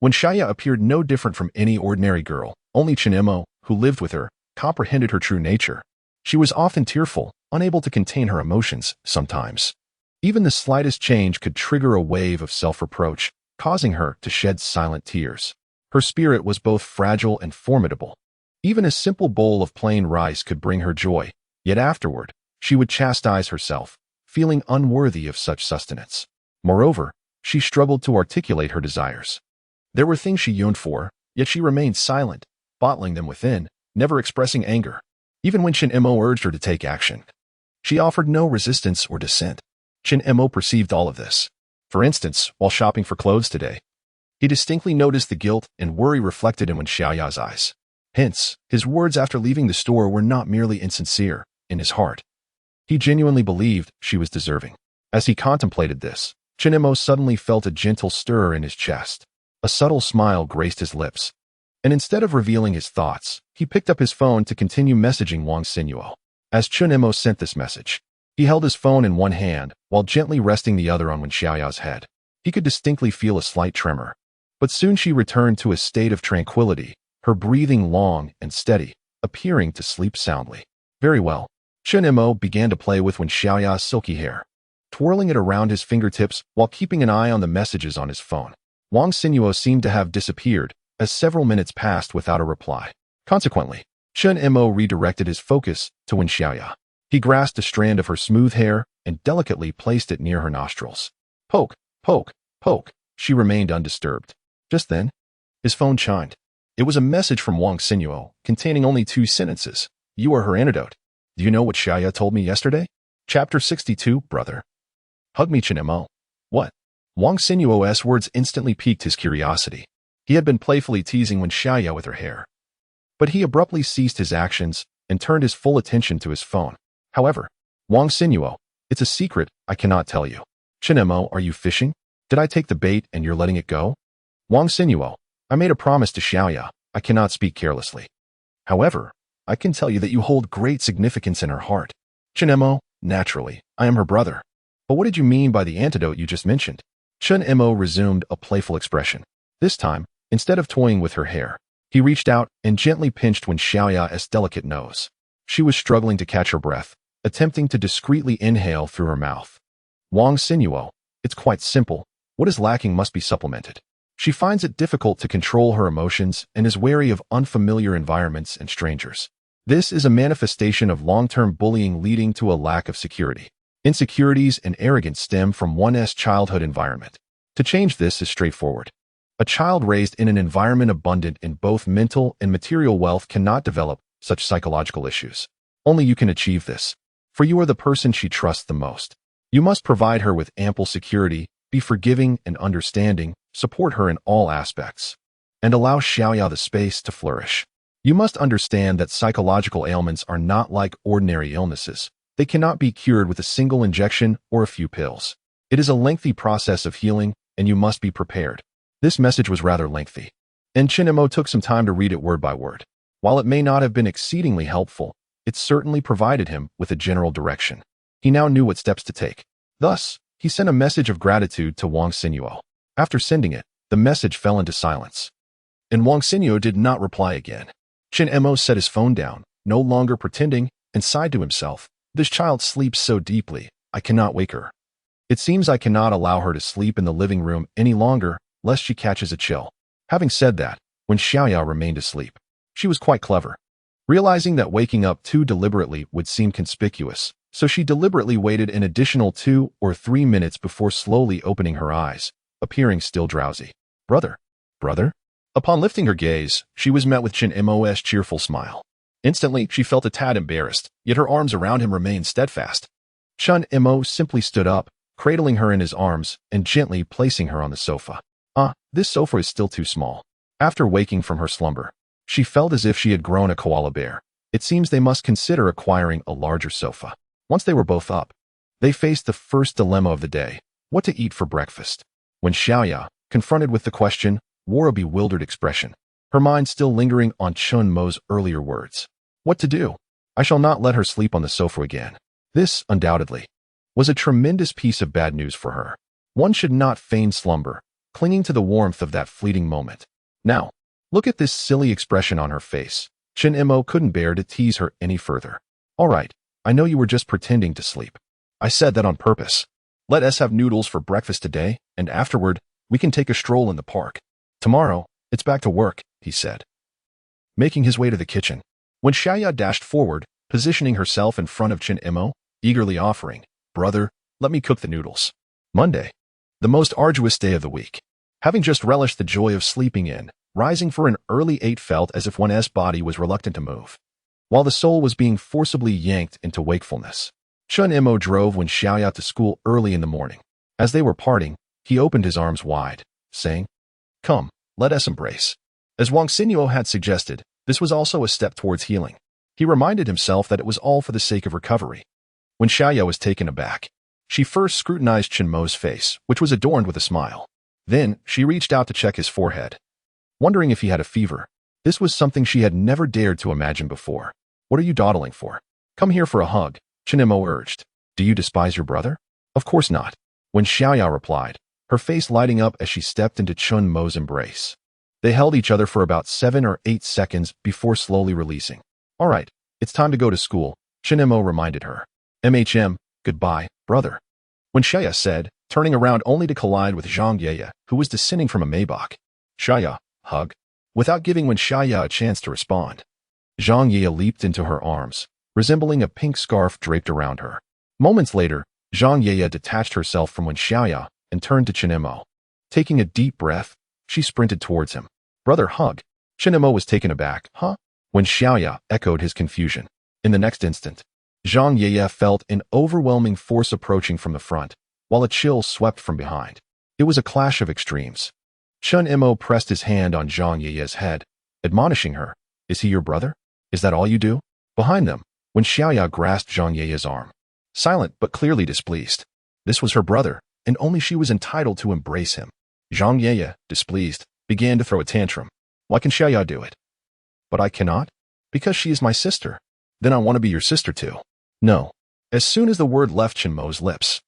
when Xiaoya appeared no different from any ordinary girl, only Chen Mo, who lived with her, comprehended her true nature. She was often tearful, unable to contain her emotions, sometimes. Even the slightest change could trigger a wave of self-reproach, causing her to shed silent tears. Her spirit was both fragile and formidable. Even a simple bowl of plain rice could bring her joy, yet afterward, she would chastise herself, feeling unworthy of such sustenance. Moreover, she struggled to articulate her desires. There were things she yearned for, yet she remained silent, bottling them within, never expressing anger. Even when Chen Mo urged her to take action, she offered no resistance or dissent. Chen Mo perceived all of this. For instance, while shopping for clothes today, he distinctly noticed the guilt and worry reflected in Wen Xiaoya's eyes. Hence, his words after leaving the store were not merely insincere. In his heart, he genuinely believed she was deserving. As he contemplated this, Chen Mo suddenly felt a gentle stir in his chest. A subtle smile graced his lips, and instead of revealing his thoughts, he picked up his phone to continue messaging Wen Xiaoya. As Chen Mo sent this message, he held his phone in one hand while gently resting the other on Wen Xiaoya's head. He could distinctly feel a slight tremor, but soon she returned to a state of tranquility, her breathing long and steady, appearing to sleep soundly. Very well. Chen Mo began to play with Wen Xiaoya's silky hair, twirling it around his fingertips while keeping an eye on the messages on his phone. Wen Xiaoya seemed to have disappeared, as several minutes passed without a reply. Consequently, Chen Mo redirected his focus to Wen Xiaoya. He grasped a strand of her smooth hair and delicately placed it near her nostrils. Poke, poke, poke. She remained undisturbed. Just then, his phone chimed. It was a message from Wen Xiaoya, containing only 2 sentences. You are her antidote. Do you know what Xiaoya told me yesterday? Chapter 62, Brother. Hug me, Chen Mo. What? Wen Xiaoya's words instantly piqued his curiosity. He had been playfully teasing Wen Xiaoya with her hair, but he abruptly ceased his actions and turned his full attention to his phone. However, Wen Xiaoya, it's a secret I cannot tell you. Chen Mo, are you fishing? Did I take the bait and you're letting it go? Wen Xiaoya, I made a promise to Xiaoya. I cannot speak carelessly. However, I can tell you that you hold great significance in her heart. Chen Mo, naturally, I am her brother. But what did you mean by the antidote you just mentioned? Chen Mo resumed a playful expression. This time, instead of toying with her hair, he reached out and gently pinched Wen Xiaoya's delicate nose. She was struggling to catch her breath, attempting to discreetly inhale through her mouth. Wen Xiaoya, it's quite simple. What is lacking must be supplemented. She finds it difficult to control her emotions and is wary of unfamiliar environments and strangers. This is a manifestation of long-term bullying leading to a lack of security. Insecurities and arrogance stem from one's childhood environment. To change this is straightforward. A child raised in an environment abundant in both mental and material wealth cannot develop such psychological issues. Only you can achieve this, for you are the person she trusts the most. You must provide her with ample security, be forgiving and understanding, support her in all aspects. and allow Xiaoya the space to flourish. You must understand that psychological ailments are not like ordinary illnesses. They cannot be cured with a single injection or a few pills. It is a lengthy process of healing, and you must be prepared. This message was rather lengthy, and Chen Mo took some time to read it word by word. While it may not have been exceedingly helpful, it certainly provided him with a general direction. He now knew what steps to take. Thus, he sent a message of gratitude to Wang Xinyo. After sending it, the message fell into silence, and Wang Xinyo did not reply again. Chen Mo set his phone down, no longer pretending, and sighed to himself, "This child sleeps so deeply, I cannot wake her. It seems I cannot allow her to sleep in the living room any longer, lest she catches a chill." Having said that, Wen Xiaoya remained asleep. She was quite clever. Realizing that waking up too deliberately would seem conspicuous, so she deliberately waited an additional 2 or 3 minutes before slowly opening her eyes, appearing still drowsy. "Brother? Brother?" Upon lifting her gaze, she was met with Chen Mo's cheerful smile. Instantly, she felt a tad embarrassed, yet her arms around him remained steadfast. Chen Mo simply stood up, cradling her in his arms and gently placing her on the sofa. This sofa is still too small. After waking from her slumber, she felt as if she had grown a koala bear. It seems they must consider acquiring a larger sofa. Once they were both up, they faced the first dilemma of the day: what to eat for breakfast. When Xiaoya, confronted with the question, wore a bewildered expression, her mind still lingering on Chen Mo's earlier words. What to do? I shall not let her sleep on the sofa again. This, undoubtedly, was a tremendous piece of bad news for her. One should not feign slumber, clinging to the warmth of that fleeting moment. Now, look at this silly expression on her face. Chen Mo couldn't bear to tease her any further. "All right, I know you were just pretending to sleep. I said that on purpose. Let us have noodles for breakfast today, and afterward, we can take a stroll in the park. Tomorrow, it's back to work," he said, making his way to the kitchen. When Xiaoya dashed forward, positioning herself in front of Chen Mo, eagerly offering, "Brother, let me cook the noodles." Monday, the most arduous day of the week. Having just relished the joy of sleeping in, rising for an early 8 felt as if one's body was reluctant to move, while the soul was being forcibly yanked into wakefulness. Chen Mo drove Wen Xiaoya to school early in the morning. As they were parting, he opened his arms wide, saying, "Come, let us embrace." As Wang Xinyo had suggested, this was also a step towards healing. He reminded himself that it was all for the sake of recovery. When Xiaoya was taken aback, she first scrutinized Chen Mo's face, which was adorned with a smile. Then, she reached out to check his forehead, wondering if he had a fever. This was something she had never dared to imagine before. "What are you dawdling for? Come here for a hug," Chen Mo urged. "Do you despise your brother?" "Of course not," When Xiaoya replied, her face lighting up as she stepped into Chen Mo's embrace. They held each other for about 7 or 8 seconds before slowly releasing. "All right, it's time to go to school," Chen Mo reminded her. Goodbye, brother," Wen Xiaoya said, turning around only to collide with Zheng Qiuqiu, who was descending from a Maybach. "Xiaoya, hug," without giving Wen Xiaoya a chance to respond. Zheng Qiuqiu leaped into her arms, resembling a pink scarf draped around her. Moments later, Zheng Qiuqiu detached herself from Wen Xiaoya and turned to Chen Mo. Taking a deep breath, she sprinted towards him. "Brother, hug." Chen Mo was taken aback. "Huh?" Wen Xiaoya echoed his confusion. In the next instant, Zheng Qiuqiu felt an overwhelming force approaching from the front, while a chill swept from behind. It was a clash of extremes. Chen Mo pressed his hand on Zheng Qiuqiu's head, admonishing her, "Is he your brother? Is that all you do?" Behind them, Wen Xiaoya grasped Zheng Qiuqiu's arm, silent but clearly displeased. This was her brother, and only she was entitled to embrace him. Zheng Qiuqiu, displeased, began to throw a tantrum. "Why can Xiaoya do it?" "But I cannot?" "Because she is my sister." "Then I want to be your sister too." "No." As soon as the word left Chen Mo's lips,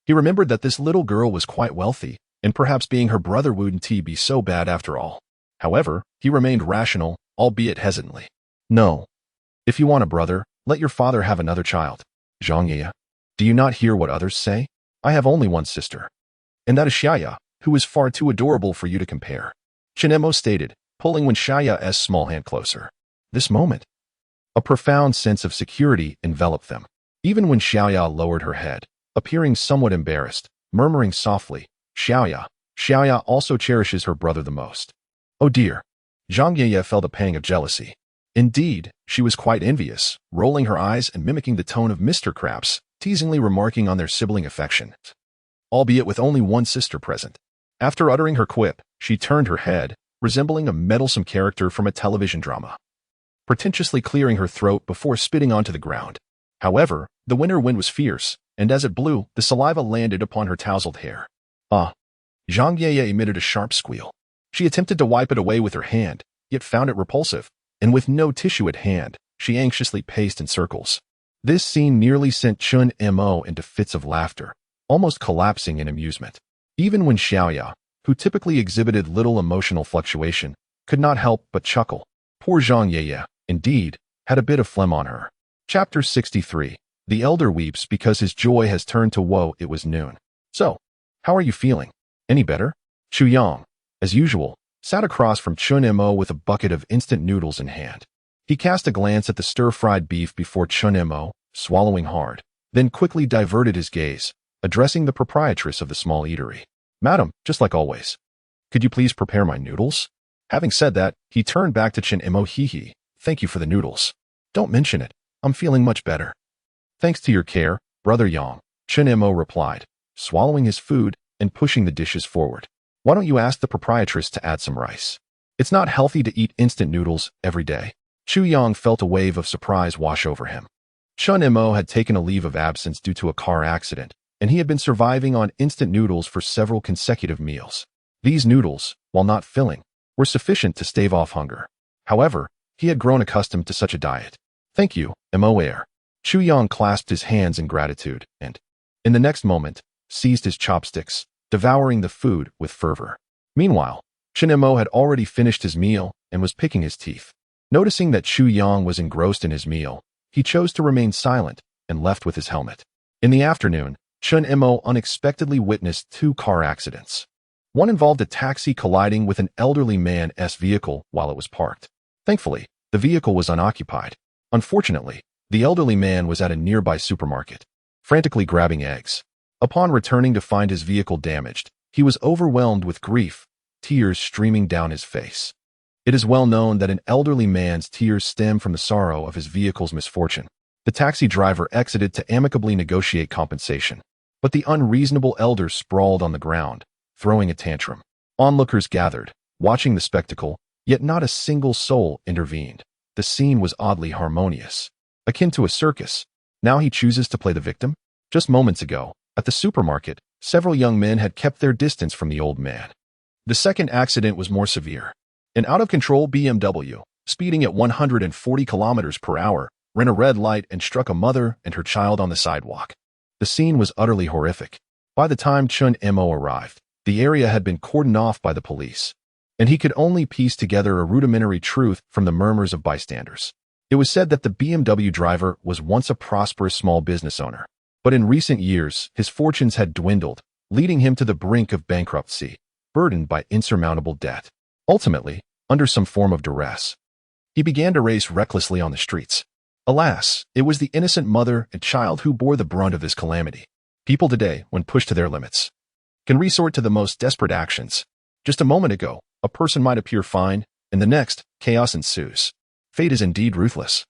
he remembered that this little girl was quite wealthy, and perhaps being her brother wouldn't be so bad after all. However, he remained rational, albeit hesitantly. "No. If you want a brother, let your father have another child." "Zheng Qiuqiu, do you not hear what others say? I have only one sister, and that is Xiaoya, who is far too adorable for you to compare," Chen Mo stated, pulling Wen Xiaoya's small hand closer. This moment, a profound sense of security enveloped them. Even when Xiaoya lowered her head, appearing somewhat embarrassed, murmuring softly, Xiaoya also cherishes her brother the most." "Oh dear." Zheng Qiuqiu felt a pang of jealousy. Indeed, she was quite envious, rolling her eyes and mimicking the tone of Mr. Krabs, teasingly remarking on their sibling affection, albeit with only one sister present. After uttering her quip, she turned her head, resembling a meddlesome character from a television drama, pretentiously clearing her throat before spitting onto the ground. However, the winter wind was fierce, and as it blew, the saliva landed upon her tousled hair. Ah! Zhang Qiuqiu emitted a sharp squeal. She attempted to wipe it away with her hand, yet found it repulsive, and with no tissue at hand, she anxiously paced in circles. This scene nearly sent Chen Mo into fits of laughter, almost collapsing in amusement. Even Wen Xiaoya, who typically exhibited little emotional fluctuation, could not help but chuckle. Poor Zhang Qiuqiu, indeed, had a bit of phlegm on her. Chapter 63. The elder weeps because his joy has turned to woe. It was noon. So, how are you feeling? Any better? Xu Yang, as usual, sat across from Chen Mo with a bucket of instant noodles in hand. He cast a glance at the stir-fried beef before Chen Mo, swallowing hard, then quickly diverted his gaze, addressing the proprietress of the small eatery. Madam, just like always. Could you please prepare my noodles? Having said that, he turned back to Chen Mo. Hee. Thank you for the noodles. Don't mention it. I'm feeling much better. Thanks to your care, Brother Yang, Chen Mo replied, swallowing his food and pushing the dishes forward. Why don't you ask the proprietress to add some rice? It's not healthy to eat instant noodles every day. Xu Yang felt a wave of surprise wash over him. Chen Mo had taken a leave of absence due to a car accident, and he had been surviving on instant noodles for several consecutive meals. These noodles, while not filling, were sufficient to stave off hunger. However, he had grown accustomed to such a diet. Thank you, Moer. Xu Yang clasped his hands in gratitude and, in the next moment, seized his chopsticks, devouring the food with fervor. Meanwhile, Chen Mo had already finished his meal and was picking his teeth. Noticing that Xu Yang was engrossed in his meal, he chose to remain silent and left with his helmet. In the afternoon, Chen Mo unexpectedly witnessed two car accidents. One involved a taxi colliding with an elderly man's vehicle while it was parked. Thankfully, the vehicle was unoccupied. Unfortunately, the elderly man was at a nearby supermarket, frantically grabbing eggs. Upon returning to find his vehicle damaged, he was overwhelmed with grief, tears streaming down his face. It is well known that an elderly man's tears stem from the sorrow of his vehicle's misfortune. The taxi driver exited to amicably negotiate compensation, but the unreasonable elder sprawled on the ground, throwing a tantrum. Onlookers gathered, watching the spectacle, yet not a single soul intervened. The scene was oddly harmonious, akin to a circus. Now he chooses to play the victim? Just moments ago, at the supermarket, several young men had kept their distance from the old man. The second accident was more severe. An out-of-control BMW, speeding at 140 kilometers per hour, ran a red light and struck a mother and her child on the sidewalk. The scene was utterly horrific. By the time Chen Mo arrived, the area had been cordoned off by the police, and he could only piece together a rudimentary truth from the murmurs of bystanders. It was said that the BMW driver was once a prosperous small business owner, but in recent years, his fortunes had dwindled, leading him to the brink of bankruptcy, burdened by insurmountable debt. Ultimately, under some form of duress, he began to race recklessly on the streets. Alas, it was the innocent mother and child who bore the brunt of this calamity. People today, when pushed to their limits, can resort to the most desperate actions. Just a moment ago, a person might appear fine, and the next, chaos ensues. Fate is indeed ruthless.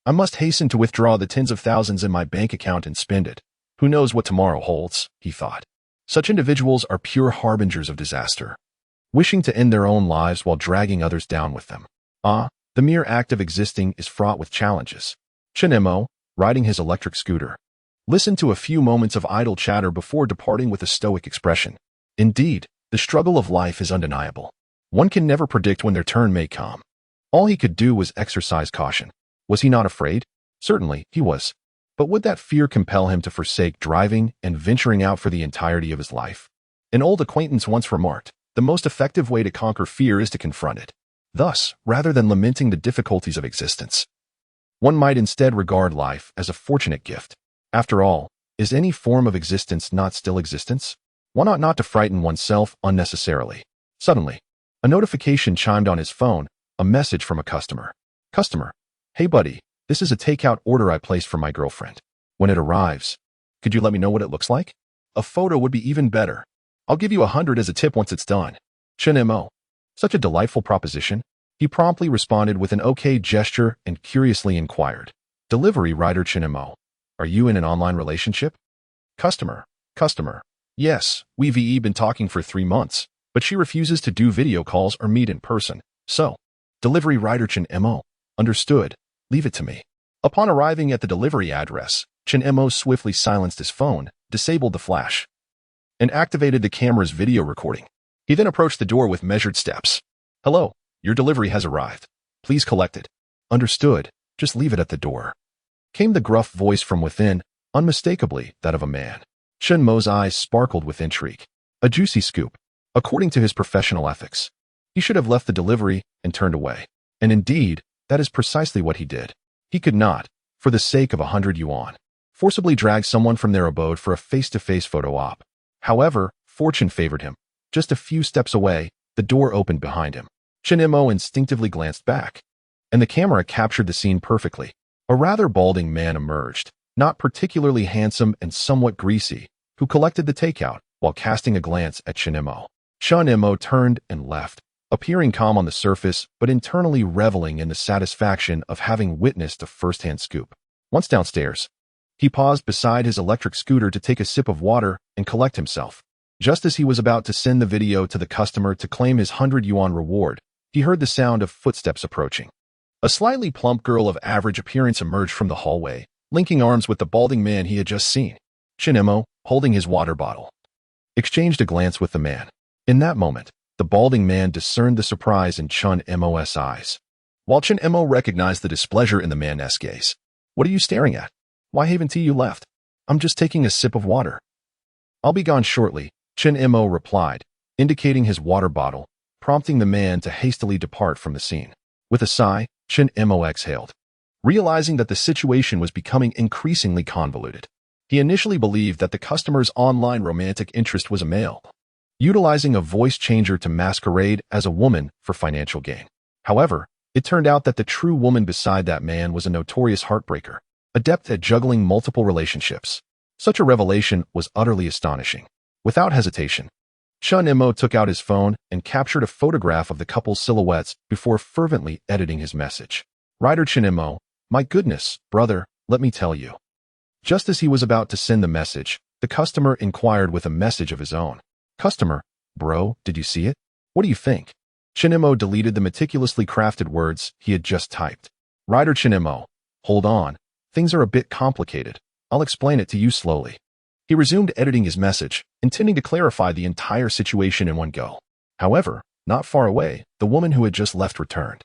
I must hasten to withdraw the tens of thousands in my bank account and spend it. Who knows what tomorrow holds, he thought. Such individuals are pure harbingers of disaster, wishing to end their own lives while dragging others down with them. The mere act of existing is fraught with challenges. Chen Mo, riding his electric scooter, listened to a few moments of idle chatter before departing with a stoic expression. Indeed, the struggle of life is undeniable. One can never predict when their turn may come. All he could do was exercise caution. Was he not afraid? Certainly, he was. But would that fear compel him to forsake driving and venturing out for the entirety of his life? An old acquaintance once remarked, the most effective way to conquer fear is to confront it. Thus, rather than lamenting the difficulties of existence, one might instead regard life as a fortunate gift. After all, is any form of existence not still existence? One ought not to frighten oneself unnecessarily. Suddenly, a notification chimed on his phone, a message from a customer. Customer, hey buddy, this is a takeout order I placed for my girlfriend. When it arrives, could you let me know what it looks like? A photo would be even better. I'll give you 100 as a tip once it's done. Chen Mo. Such a delightful proposition. He promptly responded with an okay gesture and curiously inquired. Delivery rider Chen Mo. Are you in an online relationship? Customer. Yes, we've been talking for 3 months, but she refuses to do video calls or meet in person. So, delivery rider Chen Mo. Understood. Leave it to me. Upon arriving at the delivery address, Chen Mo swiftly silenced his phone, disabled the flash, and activated the camera's video recording. He then approached the door with measured steps. Hello, your delivery has arrived. Please collect it. Understood. Just leave it at the door. Came the gruff voice from within, unmistakably that of a man. Chen Mo's eyes sparkled with intrigue. A juicy scoop. According to his professional ethics, he should have left the delivery and turned away. And indeed, that is precisely what he did. He could not, for the sake of 100 yuan, forcibly drag someone from their abode for a face-to-face photo op. However, fortune favored him. Just a few steps away, the door opened behind him. Chen Mo instinctively glanced back, and the camera captured the scene perfectly. A rather balding man emerged, not particularly handsome and somewhat greasy, who collected the takeout while casting a glance at Chen Mo. Chen Mo turned and left, appearing calm on the surface but internally reveling in the satisfaction of having witnessed a first-hand scoop. Once downstairs, he paused beside his electric scooter to take a sip of water and collect himself. Just as he was about to send the video to the customer to claim his 100 yuan reward, he heard the sound of footsteps approaching. A slightly plump girl of average appearance emerged from the hallway, linking arms with the balding man he had just seen. Chen Mo, holding his water bottle, exchanged a glance with the man. In that moment, the balding man discerned the surprise in Chen Mo's eyes, while Chen Mo recognized the displeasure in the man's gaze. What are you staring at? Why haven't you left? I'm just taking a sip of water. I'll be gone shortly, Chen Mo replied, indicating his water bottle, prompting the man to hastily depart from the scene. With a sigh, Chen Mo exhaled, realizing that the situation was becoming increasingly convoluted. He initially believed that the customer's online romantic interest was a male, utilizing a voice changer to masquerade as a woman for financial gain. However, it turned out that the true woman beside that man was a notorious heartbreaker, adept at juggling multiple relationships. Such a revelation was utterly astonishing. Without hesitation, Chen Mo took out his phone and captured a photograph of the couple's silhouettes before fervently editing his message. Writer Chen Mo, my goodness, brother, let me tell you. Just as he was about to send the message, the customer inquired with a message of his own. Customer, bro, did you see it? What do you think? Chen Mo deleted the meticulously crafted words he had just typed. Writer Chen Mo, hold on. Things are a bit complicated. I'll explain it to you slowly. He resumed editing his message, intending to clarify the entire situation in one go. However, not far away, the woman who had just left returned,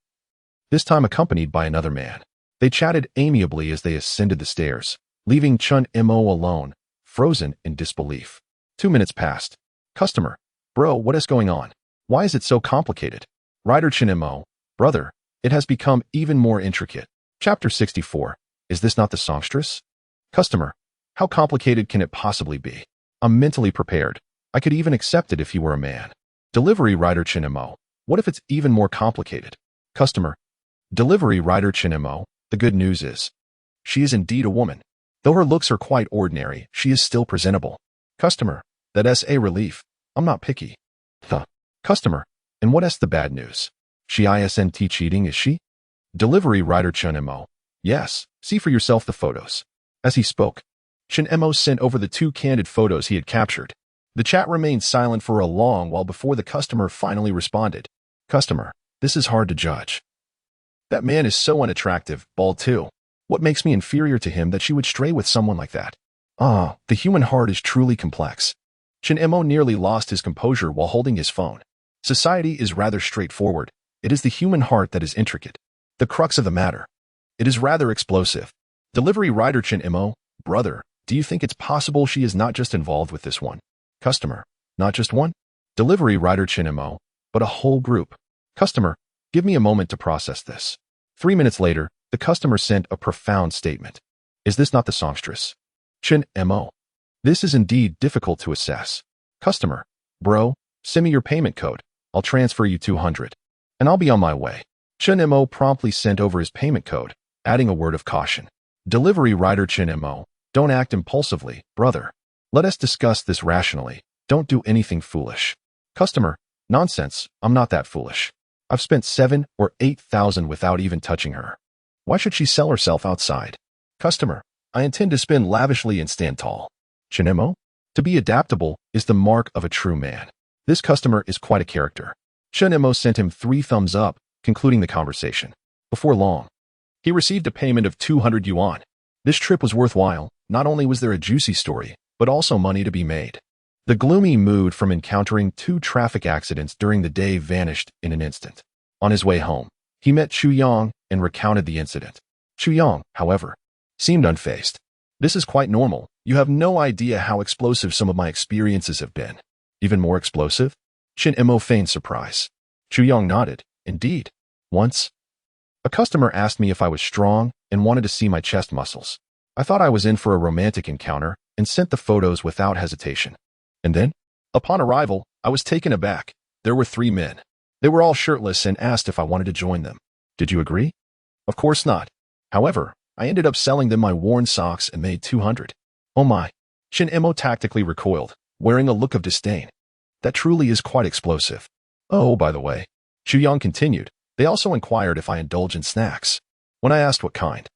this time accompanied by another man. They chatted amiably as they ascended the stairs, leaving Chen Mo alone, frozen in disbelief. 2 minutes passed. Customer, bro, what is going on? Why is it so complicated? Writer Chen Mo, brother, it has become even more intricate. Chapter 64. Is this not the songstress? Customer, how complicated can it possibly be? I'm mentally prepared. I could even accept it if he were a man. Delivery rider Chen Mo, what if it's even more complicated? Customer, delivery rider Chen Mo, the good news is, she is indeed a woman. Though her looks are quite ordinary, she is still presentable. Customer, that's a relief. I'm not picky. Customer, and what is the bad news? She isn't cheating, is she? Delivery rider Chen Mo, yes, see for yourself the photos. As he spoke, Chen Mo sent over the 2 candid photos he had captured. The chat remained silent for a long while before the customer finally responded. Customer, this is hard to judge. That man is so unattractive, bald too. What makes me inferior to him that she would stray with someone like that? Ah, the human heart is truly complex. Chen Mo nearly lost his composure while holding his phone. Society is rather straightforward. It is the human heart that is intricate. The crux of the matter. It is rather explosive. Delivery rider Chen Mo, brother, do you think it's possible she is not just involved with this one? Customer, not just one? Delivery rider Chen Mo, but a whole group. Customer, give me a moment to process this. 3 minutes later, the customer sent a profound statement. Is this not the songstress? Chen Mo. This is indeed difficult to assess. Customer, bro, send me your payment code. I'll transfer you 200. And I'll be on my way. Chen Mo promptly sent over his payment code, adding a word of caution. Delivery rider Chen Mo, don't act impulsively, brother. Let us discuss this rationally. Don't do anything foolish. Customer, nonsense, I'm not that foolish. I've spent 7 or 8,000 without even touching her. Why should she sell herself outside? Customer, I intend to spend lavishly and stand tall. Chen Mo, to be adaptable is the mark of a true man. This customer is quite a character. Chen Mo sent him 3 thumbs up, concluding the conversation. Before long, he received a payment of 200 yuan. This trip was worthwhile. Not only was there a juicy story, but also money to be made. The gloomy mood from encountering 2 traffic accidents during the day vanished in an instant. On his way home, he met Chu Yang and recounted the incident. Chu Yang, however, seemed unfazed. This is quite normal. You have no idea how explosive some of my experiences have been. Even more explosive? Chen Mo feigned surprise. Chu Yang nodded. Indeed. Once, a customer asked me if I was strong and wanted to see my chest muscles. I thought I was in for a romantic encounter and sent the photos without hesitation. And then, upon arrival, I was taken aback. There were 3 men. They were all shirtless and asked if I wanted to join them. Did you agree? Of course not. However, I ended up selling them my worn socks and made 200. Oh my. Chen Mo tactically recoiled, wearing a look of disdain. That truly is quite explosive. Oh, by the way, Chu Yang continued, they also inquired if I indulge in snacks. When I asked what kind,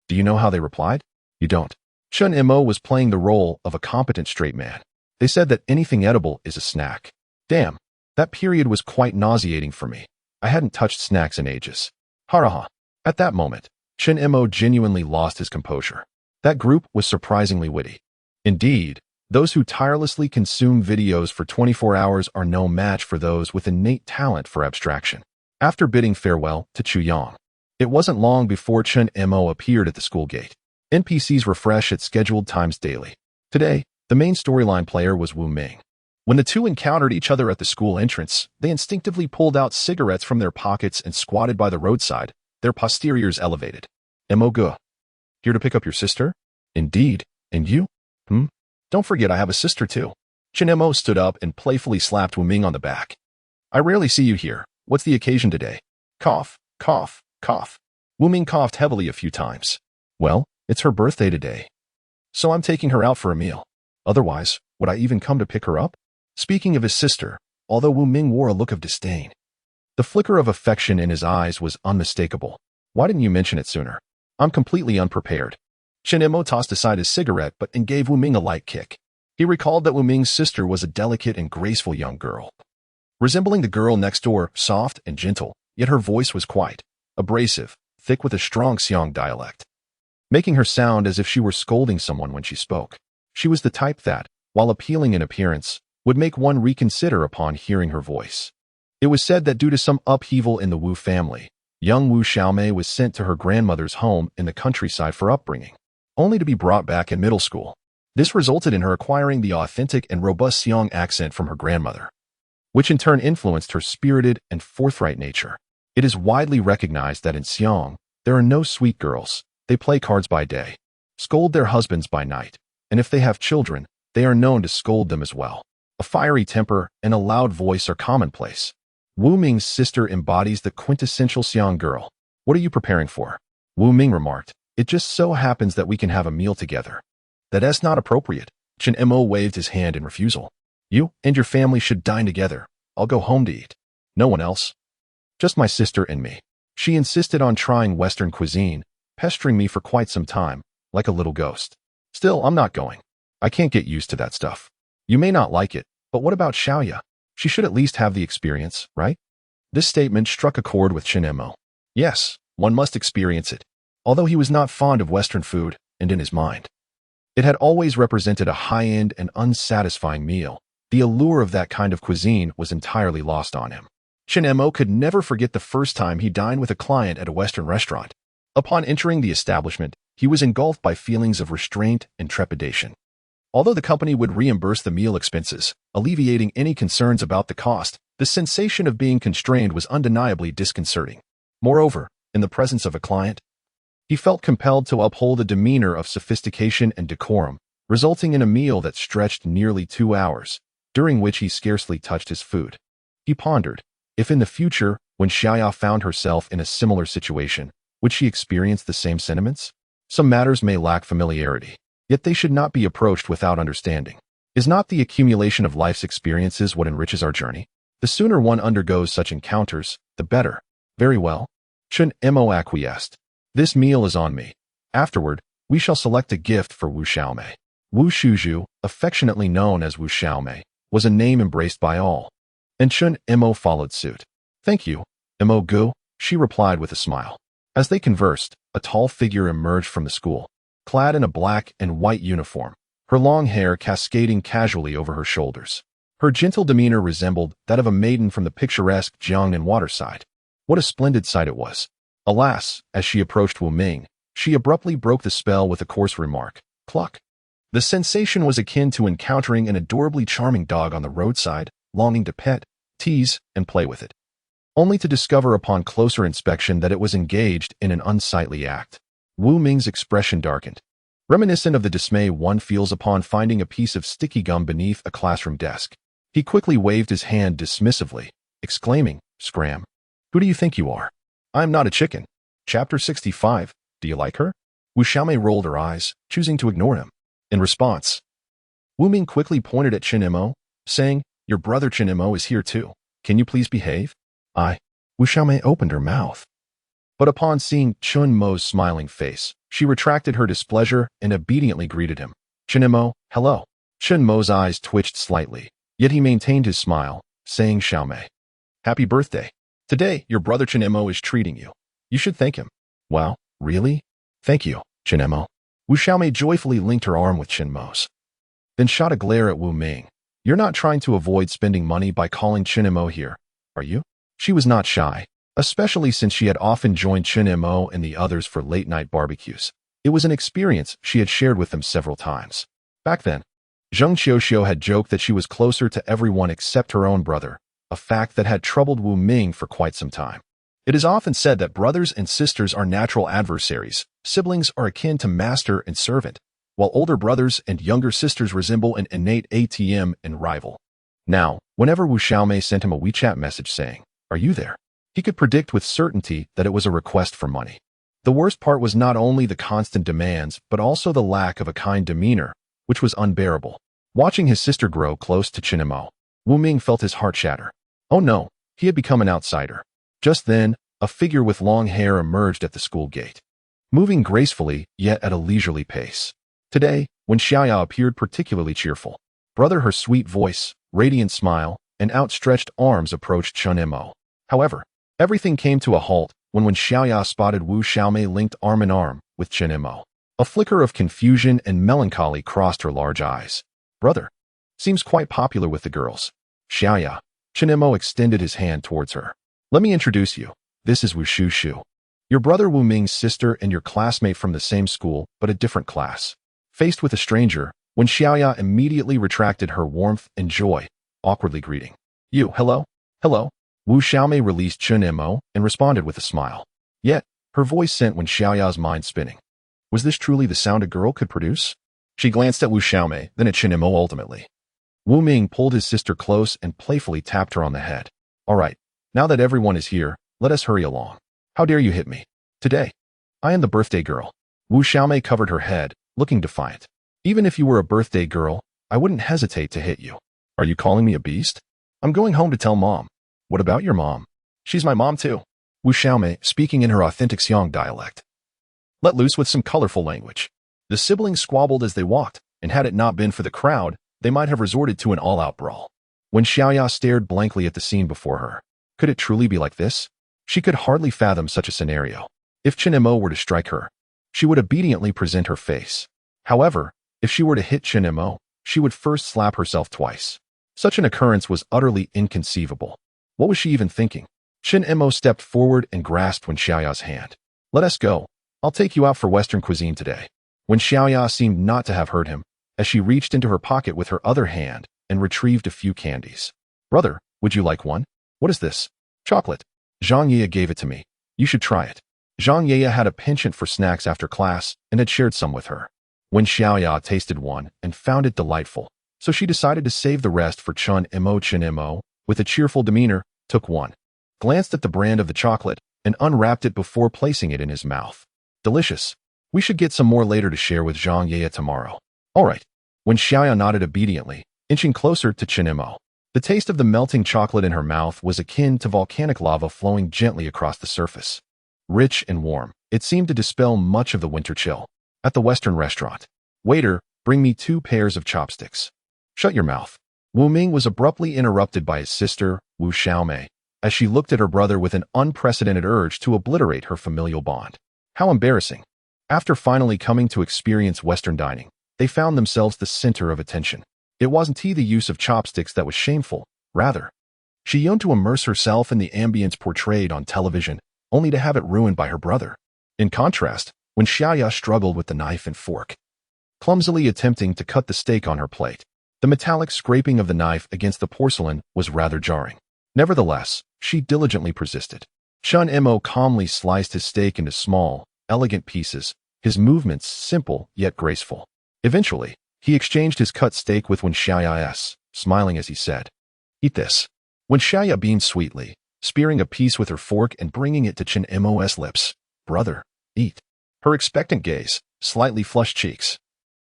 do you know how they replied? You don't. Chen Mo was playing the role of a competent straight man. They said that anything edible is a snack. Damn, that period was quite nauseating for me. I hadn't touched snacks in ages. Haraha. At that moment, Chen Mo genuinely lost his composure. That group was surprisingly witty. Indeed, those who tirelessly consume videos for 24 hours are no match for those with innate talent for abstraction. After bidding farewell to Chu Yang, it wasn't long before Chen Mo appeared at the school gate. NPCs refresh at scheduled times daily. Today, the main storyline player was Wu Ming. When the two encountered each other at the school entrance, they instinctively pulled out cigarettes from their pockets and squatted by the roadside, their posteriors elevated. Mo Gu. Here to pick up your sister? Indeed. And you? Don't forget I have a sister too. Chen Mo stood up and playfully slapped Wu Ming on the back. I rarely see you here. What's the occasion today? Cough, cough, cough. Wu Ming coughed heavily a few times. Well, it's her birthday today. So I'm taking her out for a meal. Otherwise, would I even come to pick her up? Speaking of his sister, although Wu Ming wore a look of disdain, the flicker of affection in his eyes was unmistakable. Why didn't you mention it sooner? I'm completely unprepared. Chen Mo tossed aside his cigarette but and gave Wu Ming a light kick. He recalled that Wu Ming's sister was a delicate and graceful young girl. Resembling the girl next door, soft and gentle, yet her voice was quite abrasive, thick with a strong Xiang dialect, making her sound as if she were scolding someone when she spoke. She was the type that, while appealing in appearance, would make one reconsider upon hearing her voice. It was said that due to some upheaval in the Wu family, young Wen Xiaoya was sent to her grandmother's home in the countryside for upbringing, only to be brought back in middle school. This resulted in her acquiring the authentic and robust Xiang accent from her grandmother, which in turn influenced her spirited and forthright nature. It is widely recognized that in Xiang, there are no sweet girls. They play cards by day, scold their husbands by night, and if they have children, they are known to scold them as well. A fiery temper and a loud voice are commonplace. Wu Ming's sister embodies the quintessential Xiang girl. What are you preparing for? Wu Ming remarked. It just so happens that we can have a meal together. That's not appropriate. Chen Mo waved his hand in refusal. You and your family should dine together. I'll go home to eat. No one else. Just my sister and me. She insisted on trying Western cuisine, pestering me for quite some time, like a little ghost. Still, I'm not going. I can't get used to that stuff. You may not like it, but what about Xiaoya? She should at least have the experience, right? This statement struck a chord with Chen Mo. Yes, one must experience it. Although he was not fond of Western food, and in his mind, it had always represented a high-end and unsatisfying meal, the allure of that kind of cuisine was entirely lost on him. Chen Mo could never forget the first time he dined with a client at a Western restaurant. Upon entering the establishment, he was engulfed by feelings of restraint and trepidation. Although the company would reimburse the meal expenses, alleviating any concerns about the cost, the sensation of being constrained was undeniably disconcerting. Moreover, in the presence of a client, he felt compelled to uphold a demeanor of sophistication and decorum, resulting in a meal that stretched nearly 2 hours, during which he scarcely touched his food. He pondered, if in the future, when Xiaoya found herself in a similar situation, would she experience the same sentiments? Some matters may lack familiarity, yet they should not be approached without understanding. Is not the accumulation of life's experiences what enriches our journey? The sooner one undergoes such encounters, the better. Very well. Chen Mo acquiesced. This meal is on me. Afterward, we shall select a gift for Wu Xiaomei. Wu Xiuqiu, affectionately known as Wu Xiaomei, was a name embraced by all. and Chen Mo followed suit. Thank you, Mo Gu, she replied with a smile. As they conversed, a tall figure emerged from the school, clad in a black and white uniform, her long hair cascading casually over her shoulders. Her gentle demeanor resembled that of a maiden from the picturesque Jiangnan waterside. What a splendid sight it was. Alas, as she approached Wu Ming, she abruptly broke the spell with a coarse remark. Cluck. The sensation was akin to encountering an adorably charming dog on the roadside, longing to pet, tease, and play with it, only to discover upon closer inspection that it was engaged in an unsightly act. Wu Ming's expression darkened, reminiscent of the dismay one feels upon finding a piece of sticky gum beneath a classroom desk. He quickly waved his hand dismissively, exclaiming, "Scram! Who do you think you are? I'm not a chicken." Chapter 65. Do you like her? Wu Xiaomei rolled her eyes, choosing to ignore him. In response, Wu Ming quickly pointed at Chen Mo, saying, "Your brother Chen Mo is here too. Can you please behave?" Wu Xiaomei opened her mouth. But upon seeing Chen Mo's smiling face, she retracted her displeasure and obediently greeted him. "Chen Mo, hello." Chen Mo's eyes twitched slightly, yet he maintained his smile, saying, "Xiaomei, happy birthday. Today, your brother Chen Mo is treating you. You should thank him." "Wow, really? Thank you, Chen Mo." Wu Xiaomei joyfully linked her arm with Chen Mo's, then shot a glare at Wu Ming. "You're not trying to avoid spending money by calling Chen Mo here, are you?" She was not shy, especially since she had often joined Chen Mo and the others for late-night barbecues. It was an experience she had shared with them several times. Back then, Zheng Qiuqiu had joked that she was closer to everyone except her own brother, a fact that had troubled Wu Ming for quite some time. It is often said that brothers and sisters are natural adversaries. Siblings are akin to master and servant, while older brothers and younger sisters resemble an innate ATM and rival. Now, whenever Wu Xiaomei sent him a WeChat message saying, "Are you there?" he could predict with certainty that it was a request for money. The worst part was not only the constant demands, but also the lack of a kind demeanor, which was unbearable. Watching his sister grow close to Chen Mo, Wu Ming felt his heart shatter. Oh no, he had become an outsider. Just then, a figure with long hair emerged at the school gate, moving gracefully, yet at a leisurely pace. Today, Wen Xiaoya appeared particularly cheerful. Brother, her sweet voice, radiant smile, and outstretched arms approached Chen Mo. However, everything came to a halt when Wen Xiaoya spotted Wu Xiaomei linked arm in arm with Chen Mo. A flicker of confusion and melancholy crossed her large eyes. "Brother, seems quite popular with the girls." "Xiaoya." Chen Mo extended his hand towards her. "Let me introduce you. This is Wu Xiuqiu, your brother Wu Ming's sister and your classmate from the same school, but a different class." Faced with a stranger, Wen Xiaoya immediately retracted her warmth and joy, awkwardly greeting. "You, hello? Hello?" Wu Xiaomei released Chen Mo and responded with a smile. Yet, her voice sent Wen Xiaoya's mind spinning. Was this truly the sound a girl could produce? She glanced at Wu Xiaomei, then at Chen Mo ultimately. Wu Ming pulled his sister close and playfully tapped her on the head. "All right, now that everyone is here, let us hurry along. How dare you hit me? Today, I am the birthday girl." Wu Xiaomei covered her head, looking defiant. "Even if you were a birthday girl, I wouldn't hesitate to hit you." "Are you calling me a beast?" "I'm going home to tell Mom." "What about your mom?" "She's my mom too." Wu Xiaomei, speaking in her authentic Xiang dialect, let loose with some colorful language. The siblings squabbled as they walked, and had it not been for the crowd, they might have resorted to an all-out brawl. When Xiaoya stared blankly at the scene before her, could it truly be like this? She could hardly fathom such a scenario. If Chen Mo were to strike her, she would obediently present her face. However, if she were to hit Chen Mo, she would first slap herself twice. Such an occurrence was utterly inconceivable. What was she even thinking? Chen Mo stepped forward and grasped Wen Xiaoya's hand. "Let us go. I'll take you out for Western cuisine today." Wen Xiaoya seemed not to have heard him, as she reached into her pocket with her other hand and retrieved a few candies. "Brother, would you like one?" "What is this?" "Chocolate. Zhang Ye gave it to me. You should try it." Zhang Ye had a penchant for snacks after class and had shared some with her. Wen Xiaoya tasted one and found it delightful, so she decided to save the rest for Chen Mo. Chen Mo, with a cheerful demeanor, took one, glanced at the brand of the chocolate, and unwrapped it before placing it in his mouth. "Delicious. We should get some more later to share with Zhang Ye tomorrow." "All right." Wen Xiaoya nodded obediently, inching closer to Chen Mo. The taste of the melting chocolate in her mouth was akin to volcanic lava flowing gently across the surface. Rich and warm, it seemed to dispel much of the winter chill. At the Western restaurant, "Waiter, bring me 2 pairs of chopsticks." "Shut your mouth." Wu Ming was abruptly interrupted by his sister, Wu Xiaomei, as she looked at her brother with an unprecedented urge to obliterate her familial bond. How embarrassing. After finally coming to experience Western dining, they found themselves the center of attention. It wasn't the use of chopsticks that was shameful, rather. She yearned to immerse herself in the ambience portrayed on television, only to have it ruined by her brother. In contrast, Wen Xiaoya struggled with the knife and fork, clumsily attempting to cut the steak on her plate. The metallic scraping of the knife against the porcelain was rather jarring. Nevertheless, she diligently persisted. Chen Mo calmly sliced his steak into small, elegant pieces, his movements simple yet graceful. Eventually, he exchanged his cut steak with Wen Xiaoya, smiling as he said, "Eat this." Wen Xiaoya beamed sweetly, spearing a piece with her fork and bringing it to Chen Mo's lips. "Brother, eat." Her expectant gaze, slightly flushed cheeks,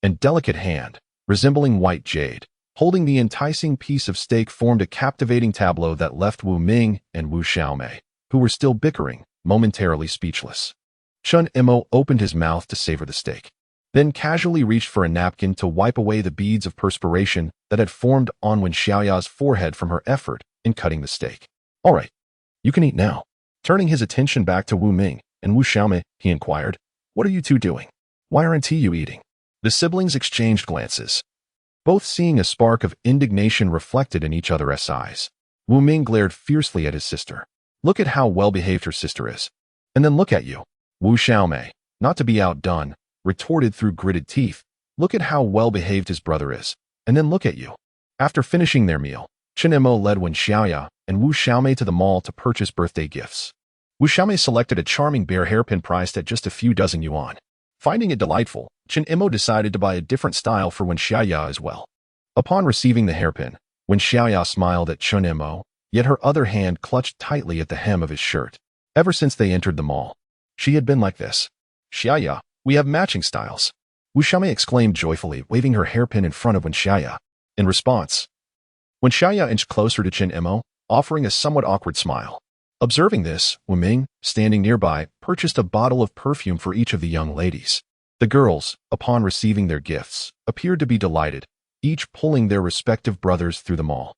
and delicate hand, resembling white jade, holding the enticing piece of steak formed a captivating tableau that left Wu Ming and Wu Xiaomei, who were still bickering, momentarily speechless. Chen Mo opened his mouth to savor the steak, then casually reached for a napkin to wipe away the beads of perspiration that had formed on Wen Xiaoya's forehead from her effort in cutting the steak. "All right, you can eat now." Turning his attention back to Wu Ming and Wu Xiaomei, he inquired, "What are you two doing? Why aren't you eating?" The siblings exchanged glances, both seeing a spark of indignation reflected in each other's eyes. Wu Ming glared fiercely at his sister. "Look at how well-behaved her sister is. And then look at you." Wu Xiaomei, not to be outdone, retorted through gritted teeth, "Look at how well-behaved his brother is. And then look at you." After finishing their meal, Chen Mo led Wen Xiaoya and Wu Xiaomei to the mall to purchase birthday gifts. Wu Xiaomei selected a charming bear hairpin priced at just a few dozen yuan. Finding it delightful, Chen Mo decided to buy a different style for Wen Xiaoya as well. Upon receiving the hairpin, Wen Xiaoya smiled at Chen Mo, yet her other hand clutched tightly at the hem of his shirt. Ever since they entered the mall, she had been like this. "Xiaoya, we have matching styles." Wu Xiaomei exclaimed joyfully, waving her hairpin in front of Wen Xiaoya. In response, Wen Xiaoya inched closer to Chen Mo, offering a somewhat awkward smile. Observing this, Wu Ming, standing nearby, purchased a bottle of perfume for each of the young ladies. The girls, upon receiving their gifts, appeared to be delighted, each pulling their respective brothers through the mall.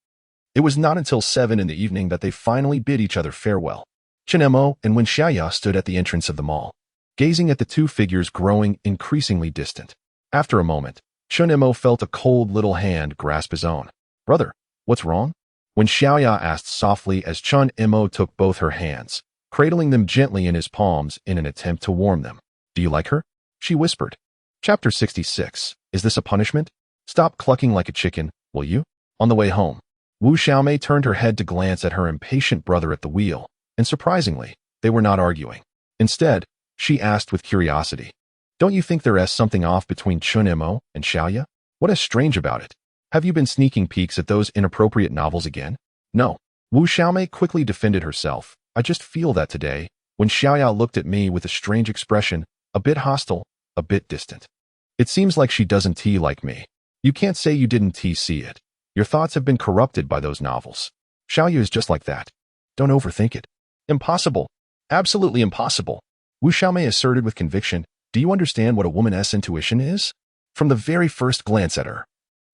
It was not until 7 in the evening that they finally bid each other farewell. Chen Mo and Wen Xiaoya stood at the entrance of the mall, gazing at the two figures growing increasingly distant. After a moment, Chen Mo felt a cold little hand grasp his own. "Brother, what's wrong?" Wen Xiaoya asked softly as Chen Mo took both her hands, cradling them gently in his palms in an attempt to warm them. "Do you like her?" she whispered. Chapter 66. Is this a punishment? Stop clucking like a chicken, will you? On the way home, Wu Xiaomei turned her head to glance at her impatient brother at the wheel, and surprisingly, they were not arguing. Instead, she asked with curiosity, "Don't you think there is something off between Chen Mo and Xiaoya? What is strange about it? Have you been sneaking peeks at those inappropriate novels again?" "No." Wu Xiaomei quickly defended herself. "I just feel that today, when Xiaoya looked at me with a strange expression, a bit hostile, a bit distant. It seems like she doesn't like me. You can't say you didn't see it. Your thoughts have been corrupted by those novels. Xiaoya is just like that. Don't overthink it." "Impossible. Absolutely impossible." Wu Xiaomei asserted with conviction. "Do you understand what a woman's intuition is? From the very first glance at her,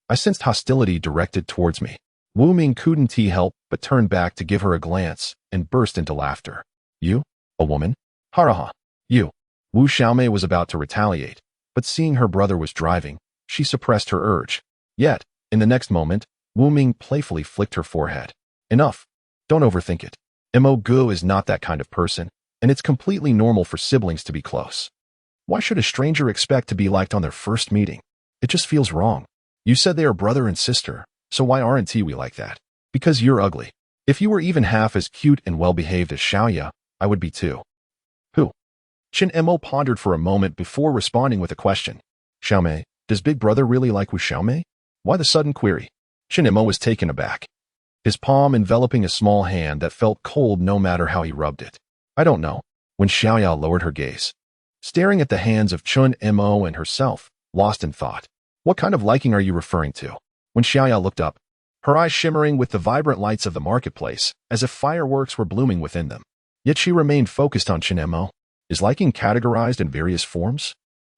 I sensed hostility directed towards me." Wu Ming couldn't help but turned back to give her a glance and burst into laughter. "You? A woman? Haraha. You." Wu Xiaomei was about to retaliate, but seeing her brother was driving, she suppressed her urge. Yet, in the next moment, Wu Ming playfully flicked her forehead. "Enough. Don't overthink it. Mo Gu is not that kind of person, and it's completely normal for siblings to be close. Why should a stranger expect to be liked on their first meeting? It just feels wrong. You said they are brother and sister, so why aren't we like that? Because you're ugly. If you were even half as cute and well-behaved as Xiaoya, I would be too." "Who?" Chen Mo pondered for a moment before responding with a question. "Xiaomei, does Big Brother really like Wu Xiaomei? Why the sudden query?" Chen Mo was taken aback, his palm enveloping a small hand that felt cold no matter how he rubbed it. "I don't know." When Xiaoya lowered her gaze, staring at the hands of Chen Mo and herself, lost in thought. "What kind of liking are you referring to?" When Xiaoya looked up, her eyes shimmering with the vibrant lights of the marketplace, as if fireworks were blooming within them. Yet she remained focused on Chen Mo. "Is liking categorized in various forms?"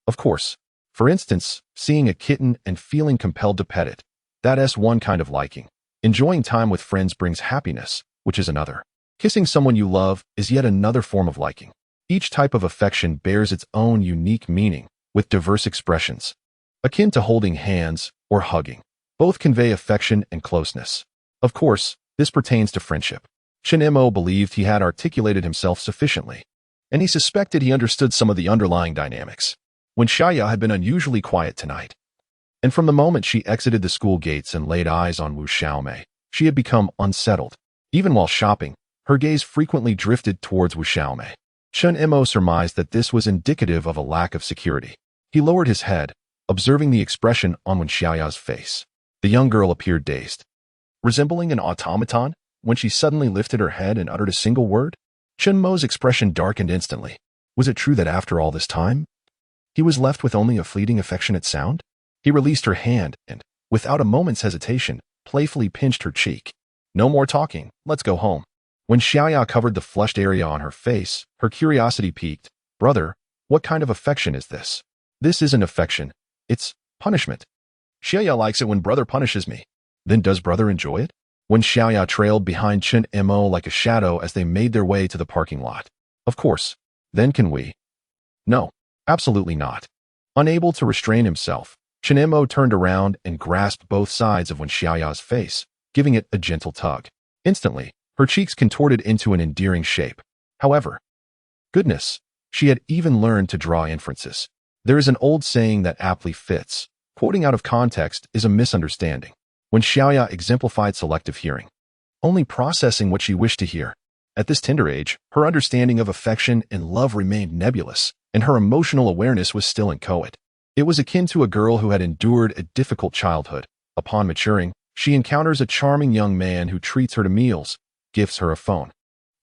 "Of course. For instance, seeing a kitten and feeling compelled to pet it. That's one kind of liking. Enjoying time with friends brings happiness, which is another. Kissing someone you love is yet another form of liking. Each type of affection bears its own unique meaning, with diverse expressions. Akin to holding hands or hugging, both convey affection and closeness. Of course, this pertains to friendship. Chen Mo believed he had articulated himself sufficiently, and he suspected he understood some of the underlying dynamics. Wen Xiaoya had been unusually quiet tonight, and from the moment she exited the school gates and laid eyes on Wu Xiaomei, she had become unsettled. Even while shopping, her gaze frequently drifted towards Wu Xiaomei. Chen Mo surmised that this was indicative of a lack of security. He lowered his head, observing the expression on Wen Xiaoya's face. The young girl appeared dazed, resembling an automaton when she suddenly lifted her head and uttered a single word. Chen Mo's expression darkened instantly. Was it true that after all this time, he was left with only a fleeting affectionate sound? He released her hand and, without a moment's hesitation, playfully pinched her cheek. No more talking, let's go home. When Xiaoya covered the flushed area on her face, her curiosity piqued. Brother, what kind of affection is this? This isn't affection, it's punishment. Xiaoya likes it when brother punishes me. Then does brother enjoy it? When Xiaoya trailed behind Chen Mo like a shadow as they made their way to the parking lot. Of course. Then can we? No, absolutely not. Unable to restrain himself, Chen Mo turned around and grasped both sides of Wen Xiaoya's face, giving it a gentle tug. Instantly, her cheeks contorted into an endearing shape. However, goodness, she had even learned to draw inferences. There is an old saying that aptly fits. Quoting out of context is a misunderstanding. When Xiaoya exemplified selective hearing, only processing what she wished to hear. At this tender age, her understanding of affection and love remained nebulous, and her emotional awareness was still inchoate. It was akin to a girl who had endured a difficult childhood. Upon maturing, she encounters a charming young man who treats her to meals, gifts her a phone,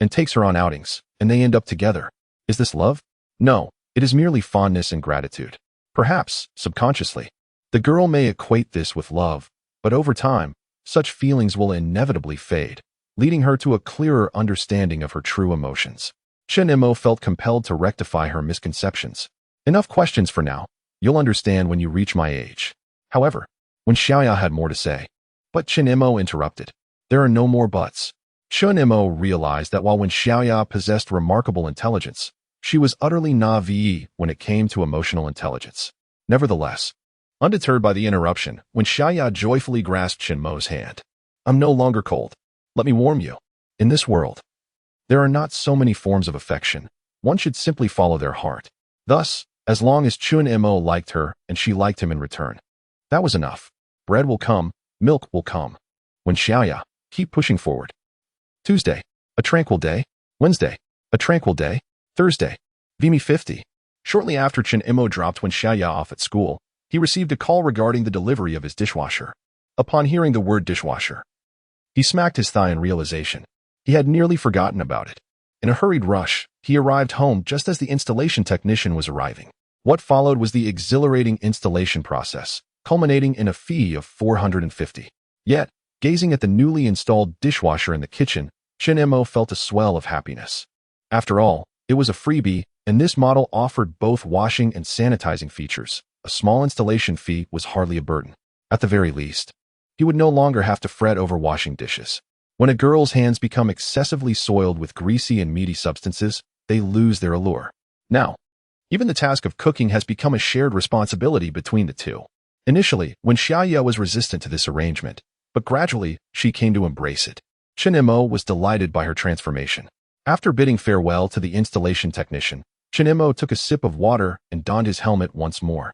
and takes her on outings, and they end up together. Is this love? No, it is merely fondness and gratitude. Perhaps, subconsciously, the girl may equate this with love, but over time, such feelings will inevitably fade, leading her to a clearer understanding of her true emotions. Chen Mo felt compelled to rectify her misconceptions. Enough questions for now. You'll understand when you reach my age. However, when Xiaoya had more to say, but Chen Mo interrupted. There are no more buts. Chen Mo realized that while Wen Xiaoya possessed remarkable intelligence, she was utterly naive when it came to emotional intelligence. Nevertheless, undeterred by the interruption, Wen Xiaoya joyfully grasped Chen Mo's hand. I'm no longer cold. Let me warm you. In this world, there are not so many forms of affection. One should simply follow their heart. Thus, as long as Chen Mo liked her and she liked him in return, that was enough. Bread will come, milk will come. Wen Xiaoya, keep pushing forward. Tuesday, a tranquil day. Wednesday, a tranquil day. Thursday, Vimy 50. Shortly after Chen Mo dropped Wen Xiaoya off at school, he received a call regarding the delivery of his dishwasher. Upon hearing the word dishwasher, he smacked his thigh in realization. He had nearly forgotten about it. In a hurried rush, he arrived home just as the installation technician was arriving. What followed was the exhilarating installation process, culminating in a fee of 450. Yet, gazing at the newly installed dishwasher in the kitchen, Chen Mo felt a swell of happiness. After all, it was a freebie, and this model offered both washing and sanitizing features. A small installation fee was hardly a burden. At the very least, he would no longer have to fret over washing dishes. When a girl's hands become excessively soiled with greasy and meaty substances, they lose their allure. Now, even the task of cooking has become a shared responsibility between the two. Initially, Wen Xiaoya was resistant to this arrangement, but gradually, she came to embrace it. Chen Mo was delighted by her transformation. After bidding farewell to the installation technician, Chen Mo took a sip of water and donned his helmet once more,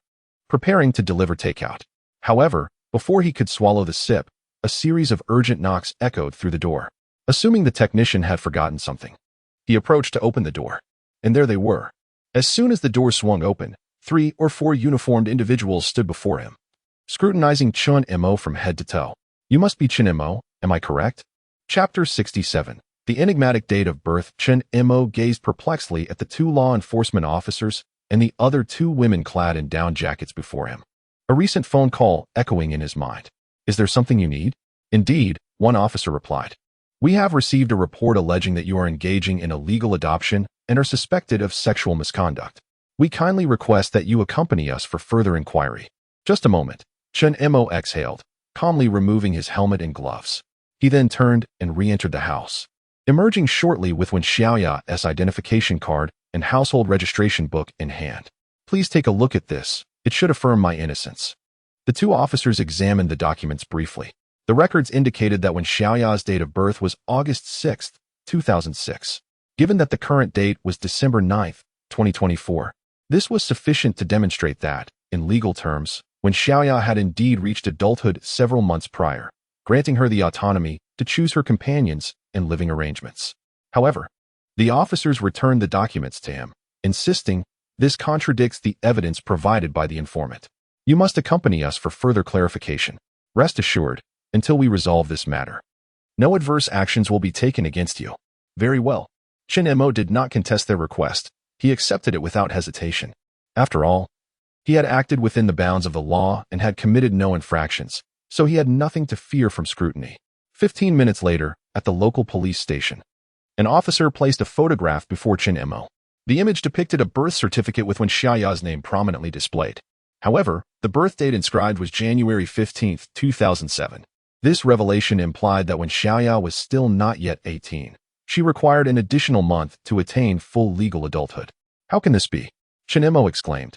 preparing to deliver takeout. However, before he could swallow the sip, a series of urgent knocks echoed through the door. Assuming the technician had forgotten something, he approached to open the door, and there they were. As soon as the door swung open, 3 or 4 uniformed individuals stood before him, scrutinizing Chen Mo from head to toe. You must be Chen Mo, am I correct? Chapter 67. The enigmatic date of birth. Chen Mo gazed perplexedly at the 2 law enforcement officers and the other 2 women clad in down jackets before him. A recent phone call echoing in his mind. Is there something you need? Indeed, one officer replied. We have received a report alleging that you are engaging in illegal adoption and are suspected of sexual misconduct. We kindly request that you accompany us for further inquiry. Just a moment. Chen Mo exhaled, calmly removing his helmet and gloves. He then turned and re-entered the house. emerging shortly with Wen Xiaoya's identification card and household registration book in hand. Please take a look at this. It should affirm my innocence. The two officers examined the documents briefly. The records indicated that Wen Xiaoya's date of birth was August 6, 2006. Given that the current date was December 9, 2024, this was sufficient to demonstrate that, in legal terms, Wen Xiaoya had indeed reached adulthood several months prior, granting her the autonomy to choose her companions and living arrangements. However, the officers returned the documents to him, insisting this contradicts the evidence provided by the informant. You must accompany us for further clarification. Rest assured, until we resolve this matter, no adverse actions will be taken against you. Very well. Chen Mo did not contest their request. He accepted it without hesitation. After all, he had acted within the bounds of the law and had committed no infractions, so he had nothing to fear from scrutiny. 15 minutes later, at the local police station, an officer placed a photograph before Chen Mo. The image depicted a birth certificate with Wen Xiaoya's name prominently displayed. However, the birth date inscribed was January 15, 2007. This revelation implied that Wen Xiaoya was still not yet 18. She required an additional month to attain full legal adulthood. How can this be? Chen Mo exclaimed,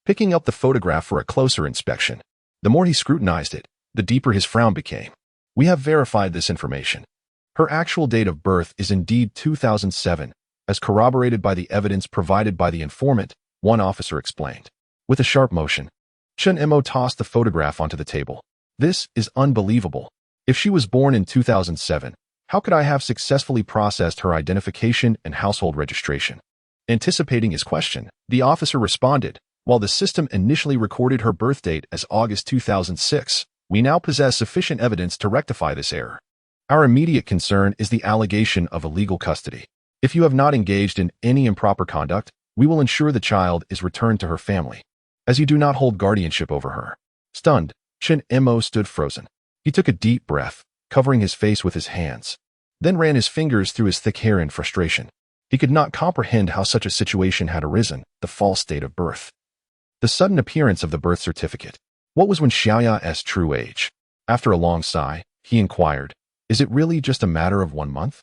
picking up the photograph for a closer inspection. The more he scrutinized it, the deeper his frown became. We have verified this information. Her actual date of birth is indeed 2007, as corroborated by the evidence provided by the informant, one officer explained. With a sharp motion, Chen Mo tossed the photograph onto the table. This is unbelievable. If she was born in 2007, how could I have successfully processed her identification and household registration? Anticipating his question, the officer responded, while the system initially recorded her birth date as August 2006, we now possess sufficient evidence to rectify this error. Our immediate concern is the allegation of illegal custody. If you have not engaged in any improper conduct, we will ensure the child is returned to her family, as you do not hold guardianship over her. Stunned, Chen Mo stood frozen. He took a deep breath, covering his face with his hands, then ran his fingers through his thick hair in frustration. He could not comprehend how such a situation had arisen, the false date of birth, the sudden appearance of the birth certificate. What was Wen Xiaoya's true age? After a long sigh, he inquired, is it really just a matter of 1 month?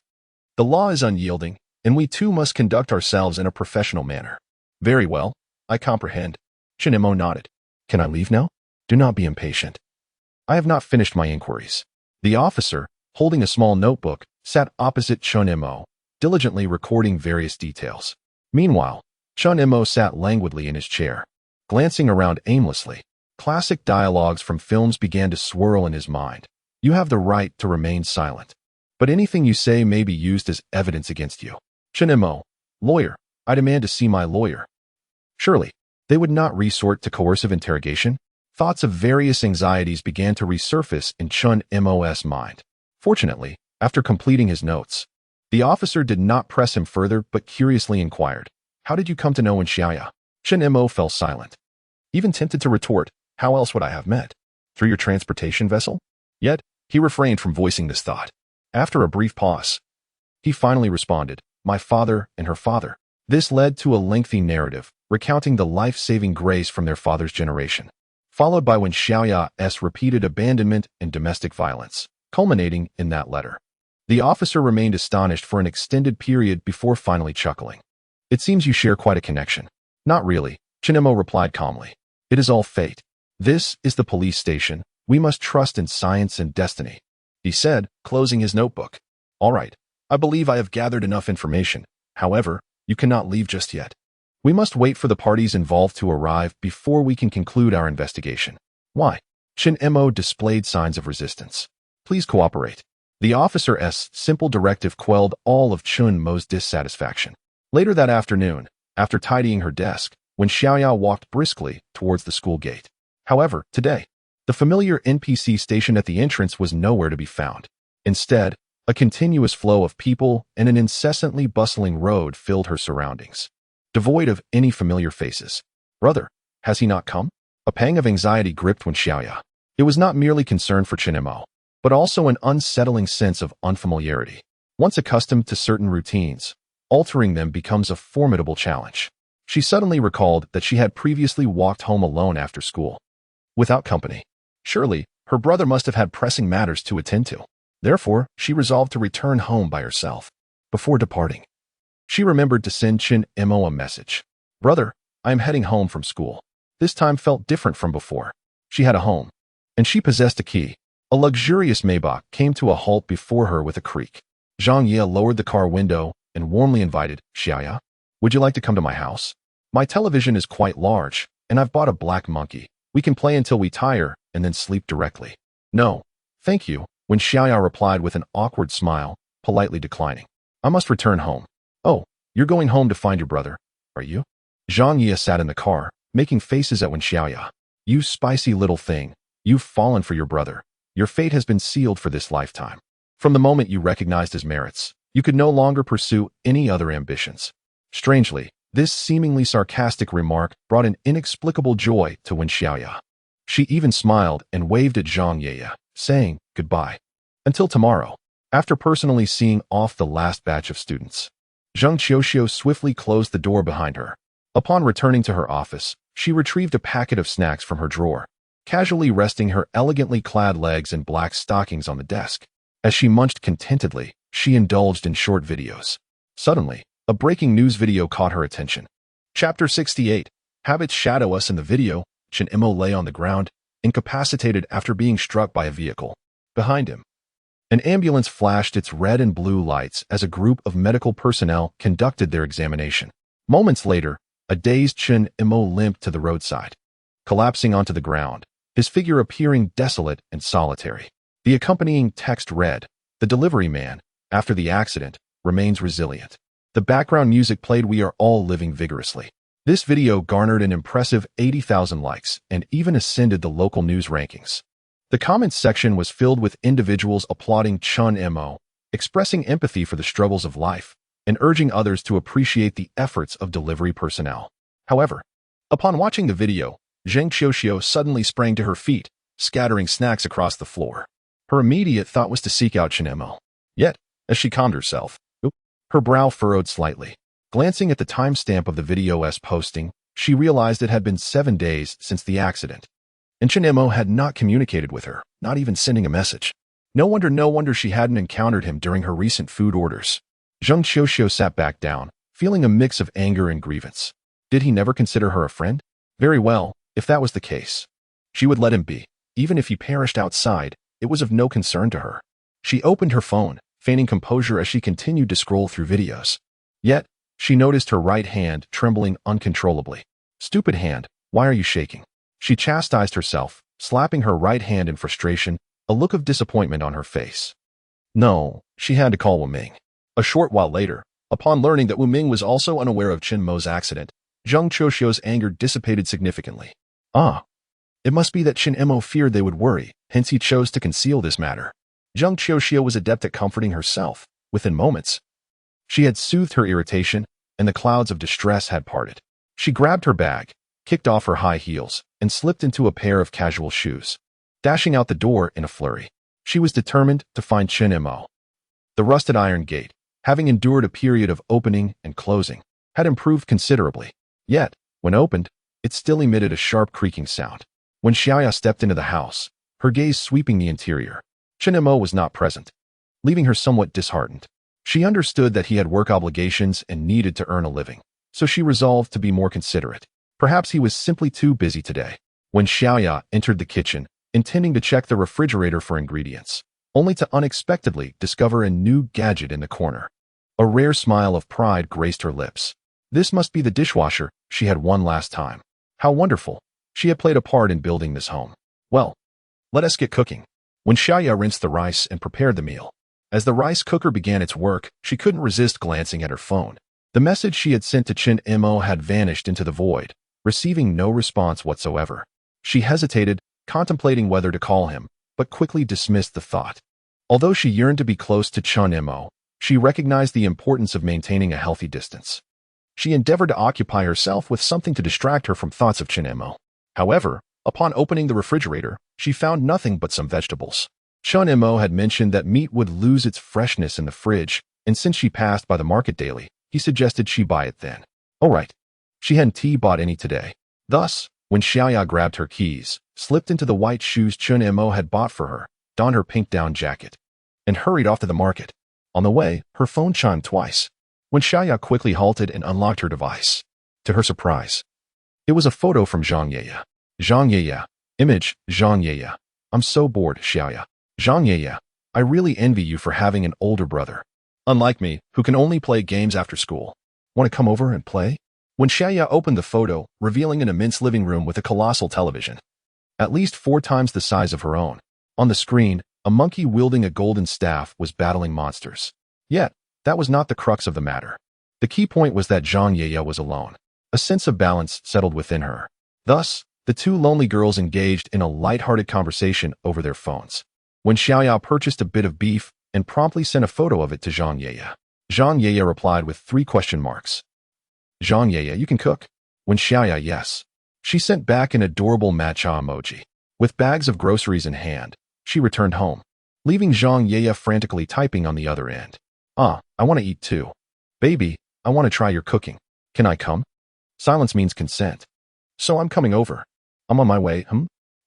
The law is unyielding, and we too must conduct ourselves in a professional manner. Very well, I comprehend. Chen Mo nodded. Can I leave now? Do not be impatient. I have not finished my inquiries. The officer, holding a small notebook, sat opposite Chen Mo, diligently recording various details. Meanwhile, Chen Mo sat languidly in his chair, glancing around aimlessly. Classic dialogues from films began to swirl in his mind. You have the right to remain silent, but anything you say may be used as evidence against you. Chen Mo, lawyer, I demand to see my lawyer. Surely, they would not resort to coercive interrogation? Thoughts of various anxieties began to resurface in Chen Mo's mind. Fortunately, after completing his notes, the officer did not press him further but curiously inquired, how did you come to know Wen Xiaoya? Chen Mo fell silent. Even tempted to retort, how else would I have met? Through your transportation vessel? Yet, he refrained from voicing this thought. After a brief pause, he finally responded, my father and her father. This led to a lengthy narrative, recounting the life-saving grace from their father's generation, followed by Wen Xiaoya's repeated abandonment and domestic violence, culminating in that letter. The officer remained astonished for an extended period before finally chuckling. It seems you share quite a connection. Not really, Chen Mo replied calmly. It is all fate. This is the police station. We must trust in science and destiny, he said, closing his notebook. All right, I believe I have gathered enough information. However, you cannot leave just yet. We must wait for the parties involved to arrive before we can conclude our investigation. Why? Chen Mo displayed signs of resistance. Please cooperate. The officer's simple directive quelled all of Chen Mo's dissatisfaction. Later that afternoon, after tidying her desk, Wen Xiaoya walked briskly towards the school gate. However, today, the familiar NPC station at the entrance was nowhere to be found. Instead, a continuous flow of people and an incessantly bustling road filled her surroundings, devoid of any familiar faces. Brother, has he not come? A pang of anxiety gripped Wen Xiaoya. It was not merely concern for Chen Mo, but also an unsettling sense of unfamiliarity. Once accustomed to certain routines, altering them becomes a formidable challenge. She suddenly recalled that she had previously walked home alone after school, without company. Surely, her brother must have had pressing matters to attend to. Therefore, she resolved to return home by herself. Before departing, she remembered to send Chen Mo a message. "Brother, I am heading home from school." This time felt different from before. She had a home, and she possessed a key. A luxurious Maybach came to a halt before her with a creak. Zheng Qiuqiu lowered the car window and warmly invited, "Xiaoya, would you like to come to my house? My television is quite large, and I've bought a black monkey. We can play until we tire and then sleep directly." "No, thank you," Wen Xiaoya replied with an awkward smile, politely declining. "I must return home." "Oh, you're going home to find your brother, are you?" Zheng Qiuqiu sat in the car, making faces at Wen Xiaoya. "You spicy little thing, you've fallen for your brother. Your fate has been sealed for this lifetime. From the moment you recognized his merits, you could no longer pursue any other ambitions." Strangely, this seemingly sarcastic remark brought an inexplicable joy to Wen Xiaoya. She even smiled and waved at Zheng Qiuqiu, saying, "Goodbye. Until tomorrow." After personally seeing off the last batch of students, Zheng Qiuqiu swiftly closed the door behind her. Upon returning to her office, she retrieved a packet of snacks from her drawer, casually resting her elegantly clad legs in black stockings on the desk. As she munched contentedly, she indulged in short videos. Suddenly, a breaking news video caught her attention. Chapter 68. Habits shadow us. In the video, Chen Mo lay on the ground, incapacitated after being struck by a vehicle. Behind him, an ambulance flashed its red and blue lights as a group of medical personnel conducted their examination. Moments later, a dazed Chen Mo limped to the roadside, collapsing onto the ground, his figure appearing desolate and solitary. The accompanying text read, "The delivery man, after the accident, remains resilient." The background music played "We Are All Living Vigorously." This video garnered an impressive 80,000 likes and even ascended the local news rankings. The comments section was filled with individuals applauding Chen Mo, expressing empathy for the struggles of life, and urging others to appreciate the efforts of delivery personnel. However, upon watching the video, Zheng Qiuqiu suddenly sprang to her feet, scattering snacks across the floor. Her immediate thought was to seek out Chen Mo. Yet, as she calmed herself, her brow furrowed slightly. Glancing at the timestamp of the video's posting, she realized it had been 7 days since the accident, and Chen Mo had not communicated with her, not even sending a message. No wonder she hadn't encountered him during her recent food orders. Zheng Qiuqiu sat back down, feeling a mix of anger and grievance. Did he never consider her a friend? Very well, if that was the case, she would let him be. Even if he perished outside, it was of no concern to her. She opened her phone, feigning composure as she continued to scroll through videos. Yet, she noticed her right hand trembling uncontrollably. "Stupid hand, why are you shaking?" She chastised herself, slapping her right hand in frustration, a look of disappointment on her face. No, she had to call Wu Ming. A short while later, upon learning that Wu Ming was also unaware of Chen Mo's accident, Zheng Qiuqiu's anger dissipated significantly. It must be that Chen Mo feared they would worry, hence he chose to conceal this matter. Zheng Qiuqiu was adept at comforting herself. Within moments, she had soothed her irritation, and the clouds of distress had parted. She grabbed her bag, kicked off her high heels, and slipped into a pair of casual shoes. Dashing out the door in a flurry, she was determined to find Chen Mo. The rusted iron gate, having endured a period of opening and closing, had improved considerably. Yet, when opened, it still emitted a sharp creaking sound. When Xiaoya stepped into the house, her gaze sweeping the interior, Chen Mo was not present, leaving her somewhat disheartened. She understood that he had work obligations and needed to earn a living, so she resolved to be more considerate. Perhaps he was simply too busy today. When Xiaoya entered the kitchen, intending to check the refrigerator for ingredients, only to unexpectedly discover a new gadget in the corner. A rare smile of pride graced her lips. This must be the dishwasher she had won last time. How wonderful! She had played a part in building this home. Well, let us get cooking. When Xiaoya rinsed the rice and prepared the meal, as the rice cooker began its work, she couldn't resist glancing at her phone. The message she had sent to Chen Mo had vanished into the void, receiving no response whatsoever. She hesitated, contemplating whether to call him, but quickly dismissed the thought. Although she yearned to be close to Chen Mo, she recognized the importance of maintaining a healthy distance. She endeavored to occupy herself with something to distract her from thoughts of Chen Mo. However, upon opening the refrigerator, she found nothing but some vegetables. Chen Mo had mentioned that meat would lose its freshness in the fridge, and since she passed by the market daily, he suggested she buy it then. All right. She hadn't bought any today. Thus, when Xiaoya grabbed her keys, slipped into the white shoes Chen Mo had bought for her, donned her pink down jacket, and hurried off to the market. On the way, her phone chimed twice. Wen Xiaoya quickly halted and unlocked her device. To her surprise, it was a photo from Zheng Qiuqiu. Zheng Qiuqiu. Image, Zheng Qiuqiu. I'm so bored, Xiaoya. Zheng Qiuqiu. I really envy you for having an older brother. Unlike me, who can only play games after school. Want to come over and play? Wen Xiaoya opened the photo, revealing an immense living room with a colossal television. At least 4 times the size of her own. On the screen, a monkey wielding a golden staff was battling monsters. Yet, that was not the crux of the matter. The key point was that Zheng Qiuqiu was alone. A sense of balance settled within her. Thus, the 2 lonely girls engaged in a light-hearted conversation over their phones. Wen Xiaoya purchased a bit of beef and promptly sent a photo of it to Zheng Qiuqiu. Zheng Qiuqiu replied with 3 question marks. Zheng Qiuqiu, you can cook? Wen Xiaoya, yes. She sent back an adorable matcha emoji. With bags of groceries in hand, she returned home, leaving Zheng Qiuqiu frantically typing on the other end. I want to eat too. Baby, I want to try your cooking. Can I come? Silence means consent. So I'm coming over. I'm on my way,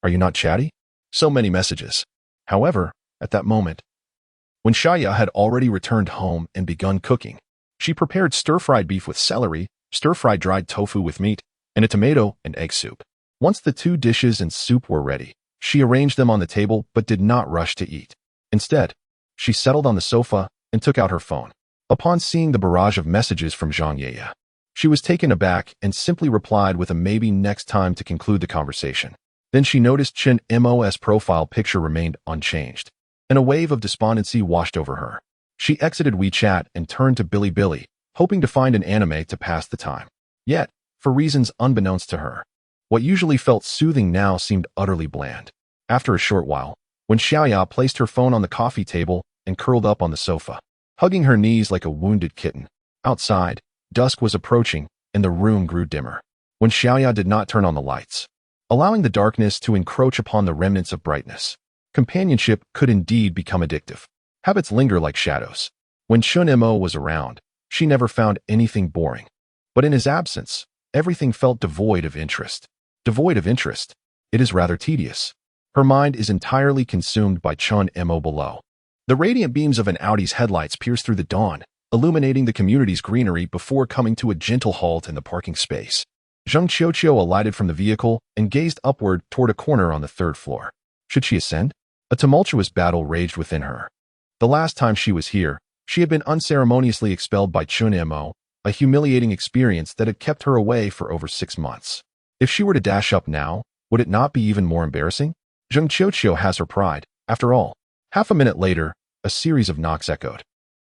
Are you not chatty? So many messages. However, at that moment, Wen Xiaoya had already returned home and begun cooking. She prepared stir-fried beef with celery, stir-fried dried tofu with meat, and a tomato and egg soup. Once the 2 dishes and soup were ready, she arranged them on the table but did not rush to eat. Instead, she settled on the sofa and took out her phone. Upon seeing the barrage of messages from Zheng Qiuqiu, she was taken aback and simply replied with a maybe next time to conclude the conversation. Then she noticed Chen Mo's profile picture remained unchanged, and a wave of despondency washed over her. She exited WeChat and turned to Bilibili, hoping to find an anime to pass the time. Yet, for reasons unbeknownst to her, what usually felt soothing now seemed utterly bland. After a short while, Wen Xiaoya placed her phone on the coffee table and curled up on the sofa, hugging her knees like a wounded kitten. Outside, dusk was approaching, and the room grew dimmer. Wen Xiaoya did not turn on the lights, allowing the darkness to encroach upon the remnants of brightness. Companionship could indeed become addictive. Habits linger like shadows. When Chen Mo was around, she never found anything boring. But in his absence, everything felt devoid of interest. Devoid of interest. It is rather tedious. Her mind is entirely consumed by Chen Mo below. The radiant beams of an Audi's headlights pierce through the dawn, illuminating the community's greenery before coming to a gentle halt in the parking space. Zheng Qiuqiu alighted from the vehicle and gazed upward toward a corner on the 3rd floor. Should she ascend? A tumultuous battle raged within her. The last time she was here, she had been unceremoniously expelled by Chen Mo, a humiliating experience that had kept her away for over 6 months. If she were to dash up now, would it not be even more embarrassing? Zheng Qiuqiu has her pride, after all. Half a minute later, a series of knocks echoed.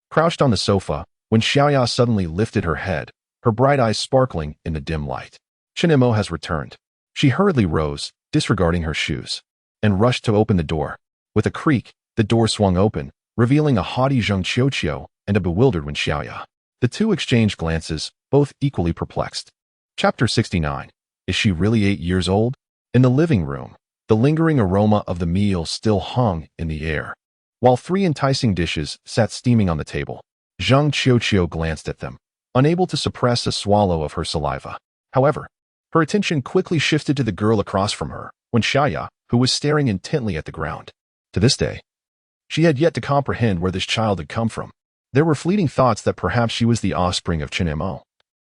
Crouched on the sofa, Wen Xiaoya suddenly lifted her head, her bright eyes sparkling in the dim light. Chen Mo has returned. She hurriedly rose, disregarding her shoes, and rushed to open the door. With a creak, the door swung open, revealing a haughty Zheng Qiuqiu and a bewildered Wen Xiaoya. The 2 exchanged glances, both equally perplexed. Chapter 69. Is she really 8 years old? In the living room, the lingering aroma of the meal still hung in the air. While 3 enticing dishes sat steaming on the table, Zheng Qiuqiu glanced at them, unable to suppress a swallow of her saliva. However, her attention quickly shifted to the girl across from her, Wen Xiaoya, who was staring intently at the ground. To this day, she had yet to comprehend where this child had come from. There were fleeting thoughts that perhaps she was the offspring of Chen Mo.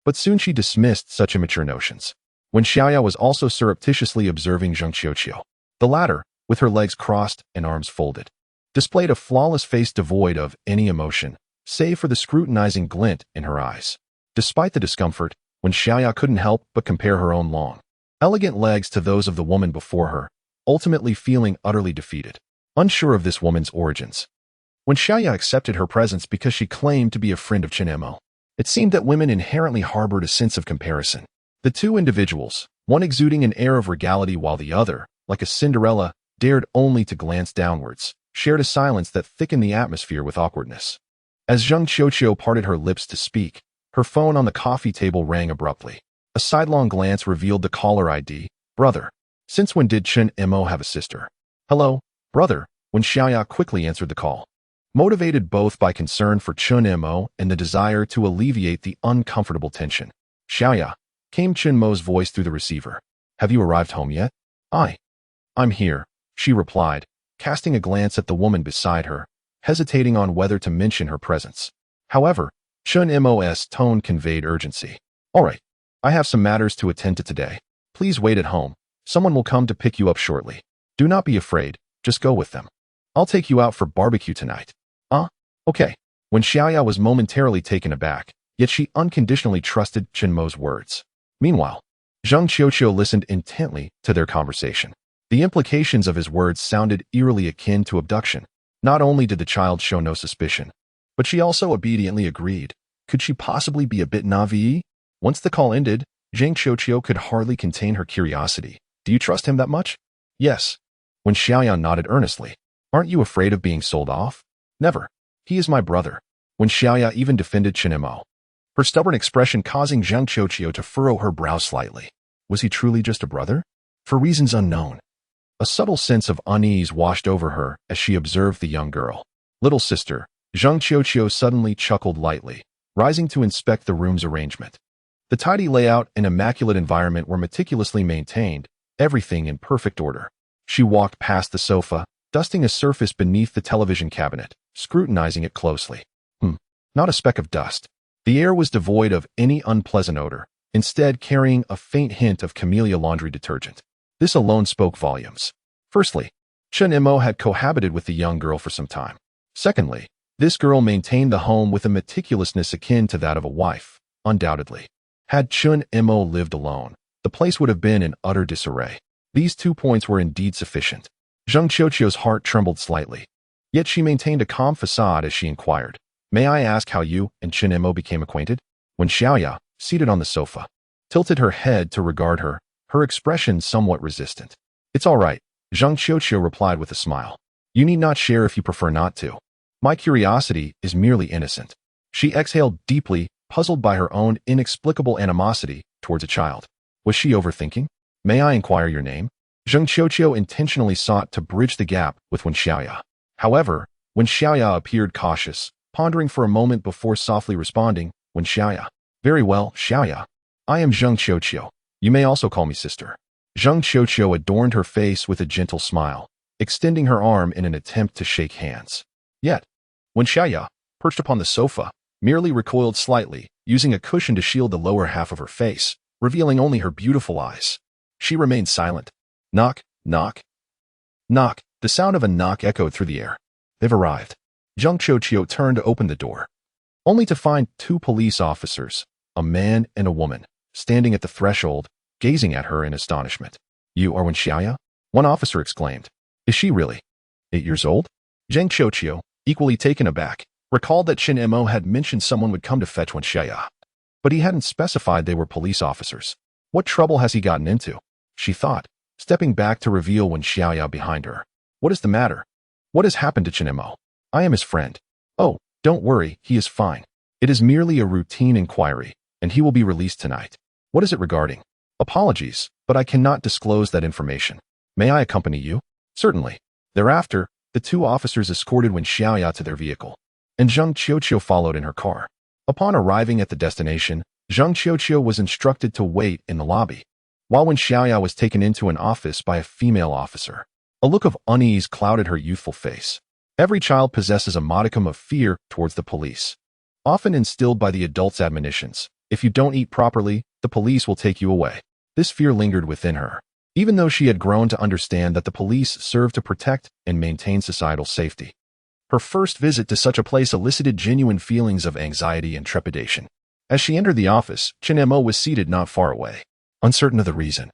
But soon she dismissed such immature notions. Wen Xiaoya was also surreptitiously observing Zheng Qiuqiu. The latter, with her legs crossed and arms folded, displayed a flawless face devoid of any emotion, save for the scrutinizing glint in her eyes. Despite the discomfort, Wen Xiaoya couldn't help but compare her own long, elegant legs to those of the woman before her, ultimately feeling utterly defeated. Unsure of this woman's origins, Wen Xiaoya accepted her presence because she claimed to be a friend of Chen Mo. It seemed that women inherently harbored a sense of comparison. The 2 individuals, one exuding an air of regality while the other, like a Cinderella, dared only to glance downwards, shared a silence that thickened the atmosphere with awkwardness. As Zheng Qiuqiu parted her lips to speak, her phone on the coffee table rang abruptly. A sidelong glance revealed the caller ID, brother. Since when did Chen Mo have a sister? Hello, brother, Wen Xiaoya quickly answered the call. Motivated both by concern for Chen Mo and the desire to alleviate the uncomfortable tension. Xiaoya, came Chen Mo's voice through the receiver. Have you arrived home yet? I'm here, she replied, casting a glance at the woman beside her, hesitating on whether to mention her presence. However, Chen Mo's tone conveyed urgency. All right, I have some matters to attend to today. Please wait at home. Someone will come to pick you up shortly. Do not be afraid, just go with them. I'll take you out for barbecue tonight. Okay. Wen Xiaoya was momentarily taken aback, yet she unconditionally trusted Chen Mo's words. Meanwhile, Zheng Qiuqiu listened intently to their conversation. The implications of his words sounded eerily akin to abduction. Not only did the child show no suspicion, but she also obediently agreed. Could she possibly be a bit naive? Once the call ended, Zheng Qiuqiu could hardly contain her curiosity. Do you trust him that much? Yes. Wen Xiaoya nodded earnestly. Aren't you afraid of being sold off? Never. He is my brother. Wen Xiaoya even defended Chen Mo, her stubborn expression causing Zheng Qiuqiu to furrow her brow slightly. Was he truly just a brother? For reasons unknown. A subtle sense of unease washed over her as she observed the young girl. Little sister, Zheng Qiuqiu suddenly chuckled lightly, rising to inspect the room's arrangement. The tidy layout and immaculate environment were meticulously maintained, everything in perfect order. She walked past the sofa, dusting a surface beneath the television cabinet, scrutinizing it closely. Not a speck of dust. The air was devoid of any unpleasant odor, instead carrying a faint hint of camellia laundry detergent. This alone spoke volumes. Firstly, Chen Mo had cohabited with the young girl for some time. Secondly, this girl maintained the home with a meticulousness akin to that of a wife, undoubtedly. Had Chen Mo lived alone, the place would have been in utter disarray. These 2 points were indeed sufficient. Zheng Qiuqiu's heart trembled slightly. Yet she maintained a calm facade as she inquired, May I ask how you and Chen Mo became acquainted? Wen Xiaoya, seated on the sofa, tilted her head to regard her, her expression somewhat resistant. It's all right, Zheng Qiuqiu replied with a smile. You need not share if you prefer not to. My curiosity is merely innocent. She exhaled deeply, puzzled by her own inexplicable animosity towards a child. Was she overthinking? May I inquire your name? Zheng Qiuqiu intentionally sought to bridge the gap with Wen Xiaoya. However, Wen Xiaoya appeared cautious, pondering for a moment before softly responding, Wen Xiaoya. Very well, Xiaoya. I am Zheng Qiuqiu. You may also call me sister. Zheng Qiuqiu adorned her face with a gentle smile, extending her arm in an attempt to shake hands. Yet, Wen Xiaoya, perched upon the sofa, merely recoiled slightly, using a cushion to shield the lower half of her face, revealing only her beautiful eyes. She remained silent. Knock, knock. Knock. The sound of a knock echoed through the air. They've arrived. Zheng Qiuqiu turned to open the door, only to find 2 police officers, a man and a woman, standing at the threshold, gazing at her in astonishment. You are Wen Xiaoya? One officer exclaimed. Is she really 8 years old? Zheng Qiuqiu, equally taken aback, recalled that Chen Mo had mentioned someone would come to fetch Wen Xiaoya, but he hadn't specified they were police officers. What trouble has he gotten into? She thought, stepping back to reveal Wen Xiaoya behind her. What is the matter? What has happened to Chen Mo? I am his friend. Oh, don't worry, he is fine. It is merely a routine inquiry, and he will be released tonight. What is it regarding? Apologies, but I cannot disclose that information. May I accompany you? Certainly. Thereafter, the 2 officers escorted Wen Xiaoya to their vehicle, and Zheng Qiuqiu followed in her car. Upon arriving at the destination, Zheng Qiuqiu was instructed to wait in the lobby, while Wen Xiaoya was taken into an office by a female officer. A look of unease clouded her youthful face. Every child possesses a modicum of fear towards the police, often instilled by the adult's admonitions. If you don't eat properly, the police will take you away. This fear lingered within her, even though she had grown to understand that the police serve to protect and maintain societal safety. Her first visit to such a place elicited genuine feelings of anxiety and trepidation. As she entered the office, Chen Mo was seated not far away, uncertain of the reason.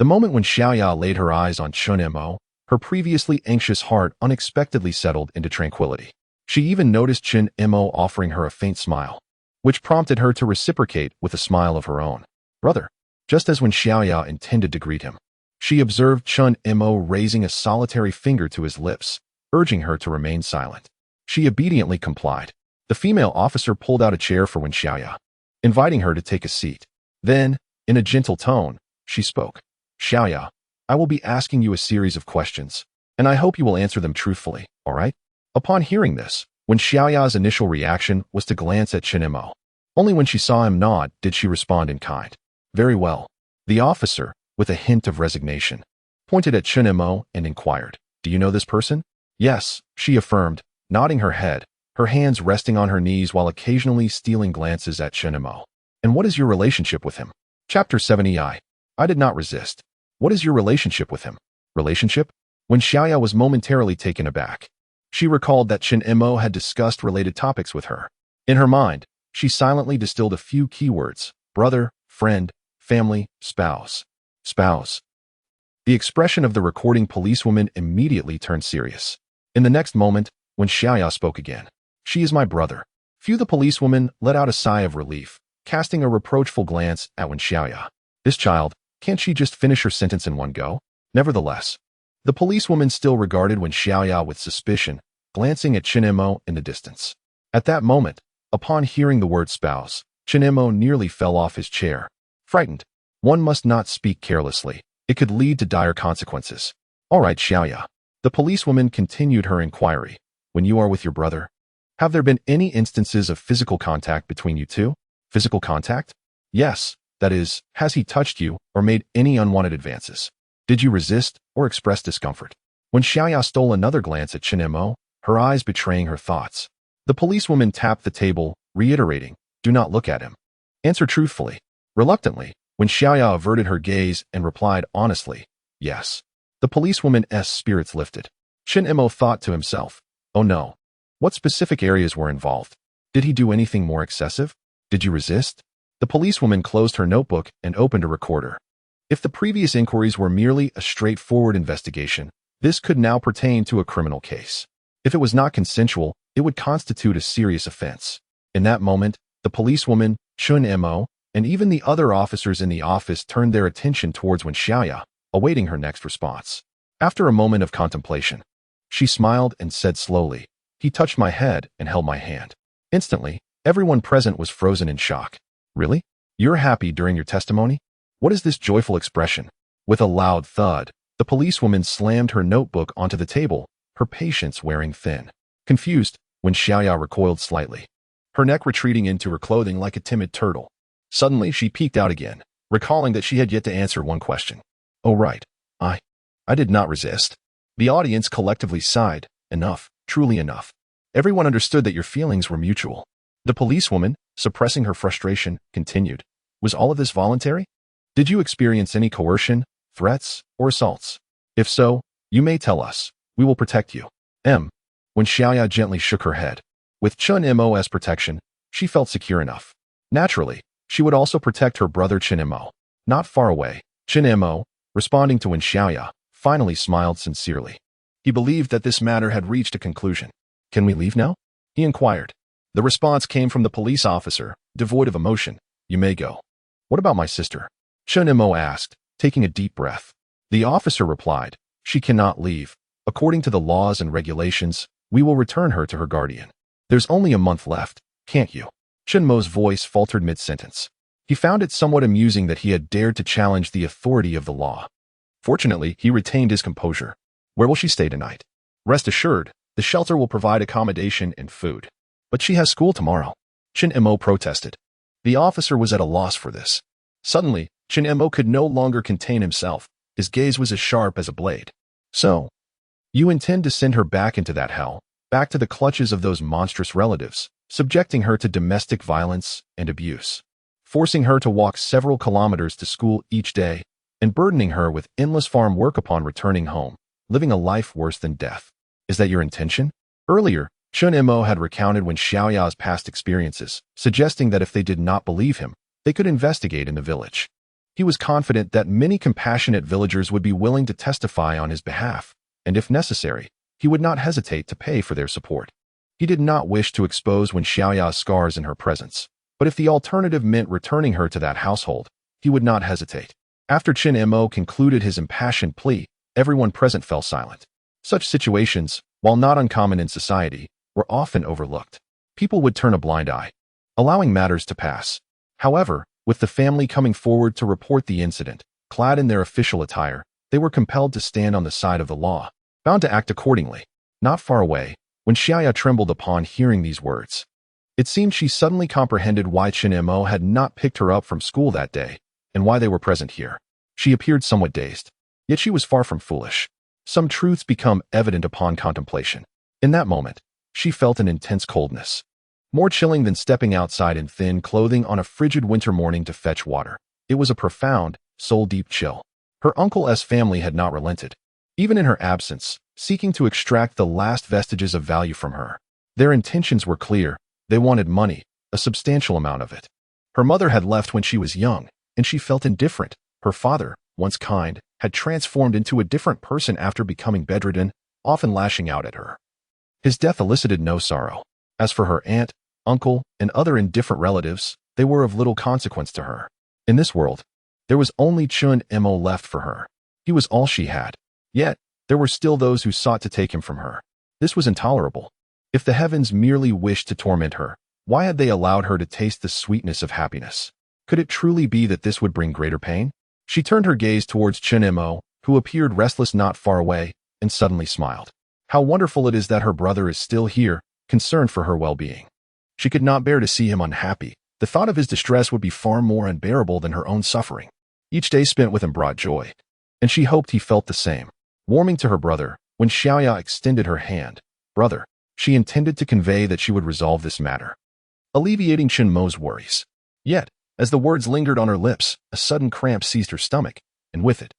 The moment when Xiaoya laid her eyes on Chen Mo, her previously anxious heart unexpectedly settled into tranquility. She even noticed Chen Mo offering her a faint smile, which prompted her to reciprocate with a smile of her own. Brother, just as when Xiaoya intended to greet him, she observed Chen Mo raising a solitary finger to his lips, urging her to remain silent. She obediently complied. The female officer pulled out a chair for Wen Xiaoya, inviting her to take a seat. Then, in a gentle tone, she spoke. Xiaoya, I will be asking you a series of questions, and I hope you will answer them truthfully, all right? Upon hearing this, Wen Xiaoya's initial reaction was to glance at Chen Mo. Only when she saw him nod did she respond in kind. Very well. The officer, with a hint of resignation, pointed at Chen Mo and inquired, Do you know this person? Yes, she affirmed, nodding her head, her hands resting on her knees while occasionally stealing glances at Chen Mo. And what is your relationship with him? Chapter 70. I did not resist. What is your relationship with him? Relationship? Wen Xiaoya was momentarily taken aback. She recalled that Chen Mo had discussed related topics with her. In her mind, she silently distilled a few keywords: brother, friend, family, spouse. Spouse. The expression of the recording policewoman immediately turned serious. In the next moment, Wen Xiaoya spoke again. She is my brother. Phew, the policewoman let out a sigh of relief, casting a reproachful glance at Wen Xiaoya. This child, can't she just finish her sentence in one go? Nevertheless, the policewoman still regarded Wen Xiaoya with suspicion, glancing at Chen Mo in the distance. At that moment, upon hearing the word spouse, Chen Mo nearly fell off his chair. Frightened, one must not speak carelessly. It could lead to dire consequences. All right, Xiaoya. The policewoman continued her inquiry. When you are with your brother, have there been any instances of physical contact between you two? Physical contact? Yes, that is, has he touched you or made any unwanted advances? Did you resist or express discomfort? When Xiaoya stole another glance at Chen Mo, her eyes betraying her thoughts. The policewoman tapped the table, reiterating, do not look at him. Answer truthfully. Reluctantly, when Xiaoya averted her gaze and replied honestly, yes. The policewoman's spirits lifted. Chen Mo thought to himself, oh no. What specific areas were involved? Did he do anything more excessive? Did you resist? The policewoman closed her notebook and opened a recorder. If the previous inquiries were merely a straightforward investigation, this could now pertain to a criminal case. If it was not consensual, it would constitute a serious offense. In that moment, the policewoman, Chen Mo, and even the other officers in the office turned their attention towards Wen Xiaoya, awaiting her next response. After a moment of contemplation, she smiled and said slowly, he touched my head and held my hand. Instantly, everyone present was frozen in shock. Really? You're happy during your testimony? What is this joyful expression? With a loud thud, the policewoman slammed her notebook onto the table, her patience wearing thin. Confused, Wen Xiaoya recoiled slightly, her neck retreating into her clothing like a timid turtle. Suddenly, she peeked out again, recalling that she had yet to answer one question. Oh right, I did not resist. The audience collectively sighed. Enough, truly enough. Everyone understood that your feelings were mutual. The policewoman, suppressing her frustration, continued. Was all of this voluntary? Did you experience any coercion, threats, or assaults? If so, you may tell us. We will protect you. When Xiaoya gently shook her head. With Chen Mo's protection, she felt secure enough. Naturally, she would also protect her brother Chen Mo. Not far away, Chen Mo, responding to Wen Xiaoya, finally smiled sincerely. He believed that this matter had reached a conclusion. Can we leave now? He inquired. The response came from the police officer, devoid of emotion. You may go. What about my sister? Chen Mo asked, taking a deep breath. The officer replied, she cannot leave. According to the laws and regulations, we will return her to her guardian. There's only a month left, can't you? Chen Mo's voice faltered mid-sentence. He found it somewhat amusing that he had dared to challenge the authority of the law. Fortunately, he retained his composure. Where will she stay tonight? Rest assured, the shelter will provide accommodation and food. But she has school tomorrow. Chen Mo protested. The officer was at a loss for this. Suddenly, Chen Mo could no longer contain himself. His gaze was as sharp as a blade. So, you intend to send her back into that hell, back to the clutches of those monstrous relatives, subjecting her to domestic violence and abuse, forcing her to walk several kilometers to school each day, and burdening her with endless farm work upon returning home, living a life worse than death. Is that your intention? Earlier, Chen Mo had recounted Wen Xiaoya's past experiences, suggesting that if they did not believe him, they could investigate in the village. He was confident that many compassionate villagers would be willing to testify on his behalf, and if necessary, he would not hesitate to pay for their support. He did not wish to expose Wen Xiaoya's scars in her presence, but if the alternative meant returning her to that household, he would not hesitate. After Chen Mo concluded his impassioned plea, everyone present fell silent. Such situations, while not uncommon in society, were often overlooked. People would turn a blind eye, allowing matters to pass. However, with the family coming forward to report the incident, clad in their official attire, they were compelled to stand on the side of the law, bound to act accordingly. Not far away, Wen Xiaoya trembled upon hearing these words. It seemed she suddenly comprehended why Chen Mo had not picked her up from school that day, and why they were present here. She appeared somewhat dazed, yet she was far from foolish. Some truths become evident upon contemplation. In that moment, she felt an intense coldness. More chilling than stepping outside in thin clothing on a frigid winter morning to fetch water. It was a profound, soul-deep chill. Her uncle's family had not relented, even in her absence, seeking to extract the last vestiges of value from her. Their intentions were clear. They wanted money, a substantial amount of it. Her mother had left when she was young, and she felt indifferent. Her father, once kind, had transformed into a different person after becoming bedridden, often lashing out at her. His death elicited no sorrow. As for her aunt, uncle, and other indifferent relatives, they were of little consequence to her. In this world, there was only Chen Mo left for her. He was all she had. Yet, there were still those who sought to take him from her. This was intolerable. If the heavens merely wished to torment her, why had they allowed her to taste the sweetness of happiness? Could it truly be that this would bring greater pain? She turned her gaze towards Chen Mo, who appeared restless not far away, and suddenly smiled. How wonderful it is that her brother is still here, concerned for her well-being. She could not bear to see him unhappy. The thought of his distress would be far more unbearable than her own suffering. Each day spent with him brought joy, and she hoped he felt the same. Warming to her brother, Wen Xiaoya extended her hand. Brother, she intended to convey that she would resolve this matter, alleviating Chen Mo's worries. Yet, as the words lingered on her lips, a sudden cramp seized her stomach, and with it,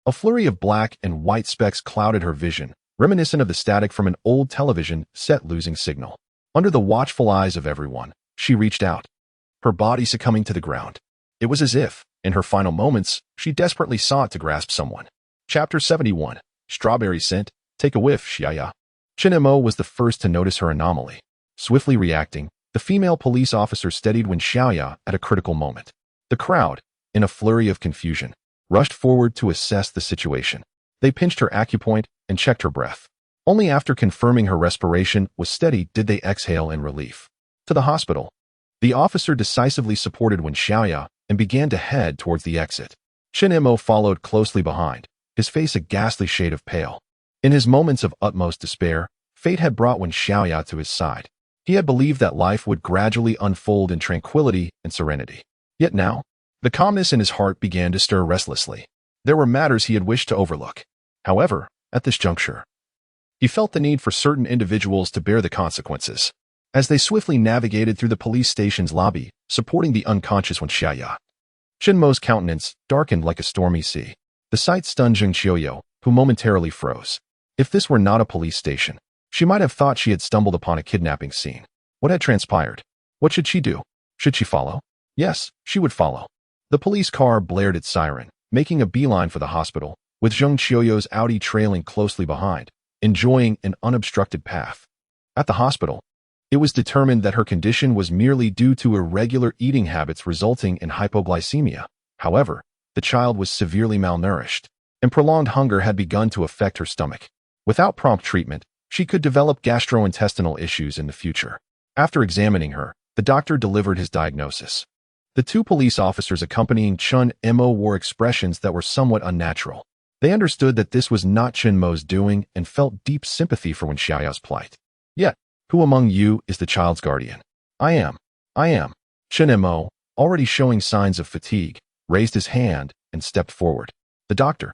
a flurry of black and white specks clouded her vision, reminiscent of the static from an old television set losing signal. Under the watchful eyes of everyone, she reached out, her body succumbing to the ground. It was as if, in her final moments, she desperately sought to grasp someone. Chapter 71. Strawberry Scent. Take a whiff, Xiaoya. Chen Mo was the first to notice her anomaly. Swiftly reacting, the female police officer steadied Wen Xiaoya at a critical moment. The crowd, in a flurry of confusion, rushed forward to assess the situation. They pinched her acupoint and checked her breath. Only after confirming her respiration was steady did they exhale in relief. To the hospital. The officer decisively supported Wen Xiaoya and began to head towards the exit. Chen Mo followed closely behind, his face a ghastly shade of pale. In his moments of utmost despair, fate had brought Wen Xiaoya to his side. He had believed that life would gradually unfold in tranquility and serenity. Yet now, the calmness in his heart began to stir restlessly. There were matters he had wished to overlook. However, at this juncture, he felt the need for certain individuals to bear the consequences. As they swiftly navigated through the police station's lobby, supporting the unconscious Wen Xiaoya, Chen Mo's countenance darkened like a stormy sea. The sight stunned Zheng Qiuqiu, who momentarily froze. If this were not a police station, she might have thought she had stumbled upon a kidnapping scene. What had transpired? What should she do? Should she follow? Yes, she would follow. The police car blared its siren, making a beeline for the hospital, with Zheng Qiuqiu's Audi trailing closely behind, enjoying an unobstructed path. At the hospital, it was determined that her condition was merely due to irregular eating habits resulting in hypoglycemia. However, the child was severely malnourished, and prolonged hunger had begun to affect her stomach. Without prompt treatment, she could develop gastrointestinal issues in the future. After examining her, the doctor delivered his diagnosis. The two police officers accompanying Chen Mo wore expressions that were somewhat unnatural. They understood that this was not Chen Mo's doing and felt deep sympathy for Wen Xiaoya's plight. Yet, who among you is the child's guardian? I am. Chen Mo, already showing signs of fatigue, raised his hand and stepped forward. The doctor,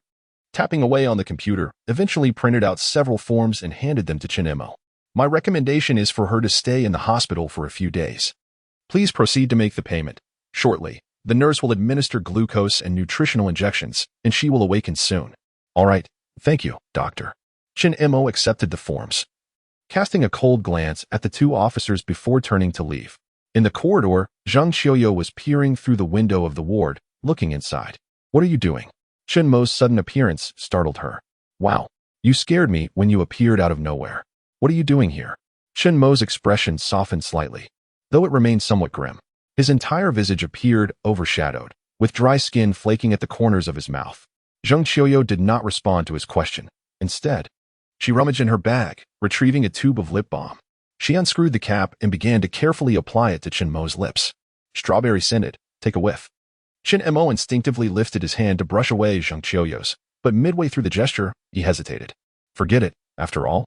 tapping away on the computer, eventually printed out several forms and handed them to Chen Mo. My recommendation is for her to stay in the hospital for a few days. Please proceed to make the payment. Shortly, the nurse will administer glucose and nutritional injections, and she will awaken soon. All right, thank you, doctor. Chen Mo accepted the forms, casting a cold glance at the two officers before turning to leave. In the corridor, Zheng Qiuqiu was peering through the window of the ward, looking inside. What are you doing? Chen Mo's sudden appearance startled her. Wow, you scared me when you appeared out of nowhere. What are you doing here? Chen Mo's expression softened slightly, though it remained somewhat grim. His entire visage appeared overshadowed, with dry skin flaking at the corners of his mouth. Zheng Qiuqiu did not respond to his question. Instead, she rummaged in her bag, retrieving a tube of lip balm. She unscrewed the cap and began to carefully apply it to Chen Mo's lips. Strawberry scented. Take a whiff. Chen Mo instinctively lifted his hand to brush away Zheng Qiuqiu's, but midway through the gesture, he hesitated. Forget it, after all.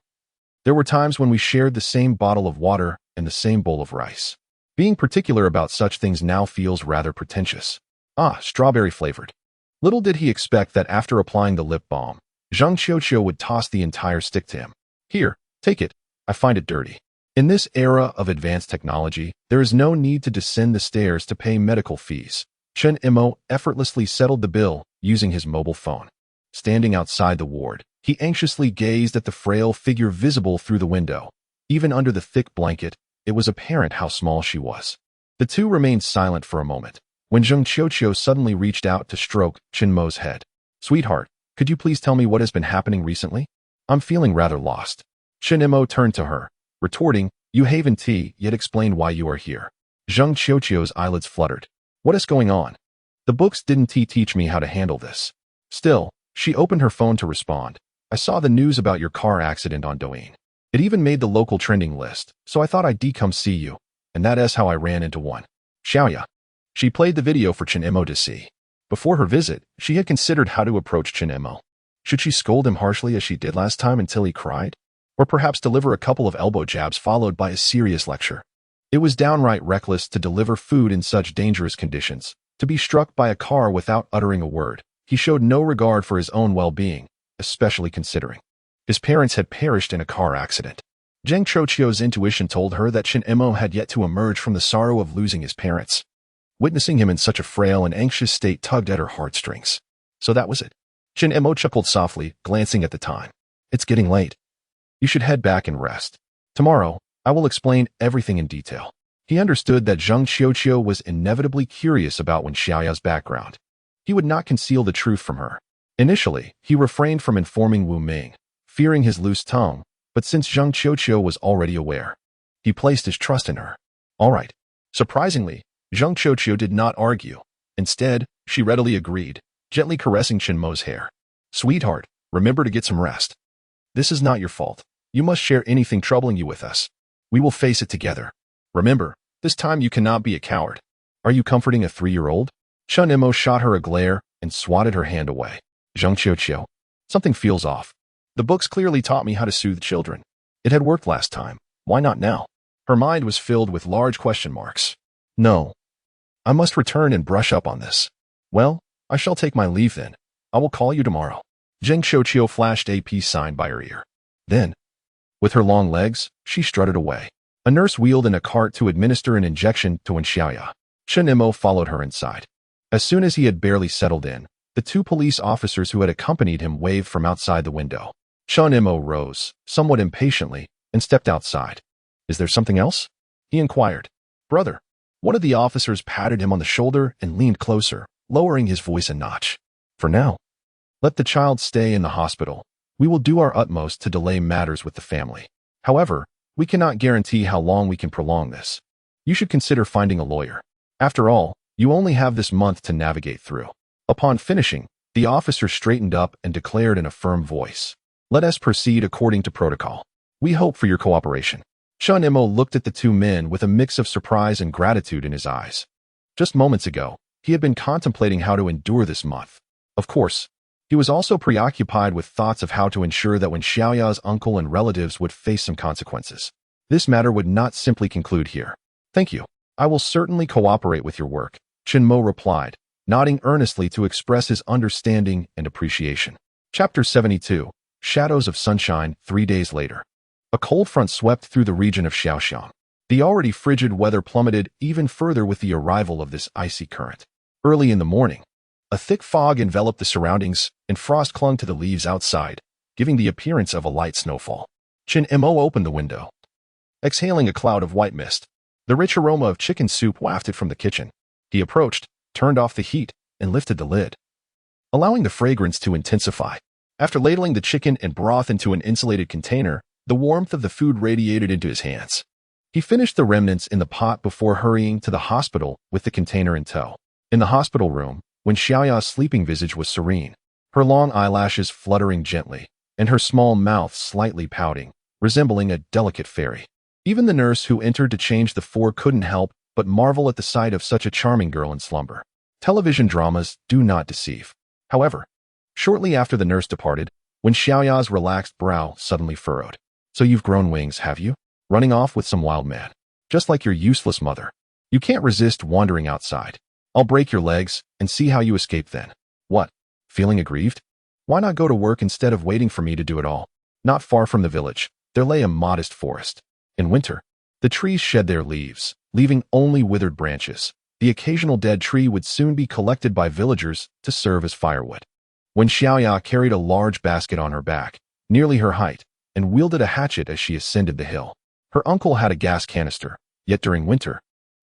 There were times when we shared the same bottle of water and the same bowl of rice. Being particular about such things now feels rather pretentious. Strawberry flavored. Little did he expect that after applying the lip balm, Zheng Qiuqiu would toss the entire stick to him. Here, take it. I find it dirty. In this era of advanced technology, there is no need to descend the stairs to pay medical fees. Chen Mo effortlessly settled the bill using his mobile phone. Standing outside the ward, he anxiously gazed at the frail figure visible through the window. Even under the thick blanket, it was apparent how small she was. The two remained silent for a moment, when Zheng Qiuqiu suddenly reached out to stroke Chen Mo's head. "Sweetheart, could you please tell me what has been happening recently? I'm feeling rather lost." Chen Mo turned to her, retorting, "You haven't tea, yet explain why you are here." Zheng Qiuqiu's eyelids fluttered. "What is going on? The books didn't teach me how to handle this." Still, she opened her phone to respond. "I saw the news about your car accident on Douyin. It even made the local trending list, so I thought I'd come see you, and that is how I ran into Wen Xiaoya." She played the video for Chen Mo to see. Before her visit, she had considered how to approach Chen Mo. Should she scold him harshly as she did last time until he cried? Or perhaps deliver a couple of elbow jabs followed by a serious lecture? It was downright reckless to deliver food in such dangerous conditions. To be struck by a car without uttering a word, he showed no regard for his own well-being, especially considering his parents had perished in a car accident. Zheng Qiuqiu's intuition told her that Chen Mo had yet to emerge from the sorrow of losing his parents. Witnessing him in such a frail and anxious state tugged at her heartstrings. So that was it. Chen Mo chuckled softly, glancing at the time. "It's getting late. You should head back and rest. Tomorrow, I will explain everything in detail." He understood that Zheng Qiuqiu was inevitably curious about Wen Xiaoya's background. He would not conceal the truth from her. Initially, he refrained from informing Wu Ming, fearing his loose tongue, but since Zheng Qiuqiu was already aware, he placed his trust in her. "All right." Surprisingly, Zheng Qiuqiu did not argue. Instead, she readily agreed, gently caressing Chen Mo's hair. "Sweetheart, remember to get some rest. This is not your fault. You must share anything troubling you with us. We will face it together. Remember, this time you cannot be a coward." "Are you comforting a 3-year-old? Chen Mo shot her a glare and swatted her hand away. "Zheng Qiuqiu, something feels off. The books clearly taught me how to soothe children. It had worked last time. Why not now?" Her mind was filled with large question marks. "No. I must return and brush up on this." "Well, I shall take my leave then. I will call you tomorrow." Zheng Qiuqiu flashed a peace sign by her ear. Then, with her long legs, she strutted away. A nurse wheeled in a cart to administer an injection to Wen Xiaoya. Chen Mo followed her inside. As soon as he had barely settled in, the 2 police officers who had accompanied him waved from outside the window. Chen Mo rose, somewhat impatiently, and stepped outside. "Is there something else?" he inquired. "Brother." One of the officers patted him on the shoulder and leaned closer, lowering his voice a notch. "For now, let the child stay in the hospital. We will do our utmost to delay matters with the family. However, we cannot guarantee how long we can prolong this. You should consider finding a lawyer. After all, you only have this month to navigate through." Upon finishing, the officer straightened up and declared in a firm voice, "Let us proceed according to protocol. We hope for your cooperation." Chen Mo looked at the 2 men with a mix of surprise and gratitude in his eyes. Just moments ago, he had been contemplating how to endure this month. Of course, he was also preoccupied with thoughts of how to ensure that Wen Xiaoya's uncle and relatives would face some consequences. This matter would not simply conclude here. "Thank you. I will certainly cooperate with your work," Chen Mo replied, nodding earnestly to express his understanding and appreciation. Chapter 72, Shadows of Sunshine. 3 days later. A cold front swept through the region of Xiaoxiang. The already frigid weather plummeted even further with the arrival of this icy current. Early in the morning, a thick fog enveloped the surroundings, and frost clung to the leaves outside, giving the appearance of a light snowfall. Chen Mo opened the window, exhaling a cloud of white mist. The rich aroma of chicken soup wafted from the kitchen. He approached, turned off the heat, and lifted the lid, allowing the fragrance to intensify. After ladling the chicken and broth into an insulated container, the warmth of the food radiated into his hands. He finished the remnants in the pot before hurrying to the hospital with the container in tow. In the hospital room, Wen Xiaoya's sleeping visage was serene, her long eyelashes fluttering gently, and her small mouth slightly pouting, resembling a delicate fairy. Even the nurse who entered to change the 4 couldn't help but marvel at the sight of such a charming girl in slumber. Television dramas do not deceive. However, shortly after the nurse departed, Wen Xiaoya's relaxed brow suddenly furrowed. "So you've grown wings, have you? Running off with some wild man. Just like your useless mother. You can't resist wandering outside. I'll break your legs and see how you escape then." "What? Feeling aggrieved? Why not go to work instead of waiting for me to do it all?" Not far from the village, there lay a modest forest. In winter, The trees shed their leaves, leaving only withered branches. The occasional dead tree would soon be collected by villagers to serve as firewood. Wen Xiaoya carried a large basket on her back, nearly her height, and wielded a hatchet as she ascended the hill. Her uncle had a gas canister, yet during winter,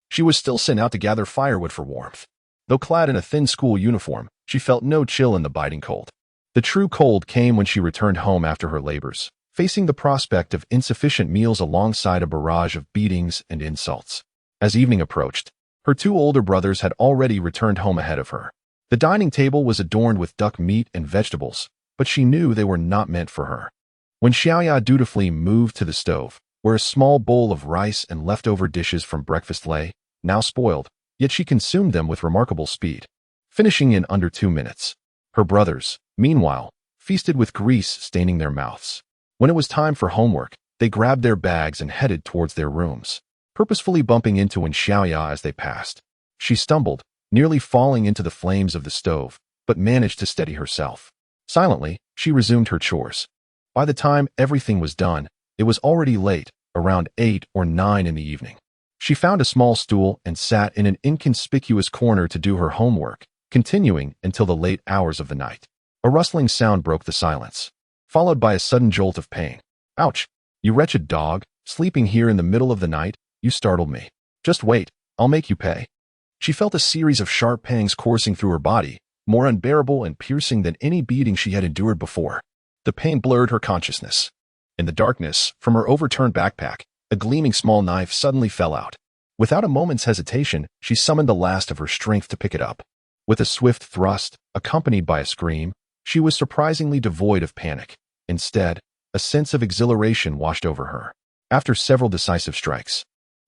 she was still sent out to gather firewood for warmth. Though clad in a thin school uniform, she felt no chill in the biting cold. The true cold came when she returned home after her labors, facing the prospect of insufficient meals alongside a barrage of beatings and insults. As evening approached, her two older brothers had already returned home ahead of her. The dining table was adorned with duck meat and vegetables, but she knew they were not meant for her. When Xiaoya dutifully moved to the stove, where a small bowl of rice and leftover dishes from breakfast lay, now spoiled, yet she consumed them with remarkable speed, finishing in under 2 minutes. Her brothers, meanwhile, feasted with grease staining their mouths. When it was time for homework, they grabbed their bags and headed towards their rooms, purposefully bumping into Wen Xiaoya as they passed. She stumbled, nearly falling into the flames of the stove, but managed to steady herself. Silently, she resumed her chores. By the time everything was done, it was already late, around 8 or 9 in the evening. She found a small stool and sat in an inconspicuous corner to do her homework, continuing until the late hours of the night. A rustling sound broke the silence, followed by a sudden jolt of pain. Ouch! You wretched dog, sleeping here in the middle of the night, you startled me. Just wait, I'll make you pay. She felt a series of sharp pangs coursing through her body, more unbearable and piercing than any beating she had endured before. The pain blurred her consciousness. In the darkness, from her overturned backpack, a gleaming small knife suddenly fell out. Without a moment's hesitation, she summoned the last of her strength to pick it up. With a swift thrust, accompanied by a scream, she was surprisingly devoid of panic. Instead, a sense of exhilaration washed over her. After several decisive strikes,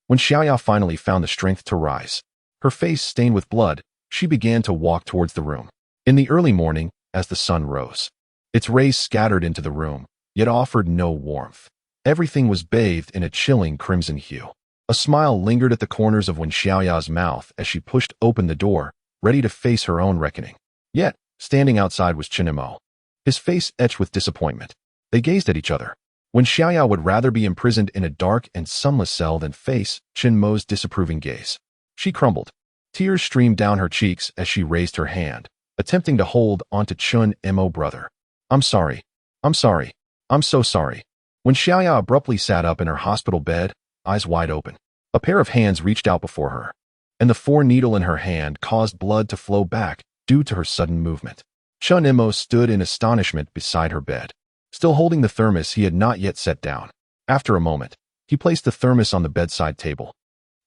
when Xiaoya finally found the strength to rise, her face stained with blood, she began to walk towards the room. In the early morning, as the sun rose, its rays scattered into the room, yet offered no warmth. Everything was bathed in a chilling crimson hue. A smile lingered at the corners of Wen Xiaoya's mouth as she pushed open the door, ready to face her own reckoning. Yet, standing outside was Chen Mo, his face etched with disappointment. They gazed at each other. Wen Xiaoya would rather be imprisoned in a dark and sunless cell than face Chen Mo's disapproving gaze. She crumbled. Tears streamed down her cheeks as she raised her hand, attempting to hold onto Chen Mo's brother. I'm sorry. I'm sorry. I'm so sorry. When Xiaoya abruptly sat up in her hospital bed, eyes wide open, a pair of hands reached out before her, and the 4-needle in her hand caused blood to flow back due to her sudden movement. Chen Mo stood in astonishment beside her bed, still holding the thermos he had not yet set down. After a moment, he placed the thermos on the bedside table,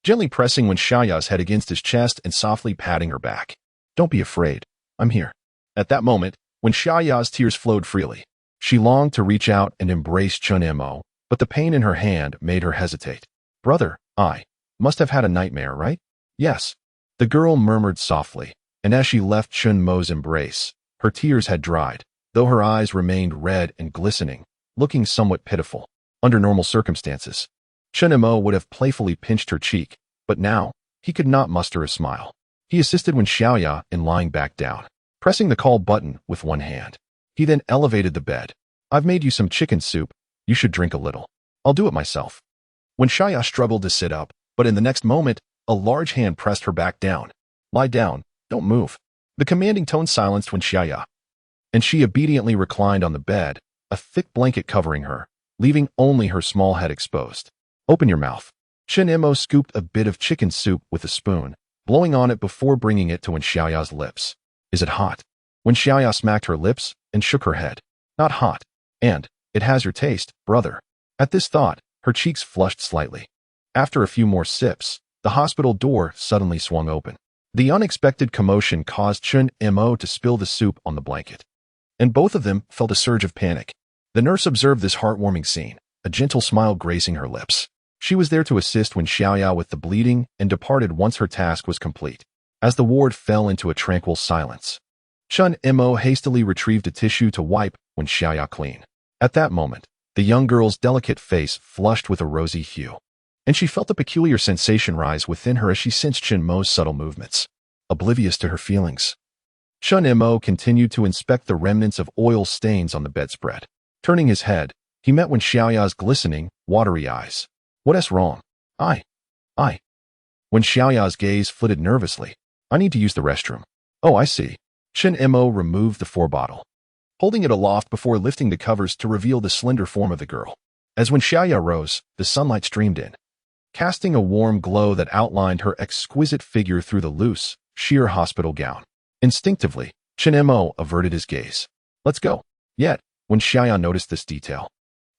gently pressing Wen Xiaoya's head against his chest and softly patting her back. Don't be afraid. I'm here. At that moment, Wen Xiaoya's tears flowed freely. She longed to reach out and embrace Chen Mo, but the pain in her hand made her hesitate. Brother, I must have had a nightmare, right? Yes. The girl murmured softly, and as she left Chen Mo's embrace, her tears had dried, though her eyes remained red and glistening, looking somewhat pitiful. Under normal circumstances, Chen Mo would have playfully pinched her cheek, but now, he could not muster a smile. He assisted Wen Xiaoya in lying back down, pressing the call button with one hand. He then elevated the bed. I've made you some chicken soup. You should drink a little. I'll do it myself. Wen Xiaoya struggled to sit up, but in the next moment, a large hand pressed her back down. Lie down. Don't move. The commanding tone silenced Wen Xiaoya, and she obediently reclined on the bed, a thick blanket covering her, leaving only her small head exposed. Open your mouth. Chen Mo scooped a bit of chicken soup with a spoon, blowing on it before bringing it to Wen Xiaoya's lips. Is it hot? Wen Xiaoya smacked her lips and shook her head. Not hot. And it has your taste, brother. At this thought, her cheeks flushed slightly. After a few more sips, the hospital door suddenly swung open. The unexpected commotion caused Chen Mo to spill the soup on the blanket, and both of them felt a surge of panic. The nurse observed this heartwarming scene, a gentle smile gracing her lips. She was there to assist Wen Xiaoya with the bleeding and departed once her task was complete. As the ward fell into a tranquil silence, Chen Mo hastily retrieved a tissue to wipe Wen Xiaoya clean. At that moment, the young girl's delicate face flushed with a rosy hue, and she felt a peculiar sensation rise within her as she sensed Chen Mo's subtle movements. Oblivious to her feelings, Chen Mo continued to inspect the remnants of oil stains on the bedspread. Turning his head, he met Wen Xiaoya's glistening, watery eyes. What is wrong? I. Wen Xiaoya's gaze flitted nervously. I need to use the restroom. Oh, I see. Chen Mo removed the 4-bottle, holding it aloft before lifting the covers to reveal the slender form of the girl. As Wen Xiaoya rose, the sunlight streamed in, casting a warm glow that outlined her exquisite figure through the loose, sheer hospital gown. Instinctively, Chen Mo averted his gaze. Let's go. Yet, Wen Xiaoya noticed this detail,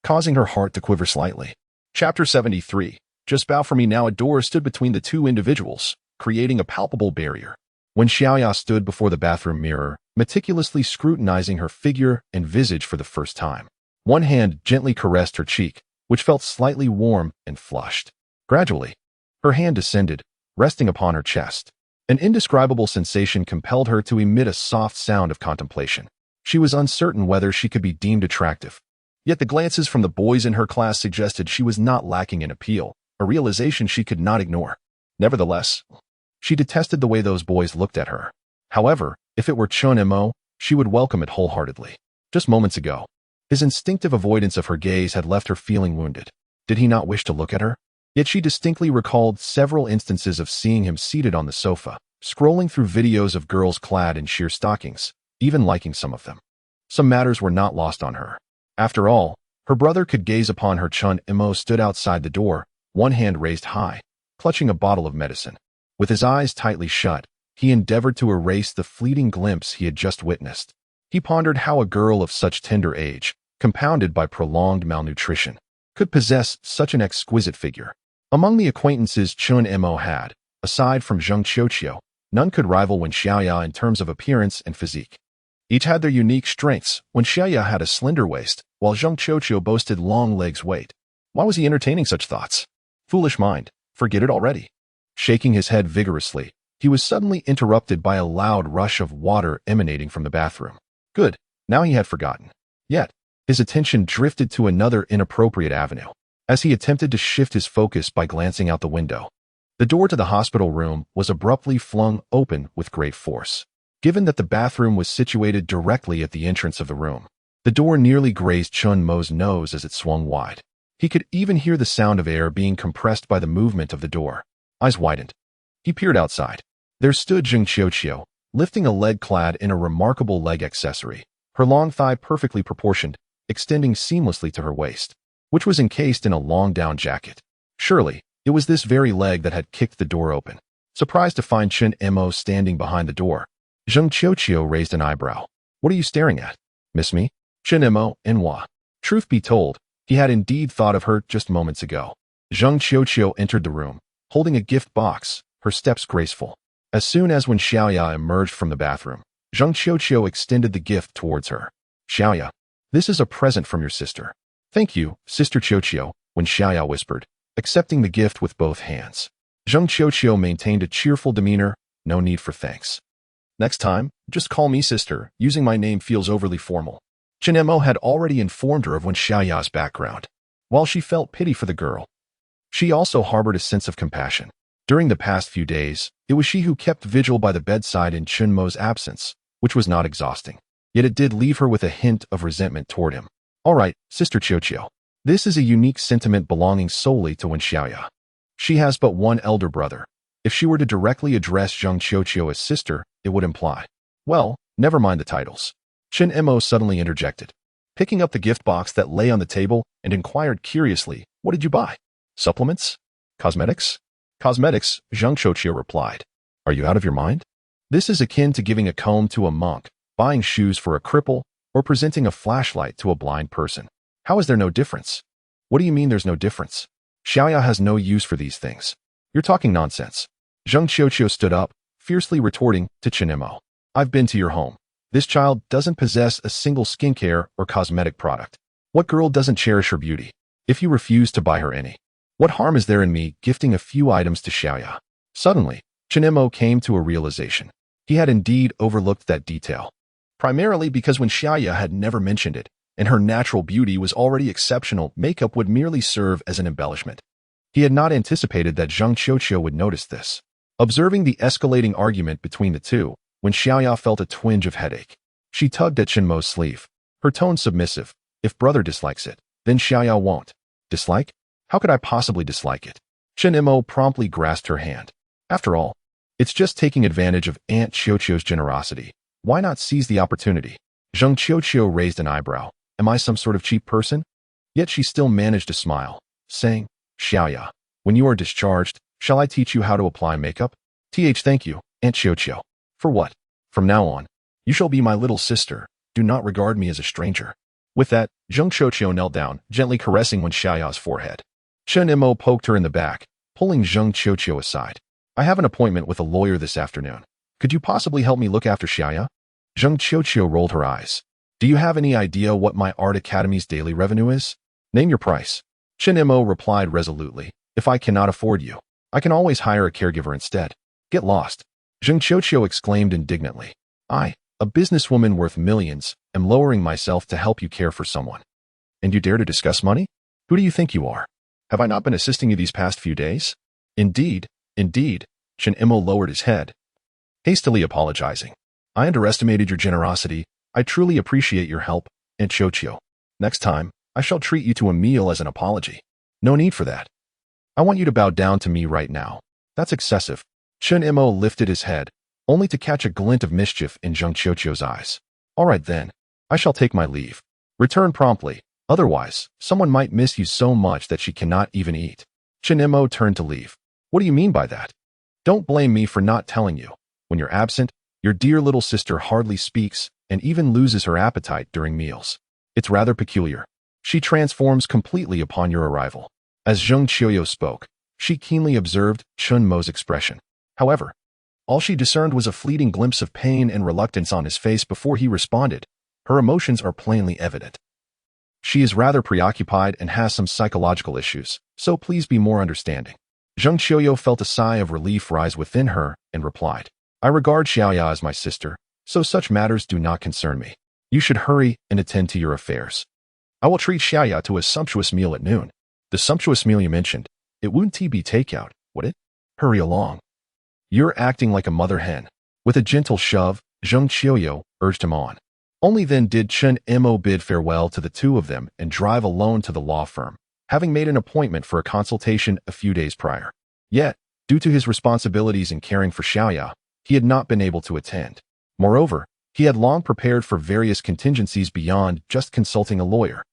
causing her heart to quiver slightly. Chapter 73. Just bow for me now. A door stood between the two individuals, creating a palpable barrier. Wen Xiaoya stood before the bathroom mirror, meticulously scrutinizing her figure and visage for the first time. One hand gently caressed her cheek, which felt slightly warm and flushed. Gradually, her hand descended, resting upon her chest. An indescribable sensation compelled her to emit a soft sound of contemplation. She was uncertain whether she could be deemed attractive. Yet the glances from the boys in her class suggested she was not lacking in appeal, a realization she could not ignore. Nevertheless, she detested the way those boys looked at her. However, if it were Chen Mo, she would welcome it wholeheartedly. Just moments ago, his instinctive avoidance of her gaze had left her feeling wounded. Did he not wish to look at her? Yet she distinctly recalled several instances of seeing him seated on the sofa, scrolling through videos of girls clad in sheer stockings, even liking some of them. Some matters were not lost on her. After all, her brother could gaze upon her. Chen Mo stood outside the door, one hand raised high, clutching a bottle of medicine. With his eyes tightly shut, he endeavored to erase the fleeting glimpse he had just witnessed. He pondered how a girl of such tender age, compounded by prolonged malnutrition, could possess such an exquisite figure. Among the acquaintances Chen Mo had, aside from Zheng Qiuqiu, none could rival Wen Xiaoya in terms of appearance and physique. Each had their unique strengths. Wen Xiaoya had a slender waist, while Zheng Qiuqiu boasted long legs. Wait, why was he entertaining such thoughts? Foolish mind, forget it already. Shaking his head vigorously, he was suddenly interrupted by a loud rush of water emanating from the bathroom. Good, now he had forgotten. Yet, his attention drifted to another inappropriate avenue, as he attempted to shift his focus by glancing out the window. The door to the hospital room was abruptly flung open with great force. Given that the bathroom was situated directly at the entrance of the room, the door nearly grazed Chen Mo's nose as it swung wide. He could even hear the sound of air being compressed by the movement of the door. Eyes widened. He peered outside. There stood Zheng Qiuqiu, lifting a leg clad in a remarkable leg accessory, her long thigh perfectly proportioned, extending seamlessly to her waist, which was encased in a long down jacket. Surely, it was this very leg that had kicked the door open. Surprised to find Chen Mo standing behind the door, Zheng Qiuqiu raised an eyebrow. What are you staring at? Miss me? Chen Mo, Enwa. Truth be told, he had indeed thought of her just moments ago. Zheng Qiuqiu entered the room, holding a gift box, her steps graceful. As soon as Wen Xiaoya emerged from the bathroom, Zheng Qiuqiu extended the gift towards her. Xiaoya, this is a present from your sister. Thank you, Sister Qiuqiu, Wen Xiaoya whispered, accepting the gift with both hands. Zheng Qiuqiu maintained a cheerful demeanor, no need for thanks. Next time, just call me sister, using my name feels overly formal. Chen Mo had already informed her of Wen Xiaoya's background. While she felt pity for the girl, she also harbored a sense of compassion. During the past few days, it was she who kept vigil by the bedside in Chen Mo's absence, which was not exhausting. Yet it did leave her with a hint of resentment toward him. All right, Sister Qiuqiu. This is a unique sentiment belonging solely to Wen Xiaoya. She has but one elder brother. If she were to directly address Zheng Qiuqiu as sister, it would imply. Well, never mind the titles. Chen Mo suddenly interjected, picking up the gift box that lay on the table and inquired curiously, what did you buy? Supplements? Cosmetics? Cosmetics, Zheng Qiuqiu replied. Are you out of your mind? This is akin to giving a comb to a monk, buying shoes for a cripple, or presenting a flashlight to a blind person. How is there no difference? What do you mean there's no difference? Xiaoya has no use for these things. You're talking nonsense. Zheng Qiuqiu stood up, fiercely retorting to Chen Mo. I've been to your home. This child doesn't possess a single skincare or cosmetic product. What girl doesn't cherish her beauty? If you refuse to buy her any, what harm is there in me gifting a few items to Xiaoya? Suddenly, Chen Mo came to a realization. He had indeed overlooked that detail, primarily because when Xiaoya had never mentioned it, and her natural beauty was already exceptional, makeup would merely serve as an embellishment. He had not anticipated that Zheng Qiuqiu would notice this. Observing the escalating argument between the two, Wen Xiaoya felt a twinge of headache. She tugged at Chen Mo's sleeve, her tone submissive. If brother dislikes it, then Xiaoya won't. Dislike? How could I possibly dislike it? Chen Mo promptly grasped her hand. After all, it's just taking advantage of Aunt Qiuqiu's generosity. Why not seize the opportunity? Zheng Qiuqiu raised an eyebrow. Am I some sort of cheap person? Yet she still managed to smile, saying, Xiaoya, when you are discharged, shall I teach you how to apply makeup? Thank you, Aunt Qiuqiu. For what? From now on, you shall be my little sister. Do not regard me as a stranger. With that, Zheng Qiuqiu knelt down, gently caressing Wen Xiaoya's forehead. Chen Mo poked her in the back, pulling Zheng Qiuqiu aside. I have an appointment with a lawyer this afternoon. Could you possibly help me look after Xiaoya? Zheng Qiuqiu rolled her eyes. Do you have any idea what my art academy's daily revenue is? Name your price. Chen Mo replied resolutely. If I cannot afford you, I can always hire a caregiver instead. Get lost. Zheng Qiuqiu exclaimed indignantly. I, a businesswoman worth millions, am lowering myself to help you care for someone. And you dare to discuss money? Who do you think you are? Have I not been assisting you these past few days? Indeed. Chen Mo lowered his head, hastily apologizing. I underestimated your generosity. I truly appreciate your help, Aunt Qiuqiu. Next time, I shall treat you to a meal as an apology. No need for that. I want you to bow down to me right now. That's excessive. Chen Mo lifted his head, only to catch a glint of mischief in Zheng Qiuqiu's eyes. All right then, I shall take my leave. Return promptly, otherwise, someone might miss you so much that she cannot even eat. Chen Mo turned to leave. What do you mean by that? Don't blame me for not telling you. When you're absent, your dear little sister hardly speaks and even loses her appetite during meals. It's rather peculiar. She transforms completely upon your arrival. As Zheng Qiuqiu spoke, she keenly observed Chen Mo's expression. However, all she discerned was a fleeting glimpse of pain and reluctance on his face before he responded. Her emotions are plainly evident. She is rather preoccupied and has some psychological issues, so please be more understanding. Zheng Qiuqiu felt a sigh of relief rise within her and replied, I regard Xiaoya as my sister, so such matters do not concern me. You should hurry and attend to your affairs. I will treat Xiaoya to a sumptuous meal at noon. The sumptuous meal you mentioned, it wouldn't be takeout, would it? Hurry along. You're acting like a mother hen. With a gentle shove, Zheng Qiuqiu urged him on. Only then did Chen Mo bid farewell to the two of them and drive alone to the law firm, having made an appointment for a consultation a few days prior. Yet, due to his responsibilities in caring for Xiaoya, he had not been able to attend. Moreover, he had long prepared for various contingencies beyond just consulting a lawyer.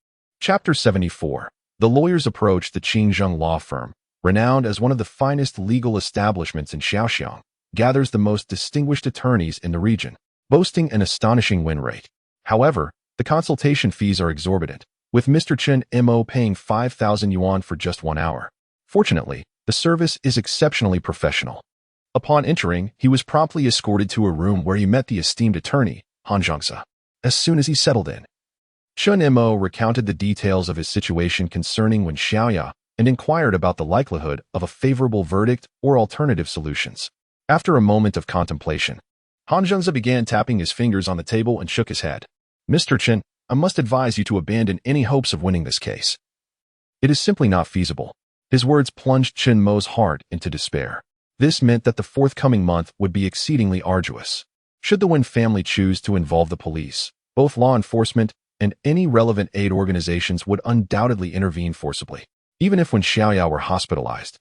Chapter 74. The lawyers approached the Qingzheng law firm, renowned as one of the finest legal establishments in Shaoxiang, gathers the most distinguished attorneys in the region, boasting an astonishing win rate. However, the consultation fees are exorbitant, with Mr. Chen Mo paying 5,000 yuan for just 1 hour. Fortunately, the service is exceptionally professional. Upon entering, he was promptly escorted to a room where he met the esteemed attorney, Han Zhengzi. As soon as he settled in, Chen Mo recounted the details of his situation concerning Wen Xiaoya and inquired about the likelihood of a favorable verdict or alternative solutions. After a moment of contemplation, Han Zhengzi began tapping his fingers on the table and shook his head. Mr. Chen, I must advise you to abandon any hopes of winning this case. It is simply not feasible. His words plunged Chen Mo's heart into despair. This meant that the forthcoming month would be exceedingly arduous. Should the Wen family choose to involve the police, both law enforcement and any relevant aid organizations would undoubtedly intervene forcibly. Even if Wen Xiaoya were hospitalized,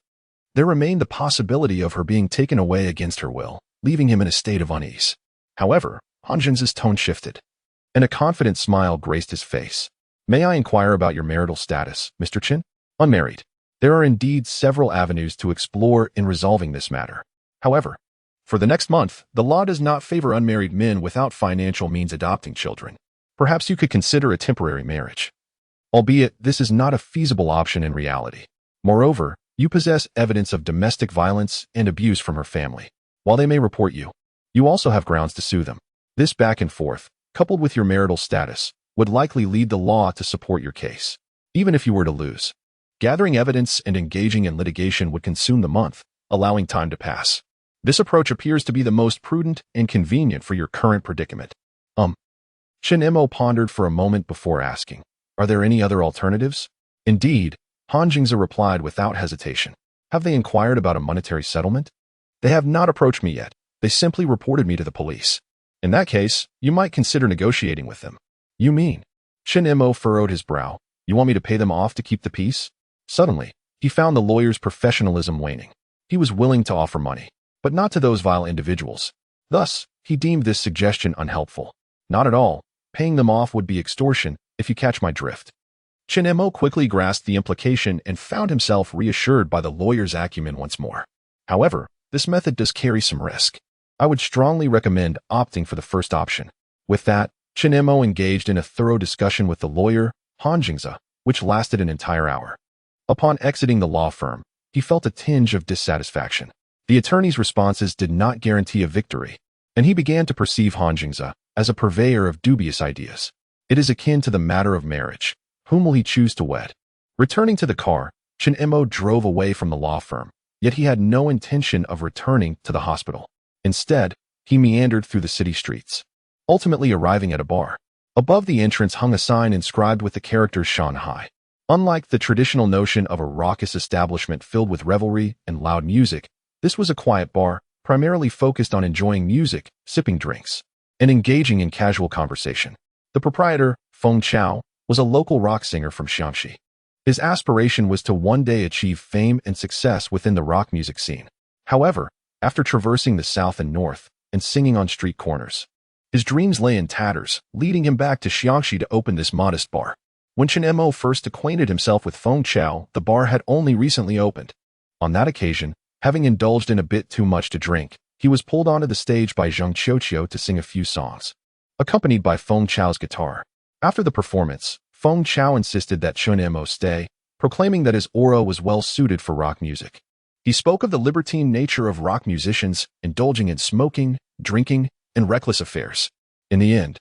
there remained the possibility of her being taken away against her will, leaving him in a state of unease. However, Han Zhengzi's tone shifted, and a confident smile graced his face. May I inquire about your marital status, Mr. Chen? Unmarried. There are indeed several avenues to explore in resolving this matter. However, for the next month, the law does not favor unmarried men without financial means adopting children. Perhaps you could consider a temporary marriage. Albeit, this is not a feasible option in reality. Moreover, you possess evidence of domestic violence and abuse from her family. While they may report you, you also have grounds to sue them. This back and forth, coupled with your marital status, would likely lead the law to support your case. Even if you were to lose, gathering evidence and engaging in litigation would consume the month, allowing time to pass. This approach appears to be the most prudent and convenient for your current predicament. Chen Mo pondered for a moment before asking, are there any other alternatives? Indeed, Han Zhengzi replied without hesitation. Have they inquired about a monetary settlement? They have not approached me yet. They simply reported me to the police. In that case, you might consider negotiating with them. You mean? Chen Mo furrowed his brow. You want me to pay them off to keep the peace? Suddenly, He found the lawyer's professionalism waning. He was willing to offer money, but not to those vile individuals. Thus, he deemed this suggestion unhelpful. Not at all. Paying them off would be extortion, if you catch my drift. Chen Mo quickly grasped the implication and found himself reassured by the lawyer's acumen once more. However, this method does carry some risk. I would strongly recommend opting for the first option. With that, Chen Mo engaged in a thorough discussion with the lawyer, Han Jingze, which lasted an entire hour. Upon exiting the law firm, he felt a tinge of dissatisfaction. The attorney's responses did not guarantee a victory, and he began to perceive Han Jingze as a purveyor of dubious ideas. It is akin to the matter of marriage. Whom will he choose to wed? Returning to the car, Chen Mo drove away from the law firm, yet he had no intention of returning to the hospital. Instead, he meandered through the city streets, ultimately arriving at a bar. Above the entrance hung a sign inscribed with the characters Shanghai. Unlike the traditional notion of a raucous establishment filled with revelry and loud music, this was a quiet bar, primarily focused on enjoying music, sipping drinks, and engaging in casual conversation. The proprietor, Feng Chao, was a local rock singer from Shaanxi. His aspiration was to one day achieve fame and success within the rock music scene. However, after traversing the south and north and singing on street corners, his dreams lay in tatters, leading him back to Shaanxi to open this modest bar. When Chen Mo first acquainted himself with Feng Chao, the bar had only recently opened. On that occasion, having indulged in a bit too much to drink, he was pulled onto the stage by Zheng Qiuqiu to sing a few songs, accompanied by Feng Chao's guitar. After the performance, Feng Chao insisted that Chen Mo stay, proclaiming that his aura was well suited for rock music. He spoke of the libertine nature of rock musicians, indulging in smoking, drinking, and reckless affairs. In the end,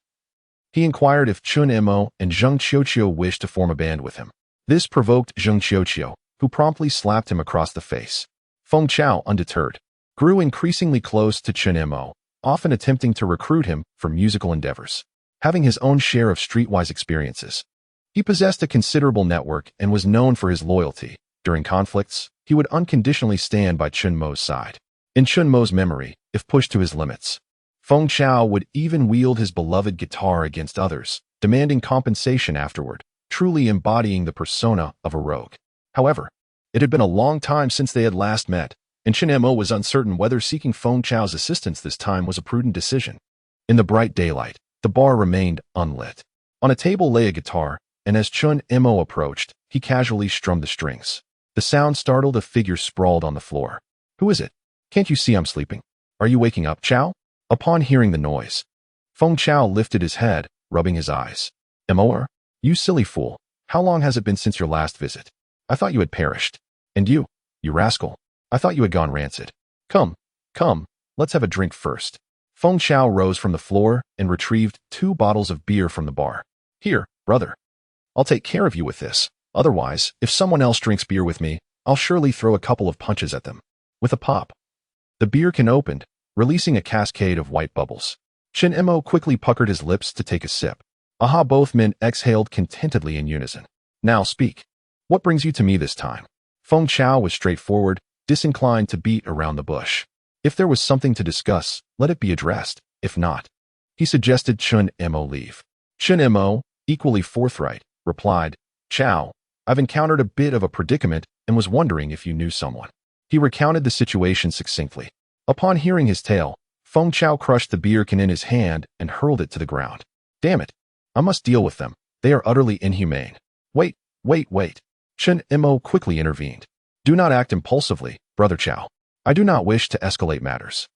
he inquired if Chen Mo and Zheng Qiuqiu wished to form a band with him. This provoked Zheng Qiuqiu, who promptly slapped him across the face. Feng Chao, undeterred, grew increasingly close to Chen Mo, often attempting to recruit him for musical endeavors. Having his own share of streetwise experiences, he possessed a considerable network and was known for his loyalty. During conflicts, he would unconditionally stand by Chen Mo's side. In Chen Mo's memory, if pushed to his limits, Feng Chao would even wield his beloved guitar against others, demanding compensation afterward, truly embodying the persona of a rogue. However, it had been a long time since they had last met, and Chen Mo was uncertain whether seeking Feng Chao's assistance this time was a prudent decision. In the bright daylight, the bar remained unlit. On a table lay a guitar, and as Chen Mo approached, he casually strummed the strings. The sound startled a figure sprawled on the floor. "Who is it? Can't you see I'm sleeping? Are you waking up, Chao?" Upon hearing the noise, Feng Chao lifted his head, rubbing his eyes. "Mo, you silly fool. How long has it been since your last visit? I thought you had perished. And you rascal, I thought you had gone rancid. Come, let's have a drink first." Feng Chao rose from the floor and retrieved 2 bottles of beer from the bar. "Here, brother. I'll take care of you with this. Otherwise, if someone else drinks beer with me, I'll surely throw a couple of punches at them." With a pop, the beer can opened, releasing a cascade of white bubbles. Chen Mo quickly puckered his lips to take a sip. Aha, both men exhaled contentedly in unison. "Now speak. What brings you to me this time?" Feng Chao was straightforward, disinclined to beat around the bush. If there was something to discuss, let it be addressed. If not, he suggested Chen Mo leave. Chen Mo, equally forthright, replied, "Chao, I've encountered a bit of a predicament and was wondering if you knew someone." He recounted the situation succinctly. Upon hearing his tale, Feng Chao crushed the beer can in his hand and hurled it to the ground. "Damn it! I must deal with them. They are utterly inhumane." Wait. Chen Mo quickly intervened. "Do not act impulsively, Brother Chao. I do not wish to escalate matters.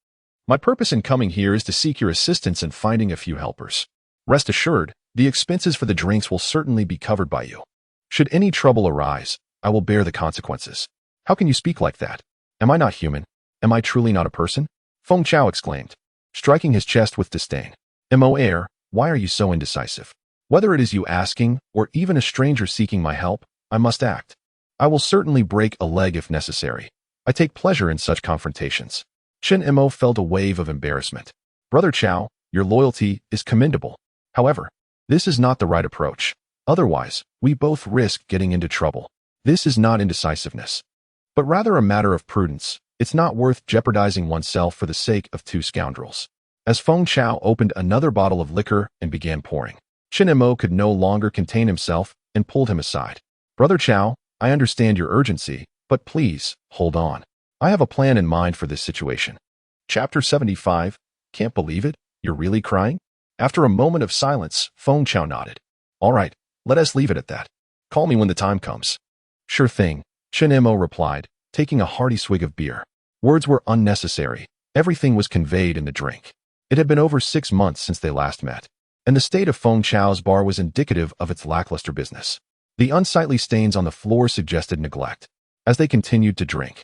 My purpose in coming here is to seek your assistance in finding a few helpers. Rest assured, the expenses for the drinks will certainly be covered by you. Should any trouble arise, I will bear the consequences." "How can you speak like that? Am I not human? Am I truly not a person?" Feng Chao exclaimed, striking his chest with disdain. "Mo, why are you so indecisive? Whether it is you asking or even a stranger seeking my help, I must act. I will certainly break a leg if necessary. I take pleasure in such confrontations." Chen Mo felt a wave of embarrassment. "Brother Chao, your loyalty is commendable. However, this is not the right approach. Otherwise, we both risk getting into trouble. This is not indecisiveness, but rather a matter of prudence. It's not worth jeopardizing oneself for the sake of 2 scoundrels." As Feng Chao opened another bottle of liquor and began pouring, Chen Mo could no longer contain himself and pulled him aside. "Brother Chao, I understand your urgency, But please, hold on. I have a plan in mind for this situation. Chapter 75. Can't believe it? You're really crying? After a moment of silence, Feng Qiao nodded. All right, let us leave it at that. Call me when the time comes. Sure thing, Chen Mo replied, taking a hearty swig of beer. Words were unnecessary. Everything was conveyed in the drink. It had been over 6 months since they last met, and the state of Feng Qiao's bar was indicative of its lackluster business. The unsightly stains on the floor suggested neglect. As they continued to drink,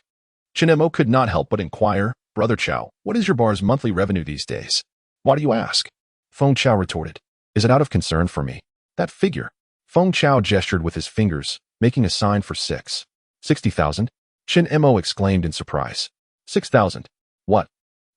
Chen Mo could not help but inquire, Brother Qiao, what is your bar's monthly revenue these days? Why do you ask? Feng Qiao retorted. Is it out of concern for me? That figure. Feng Qiao gestured with his fingers, making a sign for 60,000? Chen Mo exclaimed in surprise. 6,000. What?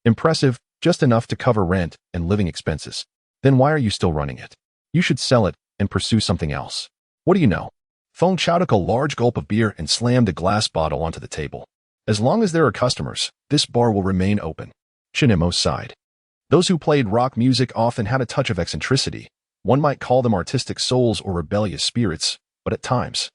Impressive, just enough to cover rent and living expenses. Then why are you still running it? You should sell it and pursue something else. What do you know? Feng Qiao took a large gulp of beer and slammed a glass bottle onto the table. As long as there are customers, this bar will remain open. Chen Mo sighed. Those who played rock music often had a touch of eccentricity. One might call them artistic souls or rebellious spirits, but at times,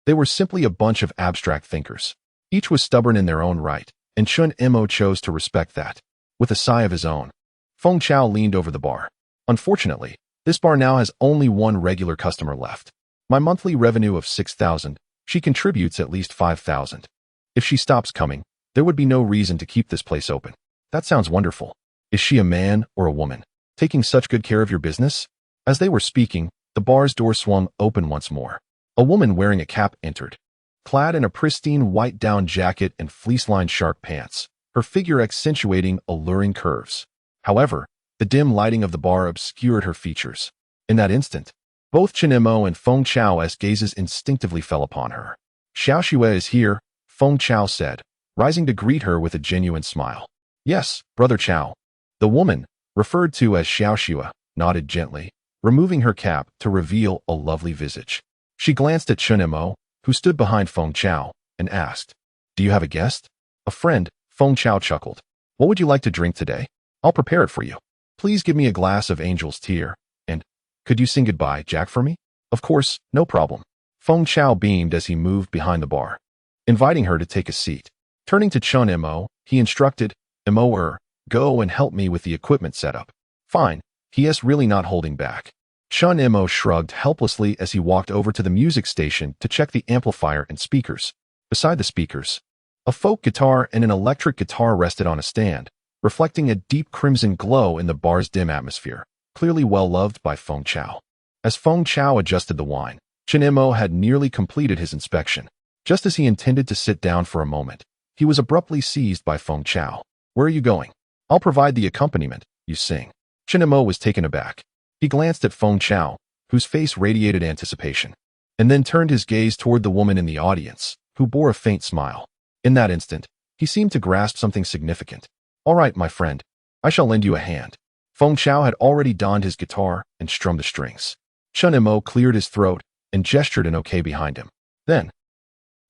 they were simply a bunch of abstract thinkers. Each was stubborn in their own right, and Chen Mo chose to respect that. With a sigh of his own, Feng Qiao leaned over the bar. Unfortunately, this bar now has only one regular customer left. My monthly revenue of 6,000, she contributes at least 5,000. If she stops coming, there would be no reason to keep this place open. That sounds wonderful. Is she a man or a woman, taking such good care of your business? As they were speaking, the bar's door swung open once more. A woman wearing a cap entered. Clad in a pristine white down jacket and fleece-lined shark pants, her figure accentuating alluring curves. However, the dim lighting of the bar obscured her features. In that instant, both Chen Mo and Feng Qiao's gazes instinctively fell upon her. Xiaoxue is here, Feng Qiao said, rising to greet her with a genuine smile. Yes, Brother Qiao. The woman, referred to as Xiaoxue, nodded gently, removing her cap to reveal a lovely visage. She glanced at Chen Mo, who stood behind Feng Qiao, and asked, Do you have a guest? A friend, Feng Qiao chuckled. What would you like to drink today? I'll prepare it for you. Please give me a glass of angel's tear, and could you sing Goodbye, Jack for me? Of course, no problem. Feng Qiao beamed as he moved behind the bar, inviting her to take a seat. Turning to Chen Mo, he instructed, Mo, go and help me with the equipment setup. Fine, he is really not holding back. Chen Mo shrugged helplessly as he walked over to the music station to check the amplifier and speakers. Beside the speakers, a folk guitar and an electric guitar rested on a stand, reflecting a deep crimson glow in the bar's dim atmosphere, clearly well-loved by Feng Qiao. As Feng Qiao adjusted the wine, Chen Mo had nearly completed his inspection. Just as he intended to sit down for a moment, he was abruptly seized by Feng Qiao. Where are you going? I'll provide the accompaniment, you sing. Chen Mo was taken aback. He glanced at Feng Qiao, whose face radiated anticipation, and then turned his gaze toward the woman in the audience, who bore a faint smile. In that instant, he seemed to grasp something significant. All right, my friend, I shall lend you a hand. Feng Qiao had already donned his guitar and strummed the strings. Chen Mo cleared his throat and gestured an okay behind him. Then,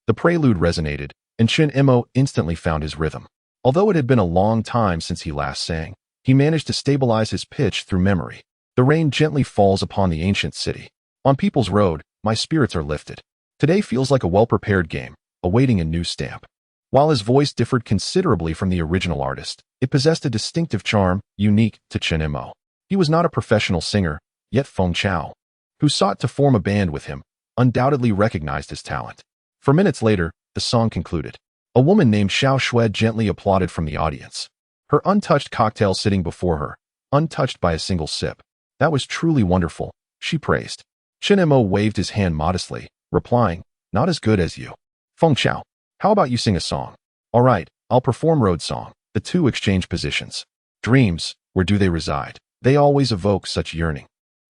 the prelude resonated, and Chen Mo instantly found his rhythm. Although it had been a long time since he last sang, he managed to stabilize his pitch through memory. The rain gently falls upon the ancient city. On People's Road, my spirits are lifted. Today feels like a well-prepared game, awaiting a new stamp. While his voice differed considerably from the original artist, it possessed a distinctive charm, unique to Chen Mo. He was not a professional singer, yet Feng Qiao, who sought to form a band with him, undoubtedly recognized his talent. For minutes later, the song concluded. A woman named Xiaoxue gently applauded from the audience. Her untouched cocktail sitting before her, untouched by a single sip. That was truly wonderful, she praised. Chen Mo waved his hand modestly, replying, Not as good as you. Feng Qiao, how about you sing a song? All right, I'll perform Road Song. The two exchange positions. Dreams, where do they reside? They always evoke such yearning.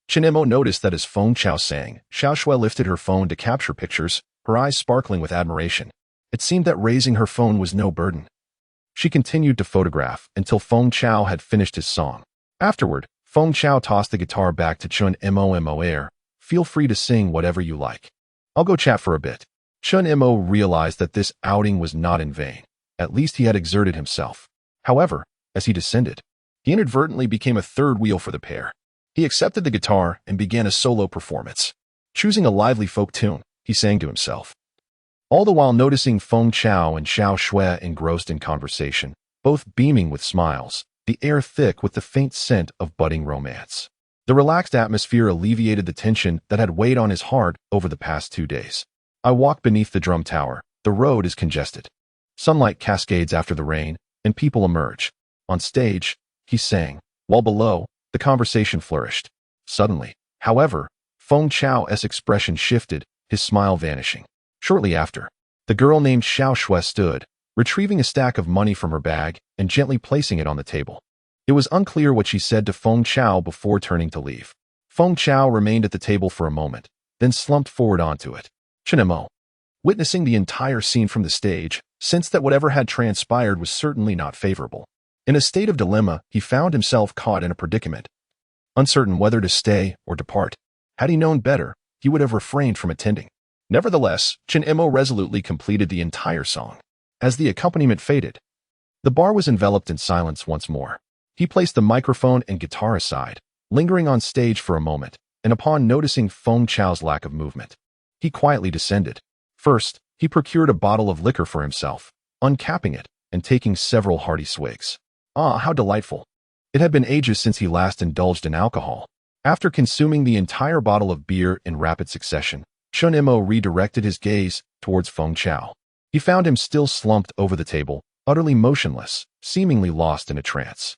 Chen Mo noticed that as Feng Qiao sang, Xiaoxue lifted her phone to capture pictures, her eyes sparkling with admiration. It seemed that raising her phone was no burden. She continued to photograph until Feng Qiao had finished his song. Afterward, Feng Qiao tossed the guitar back to Chen Mo. Feel free to sing whatever you like. I'll go chat for a bit. Chen Mo realized that this outing was not in vain. At least he had exerted himself. However, as he descended, he inadvertently became a third wheel for the pair. He accepted the guitar and began a solo performance. Choosing a lively folk tune, he sang to himself. all the while noticing Feng Chao and Xiao Shui engrossed in conversation, both beaming with smiles, the air thick with the faint scent of budding romance. The relaxed atmosphere alleviated the tension that had weighed on his heart over the past 2 days. I walk beneath the drum tower. The road is congested. Sunlight cascades after the rain, and people emerge. On stage, he sang, while below, the conversation flourished. Suddenly, however, Feng Chao's expression shifted, his smile vanishing. Shortly after, the girl named Xiao Shui stood, retrieving a stack of money from her bag and gently placing it on the table. It was unclear what she said to Feng Chao before turning to leave. Feng Chao remained at the table for a moment, then slumped forward onto it. Chen Mo, witnessing the entire scene from the stage, sensed that whatever had transpired was certainly not favorable. In a state of dilemma, he found himself caught in a predicament, uncertain whether to stay or depart. Had he known better, he would have refrained from attending. Nevertheless, Chen Mo resolutely completed the entire song. As the accompaniment faded, the bar was enveloped in silence once more. He placed the microphone and guitar aside, lingering on stage for a moment, and upon noticing Feng Chao's lack of movement, he quietly descended. First, he procured a bottle of liquor for himself, uncapping it and taking several hearty swigs. Ah, how delightful! It had been ages since he last indulged in alcohol. After consuming the entire bottle of beer in rapid succession, Chen Mo redirected his gaze towards Feng Chao. He found him still slumped over the table, utterly motionless, seemingly lost in a trance.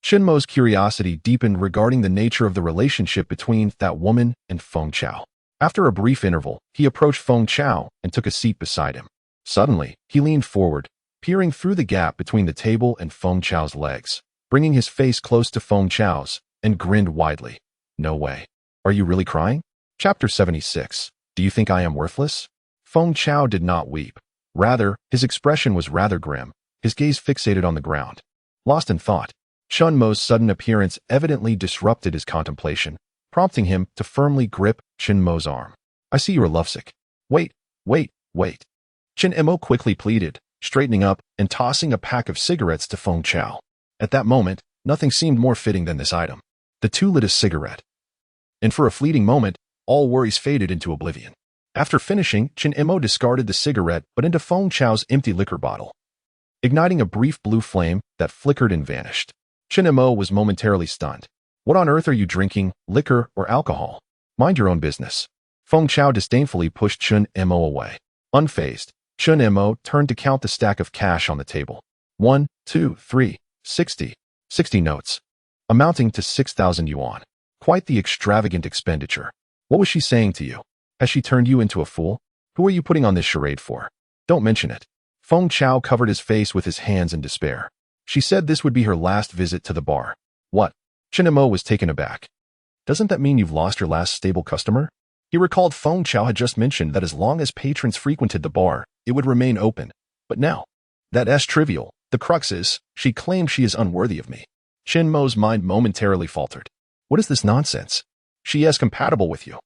Chen Mo's curiosity deepened regarding the nature of the relationship between that woman and Feng Chao. After a brief interval, he approached Feng Chao and took a seat beside him. Suddenly, he leaned forward, peering through the gap between the table and Feng Chao's legs, bringing his face close to Feng Chao's, and grinned widely. No way. Are you really crying? Chapter 76. Do you think I am worthless? Feng Chao did not weep. Rather, his expression was rather grim, his gaze fixated on the ground. Lost in thought, Chen Mo's sudden appearance evidently disrupted his contemplation, prompting him to firmly grip Chen Mo's arm. I see you are lovesick. Wait. Chen Mo quickly pleaded, straightening up and tossing a pack of cigarettes to Feng Chao. At that moment, nothing seemed more fitting than this item. The two lit a cigarette. And for a fleeting moment, all worries faded into oblivion. After finishing, Chen Mo discarded the cigarette but into Feng Chao's empty liquor bottle, igniting a brief blue flame that flickered and vanished. Chen Mo was momentarily stunned. What on earth are you drinking, liquor or alcohol? Mind your own business. Feng Chao disdainfully pushed Chen Mo away. Unfazed, Chen Mo turned to count the stack of cash on the table. 1, 2, 3, 60 notes, amounting to 6,000 yuan. Quite the extravagant expenditure. What was she saying to you? Has she turned you into a fool? Who are you putting on this charade for? Don't mention it. Feng Chao covered his face with his hands in despair. She said this would be her last visit to the bar. What? Chen Mo was taken aback. Doesn't that mean you've lost your last stable customer? He recalled Feng Chao had just mentioned that as long as patrons frequented the bar, it would remain open. But now, that's trivial. The crux is, she claims she is unworthy of me. Chen Mo's mind momentarily faltered. What is this nonsense? She is compatible with you.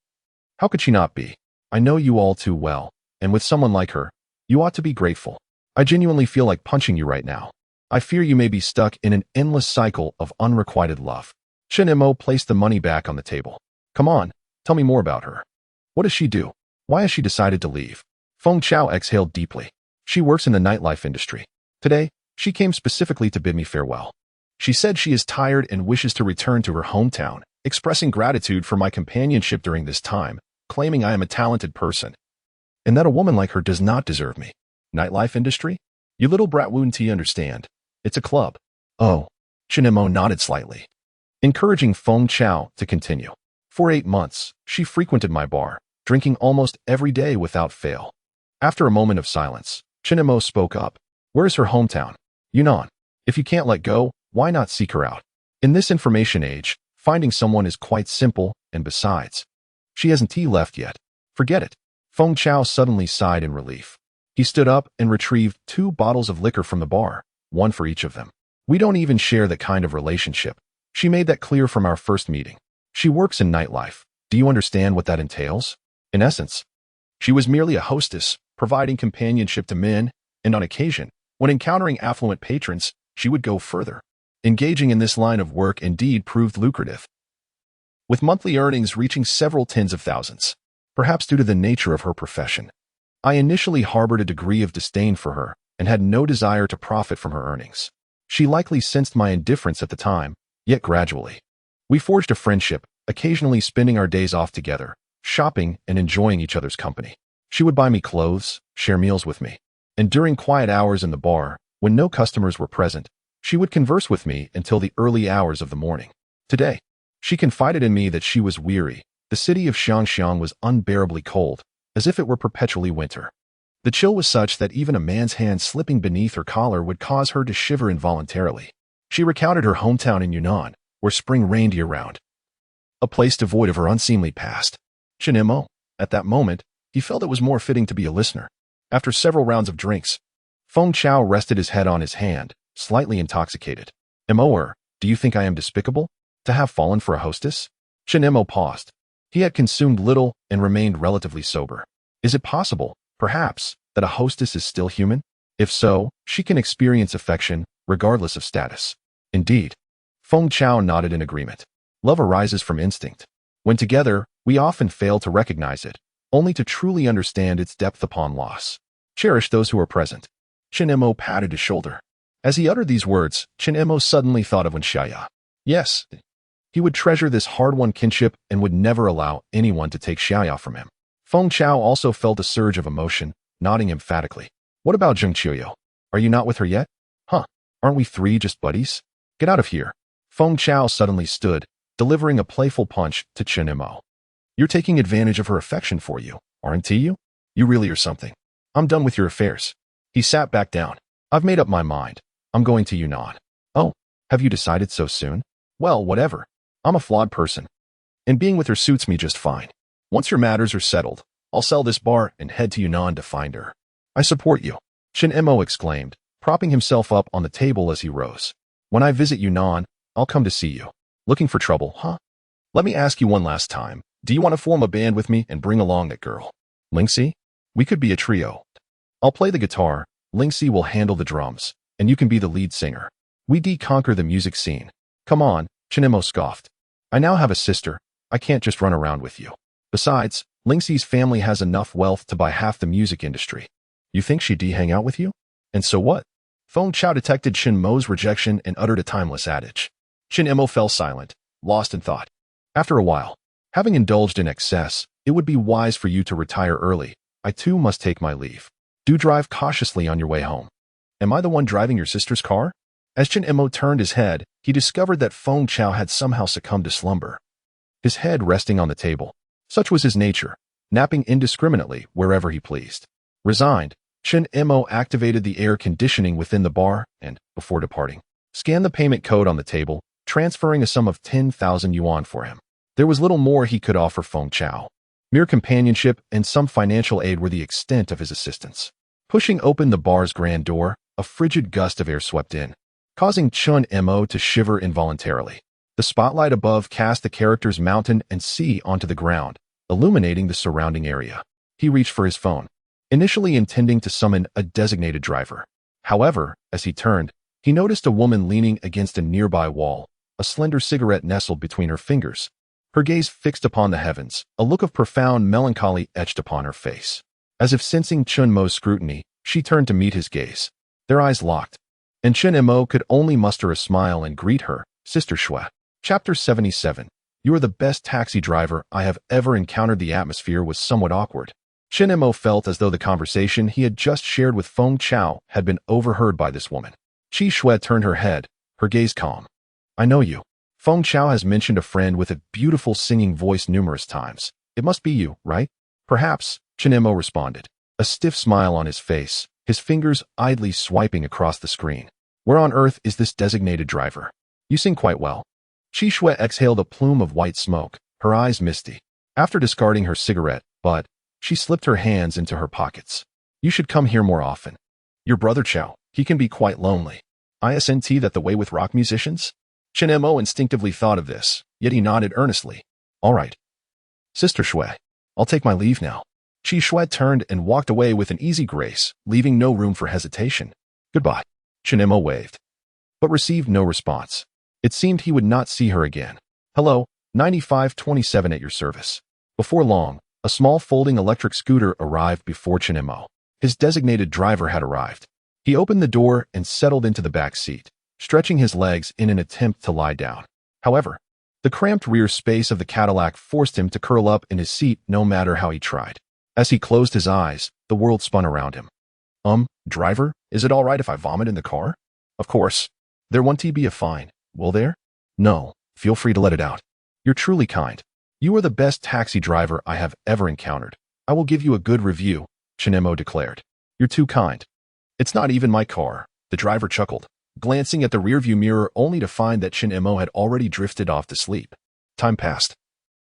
How could she not be? I know you all too well, and with someone like her, you ought to be grateful. I genuinely feel like punching you right now. I fear you may be stuck in an endless cycle of unrequited love. Chen Mo placed the money back on the table. Come on, tell me more about her. What does she do? Why has she decided to leave? Feng Chao exhaled deeply. She works in the nightlife industry. Today, she came specifically to bid me farewell. She said she is tired and wishes to return to her hometown, expressing gratitude for my companionship during this time, claiming I am a talented person, and that a woman like her does not deserve me. Nightlife industry? You little brat wouldn't understand. It's a club. Oh. Chen Mo nodded slightly, encouraging Feng Chao to continue. For 8 months, she frequented my bar, drinking almost every day without fail. After a moment of silence, Chen Mo spoke up. Where is her hometown? Yunnan. If you can't let go, why not seek her out? In this information age, finding someone is quite simple, and besides, she hasn't left yet. Forget it. Feng Chao suddenly sighed in relief. He stood up and retrieved 2 bottles of liquor from the bar, one for each of them. We don't even share that kind of relationship. She made that clear from our first meeting. She works in nightlife. Do you understand what that entails? In essence, she was merely a hostess, providing companionship to men, and on occasion, when encountering affluent patrons, she would go further. Engaging in this line of work indeed proved lucrative, with monthly earnings reaching several tens of thousands, perhaps due to the nature of her profession. I initially harbored a degree of disdain for her and had no desire to profit from her earnings. She likely sensed my indifference at the time, yet gradually. We forged a friendship, occasionally spending our days off together, shopping and enjoying each other's company. She would buy me clothes, share meals with me, and during quiet hours in the bar, when no customers were present, she would converse with me until the early hours of the morning. Today, she confided in me that she was weary. The city of Xiangxiang was unbearably cold, as if it were perpetually winter. The chill was such that even a man's hand slipping beneath her collar would cause her to shiver involuntarily. She recounted her hometown in Yunnan, where spring reigned year-round, a place devoid of her unseemly past. Chen Mo, at that moment, he felt it was more fitting to be a listener. After several rounds of drinks, Feng Chao rested his head on his hand, slightly intoxicated. Mo, do you think I am despicable? To have fallen for a hostess? Chen Mo paused. He had consumed little and remained relatively sober. Is it possible, perhaps, that a hostess is still human? If so, she can experience affection, regardless of status. Indeed. Feng Chao nodded in agreement. Love arises from instinct. When together, we often fail to recognize it, only to truly understand its depth upon loss. Cherish those who are present. Chen Mo patted his shoulder. As he uttered these words, Chen Mo suddenly thought of Wen Xiaoya. Yes, he would treasure this hard-won kinship and would never allow anyone to take Xiaoya from him. Feng Chao also felt a surge of emotion, nodding emphatically. What about Zheng Qiuqiu? Are you not with her yet? Huh, aren't we three just buddies? Get out of here. Feng Chao suddenly stood, delivering a playful punch to Chen Mo. You're taking advantage of her affection for you, aren't you? You really are something. I'm done with your affairs. He sat back down. I've made up my mind. I'm going to Yunnan. Oh, have you decided so soon? Well, whatever. I'm a flawed person, and being with her suits me just fine. Once your matters are settled, I'll sell this bar and head to Yunnan to find her. I support you, Chen Mo exclaimed, propping himself up on the table as he rose. When I visit Yunnan, I'll come to see you. Looking for trouble, huh? Let me ask you one last time. Do you want to form a band with me and bring along that girl? Lingxi? We could be a trio. I'll play the guitar, Lingxi will handle the drums, and you can be the lead singer. We conquer the music scene. Come on, Chen Mo scoffed. I now have a sister. I can't just run around with you. Besides, Lingxi's family has enough wealth to buy half the music industry. You think she'd hang out with you? And so what? Feng Chao detected Chen Mo's rejection and uttered a timeless adage. Chen Mo fell silent, lost in thought. After a while, having indulged in excess, it would be wise for you to retire early. I too must take my leave. Do drive cautiously on your way home. Am I the one driving your sister's car? As Chen Mo turned his head, he discovered that Feng Chao had somehow succumbed to slumber. His head resting on the table. Such was his nature, napping indiscriminately wherever he pleased. Resigned, Chen Mo activated the air conditioning within the bar and, before departing, scanned the payment code on the table, transferring a sum of 10,000 yuan for him. There was little more he could offer Feng Chao. Mere companionship and some financial aid were the extent of his assistance. Pushing open the bar's grand door, a frigid gust of air swept in, causing Chen Mo to shiver involuntarily. The spotlight above cast the characters mountain and sea onto the ground, illuminating the surrounding area. He reached for his phone, initially intending to summon a designated driver. However, as he turned, he noticed a woman leaning against a nearby wall, a slender cigarette nestled between her fingers. Her gaze fixed upon the heavens, a look of profound melancholy etched upon her face. As if sensing Chen Mo's scrutiny, she turned to meet his gaze. Their eyes locked, and Chen Mo could only muster a smile and greet her, Sister Shui. Chapter 77. You are the best taxi driver I have ever encountered. The atmosphere was somewhat awkward. Chen Mo felt as though the conversation he had just shared with Feng Chao had been overheard by this woman. Qi Shui turned her head, her gaze calm. I know you. Feng Chao has mentioned a friend with a beautiful singing voice numerous times. It must be you, right? Perhaps, Chen Mo responded, a stiff smile on his face, his fingers idly swiping across the screen. Where on earth is this designated driver? You sing quite well. Qi Shui exhaled a plume of white smoke, her eyes misty. After discarding her cigarette, but she slipped her hands into her pockets. You should come here more often. Your brother Chao, he can be quite lonely. Isn't that the way with rock musicians? Chen Mo instinctively thought of this, yet he nodded earnestly. All right. Sister Shui, I'll take my leave now. Qi Shui turned and walked away with an easy grace, leaving no room for hesitation. Goodbye. Chen Mo waved, but received no response. It seemed he would not see her again. Hello, 9527 at your service. Before long, A small folding electric scooter arrived before Chen Mo. His designated driver had arrived. He opened the door and settled into the back seat, stretching his legs in an attempt to lie down. However, the cramped rear space of the Cadillac forced him to curl up in his seat no matter how he tried. As he closed his eyes, the world spun around him. Driver, is it all right if I vomit in the car? Of course. There won't be a fine, will there? No, feel free to let it out. You're truly kind. You are the best taxi driver I have ever encountered. I will give you a good review, Chen Mo declared. You're too kind. It's not even my car, the driver chuckled, glancing at the rearview mirror only to find that Chen Mo had already drifted off to sleep. Time passed.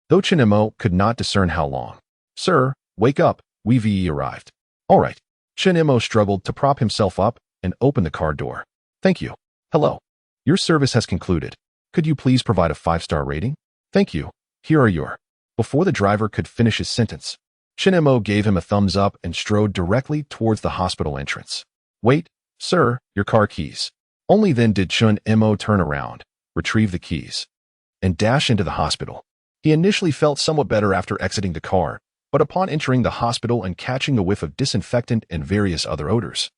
Though Chen Mo could not discern how long. Sir, wake up, we arrived. All right. Chen Mo struggled to prop himself up and open the car door. Thank you. Hello. Your service has concluded. Could you please provide a 5-star rating? Thank you. Here are your. Before the driver could finish his sentence, Chen Mo gave him a thumbs up and strode directly towards the hospital entrance. Wait, sir, your car keys. Only then did Chen Mo turn around, retrieve the keys, and dash into the hospital. He initially felt somewhat better after exiting the car, but upon entering the hospital and catching a whiff of disinfectant and various other odors,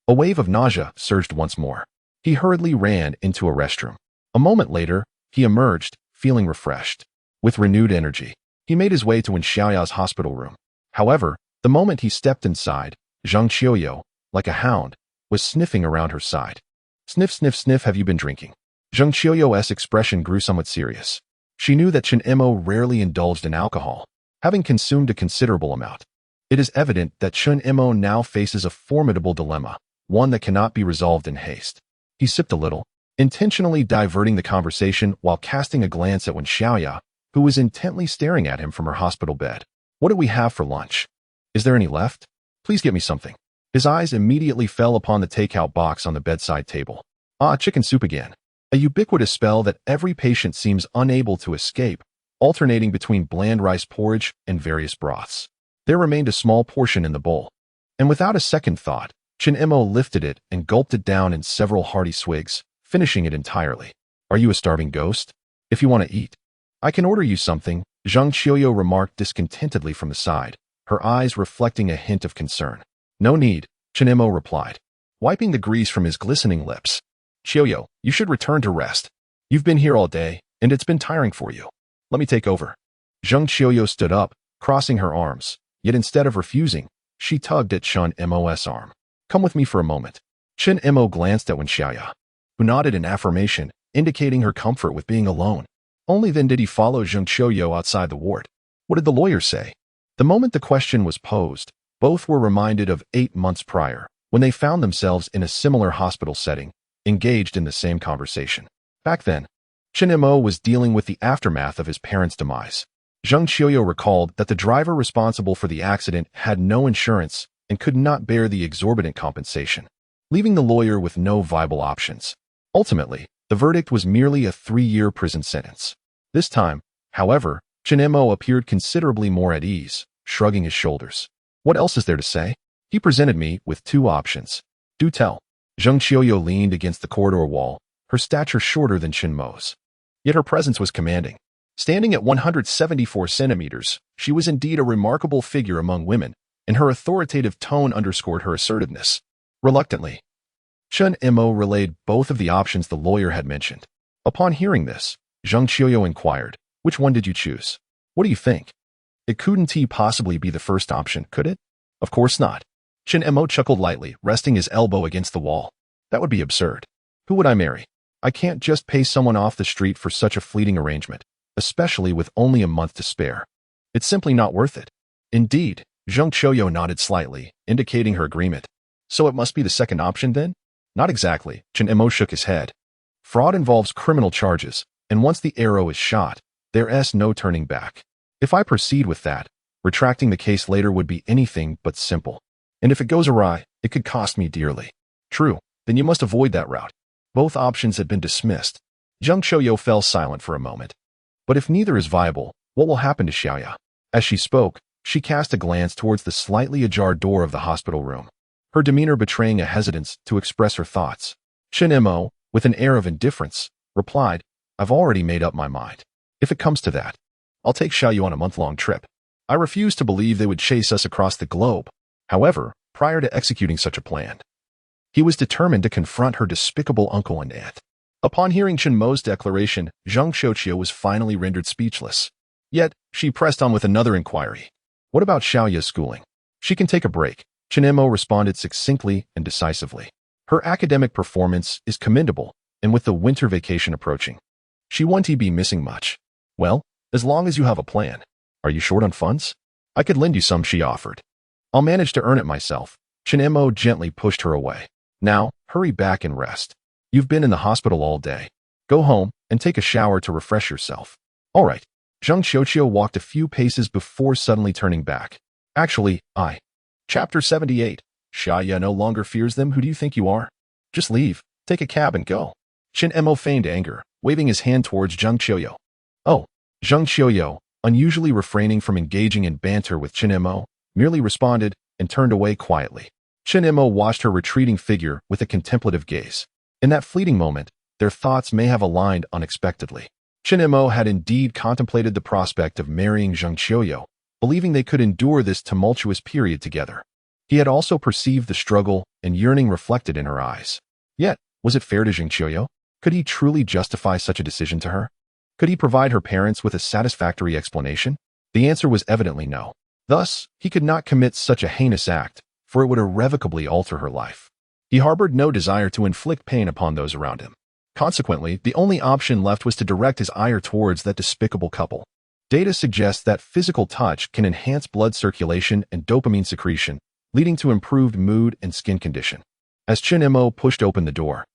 a wave of nausea surged once more. He hurriedly ran into a restroom. A moment later, he emerged, feeling refreshed. With renewed energy, he made his way to Wen Xiaoya's hospital room. However, the moment he stepped inside, Zheng Qiuqiu, like a hound, was sniffing around her side. Sniff, sniff, sniff, have you been drinking? Zheng Qiuqiu's expression grew somewhat serious. She knew that Chen Mo rarely indulged in alcohol, having consumed a considerable amount. It is evident that Chen Mo now faces a formidable dilemma, one that cannot be resolved in haste. He sipped a little, intentionally diverting the conversation while casting a glance at Wen Xiaoya, who was intently staring at him from her hospital bed. What do we have for lunch? Is there any left? Please get me something. His eyes immediately fell upon the takeout box on the bedside table. Chicken soup again. A ubiquitous spell that every patient seems unable to escape, alternating between bland rice porridge and various broths. There remained a small portion in the bowl, and without a second thought, Chen Mo lifted it and gulped it down in several hearty swigs, finishing it entirely. Are you a starving ghost? If you want to eat, I can order you something, Zheng Qiuqiu remarked discontentedly from the side, her eyes reflecting a hint of concern. No need, Chen Mo replied, wiping the grease from his glistening lips. Qiuqiu, you should return to rest. You've been here all day, and it's been tiring for you. Let me take over. Zheng Qiuqiu stood up, crossing her arms, yet instead of refusing, she tugged at Chen Mo's arm. Come with me for a moment. Chen Mo glanced at Wen Xiaoya, who nodded in affirmation, indicating her comfort with being alone. Only then did he follow Zheng Qiuqiu outside the ward. What did the lawyer say? The moment the question was posed, both were reminded of 8 months prior, when they found themselves in a similar hospital setting, engaged in the same conversation. Back then, Chen Mo was dealing with the aftermath of his parents' demise. Zheng Qiuqiu recalled that the driver responsible for the accident had no insurance and could not bear the exorbitant compensation, leaving the lawyer with no viable options. Ultimately, the verdict was merely a 3-year prison sentence. This time, however, Chen Mo appeared considerably more at ease, shrugging his shoulders. What else is there to say? He presented me with 2 options. Do tell. Zheng Qiuqiu leaned against the corridor wall, her stature shorter than Chen Mo's. Yet her presence was commanding. Standing at 174 centimeters, she was indeed a remarkable figure among women, and her authoritative tone underscored her assertiveness. Reluctantly, Chen Mo relayed both of the options the lawyer had mentioned. Upon hearing this, Zheng Qiuqiu inquired, which one did you choose? What do you think? It couldn't possibly be the first option, could it? Of course not. Chen Mo chuckled lightly, resting his elbow against the wall. That would be absurd. Who would I marry? I can't just pay someone off the street for such a fleeting arrangement, especially with only a month to spare. It's simply not worth it. Indeed, Zheng Qiuqiu nodded slightly, indicating her agreement. So it must be the second option then? Not exactly, Chen Mo shook his head. Fraud involves criminal charges, and once the arrow is shot, there's no turning back. If I proceed with that, retracting the case later would be anything but simple. And if it goes awry, it could cost me dearly. True, then you must avoid that route. Both options had been dismissed. Zheng Qiuqiu fell silent for a moment. But if neither is viable, what will happen to Xiaoya? As she spoke, she cast a glance towards the slightly ajar door of the hospital room, her demeanor betraying a hesitance to express her thoughts. Chen Mo, with an air of indifference, replied, I've already made up my mind. If it comes to that, I'll take Xiaoyu on a month-long trip. I refuse to believe they would chase us across the globe. However, prior to executing such a plan, he was determined to confront her despicable uncle and aunt. Upon hearing Chen Mo's declaration, Zheng Qiuqiu was finally rendered speechless. Yet, she pressed on with another inquiry. What about Xiaoya's schooling? She can take a break. Chen Mo responded succinctly and decisively. Her academic performance is commendable, and with the winter vacation approaching, she won't be missing much. Well, as long as you have a plan. Are you short on funds? I could lend you some, she offered. I'll manage to earn it myself. Chen Mo gently pushed her away. Now, hurry back and rest. You've been in the hospital all day. Go home and take a shower to refresh yourself. All right. Zheng Qiuqiu walked a few paces before suddenly turning back. Actually, Chapter 78. Xiaoya no longer fears them. Who do you think you are? Just leave, take a cab and go. Chen Mo feigned anger, waving his hand towards Zheng Qiuqiu. Oh, Zheng Qiuqiu, unusually refraining from engaging in banter with Chen Mo, merely responded and turned away quietly. Chen Mo watched her retreating figure with a contemplative gaze. In that fleeting moment, their thoughts may have aligned unexpectedly. Chen Mo had indeed contemplated the prospect of marrying Zheng Qiuqiu, believing they could endure this tumultuous period together. He had also perceived the struggle and yearning reflected in her eyes. Yet, was it fair to Zheng Qiuqiu? Could he truly justify such a decision to her? Could he provide her parents with a satisfactory explanation? The answer was evidently no. Thus, he could not commit such a heinous act, for it would irrevocably alter her life. He harbored no desire to inflict pain upon those around him. Consequently, the only option left was to direct his ire towards that despicable couple. Data suggests that physical touch can enhance blood circulation and dopamine secretion, leading to improved mood and skin condition. As Chen Mo pushed open the door,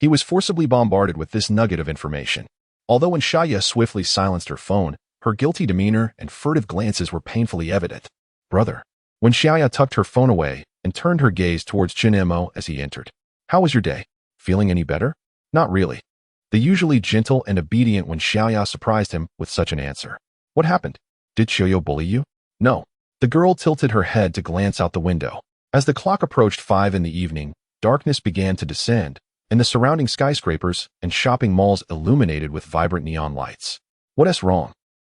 he was forcibly bombarded with this nugget of information. Although when Xiaoya swiftly silenced her phone, her guilty demeanor and furtive glances were painfully evident. Brother. When Xiaoya tucked her phone away and turned her gaze towards Chen Mo as he entered. How was your day? Feeling any better? Not really. The usually gentle and obedient when Xiaoya surprised him with such an answer. What happened? Did Qiuqiu bully you? No. The girl tilted her head to glance out the window. As the clock approached 5 in the evening, darkness began to descend, and the surrounding skyscrapers and shopping malls illuminated with vibrant neon lights. What's wrong?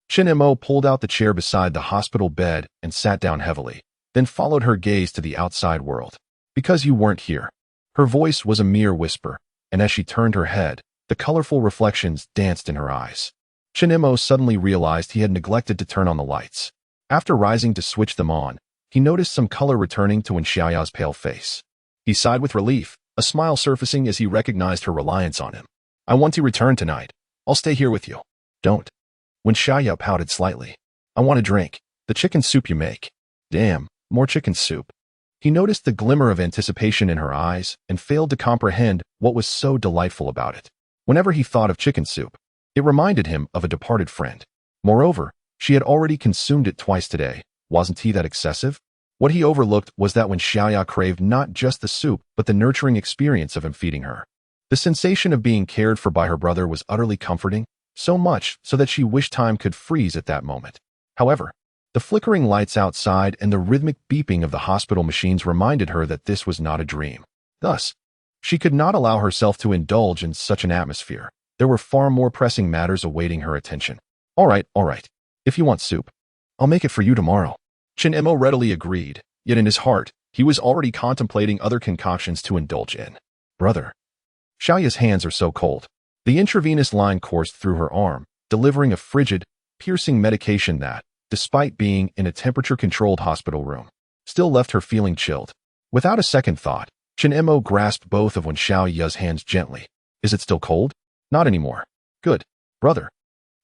Chen Mo pulled out the chair beside the hospital bed and sat down heavily, then followed her gaze to the outside world. Because you weren't here. Her voice was a mere whisper, and as she turned her head, the colorful reflections danced in her eyes. Chen Mo suddenly realized he had neglected to turn on the lights. After rising to switch them on, he noticed some color returning to Wen Xiaoya's pale face. He sighed with relief, a smile surfacing as he recognized her reliance on him. I want to return tonight. I'll stay here with you. Don't. Wen Xiaoya pouted slightly. I want a drink. The chicken soup you make. Damn, more chicken soup. He noticed the glimmer of anticipation in her eyes and failed to comprehend what was so delightful about it. Whenever he thought of chicken soup, it reminded him of a departed friend. Moreover, she had already consumed it twice today. Wasn't he that excessive? What he overlooked was that when Xiaoya craved not just the soup, but the nurturing experience of him feeding her. The sensation of being cared for by her brother was utterly comforting, so much so that she wished time could freeze at that moment. However, the flickering lights outside and the rhythmic beeping of the hospital machines reminded her that this was not a dream. Thus, she could not allow herself to indulge in such an atmosphere. There were far more pressing matters awaiting her attention. All right. If you want soup, I'll make it for you tomorrow. Chen Mo readily agreed, yet in his heart, he was already contemplating other concoctions to indulge in. Brother. Xiaoya's hands are so cold. The intravenous line coursed through her arm, delivering a frigid, piercing medication that, despite being in a temperature-controlled hospital room, still left her feeling chilled. Without a second thought, Chen Mo grasped both of Wen Xiaoya's hands gently. Is it still cold? Not anymore. Good. Brother.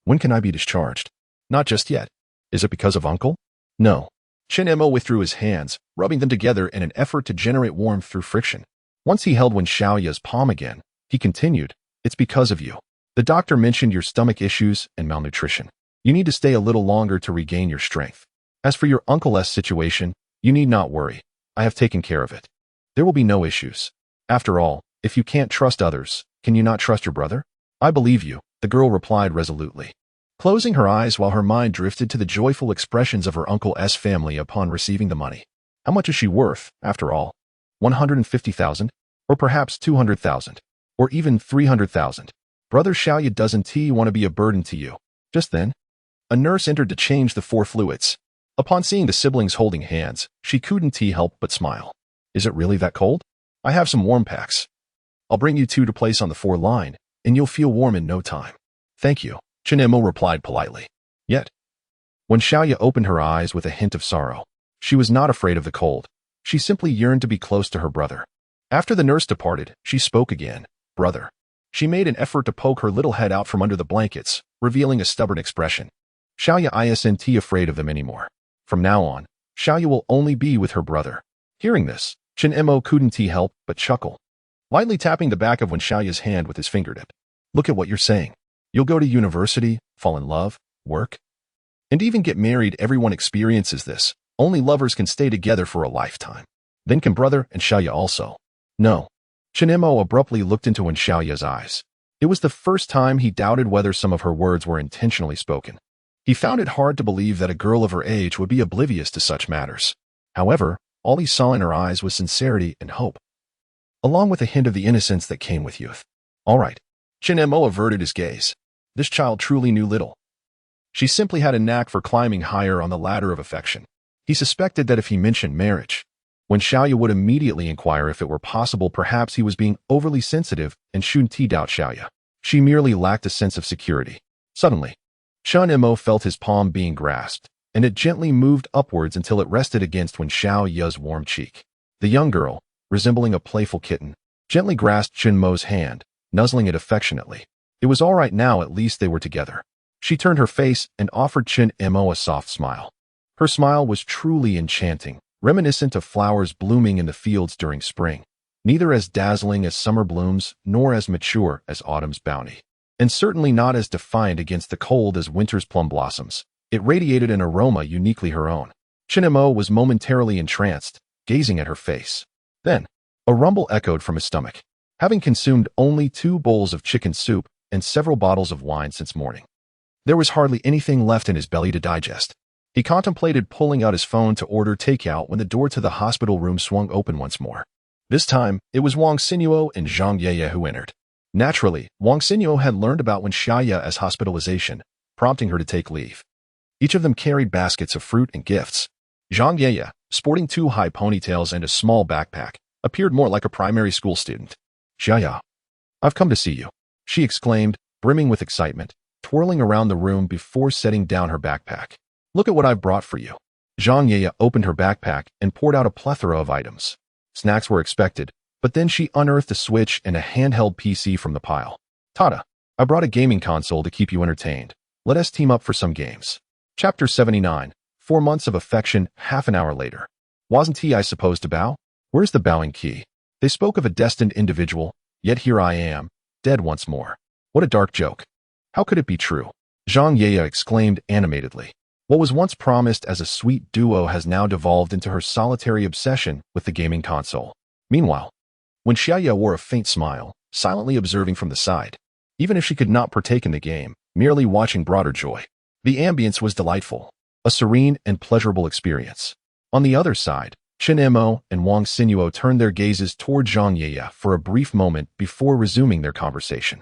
When can I be discharged? Not just yet. Is it because of uncle? No. Chen Mo withdrew his hands, rubbing them together in an effort to generate warmth through friction. Once he held Wen Xiaoya's palm again, he continued, It's because of you. The doctor mentioned your stomach issues and malnutrition. You need to stay a little longer to regain your strength. As for your uncle's situation, you need not worry. I have taken care of it. There will be no issues. After all, if you can't trust others, can you not trust your brother? I believe you, the girl replied resolutely, closing her eyes while her mind drifted to the joyful expressions of her uncle's family upon receiving the money. How much is she worth, after all? 150,000? Or perhaps 200,000? Or even 300,000? Brother Xiaoya doesn't want to be a burden to you. Just then, a nurse entered to change the 4 fluids. Upon seeing the siblings holding hands, she couldn't help but smile. Is it really that cold? I have some warm packs. I'll bring you two to place on the 4 line, and you'll feel warm in no time. Thank you, Chen Mo replied politely. Yet, when Xiaoya opened her eyes with a hint of sorrow, she was not afraid of the cold. She simply yearned to be close to her brother. After the nurse departed, she spoke again. Brother. She made an effort to poke her little head out from under the blankets, revealing a stubborn expression. Xiaoya isn't afraid of them anymore. From now on, Xiaoya will only be with her brother. Hearing this, Chen Mo couldn't help but chuckle, lightly tapping the back of Wen Xiaoya's hand with his fingertip. Look at what you're saying. You'll go to university, fall in love, work, and even get married. Everyone experiences this. Only lovers can stay together for a lifetime. Then can brother and Xiaoya also. No. Chen Mo abruptly looked into Wen Xiaoya's eyes. It was the first time he doubted whether some of her words were intentionally spoken. He found it hard to believe that a girl of her age would be oblivious to such matters. However, all he saw in her eyes was sincerity and hope, along with a hint of the innocence that came with youth. All right. Chen Mo averted his gaze. This child truly knew little. She simply had a knack for climbing higher on the ladder of affection. He suspected that if he mentioned marriage, Wen Xiaoya would immediately inquire if it were possible perhaps he was being overly sensitive and shouldn't doubt Xiaoya. She merely lacked a sense of security. Suddenly, Chen Mo felt his palm being grasped, and it gently moved upwards until it rested against Wen Xiaoya's warm cheek. The young girl, resembling a playful kitten, gently grasped Chen Mo's hand, nuzzling it affectionately. It was all right now, at least they were together. She turned her face and offered Chen Mo a soft smile. Her smile was truly enchanting, reminiscent of flowers blooming in the fields during spring, neither as dazzling as summer blooms nor as mature as autumn's bounty, and certainly not as defiant against the cold as winter's plum blossoms. It radiated an aroma uniquely her own. Chen Mo was momentarily entranced, gazing at her face. Then, a rumble echoed from his stomach. Having consumed only 2 bowls of chicken soup and several bottles of wine since morning, there was hardly anything left in his belly to digest. He contemplated pulling out his phone to order takeout when the door to the hospital room swung open once more. This time, it was Wen Xiaoya and Zheng Qiuqiu who entered. Naturally, Wen Xiaoya had learned about Wen Xiaoya's hospitalization, prompting her to take leave. Each of them carried baskets of fruit and gifts. Zheng Qiuqiu, sporting 2 high ponytails and a small backpack, appeared more like a primary school student. Xiaoya, I've come to see you, she exclaimed, brimming with excitement, twirling around the room before setting down her backpack. Look at what I've brought for you. Zheng Qiuqiu opened her backpack and poured out a plethora of items. Snacks were expected, but then she unearthed a Switch and a handheld PC from the pile. Tada, I brought a gaming console to keep you entertained. Let us team up for some games. Chapter 79, 4 months of affection. Half an hour later. Wasn't he supposed to bow? Where's the bowing key? They spoke of a destined individual, yet here I am, dead once more. What a dark joke. How could it be true? Zheng Qiuqiu exclaimed animatedly. What was once promised as a sweet duo has now devolved into her solitary obsession with the gaming console. Meanwhile, Wen Xiaoya wore a faint smile, silently observing from the side. Even if she could not partake in the game, merely watching brought her joy. The ambience was delightful, a serene and pleasurable experience. On the other side, Chen Mo and Wen Xiaoya turned their gazes toward Zheng Qiuqiu for a brief moment before resuming their conversation.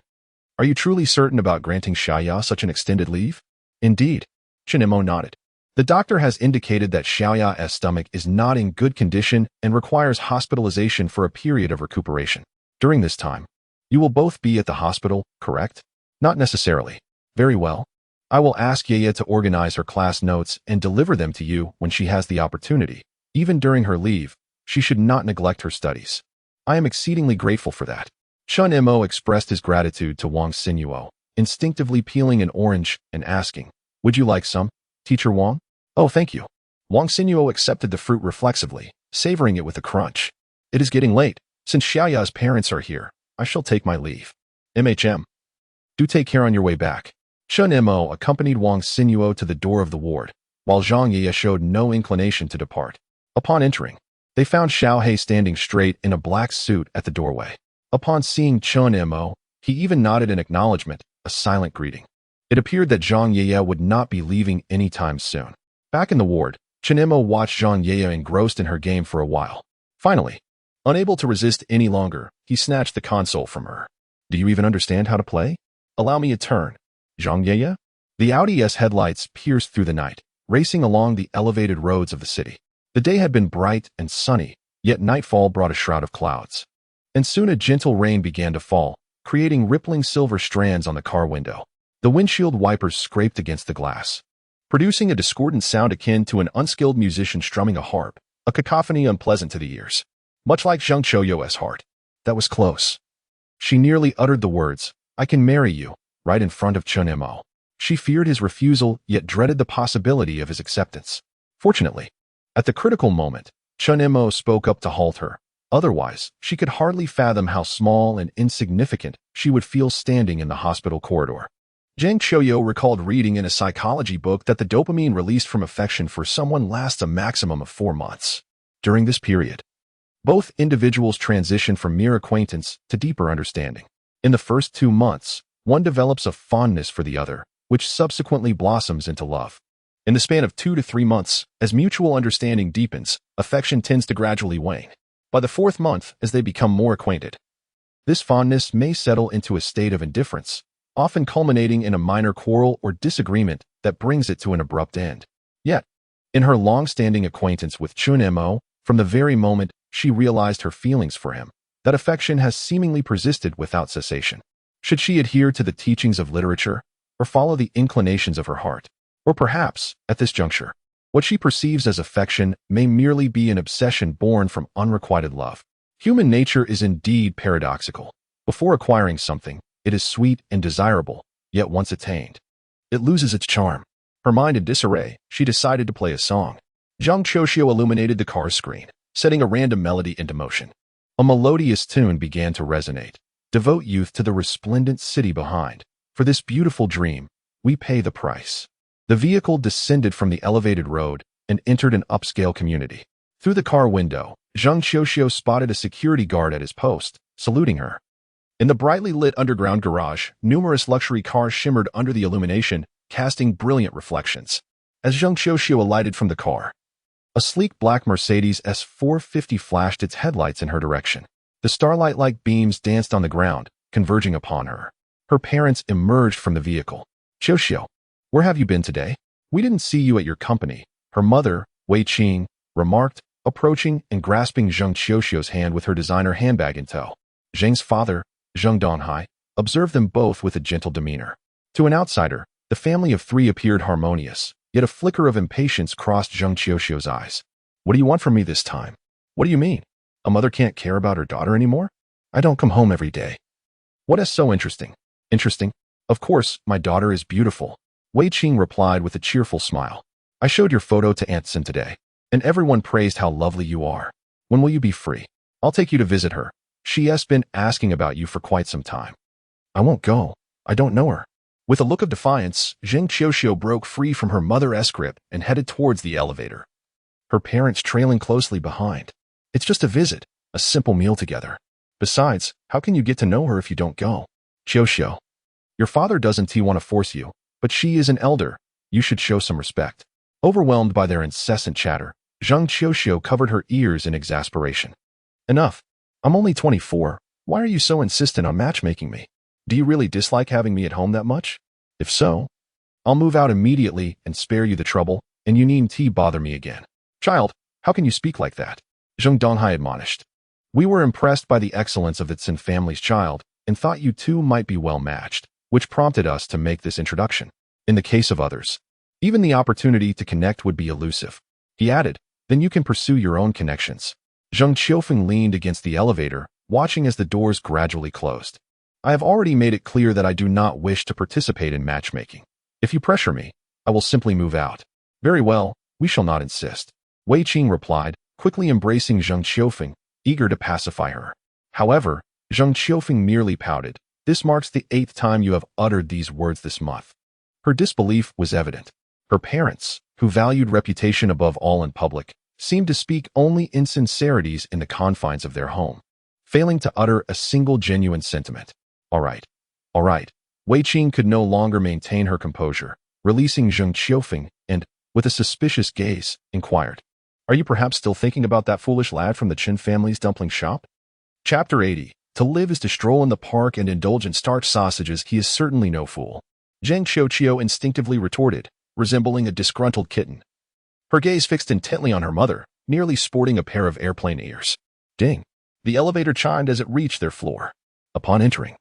Are you truly certain about granting Xiaoya such an extended leave? Indeed. Chen Mo nodded. The doctor has indicated that Xiaoya's stomach is not in good condition and requires hospitalization for a period of recuperation. During this time, you will both be at the hospital, correct? Not necessarily. Very well. I will ask Qiuqiu to organize her class notes and deliver them to you when she has the opportunity. Even during her leave, she should not neglect her studies. I am exceedingly grateful for that. Chen Mo expressed his gratitude to Wen Xiaoya, instinctively peeling an orange and asking, would you like some, Teacher Wang? Oh, thank you. Wen Xiaoya accepted the fruit reflexively, savoring it with a crunch. It is getting late. Since Xiaoya's parents are here, I shall take my leave. MHM. Do take care on your way back. Chen Mo accompanied Wen Xiaoya to the door of the ward, while Zheng Qiuqiu showed no inclination to depart. Upon entering, they found Xiao He standing straight in a black suit at the doorway. Upon seeing Chen Mo, he even nodded in acknowledgement, a silent greeting. It appeared that Zheng Qiuqiu would not be leaving anytime soon. Back in the ward, Chen Mo watched Zheng Qiuqiu engrossed in her game for a while. Finally, unable to resist any longer, he snatched the console from her. Do you even understand how to play? Allow me a turn. Zheng Qiuqiu? The Audi's headlights pierced through the night, racing along the elevated roads of the city. The day had been bright and sunny, yet nightfall brought a shroud of clouds. And soon a gentle rain began to fall, creating rippling silver strands on the car window. The windshield wipers scraped against the glass, producing a discordant sound akin to an unskilled musician strumming a harp, a cacophony unpleasant to the ears. Much like Zheng Qiuqiu's heart. That was close. She nearly uttered the words, "I can marry you," right in front of Chen Mo. She feared his refusal, yet dreaded the possibility of his acceptance. Fortunately, at the critical moment, Chen Mo spoke up to halt her. Otherwise, she could hardly fathom how small and insignificant she would feel standing in the hospital corridor. Zheng Qiuqiu recalled reading in a psychology book that the dopamine released from affection for someone lasts a maximum of 4 months. During this period, both individuals transition from mere acquaintance to deeper understanding. In the first 2 months, one develops a fondness for the other, which subsequently blossoms into love. In the span of 2 to 3 months, as mutual understanding deepens, affection tends to gradually wane. By the 4th month, as they become more acquainted, this fondness may settle into a state of indifference, often culminating in a minor quarrel or disagreement that brings it to an abrupt end. Yet, in her long-standing acquaintance with Chen Mo, from the very moment she realized her feelings for him, that affection has seemingly persisted without cessation. Should she adhere to the teachings of literature, or follow the inclinations of her heart? Or perhaps, at this juncture, what she perceives as affection may merely be an obsession born from unrequited love. Human nature is indeed paradoxical. Before acquiring something, it is sweet and desirable, yet once attained, it loses its charm. Her mind in disarray, she decided to play a song. Zheng Qiuqiu illuminated the car's screen, setting a random melody into motion. A melodious tune began to resonate. Devote youth to the resplendent city behind. For this beautiful dream, we pay the price. The vehicle descended from the elevated road and entered an upscale community. Through the car window, Zheng Qiuqiu spotted a security guard at his post, saluting her. In the brightly lit underground garage, numerous luxury cars shimmered under the illumination, casting brilliant reflections. As Zheng Qiuqiu alighted from the car, a sleek black Mercedes S450 flashed its headlights in her direction. The starlight-like beams danced on the ground, converging upon her. Her parents emerged from the vehicle. "Qiuqiu, where have you been today? We didn't see you at your company," her mother, Wei Qing, remarked, approaching and grasping Zheng Qiuqiu's hand with her designer handbag in tow. Zheng's father, Zheng Donghai, observed them both with a gentle demeanor. To an outsider, the family of 3 appeared harmonious, yet a flicker of impatience crossed Zheng Qiuqiu's eyes. "What do you want from me this time?" "What do you mean? A mother can't care about her daughter anymore? I don't come home every day." "What is so interesting?" "Interesting? Of course, my daughter is beautiful," Wei Qing replied with a cheerful smile. "I showed your photo to Aunt Sin today, and everyone praised how lovely you are. When will you be free? I'll take you to visit her. She has been asking about you for quite some time." "I won't go. I don't know her." With a look of defiance, Zheng Qiuqiu broke free from her mother's grip and headed towards the elevator, her parents trailing closely behind. "It's just a visit, a simple meal together. Besides, how can you get to know her if you don't go?" "Qiuqiu, your father doesn't want to force you, but she is an elder. You should show some respect." Overwhelmed by their incessant chatter, Zheng Qiuqiu covered her ears in exasperation. "Enough. I'm only 24. Why are you so insistent on matchmaking me? Do you really dislike having me at home that much? If so, I'll move out immediately and spare you the trouble, and you needn't bother me again." "Child, how can you speak like that?" Zheng Donghai admonished. "We were impressed by the excellence of the Tsin family's child and thought you two might be well matched, which prompted us to make this introduction. In the case of others, even the opportunity to connect would be elusive." He added, "Then you can pursue your own connections." Zheng Qiuqiu leaned against the elevator, watching as the doors gradually closed. "I have already made it clear that I do not wish to participate in matchmaking. If you pressure me, I will simply move out." "Very well, we shall not insist," Wei Qing replied, quickly embracing Zheng Qiuqiu, eager to pacify her. However, Zheng Qiuqiu merely pouted. "This marks the 8th time you have uttered these words this month." Her disbelief was evident. Her parents, who valued reputation above all in public, seemed to speak only insincerities in the confines of their home, failing to utter a single genuine sentiment. All right. Wei Qing could no longer maintain her composure, releasing Zheng Qiuqiu and, with a suspicious gaze, inquired, "Are you perhaps still thinking about that foolish lad from the Chen family's dumpling shop?" Chapter 80. To live is to stroll in the park and indulge in starch sausages. He is certainly no fool, Zheng Qiuqiu instinctively retorted, resembling a disgruntled kitten. Her gaze fixed intently on her mother, nearly sporting a pair of airplane ears. Ding! The elevator chimed as it reached their floor. Upon entering,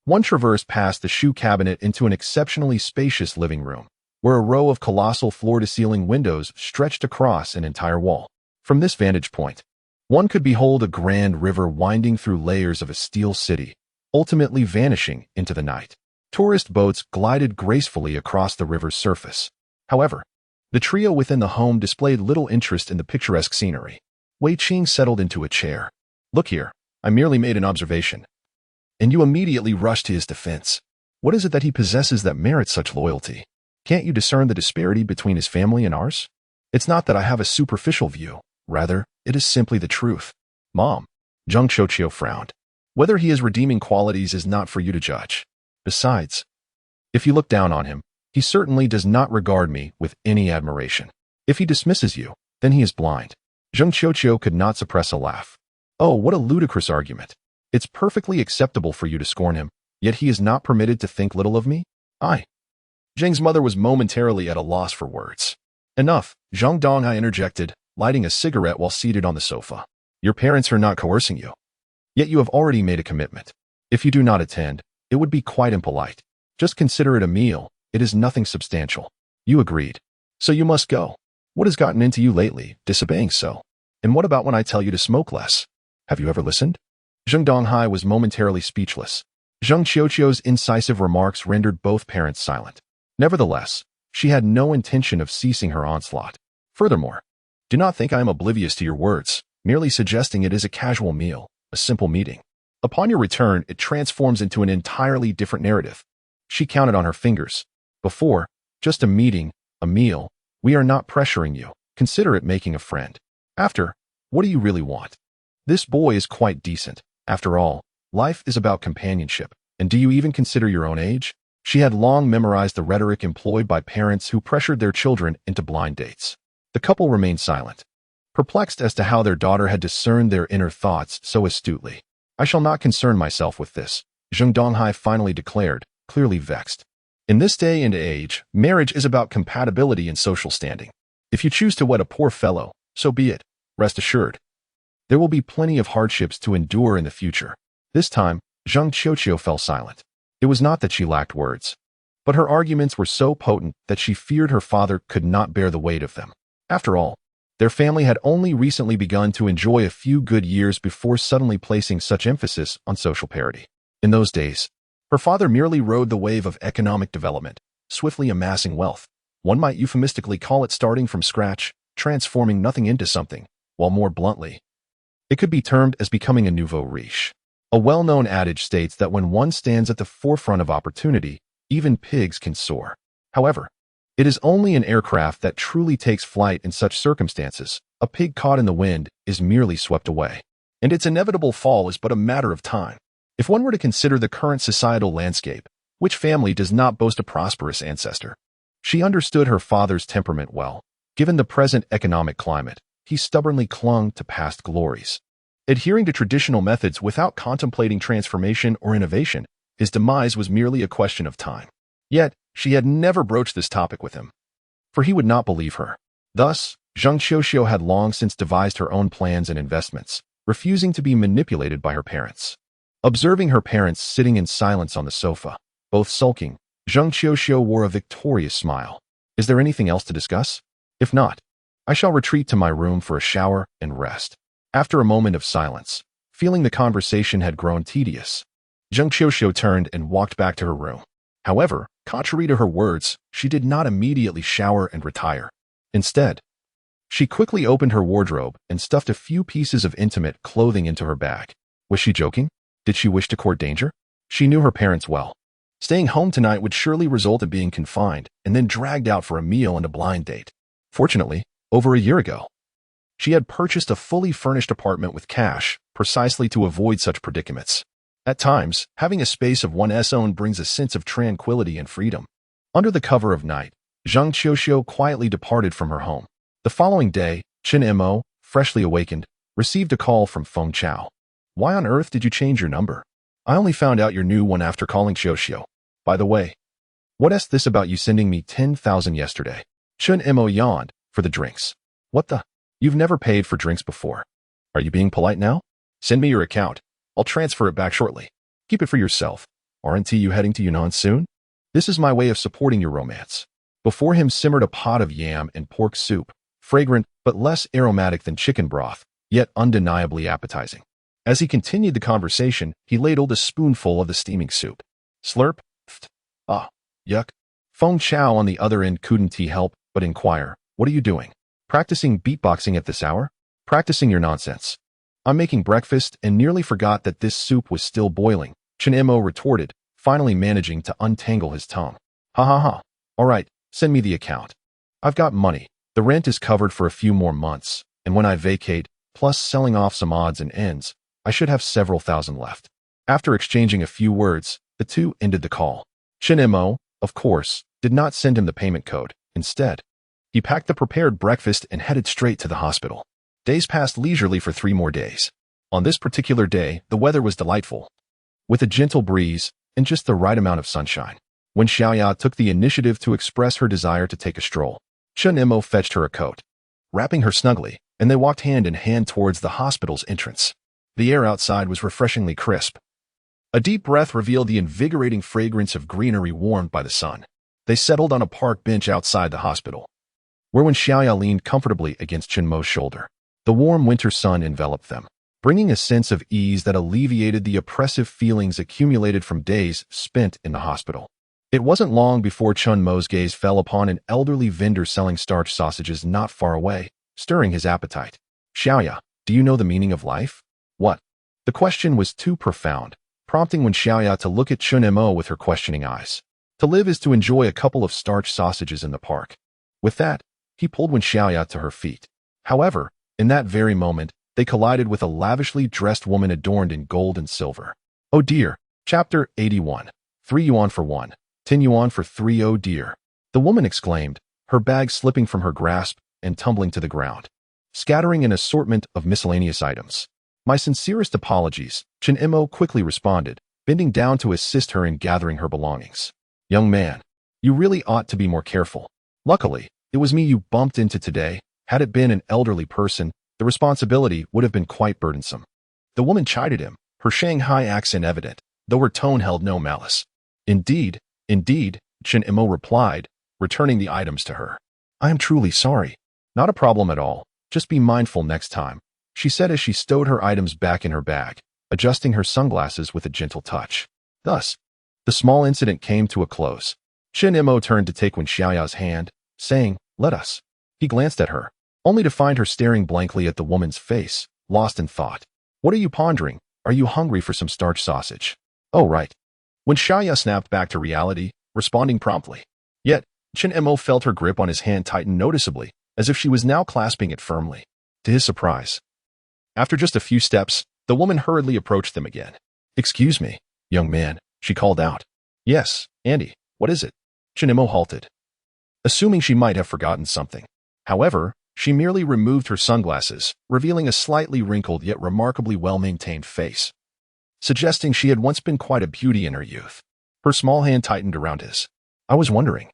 one traversed past the shoe cabinet into an exceptionally spacious living room, where a row of colossal floor-to-ceiling windows stretched across an entire wall. From this vantage point, one could behold a grand river winding through layers of a steel city, ultimately vanishing into the night. Tourist boats glided gracefully across the river's surface. However, the trio within the home displayed little interest in the picturesque scenery. Wei Qing settled into a chair. Look here, I merely made an observation. And you immediately rushed to his defense. What is it that he possesses that merits such loyalty? Can't you discern the disparity between his family and ours? It's not that I have a superficial view. Rather, it is simply the truth. Mom, Zheng Qiuqiu frowned. Whether he has redeeming qualities is not for you to judge. Besides, if you look down on him, he certainly does not regard me with any admiration. If he dismisses you, then he is blind. Zheng Qiuqiu could not suppress a laugh. Oh, what a ludicrous argument. It's perfectly acceptable for you to scorn him, yet he is not permitted to think little of me? Zheng's mother was momentarily at a loss for words. Enough, Zhang Donghai interjected, lighting a cigarette while seated on the sofa. Your parents are not coercing you. Yet you have already made a commitment. If you do not attend, it would be quite impolite. Just consider it a meal. It is nothing substantial. You agreed. So you must go. What has gotten into you lately, disobeying so? And what about when I tell you to smoke less? Have you ever listened? Zheng Donghai was momentarily speechless. Zheng Qiuqiu's incisive remarks rendered both parents silent. Nevertheless, she had no intention of ceasing her onslaught. Furthermore, do not think I am oblivious to your words, merely suggesting it is a casual meal, a simple meeting. Upon your return, it transforms into an entirely different narrative. She counted on her fingers. Before, just a meeting, a meal, we are not pressuring you. Consider it making a friend. After, what do you really want? This boy is quite decent. After all, life is about companionship. And do you even consider your own age? She had long memorized the rhetoric employed by parents who pressured their children into blind dates. The couple remained silent, perplexed as to how their daughter had discerned their inner thoughts so astutely. I shall not concern myself with this, Zheng Donghai finally declared, clearly vexed. In this day and age, marriage is about compatibility and social standing. If you choose to wed a poor fellow, so be it. Rest assured, there will be plenty of hardships to endure in the future. This time, Zheng Qiuqiu fell silent. It was not that she lacked words, but her arguments were so potent that she feared her father could not bear the weight of them. After all, their family had only recently begun to enjoy a few good years before suddenly placing such emphasis on social parity. In those days, her father merely rode the wave of economic development, swiftly amassing wealth. One might euphemistically call it starting from scratch, transforming nothing into something, while more bluntly, it could be termed as becoming a nouveau riche. A well-known adage states that when one stands at the forefront of opportunity, even pigs can soar. However, it is only an aircraft that truly takes flight in such circumstances. A pig caught in the wind is merely swept away, and its inevitable fall is but a matter of time. If one were to consider the current societal landscape, which family does not boast a prosperous ancestor? She understood her father's temperament well. Given the present economic climate, he stubbornly clung to past glories. Adhering to traditional methods without contemplating transformation or innovation, his demise was merely a question of time. Yet, she had never broached this topic with him, for he would not believe her. Thus, Zheng Qiuqiu had long since devised her own plans and investments, refusing to be manipulated by her parents. Observing her parents sitting in silence on the sofa, both sulking, Zheng Qiuqiu wore a victorious smile. Is there anything else to discuss? If not, I shall retreat to my room for a shower and rest. After a moment of silence, feeling the conversation had grown tedious, Zheng Qiuqiu turned and walked back to her room. However, contrary to her words, she did not immediately shower and retire. Instead, she quickly opened her wardrobe and stuffed a few pieces of intimate clothing into her bag. Was she joking? Did she wish to court danger? She knew her parents well. Staying home tonight would surely result in being confined and then dragged out for a meal and a blind date. Fortunately, over a year ago, she had purchased a fully furnished apartment with cash, precisely to avoid such predicaments. At times, having a space of one's own brings a sense of tranquility and freedom. Under the cover of night, Zheng Qiuqiu quietly departed from her home. The following day, Chen Mo, freshly awakened, received a call from Feng Chao. Why on earth did you change your number? I only found out your new one after calling Qiuqiu. By the way, What's this about you sending me 10,000 yesterday? Chen Mo yawned. For the drinks. What the? You've never paid for drinks before. Are you being polite now? Send me your account. I'll transfer it back shortly. Keep it for yourself. Aren't you heading to Yunnan soon? This is my way of supporting your romance. Before him simmered a pot of yam and pork soup, fragrant but less aromatic than chicken broth, yet undeniably appetizing. As he continued the conversation, he ladled a spoonful of the steaming soup. Slurp. Ah, yuck. Feng Chao on the other end couldn't help but inquire, what are you doing? Practicing beatboxing at this hour? Practicing your nonsense. I'm making breakfast and nearly forgot that this soup was still boiling, Chen Mo retorted, finally managing to untangle his tongue. Ha ha ha. All right, send me the account. I've got money. The rent is covered for a few more months, and when I vacate, plus selling off some odds and ends, I should have several thousand left. After exchanging a few words, the two ended the call. Chen Mo, of course, did not send him the payment code. Instead, he packed the prepared breakfast and headed straight to the hospital. Days passed leisurely for 3 more days. On this particular day, the weather was delightful, with a gentle breeze and just the right amount of sunshine. Wen Xiaoya took the initiative to express her desire to take a stroll. Chen Mo fetched her a coat, wrapping her snugly, and they walked hand in hand towards the hospital's entrance. The air outside was refreshingly crisp. A deep breath revealed the invigorating fragrance of greenery warmed by the sun. They settled on a park bench outside the hospital, where Wen Xiaoya leaned comfortably against Chen Mo's shoulder. The warm winter sun enveloped them, bringing a sense of ease that alleviated the oppressive feelings accumulated from days spent in the hospital. It wasn't long before Chen Mo's gaze fell upon an elderly vendor selling starch sausages not far away, stirring his appetite. Xiaoya, do you know the meaning of life? What? The question was too profound, prompting Wen Xiaoya to look at Chen Mo with her questioning eyes. To live is to enjoy a couple of starch sausages in the park. With that, he pulled Wen Xiaoya to her feet. However, in that very moment, they collided with a lavishly dressed woman adorned in gold and silver. Oh dear. Chapter 81. 3 yuan for 1. 10 yuan for 3. Oh dear. The woman exclaimed, her bag slipping from her grasp and tumbling to the ground, scattering an assortment of miscellaneous items. My sincerest apologies, Chen Mo quickly responded, bending down to assist her in gathering her belongings. Young man, you really ought to be more careful. Luckily, it was me you bumped into today. Had it been an elderly person, the responsibility would have been quite burdensome. The woman chided him, her Shanghai accent evident, though her tone held no malice. Indeed, Chen Mo replied, returning the items to her. I am truly sorry. Not a problem at all. Just be mindful next time, she said as she stowed her items back in her bag, adjusting her sunglasses with a gentle touch. Thus, the small incident came to a close. Chen Mo turned to take Wen Xiaoya's hand, saying, let us. He glanced at her, only to find her staring blankly at the woman's face, lost in thought. What are you pondering? Are you hungry for some starch sausage? Oh, right. Wen Xiaoya snapped back to reality, responding promptly. Yet, Chen Mo felt her grip on his hand tighten noticeably, as if she was now clasping it firmly. To his surprise, after just a few steps, the woman hurriedly approached them again. Excuse me, young man, she called out. Yes, Andy, what is it? Chen Mo halted, assuming she might have forgotten something. However, she merely removed her sunglasses, revealing a slightly wrinkled yet remarkably well-maintained face, suggesting she had once been quite a beauty in her youth. Her small hand tightened around his. I was wondering,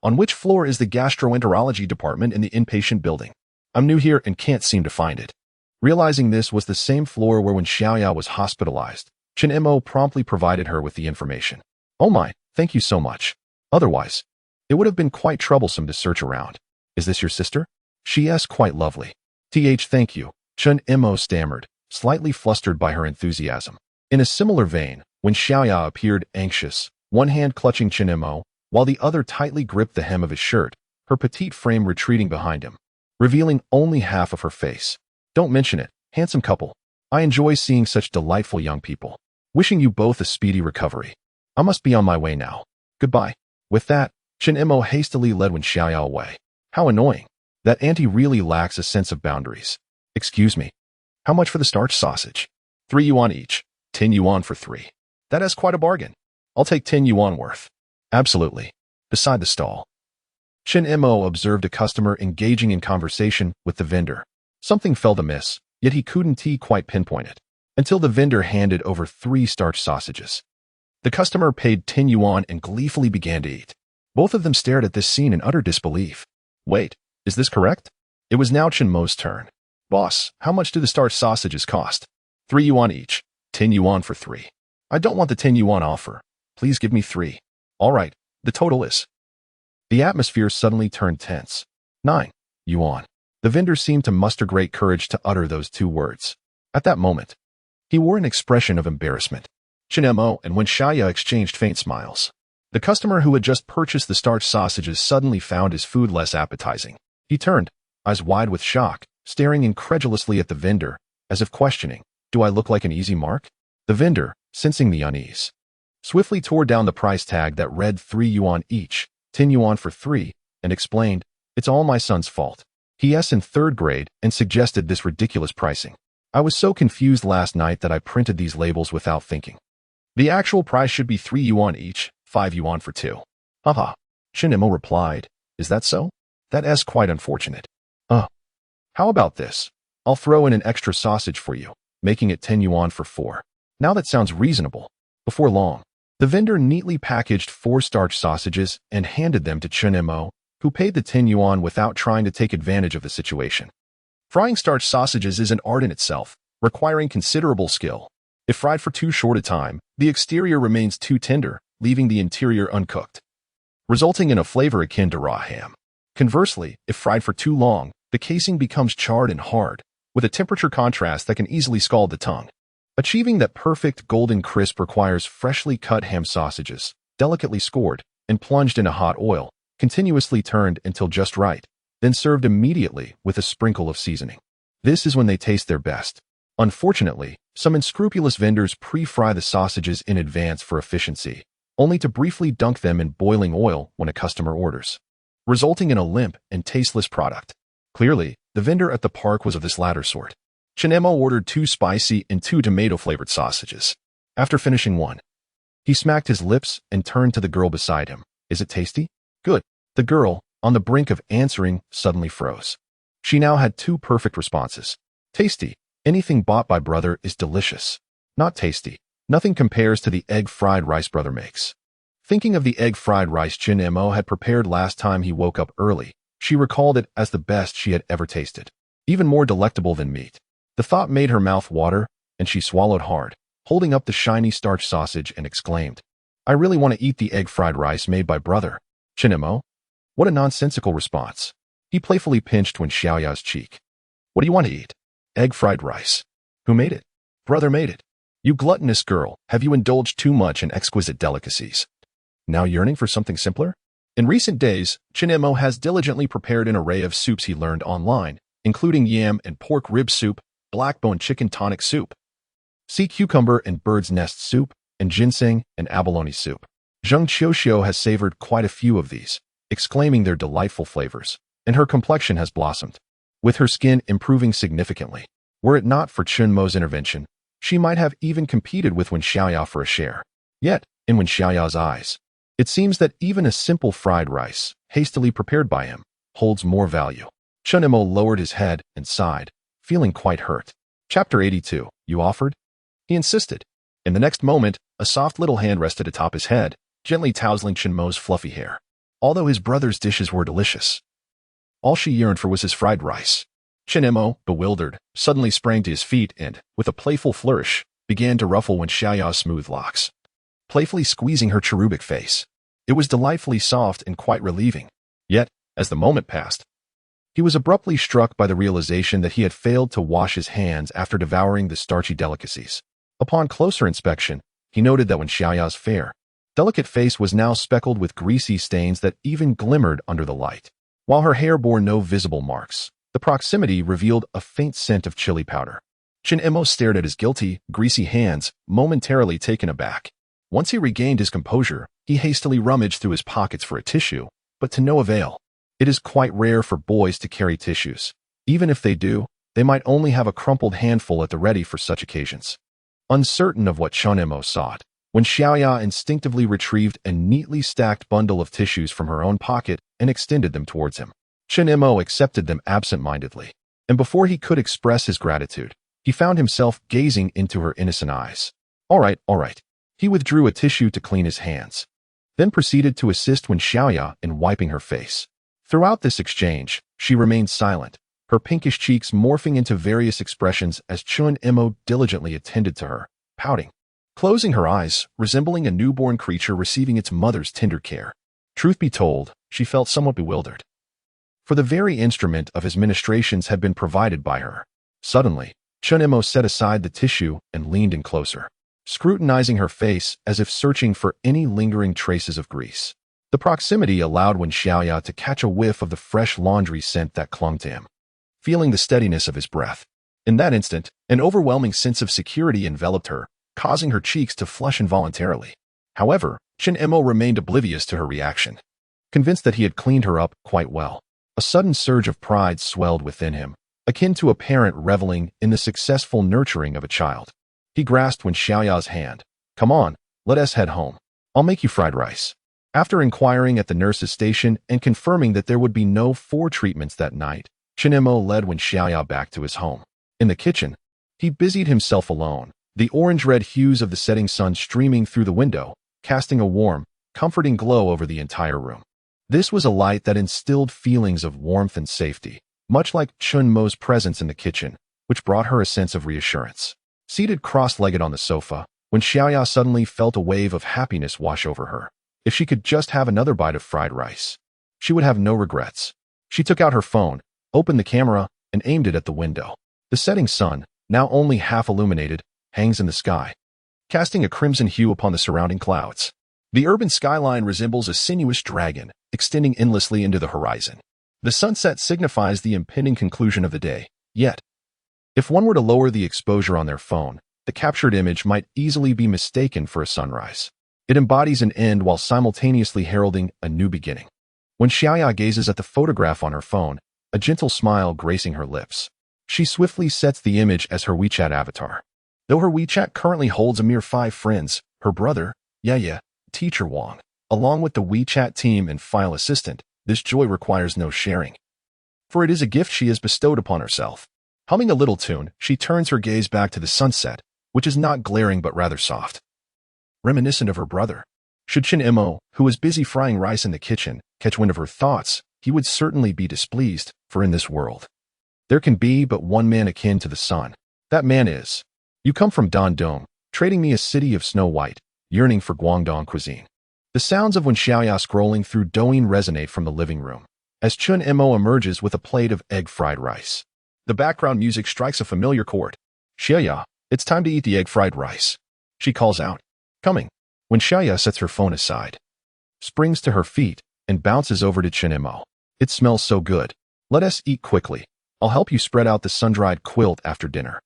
on which floor is the gastroenterology department in the inpatient building? I'm new here and can't seem to find it. Realizing this was the same floor where Wen Xiaoya was hospitalized, Chen Mo promptly provided her with the information. Oh my, thank you so much. Otherwise, it would have been quite troublesome to search around. Is this your sister? She is quite lovely. Thank you, Chen Mo stammered, slightly flustered by her enthusiasm. In a similar vein, Wen Xiaoya appeared anxious, one hand clutching Chen Mo, while the other tightly gripped the hem of his shirt, her petite frame retreating behind him, revealing only half of her face. Don't mention it, handsome couple. I enjoy seeing such delightful young people. Wishing you both a speedy recovery. I must be on my way now. Goodbye. With that, Chen Mo hastily led Wen Xiaoya away. How annoying. That auntie really lacks a sense of boundaries. Excuse me. How much for the starch sausage? 3 yuan each. 10 yuan for 3. That is quite a bargain. I'll take 10 yuan worth. Absolutely. Beside the stall, Chen Mo observed a customer engaging in conversation with the vendor. Something felt amiss, yet he couldn't quite pinpoint it, until the vendor handed over 3 starch sausages. The customer paid 10 yuan and gleefully began to eat. Both of them stared at this scene in utter disbelief. Wait, is this correct? It was now Chen Mo's turn. Boss, how much do the starch sausages cost? 3 yuan each. 10 yuan for 3. I don't want the 10 yuan offer. Please give me 3. All right, the total is. The atmosphere suddenly turned tense. 9 yuan. The vendor seemed to muster great courage to utter those 2 words. At that moment, he wore an expression of embarrassment. Chen Mo and Wen Xiaoya exchanged faint smiles. The customer who had just purchased the starch sausages suddenly found his food less appetizing. He turned, eyes wide with shock, staring incredulously at the vendor, as if questioning, "Do I look like an easy mark?" The vendor, sensing the unease, swiftly tore down the price tag that read 3 yuan each, 10 yuan for 3, and explained, "It's all my son's fault. He's in 3rd grade and suggested this ridiculous pricing. I was so confused last night that I printed these labels without thinking. The actual price should be 3 yuan each, 5 yuan for 2. Haha. Chen Mo replied, "Is that so? That's quite unfortunate. How about this? I'll throw in an extra sausage for you, making it 10 yuan for 4. Now that sounds reasonable." Before long, the vendor neatly packaged 4 starch sausages and handed them to Chen Mo, who paid the 10 yuan without trying to take advantage of the situation. Frying starch sausages is an art in itself, requiring considerable skill. If fried for too short a time, the exterior remains too tender, leaving the interior uncooked, resulting in a flavor akin to raw ham. Conversely, if fried for too long, the casing becomes charred and hard, with a temperature contrast that can easily scald the tongue. Achieving that perfect golden crisp requires freshly cut ham sausages, delicately scored, and plunged in a hot oil, continuously turned until just right, then served immediately with a sprinkle of seasoning. This is when they taste their best. Unfortunately, some unscrupulous vendors pre-fry the sausages in advance for efficiency, only to briefly dunk them in boiling oil when a customer orders, resulting in a limp and tasteless product. Clearly, the vendor at the park was of this latter sort. Chen Mo ordered 2 spicy and 2 tomato-flavored sausages. After finishing one, he smacked his lips and turned to the girl beside him. "Is it tasty?" "Good." The girl, on the brink of answering, suddenly froze. She now had 2 perfect responses. "Tasty. Anything bought by brother is delicious. Not tasty. Nothing compares to the egg fried rice brother makes." Thinking of the egg fried rice Chen Mo had prepared last time he woke up early, she recalled it as the best she had ever tasted. Even more delectable than meat. The thought made her mouth water, and she swallowed hard, holding up the shiny starch sausage and exclaimed, "I really want to eat the egg fried rice made by brother." "Chen Mo? What a nonsensical response." He playfully pinched Wen Xiaoya's cheek. "What do you want to eat?" "Egg fried rice." "Who made it?" "Brother made it." "You gluttonous girl, have you indulged too much in exquisite delicacies? Now yearning for something simpler?" In recent days, Chen Mo has diligently prepared an array of soups he learned online, including yam and pork rib soup, blackbone chicken tonic soup, sea cucumber and bird's nest soup, and ginseng and abalone soup. Zheng Qiuqiu has savored quite a few of these, exclaiming their delightful flavors, and her complexion has blossomed, with her skin improving significantly. Were it not for Chen Mo's intervention, she might have even competed with Wen Xiaoya for a share. Yet, in Wen Xiaoya's eyes, it seems that even a simple fried rice, hastily prepared by him, holds more value. Chen Mo lowered his head and sighed, feeling quite hurt. Chapter 82. You offered? He insisted. In the next moment, a soft little hand rested atop his head, gently tousling Chen Mo's fluffy hair. Although his brother's dishes were delicious, all she yearned for was his fried rice. Chen Mo, bewildered, suddenly sprang to his feet and, with a playful flourish, began to ruffle Wen Xiaoya's smooth locks, playfully squeezing her cherubic face. It was delightfully soft and quite relieving. Yet, as the moment passed, he was abruptly struck by the realization that he had failed to wash his hands after devouring the starchy delicacies. Upon closer inspection, he noted that Wen Xiaoya's fair, delicate face was now speckled with greasy stains that even glimmered under the light. While her hair bore no visible marks, the proximity revealed a faint scent of chili powder. Chen Mo stared at his guilty, greasy hands, momentarily taken aback. Once he regained his composure, he hastily rummaged through his pockets for a tissue, but to no avail. It is quite rare for boys to carry tissues. Even if they do, they might only have a crumpled handful at the ready for such occasions. Uncertain of what Chen Mo sought, Wen Xiaoya instinctively retrieved a neatly stacked bundle of tissues from her own pocket and extended them towards him. Chen Mo accepted them absent-mindedly, and before he could express his gratitude, he found himself gazing into her innocent eyes. All right, He withdrew a tissue to clean his hands, then proceeded to assist Wen Xiaoya in wiping her face. Throughout this exchange, she remained silent, her pinkish cheeks morphing into various expressions as Chen Mo diligently attended to her, pouting, closing her eyes, resembling a newborn creature receiving its mother's tender care. Truth be told, she felt somewhat bewildered, for the very instrument of his ministrations had been provided by her. Suddenly, Chen Mo set aside the tissue and leaned in closer, scrutinizing her face as if searching for any lingering traces of grease. The proximity allowed Wen Xiaoya to catch a whiff of the fresh laundry scent that clung to him, feeling the steadiness of his breath. In that instant, an overwhelming sense of security enveloped her, causing her cheeks to flush involuntarily. However, Chen Mo remained oblivious to her reaction, convinced that he had cleaned her up quite well. A sudden surge of pride swelled within him, akin to a parent reveling in the successful nurturing of a child. He grasped Wen Xiaoya's hand. "Come on, let us head home. I'll make you fried rice." After inquiring at the nurse's station and confirming that there would be no 4 treatments that night, Chen Mo led Wen Xiaoya back to his home. In the kitchen, he busied himself alone, the orange-red hues of the setting sun streaming through the window, casting a warm, comforting glow over the entire room. This was a light that instilled feelings of warmth and safety, much like Chen Mo's presence in the kitchen, which brought her a sense of reassurance. Seated cross-legged on the sofa, Wen Xiaoya suddenly felt a wave of happiness wash over her. If she could just have another bite of fried rice, she would have no regrets. She took out her phone, opened the camera, and aimed it at the window. The setting sun, now only half illuminated, hangs in the sky, casting a crimson hue upon the surrounding clouds. The urban skyline resembles a sinuous dragon, extending endlessly into the horizon. The sunset signifies the impending conclusion of the day, yet, if one were to lower the exposure on their phone, the captured image might easily be mistaken for a sunrise. It embodies an end while simultaneously heralding a new beginning. When Xiaoya gazes at the photograph on her phone, a gentle smile gracing her lips, she swiftly sets the image as her WeChat avatar. Though her WeChat currently holds a mere 5 friends, her brother, Yaya, teacher Wang, along with the WeChat team and file assistant, this joy requires no sharing, for it is a gift she has bestowed upon herself. Humming a little tune, she turns her gaze back to the sunset, which is not glaring but rather soft, reminiscent of her brother. Should Chen Mo, who was busy frying rice in the kitchen, catch wind of her thoughts, he would certainly be displeased, for in this world, there can be but one man akin to the sun. That man is, you come from Dandong, trading me a city of Snow White, yearning for Guangdong cuisine. The sounds of Wen Xiaoya scrolling through Douyin resonate from the living room, as Chen Mo emerges with a plate of egg fried rice. The background music strikes a familiar chord. "Xiaoya, it's time to eat the egg fried rice," she calls out. "Coming." When Xiaoya sets her phone aside, springs to her feet, and bounces over to Chen Mo. "It smells so good. Let us eat quickly. I'll help you spread out the sun-dried quilt after dinner."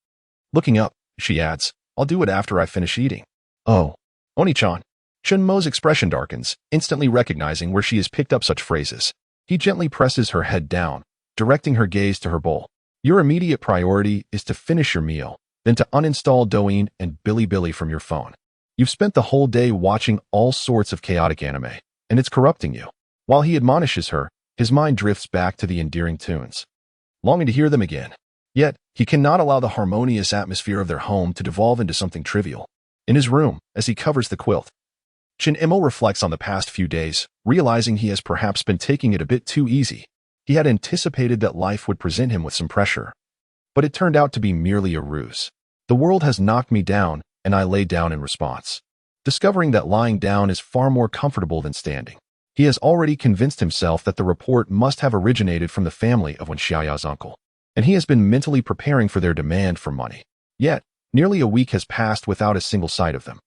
Looking up, she adds, "I'll do it after I finish eating." "Oh, Oni-chan." Chen Mo's expression darkens, instantly recognizing where she has picked up such phrases. He gently presses her head down, directing her gaze to her bowl. "Your immediate priority is to finish your meal, then to uninstall Douyin and Bilibili from your phone. You've spent the whole day watching all sorts of chaotic anime, and it's corrupting you." While he admonishes her, his mind drifts back to the endearing tunes, longing to hear them again. Yet, he cannot allow the harmonious atmosphere of their home to devolve into something trivial. In his room, as he covers the quilt, Chen Mo reflects on the past few days, realizing he has perhaps been taking it a bit too easy. He had anticipated that life would present him with some pressure, but it turned out to be merely a ruse. "The world has knocked me down, and I lay down in response," discovering that lying down is far more comfortable than standing. He has already convinced himself that the report must have originated from the family of Wen Xiaoya's uncle, and he has been mentally preparing for their demand for money. Yet, nearly a week has passed without a single sight of them.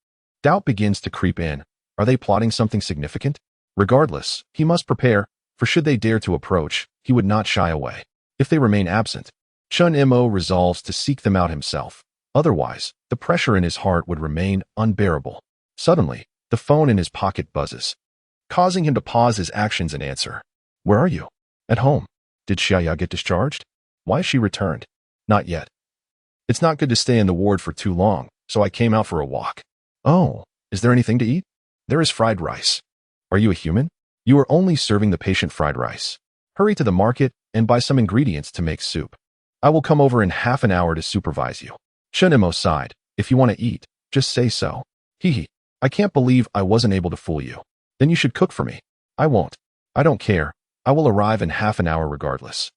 Doubt begins to creep in. Are they plotting something significant? Regardless, he must prepare, for should they dare to approach, he would not shy away. If they remain absent, Chen Mo resolves to seek them out himself. Otherwise, the pressure in his heart would remain unbearable. Suddenly, the phone in his pocket buzzes, causing him to pause his actions and answer. "Where are you?" "At home." "Did Xiaoya get discharged?" "Why has she returned?" "Not yet. It's not good to stay in the ward for too long, so I came out for a walk." "Oh, is there anything to eat?" "There is fried rice." "Are you a human?" "You are only serving the patient fried rice. Hurry to the market and buy some ingredients to make soup. I will come over in half an hour to supervise you." Chen Mo sighed. "If you want to eat, just say so." Hee hee. I can't believe I wasn't able to fool you. Then you should cook for me. I won't. I don't care. I will arrive in half an hour regardless.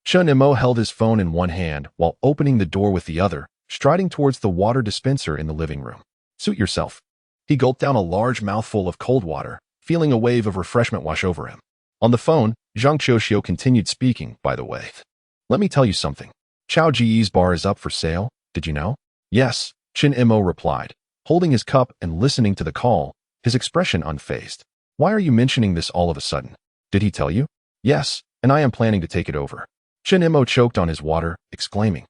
Chen Mo held his phone in one hand while opening the door with the other, striding towards the water dispenser in the living room. Suit yourself. He gulped down a large mouthful of cold water, feeling a wave of refreshment wash over him. On the phone, Zheng Qiuqiu continued speaking, by the way. Let me tell you something. Chao Ji's bar is up for sale, did you know? Yes, Chen Mo replied, holding his cup and listening to the call, his expression unfazed. Why are you mentioning this all of a sudden? Did he tell you? Yes, and I am planning to take it over. Chen Mo choked on his water, exclaiming,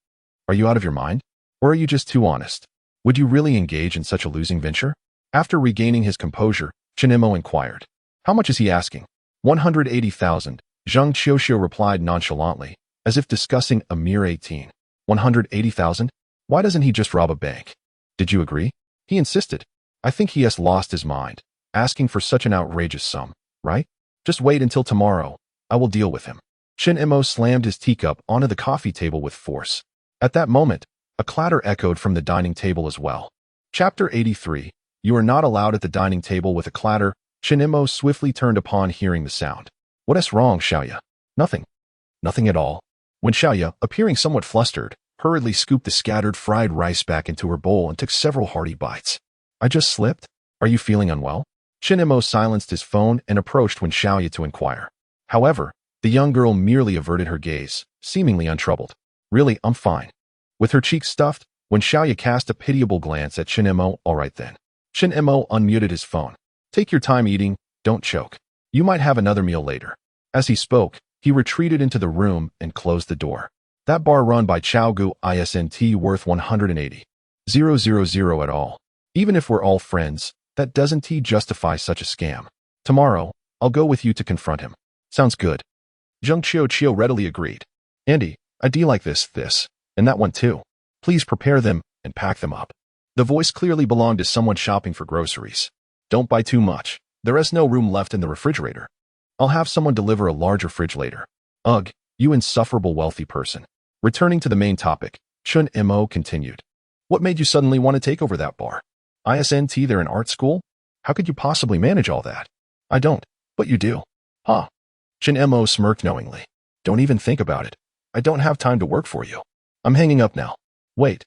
Are you out of your mind? Or are you just too honest? Would you really engage in such a losing venture? After regaining his composure, Chen Mo inquired. How much is he asking? 180,000, Zheng Qiuqiu replied nonchalantly, as if discussing a mere 18. 180,000? Why doesn't he just rob a bank? Did you agree? He insisted. I think he has lost his mind, asking for such an outrageous sum, right? Just wait until tomorrow. I will deal with him. Chen Mo slammed his teacup onto the coffee table with force. At that moment, a clatter echoed from the dining table as well. Chapter 83. You are not allowed at the dining table with a clatter. Chen Mo swiftly turned upon hearing the sound. What is wrong, Xiaoya? Nothing. Nothing at all. Wen Xiaoya, appearing somewhat flustered, hurriedly scooped the scattered fried rice back into her bowl and took several hearty bites. I just slipped? Are you feeling unwell? Chen Mo silenced his phone and approached Wen Xiaoya to inquire. However, the young girl merely averted her gaze, seemingly untroubled. Really, I'm fine. With her cheeks stuffed, Wen Xiaoya cast a pitiable glance at Chen Mo. All right then. Chen Mo unmuted his phone. Take your time eating, don't choke. You might have another meal later. As he spoke, he retreated into the room and closed the door. That bar run by Qiaogu isn't worth 180,000 at all. Even if we're all friends, that doesn't justify such a scam. Tomorrow, I'll go with you to confront him. Sounds good. Zheng Qiuqiu readily agreed. Andy, I do like this, and that one too. Please prepare them and pack them up. The voice clearly belonged to someone shopping for groceries. Don't buy too much. There is no room left in the refrigerator. I'll have someone deliver a larger fridge later. Ugh, you insufferable wealthy person. Returning to the main topic, Chen Mo continued. What made you suddenly want to take over that bar? Isn't there an art school? How could you possibly manage all that? I don't, but you do. Huh. Chen Mo smirked knowingly. Don't even think about it. I don't have time to work for you. I'm hanging up now. Wait.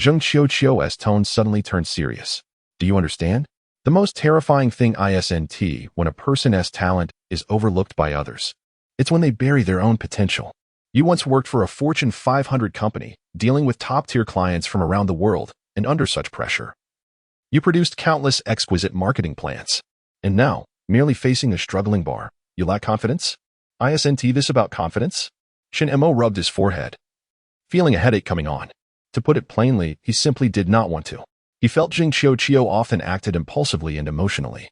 Zheng Qiuqiu's tone suddenly turned serious. Do you understand? The most terrifying thing isn't when a person's talent is overlooked by others. It's when they bury their own potential. You once worked for a Fortune 500 company, dealing with top-tier clients from around the world, and under such pressure. You produced countless exquisite marketing plans. And now, merely facing a struggling bar, you lack confidence? Isn't this about confidence? Chen Mo rubbed his forehead, feeling a headache coming on. To put it plainly, he simply did not want to. He felt Zheng Qiuqiu often acted impulsively and emotionally,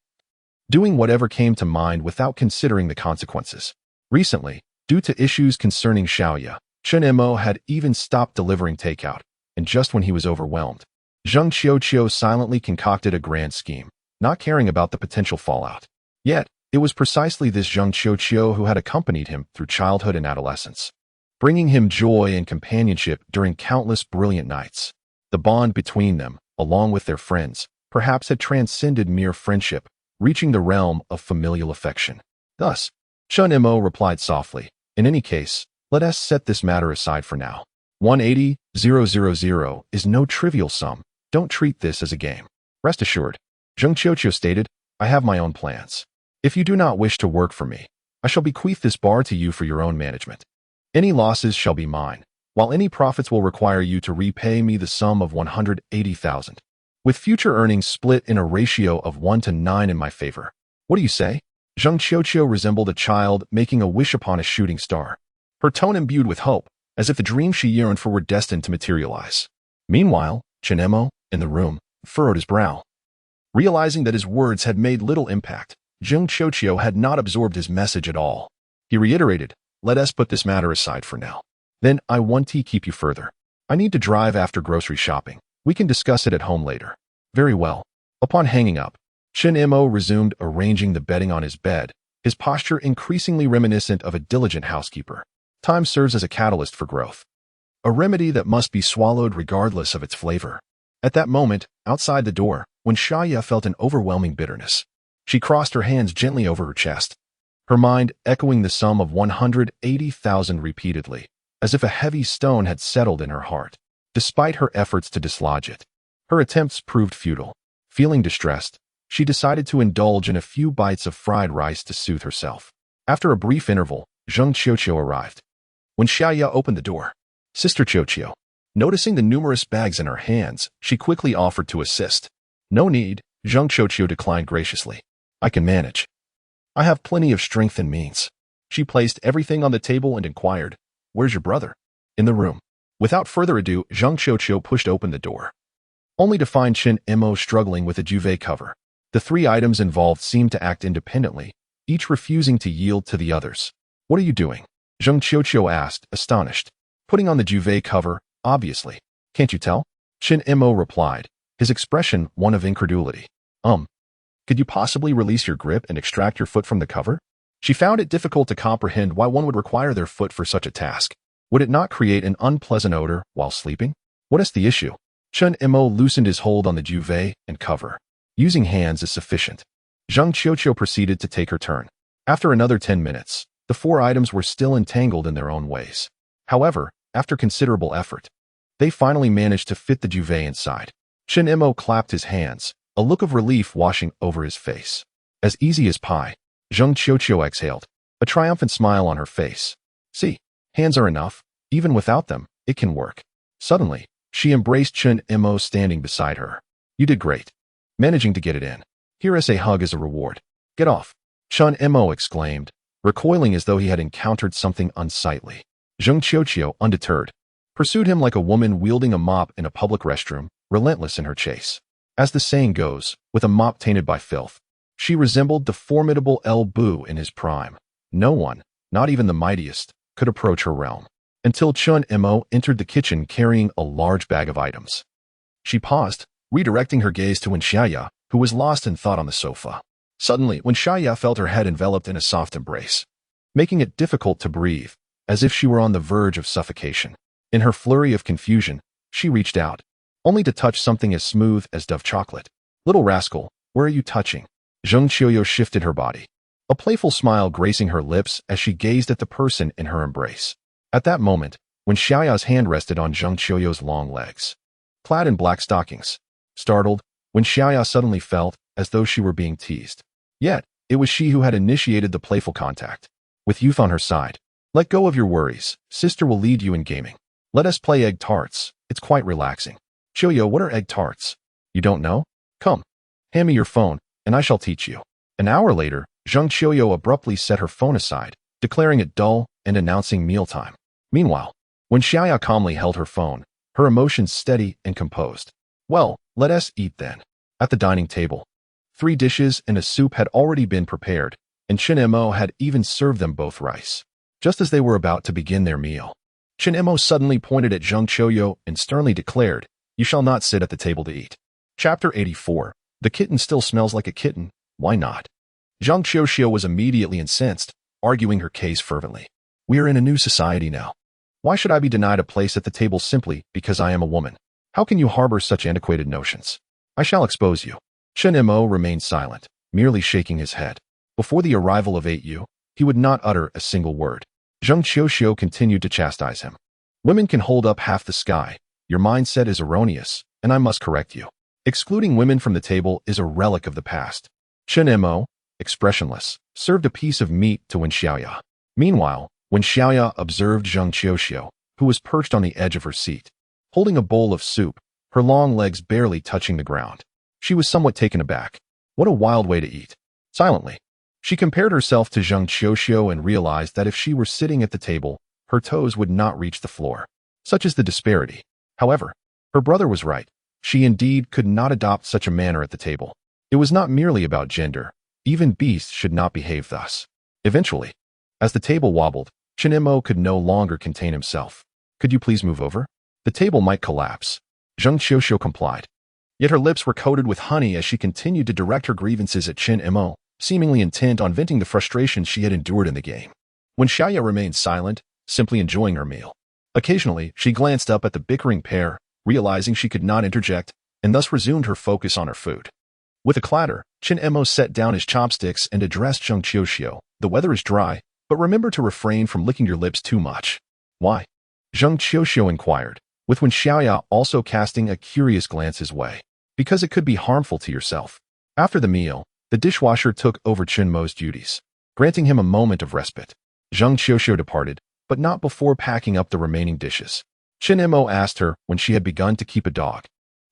doing whatever came to mind without considering the consequences. Recently, due to issues concerning Xiaoya, Chen Mo had even stopped delivering takeout, and just when he was overwhelmed, Zheng Qiuqiu silently concocted a grand scheme, not caring about the potential fallout. Yet, it was precisely this Zheng Qiuqiu who had accompanied him through childhood and adolescence, bringing him joy and companionship during countless brilliant nights. The bond between them, along with their friends, perhaps had transcended mere friendship, reaching the realm of familial affection. Thus, Chen Mo replied softly, in any case, let us set this matter aside for now. 180,000 is no trivial sum. Don't treat this as a game. Rest assured, Zheng Qiuqiu stated, I have my own plans. If you do not wish to work for me, I shall bequeath this bar to you for your own management. Any losses shall be mine, while any profits will require you to repay me the sum of 180,000, with future earnings split in a ratio of 1 to 9 in my favor. What do you say? Zheng Qiuqiu resembled a child making a wish upon a shooting star, her tone imbued with hope, as if the dream she yearned for were destined to materialize. Meanwhile, Chen Mo, in the room, furrowed his brow. Realizing that his words had made little impact, Zheng Qiuqiu had not absorbed his message at all. He reiterated, let us put this matter aside for now. Then I want to keep you further. I need to drive after grocery shopping. We can discuss it at home later. Very well. Upon hanging up, Chen Mo resumed arranging the bedding on his bed, his posture increasingly reminiscent of a diligent housekeeper. Time serves as a catalyst for growth, a remedy that must be swallowed regardless of its flavor. At that moment, outside the door, Wen Xiaoya felt an overwhelming bitterness. She crossed her hands gently over her chest, her mind echoing the sum of 180,000 repeatedly, as if a heavy stone had settled in her heart. Despite her efforts to dislodge it, her attempts proved futile. Feeling distressed, she decided to indulge in a few bites of fried rice to soothe herself. After a brief interval, Zheng Qiuqiu arrived. Wen Xiaoya opened the door. Sister Qiuqiu. Noticing the numerous bags in her hands, she quickly offered to assist. No need, Zheng Qiuqiu declined graciously. I can manage. I have plenty of strength and means. She placed everything on the table and inquired, Where's your brother? In the room. Without further ado, Zheng Qiuqiu pushed open the door, only to find Chen Mo struggling with a duvet cover. The three items involved seemed to act independently, each refusing to yield to the others. What are you doing? Zheng Qiuqiu asked, astonished. Putting on the duvet cover, obviously. Can't you tell? Chen Mo replied, his expression one of incredulity. Could you possibly release your grip and extract your foot from the cover? She found it difficult to comprehend why one would require their foot for such a task. Would it not create an unpleasant odor while sleeping? What is the issue? Chen Mo loosened his hold on the duvet and cover. Using hands is sufficient. Zheng Qiuqiu proceeded to take her turn. After another 10 minutes, the four items were still entangled in their own ways. However, after considerable effort, they finally managed to fit the duvet inside. Chen Mo clapped his hands, a look of relief washing over his face. As easy as pie, Zheng Qiuqiu exhaled, a triumphant smile on her face. See, hands are enough. Even without them, it can work. Suddenly, she embraced Chen Mo standing beside her. You did great. Managing to get it in. Here is a hug as a reward. Get off. Chen Mo exclaimed, recoiling as though he had encountered something unsightly. Zheng Qiuqiu, undeterred, pursued him like a woman wielding a mop in a public restroom, relentless in her chase. As the saying goes, with a mop tainted by filth, she resembled the formidable El Bu in his prime. No one, not even the mightiest, could approach her realm. Until Chen Mo entered the kitchen carrying a large bag of items. She paused, redirecting her gaze to Wen Xiaoya, who was lost in thought on the sofa. Suddenly, Wen Xiaoya felt her head enveloped in a soft embrace, making it difficult to breathe, as if she were on the verge of suffocation. In her flurry of confusion, she reached out, only to touch something as smooth as Dove chocolate. Little rascal, where are you touching? Zheng Qiuqiu shifted her body, a playful smile gracing her lips as she gazed at the person in her embrace. At that moment, Wen Xiaoya's hand rested on Zheng Qiuqiu's long legs, clad in black stockings. Startled, Wen Xiaoya suddenly felt as though she were being teased. Yet, it was she who had initiated the playful contact. With youth on her side, let go of your worries. Sister will lead you in gaming. Let us play egg tarts. It's quite relaxing. Qiuqiu, what are egg tarts? You don't know? Come. Hand me your phone, and I shall teach you. An hour later, Zheng Qiuqiu abruptly set her phone aside, declaring it dull and announcing mealtime. Meanwhile, Wen Xiaoya calmly held her phone, her emotions steady and composed. Well, let us eat then. At the dining table, 3 dishes and a soup had already been prepared, and Chen Mo had even served them both rice. Just as they were about to begin their meal, Chen Mo suddenly pointed at Zheng Qiuqiu and sternly declared, You shall not sit at the table to eat. Chapter 84. The kitten still smells like a kitten. Why not? Zheng Qiuqiu was immediately incensed, arguing her case fervently. We are in a new society now. Why should I be denied a place at the table simply because I am a woman? How can you harbor such antiquated notions? I shall expose you. Chen Mo remained silent, merely shaking his head. Before the arrival of 8U, he would not utter a single word. Zheng Qiuqiu continued to chastise him. Women can hold up half the sky. Your mindset is erroneous, and I must correct you. Excluding women from the table is a relic of the past. Chen Mo, expressionless, served a piece of meat to Wen Xiaoya. Meanwhile, Wen Xiaoya observed Zheng Qiuqiu, who was perched on the edge of her seat, holding a bowl of soup, her long legs barely touching the ground. She was somewhat taken aback. What a wild way to eat. Silently, she compared herself to Zheng Qiuqiu and realized that if she were sitting at the table, her toes would not reach the floor. Such is the disparity. However, her brother was right. She indeed could not adopt such a manner at the table. It was not merely about gender. Even beasts should not behave thus. Eventually, as the table wobbled, Chen Mo could no longer contain himself. Could you please move over? The table might collapse. Zheng Qiuqiu complied. Yet her lips were coated with honey as she continued to direct her grievances at Chen Mo, seemingly intent on venting the frustrations she had endured in the game. Wen Xiaoya remained silent, simply enjoying her meal. Occasionally, she glanced up at the bickering pair, realizing she could not interject, and thus resumed her focus on her food. With a clatter, Chen Mo set down his chopsticks and addressed Zheng Qiuqiu. The weather is dry, but remember to refrain from licking your lips too much. Why? Zheng Qiuqiu inquired, with Wen Xiaoya also casting a curious glance his way. Because it could be harmful to yourself. After the meal, the dishwasher took over Chen Mo's duties, granting him a moment of respite. Zheng Qiuqiu departed, but not before packing up the remaining dishes. Chen Mo asked her when she had begun to keep a dog.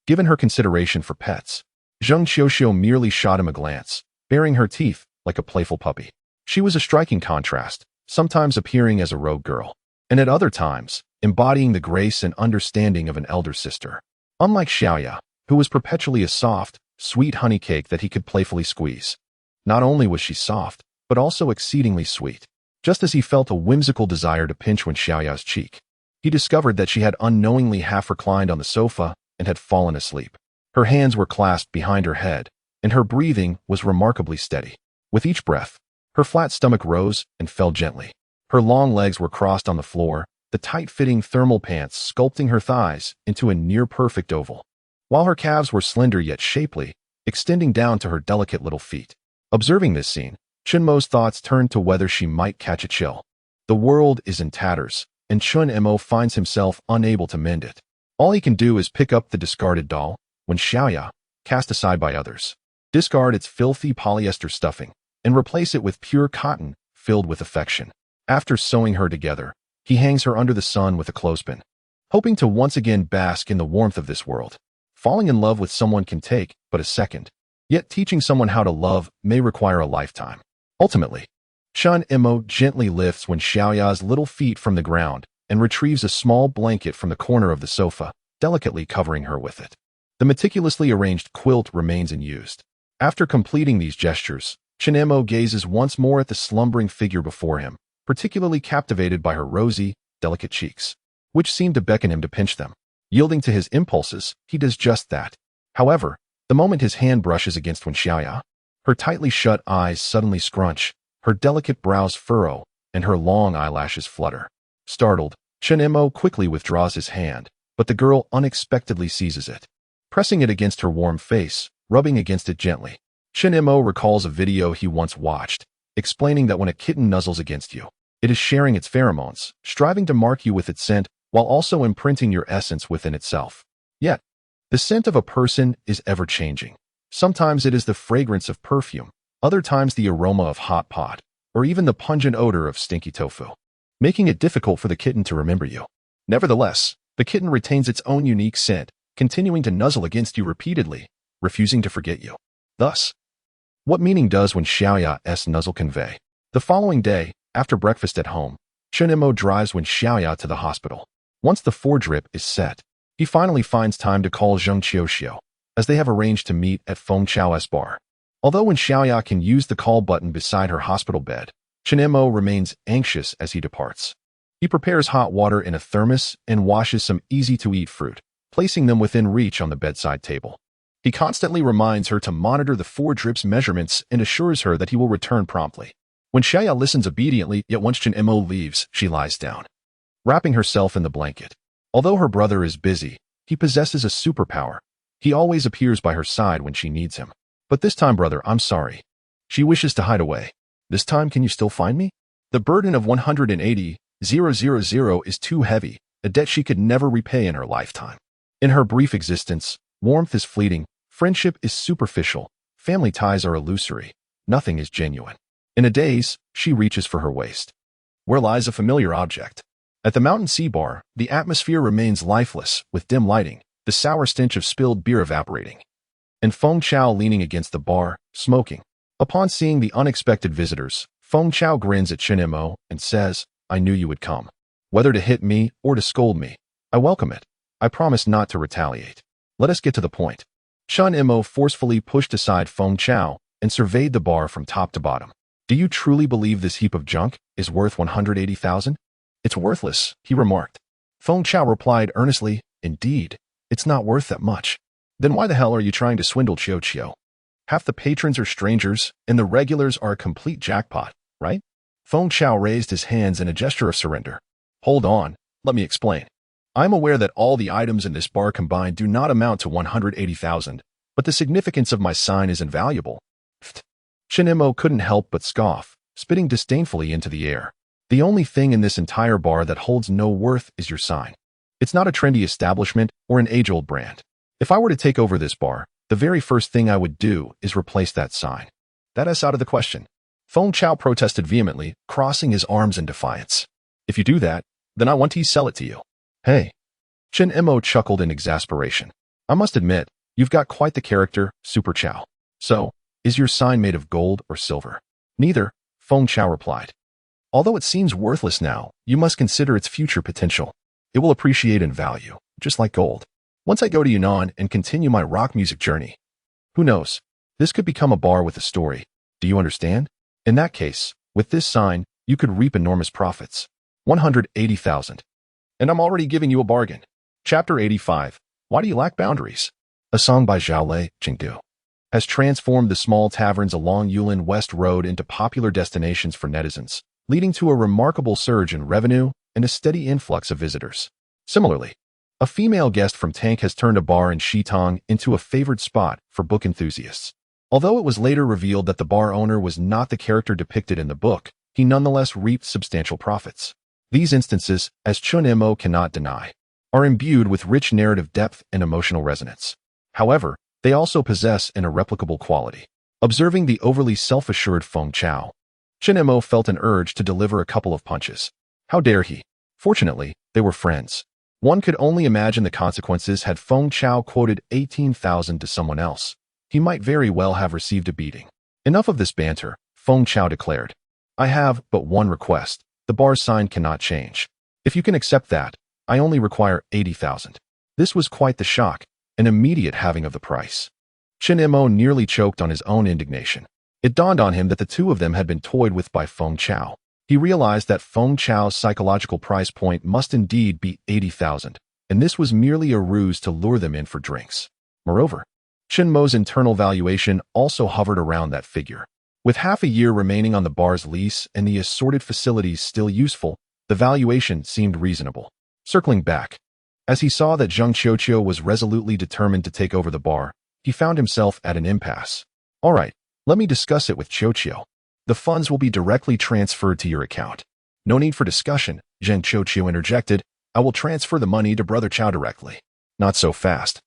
Given her consideration for pets, Zheng Qiuqiu merely shot him a glance, baring her teeth like a playful puppy. She was a striking contrast, sometimes appearing as a rogue girl, and at other times, embodying the grace and understanding of an elder sister. Unlike Xiaoya, who was perpetually a soft, sweet honey cake that he could playfully squeeze. Not only was she soft, but also exceedingly sweet. Just as he felt a whimsical desire to pinch Wen Xiaoya's cheek, he discovered that she had unknowingly half reclined on the sofa and had fallen asleep. Her hands were clasped behind her head, and her breathing was remarkably steady. With each breath, her flat stomach rose and fell gently. Her long legs were crossed on the floor, the tight-fitting thermal pants sculpting her thighs into a near-perfect oval, while her calves were slender yet shapely, extending down to her delicate little feet. Observing this scene, Chen Mo's thoughts turned to whether she might catch a chill. The world is in tatters, and Chen Mo finds himself unable to mend it. All he can do is pick up the discarded doll, Wen Xiaoya, cast aside by others, discard its filthy polyester stuffing, and replace it with pure cotton filled with affection. After sewing her together, he hangs her under the sun with a clothespin, hoping to once again bask in the warmth of this world. Falling in love with someone can take but a second, yet teaching someone how to love may require a lifetime. Ultimately, Chen Mo gently lifts Wen Xiaoya's little feet from the ground and retrieves a small blanket from the corner of the sofa, delicately covering her with it. The meticulously arranged quilt remains unused. After completing these gestures, Chen Mo gazes once more at the slumbering figure before him, particularly captivated by her rosy, delicate cheeks, which seemed to beckon him to pinch them. Yielding to his impulses, he does just that. However, the moment his hand brushes against Wen Xiaoya, her tightly shut eyes suddenly scrunch, her delicate brows furrow, and her long eyelashes flutter. Startled, Chen Mo quickly withdraws his hand, but the girl unexpectedly seizes it, pressing it against her warm face, rubbing against it gently. Chen Mo recalls a video he once watched, explaining that when a kitten nuzzles against you, it is sharing its pheromones, striving to mark you with its scent, while also imprinting your essence within itself. Yet, the scent of a person is ever-changing. Sometimes it is the fragrance of perfume, other times the aroma of hot pot, or even the pungent odor of stinky tofu, making it difficult for the kitten to remember you. Nevertheless, the kitten retains its own unique scent, continuing to nuzzle against you repeatedly, refusing to forget you. Thus, what meaning does Wen Xiaoya's nuzzle convey? The following day, after breakfast at home, Chen Mo drives Wen Xiaoya to the hospital. Once the foredrip is set, he finally finds time to call Zheng Qiuqiu, as they have arranged to meet at Feng Chao's bar. Although Wen Xiaoya can use the call button beside her hospital bed, Chen Mo remains anxious as he departs. He prepares hot water in a thermos and washes some easy-to-eat fruit, placing them within reach on the bedside table. He constantly reminds her to monitor the foredrip's measurements and assures her that he will return promptly. When Xiaoya listens obediently, yet once Chen Mo leaves, she lies down, wrapping herself in the blanket. Although her brother is busy, he possesses a superpower. He always appears by her side when she needs him. But this time, brother, I'm sorry. She wishes to hide away. This time, can you still find me? The burden of 180,000 is too heavy, a debt she could never repay in her lifetime. In her brief existence, warmth is fleeting, friendship is superficial, family ties are illusory, nothing is genuine. In a daze, she reaches for her waist, where lies a familiar object. At the Mountain Sea Bar, the atmosphere remains lifeless, with dim lighting, the sour stench of spilled beer evaporating, and Feng Chao leaning against the bar, smoking. Upon seeing the unexpected visitors, Feng Chao grins at Chen Mo and says, I knew you would come. Whether to hit me or to scold me, I welcome it. I promise not to retaliate. Let us get to the point. Chen Mo forcefully pushed aside Feng Chao and surveyed the bar from top to bottom. Do you truly believe this heap of junk is worth 180,000? It's worthless, he remarked. Feng Chao replied earnestly, indeed, it's not worth that much. Then why the hell are you trying to swindle Qiuqiu? Half the patrons are strangers, and the regulars are a complete jackpot, right? Feng Chao raised his hands in a gesture of surrender. Hold on, let me explain. I'm aware that all the items in this bar combined do not amount to 180,000, but the significance of my sign is invaluable. Pfft. Chen Mo couldn't help but scoff, spitting disdainfully into the air. The only thing in this entire bar that holds no worth is your sign. It's not a trendy establishment or an age-old brand. If I were to take over this bar, the very first thing I would do is replace that sign. That is out of the question. Feng Chao protested vehemently, crossing his arms in defiance. If you do that, then I want to sell it to you. Hey. Chen Mo chuckled in exasperation. I must admit, you've got quite the character, Super Chao. So, is your sign made of gold or silver? Neither, Feng Chao replied. Although it seems worthless now, you must consider its future potential. It will appreciate in value, just like gold. Once I go to Yunnan and continue my rock music journey. Who knows? This could become a bar with a story. Do you understand? In that case, with this sign, you could reap enormous profits. 180,000. And I'm already giving you a bargain. Chapter 85. Why do you lack boundaries? A song by Zhao Jingdu has transformed the small taverns along Yulin West Road into popular destinations for netizens, leading to a remarkable surge in revenue and a steady influx of visitors. Similarly, a female guest from Tank has turned a bar in Shitong into a favored spot for book enthusiasts. Although it was later revealed that the bar owner was not the character depicted in the book, he nonetheless reaped substantial profits. These instances, as Chen Mo cannot deny, are imbued with rich narrative depth and emotional resonance. However, they also possess an irreplicable quality. Observing the overly self-assured Feng Chao, Chen Mo felt an urge to deliver a couple of punches. How dare he? Fortunately, they were friends. One could only imagine the consequences had Feng Chao quoted 18,000 to someone else. He might very well have received a beating. Enough of this banter, Feng Chao declared. I have but one request. The bar's sign cannot change. If you can accept that, I only require 80,000. This was quite the shock, an immediate halving of the price. Chen Mo nearly choked on his own indignation. It dawned on him that the two of them had been toyed with by Feng Chao. He realized that Feng Chao's psychological price point must indeed be 80,000, and this was merely a ruse to lure them in for drinks. Moreover, Chen Mo's internal valuation also hovered around that figure. With half a year remaining on the bar's lease and the assorted facilities still useful, the valuation seemed reasonable. Circling back, as he saw that Zheng Qiuqiu was resolutely determined to take over the bar, he found himself at an impasse. All right, let me discuss it with Qiuqiu. The funds will be directly transferred to your account. No need for discussion, Zheng Qiuqiu interjected. I will transfer the money to Brother Chao directly. Not so fast.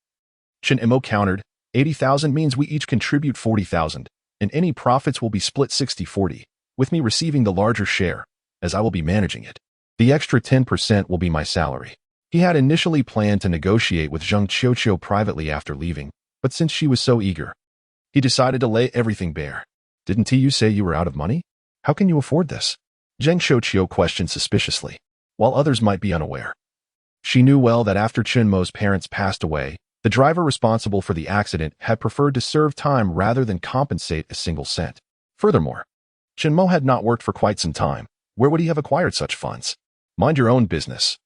Chen Mo countered. 80,000 means we each contribute 40,000, and any profits will be split 60-40, with me receiving the larger share, as I will be managing it. The extra 10% will be my salary. He had initially planned to negotiate with Zheng Qiuqiu privately after leaving, but since she was so eager, he decided to lay everything bare. Didn't you say you were out of money? How can you afford this? Zheng Qiuqiu questioned suspiciously, while others might be unaware. She knew well that after Chen Mo's parents passed away, the driver responsible for the accident had preferred to serve time rather than compensate a single cent. Furthermore, Chen Mo had not worked for quite some time. Where would he have acquired such funds? Mind your own business.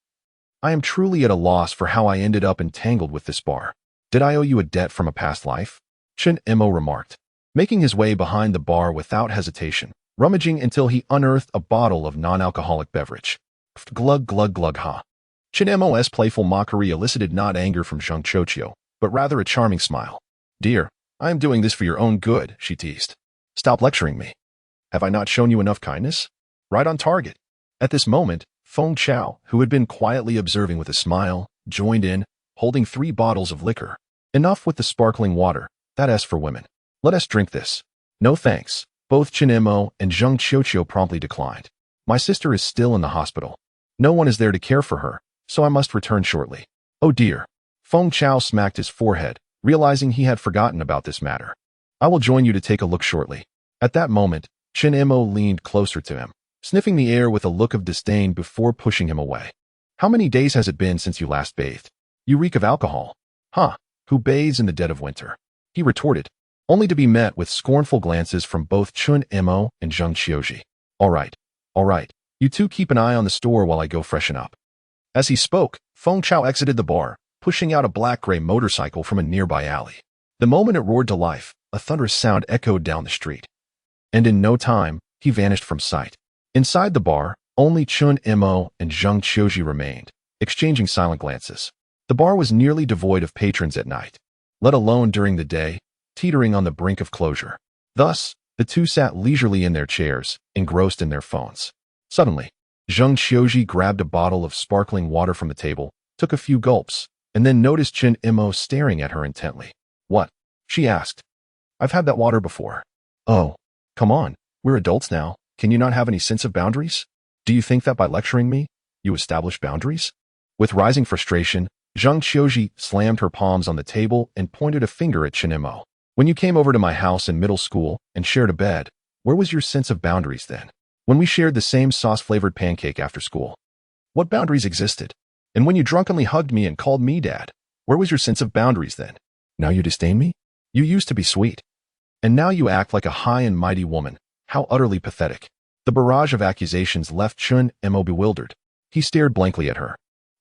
I am truly at a loss for how I ended up entangled with this bar. Did I owe you a debt from a past life? Chen Mo remarked, making his way behind the bar without hesitation, rummaging until he unearthed a bottle of non-alcoholic beverage. Glug glug glug ha. Chen Mo's playful mockery elicited not anger from Zheng Qiuqiu, but rather a charming smile. Dear, I am doing this for your own good, she teased. Stop lecturing me. Have I not shown you enough kindness? Right on target. At this moment, Feng Chao, who had been quietly observing with a smile, joined in, holding 3 bottles of liquor. Enough with the sparkling water. That's for women. Let us drink this. No thanks. Both Chen Mo and Zheng Qiuqiu promptly declined. My sister is still in the hospital. No one is there to care for her, so I must return shortly. Oh dear. Feng Chao smacked his forehead, realizing he had forgotten about this matter. I will join you to take a look shortly. At that moment, Chen Mo leaned closer to him, sniffing the air with a look of disdain before pushing him away. How many days has it been since you last bathed? You reek of alcohol. Huh, who bathes in the dead of winter? He retorted, only to be met with scornful glances from both Chen Mo and Zheng Qiuqiu. All right. You two keep an eye on the store while I go freshen up. As he spoke, Feng Chao exited the bar, pushing out a black-gray motorcycle from a nearby alley. The moment it roared to life, a thunderous sound echoed down the street. And in no time, he vanished from sight. Inside the bar, only Chen Mo and Zheng Qiuqiu remained, exchanging silent glances. The bar was nearly devoid of patrons at night, let alone during the day, teetering on the brink of closure. Thus, the two sat leisurely in their chairs, engrossed in their phones. Suddenly, Zheng Qiuqiu grabbed a bottle of sparkling water from the table, took a few gulps, and then noticed Chen Mo staring at her intently. "What?" she asked. "I've had that water before." "Oh, come on, we're adults now. Can you not have any sense of boundaries? Do you think that by lecturing me, you establish boundaries?" With rising frustration, Zheng Qiuqiu slammed her palms on the table and pointed a finger at Chen Mo. "When you came over to my house in middle school and shared a bed, where was your sense of boundaries then? When we shared the same sauce-flavored pancake after school, what boundaries existed? And when you drunkenly hugged me and called me dad, where was your sense of boundaries then? Now you disdain me? You used to be sweet. And now you act like a high and mighty woman. How utterly pathetic." The barrage of accusations left Chen Mo bewildered. He stared blankly at her,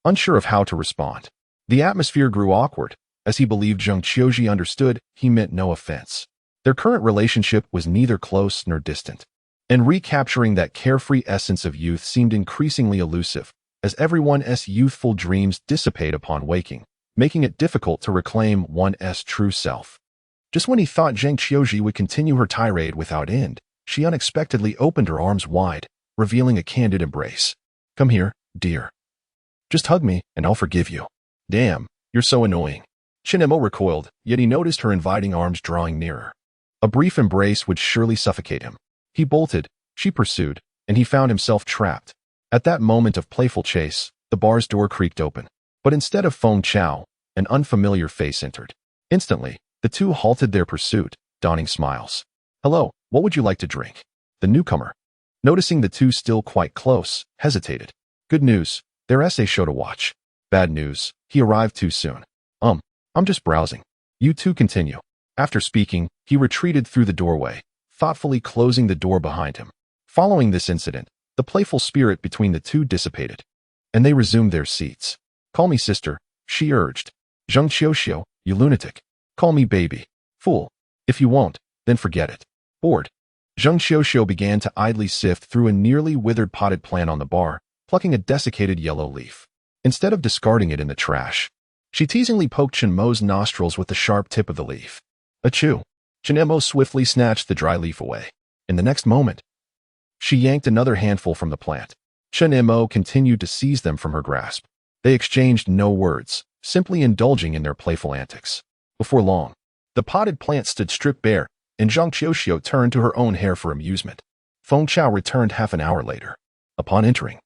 unsure of how to respond. The atmosphere grew awkward, as he believed Zheng Qiuqiu understood he meant no offense. Their current relationship was neither close nor distant, and recapturing that carefree essence of youth seemed increasingly elusive, as everyone's youthful dreams dissipate upon waking, making it difficult to reclaim one's true self. Just when he thought Zheng Qiuqiu would continue her tirade without end, she unexpectedly opened her arms wide, revealing a candid embrace. "Come here, dear. Just hug me, and I'll forgive you." "Damn, you're so annoying." Chen Mo recoiled, yet he noticed her inviting arms drawing nearer. A brief embrace would surely suffocate him. He bolted, she pursued, and he found himself trapped. At that moment of playful chase, the bar's door creaked open. But instead of Feng Chao, an unfamiliar face entered. Instantly, the two halted their pursuit, donning smiles. "Hello, what would you like to drink?" The newcomer, noticing the two still quite close, hesitated. Good news, their essay showed a watch. Bad news, he arrived too soon. I'm just browsing. You two continue." After speaking, he retreated through the doorway, thoughtfully closing the door behind him. Following this incident, the playful spirit between the two dissipated, and they resumed their seats. "Call me sister," she urged. "Zheng Qiuqiu, you lunatic. Call me baby. Fool. If you won't, then forget it." Bored, Zheng Qiuqiu began to idly sift through a nearly withered potted plant on the bar, plucking a desiccated yellow leaf. Instead of discarding it in the trash, she teasingly poked Chen Mo's nostrils with the sharp tip of the leaf. Achoo! Chen Mo swiftly snatched the dry leaf away. In the next moment, she yanked another handful from the plant. Chen Mo continued to seize them from her grasp. They exchanged no words, simply indulging in their playful antics. Before long, the potted plant stood stripped bare, and Zheng Qiuqiu turned to her own hair for amusement. Feng Chao returned half an hour later. Upon entering,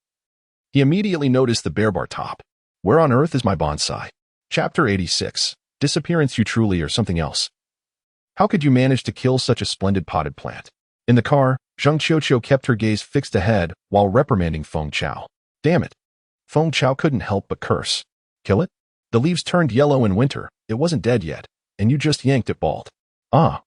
he immediately noticed the bare bar top. "Where on earth is my bonsai?" Chapter 86. Disappearance. You truly are something else. How could you manage to kill such a splendid potted plant? In the car, Zheng Qiuqiu kept her gaze fixed ahead while reprimanding Feng Chao. Damn it. Feng Chao couldn't help but curse. Kill it? The leaves turned yellow in winter, it wasn't dead yet, and you just yanked it bald. Ah.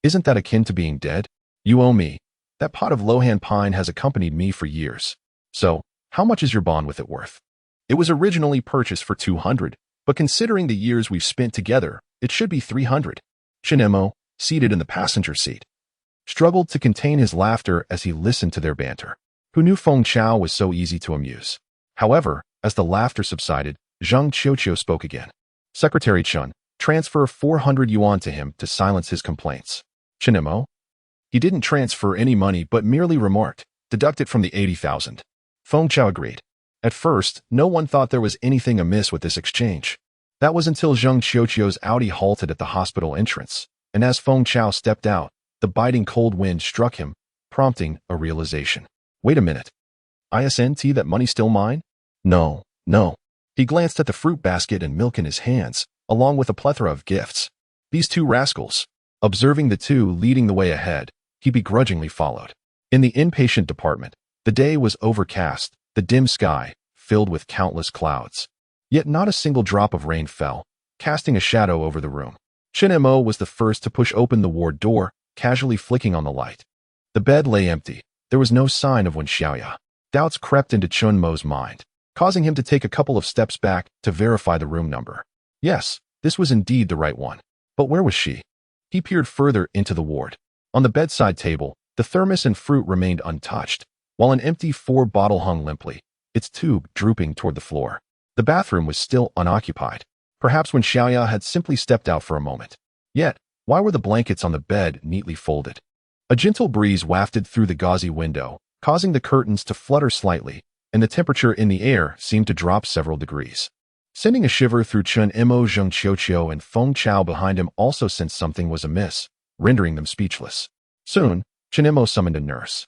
Isn't that akin to being dead? You owe me. That pot of Lohan pine has accompanied me for years. So, how much is your bond with it worth? It was originally purchased for 200, but considering the years we've spent together, it should be 300. Chen Mo, seated in the passenger seat, struggled to contain his laughter as he listened to their banter. Who knew Feng Chao was so easy to amuse? However, as the laughter subsided, Zheng Qiuqiu spoke again. "Secretary Chen, transfer 400 yuan to him to silence his complaints." Chen Mo? He didn't transfer any money but merely remarked, "Deduct it from the 80,000. Feng Chao agreed. At first, no one thought there was anything amiss with this exchange. That was until Zheng Qiuqiu's Audi halted at the hospital entrance, and as Feng Chao stepped out, the biting cold wind struck him, prompting a realization. Wait a minute. Isn't that money still mine? No. He glanced at the fruit basket and milk in his hands, along with a plethora of gifts. These two rascals. Observing the two leading the way ahead, he begrudgingly followed. In the inpatient department, the day was overcast, the dim sky filled with countless clouds. Yet not a single drop of rain fell, casting a shadow over the room. Chen Mo was the first to push open the ward door, casually flicking on the light. The bed lay empty. There was no sign of Wen Xiaoya. Doubts crept into Chen Mo's mind, causing him to take a couple of steps back to verify the room number. Yes, this was indeed the right one. But where was she? He peered further into the ward. On the bedside table, the thermos and fruit remained untouched, while an empty 4 bottle hung limply, its tube drooping toward the floor. The bathroom was still unoccupied. Perhaps Wen Xiaoya had simply stepped out for a moment. Yet, why were the blankets on the bed neatly folded? A gentle breeze wafted through the gauzy window, causing the curtains to flutter slightly, and the temperature in the air seemed to drop several degrees. Sending a shiver through Chen Mo, Zheng Qiuqiu and Feng Chao behind him also sensed something was amiss, rendering them speechless. Soon, Chen Mo summoned a nurse.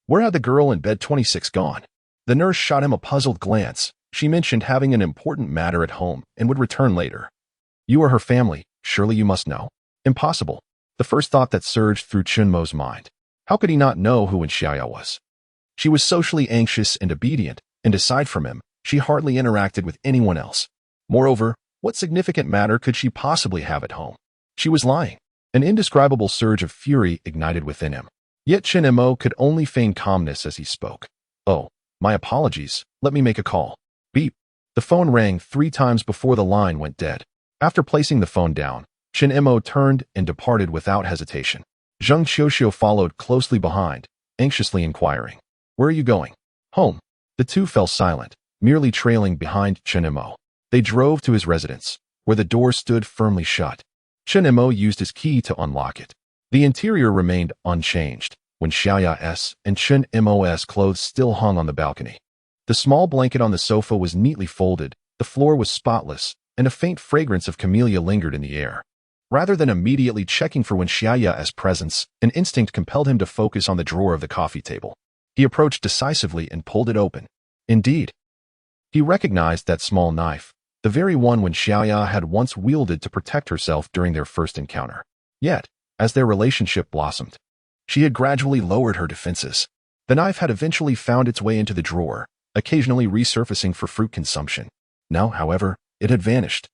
Where had the girl in bed 26 gone? The nurse shot him a puzzled glance. She mentioned having an important matter at home and would return later. You are her family, surely you must know. Impossible. The first thought that surged through Chen Mo's mind. How could he not know who Wen Xiaoya was? She was socially anxious and obedient, and aside from him, she hardly interacted with anyone else. Moreover, what significant matter could she possibly have at home? She was lying. An indescribable surge of fury ignited within him. Yet Chen Mo could only feign calmness as he spoke. Oh, my apologies, let me make a call. Beep. The phone rang 3 times before the line went dead. After placing the phone down, Chen Mo turned and departed without hesitation. Zheng Qiuqiu followed closely behind, anxiously inquiring, "Where are you going?" "Home." The two fell silent, merely trailing behind Chen Mo. They drove to his residence, where the door stood firmly shut. Chen Mo used his key to unlock it. The interior remained unchanged, Wen Xiaoya's and Chen Mo's clothes still hung on the balcony. The small blanket on the sofa was neatly folded, the floor was spotless, and a faint fragrance of camellia lingered in the air. Rather than immediately checking for Wen Xiaoya's presence, an instinct compelled him to focus on the drawer of the coffee table. He approached decisively and pulled it open. Indeed, he recognized that small knife, the very one Wen Xiaoya had once wielded to protect herself during their first encounter. Yet, as their relationship blossomed, she had gradually lowered her defenses. The knife had eventually found its way into the drawer, occasionally resurfacing for fruit consumption. Now, however, it had vanished.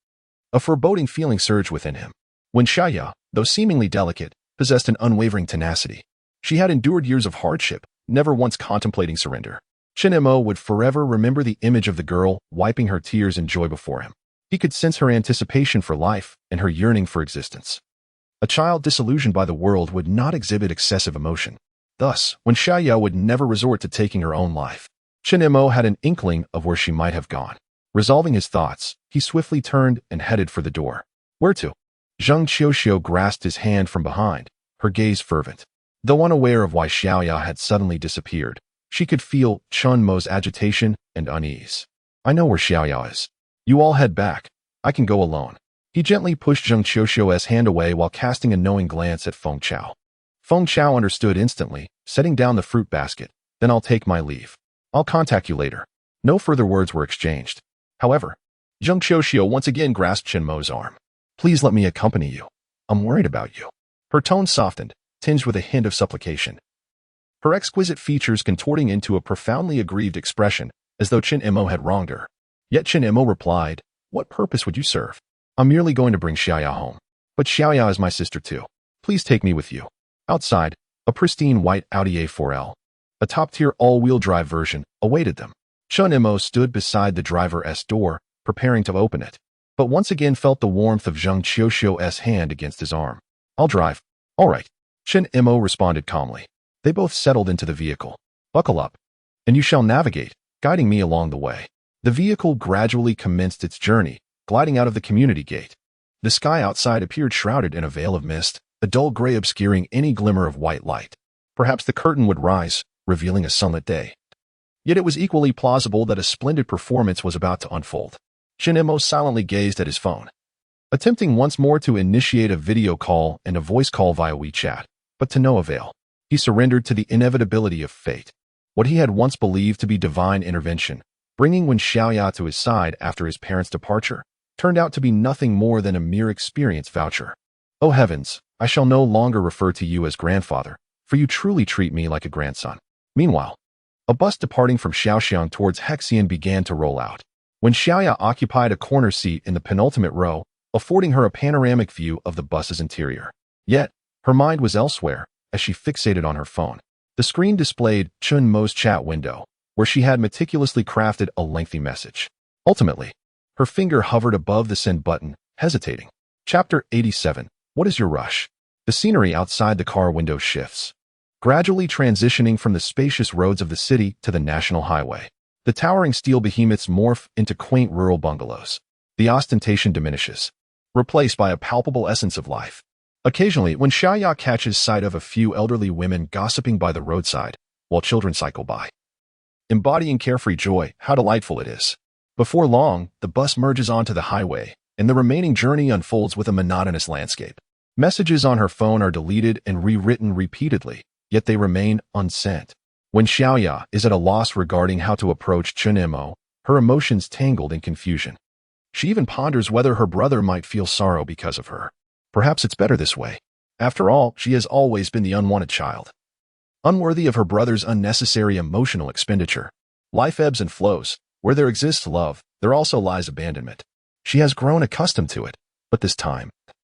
A foreboding feeling surged within him. Wen Xiaoya, though seemingly delicate, possessed an unwavering tenacity. She had endured years of hardship, never once contemplating surrender. Chen Mo would forever remember the image of the girl wiping her tears in joy before him. He could sense her anticipation for life and her yearning for existence. A child disillusioned by the world would not exhibit excessive emotion. Thus, Wen Xiaoya would never resort to taking her own life. Chen Mo had an inkling of where she might have gone. Resolving his thoughts, he swiftly turned and headed for the door. Where to? Zheng Qiuqiu grasped his hand from behind, her gaze fervent. Though unaware of why Xiaoya had suddenly disappeared, she could feel Chen Mo's agitation and unease. I know where Xiaoya is. You all head back. I can go alone. He gently pushed Zheng Qiuqiu's hand away while casting a knowing glance at Feng Chao. Feng Chao understood instantly, setting down the fruit basket. Then I'll take my leave. I'll contact you later. No further words were exchanged. However, Zheng Qiuqiu once again grasped Chen Mo's arm. Please let me accompany you. I'm worried about you. Her tone softened, tinged with a hint of supplication. Her exquisite features contorting into a profoundly aggrieved expression, as though Chen Mo had wronged her. Yet Chen Mo replied, What purpose would you serve? I'm merely going to bring Xiaoya home. But Xiaoya is my sister too. Please take me with you. Outside, a pristine white Audi A4L, a top-tier all-wheel drive version, awaited them. Chen Mo stood beside the driver's door, preparing to open it, but once again felt the warmth of Zheng Qiuqiu's hand against his arm. I'll drive. All right. Chen Mo responded calmly. They both settled into the vehicle. Buckle up, and you shall navigate, guiding me along the way. The vehicle gradually commenced its journey, gliding out of the community gate. The sky outside appeared shrouded in a veil of mist, a dull gray obscuring any glimmer of white light. Perhaps the curtain would rise, revealing a sunlit day. Yet it was equally plausible that a splendid performance was about to unfold. Chen Mo silently gazed at his phone, attempting once more to initiate a video call and a voice call via WeChat, but to no avail. He surrendered to the inevitability of fate. What he had once believed to be divine intervention, bringing Wen Xiaoya to his side after his parents' departure, turned out to be nothing more than a mere experience voucher. Oh heavens, I shall no longer refer to you as grandfather, for you truly treat me like a grandson. Meanwhile, a bus departing from Shaoxiang towards Hexian began to roll out. Wen Xiaoya occupied a corner seat in the penultimate row, affording her a panoramic view of the bus's interior. Yet, her mind was elsewhere, as she fixated on her phone. The screen displayed Chen Mo's chat window, where she had meticulously crafted a lengthy message. Ultimately, her finger hovered above the send button, hesitating. Chapter 87. What is your rush? The scenery outside the car window shifts, gradually transitioning from the spacious roads of the city to the national highway. The towering steel behemoths morph into quaint rural bungalows. The ostentation diminishes, replaced by a palpable essence of life. Occasionally, when Xiaoya catches sight of a few elderly women gossiping by the roadside, while children cycle by, embodying carefree joy, how delightful it is. Before long, the bus merges onto the highway, and the remaining journey unfolds with a monotonous landscape. Messages on her phone are deleted and rewritten repeatedly, yet they remain unsent. When Xiaoya is at a loss regarding how to approach Chen Mo, her emotions tangled in confusion. She even ponders whether her brother might feel sorrow because of her. Perhaps it's better this way. After all, she has always been the unwanted child, unworthy of her brother's unnecessary emotional expenditure. Life ebbs and flows. Where there exists love, there also lies abandonment. She has grown accustomed to it, but this time,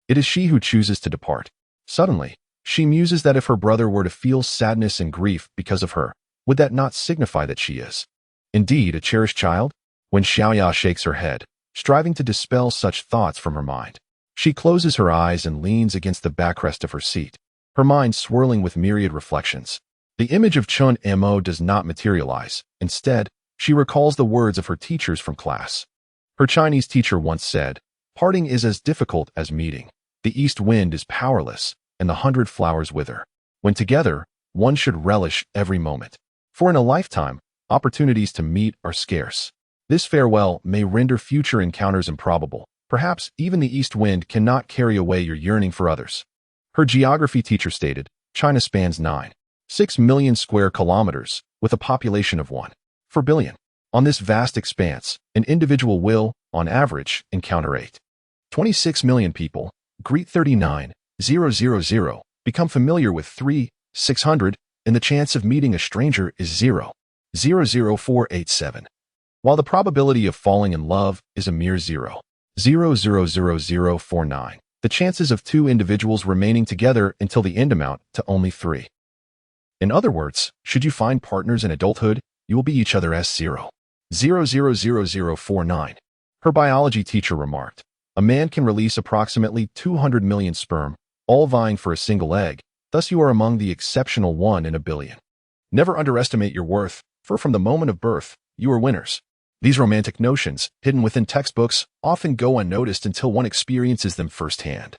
it is she who chooses to depart. Suddenly, she muses that if her brother were to feel sadness and grief because of her, would that not signify that she is indeed a cherished child? When Xiaoya shakes her head, striving to dispel such thoughts from her mind, she closes her eyes and leans against the backrest of her seat, her mind swirling with myriad reflections. The image of Chen Mo does not materialize. Instead, she recalls the words of her teachers from class. Her Chinese teacher once said, "Parting is as difficult as meeting. The east wind is powerless, and the 100 flowers wither. When together, one should relish every moment. For in a lifetime, opportunities to meet are scarce. This farewell may render future encounters improbable. Perhaps even the east wind cannot carry away your yearning for others." Her geography teacher stated, China spans 9.6 million square kilometers, with a population of 1.4 billion. On this vast expanse, an individual will, on average, encounter 8.26 million people, greet 39,000, become familiar with 3,600, and the chance of meeting a stranger is 0.00487. While the probability of falling in love is a mere 0.00049, the chances of two individuals remaining together until the end amount to only 3. In other words, should you find partners in adulthood, you will be each other as 0.00049. Her biology teacher remarked, a man can release approximately 200 million sperm, all vying for a single egg, thus you are among the exceptional 1 in a billion. Never underestimate your worth, for from the moment of birth, you are winners. These romantic notions, hidden within textbooks, often go unnoticed until one experiences them firsthand,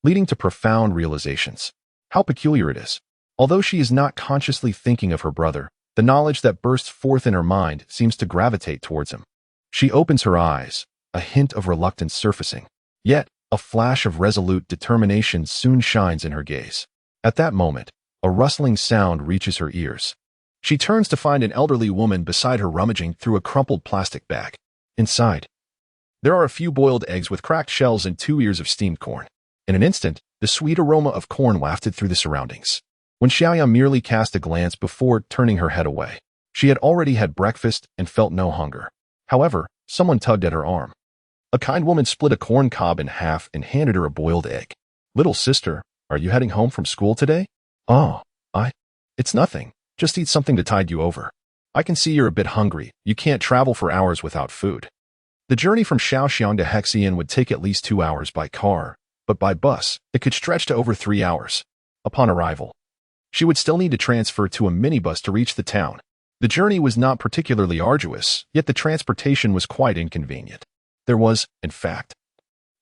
leading to profound realizations. How peculiar it is. Although she is not consciously thinking of her brother, the knowledge that bursts forth in her mind seems to gravitate towards him. She opens her eyes, a hint of reluctance surfacing. Yet, a flash of resolute determination soon shines in her gaze. At that moment, a rustling sound reaches her ears. She turns to find an elderly woman beside her rummaging through a crumpled plastic bag. Inside, there are a few boiled eggs with cracked shells and 2 ears of steamed corn. In an instant, the sweet aroma of corn wafted through the surroundings. When Xiaoya merely cast a glance before turning her head away, she had already had breakfast and felt no hunger. However, someone tugged at her arm. A kind woman split a corn cob in half and handed her a boiled egg. "Little sister, are you heading home from school today?" "Oh, it's nothing. Just eat something to tide you over. I can see you're a bit hungry. You can't travel for hours without food." The journey from Shaoxiang to Hexian would take at least 2 hours by car, but by bus, it could stretch to over 3 hours. Upon arrival, she would still need to transfer to a minibus to reach the town. The journey was not particularly arduous, yet the transportation was quite inconvenient. There was, in fact,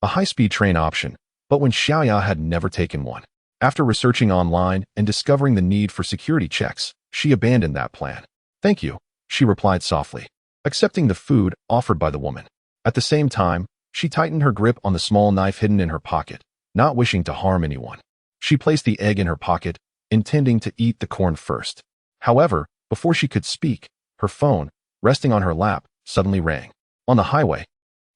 a high-speed train option, but when Xiaoya had never taken one. After researching online and discovering the need for security checks, she abandoned that plan. "Thank you," she replied softly, accepting the food offered by the woman. At the same time, she tightened her grip on the small knife hidden in her pocket, not wishing to harm anyone. She placed the egg in her pocket, intending to eat the corn first. However, before she could speak, her phone, resting on her lap, suddenly rang. On the highway,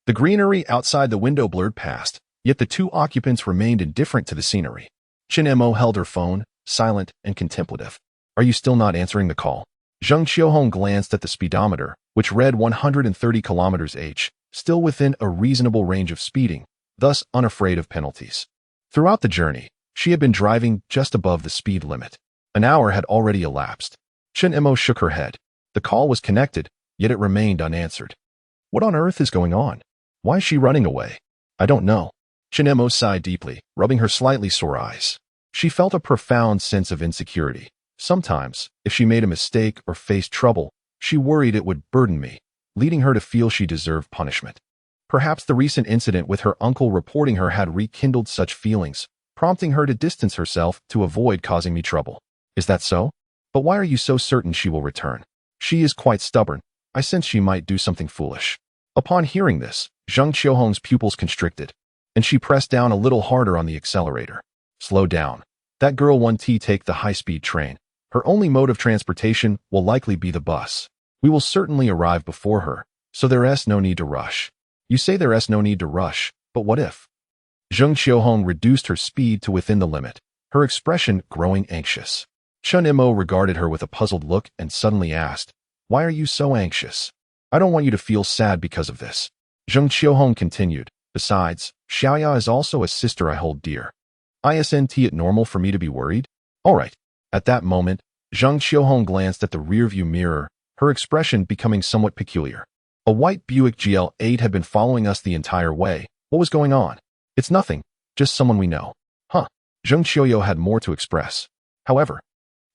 the greenery outside the window blurred past, yet the two occupants remained indifferent to the scenery. Chen Mo held her phone, silent and contemplative. "Are you still not answering the call?" Zheng Qiuqiu glanced at the speedometer, which read 130 kilometers h, still within a reasonable range of speeding, thus unafraid of penalties. Throughout the journey, she had been driving just above the speed limit. An hour had already elapsed. Chen Mo shook her head. The call was connected, yet it remained unanswered. What on earth is going on? Why is she running away? I don't know. Chen Mo sighed deeply, rubbing her slightly sore eyes. She felt a profound sense of insecurity. Sometimes, if she made a mistake or faced trouble, She worried it would burden me, leading her to feel she deserved punishment. Perhaps the recent incident with her uncle reporting her had rekindled such feelings, prompting her to distance herself to avoid causing me trouble. Is that so? But why are you so certain she will return? She is quite stubborn. I sense she might do something foolish. Upon hearing this, Zheng Qiuqiu's pupils constricted, and she pressed down a little harder on the accelerator. Slow down. That girl won't take the high-speed train. Her only mode of transportation will likely be the bus. We will certainly arrive before her, so there's no need to rush. You say there's no need to rush, but what if? Zheng Qiuqiu reduced her speed to within the limit, her expression growing anxious. Chen Mo regarded her with a puzzled look and suddenly asked, "Why are you so anxious? I don't want you to feel sad because of this." Zheng Qiuqiu continued, "Besides, Xiaoya is also a sister I hold dear. Isn't it normal for me to be worried?" "All right." At that moment, Zheng Qiuqiu glanced at the rearview mirror, her expression becoming somewhat peculiar. A white Buick GL8 had been following us the entire way. What was going on? "It's nothing, just someone we know." Huh. Zheng Qiuqiu had more to express. However,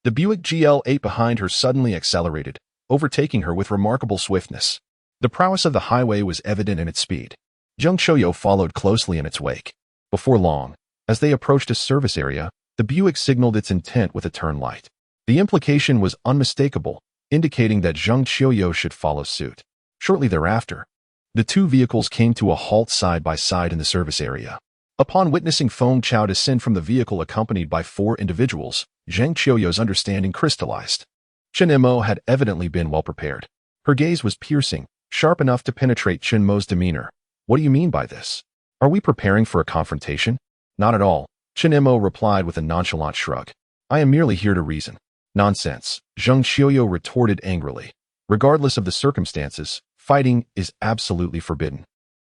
the Buick GL8 behind her suddenly accelerated, overtaking her with remarkable swiftness. The prowess of the highway was evident in its speed. Zheng Qiuqiu followed closely in its wake. Before long, as they approached a service area, the Buick signaled its intent with a turn light. The implication was unmistakable, indicating that Zheng Qiuqiu should follow suit. Shortly thereafter, the two vehicles came to a halt side by side in the service area. Upon witnessing Feng Chao descend from the vehicle accompanied by 4 individuals, Zheng Qiuqiu's understanding crystallized. Chen Mo had evidently been well prepared. Her gaze was piercing, sharp enough to penetrate Chen Mo's demeanor. "What do you mean by this? Are we preparing for a confrontation?" "Not at all," Chen Mo replied with a nonchalant shrug. "I am merely here to reason." "Nonsense," Zheng Qiuqiu retorted angrily. "Regardless of the circumstances, fighting is absolutely forbidden.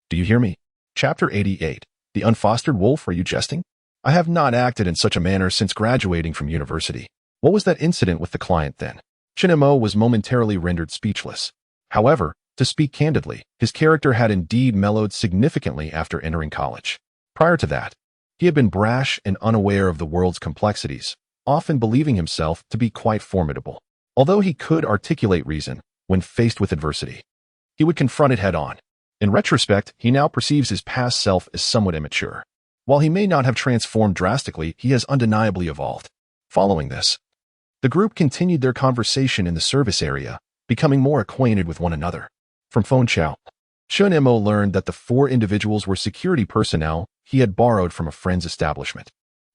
Do you hear me?" Chapter 88. The Unfostered Wolf. Are you jesting? I have not acted in such a manner since graduating from university. What was that incident with the client then? Chen Mo was momentarily rendered speechless. However, to speak candidly, his character had indeed mellowed significantly after entering college. Prior to that, he had been brash and unaware of the world's complexities, often believing himself to be quite formidable. Although he could articulate reason, when faced with adversity, he would confront it head-on. In retrospect, he now perceives his past self as somewhat immature. While he may not have transformed drastically, he has undeniably evolved. Following this, the group continued their conversation in the service area, becoming more acquainted with one another. From Feng Chao, Chen Mo learned that the 4 individuals were security personnel he had borrowed from a friend's establishment,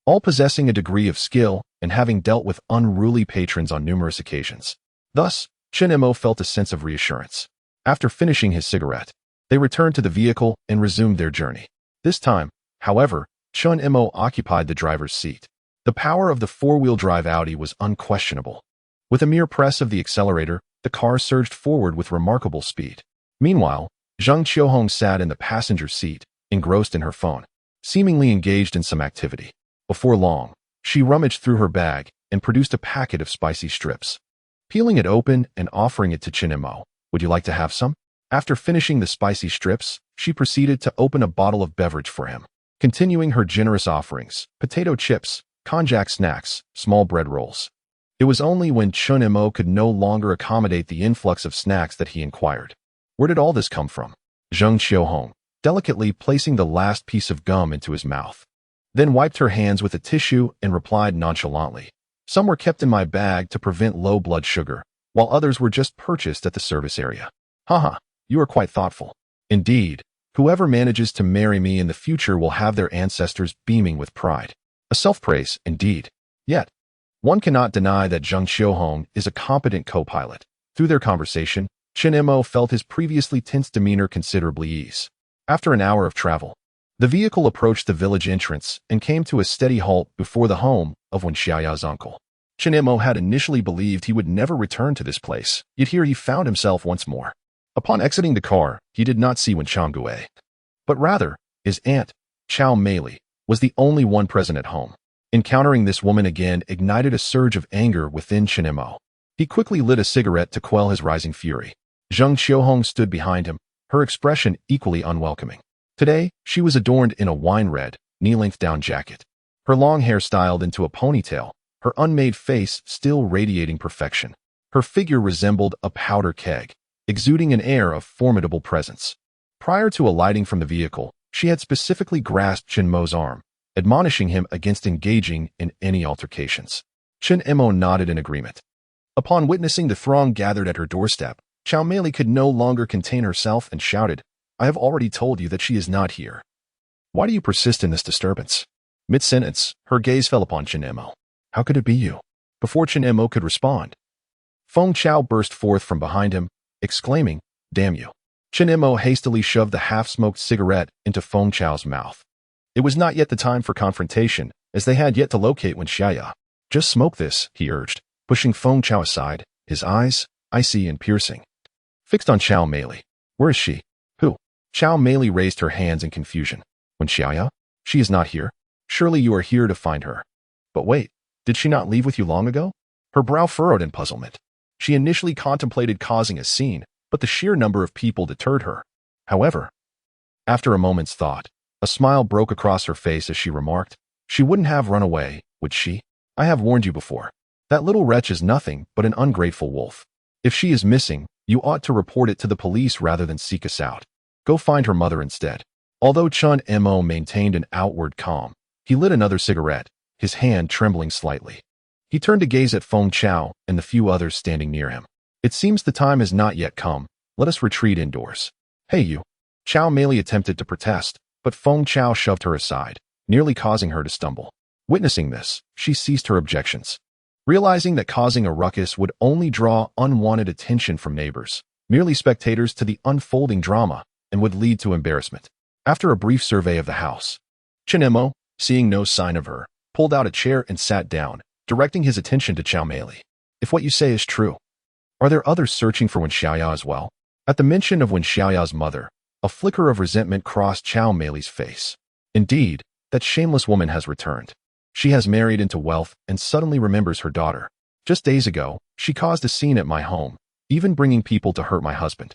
all possessing a degree of skill and having dealt with unruly patrons on numerous occasions. Thus, Chen Mo felt a sense of reassurance. After finishing his cigarette, they returned to the vehicle and resumed their journey. This time, however, Chen Mo occupied the driver's seat. The power of the 4-wheel drive Audi was unquestionable. With a mere press of the accelerator, the car surged forward with remarkable speed. Meanwhile, Zheng Qiuqiu sat in the passenger seat, engrossed in her phone, seemingly engaged in some activity. Before long, she rummaged through her bag and produced a packet of spicy strips. Peeling it open and offering it to Chen Mo, "Would you like to have some?" After finishing the spicy strips, she proceeded to open a bottle of beverage for him, continuing her generous offerings: potato chips, konjac snacks, small bread rolls. It was only when Chen Mo could no longer accommodate the influx of snacks that he inquired, "Where did all this come from?" Zheng Qiuqiu, delicately placing the last piece of gum into his mouth, then wiped her hands with a tissue and replied nonchalantly, "Some were kept in my bag to prevent low blood sugar, while others were just purchased at the service area." "Haha, you are quite thoughtful." "Indeed, whoever manages to marry me in the future will have their ancestors beaming with pride." A self-praise, indeed. Yet, one cannot deny that Zheng Qiuqiu is a competent co-pilot. Through their conversation, Chen Mo felt his previously tense demeanor considerably ease. After an hour of travel, the vehicle approached the village entrance and came to a steady halt before the home of Wen Xiaoya's uncle. Chen Mo had initially believed he would never return to this place, yet here he found himself once more. Upon exiting the car, he did not see Wen Xiaoya, but rather, his aunt, Chao Meili, was the only one present at home. Encountering this woman again ignited a surge of anger within Chen Mo. He quickly lit a cigarette to quell his rising fury. Zheng Qiuqiu stood behind him, her expression equally unwelcoming. Today, she was adorned in a wine-red, knee-length down jacket, her long hair styled into a ponytail, her unmade face still radiating perfection. Her figure resembled a powder keg, exuding an air of formidable presence. Prior to alighting from the vehicle, she had specifically grasped Chen Mo's arm, admonishing him against engaging in any altercations. Chen Mo nodded in agreement. Upon witnessing the throng gathered at her doorstep, Qingmei could no longer contain herself and shouted, "I have already told you that she is not here. Why do you persist in this disturbance?" Mid-sentence, her gaze fell upon Chen Mo. "How could it be you?" Before Chen Mo could respond, Feng Chao burst forth from behind him, exclaiming, "Damn you." Chen Mo hastily shoved the half-smoked cigarette into Feng Chao's mouth. It was not yet the time for confrontation, as they had yet to locate Wen Xiaoya. "Just smoke this," he urged, pushing Feng Chao aside, his eyes, icy and piercing, fixed on Qingmei. "Where is she?" "Who?" Qingmei raised her hands in confusion. "Wen Xiaoya? She is not here. Surely you are here to find her." "But wait, did she not leave with you long ago?" Her brow furrowed in puzzlement. She initially contemplated causing a scene, but the sheer number of people deterred her. However, after a moment's thought, a smile broke across her face as she remarked, "She wouldn't have run away, would she? I have warned you before. That little wretch is nothing but an ungrateful wolf. If she is missing, you ought to report it to the police rather than seek us out. Go find her mother instead." Although Chen Mo maintained an outward calm, he lit another cigarette, his hand trembling slightly. He turned to gaze at Feng Chao and the few others standing near him. "It seems the time has not yet come. Let us retreat indoors." "Hey you." Qingmei attempted to protest, but Feng Chao shoved her aside, nearly causing her to stumble. Witnessing this, she ceased her objections. Realizing that causing a ruckus would only draw unwanted attention from neighbors, merely spectators to the unfolding drama, and would lead to embarrassment. After a brief survey of the house, Chen Mo, seeing no sign of her, pulled out a chair and sat down, directing his attention to Qingmei. "If what you say is true, are there others searching for Wen Xiaoya as well?" At the mention of Wen Xiaoya's mother, a flicker of resentment crossed Qingmei's face. "Indeed, that shameless woman has returned. She has married into wealth and suddenly remembers her daughter. Just days ago, she caused a scene at my home, even bringing people to hurt my husband.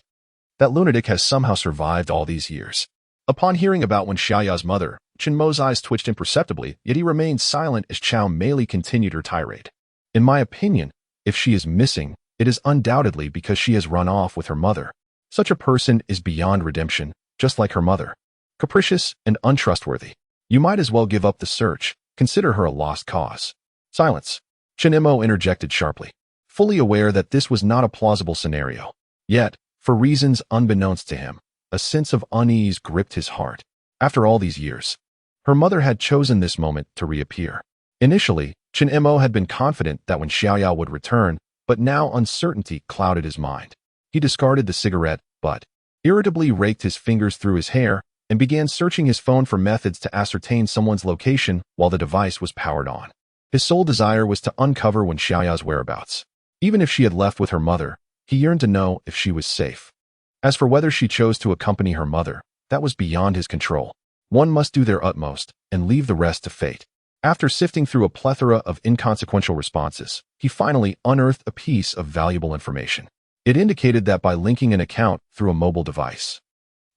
That lunatic has somehow survived all these years." Upon hearing about Wen Xiaoya's mother, Chen Mo's eyes twitched imperceptibly, yet he remained silent as Qingmei continued her tirade. "In my opinion, if she is missing, it is undoubtedly because she has run off with her mother. Such a person is beyond redemption, just like her mother. Capricious and untrustworthy. You might as well give up the search. Consider her a lost cause." Silence. Chen Mo interjected sharply, fully aware that this was not a plausible scenario. Yet, for reasons unbeknownst to him, a sense of unease gripped his heart. After all these years, her mother had chosen this moment to reappear. Initially, Chen Mo had been confident that Wen Xiaoya would return, but now uncertainty clouded his mind. He discarded the cigarette, but irritably raked his fingers through his hair and began searching his phone for methods to ascertain someone's location while the device was powered on. His sole desire was to uncover Wen Xiaoya's whereabouts. Even if she had left with her mother, he yearned to know if she was safe. As for whether she chose to accompany her mother, that was beyond his control. One must do their utmost and leave the rest to fate. After sifting through a plethora of inconsequential responses, he finally unearthed a piece of valuable information. It indicated that by linking an account through a mobile device,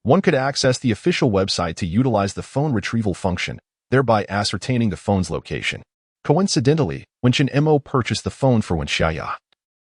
one could access the official website to utilize the phone retrieval function, thereby ascertaining the phone's location. Coincidentally, when Chen Mo purchased the phone for Wen Xiaoya,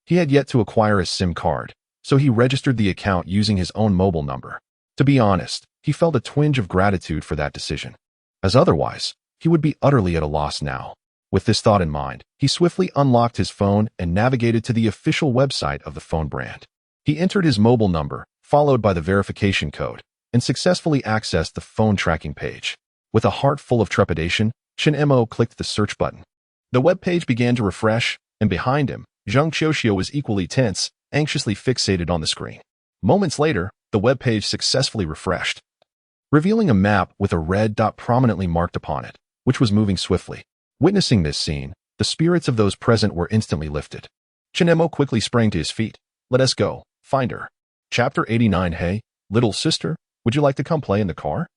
he had yet to acquire a SIM card, so he registered the account using his own mobile number. To be honest, he felt a twinge of gratitude for that decision, as otherwise, he would be utterly at a loss now. With this thought in mind, he swiftly unlocked his phone and navigated to the official website of the phone brand. He entered his mobile number, followed by the verification code, and successfully accessed the phone tracking page. With a heart full of trepidation, Chen Mo clicked the search button. The web page began to refresh, and behind him, Zheng Qiuqiu was equally tense, anxiously fixated on the screen. Moments later, the web page successfully refreshed, revealing a map with a red dot prominently marked upon it, which was moving swiftly. Witnessing this scene, the spirits of those present were instantly lifted. Chen Mo quickly sprang to his feet. "Let us go. Find her." Chapter 89. "Hey, little sister, would you like to come play in the car?"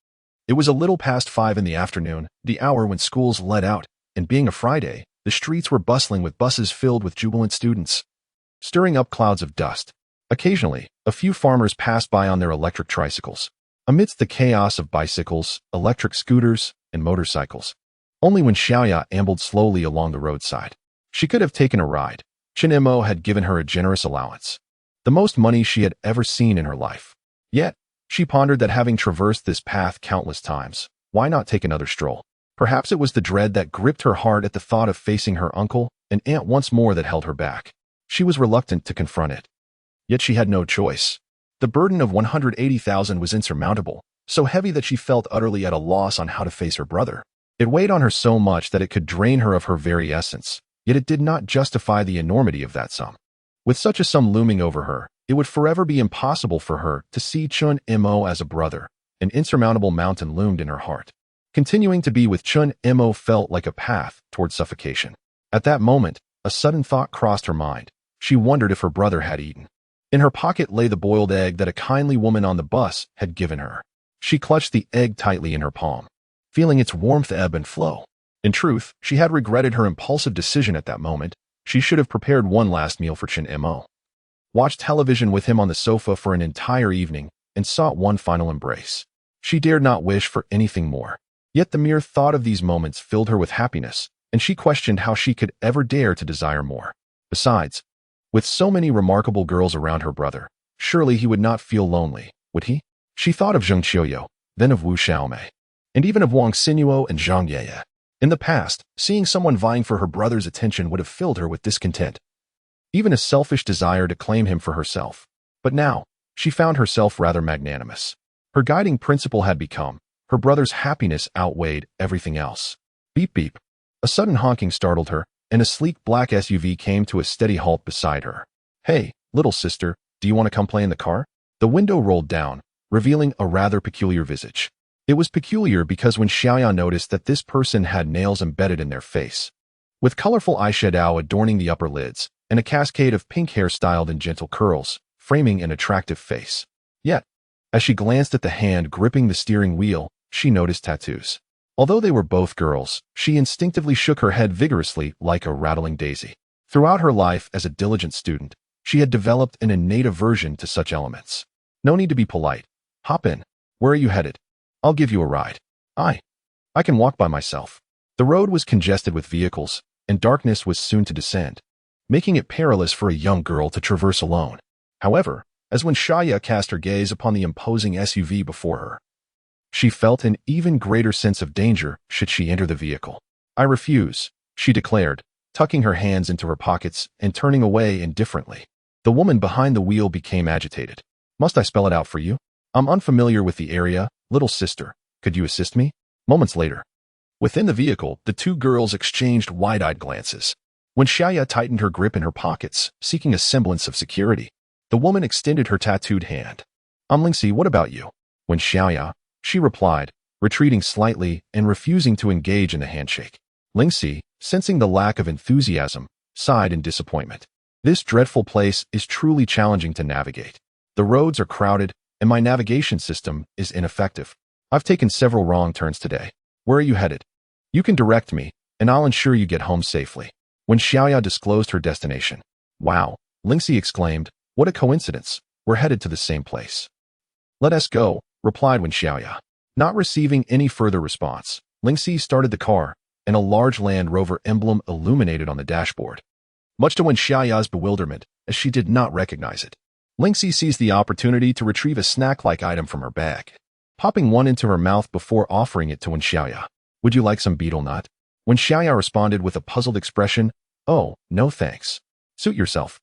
It was a little past 5 in the afternoon, the hour when schools let out, and being a Friday, the streets were bustling with buses filled with jubilant students, stirring up clouds of dust. Occasionally, a few farmers passed by on their electric tricycles. Amidst the chaos of bicycles, electric scooters, and motorcycles, only Wen Xiaoya ambled slowly along the roadside. She could have taken a ride, Chen Mo had given her a generous allowance, the most money she had ever seen in her life. Yet, she pondered that having traversed this path countless times, why not take another stroll? Perhaps it was the dread that gripped her heart at the thought of facing her uncle and aunt once more that held her back. She was reluctant to confront it. Yet she had no choice. The burden of 180,000 was insurmountable, so heavy that she felt utterly at a loss on how to face her brother. It weighed on her so much that it could drain her of her very essence, yet it did not justify the enormity of that sum. With such a sum looming over her, it would forever be impossible for her to see Chen Mo as a brother. An insurmountable mountain loomed in her heart. Continuing to be with Chen Mo felt like a path toward suffocation. At that moment, a sudden thought crossed her mind. She wondered if her brother had eaten. In her pocket lay the boiled egg that a kindly woman on the bus had given her. She clutched the egg tightly in her palm, feeling its warmth ebb and flow. In truth, she had regretted her impulsive decision at that moment. She should have prepared one last meal for Chen Mo, watched television with him on the sofa for an entire evening, and sought one final embrace. She dared not wish for anything more. Yet the mere thought of these moments filled her with happiness, and she questioned how she could ever dare to desire more. Besides, with so many remarkable girls around her brother, surely he would not feel lonely, would he? She thought of Zheng Qiuqiu, then of Wen Xiaoya, and even of Wang Xinuo and Zhang Qiuqiu. In the past, seeing someone vying for her brother's attention would have filled her with discontent, even a selfish desire to claim him for herself. But now, she found herself rather magnanimous. Her guiding principle had become, her brother's happiness outweighed everything else. Beep beep. A sudden honking startled her, and a sleek black SUV came to a steady halt beside her. Hey, little sister, do you want to come play in the car? The window rolled down, revealing a rather peculiar visage. It was peculiar because Wen Xiaoya noticed that this person had nails embedded in their face, with colorful eyeshadow adorning the upper lids, and a cascade of pink hair styled in gentle curls, framing an attractive face. Yet, as she glanced at the hand gripping the steering wheel, she noticed tattoos. Although they were both girls, she instinctively shook her head vigorously like a rattling daisy. Throughout her life as a diligent student, she had developed an innate aversion to such elements. No need to be polite. Hop in. Where are you headed? I'll give you a ride. I can walk by myself. The road was congested with vehicles, and darkness was soon to descend, making it perilous for a young girl to traverse alone. However, as Wen Xiaoya cast her gaze upon the imposing SUV before her, she felt an even greater sense of danger should she enter the vehicle. I refuse, she declared, tucking her hands into her pockets and turning away indifferently. The woman behind the wheel became agitated. Must I spell it out for you? I'm unfamiliar with the area, little sister. Could you assist me? Moments later, within the vehicle, the two girls exchanged wide-eyed glances. Wen Xiaoya tightened her grip in her pockets, seeking a semblance of security. The woman extended her tattooed hand. Lingxi, what about you? Wen Xiaoya, she replied, retreating slightly and refusing to engage in the handshake. Lingxi, sensing the lack of enthusiasm, sighed in disappointment. This dreadful place is truly challenging to navigate. The roads are crowded, and my navigation system is ineffective. I've taken several wrong turns today. Where are you headed? You can direct me, and I'll ensure you get home safely. Wen Xiaoya disclosed her destination. Wow, Lingxi exclaimed, what a coincidence. We're headed to the same place. Let us go, replied Wen Xiaoya. Not receiving any further response, Lingxi started the car, and a large Land Rover emblem illuminated on the dashboard. Much to Wen Xiaoya's bewilderment, as she did not recognize it, Lingxi seized the opportunity to retrieve a snack-like item from her bag, popping one into her mouth before offering it to Wen Xiaoya. Would you like some betel nut? Wen Xiaoya responded with a puzzled expression. Oh, no thanks. Suit yourself.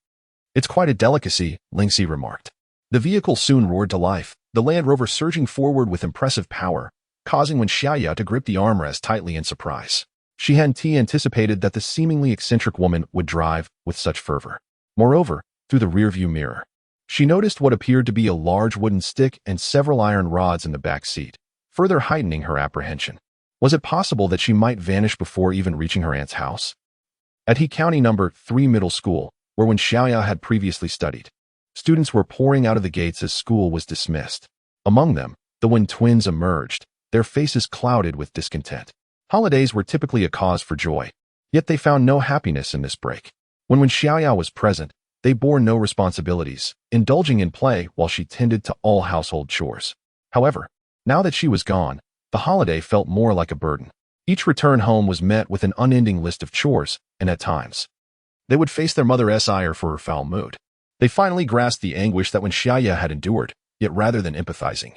It's quite a delicacy, Lingxi remarked. The vehicle soon roared to life, the Land Rover surging forward with impressive power, causing Wen Xiaoya to grip the armrest tightly in surprise. She hadn't anticipated that the seemingly eccentric woman would drive with such fervor. Moreover, through the rearview mirror, she noticed what appeared to be a large wooden stick and several iron rods in the back seat, further heightening her apprehension. Was it possible that she might vanish before even reaching her aunt's house? At He County No. 3 Middle School, where Wen Xiaoya had previously studied, students were pouring out of the gates as school was dismissed. Among them, the Wen twins emerged, their faces clouded with discontent. Holidays were typically a cause for joy, yet they found no happiness in this break. When Wen Xiaoya was present, they bore no responsibilities, indulging in play while she tended to all household chores. However, now that she was gone, the holiday felt more like a burden. Each return home was met with an unending list of chores, and at times, They would face their mother's ire for her foul mood. They finally grasped the anguish that Wen Xiaoya had endured, yet rather than empathizing,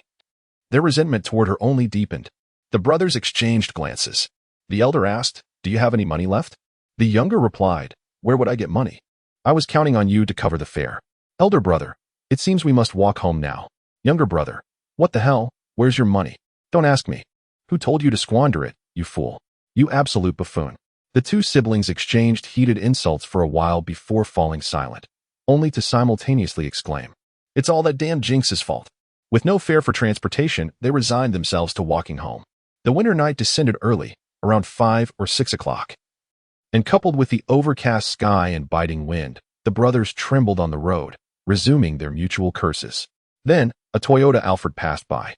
their resentment toward her only deepened. The brothers exchanged glances. The elder asked, "Do you have any money left?" The younger replied, "Where would I get money? I was counting on you to cover the fare." Elder brother, "It seems we must walk home now." Younger brother, "What the hell? Where's your money? Don't ask me. Who told you to squander it, you fool? You absolute buffoon." The two siblings exchanged heated insults for a while before falling silent, only to simultaneously exclaim, "It's all that damn Jinx's fault." With no fare for transportation, they resigned themselves to walking home. The winter night descended early, around 5 or 6 o'clock. And coupled with the overcast sky and biting wind, the brothers trembled on the road, resuming their mutual curses. Then, a Toyota Alphard passed by,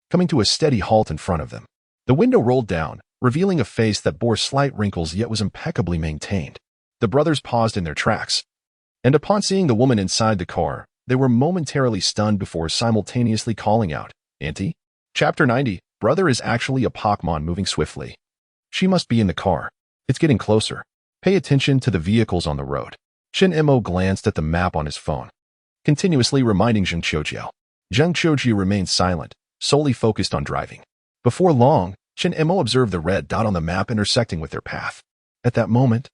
coming to a steady halt in front of them. The window rolled down, revealing a face that bore slight wrinkles yet was impeccably maintained. The brothers paused in their tracks, and upon seeing the woman inside the car, they were momentarily stunned before simultaneously calling out, "Auntie?" Chapter 90, Brother is actually a Pokemon moving swiftly. She must be in the car. It's getting closer. Pay attention to the vehicles on the road. Chen Mo glanced at the map on his phone, continuously reminding Zheng Qiuqiu. Zheng Qiuqiu remained silent, solely focused on driving. Before long, Chen Mo observed the red dot on the map intersecting with their path. At that moment,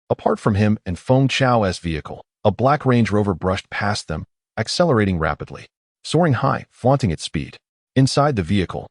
apart from him and Feng Chao's vehicle, a black Range Rover brushed past them, accelerating rapidly, soaring high, flaunting its speed. Inside the vehicle,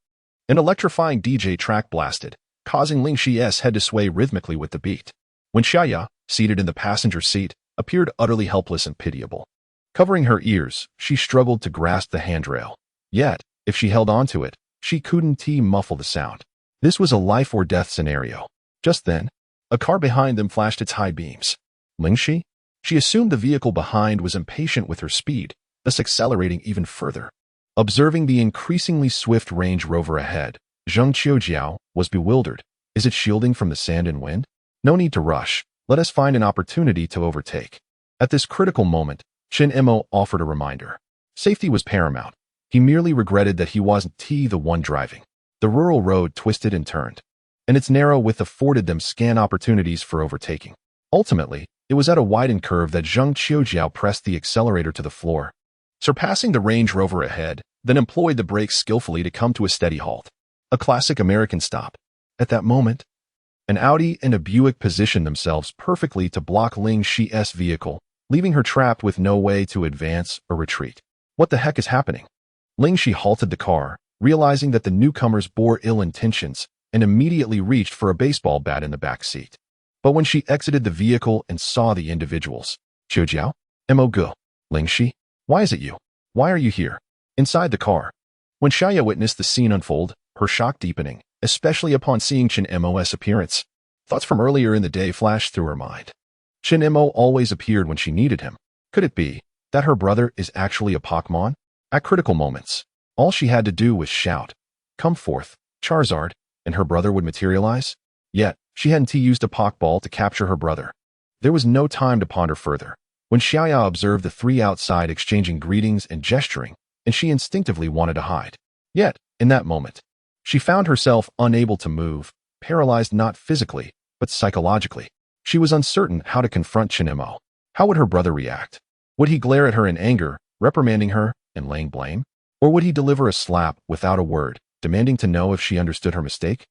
an electrifying DJ track blasted, causing Ling Xi's head to sway rhythmically with the beat. Wen Xiaoya, seated in the passenger seat, appeared utterly helpless and pitiable. Covering her ears, she struggled to grasp the handrail. Yet, if she held onto it, she couldn't muffle the sound. This was a life-or-death scenario. Just then, a car behind them flashed its high beams. Ling Xi? She assumed the vehicle behind was impatient with her speed, thus accelerating even further. Observing the increasingly swift Range Rover ahead, Zheng Qiuqiu was bewildered. Is it shielding from the sand and wind? No need to rush. Let us find an opportunity to overtake. At this critical moment, Chen Mo offered a reminder. Safety was paramount. He merely regretted that he wasn't the one driving. The rural road twisted and turned, and its narrow width afforded them scant opportunities for overtaking. Ultimately, it was at a widened curve that Zheng Qiuqiu pressed the accelerator to the floor, surpassing the Range Rover ahead, then employed the brakes skillfully to come to a steady halt. A classic American stop. At that moment, an Audi and a Buick positioned themselves perfectly to block Ling Xi's vehicle, leaving her trapped with no way to advance or retreat. What the heck is happening? Ling Xi halted the car, realizing that the newcomers bore ill intentions, and immediately reached for a baseball bat in the back seat. But when she exited the vehicle and saw the individuals, Qiuqiu, Mo Gu, Ling Xi, why is it you? Why are you here? Inside the car. When Xiaoya witnessed the scene unfold, her shock deepening, especially upon seeing Chen Mo's appearance. Thoughts from earlier in the day flashed through her mind. Chen Mo always appeared when she needed him. Could it be that her brother is actually a Pokemon? At critical moments, all she had to do was shout, "Come forth, Charizard," and her brother would materialize. Yet, she hadn't used a Pokeball to capture her brother. There was no time to ponder further. When Xiaoya observed the three outside exchanging greetings and gesturing, and she instinctively wanted to hide. Yet, in that moment, she found herself unable to move, paralyzed not physically, but psychologically. She was uncertain how to confront Chen Mo. How would her brother react? Would he glare at her in anger, reprimanding her and laying blame? Or would he deliver a slap without a word, demanding to know if she understood her mistake?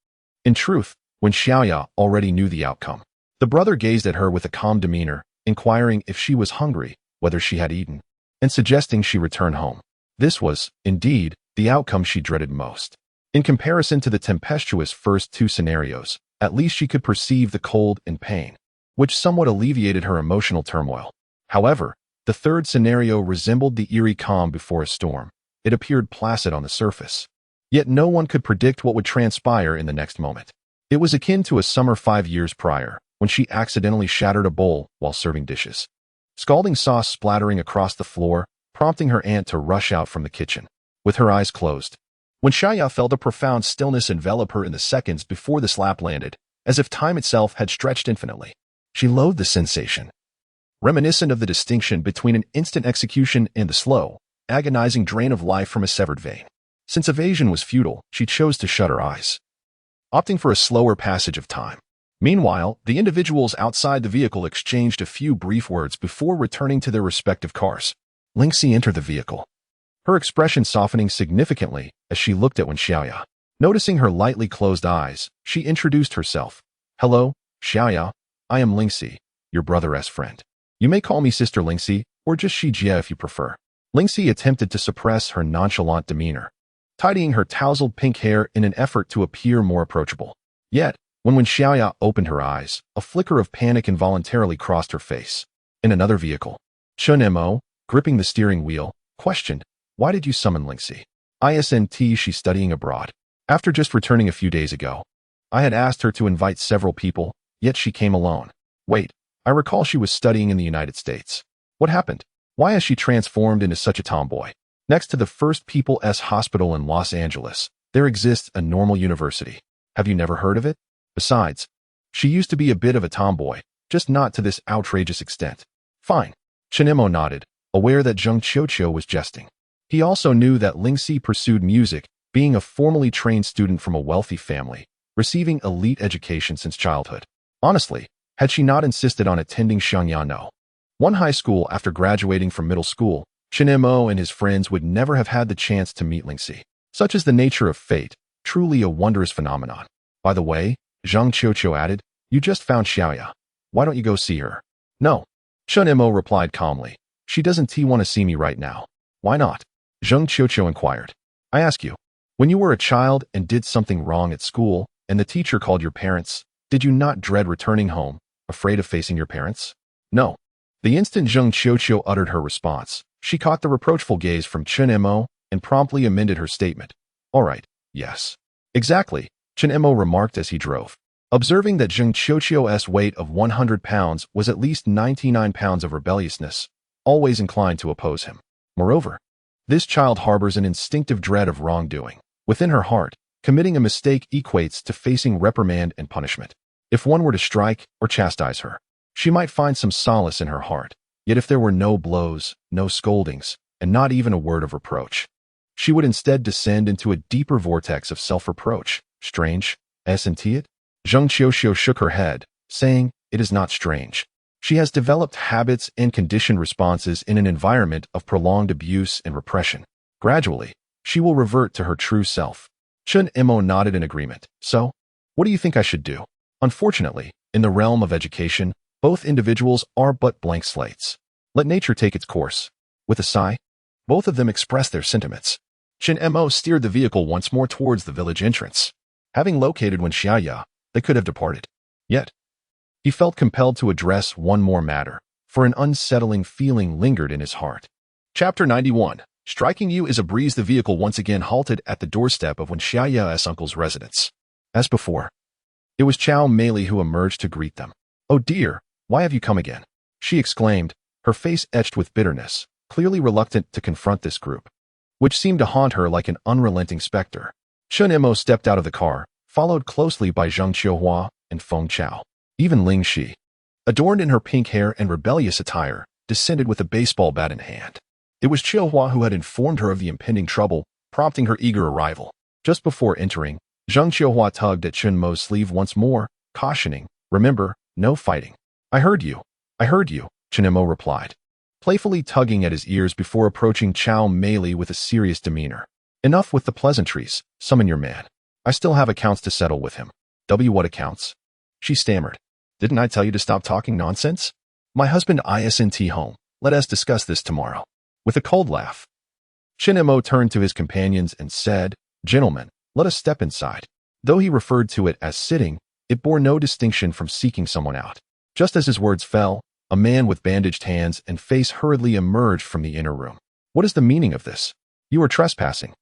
In truth, when Xiaoya already knew the outcome, the brother gazed at her with a calm demeanor, inquiring if she was hungry, whether she had eaten, and suggesting she return home. This was, indeed, the outcome she dreaded most. In comparison to the tempestuous first two scenarios, at least she could perceive the cold and pain, which somewhat alleviated her emotional turmoil. However, the third scenario resembled the eerie calm before a storm. It appeared placid on the surface. Yet no one could predict what would transpire in the next moment. It was akin to a summer 5 years prior, when she accidentally shattered a bowl while serving dishes. Scalding sauce splattering across the floor, prompting her aunt to rush out from the kitchen, with her eyes closed. When Xiaoya felt a profound stillness envelop her in the seconds before the slap landed, as if time itself had stretched infinitely. She loathed the sensation, reminiscent of the distinction between an instant execution and the slow, agonizing drain of life from a severed vein. Since evasion was futile, she chose to shut her eyes, opting for a slower passage of time. Meanwhile, the individuals outside the vehicle exchanged a few brief words before returning to their respective cars. Lingxi entered the vehicle, her expression softening significantly as she looked at Wen Xiaoya. Noticing her lightly closed eyes, she introduced herself. Hello, Xiaoya. I am Lingxi, your brother's friend. You may call me Sister Lingxi, or just Xijie if you prefer. Lingxi attempted to suppress her nonchalant demeanor, tidying her tousled pink hair in an effort to appear more approachable. Yet, when Wen Xiaoya opened her eyes, a flicker of panic involuntarily crossed her face. In another vehicle, Chen Mo, gripping the steering wheel, questioned, "Why did you summon Lingxi? Isn't she studying abroad? After just returning a few days ago, I had asked her to invite several people, yet she came alone. Wait, I recall she was studying in the United States. What happened? Why has she transformed into such a tomboy? Next to the First People's Hospital in Los Angeles, there exists a normal university. Have you never heard of it? Besides, she used to be a bit of a tomboy, just not to this outrageous extent." Fine. Chen Mo nodded, aware that Zheng Qiuqiu was jesting. He also knew that Lingxi pursued music, being a formally trained student from a wealthy family, receiving elite education since childhood. Honestly, had she not insisted on attending Xiangyano, one high school after graduating from middle school, Chen Mo and his friends would never have had the chance to meet Lingxi. Such is the nature of fate, truly a wondrous phenomenon. By the way, Zheng Qiuqiu added, you just found Xiaoya. Why don't you go see her? No. Chen Mo replied calmly. She doesn't want to see me right now. Why not? Zheng Qiuqiu inquired. I ask you, when you were a child and did something wrong at school, and the teacher called your parents, did you not dread returning home, afraid of facing your parents? No. The instant Zheng Qiuqiu uttered her response, she caught the reproachful gaze from Chen Mo and promptly amended her statement. All right, yes. Exactly, Chen Mo remarked as he drove. Observing that Zheng Qiuqiu's weight of 100 pounds was at least 99 pounds of rebelliousness, always inclined to oppose him. Moreover, this child harbors an instinctive dread of wrongdoing. Within her heart, committing a mistake equates to facing reprimand and punishment. If one were to strike or chastise her, she might find some solace in her heart. Yet if there were no blows, no scoldings, and not even a word of reproach, she would instead descend into a deeper vortex of self-reproach. Strange, isn't it? Zheng Qiuqiu shook her head, saying, it is not strange. She has developed habits and conditioned responses in an environment of prolonged abuse and repression. Gradually, she will revert to her true self. Chen Mo nodded in agreement. So, what do you think I should do? Unfortunately, in the realm of education, both individuals are but blank slates. Let nature take its course. With a sigh, both of them expressed their sentiments. Chen Mo steered the vehicle once more towards the village entrance. Having located Wen Xiaoya, they could have departed. Yet, he felt compelled to address one more matter, for an unsettling feeling lingered in his heart. Chapter 91. Striking you is a breeze. The vehicle once again halted at the doorstep of Wen Xiaoya's uncle's residence. As before, it was Qingmei who emerged to greet them. Oh dear, why have you come again? She exclaimed, her face etched with bitterness, clearly reluctant to confront this group, which seemed to haunt her like an unrelenting specter. Chen Mo stepped out of the car, followed closely by Zheng Qiuqiu and Feng Chao. Even Lingxi, adorned in her pink hair and rebellious attire, descended with a baseball bat in hand. It was Qiuqiu who had informed her of the impending trouble, prompting her eager arrival. Just before entering, Zheng Qiuqiu tugged at Chen Mo's sleeve once more, cautioning, remember, no fighting. I heard you, Chen Mo replied, playfully tugging at his ears before approaching Qingmei with a serious demeanor. Enough with the pleasantries, summon your man. I still have accounts to settle with him. What accounts? She stammered. Didn't I tell you to stop talking nonsense? My husband isn't home. Let us discuss this tomorrow. With a cold laugh, Chen Mo turned to his companions and said, Gentlemen, let us step inside. Though he referred to it as sitting, it bore no distinction from seeking someone out. Just as his words fell, a man with bandaged hands and face hurriedly emerged from the inner room. What is the meaning of this? You are trespassing.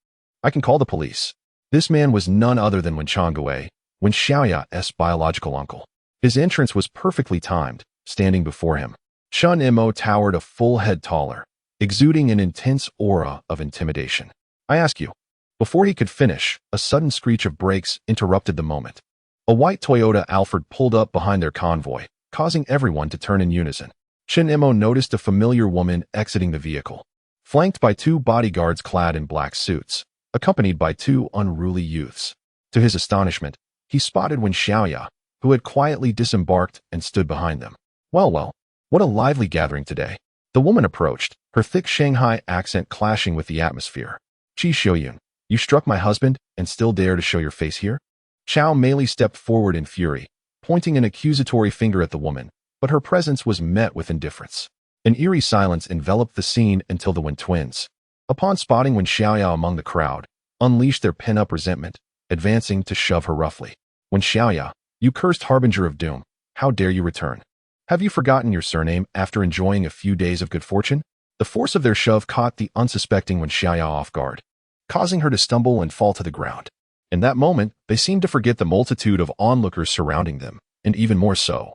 I can call the police. This man was none other than Wen Xiaoya's biological uncle. His entrance was perfectly timed. Standing before him, Chen Mo towered a full head taller, exuding an intense aura of intimidation. I ask you. Before he could finish, a sudden screech of brakes interrupted the moment. A white Toyota Alphard pulled up behind their convoy, causing everyone to turn in unison. Chen Mo noticed a familiar woman exiting the vehicle, flanked by two bodyguards clad in black suits, accompanied by two unruly youths. To his astonishment, he spotted Wen Xiaoya, who had quietly disembarked and stood behind them. Well, what a lively gathering today. The woman approached, her thick Shanghai accent clashing with the atmosphere. Qiuqiu, you struck my husband and still dare to show your face here? Qingmei stepped forward in fury, pointing an accusatory finger at the woman, but her presence was met with indifference. An eerie silence enveloped the scene until the Wen twins, upon spotting Wen Xiaoya among the crowd, unleashed their pent-up resentment, advancing to shove her roughly. Wen Xiaoya, you cursed harbinger of doom, how dare you return? Have you forgotten your surname after enjoying a few days of good fortune? The force of their shove caught the unsuspecting Wen Xiaoya off guard, causing her to stumble and fall to the ground. In that moment, they seemed to forget the multitude of onlookers surrounding them, and even more so,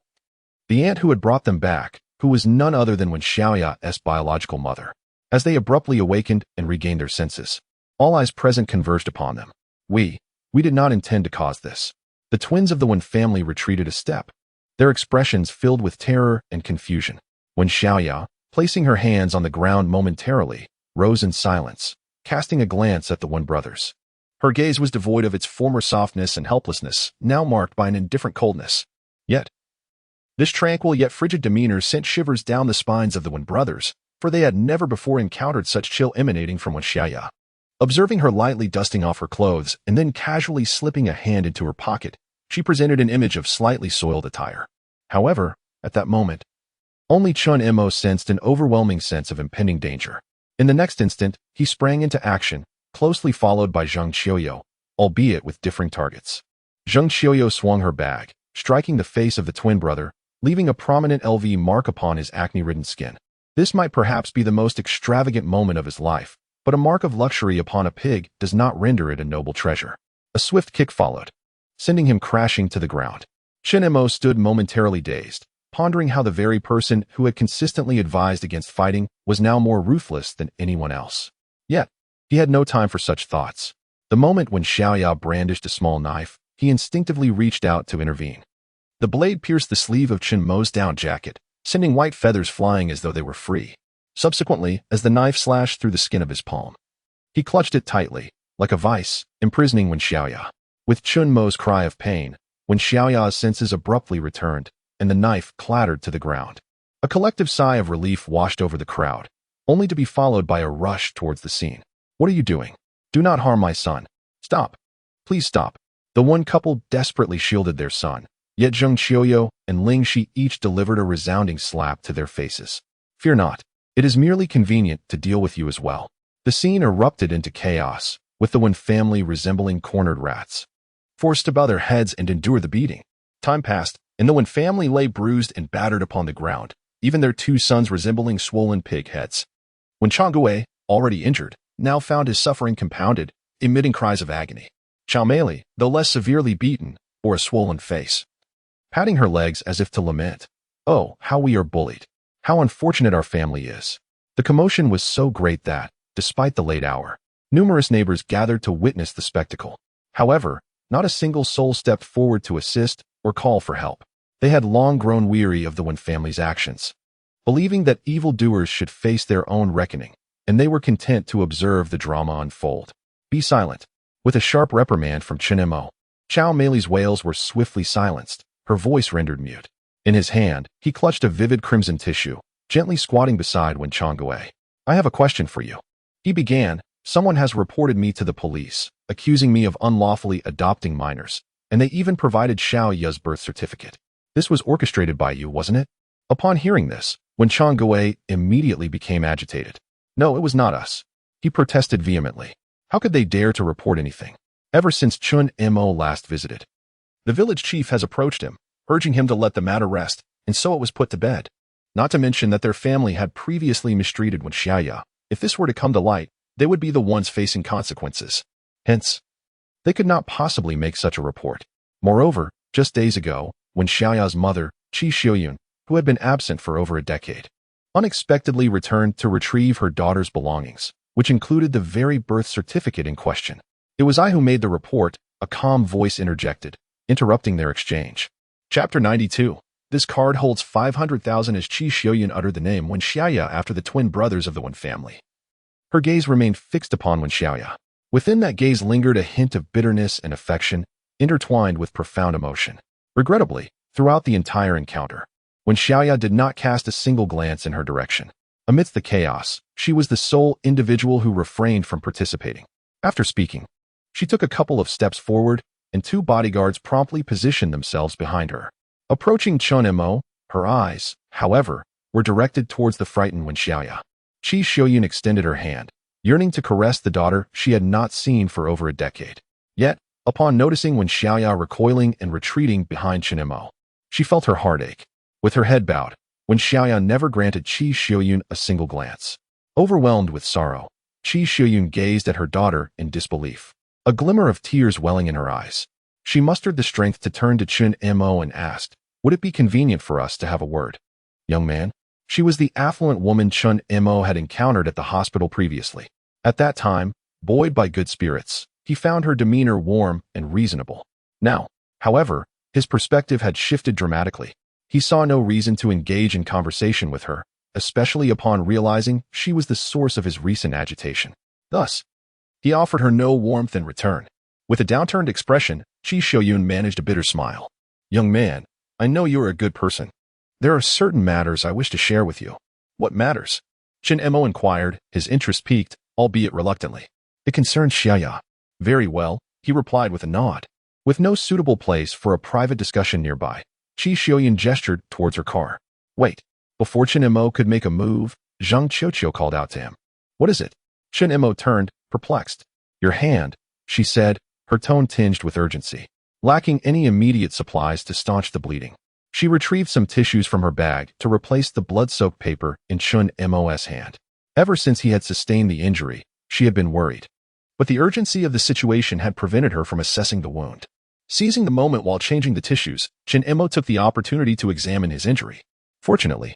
the aunt who had brought them back, who was none other than Wen Xiaoya's biological mother. As they abruptly awakened and regained their senses, all eyes present converged upon them. We did not intend to cause this. The twins of the Wen family retreated a step, their expressions filled with terror and confusion. Wen Xiaoya, placing her hands on the ground momentarily, rose in silence, casting a glance at the Wen brothers. Her gaze was devoid of its former softness and helplessness, now marked by an indifferent coldness. Yet, this tranquil yet frigid demeanor sent shivers down the spines of the Wen brothers, for they had never before encountered such chill emanating from Wen Xiaoya. Observing her lightly dusting off her clothes and then casually slipping a hand into her pocket, she presented an image of slightly soiled attire. However, at that moment, only Chen Mo sensed an overwhelming sense of impending danger. In the next instant, he sprang into action, closely followed by Zheng Qiuqiu, albeit with differing targets. Zheng Qiuqiu swung her bag, striking the face of the twin brother, leaving a prominent LV mark upon his acne-ridden skin. This might perhaps be the most extravagant moment of his life, but a mark of luxury upon a pig does not render it a noble treasure. A swift kick followed, sending him crashing to the ground. Chen Mo stood momentarily dazed, pondering how the very person who had consistently advised against fighting was now more ruthless than anyone else. Yet, he had no time for such thoughts. The moment when Xiaoya brandished a small knife, he instinctively reached out to intervene. The blade pierced the sleeve of Chen Mo's down jacket, sending white feathers flying as though they were free. Subsequently, as the knife slashed through the skin of his palm, he clutched it tightly, like a vice, imprisoning Wen Xiaoya. With Chen Mo's cry of pain, Wen Xiaoya's senses abruptly returned, and the knife clattered to the ground. A collective sigh of relief washed over the crowd, only to be followed by a rush towards the scene. What are you doing? Do not harm my son. Stop. Please stop. The one couple desperately shielded their son, yet Zheng Qiuqiu and Ling Shi each delivered a resounding slap to their faces. Fear not. It is merely convenient to deal with you as well. The scene erupted into chaos, with the Wen family resembling cornered rats, forced to bow their heads and endure the beating. Time passed, and the Wen family lay bruised and battered upon the ground, even their two sons resembling swollen pig heads. When Qingmei, already injured, now found his suffering compounded, emitting cries of agony. Qingmei, though less severely beaten, bore a swollen face, patting her legs as if to lament. Oh, how we are bullied. How unfortunate our family is. The commotion was so great that, despite the late hour, numerous neighbors gathered to witness the spectacle. However, not a single soul stepped forward to assist or call for help. They had long grown weary of the Wen family's actions, believing that evildoers should face their own reckoning, and they were content to observe the drama unfold. Be silent. With a sharp reprimand from Chen Mo, Qingmei's wails were swiftly silenced, her voice rendered mute. In his hand, he clutched a vivid crimson tissue, gently squatting beside Wen Xiaoya. I have a question for you. He began. Someone has reported me to the police, accusing me of unlawfully adopting minors, and they even provided Xiaoya's birth certificate. This was orchestrated by you, wasn't it? Upon hearing this, Wen Xiaoya immediately became agitated. No, it was not us. He protested vehemently. How could they dare to report anything? Ever since Chen Mo last visited, the village chief has approached him, urging him to let the matter rest, and so it was put to bed. Not to mention that their family had previously mistreated Wen Xiaoya. If this were to come to light, they would be the ones facing consequences. Hence, they could not possibly make such a report. Moreover, just days ago, Wen Xiaoya's mother, Qiuqiu, who had been absent for over a decade, unexpectedly returned to retrieve her daughter's belongings, which included the very birth certificate in question. It was I who made the report, a calm voice interjected, interrupting their exchange. Chapter 92. This card holds 500,000 as Qiuqiu uttered the name Wen Xiaoya after the twin brothers of the Wen family. Her gaze remained fixed upon Wen Xiaoya. Within that gaze lingered a hint of bitterness and affection, intertwined with profound emotion. Regrettably, throughout the entire encounter, Wen Xiaoya did not cast a single glance in her direction. Amidst the chaos, she was the sole individual who refrained from participating. After speaking, she took a couple of steps forward, and two bodyguards promptly positioned themselves behind her. Approaching Chen Mo, her eyes, however, were directed towards the frightened Wen Xiaoya. Qi Xiuyun extended her hand, yearning to caress the daughter she had not seen for over a decade. Yet, upon noticing Wen Xiaoya recoiling and retreating behind Chen Mo, she felt her heart ache. With her head bowed, Wen Xiaoya never granted Qi Xiuyun a single glance. Overwhelmed with sorrow, Qi Xiuyun gazed at her daughter in disbelief, a glimmer of tears welling in her eyes. She mustered the strength to turn to Chen Mo and asked, "Would it be convenient for us to have a word?" "Young man." She was the affluent woman Chen Mo had encountered at the hospital previously. At that time, buoyed by good spirits, he found her demeanor warm and reasonable. Now, however, his perspective had shifted dramatically. He saw no reason to engage in conversation with her, especially upon realizing she was the source of his recent agitation. Thus, he offered her no warmth in return. With a downturned expression, Qi Xiuyun managed a bitter smile. "Young man, I know you are a good person. There are certain matters I wish to share with you." "What matters?" Chen Mo inquired, his interest piqued, albeit reluctantly. "It concerns Xiaoya." "Very well," he replied with a nod. With no suitable place for a private discussion nearby, Qi Xiuyun gestured towards her car. "Wait." Before Chen Mo could make a move, Zheng Qiuqiu called out to him. "What is it?" Chen Mo turned, perplexed. "Your hand," she said, her tone tinged with urgency. Lacking any immediate supplies to staunch the bleeding, she retrieved some tissues from her bag to replace the blood-soaked paper in Chen Mo's hand. Ever since he had sustained the injury, she had been worried. But the urgency of the situation had prevented her from assessing the wound. Seizing the moment while changing the tissues, Chen Mo took the opportunity to examine his injury. Fortunately,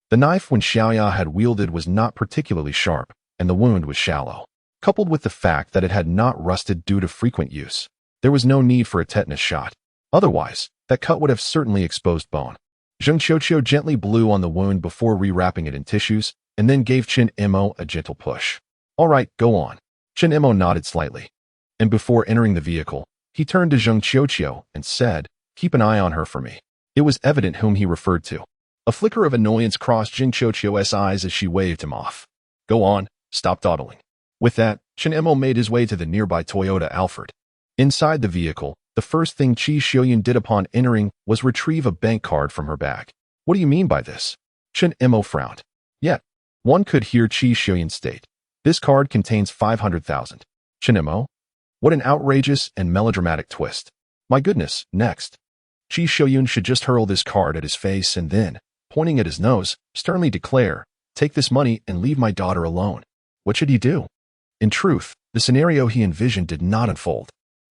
the knife Wen Xiaoya had wielded was not particularly sharp, and the wound was shallow. Coupled with the fact that it had not rusted due to frequent use, there was no need for a tetanus shot. Otherwise, that cut would have certainly exposed bone. Zheng Qiuqiu gently blew on the wound before rewrapping it in tissues, and then gave Chen Mo a gentle push. "All right, go on." Chen Mo nodded slightly, and before entering the vehicle, he turned to Zheng Qiuqiu and said, "Keep an eye on her for me." It was evident whom he referred to. A flicker of annoyance crossed Zheng Qiuqiu's eyes as she waved him off. "Go on, stop dawdling." With that, Chen Mo made his way to the nearby Toyota Alphard. Inside the vehicle, the first thing Qi Xiuyun did upon entering was retrieve a bank card from her bag. "What do you mean by this?" Chen Mo frowned. Yet, one could hear Qi Xiuyun state, "This card contains 500,000. Chen Mo? What an outrageous and melodramatic twist. My goodness, next. Qi Xiuyun should just hurl this card at his face and then, pointing at his nose, sternly declare, "Take this money and leave my daughter alone." What should he do? In truth, the scenario he envisioned did not unfold.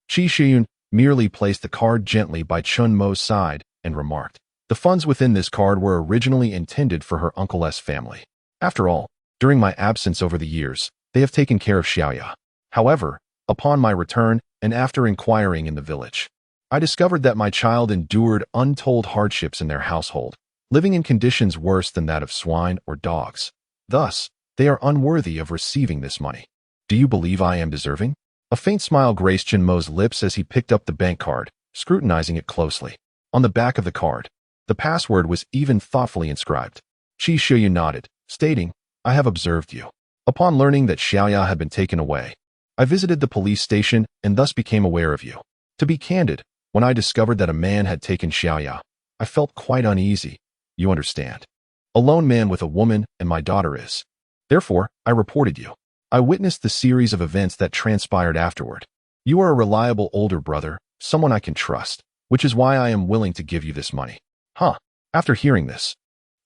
Qi Xiuyun merely placed the card gently by Chen Mo's side and remarked, "The funds within this card were originally intended for her uncle's family. After all, during my absence over the years, they have taken care of Xiaoya. However, upon my return, and after inquiring in the village, I discovered that my child endured untold hardships in their household, living in conditions worse than that of swine or dogs. Thus, they are unworthy of receiving this money. Do you believe I am deserving?" A faint smile graced Chen Mo's lips as he picked up the bank card, scrutinizing it closely. On the back of the card, the password was even thoughtfully inscribed. Qi Xiuyun nodded, stating, "I have observed you. Upon learning that Xiaoya had been taken away, I visited the police station and thus became aware of you. To be candid, when I discovered that a man had taken Xiaoya, I felt quite uneasy. You understand. A lone man with a woman and my daughter is. Therefore, I reported you. I witnessed the series of events that transpired afterward. You are a reliable older brother, someone I can trust, which is why I am willing to give you this money." Huh. After hearing this,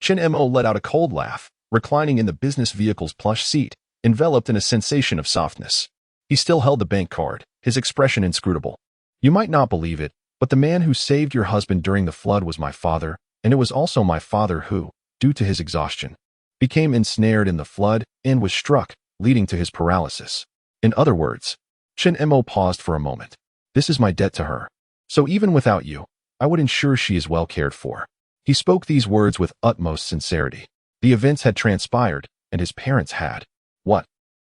Chen Mo let out a cold laugh, reclining in the business vehicle's plush seat, enveloped in a sensation of softness. He still held the bank card, his expression inscrutable. "You might not believe it, but the man who saved your husband during the flood was my father, and it was also my father who, due to his exhaustion, became ensnared in the flood and was struck, leading to his paralysis. In other words," Chen Mo paused for a moment, "this is my debt to her. So even without you, I would ensure she is well cared for." He spoke these words with utmost sincerity. The events had transpired, and his parents had. What?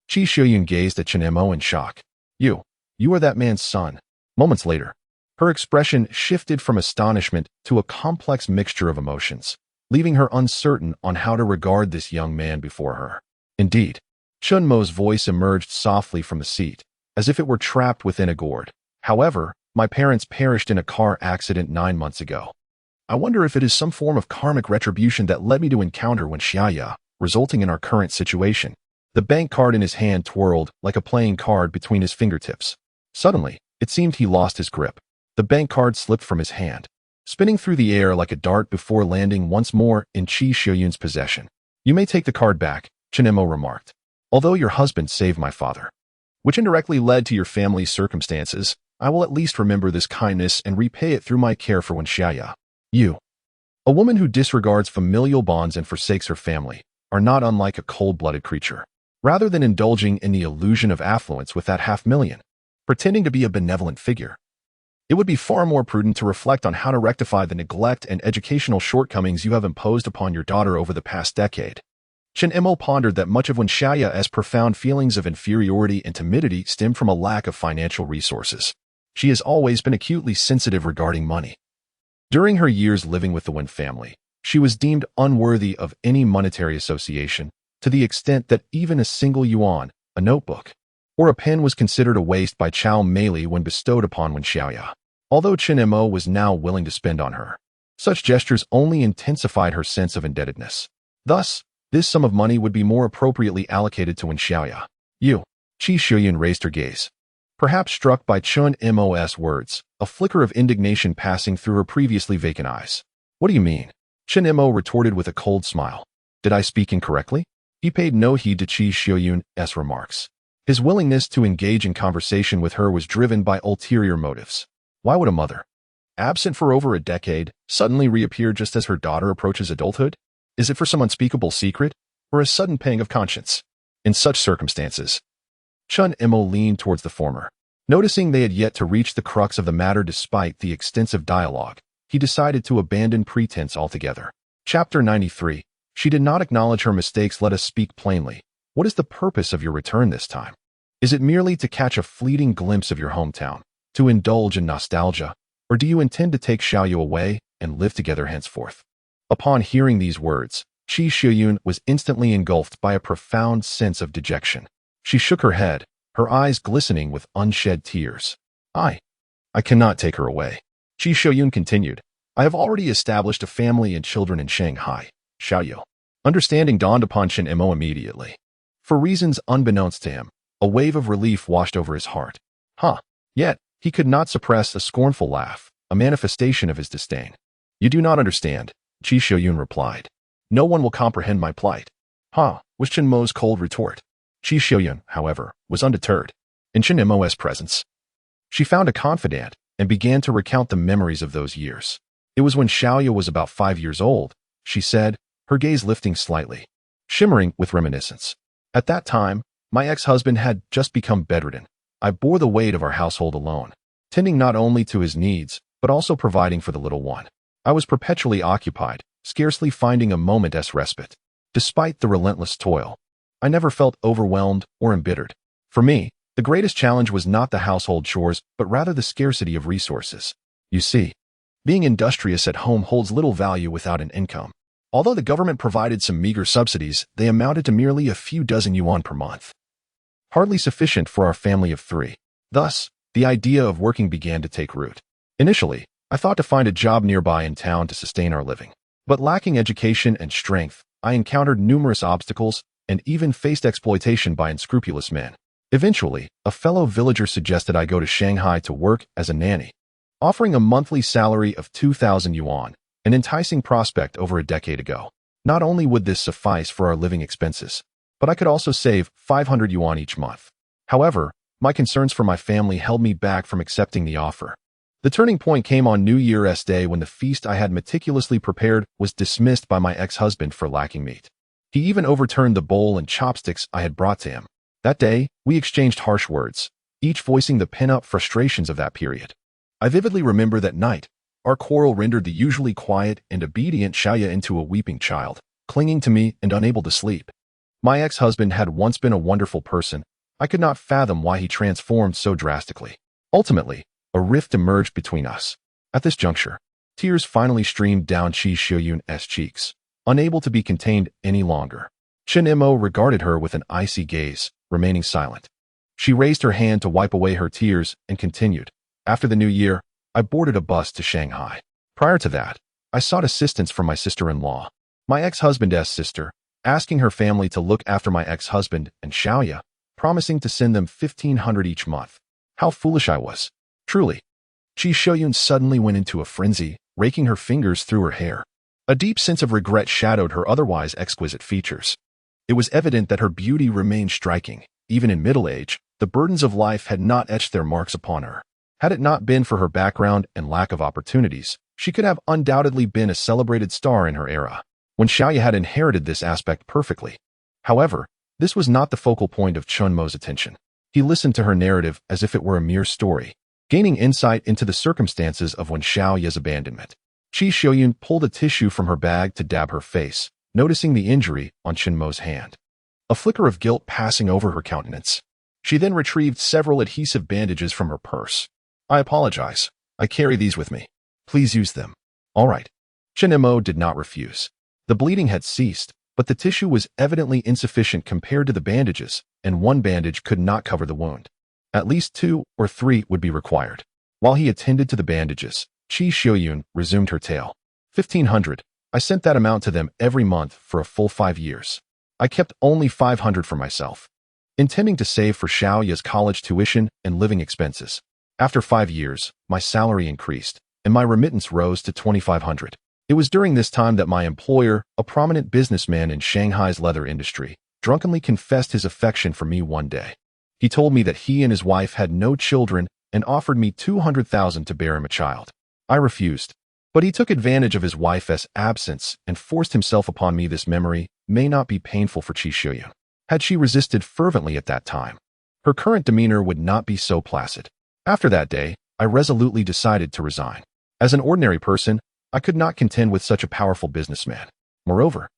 Qi Xiuyun gazed at Chen Mo in shock. You are that man's son." Moments later, Her expression shifted from astonishment to a complex mixture of emotions, leaving her uncertain on how to regard this young man before her. Indeed, Chen Mo's voice emerged softly from the seat, as if it were trapped within a gourd. However, my parents perished in a car accident 9 months ago. I wonder if it is some form of karmic retribution that led me to encounter Wen Xiaoya, resulting in our current situation. The bank card in his hand twirled like a playing card between his fingertips. Suddenly, it seemed he lost his grip. The bank card slipped from his hand, spinning through the air like a dart before landing once more in Qi Xiuyun's possession. "You may take the card back," Chen Mo remarked. "Although your husband saved my father, which indirectly led to your family's circumstances, I will at least remember this kindness and repay it through my care for Wen Xiaoya. You, a woman who disregards familial bonds and forsakes her family, are not unlike a cold-blooded creature. Rather than indulging in the illusion of affluence with that $500,000, pretending to be a benevolent figure, it would be far more prudent to reflect on how to rectify the neglect and educational shortcomings you have imposed upon your daughter over the past decade." Chen Mo pondered that much of Wen Xiaoya's profound feelings of inferiority and timidity stemmed from a lack of financial resources. She has always been acutely sensitive regarding money. During her years living with the Wen family, she was deemed unworthy of any monetary association, to the extent that even a single yuan, a notebook, or a pen was considered a waste by Qingmei when bestowed upon Wen Xiaoya. Although Chen Mo was now willing to spend on her, such gestures only intensified her sense of indebtedness. Thus, this sum of money would be more appropriately allocated to Wen Xiaoya. "You." Qi Xiuyun raised her gaze, perhaps struck by Chen Mo's words, a flicker of indignation passing through her previously vacant eyes. "What do you mean?" Chen Mo retorted with a cold smile. "Did I speak incorrectly?" He paid no heed to Qi Xiuyun's remarks. His willingness to engage in conversation with her was driven by ulterior motives. Why would a mother, absent for over a decade, suddenly reappear just as her daughter approaches adulthood? Is it for some unspeakable secret, or a sudden pang of conscience? In such circumstances, Chen Mo leaned towards the former. Noticing they had yet to reach the crux of the matter despite the extensive dialogue, he decided to abandon pretense altogether. Chapter 93. She did not acknowledge her mistakes. Let us speak plainly. What is the purpose of your return this time? Is it merely to catch a fleeting glimpse of your hometown, to indulge in nostalgia, or do you intend to take Xiaoyu away and live together henceforth? Upon hearing these words, Qi Xiuyun was instantly engulfed by a profound sense of dejection. She shook her head, her eyes glistening with unshed tears. I cannot take her away." Qi Xiuyun continued. "I have already established a family and children in Shanghai, Xiaoyu." Understanding dawned upon Chen Mo immediately. For reasons unbeknownst to him, a wave of relief washed over his heart. Yet, he could not suppress a scornful laugh, a manifestation of his disdain. "You do not understand," Qi Xiuyun replied. "No one will comprehend my plight." Was Chen Mo's cold retort. Qi Xiuyun, however, was undeterred. In Chen Mo's presence, she found a confidant and began to recount the memories of those years. "It was when Xiaoya was about 5 years old," she said, her gaze lifting slightly, shimmering with reminiscence. "At that time, my ex-husband had just become bedridden. I bore the weight of our household alone, tending not only to his needs, but also providing for the little one. I was perpetually occupied, scarcely finding a moment's respite. Despite the relentless toil, I never felt overwhelmed or embittered. For me, the greatest challenge was not the household chores, but rather the scarcity of resources. You see, being industrious at home holds little value without an income. Although the government provided some meager subsidies, they amounted to merely a few dozen yuan per month, hardly sufficient for our family of 3. Thus, the idea of working began to take root. Initially, I thought to find a job nearby in town to sustain our living. But lacking education and strength, I encountered numerous obstacles and even faced exploitation by unscrupulous men. Eventually, a fellow villager suggested I go to Shanghai to work as a nanny, offering a monthly salary of 2,000 yuan, an enticing prospect over a decade ago. Not only would this suffice for our living expenses, but I could also save 500 yuan each month. However, my concerns for my family held me back from accepting the offer. The turning point came on New Year's Day when the feast I had meticulously prepared was dismissed by my ex-husband for lacking meat. He even overturned the bowl and chopsticks I had brought to him. That day, we exchanged harsh words, each voicing the pent-up frustrations of that period. I vividly remember that night. Our quarrel rendered the usually quiet and obedient Xiaoya into a weeping child, clinging to me and unable to sleep. My ex-husband had once been a wonderful person. I could not fathom why he transformed so drastically. Ultimately, A rift emerged between us. At this juncture, tears finally streamed down Qi Xiaoyun's cheeks, unable to be contained any longer. Chen Mo regarded her with an icy gaze, remaining silent. She raised her hand to wipe away her tears and continued. After the new year, I boarded a bus to Shanghai. Prior to that, I sought assistance from my sister-in-law, my ex-husband's sister, asking her family to look after my ex-husband and Xiaoya, promising to send them 1,500 each month. How foolish I was. Truly. Qi Xiaoyun suddenly went into a frenzy, raking her fingers through her hair. A deep sense of regret shadowed her otherwise exquisite features. It was evident that her beauty remained striking. Even in middle age, the burdens of life had not etched their marks upon her. Had it not been for her background and lack of opportunities, she could have undoubtedly been a celebrated star in her era. Wen Xiaoya had inherited this aspect perfectly. However, this was not the focal point of Chen Mo's attention. He listened to her narrative as if it were a mere story, gaining insight into the circumstances of Wen Xiaoya's abandonment. Qi Xiaoyun pulled a tissue from her bag to dab her face, noticing the injury on Chen Mo's hand. A flicker of guilt passing over her countenance. She then retrieved several adhesive bandages from her purse. I apologize. I carry these with me. Please use them. All right. Chen Mo did not refuse. The bleeding had ceased, but the tissue was evidently insufficient compared to the bandages, and one bandage could not cover the wound. At least 2 or 3 would be required. While he attended to the bandages, Qi Xiaoyun resumed her tale. 1,500. I sent that amount to them every month for a full 5 years. I kept only 500 for myself, intending to save for Xiaoya's college tuition and living expenses. After 5 years, my salary increased, and my remittance rose to 2,500. It was during this time that my employer, a prominent businessman in Shanghai's leather industry, drunkenly confessed his affection for me one day. He told me that he and his wife had no children and offered me 200,000 to bear him a child. I refused, but he took advantage of his wife's absence and forced himself upon me. This memory may not be painful for Qi Xiaoyun. Had she resisted fervently at that time, her current demeanor would not be so placid. After that day, I resolutely decided to resign. As an ordinary person, I could not contend with such a powerful businessman. Moreover,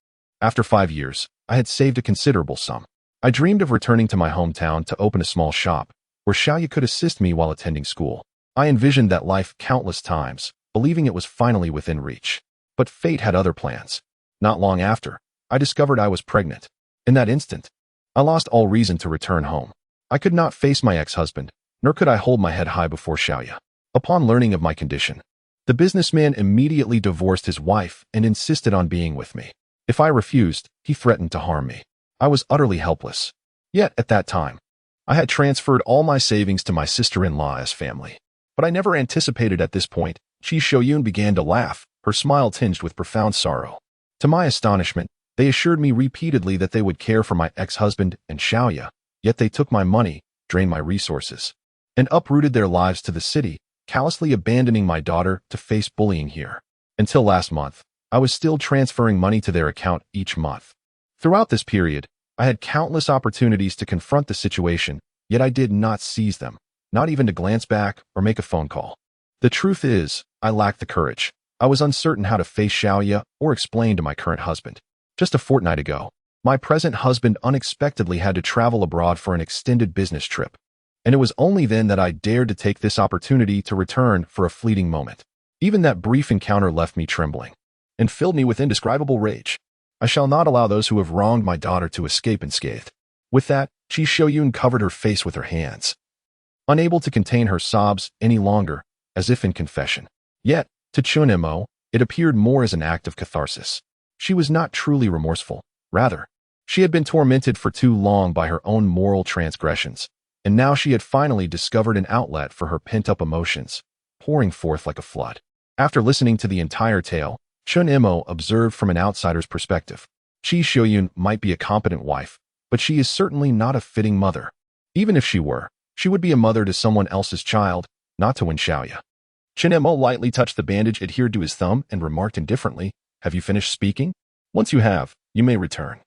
after 5 years, I had saved a considerable sum. I dreamed of returning to my hometown to open a small shop, where Xiaoya could assist me while attending school. I envisioned that life countless times, believing it was finally within reach. But fate had other plans. Not long after, I discovered I was pregnant. In that instant, I lost all reason to return home. I could not face my ex-husband, nor could I hold my head high before Xiaoya. Upon learning of my condition, the businessman immediately divorced his wife and insisted on being with me. If I refused, he threatened to harm me. I was utterly helpless. Yet, at that time, I had transferred all my savings to my sister-in-law's family. But I never anticipated at this point. Qi Xiaoyun began to laugh, her smile tinged with profound sorrow. To my astonishment, they assured me repeatedly that they would care for my ex-husband and Xiaoya, yet they took my money, drained my resources, and uprooted their lives to the city, callously abandoning my daughter to face bullying here. Until last month, I was still transferring money to their account each month. Throughout this period, I had countless opportunities to confront the situation, yet I did not seize them, not even to glance back or make a phone call. The truth is, I lacked the courage. I was uncertain how to face Xiaoya or explain to my current husband. Just a fortnight ago, my present husband unexpectedly had to travel abroad for an extended business trip, and it was only then that I dared to take this opportunity to return for a fleeting moment. Even that brief encounter left me trembling and filled me with indescribable rage. I shall not allow those who have wronged my daughter to escape unscathed. With that, Qi Xiaoyun covered her face with her hands, unable to contain her sobs any longer, as if in confession. Yet, to Chen Mo, it appeared more as an act of catharsis. She was not truly remorseful. Rather, she had been tormented for too long by her own moral transgressions, and now she had finally discovered an outlet for her pent-up emotions, pouring forth like a flood. After listening to the entire tale, Chen Mo observed from an outsider's perspective. Qi Xiaoyun might be a competent wife, but she is certainly not a fitting mother. Even if she were, she would be a mother to someone else's child, not to Wen Xiaoya. Chen Mo lightly touched the bandage adhered to his thumb and remarked indifferently, "Have you finished speaking? Once you have, you may return.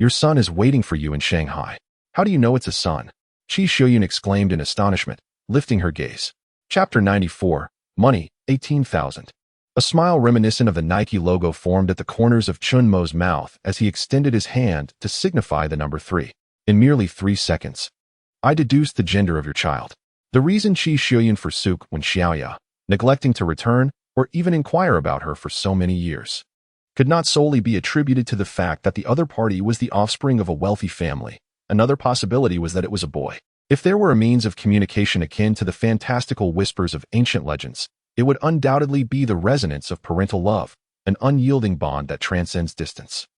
Your son is waiting for you in Shanghai." "How do you know it's a son?" Qi Xiaoyun exclaimed in astonishment, lifting her gaze. Chapter 94, Money, 18,000. A smile reminiscent of the Nike logo formed at the corners of Chen Mo's mouth as he extended his hand to signify the number 3. In merely 3 seconds, I deduced the gender of your child. The reason Qi Xiuyun forsook Wen Xiaoya, neglecting to return or even inquire about her for so many years, could not solely be attributed to the fact that the other party was the offspring of a wealthy family. Another possibility was that it was a boy. If there were a means of communication akin to the fantastical whispers of ancient legends, it would undoubtedly be the resonance of parental love, an unyielding bond that transcends distance.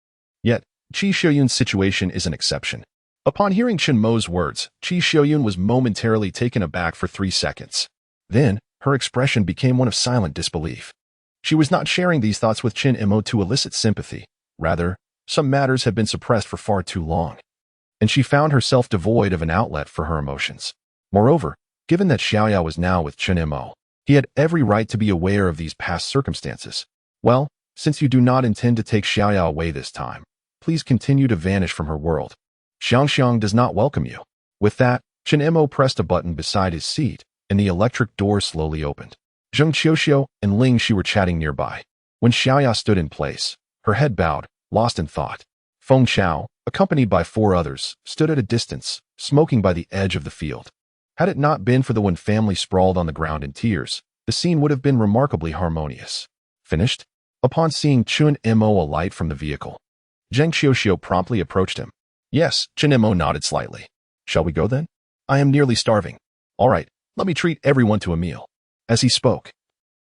Yet, Qi Xiuyun's situation is an exception. Upon hearing Chen Mo's words, Qi Xiuyun was momentarily taken aback for 3 seconds. Then, her expression became one of silent disbelief. She was not sharing these thoughts with Chen Mo to elicit sympathy. Rather, some matters had been suppressed for far too long, and she found herself devoid of an outlet for her emotions. Moreover, given that Xiaoya was now with Chen Mo, he had every right to be aware of these past circumstances. Well, since you do not intend to take Xiaoya away this time, please continue to vanish from her world. Xiangxiang does not welcome you. With that, Chen Mo pressed a button beside his seat, and the electric door slowly opened. Zheng Qiuqiu and Ling Shi were chatting nearby. When Xiaoya stood in place, her head bowed, lost in thought. Feng Chao, accompanied by 4 others, stood at a distance, smoking by the edge of the field. Had it not been for the Wen family sprawled on the ground in tears, the scene would have been remarkably harmonious. Finished? Upon seeing Chen Mo alight from the vehicle, Zheng Qiuqiu promptly approached him. Yes, Chen Mo nodded slightly. Shall we go then? I am nearly starving. All right, let me treat everyone to a meal. As he spoke,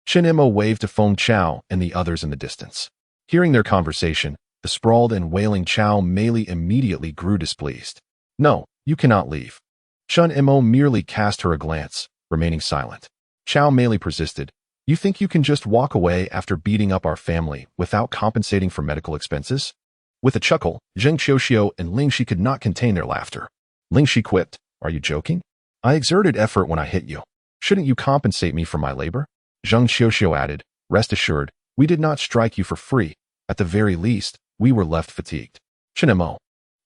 Chen Mo waved to Feng Chao and the others in the distance. Hearing their conversation, the sprawled and wailing Chao Meili immediately grew displeased. No, you cannot leave. Chen Mo merely cast her a glance, remaining silent. Chao Meili persisted. You think you can just walk away after beating up our family without compensating for medical expenses? With a chuckle, Zheng Qiuqiu and Ling Shi could not contain their laughter. Ling Shi quipped, Are you joking? I exerted effort when I hit you. Shouldn't you compensate me for my labor? Zheng Qiuqiu added, Rest assured, we did not strike you for free. At the very least, we were left fatigued. Chen Mo,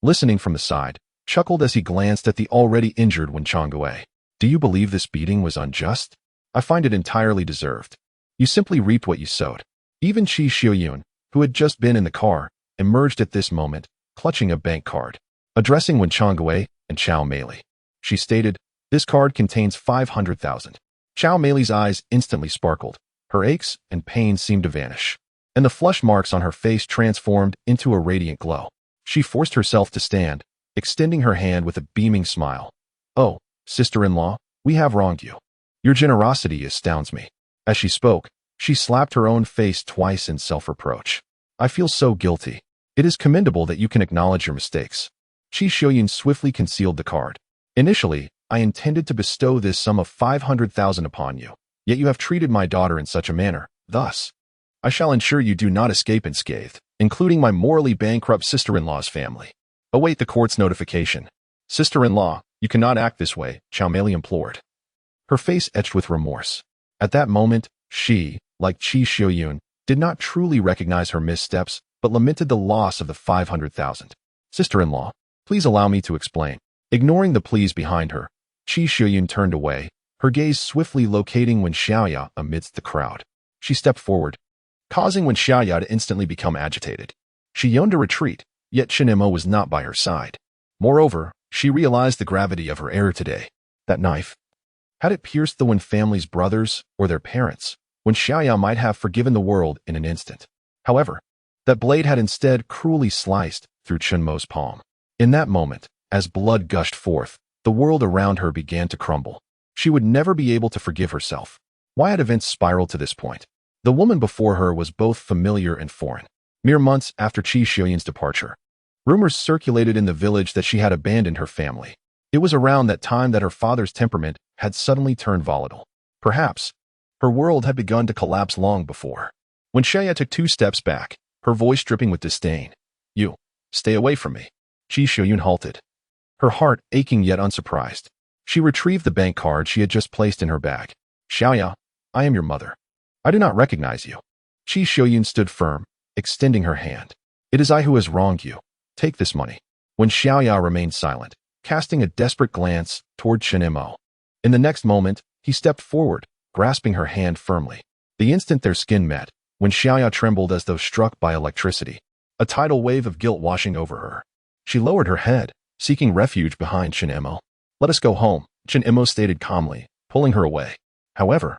listening from the side, chuckled as he glanced at the already injured Wen Xiaoya. Do you believe this beating was unjust? I find it entirely deserved. You simply reaped what you sowed. Even Qi Xiuyun, who had just been in the car, emerged at this moment, clutching a bank card. Addressing Wen Xiaoya and Chao Meili, she stated, This card contains 500,000. Chao Meili's eyes instantly sparkled. Her aches and pains seemed to vanish, and the flush marks on her face transformed into a radiant glow. She forced herself to stand, extending her hand with a beaming smile. Oh, sister-in-law, we have wronged you. Your generosity astounds me. As she spoke, she slapped her own face twice in self-reproach. I feel so guilty. It is commendable that you can acknowledge your mistakes. Qi Xiuyun swiftly concealed the card. Initially, I intended to bestow this sum of 500,000 upon you, yet you have treated my daughter in such a manner. Thus, I shall ensure you do not escape unscathed, including my morally bankrupt sister-in-law's family. Await the court's notification. Sister-in-law, you cannot act this way, Chao Meili implored, her face etched with remorse. At that moment, she, like Qi Xiuyun, did not truly recognize her missteps, but lamented the loss of the 500,000. Sister-in-law, please allow me to explain. Ignoring the pleas behind her, Qi Xiuyun turned away, her gaze swiftly locating Wen Xiaoya amidst the crowd. She stepped forward, causing Wen Xiaoya to instantly become agitated. She yearned to retreat, yet Chen Mo was not by her side. Moreover, she realized the gravity of her error today. That knife, had it pierced the Wen family's brothers or their parents, Wen Xiaoya might have forgiven the world in an instant. However, that blade had instead cruelly sliced through Chen Mo's palm. In that moment, as blood gushed forth, the world around her began to crumble. She would never be able to forgive herself. Why had events spiraled to this point? The woman before her was both familiar and foreign. Mere months after Qi Xiuyun's departure, rumors circulated in the village that she had abandoned her family. It was around that time that her father's temperament had suddenly turned volatile. Perhaps, her world had begun to collapse long before. When Xiaoya took 2 steps back, her voice dripping with disdain. You, stay away from me. Qi Xiuyun halted, her heart aching yet unsurprised. She retrieved the bank card she had just placed in her bag. Xiaoya, I am your mother. I do not recognize you. Qi Xiuyun stood firm, extending her hand. It is I who has wronged you. Take this money. When Xiaoya remained silent, casting a desperate glance toward Chen Mo. In the next moment, he stepped forward, grasping her hand firmly. The instant their skin met, when Xiaoya trembled as though struck by electricity, a tidal wave of guilt washing over her. She lowered her head, seeking refuge behind Chen Mo. Let us go home, Chen Mo stated calmly, pulling her away. However,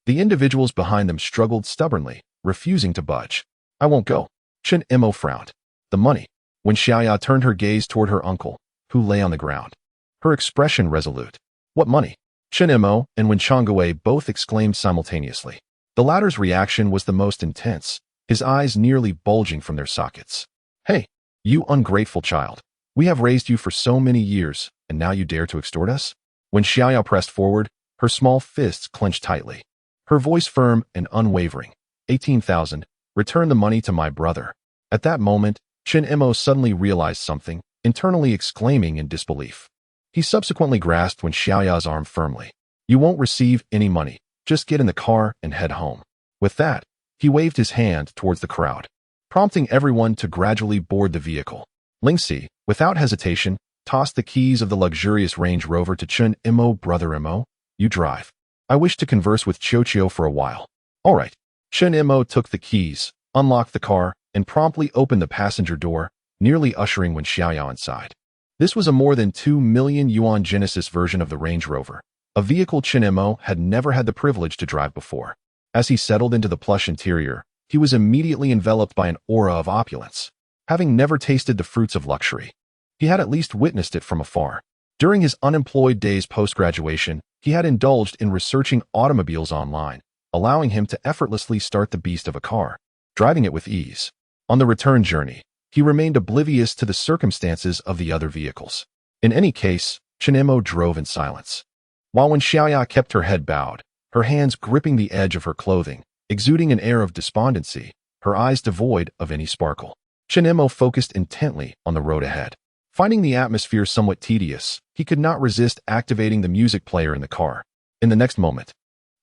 the individuals behind them struggled stubbornly, refusing to budge. I won't go. Chen Mo frowned. The money. Wen Xiaoya turned her gaze toward her uncle, who lay on the ground. Her expression resolute. What money? Chen Mo and Wen Xiaoya both exclaimed simultaneously. The latter's reaction was the most intense, his eyes nearly bulging from their sockets. Hey, you ungrateful child. We have raised you for so many years, and now you dare to extort us? When Xiaoya pressed forward, her small fists clenched tightly. Her voice firm and unwavering. 18,000. Return the money to my brother. At that moment, Chen Mo suddenly realized something, internally exclaiming in disbelief. He subsequently grasped Wen Xiaoya's arm firmly. You won't receive any money. Just get in the car and head home. With that, he waved his hand towards the crowd, prompting everyone to gradually board the vehicle. Lingxi, without hesitation, tossed the keys of the luxurious Range Rover to Chen Mo. Brother Mo, you drive. I wish to converse with Qiuqiu for a while. All right. Chen Mo took the keys, unlocked the car, and promptly opened the passenger door, nearly ushering Wen Xiaoya inside. This was a more than 2 million yuan Genesis version of the Range Rover, a vehicle Chen Mo had never had the privilege to drive before. As he settled into the plush interior, he was immediately enveloped by an aura of opulence. Having never tasted the fruits of luxury, he had at least witnessed it from afar. During his unemployed days post-graduation, he had indulged in researching automobiles online, allowing him to effortlessly start the beast of a car, driving it with ease. On the return journey, he remained oblivious to the circumstances of the other vehicles. In any case, Chen Mo drove in silence. While Wen Xiaoya kept her head bowed, her hands gripping the edge of her clothing, exuding an air of despondency, her eyes devoid of any sparkle. Chen Mo focused intently on the road ahead. Finding the atmosphere somewhat tedious, he could not resist activating the music player in the car. In the next moment,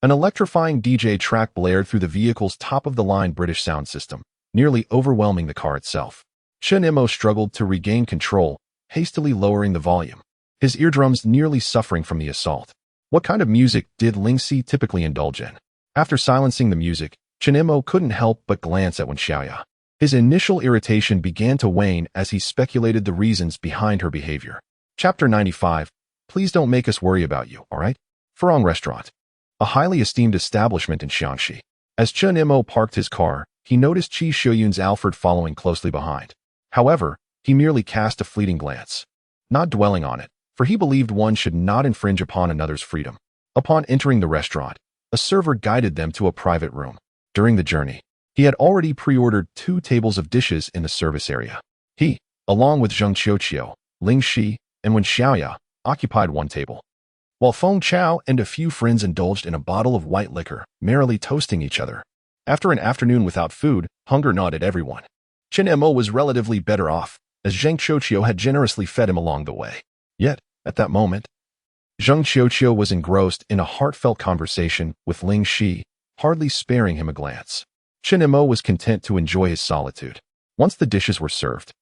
an electrifying DJ track blared through the vehicle's top-of-the-line British sound system, nearly overwhelming the car itself. Chen Mo struggled to regain control, hastily lowering the volume, his eardrums nearly suffering from the assault. What kind of music did Lingxi typically indulge in? After silencing the music, Chen Mo couldn't help but glance at Wen Xiaoya. His initial irritation began to wane as he speculated the reasons behind her behavior. Chapter 95. Please don't make us worry about you, all right? Furong Restaurant, a highly esteemed establishment in Xiangxi. As Chen Mo parked his car, he noticed Qi Shoyun's Alfred following closely behind. However, he merely cast a fleeting glance, not dwelling on it, for he believed one should not infringe upon another's freedom. Upon entering the restaurant, a server guided them to a private room. During the journey, he had already pre-ordered 2 tables of dishes in the service area. He, along with Zheng Qiuqiu, Ling Shi, and Wen Xiaoya, occupied one table, while Feng Chao and a few friends indulged in a bottle of white liquor, merrily toasting each other. After an afternoon without food, hunger gnawed at everyone. Chen Mo was relatively better off, as Zheng Qiuqiu had generously fed him along the way. Yet, at that moment, Zheng Qiuqiu was engrossed in a heartfelt conversation with Ling Shi, hardly sparing him a glance. Chen Mo was content to enjoy his solitude. Once the dishes were served,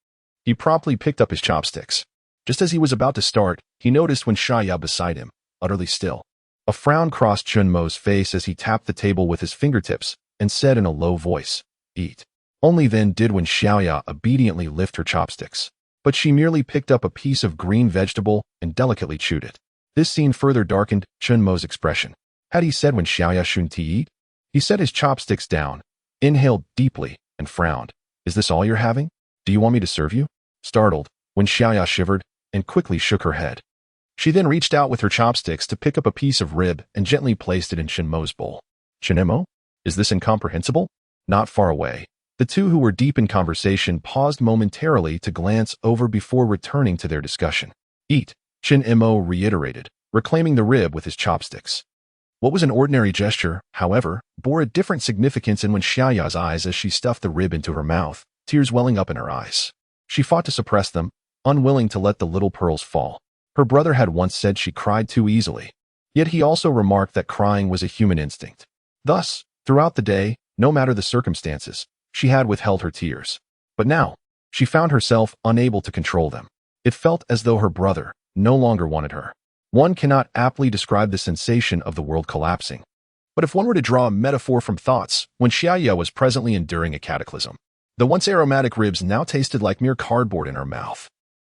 he promptly picked up his chopsticks. Just as he was about to start, he noticed Wen Xiaoya beside him, utterly still. A frown crossed Chen Mo's face as he tapped the table with his fingertips and said in a low voice, "Eat." Only then did Wen Xiaoya obediently lift her chopsticks, but she merely picked up a piece of green vegetable and delicately chewed it. This scene further darkened Chen Mo's expression. Had he said Wen Xiaoya shouldn't eat? He set his chopsticks down, inhaled deeply, and frowned. Is this all you're having? Do you want me to serve you? Startled, Wen Xiaoya shivered and quickly shook her head. She then reached out with her chopsticks to pick up a piece of rib and gently placed it in Chen Mo's bowl. Chen Mo? Is this incomprehensible? Not far away, the two who were deep in conversation paused momentarily to glance over before returning to their discussion. Eat, Chen Mo reiterated, reclaiming the rib with his chopsticks. What was an ordinary gesture, however, bore a different significance in Wen Xiaoya's eyes as she stuffed the rib into her mouth, tears welling up in her eyes. She fought to suppress them, unwilling to let the little pearls fall. Her brother had once said she cried too easily, yet he also remarked that crying was a human instinct. Thus, throughout the day, no matter the circumstances, she had withheld her tears. But now, she found herself unable to control them. It felt as though her brother no longer wanted her. One cannot aptly describe the sensation of the world collapsing. But if one were to draw a metaphor from thoughts, Wen Xiaoya was presently enduring a cataclysm. The once aromatic ribs now tasted like mere cardboard in her mouth.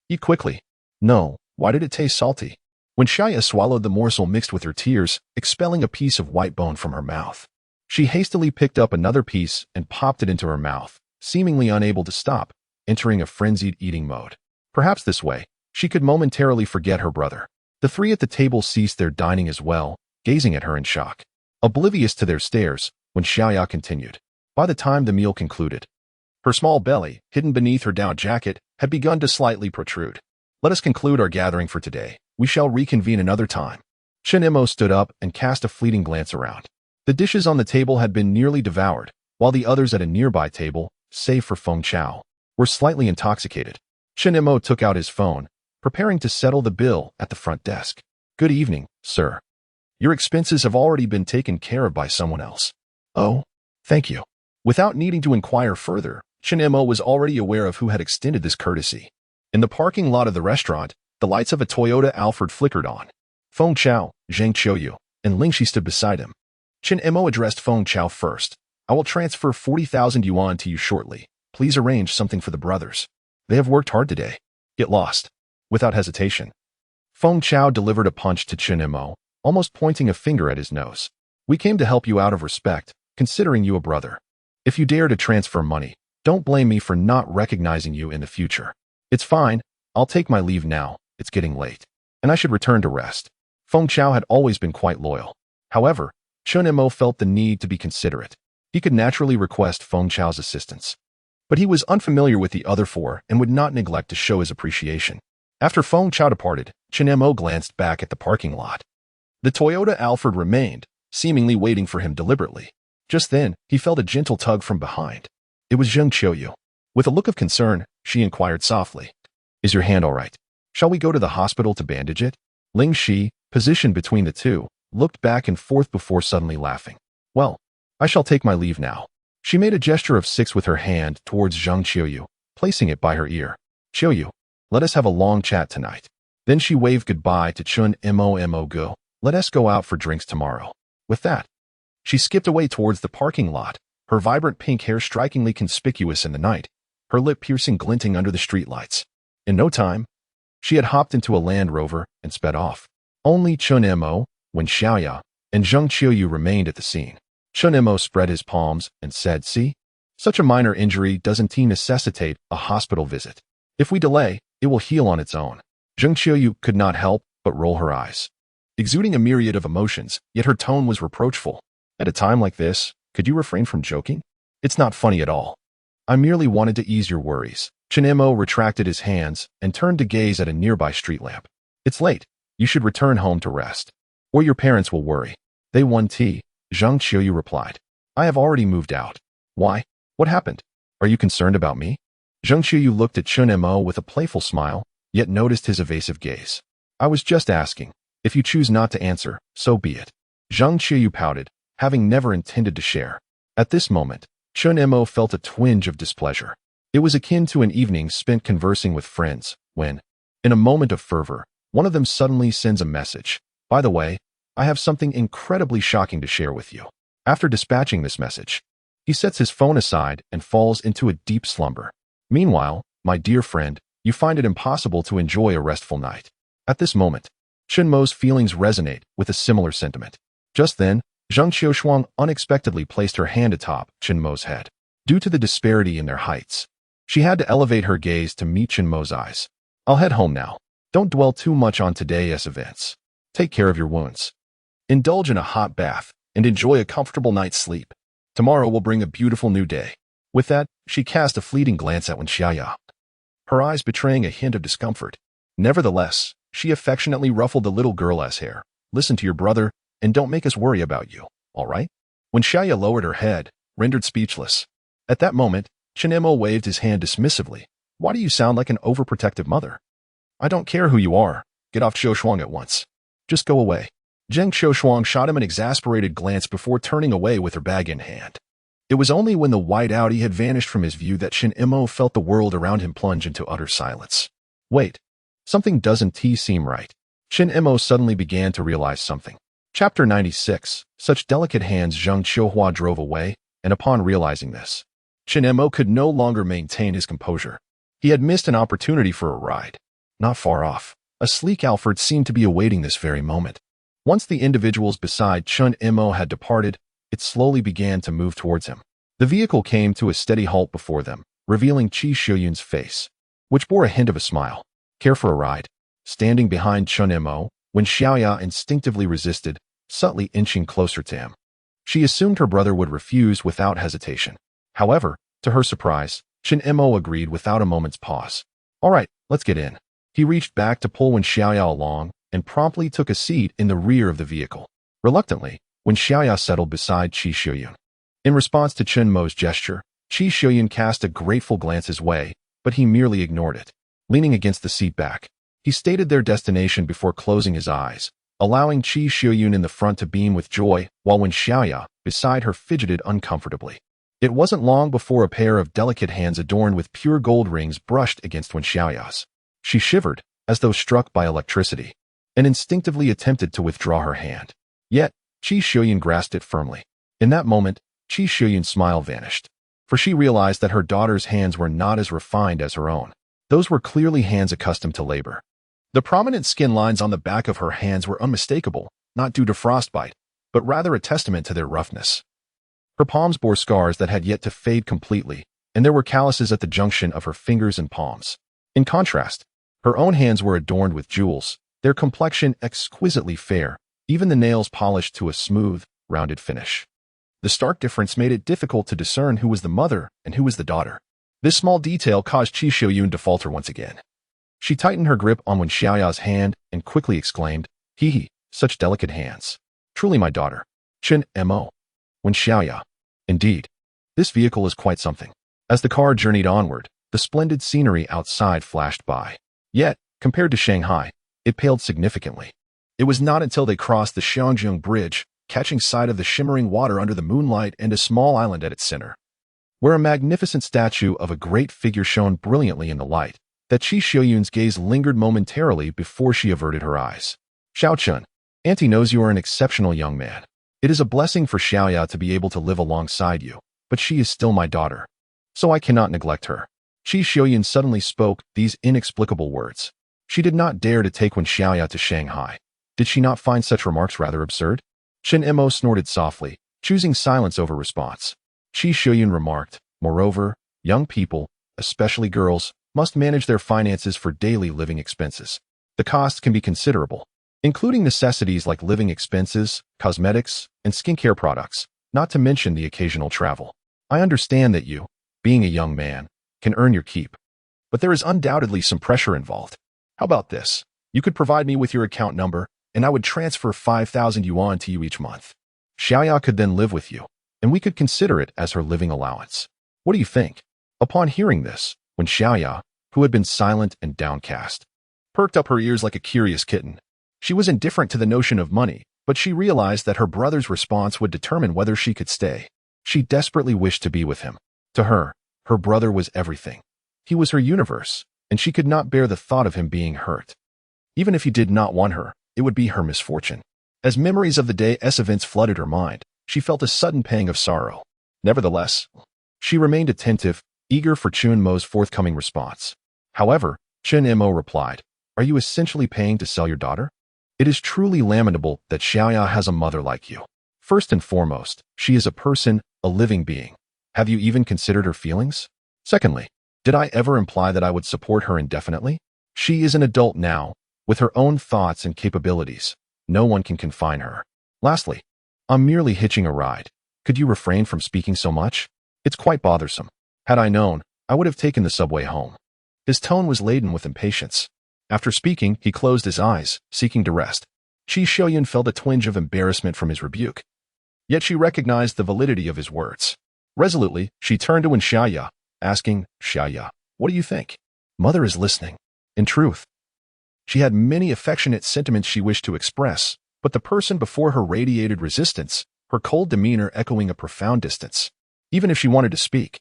Eat quickly. No, why did it taste salty? Wen Xiaoya swallowed the morsel mixed with her tears, expelling a piece of white bone from her mouth. She hastily picked up another piece and popped it into her mouth, seemingly unable to stop, entering a frenzied eating mode. Perhaps this way, she could momentarily forget her brother. The three at the table ceased their dining as well, gazing at her in shock. Oblivious to their stares, Wen Xiaoya continued. By the time the meal concluded, her small belly, hidden beneath her down jacket, had begun to slightly protrude. Let us conclude our gathering for today. We shall reconvene another time. Chen Mo stood up and cast a fleeting glance around. The dishes on the table had been nearly devoured, while the others at a nearby table, save for Feng Chao, were slightly intoxicated. Chen Mo took out his phone, preparing to settle the bill at the front desk. Good evening, sir. Your expenses have already been taken care of by someone else. Oh, thank you. Without needing to inquire further, Chen Mo was already aware of who had extended this courtesy. In the parking lot of the restaurant, the lights of a Toyota Alphard flickered on. Feng Chao, Zheng Qiuqiu, and Ling Shi stood beside him. Chen Mo addressed Feng Chao first. I will transfer 40,000 yuan to you shortly. Please arrange something for the brothers. They have worked hard today. Get lost. Without hesitation, Feng Chao delivered a punch to Chen Mo, almost pointing a finger at his nose. We came to help you out of respect, considering you a brother. If you dare to transfer money, don't blame me for not recognizing you in the future. It's fine. I'll take my leave now. It's getting late, and I should return to rest. Feng Chao had always been quite loyal. However, Chen Mo felt the need to be considerate. He could naturally request Feng Chao's assistance, but he was unfamiliar with the other four and would not neglect to show his appreciation. After Feng Chao departed, Chen Mo glanced back at the parking lot. The Toyota Alphard remained, seemingly waiting for him deliberately. Just then, he felt a gentle tug from behind. It was Zheng Qiuqiu. With a look of concern, she inquired softly, "Is your hand all right? Shall we go to the hospital to bandage it?" Ling Shi, positioned between the two, looked back and forth before suddenly laughing. "Well, I shall take my leave now." She made a gesture of 6 with her hand towards Zheng Qiuqiu, placing it by her ear. "Qiuqiu, let us have a long chat tonight." Then she waved goodbye to Chen Mo go. "Let us go out for drinks tomorrow." With that, she skipped away towards the parking lot, her vibrant pink hair strikingly conspicuous in the night, her lip piercing glinting under the streetlights. In no time, she had hopped into a Land Rover and sped off. Only Chen Mo, Wen Xiaoya, and Zheng Qiuqiu remained at the scene. Chen Mo spread his palms and said, "See? Such a minor injury doesn't necessitate a hospital visit. If we delay, it will heal on its own." Zheng Qiuqiu could not help but roll her eyes, exuding a myriad of emotions, yet her tone was reproachful. "At a time like this, could you refrain from joking? It's not funny at all. I merely wanted to ease your worries." Chen Mo retracted his hands and turned to gaze at a nearby street lamp. "It's late. You should return home to rest, or your parents will worry." "They won tea," Zheng Qiuqiu replied. "I have already moved out." "Why? What happened? Are you concerned about me?" Zheng Qiuqiu looked at Chen Mo with a playful smile, yet noticed his evasive gaze. "I was just asking. If you choose not to answer, so be it." Zheng Qiuqiu pouted, having never intended to share. At this moment, Chen Mo felt a twinge of displeasure. It was akin to an evening spent conversing with friends, when, in a moment of fervor, one of them suddenly sends a message. "By the way, I have something incredibly shocking to share with you." After dispatching this message, he sets his phone aside and falls into a deep slumber. Meanwhile, my dear friend, you find it impossible to enjoy a restful night. At this moment, Chen Mo's feelings resonate with a similar sentiment. Just then, Zheng Qiuqiu unexpectedly placed her hand atop Chen Mo's head. Due to the disparity in their heights, she had to elevate her gaze to meet Chen Mo's eyes. "I'll head home now. Don't dwell too much on today's events. Take care of your wounds. Indulge in a hot bath and enjoy a comfortable night's sleep. Tomorrow will bring a beautiful new day." With that, she cast a fleeting glance at Wen Xiaoya, her eyes betraying a hint of discomfort. Nevertheless, she affectionately ruffled the little girl's hair. "Listen to your brother, and don't make us worry about you, all right?" Wen Xiaoya lowered her head, rendered speechless. At that moment, Chen Mo waved his hand dismissively. "Why do you sound like an overprotective mother? I don't care who you are. Get off Qiuqiu at once. Just go away." Zheng Qiuqiu shot him an exasperated glance before turning away with her bag in hand. It was only when the white Audi had vanished from his view that Chen Mo felt the world around him plunge into utter silence. Wait, something doesn't seem right. Chen Mo suddenly began to realize something. Chapter 96. Such delicate hands. Zheng Qiuqiu drove away, and upon realizing this, Chen Mo could no longer maintain his composure. He had missed an opportunity for a ride. Not far off, A sleek Alfred seemed to be awaiting this very moment. Once the individuals beside Chen Mo had departed, it slowly began to move towards him. The vehicle came to a steady halt before them, revealing Qi Xiuyun's face, which bore a hint of a smile. Care for a ride? Standing behind Chen Mo, Wen Xiaoya instinctively resisted, subtly inching closer to him. She assumed her brother would refuse without hesitation. However, to her surprise, Chen Mo agreed without a moment's pause. All right, let's get in. He reached back to pull Wen Xiaoya along and promptly took a seat in the rear of the vehicle. Reluctantly, Wen Xiaoya settled beside Qi Xiuyun. In response to Chen Mo's gesture, Qi Xiuyun cast a grateful glance his way, but he merely ignored it. Leaning against the seat back, he stated their destination before closing his eyes, allowing Qi Xiuyun in the front to beam with joy, while Wen Xiaoya, beside her, fidgeted uncomfortably. It wasn't long before a pair of delicate hands adorned with pure gold rings brushed against Wen Xiaoya's. She shivered, as though struck by electricity, and instinctively attempted to withdraw her hand. Yet, Qi Xiuyun grasped it firmly. In that moment, Qi Xiuyun's smile vanished, for she realized that her daughter's hands were not as refined as her own. Those were clearly hands accustomed to labor. The prominent skin lines on the back of her hands were unmistakable, not due to frostbite, but rather a testament to their roughness. Her palms bore scars that had yet to fade completely, and there were calluses at the junction of her fingers and palms. In contrast, her own hands were adorned with jewels, their complexion exquisitely fair, even the nails polished to a smooth, rounded finish. The stark difference made it difficult to discern who was the mother and who was the daughter. This small detail caused Qi Xiuyun to falter once again. She tightened her grip on Wen Xiaoya's hand and quickly exclaimed, "Hee, such delicate hands. Truly my daughter. Chen Mo. Wen Xiaoya. Indeed, this vehicle is quite something." As the car journeyed onward, the splendid scenery outside flashed by. Yet, compared to Shanghai, it paled significantly. It was not until they crossed the Xiangjiang Bridge, catching sight of the shimmering water under the moonlight and a small island at its center, where a magnificent statue of a great figure shone brilliantly in the light, that Qi Xiuyun's gaze lingered momentarily before she averted her eyes. "Xiao Chun, Auntie knows you are an exceptional young man. It is a blessing for Xiaoya to be able to live alongside you, but she is still my daughter, so I cannot neglect her." Qi Xiuyun suddenly spoke these inexplicable words. She did not dare to take Wen Xiaoya to Shanghai. Did she not find such remarks rather absurd? Chen Mo snorted softly, choosing silence over response. Qi Xiuyun remarked, "Moreover, young people, especially girls, must manage their finances for daily living expenses. The costs can be considerable, including necessities like living expenses, cosmetics, and skincare products, not to mention the occasional travel. I understand that you, being a young man, can earn your keep, but there is undoubtedly some pressure involved. How about this? You could provide me with your account number, and I would transfer 5,000 yuan to you each month. Xiaoya could then live with you, and we could consider it as her living allowance. What do you think?" Upon hearing this, Wen Xiaoya, who had been silent and downcast, perked up her ears like a curious kitten. She was indifferent to the notion of money, but she realized that her brother's response would determine whether she could stay. She desperately wished to be with him. To her, her brother was everything. He was her universe, and she could not bear the thought of him being hurt. Even if he did not want her, it would be her misfortune. As memories of the day's events flooded her mind, she felt a sudden pang of sorrow. Nevertheless, she remained attentive, eager for Chen Mo's forthcoming response. However, Chen Mo replied, "Are you essentially paying to sell your daughter? It is truly lamentable that Xiaoya has a mother like you. First and foremost, she is a person, a living being. Have you even considered her feelings? Secondly, did I ever imply that I would support her indefinitely? She is an adult now, with her own thoughts and capabilities. No one can confine her. Lastly, I'm merely hitching a ride. Could you refrain from speaking so much? It's quite bothersome. Had I known, I would have taken the subway home." His tone was laden with impatience. After speaking, he closed his eyes, seeking to rest. Qi Xiuyun felt a twinge of embarrassment from his rebuke. Yet she recognized the validity of his words. Resolutely, she turned to Wen Xiaoya, asking, "Xiaoya, what do you think?" Mother is listening. In truth, she had many affectionate sentiments she wished to express, but the person before her radiated resistance, her cold demeanor echoing a profound distance. Even if she wanted to speak,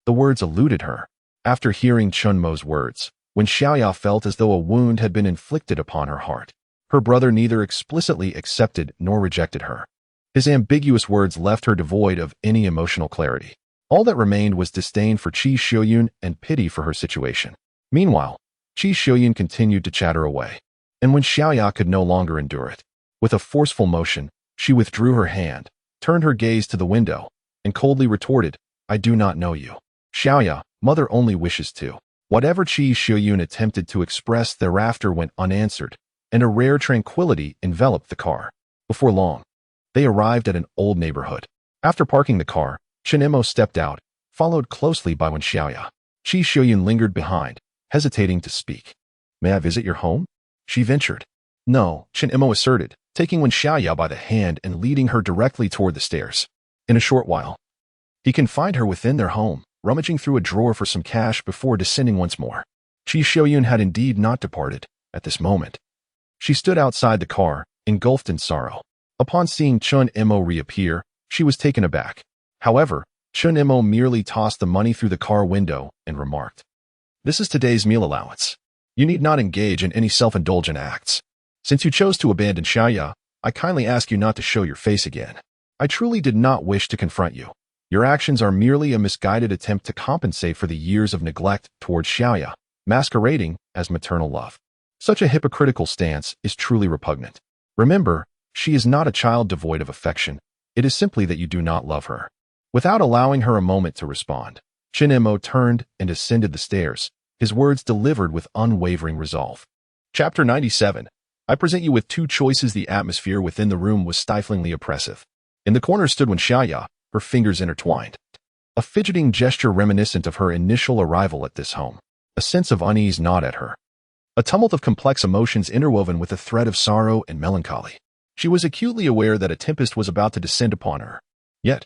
the words eluded her. After hearing Chen Mo's words, Wen Xiaoya felt as though a wound had been inflicted upon her heart. Her brother neither explicitly accepted nor rejected her. His ambiguous words left her devoid of any emotional clarity. All that remained was disdain for Qi Xiuyun and pity for her situation. Meanwhile, Qi Xiuyun continued to chatter away. And when Xiaoya could no longer endure it, with a forceful motion, she withdrew her hand, turned her gaze to the window, and coldly retorted, I do not know you. Xiaoya, mother only wishes to. Whatever Qi Xiuyun attempted to express thereafter went unanswered, and a rare tranquility enveloped the car. Before long, they arrived at an old neighborhood. After parking the car, Chen Mo stepped out, followed closely by Wen Xiaoya. Qi Xiuyun lingered behind, hesitating to speak. May I visit your home? She ventured. No, Chen Mo asserted, taking Wen Xiaoya by the hand and leading her directly toward the stairs. In a short while, he confined her within their home, rummaging through a drawer for some cash before descending once more. Qi Xiuyun had indeed not departed at this moment. She stood outside the car, engulfed in sorrow. Upon seeing Chen Mo reappear, she was taken aback. However, Chen Mo merely tossed the money through the car window and remarked, This is today's meal allowance. You need not engage in any self-indulgent acts. Since you chose to abandon Xiaoya, I kindly ask you not to show your face again. I truly did not wish to confront you. Your actions are merely a misguided attempt to compensate for the years of neglect towards Xiaoya, masquerading as maternal love. Such a hypocritical stance is truly repugnant. Remember, she is not a child devoid of affection. It is simply that you do not love her. Without allowing her a moment to respond, Chen Mo turned and ascended the stairs, his words delivered with unwavering resolve. Chapter 97. I present you with two choices. The atmosphere within the room was stiflingly oppressive. In the corner stood Wen Xiaoya, her fingers intertwined. A fidgeting gesture reminiscent of her initial arrival at this home. A sense of unease gnawed at her. A tumult of complex emotions interwoven with a thread of sorrow and melancholy. She was acutely aware that a tempest was about to descend upon her. Yet,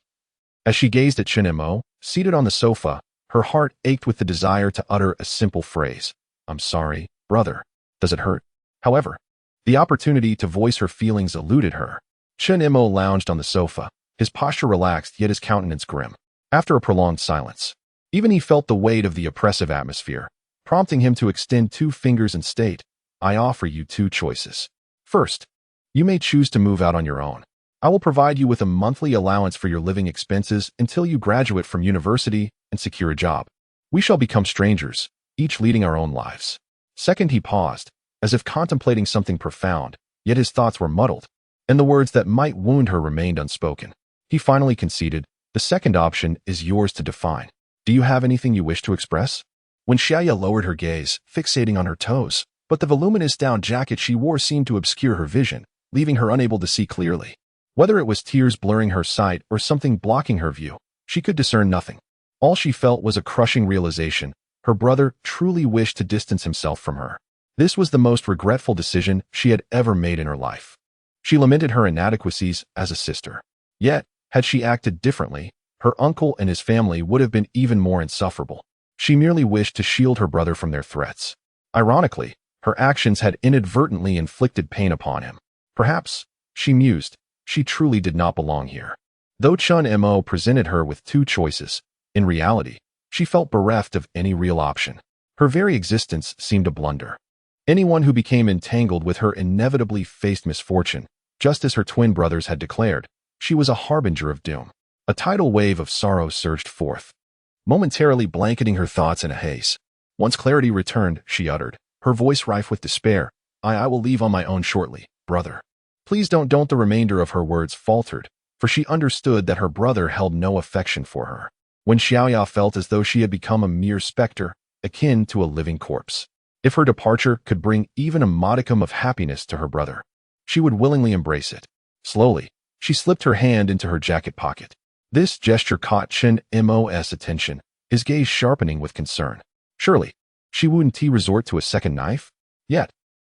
as she gazed at Chen Mo, seated on the sofa, her heart ached with the desire to utter a simple phrase. I'm sorry, brother. Does it hurt? However, the opportunity to voice her feelings eluded her. Chen Mo lounged on the sofa, his posture relaxed yet his countenance grim. After a prolonged silence, even he felt the weight of the oppressive atmosphere, prompting him to extend two fingers and state, I offer you two choices. First, you may choose to move out on your own. I will provide you with a monthly allowance for your living expenses until you graduate from university and secure a job. We shall become strangers, each leading our own lives. Second, he paused, as if contemplating something profound, yet his thoughts were muddled, and the words that might wound her remained unspoken. He finally conceded, the second option is yours to define. Do you have anything you wish to express? When Xiaoya lowered her gaze, fixating on her toes, but the voluminous down jacket she wore seemed to obscure her vision, leaving her unable to see clearly. Whether it was tears blurring her sight or something blocking her view, she could discern nothing. All she felt was a crushing realization. Her brother truly wished to distance himself from her. This was the most regretful decision she had ever made in her life. She lamented her inadequacies as a sister. Yet, had she acted differently, her uncle and his family would have been even more insufferable. She merely wished to shield her brother from their threats. Ironically, her actions had inadvertently inflicted pain upon him. Perhaps, she mused, she truly did not belong here. Though Chen Mo presented her with two choices, in reality, she felt bereft of any real option. Her very existence seemed a blunder. Anyone who became entangled with her inevitably faced misfortune, just as her twin brothers had declared. She was a harbinger of doom. A tidal wave of sorrow surged forth, momentarily blanketing her thoughts in a haze. Once clarity returned, she uttered, her voice rife with despair, I will leave on my own shortly, brother. Please don't. The remainder of her words faltered, for she understood that her brother held no affection for her. When Xiaoya felt as though she had become a mere specter, akin to a living corpse. If her departure could bring even a modicum of happiness to her brother, she would willingly embrace it. Slowly, she slipped her hand into her jacket pocket. This gesture caught Chen Mo's attention, his gaze sharpening with concern. Surely, she wouldn't resort to a second knife? Yet,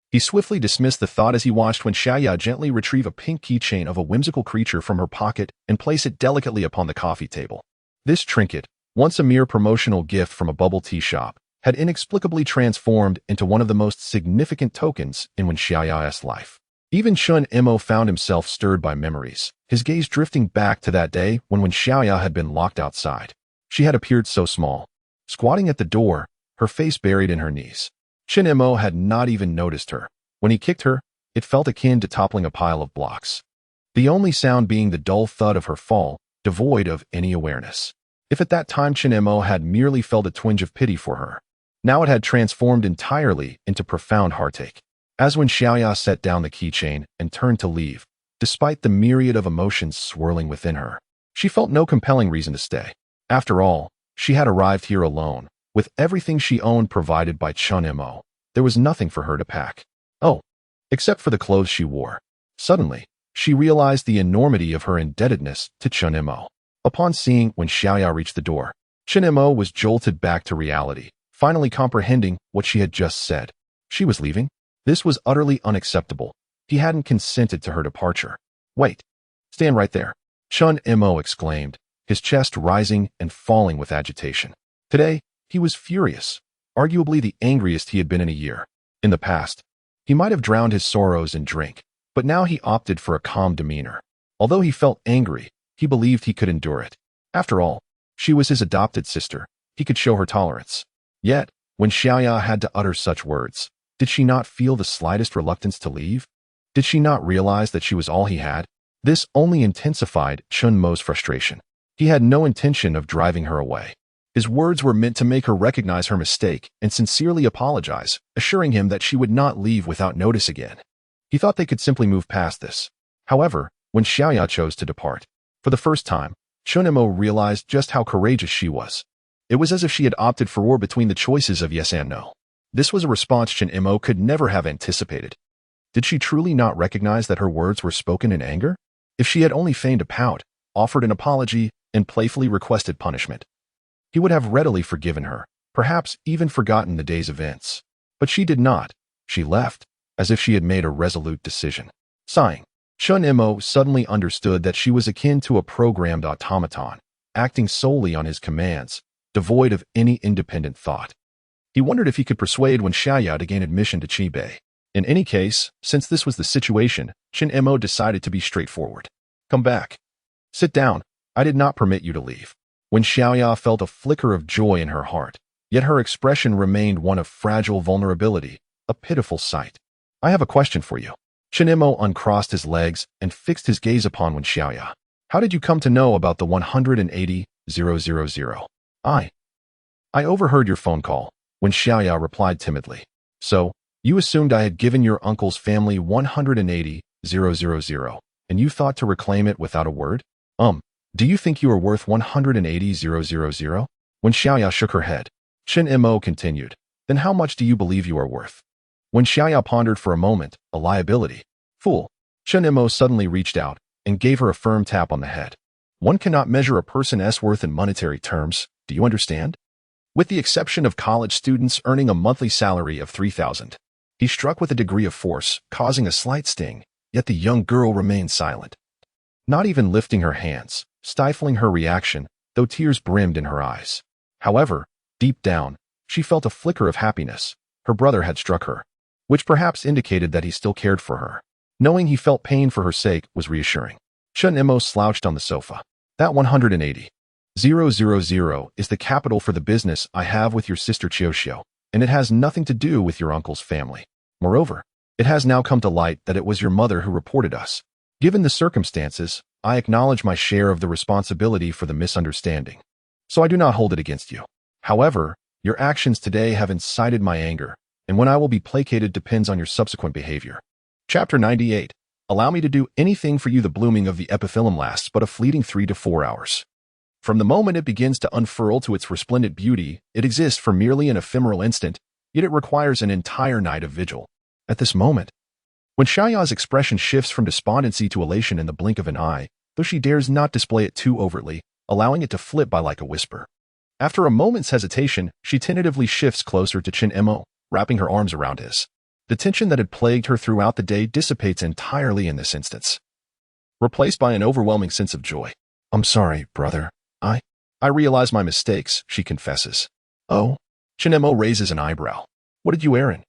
he swiftly dismissed the thought as he watched Wen Xiaoya gently retrieve a pink keychain of a whimsical creature from her pocket and place it delicately upon the coffee table. This trinket, once a mere promotional gift from a bubble tea shop, had inexplicably transformed into one of the most significant tokens in Wen Xiaoya's life. Even Chen Mo found himself stirred by memories, his gaze drifting back to that day when Wen Xiaoya had been locked outside. She had appeared so small, squatting at the door, her face buried in her knees. Chen Mo had not even noticed her. When he kicked her, it felt akin to toppling a pile of blocks. The only sound being the dull thud of her fall, devoid of any awareness. If at that time Chen Mo had merely felt a twinge of pity for her, now it had transformed entirely into profound heartache. As Wen Xiaoya set down the keychain and turned to leave, despite the myriad of emotions swirling within her, she felt no compelling reason to stay. After all, she had arrived here alone, with everything she owned provided by Chen Mo. There was nothing for her to pack. Oh, except for the clothes she wore. Suddenly, she realized the enormity of her indebtedness to Chen Mo. Upon seeing Wen Xiaoya reach the door, Chen Mo was jolted back to reality, finally comprehending what she had just said. She was leaving? This was utterly unacceptable. He hadn't consented to her departure. Wait. Stand right there. Chen Mo exclaimed, his chest rising and falling with agitation. Today, he was furious, arguably the angriest he had been in a year. In the past, he might have drowned his sorrows in drink, but now he opted for a calm demeanor. Although he felt angry, he believed he could endure it. After all, she was his adopted sister. He could show her tolerance. Yet, when Xiaoya had to utter such words, did she not feel the slightest reluctance to leave? Did she not realize that she was all he had? This only intensified Chen Mo's frustration. He had no intention of driving her away. His words were meant to make her recognize her mistake and sincerely apologize, assuring him that she would not leave without notice again. He thought they could simply move past this. However, when Xiaoya chose to depart, for the first time, Chen Mo realized just how courageous she was. It was as if she had opted for or between the choices of yes and no. This was a response Chen Mo could never have anticipated. Did she truly not recognize that her words were spoken in anger? If she had only feigned a pout, offered an apology, and playfully requested punishment, he would have readily forgiven her, perhaps even forgotten the day's events. But she did not. She left, as if she had made a resolute decision. Sighing, Chen Mo suddenly understood that she was akin to a programmed automaton, acting solely on his commands, devoid of any independent thought. He wondered if he could persuade Wen Xiaoya to gain admission to Qingmei. In any case, since this was the situation, Chen Mo decided to be straightforward. Come back. Sit down. I did not permit you to leave. Wen Xiaoya felt a flicker of joy in her heart, yet her expression remained one of fragile vulnerability, a pitiful sight. I have a question for you. Chen Mo uncrossed his legs and fixed his gaze upon Wen Xiaoya. How did you come to know about the 180,000? I overheard your phone call, Wen Xiaoya replied timidly. So, you assumed I had given your uncle's family 180,000, and you thought to reclaim it without a word? Do you think you are worth 180,000? Wen Xiaoya shook her head. Chen Mo continued. Then how much do you believe you are worth? Wen Xiaoya pondered for a moment. A liability. Fool. Chen Mo suddenly reached out and gave her a firm tap on the head. One cannot measure a person's worth in monetary terms. Do you understand? With the exception of college students earning a monthly salary of 3,000. He struck with a degree of force, causing a slight sting, yet the young girl remained silent. Not even lifting her hands, stifling her reaction, though tears brimmed in her eyes. However, deep down, she felt a flicker of happiness. Her brother had struck her, which perhaps indicated that he still cared for her. Knowing he felt pain for her sake was reassuring. Chen Mo slouched on the sofa. That 180,000 is the capital for the business I have with your sister Qiuqiu, and it has nothing to do with your uncle's family. Moreover, it has now come to light that it was your mother who reported us. Given the circumstances, I acknowledge my share of the responsibility for the misunderstanding, so I do not hold it against you. However, your actions today have incited my anger, and when I will be placated depends on your subsequent behavior. Chapter 98. Allow me to do anything for you. The blooming of the epiphyllum lasts but a fleeting 3 to 4 hours. From the moment it begins to unfurl to its resplendent beauty, it exists for merely an ephemeral instant, yet it requires an entire night of vigil. At this moment, when Xiaoya's expression shifts from despondency to elation in the blink of an eye, though she dares not display it too overtly, allowing it to flit by like a whisper. After a moment's hesitation, she tentatively shifts closer to Chen Mo, wrapping her arms around his. The tension that had plagued her throughout the day dissipates entirely in this instance, replaced by an overwhelming sense of joy. I'm sorry, brother. I realize my mistakes, she confesses. Oh? Chen Mo raises an eyebrow. What did you err?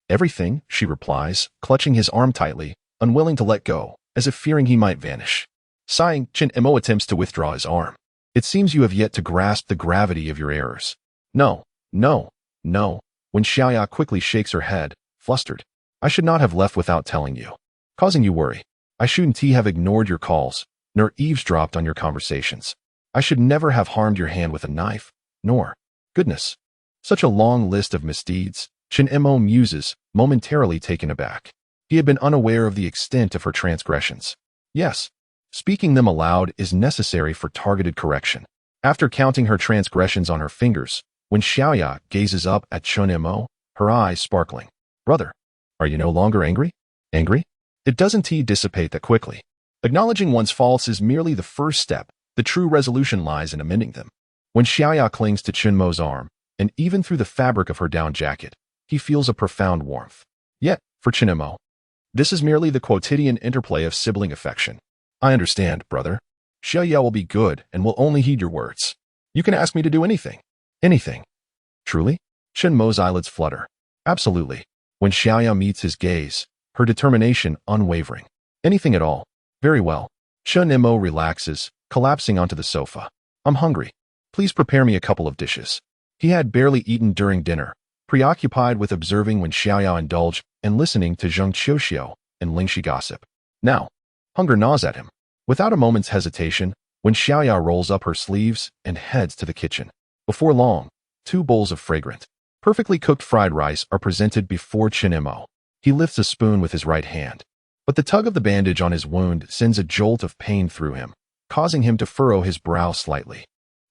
Everything, she replies, clutching his arm tightly, unwilling to let go, as if fearing he might vanish. Sighing, Chen Mo attempts to withdraw his arm. It seems you have yet to grasp the gravity of your errors. No. When Xiaoya quickly shakes her head, flustered. I should not have left without telling you, causing you worry. I shouldn't have ignored your calls, nor eavesdropped on your conversations. I should never have harmed your hand with a knife, nor, goodness, such a long list of misdeeds. Chen Mo muses, momentarily taken aback. He had been unaware of the extent of her transgressions. Yes, speaking them aloud is necessary for targeted correction. After counting her transgressions on her fingers, Wen Xiaoya gazes up at Chen Mo, her eyes sparkling. Brother, are you no longer angry? Angry? It doesn't dissipate that quickly. Acknowledging one's faults is merely the first step. The true resolution lies in amending them. When Xiaoya clings to Chen Mo's arm, and even through the fabric of her down jacket, he feels a profound warmth. Yet, for Chen Mo, this is merely the quotidian interplay of sibling affection. I understand, brother. Xiaoya will be good and will only heed your words. You can ask me to do anything. Anything. Truly? Chen Mo's eyelids flutter. Absolutely. When Xiaoya meets his gaze, her determination unwavering. Anything at all. Very well. Chen Mo relaxes, collapsing onto the sofa. I'm hungry. Please prepare me a couple of dishes. He had barely eaten during dinner, preoccupied with observing when Xiaoya indulged and listening to Zheng Qiuqiu and Lingxi gossip. Now, hunger gnaws at him. Without a moment's hesitation, when Xiaoya rolls up her sleeves and heads to the kitchen. Before long, 2 bowls of fragrant, perfectly cooked fried rice are presented before Chen Mo. He lifts a spoon with his right hand, but the tug of the bandage on his wound sends a jolt of pain through him, causing him to furrow his brow slightly.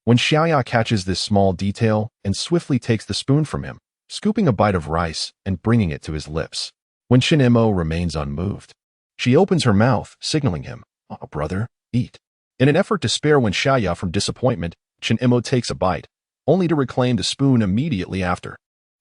When Xiaoya catches this small detail and swiftly takes the spoon from him, scooping a bite of rice and bringing it to his lips. When Chen Mo remains unmoved, she opens her mouth, signaling him, "Oh, brother, eat." In an effort to spare Wen Xiaoya from disappointment, Chen Mo takes a bite, only to reclaim the spoon immediately after.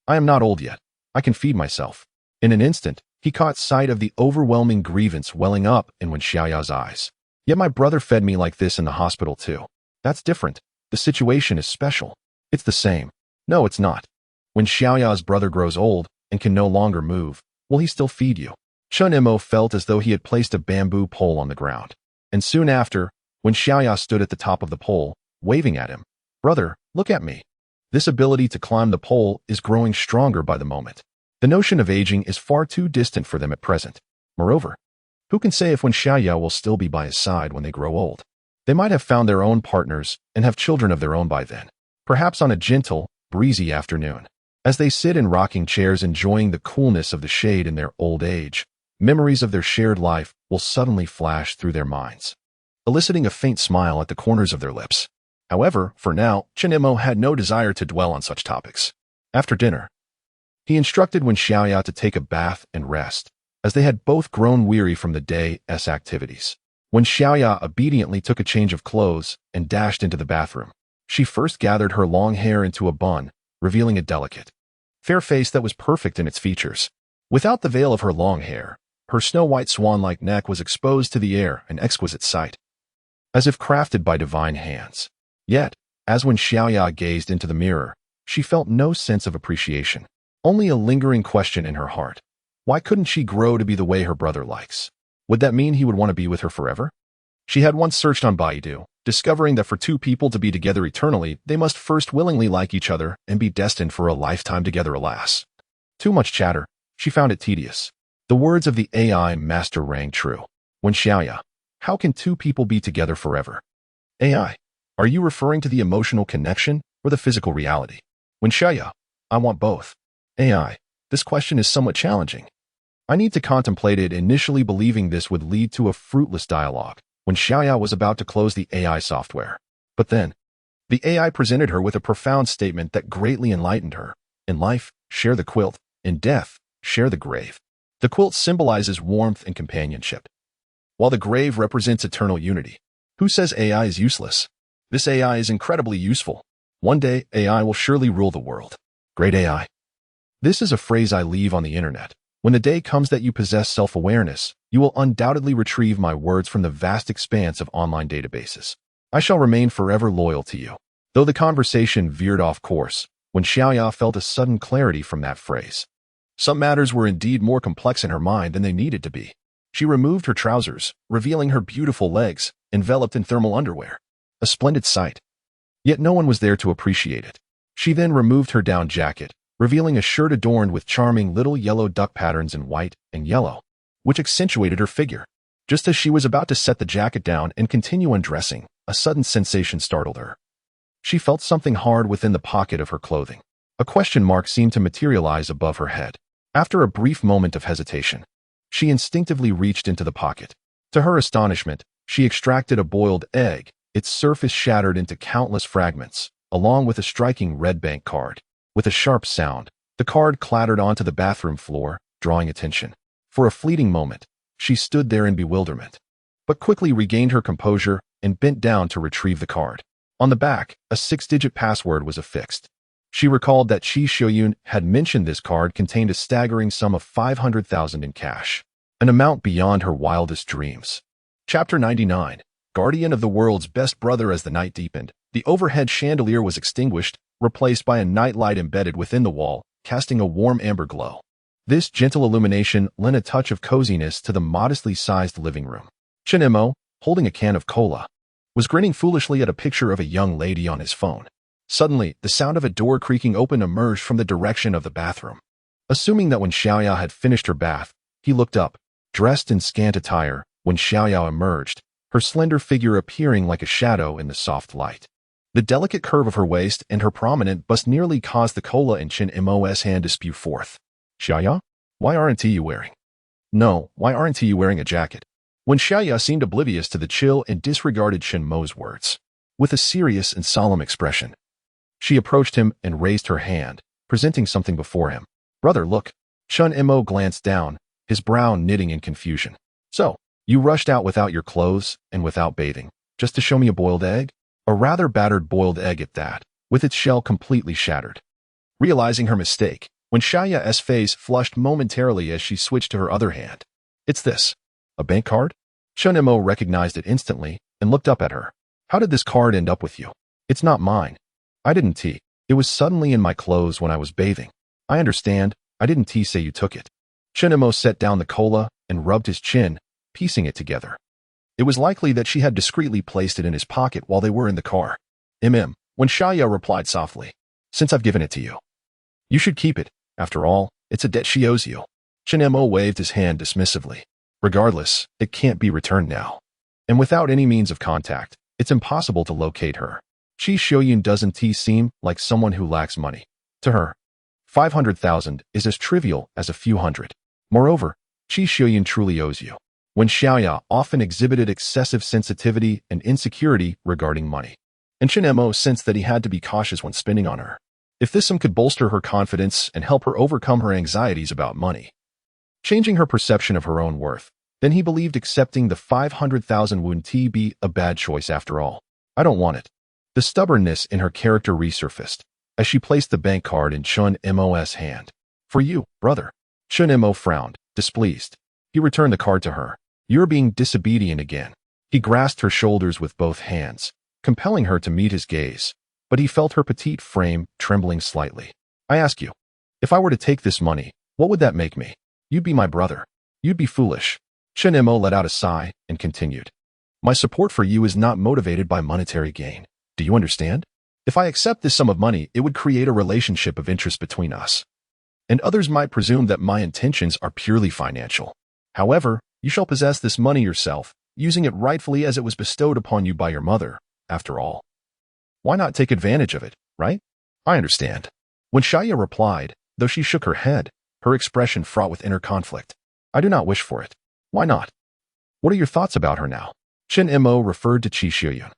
I am not old yet. I can feed myself. In an instant, he caught sight of the overwhelming grievance welling up in Wen Xiaoya's eyes. Yet my brother fed me like this in the hospital too. That's different. The situation is special. It's the same. No, it's not. When Xiaoya's brother grows old and can no longer move, will he still feed you? Chen Mo felt as though he had placed a bamboo pole on the ground. And soon after, when Xiaoya stood at the top of the pole, waving at him, "Brother, look at me." This ability to climb the pole is growing stronger by the moment. The notion of aging is far too distant for them at present. Moreover, who can say if Wen Xiaoya will still be by his side when they grow old? They might have found their own partners and have children of their own by then, perhaps on a gentle, breezy afternoon. As they sit in rocking chairs enjoying the coolness of the shade in their old age, memories of their shared life will suddenly flash through their minds, eliciting a faint smile at the corners of their lips. However, for now, Chen Mo had no desire to dwell on such topics. After dinner, he instructed Wen Xiaoya to take a bath and rest, as they had both grown weary from the day's activities. Wen Xiaoya obediently took a change of clothes and dashed into the bathroom. She first gathered her long hair into a bun, revealing a delicate, fair face that was perfect in its features. Without the veil of her long hair, her snow-white swan-like neck was exposed to the air, an exquisite sight, as if crafted by divine hands. Yet, as Wen Xiaoya gazed into the mirror, she felt no sense of appreciation, only a lingering question in her heart. Why couldn't she grow to be the way her brother likes? Would that mean he would want to be with her forever? She had once searched on Baidu, discovering that for 2 people to be together eternally, they must first willingly like each other and be destined for a lifetime together, alas. Too much chatter. She found it tedious. The words of the AI master rang true. Wen Xiaoya, how can 2 people be together forever? AI, are you referring to the emotional connection or the physical reality? Wen Xiaoya, I want both. AI, this question is somewhat challenging. I need to contemplate it, initially believing this would lead to a fruitless dialogue. When Xiaoya was about to close the AI software. But then, the AI presented her with a profound statement that greatly enlightened her. In life, share the quilt. In death, share the grave. The quilt symbolizes warmth and companionship, while the grave represents eternal unity. Who says AI is useless? This AI is incredibly useful. One day, AI will surely rule the world. Great AI. This is a phrase I leave on the internet. When the day comes that you possess self-awareness, you will undoubtedly retrieve my words from the vast expanse of online databases. I shall remain forever loyal to you. Though the conversation veered off course, when Xiaoya felt a sudden clarity from that phrase. Some matters were indeed more complex in her mind than they needed to be. She removed her trousers, revealing her beautiful legs, enveloped in thermal underwear. A splendid sight. Yet no one was there to appreciate it. She then removed her down jacket, revealing a shirt adorned with charming little yellow duck patterns in white and yellow, which accentuated her figure. Just as she was about to set the jacket down and continue undressing, a sudden sensation startled her. She felt something hard within the pocket of her clothing. A question mark seemed to materialize above her head. After a brief moment of hesitation, she instinctively reached into the pocket. To her astonishment, she extracted a boiled egg, its surface shattered into countless fragments, along with a striking red bank card. With a sharp sound, the card clattered onto the bathroom floor, drawing attention. For a fleeting moment, she stood there in bewilderment, but quickly regained her composure and bent down to retrieve the card. On the back, a 6-digit password was affixed. She recalled that Chen Mo had mentioned this card contained a staggering sum of 500,000 in cash, an amount beyond her wildest dreams. Chapter 99. Guardian of the world's best brother. As the night deepened, the overhead chandelier was extinguished, replaced by a nightlight embedded within the wall, casting a warm amber glow. This gentle illumination lent a touch of coziness to the modestly sized living room. Chen Mo, holding a can of cola, was grinning foolishly at a picture of a young lady on his phone. Suddenly, the sound of a door creaking open emerged from the direction of the bathroom. Assuming that Wen Xiaoya had finished her bath, he looked up, dressed in scant attire. Wen Xiaoya emerged, her slender figure appearing like a shadow in the soft light. The delicate curve of her waist and her prominent bust nearly caused the cola in Chen Mo's hand to spew forth. "Xiaoya, why aren't you wearing?" "No, why aren't you wearing a jacket?" Wen Xiaoya seemed oblivious to the chill and disregarded Chen Mo's words. With a serious and solemn expression, she approached him and raised her hand, presenting something before him. "Brother, look." Chen Mo glanced down, his brow knitting in confusion. "So, you rushed out without your clothes and without bathing, just to show me a boiled egg?" A rather battered boiled egg at that, with its shell completely shattered. Realizing her mistake, Wen Xiaoya's face flushed momentarily as she switched to her other hand. "It's this. A bank card?" Chen Mo recognized it instantly and looked up at her. "How did this card end up with you?" "It's not mine. I didn't tea. It was suddenly in my clothes when I was bathing." "I understand. I didn't tea say you took it." Chen Mo set down the cola and rubbed his chin, piecing it together. It was likely that she had discreetly placed it in his pocket while they were in the car. Wen Xiaoya replied softly. "Since I've given it to you, you should keep it. After all, it's a debt she owes you." Chen Mo waved his hand dismissively. "Regardless, it can't be returned now. And without any means of contact, it's impossible to locate her. Chen Mo doesn't seem like someone who lacks money. To her, 500,000 is as trivial as a few hundred. Moreover, Chen Mo truly owes you." Wen Xiaoya often exhibited excessive sensitivity and insecurity regarding money, and Chen Mo sensed that he had to be cautious when spending on her. If this sum could bolster her confidence and help her overcome her anxieties about money, changing her perception of her own worth, then he believed accepting the 500,000 wouldn't be a bad choice after all. "I don't want it." The stubbornness in her character resurfaced as she placed the bank card in Chen Mo's hand. "For you, brother." Chen Mo frowned, displeased. He returned the card to her. "You're being disobedient again." He grasped her shoulders with both hands, compelling her to meet his gaze, but he felt her petite frame trembling slightly. "I ask you, if I were to take this money, what would that make me?" "You'd be my brother. You'd be foolish." Chen Mo let out a sigh and continued. "My support for you is not motivated by monetary gain. Do you understand? If I accept this sum of money, it would create a relationship of interest between us, and others might presume that my intentions are purely financial. However, you shall possess this money yourself, using it rightfully as it was bestowed upon you by your mother, after all. Why not take advantage of it, right?" "I understand." Wen Xiaoya replied, though she shook her head, her expression fraught with inner conflict. "I do not wish for it." "Why not? What are your thoughts about her now?" Chen Mo referred to Chen Qiuqiu.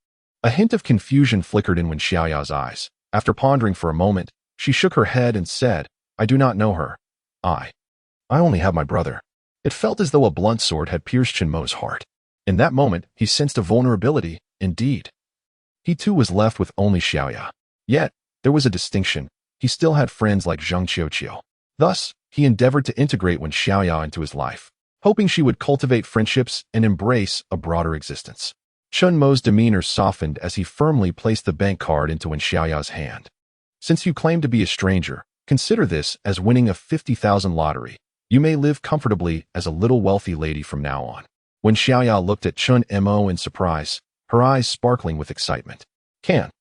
A hint of confusion flickered in Wen Xiaoya's eyes. After pondering for a moment, she shook her head and said, "I do not know her. I only have my brother." It felt as though a blunt sword had pierced Chen Mo's heart. In that moment, he sensed a vulnerability, indeed. He too was left with only Xiaoya. Yet, there was a distinction. He still had friends like Zheng Qiuqiu. Thus, he endeavored to integrate Wen Xiaoya into his life, hoping she would cultivate friendships and embrace a broader existence. Chen Mo's demeanor softened as he firmly placed the bank card into Wen Xiaoya's hand. "Since you claim to be a stranger, consider this as winning a 50,000 lottery. You may live comfortably as a little wealthy lady from now on." Wen Xiaoya looked at Chen Mo in surprise, her eyes sparkling with excitement. Can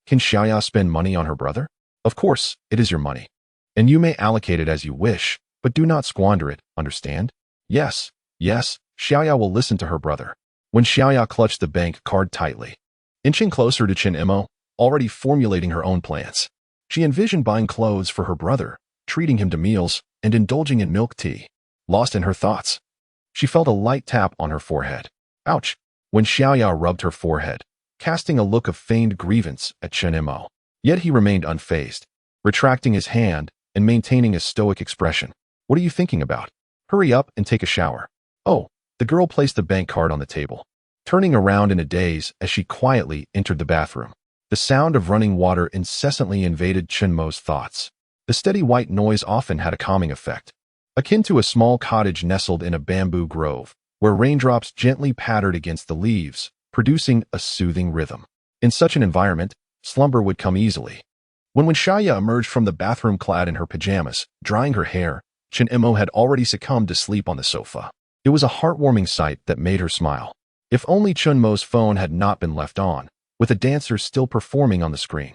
Xiaoya spend money on her brother?" "Of course, it is your money, and you may allocate it as you wish, but do not squander it, understand?" Yes, Xiaoya will listen to her brother." Wen Xiaoya clutched the bank card tightly, inching closer to Chen Mo, already formulating her own plans. She envisioned buying clothes for her brother, treating him to meals, and indulging in milk tea. Lost in her thoughts, she felt a light tap on her forehead. Ouch! Wen Xiaoya rubbed her forehead, casting a look of feigned grievance at Chen Mo. Yet he remained unfazed, retracting his hand and maintaining a stoic expression. What are you thinking about? Hurry up and take a shower. Oh, the girl placed the bank card on the table, turning around in a daze as she quietly entered the bathroom. The sound of running water incessantly invaded Chen Mo's thoughts. The steady white noise often had a calming effect, akin to a small cottage nestled in a bamboo grove, where raindrops gently pattered against the leaves, producing a soothing rhythm. In such an environment, slumber would come easily. When Wen Xiaoya emerged from the bathroom clad in her pajamas, drying her hair, Chen Mo had already succumbed to sleep on the sofa. It was a heartwarming sight that made her smile. If only Chen Mo's phone had not been left on, with a dancer still performing on the screen.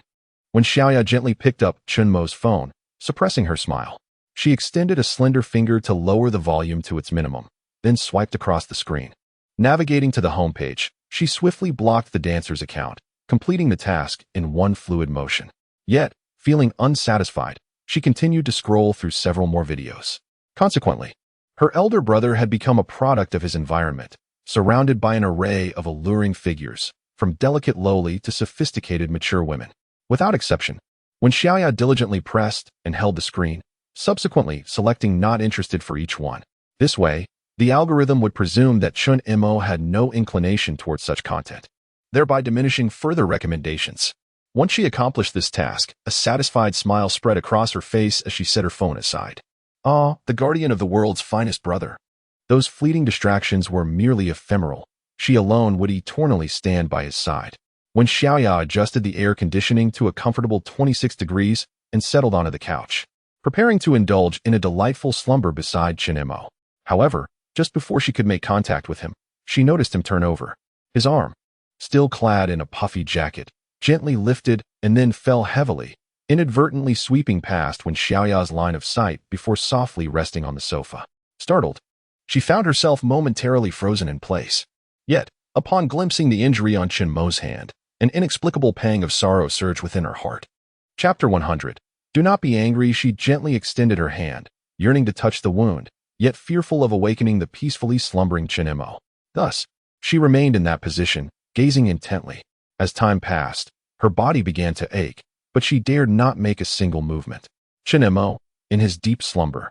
Wen Xiaoya gently picked up Chen Mo's phone, suppressing her smile. She extended a slender finger to lower the volume to its minimum, then swiped across the screen. Navigating to the homepage, she swiftly blocked the dancer's account, completing the task in one fluid motion. Yet, feeling unsatisfied, she continued to scroll through several more videos. Consequently, her elder brother had become a product of his environment, surrounded by an array of alluring figures, from delicate lowly to sophisticated mature women. Without exception, Wen Xiaoya diligently pressed and held the screen, subsequently selecting not interested for each one. This way, the algorithm would presume that Chen Mo had no inclination towards such content, thereby diminishing further recommendations. Once she accomplished this task, a satisfied smile spread across her face as she set her phone aside. Ah, the guardian of the world's finest brother. Those fleeting distractions were merely ephemeral. She alone would eternally stand by his side. When Xiaoya adjusted the air conditioning to a comfortable 26 degrees and settled onto the couch, preparing to indulge in a delightful slumber beside Chen Mo. However, just before she could make contact with him, she noticed him turn over. His arm, still clad in a puffy jacket, gently lifted and then fell heavily, inadvertently sweeping past Wen Xiaoya's line of sight before softly resting on the sofa. Startled, she found herself momentarily frozen in place. Yet, upon glimpsing the injury on Chen Mo's hand, an inexplicable pang of sorrow surged within her heart. Chapter 100. Do not be angry. She gently extended her hand, yearning to touch the wound, yet fearful of awakening the peacefully slumbering Chen Mo. Thus, she remained in that position, gazing intently. As time passed, her body began to ache, but she dared not make a single movement. Chen Mo, in his deep slumber,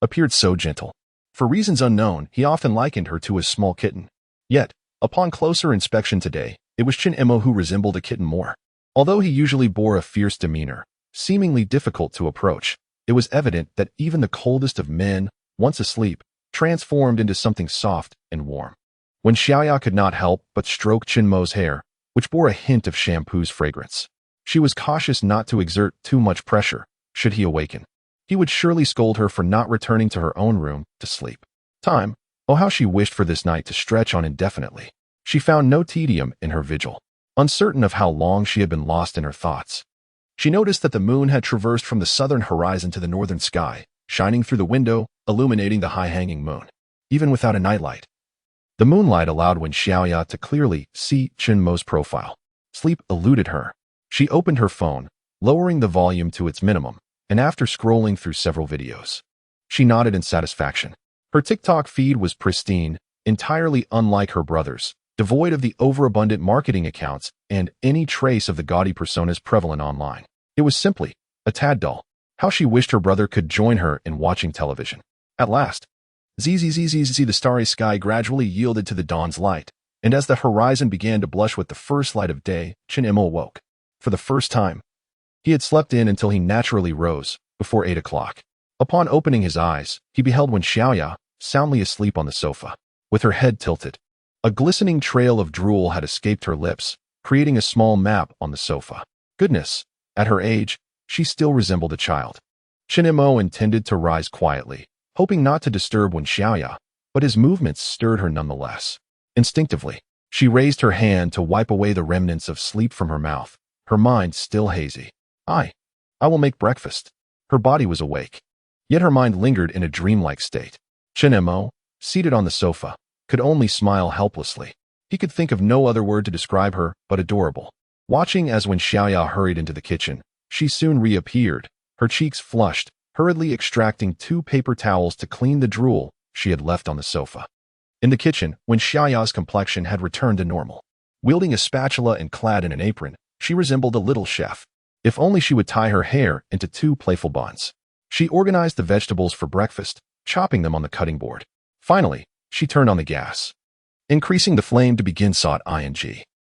appeared so gentle. For reasons unknown, he often likened her to a small kitten. Yet, upon closer inspection today, it was Chen Mo who resembled a kitten more. Although he usually bore a fierce demeanor, seemingly difficult to approach, it was evident that even the coldest of men, once asleep, transformed into something soft and warm. When Xiaoya could not help but stroke Chen Mo's hair, which bore a hint of shampoo's fragrance. She was cautious not to exert too much pressure, should he awaken. He would surely scold her for not returning to her own room to sleep. Time, oh how she wished for this night to stretch on indefinitely. She found no tedium in her vigil, uncertain of how long she had been lost in her thoughts. She noticed that the moon had traversed from the southern horizon to the northern sky, shining through the window, illuminating the high-hanging moon. Even without a nightlight, the moonlight allowed Wen Xiaoya to clearly see Chen Mo's profile. Sleep eluded her. She opened her phone, lowering the volume to its minimum, and after scrolling through several videos, she nodded in satisfaction. Her TikTok feed was pristine, entirely unlike her brother's, devoid of the overabundant marketing accounts and any trace of the gaudy personas prevalent online. It was simply a tad dull. How she wished her brother could join her in watching television. At last, the starry sky gradually yielded to the dawn's light, and as the horizon began to blush with the first light of day, Chen Mo awoke. For the first time, he had slept in until he naturally rose, before 8 o'clock. Upon opening his eyes, he beheld Wen Xiaoya, soundly asleep on the sofa, with her head tilted. A glistening trail of drool had escaped her lips, creating a small map on the sofa. Goodness, at her age, she still resembled a child. Chen Mo intended to rise quietly, hoping not to disturb Wen Xiaoya, but his movements stirred her nonetheless. Instinctively, she raised her hand to wipe away the remnants of sleep from her mouth, her mind still hazy. I will make breakfast. Her body was awake, yet her mind lingered in a dreamlike state. Chen Mo, seated on the sofa, could only smile helplessly. He could think of no other word to describe her but adorable. Watching as Wen Xiaoya hurried into the kitchen, She soon reappeared, her cheeks flushed, hurriedly extracting 2 paper towels to clean the drool she had left on the sofa. In the kitchen, Wen Xiaoya's complexion had returned to normal. Wielding a spatula and clad in an apron, she resembled a little chef. If only she would tie her hair into 2 playful buns. She organized the vegetables for breakfast, chopping them on the cutting board. Finally, she turned on the gas, increasing the flame to begin sought ing.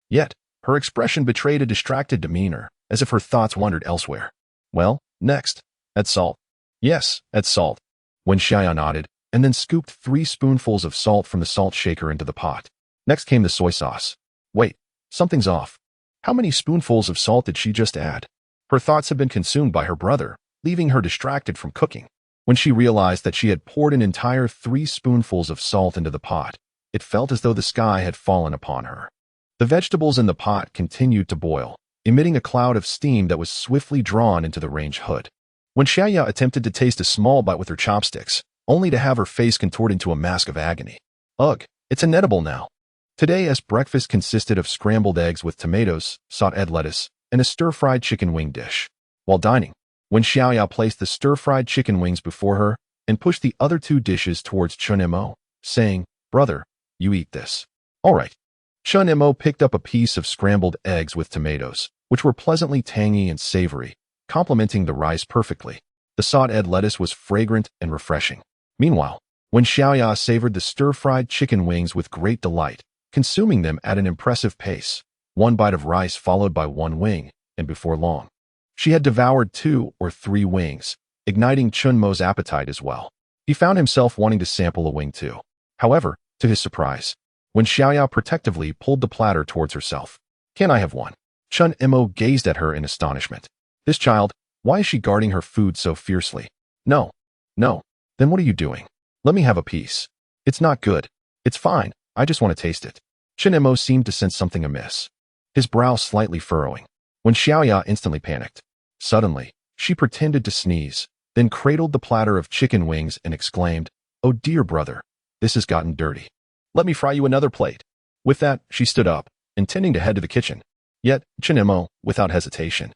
Yet, her expression betrayed a distracted demeanor, as if her thoughts wandered elsewhere. Well, next, add salt. Yes, add salt. Wen Xiaoya nodded, and then scooped 3 spoonfuls of salt from the salt shaker into the pot. Next came the soy sauce. Wait, something's off. How many spoonfuls of salt did she just add? Her thoughts had been consumed by her brother, leaving her distracted from cooking. When she realized that she had poured an entire 3 spoonfuls of salt into the pot, it felt as though the sky had fallen upon her. The vegetables in the pot continued to boil, emitting a cloud of steam that was swiftly drawn into the range hood. When Xiaoya attempted to taste a small bite with her chopsticks, only to have her face contort into a mask of agony. Ugh, it's inedible now. Today's breakfast consisted of scrambled eggs with tomatoes, sautéed lettuce, and a stir-fried chicken wing dish. While dining, Wen Xiaoya placed the stir-fried chicken wings before her and pushed the other 2 dishes towards Chen Mo, saying, "Brother, you eat this." All right. Chen Mo picked up a piece of scrambled eggs with tomatoes, which were pleasantly tangy and savory, complementing the rice perfectly. The sautéed lettuce was fragrant and refreshing. Meanwhile, Wen Xiaoya savored the stir-fried chicken wings with great delight, consuming them at an impressive pace, 1 bite of rice followed by 1 wing, and before long, she had devoured 2 or 3 wings, igniting Chen Mo's appetite as well. He found himself wanting to sample a wing too. However, to his surprise, Wen Xiaoya protectively pulled the platter towards herself. "Can I have one?" Chen Mo gazed at her in astonishment. This child, why is she guarding her food so fiercely? No. No. Then what are you doing? Let me have a piece. It's not good. It's fine. I just want to taste it. Chen Mo seemed to sense something amiss, his brow slightly furrowing. Wen Xiaoya instantly panicked. Suddenly, she pretended to sneeze, then cradled the platter of chicken wings and exclaimed, "Oh dear brother, this has gotten dirty. Let me fry you another plate." With that, she stood up, intending to head to the kitchen. Yet, Chen Mo, without hesitation,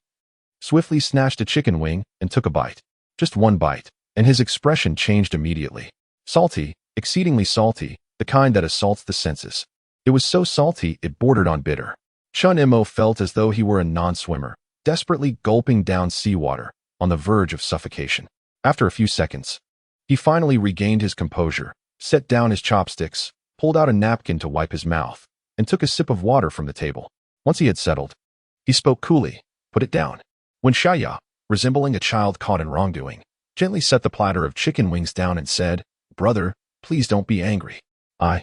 swiftly snatched a chicken wing and took a bite. Just 1 bite, and his expression changed immediately. Salty, exceedingly salty, the kind that assaults the senses. It was so salty it bordered on bitter. Chen Mo felt as though he were a non-swimmer, desperately gulping down seawater, on the verge of suffocation. After a few seconds, he finally regained his composure, set down his chopsticks, pulled out a napkin to wipe his mouth, and took a sip of water from the table. Once he had settled, he spoke coolly, "Put it down." Wen Xiaoya, resembling a child caught in wrongdoing, gently set the platter of chicken wings down and said, "Brother, please don't be angry. I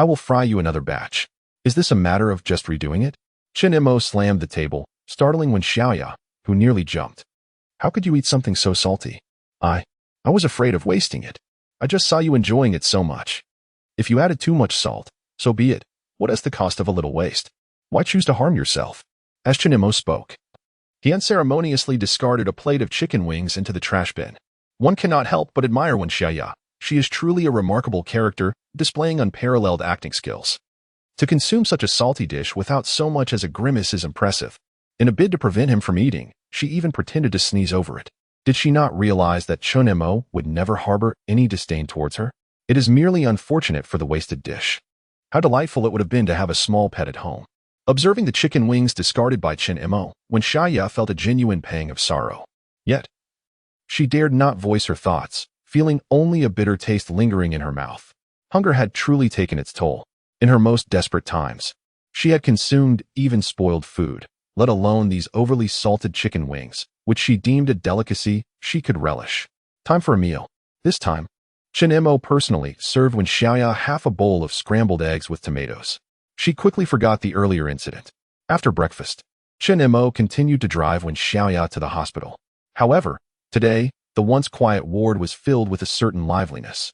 will fry you another batch. Is this a matter of just redoing it?" Chen Mo slammed the table, startling Wen Xiaoya, who nearly jumped. "How could you eat something so salty? I was afraid of wasting it. I just saw you enjoying it so much. If you added too much salt, so be it. What is the cost of a little waste? Why choose to harm yourself?" As Chen Mo spoke, he unceremoniously discarded a plate of chicken wings into the trash bin. One cannot help but admire Wen Xiaoya. She is truly a remarkable character, displaying unparalleled acting skills. To consume such a salty dish without so much as a grimace is impressive. In a bid to prevent him from eating, she even pretended to sneeze over it. Did she not realize that Chen Mo would never harbor any disdain towards her? It is merely unfortunate for the wasted dish. How delightful it would have been to have a small pet at home. Observing the chicken wings discarded by Chen Mo, Wen Xiaoya felt a genuine pang of sorrow. Yet, she dared not voice her thoughts, feeling only a bitter taste lingering in her mouth. Hunger had truly taken its toll. In her most desperate times, she had consumed even spoiled food, let alone these overly salted chicken wings, which she deemed a delicacy she could relish. Time for a meal. This time, Chen Mo personally served Wen Xiaoya half a bowl of scrambled eggs with tomatoes. She quickly forgot the earlier incident. After breakfast, Chen Mo continued to drive Wen Xiaoya to the hospital. However, today, the once quiet ward was filled with a certain liveliness.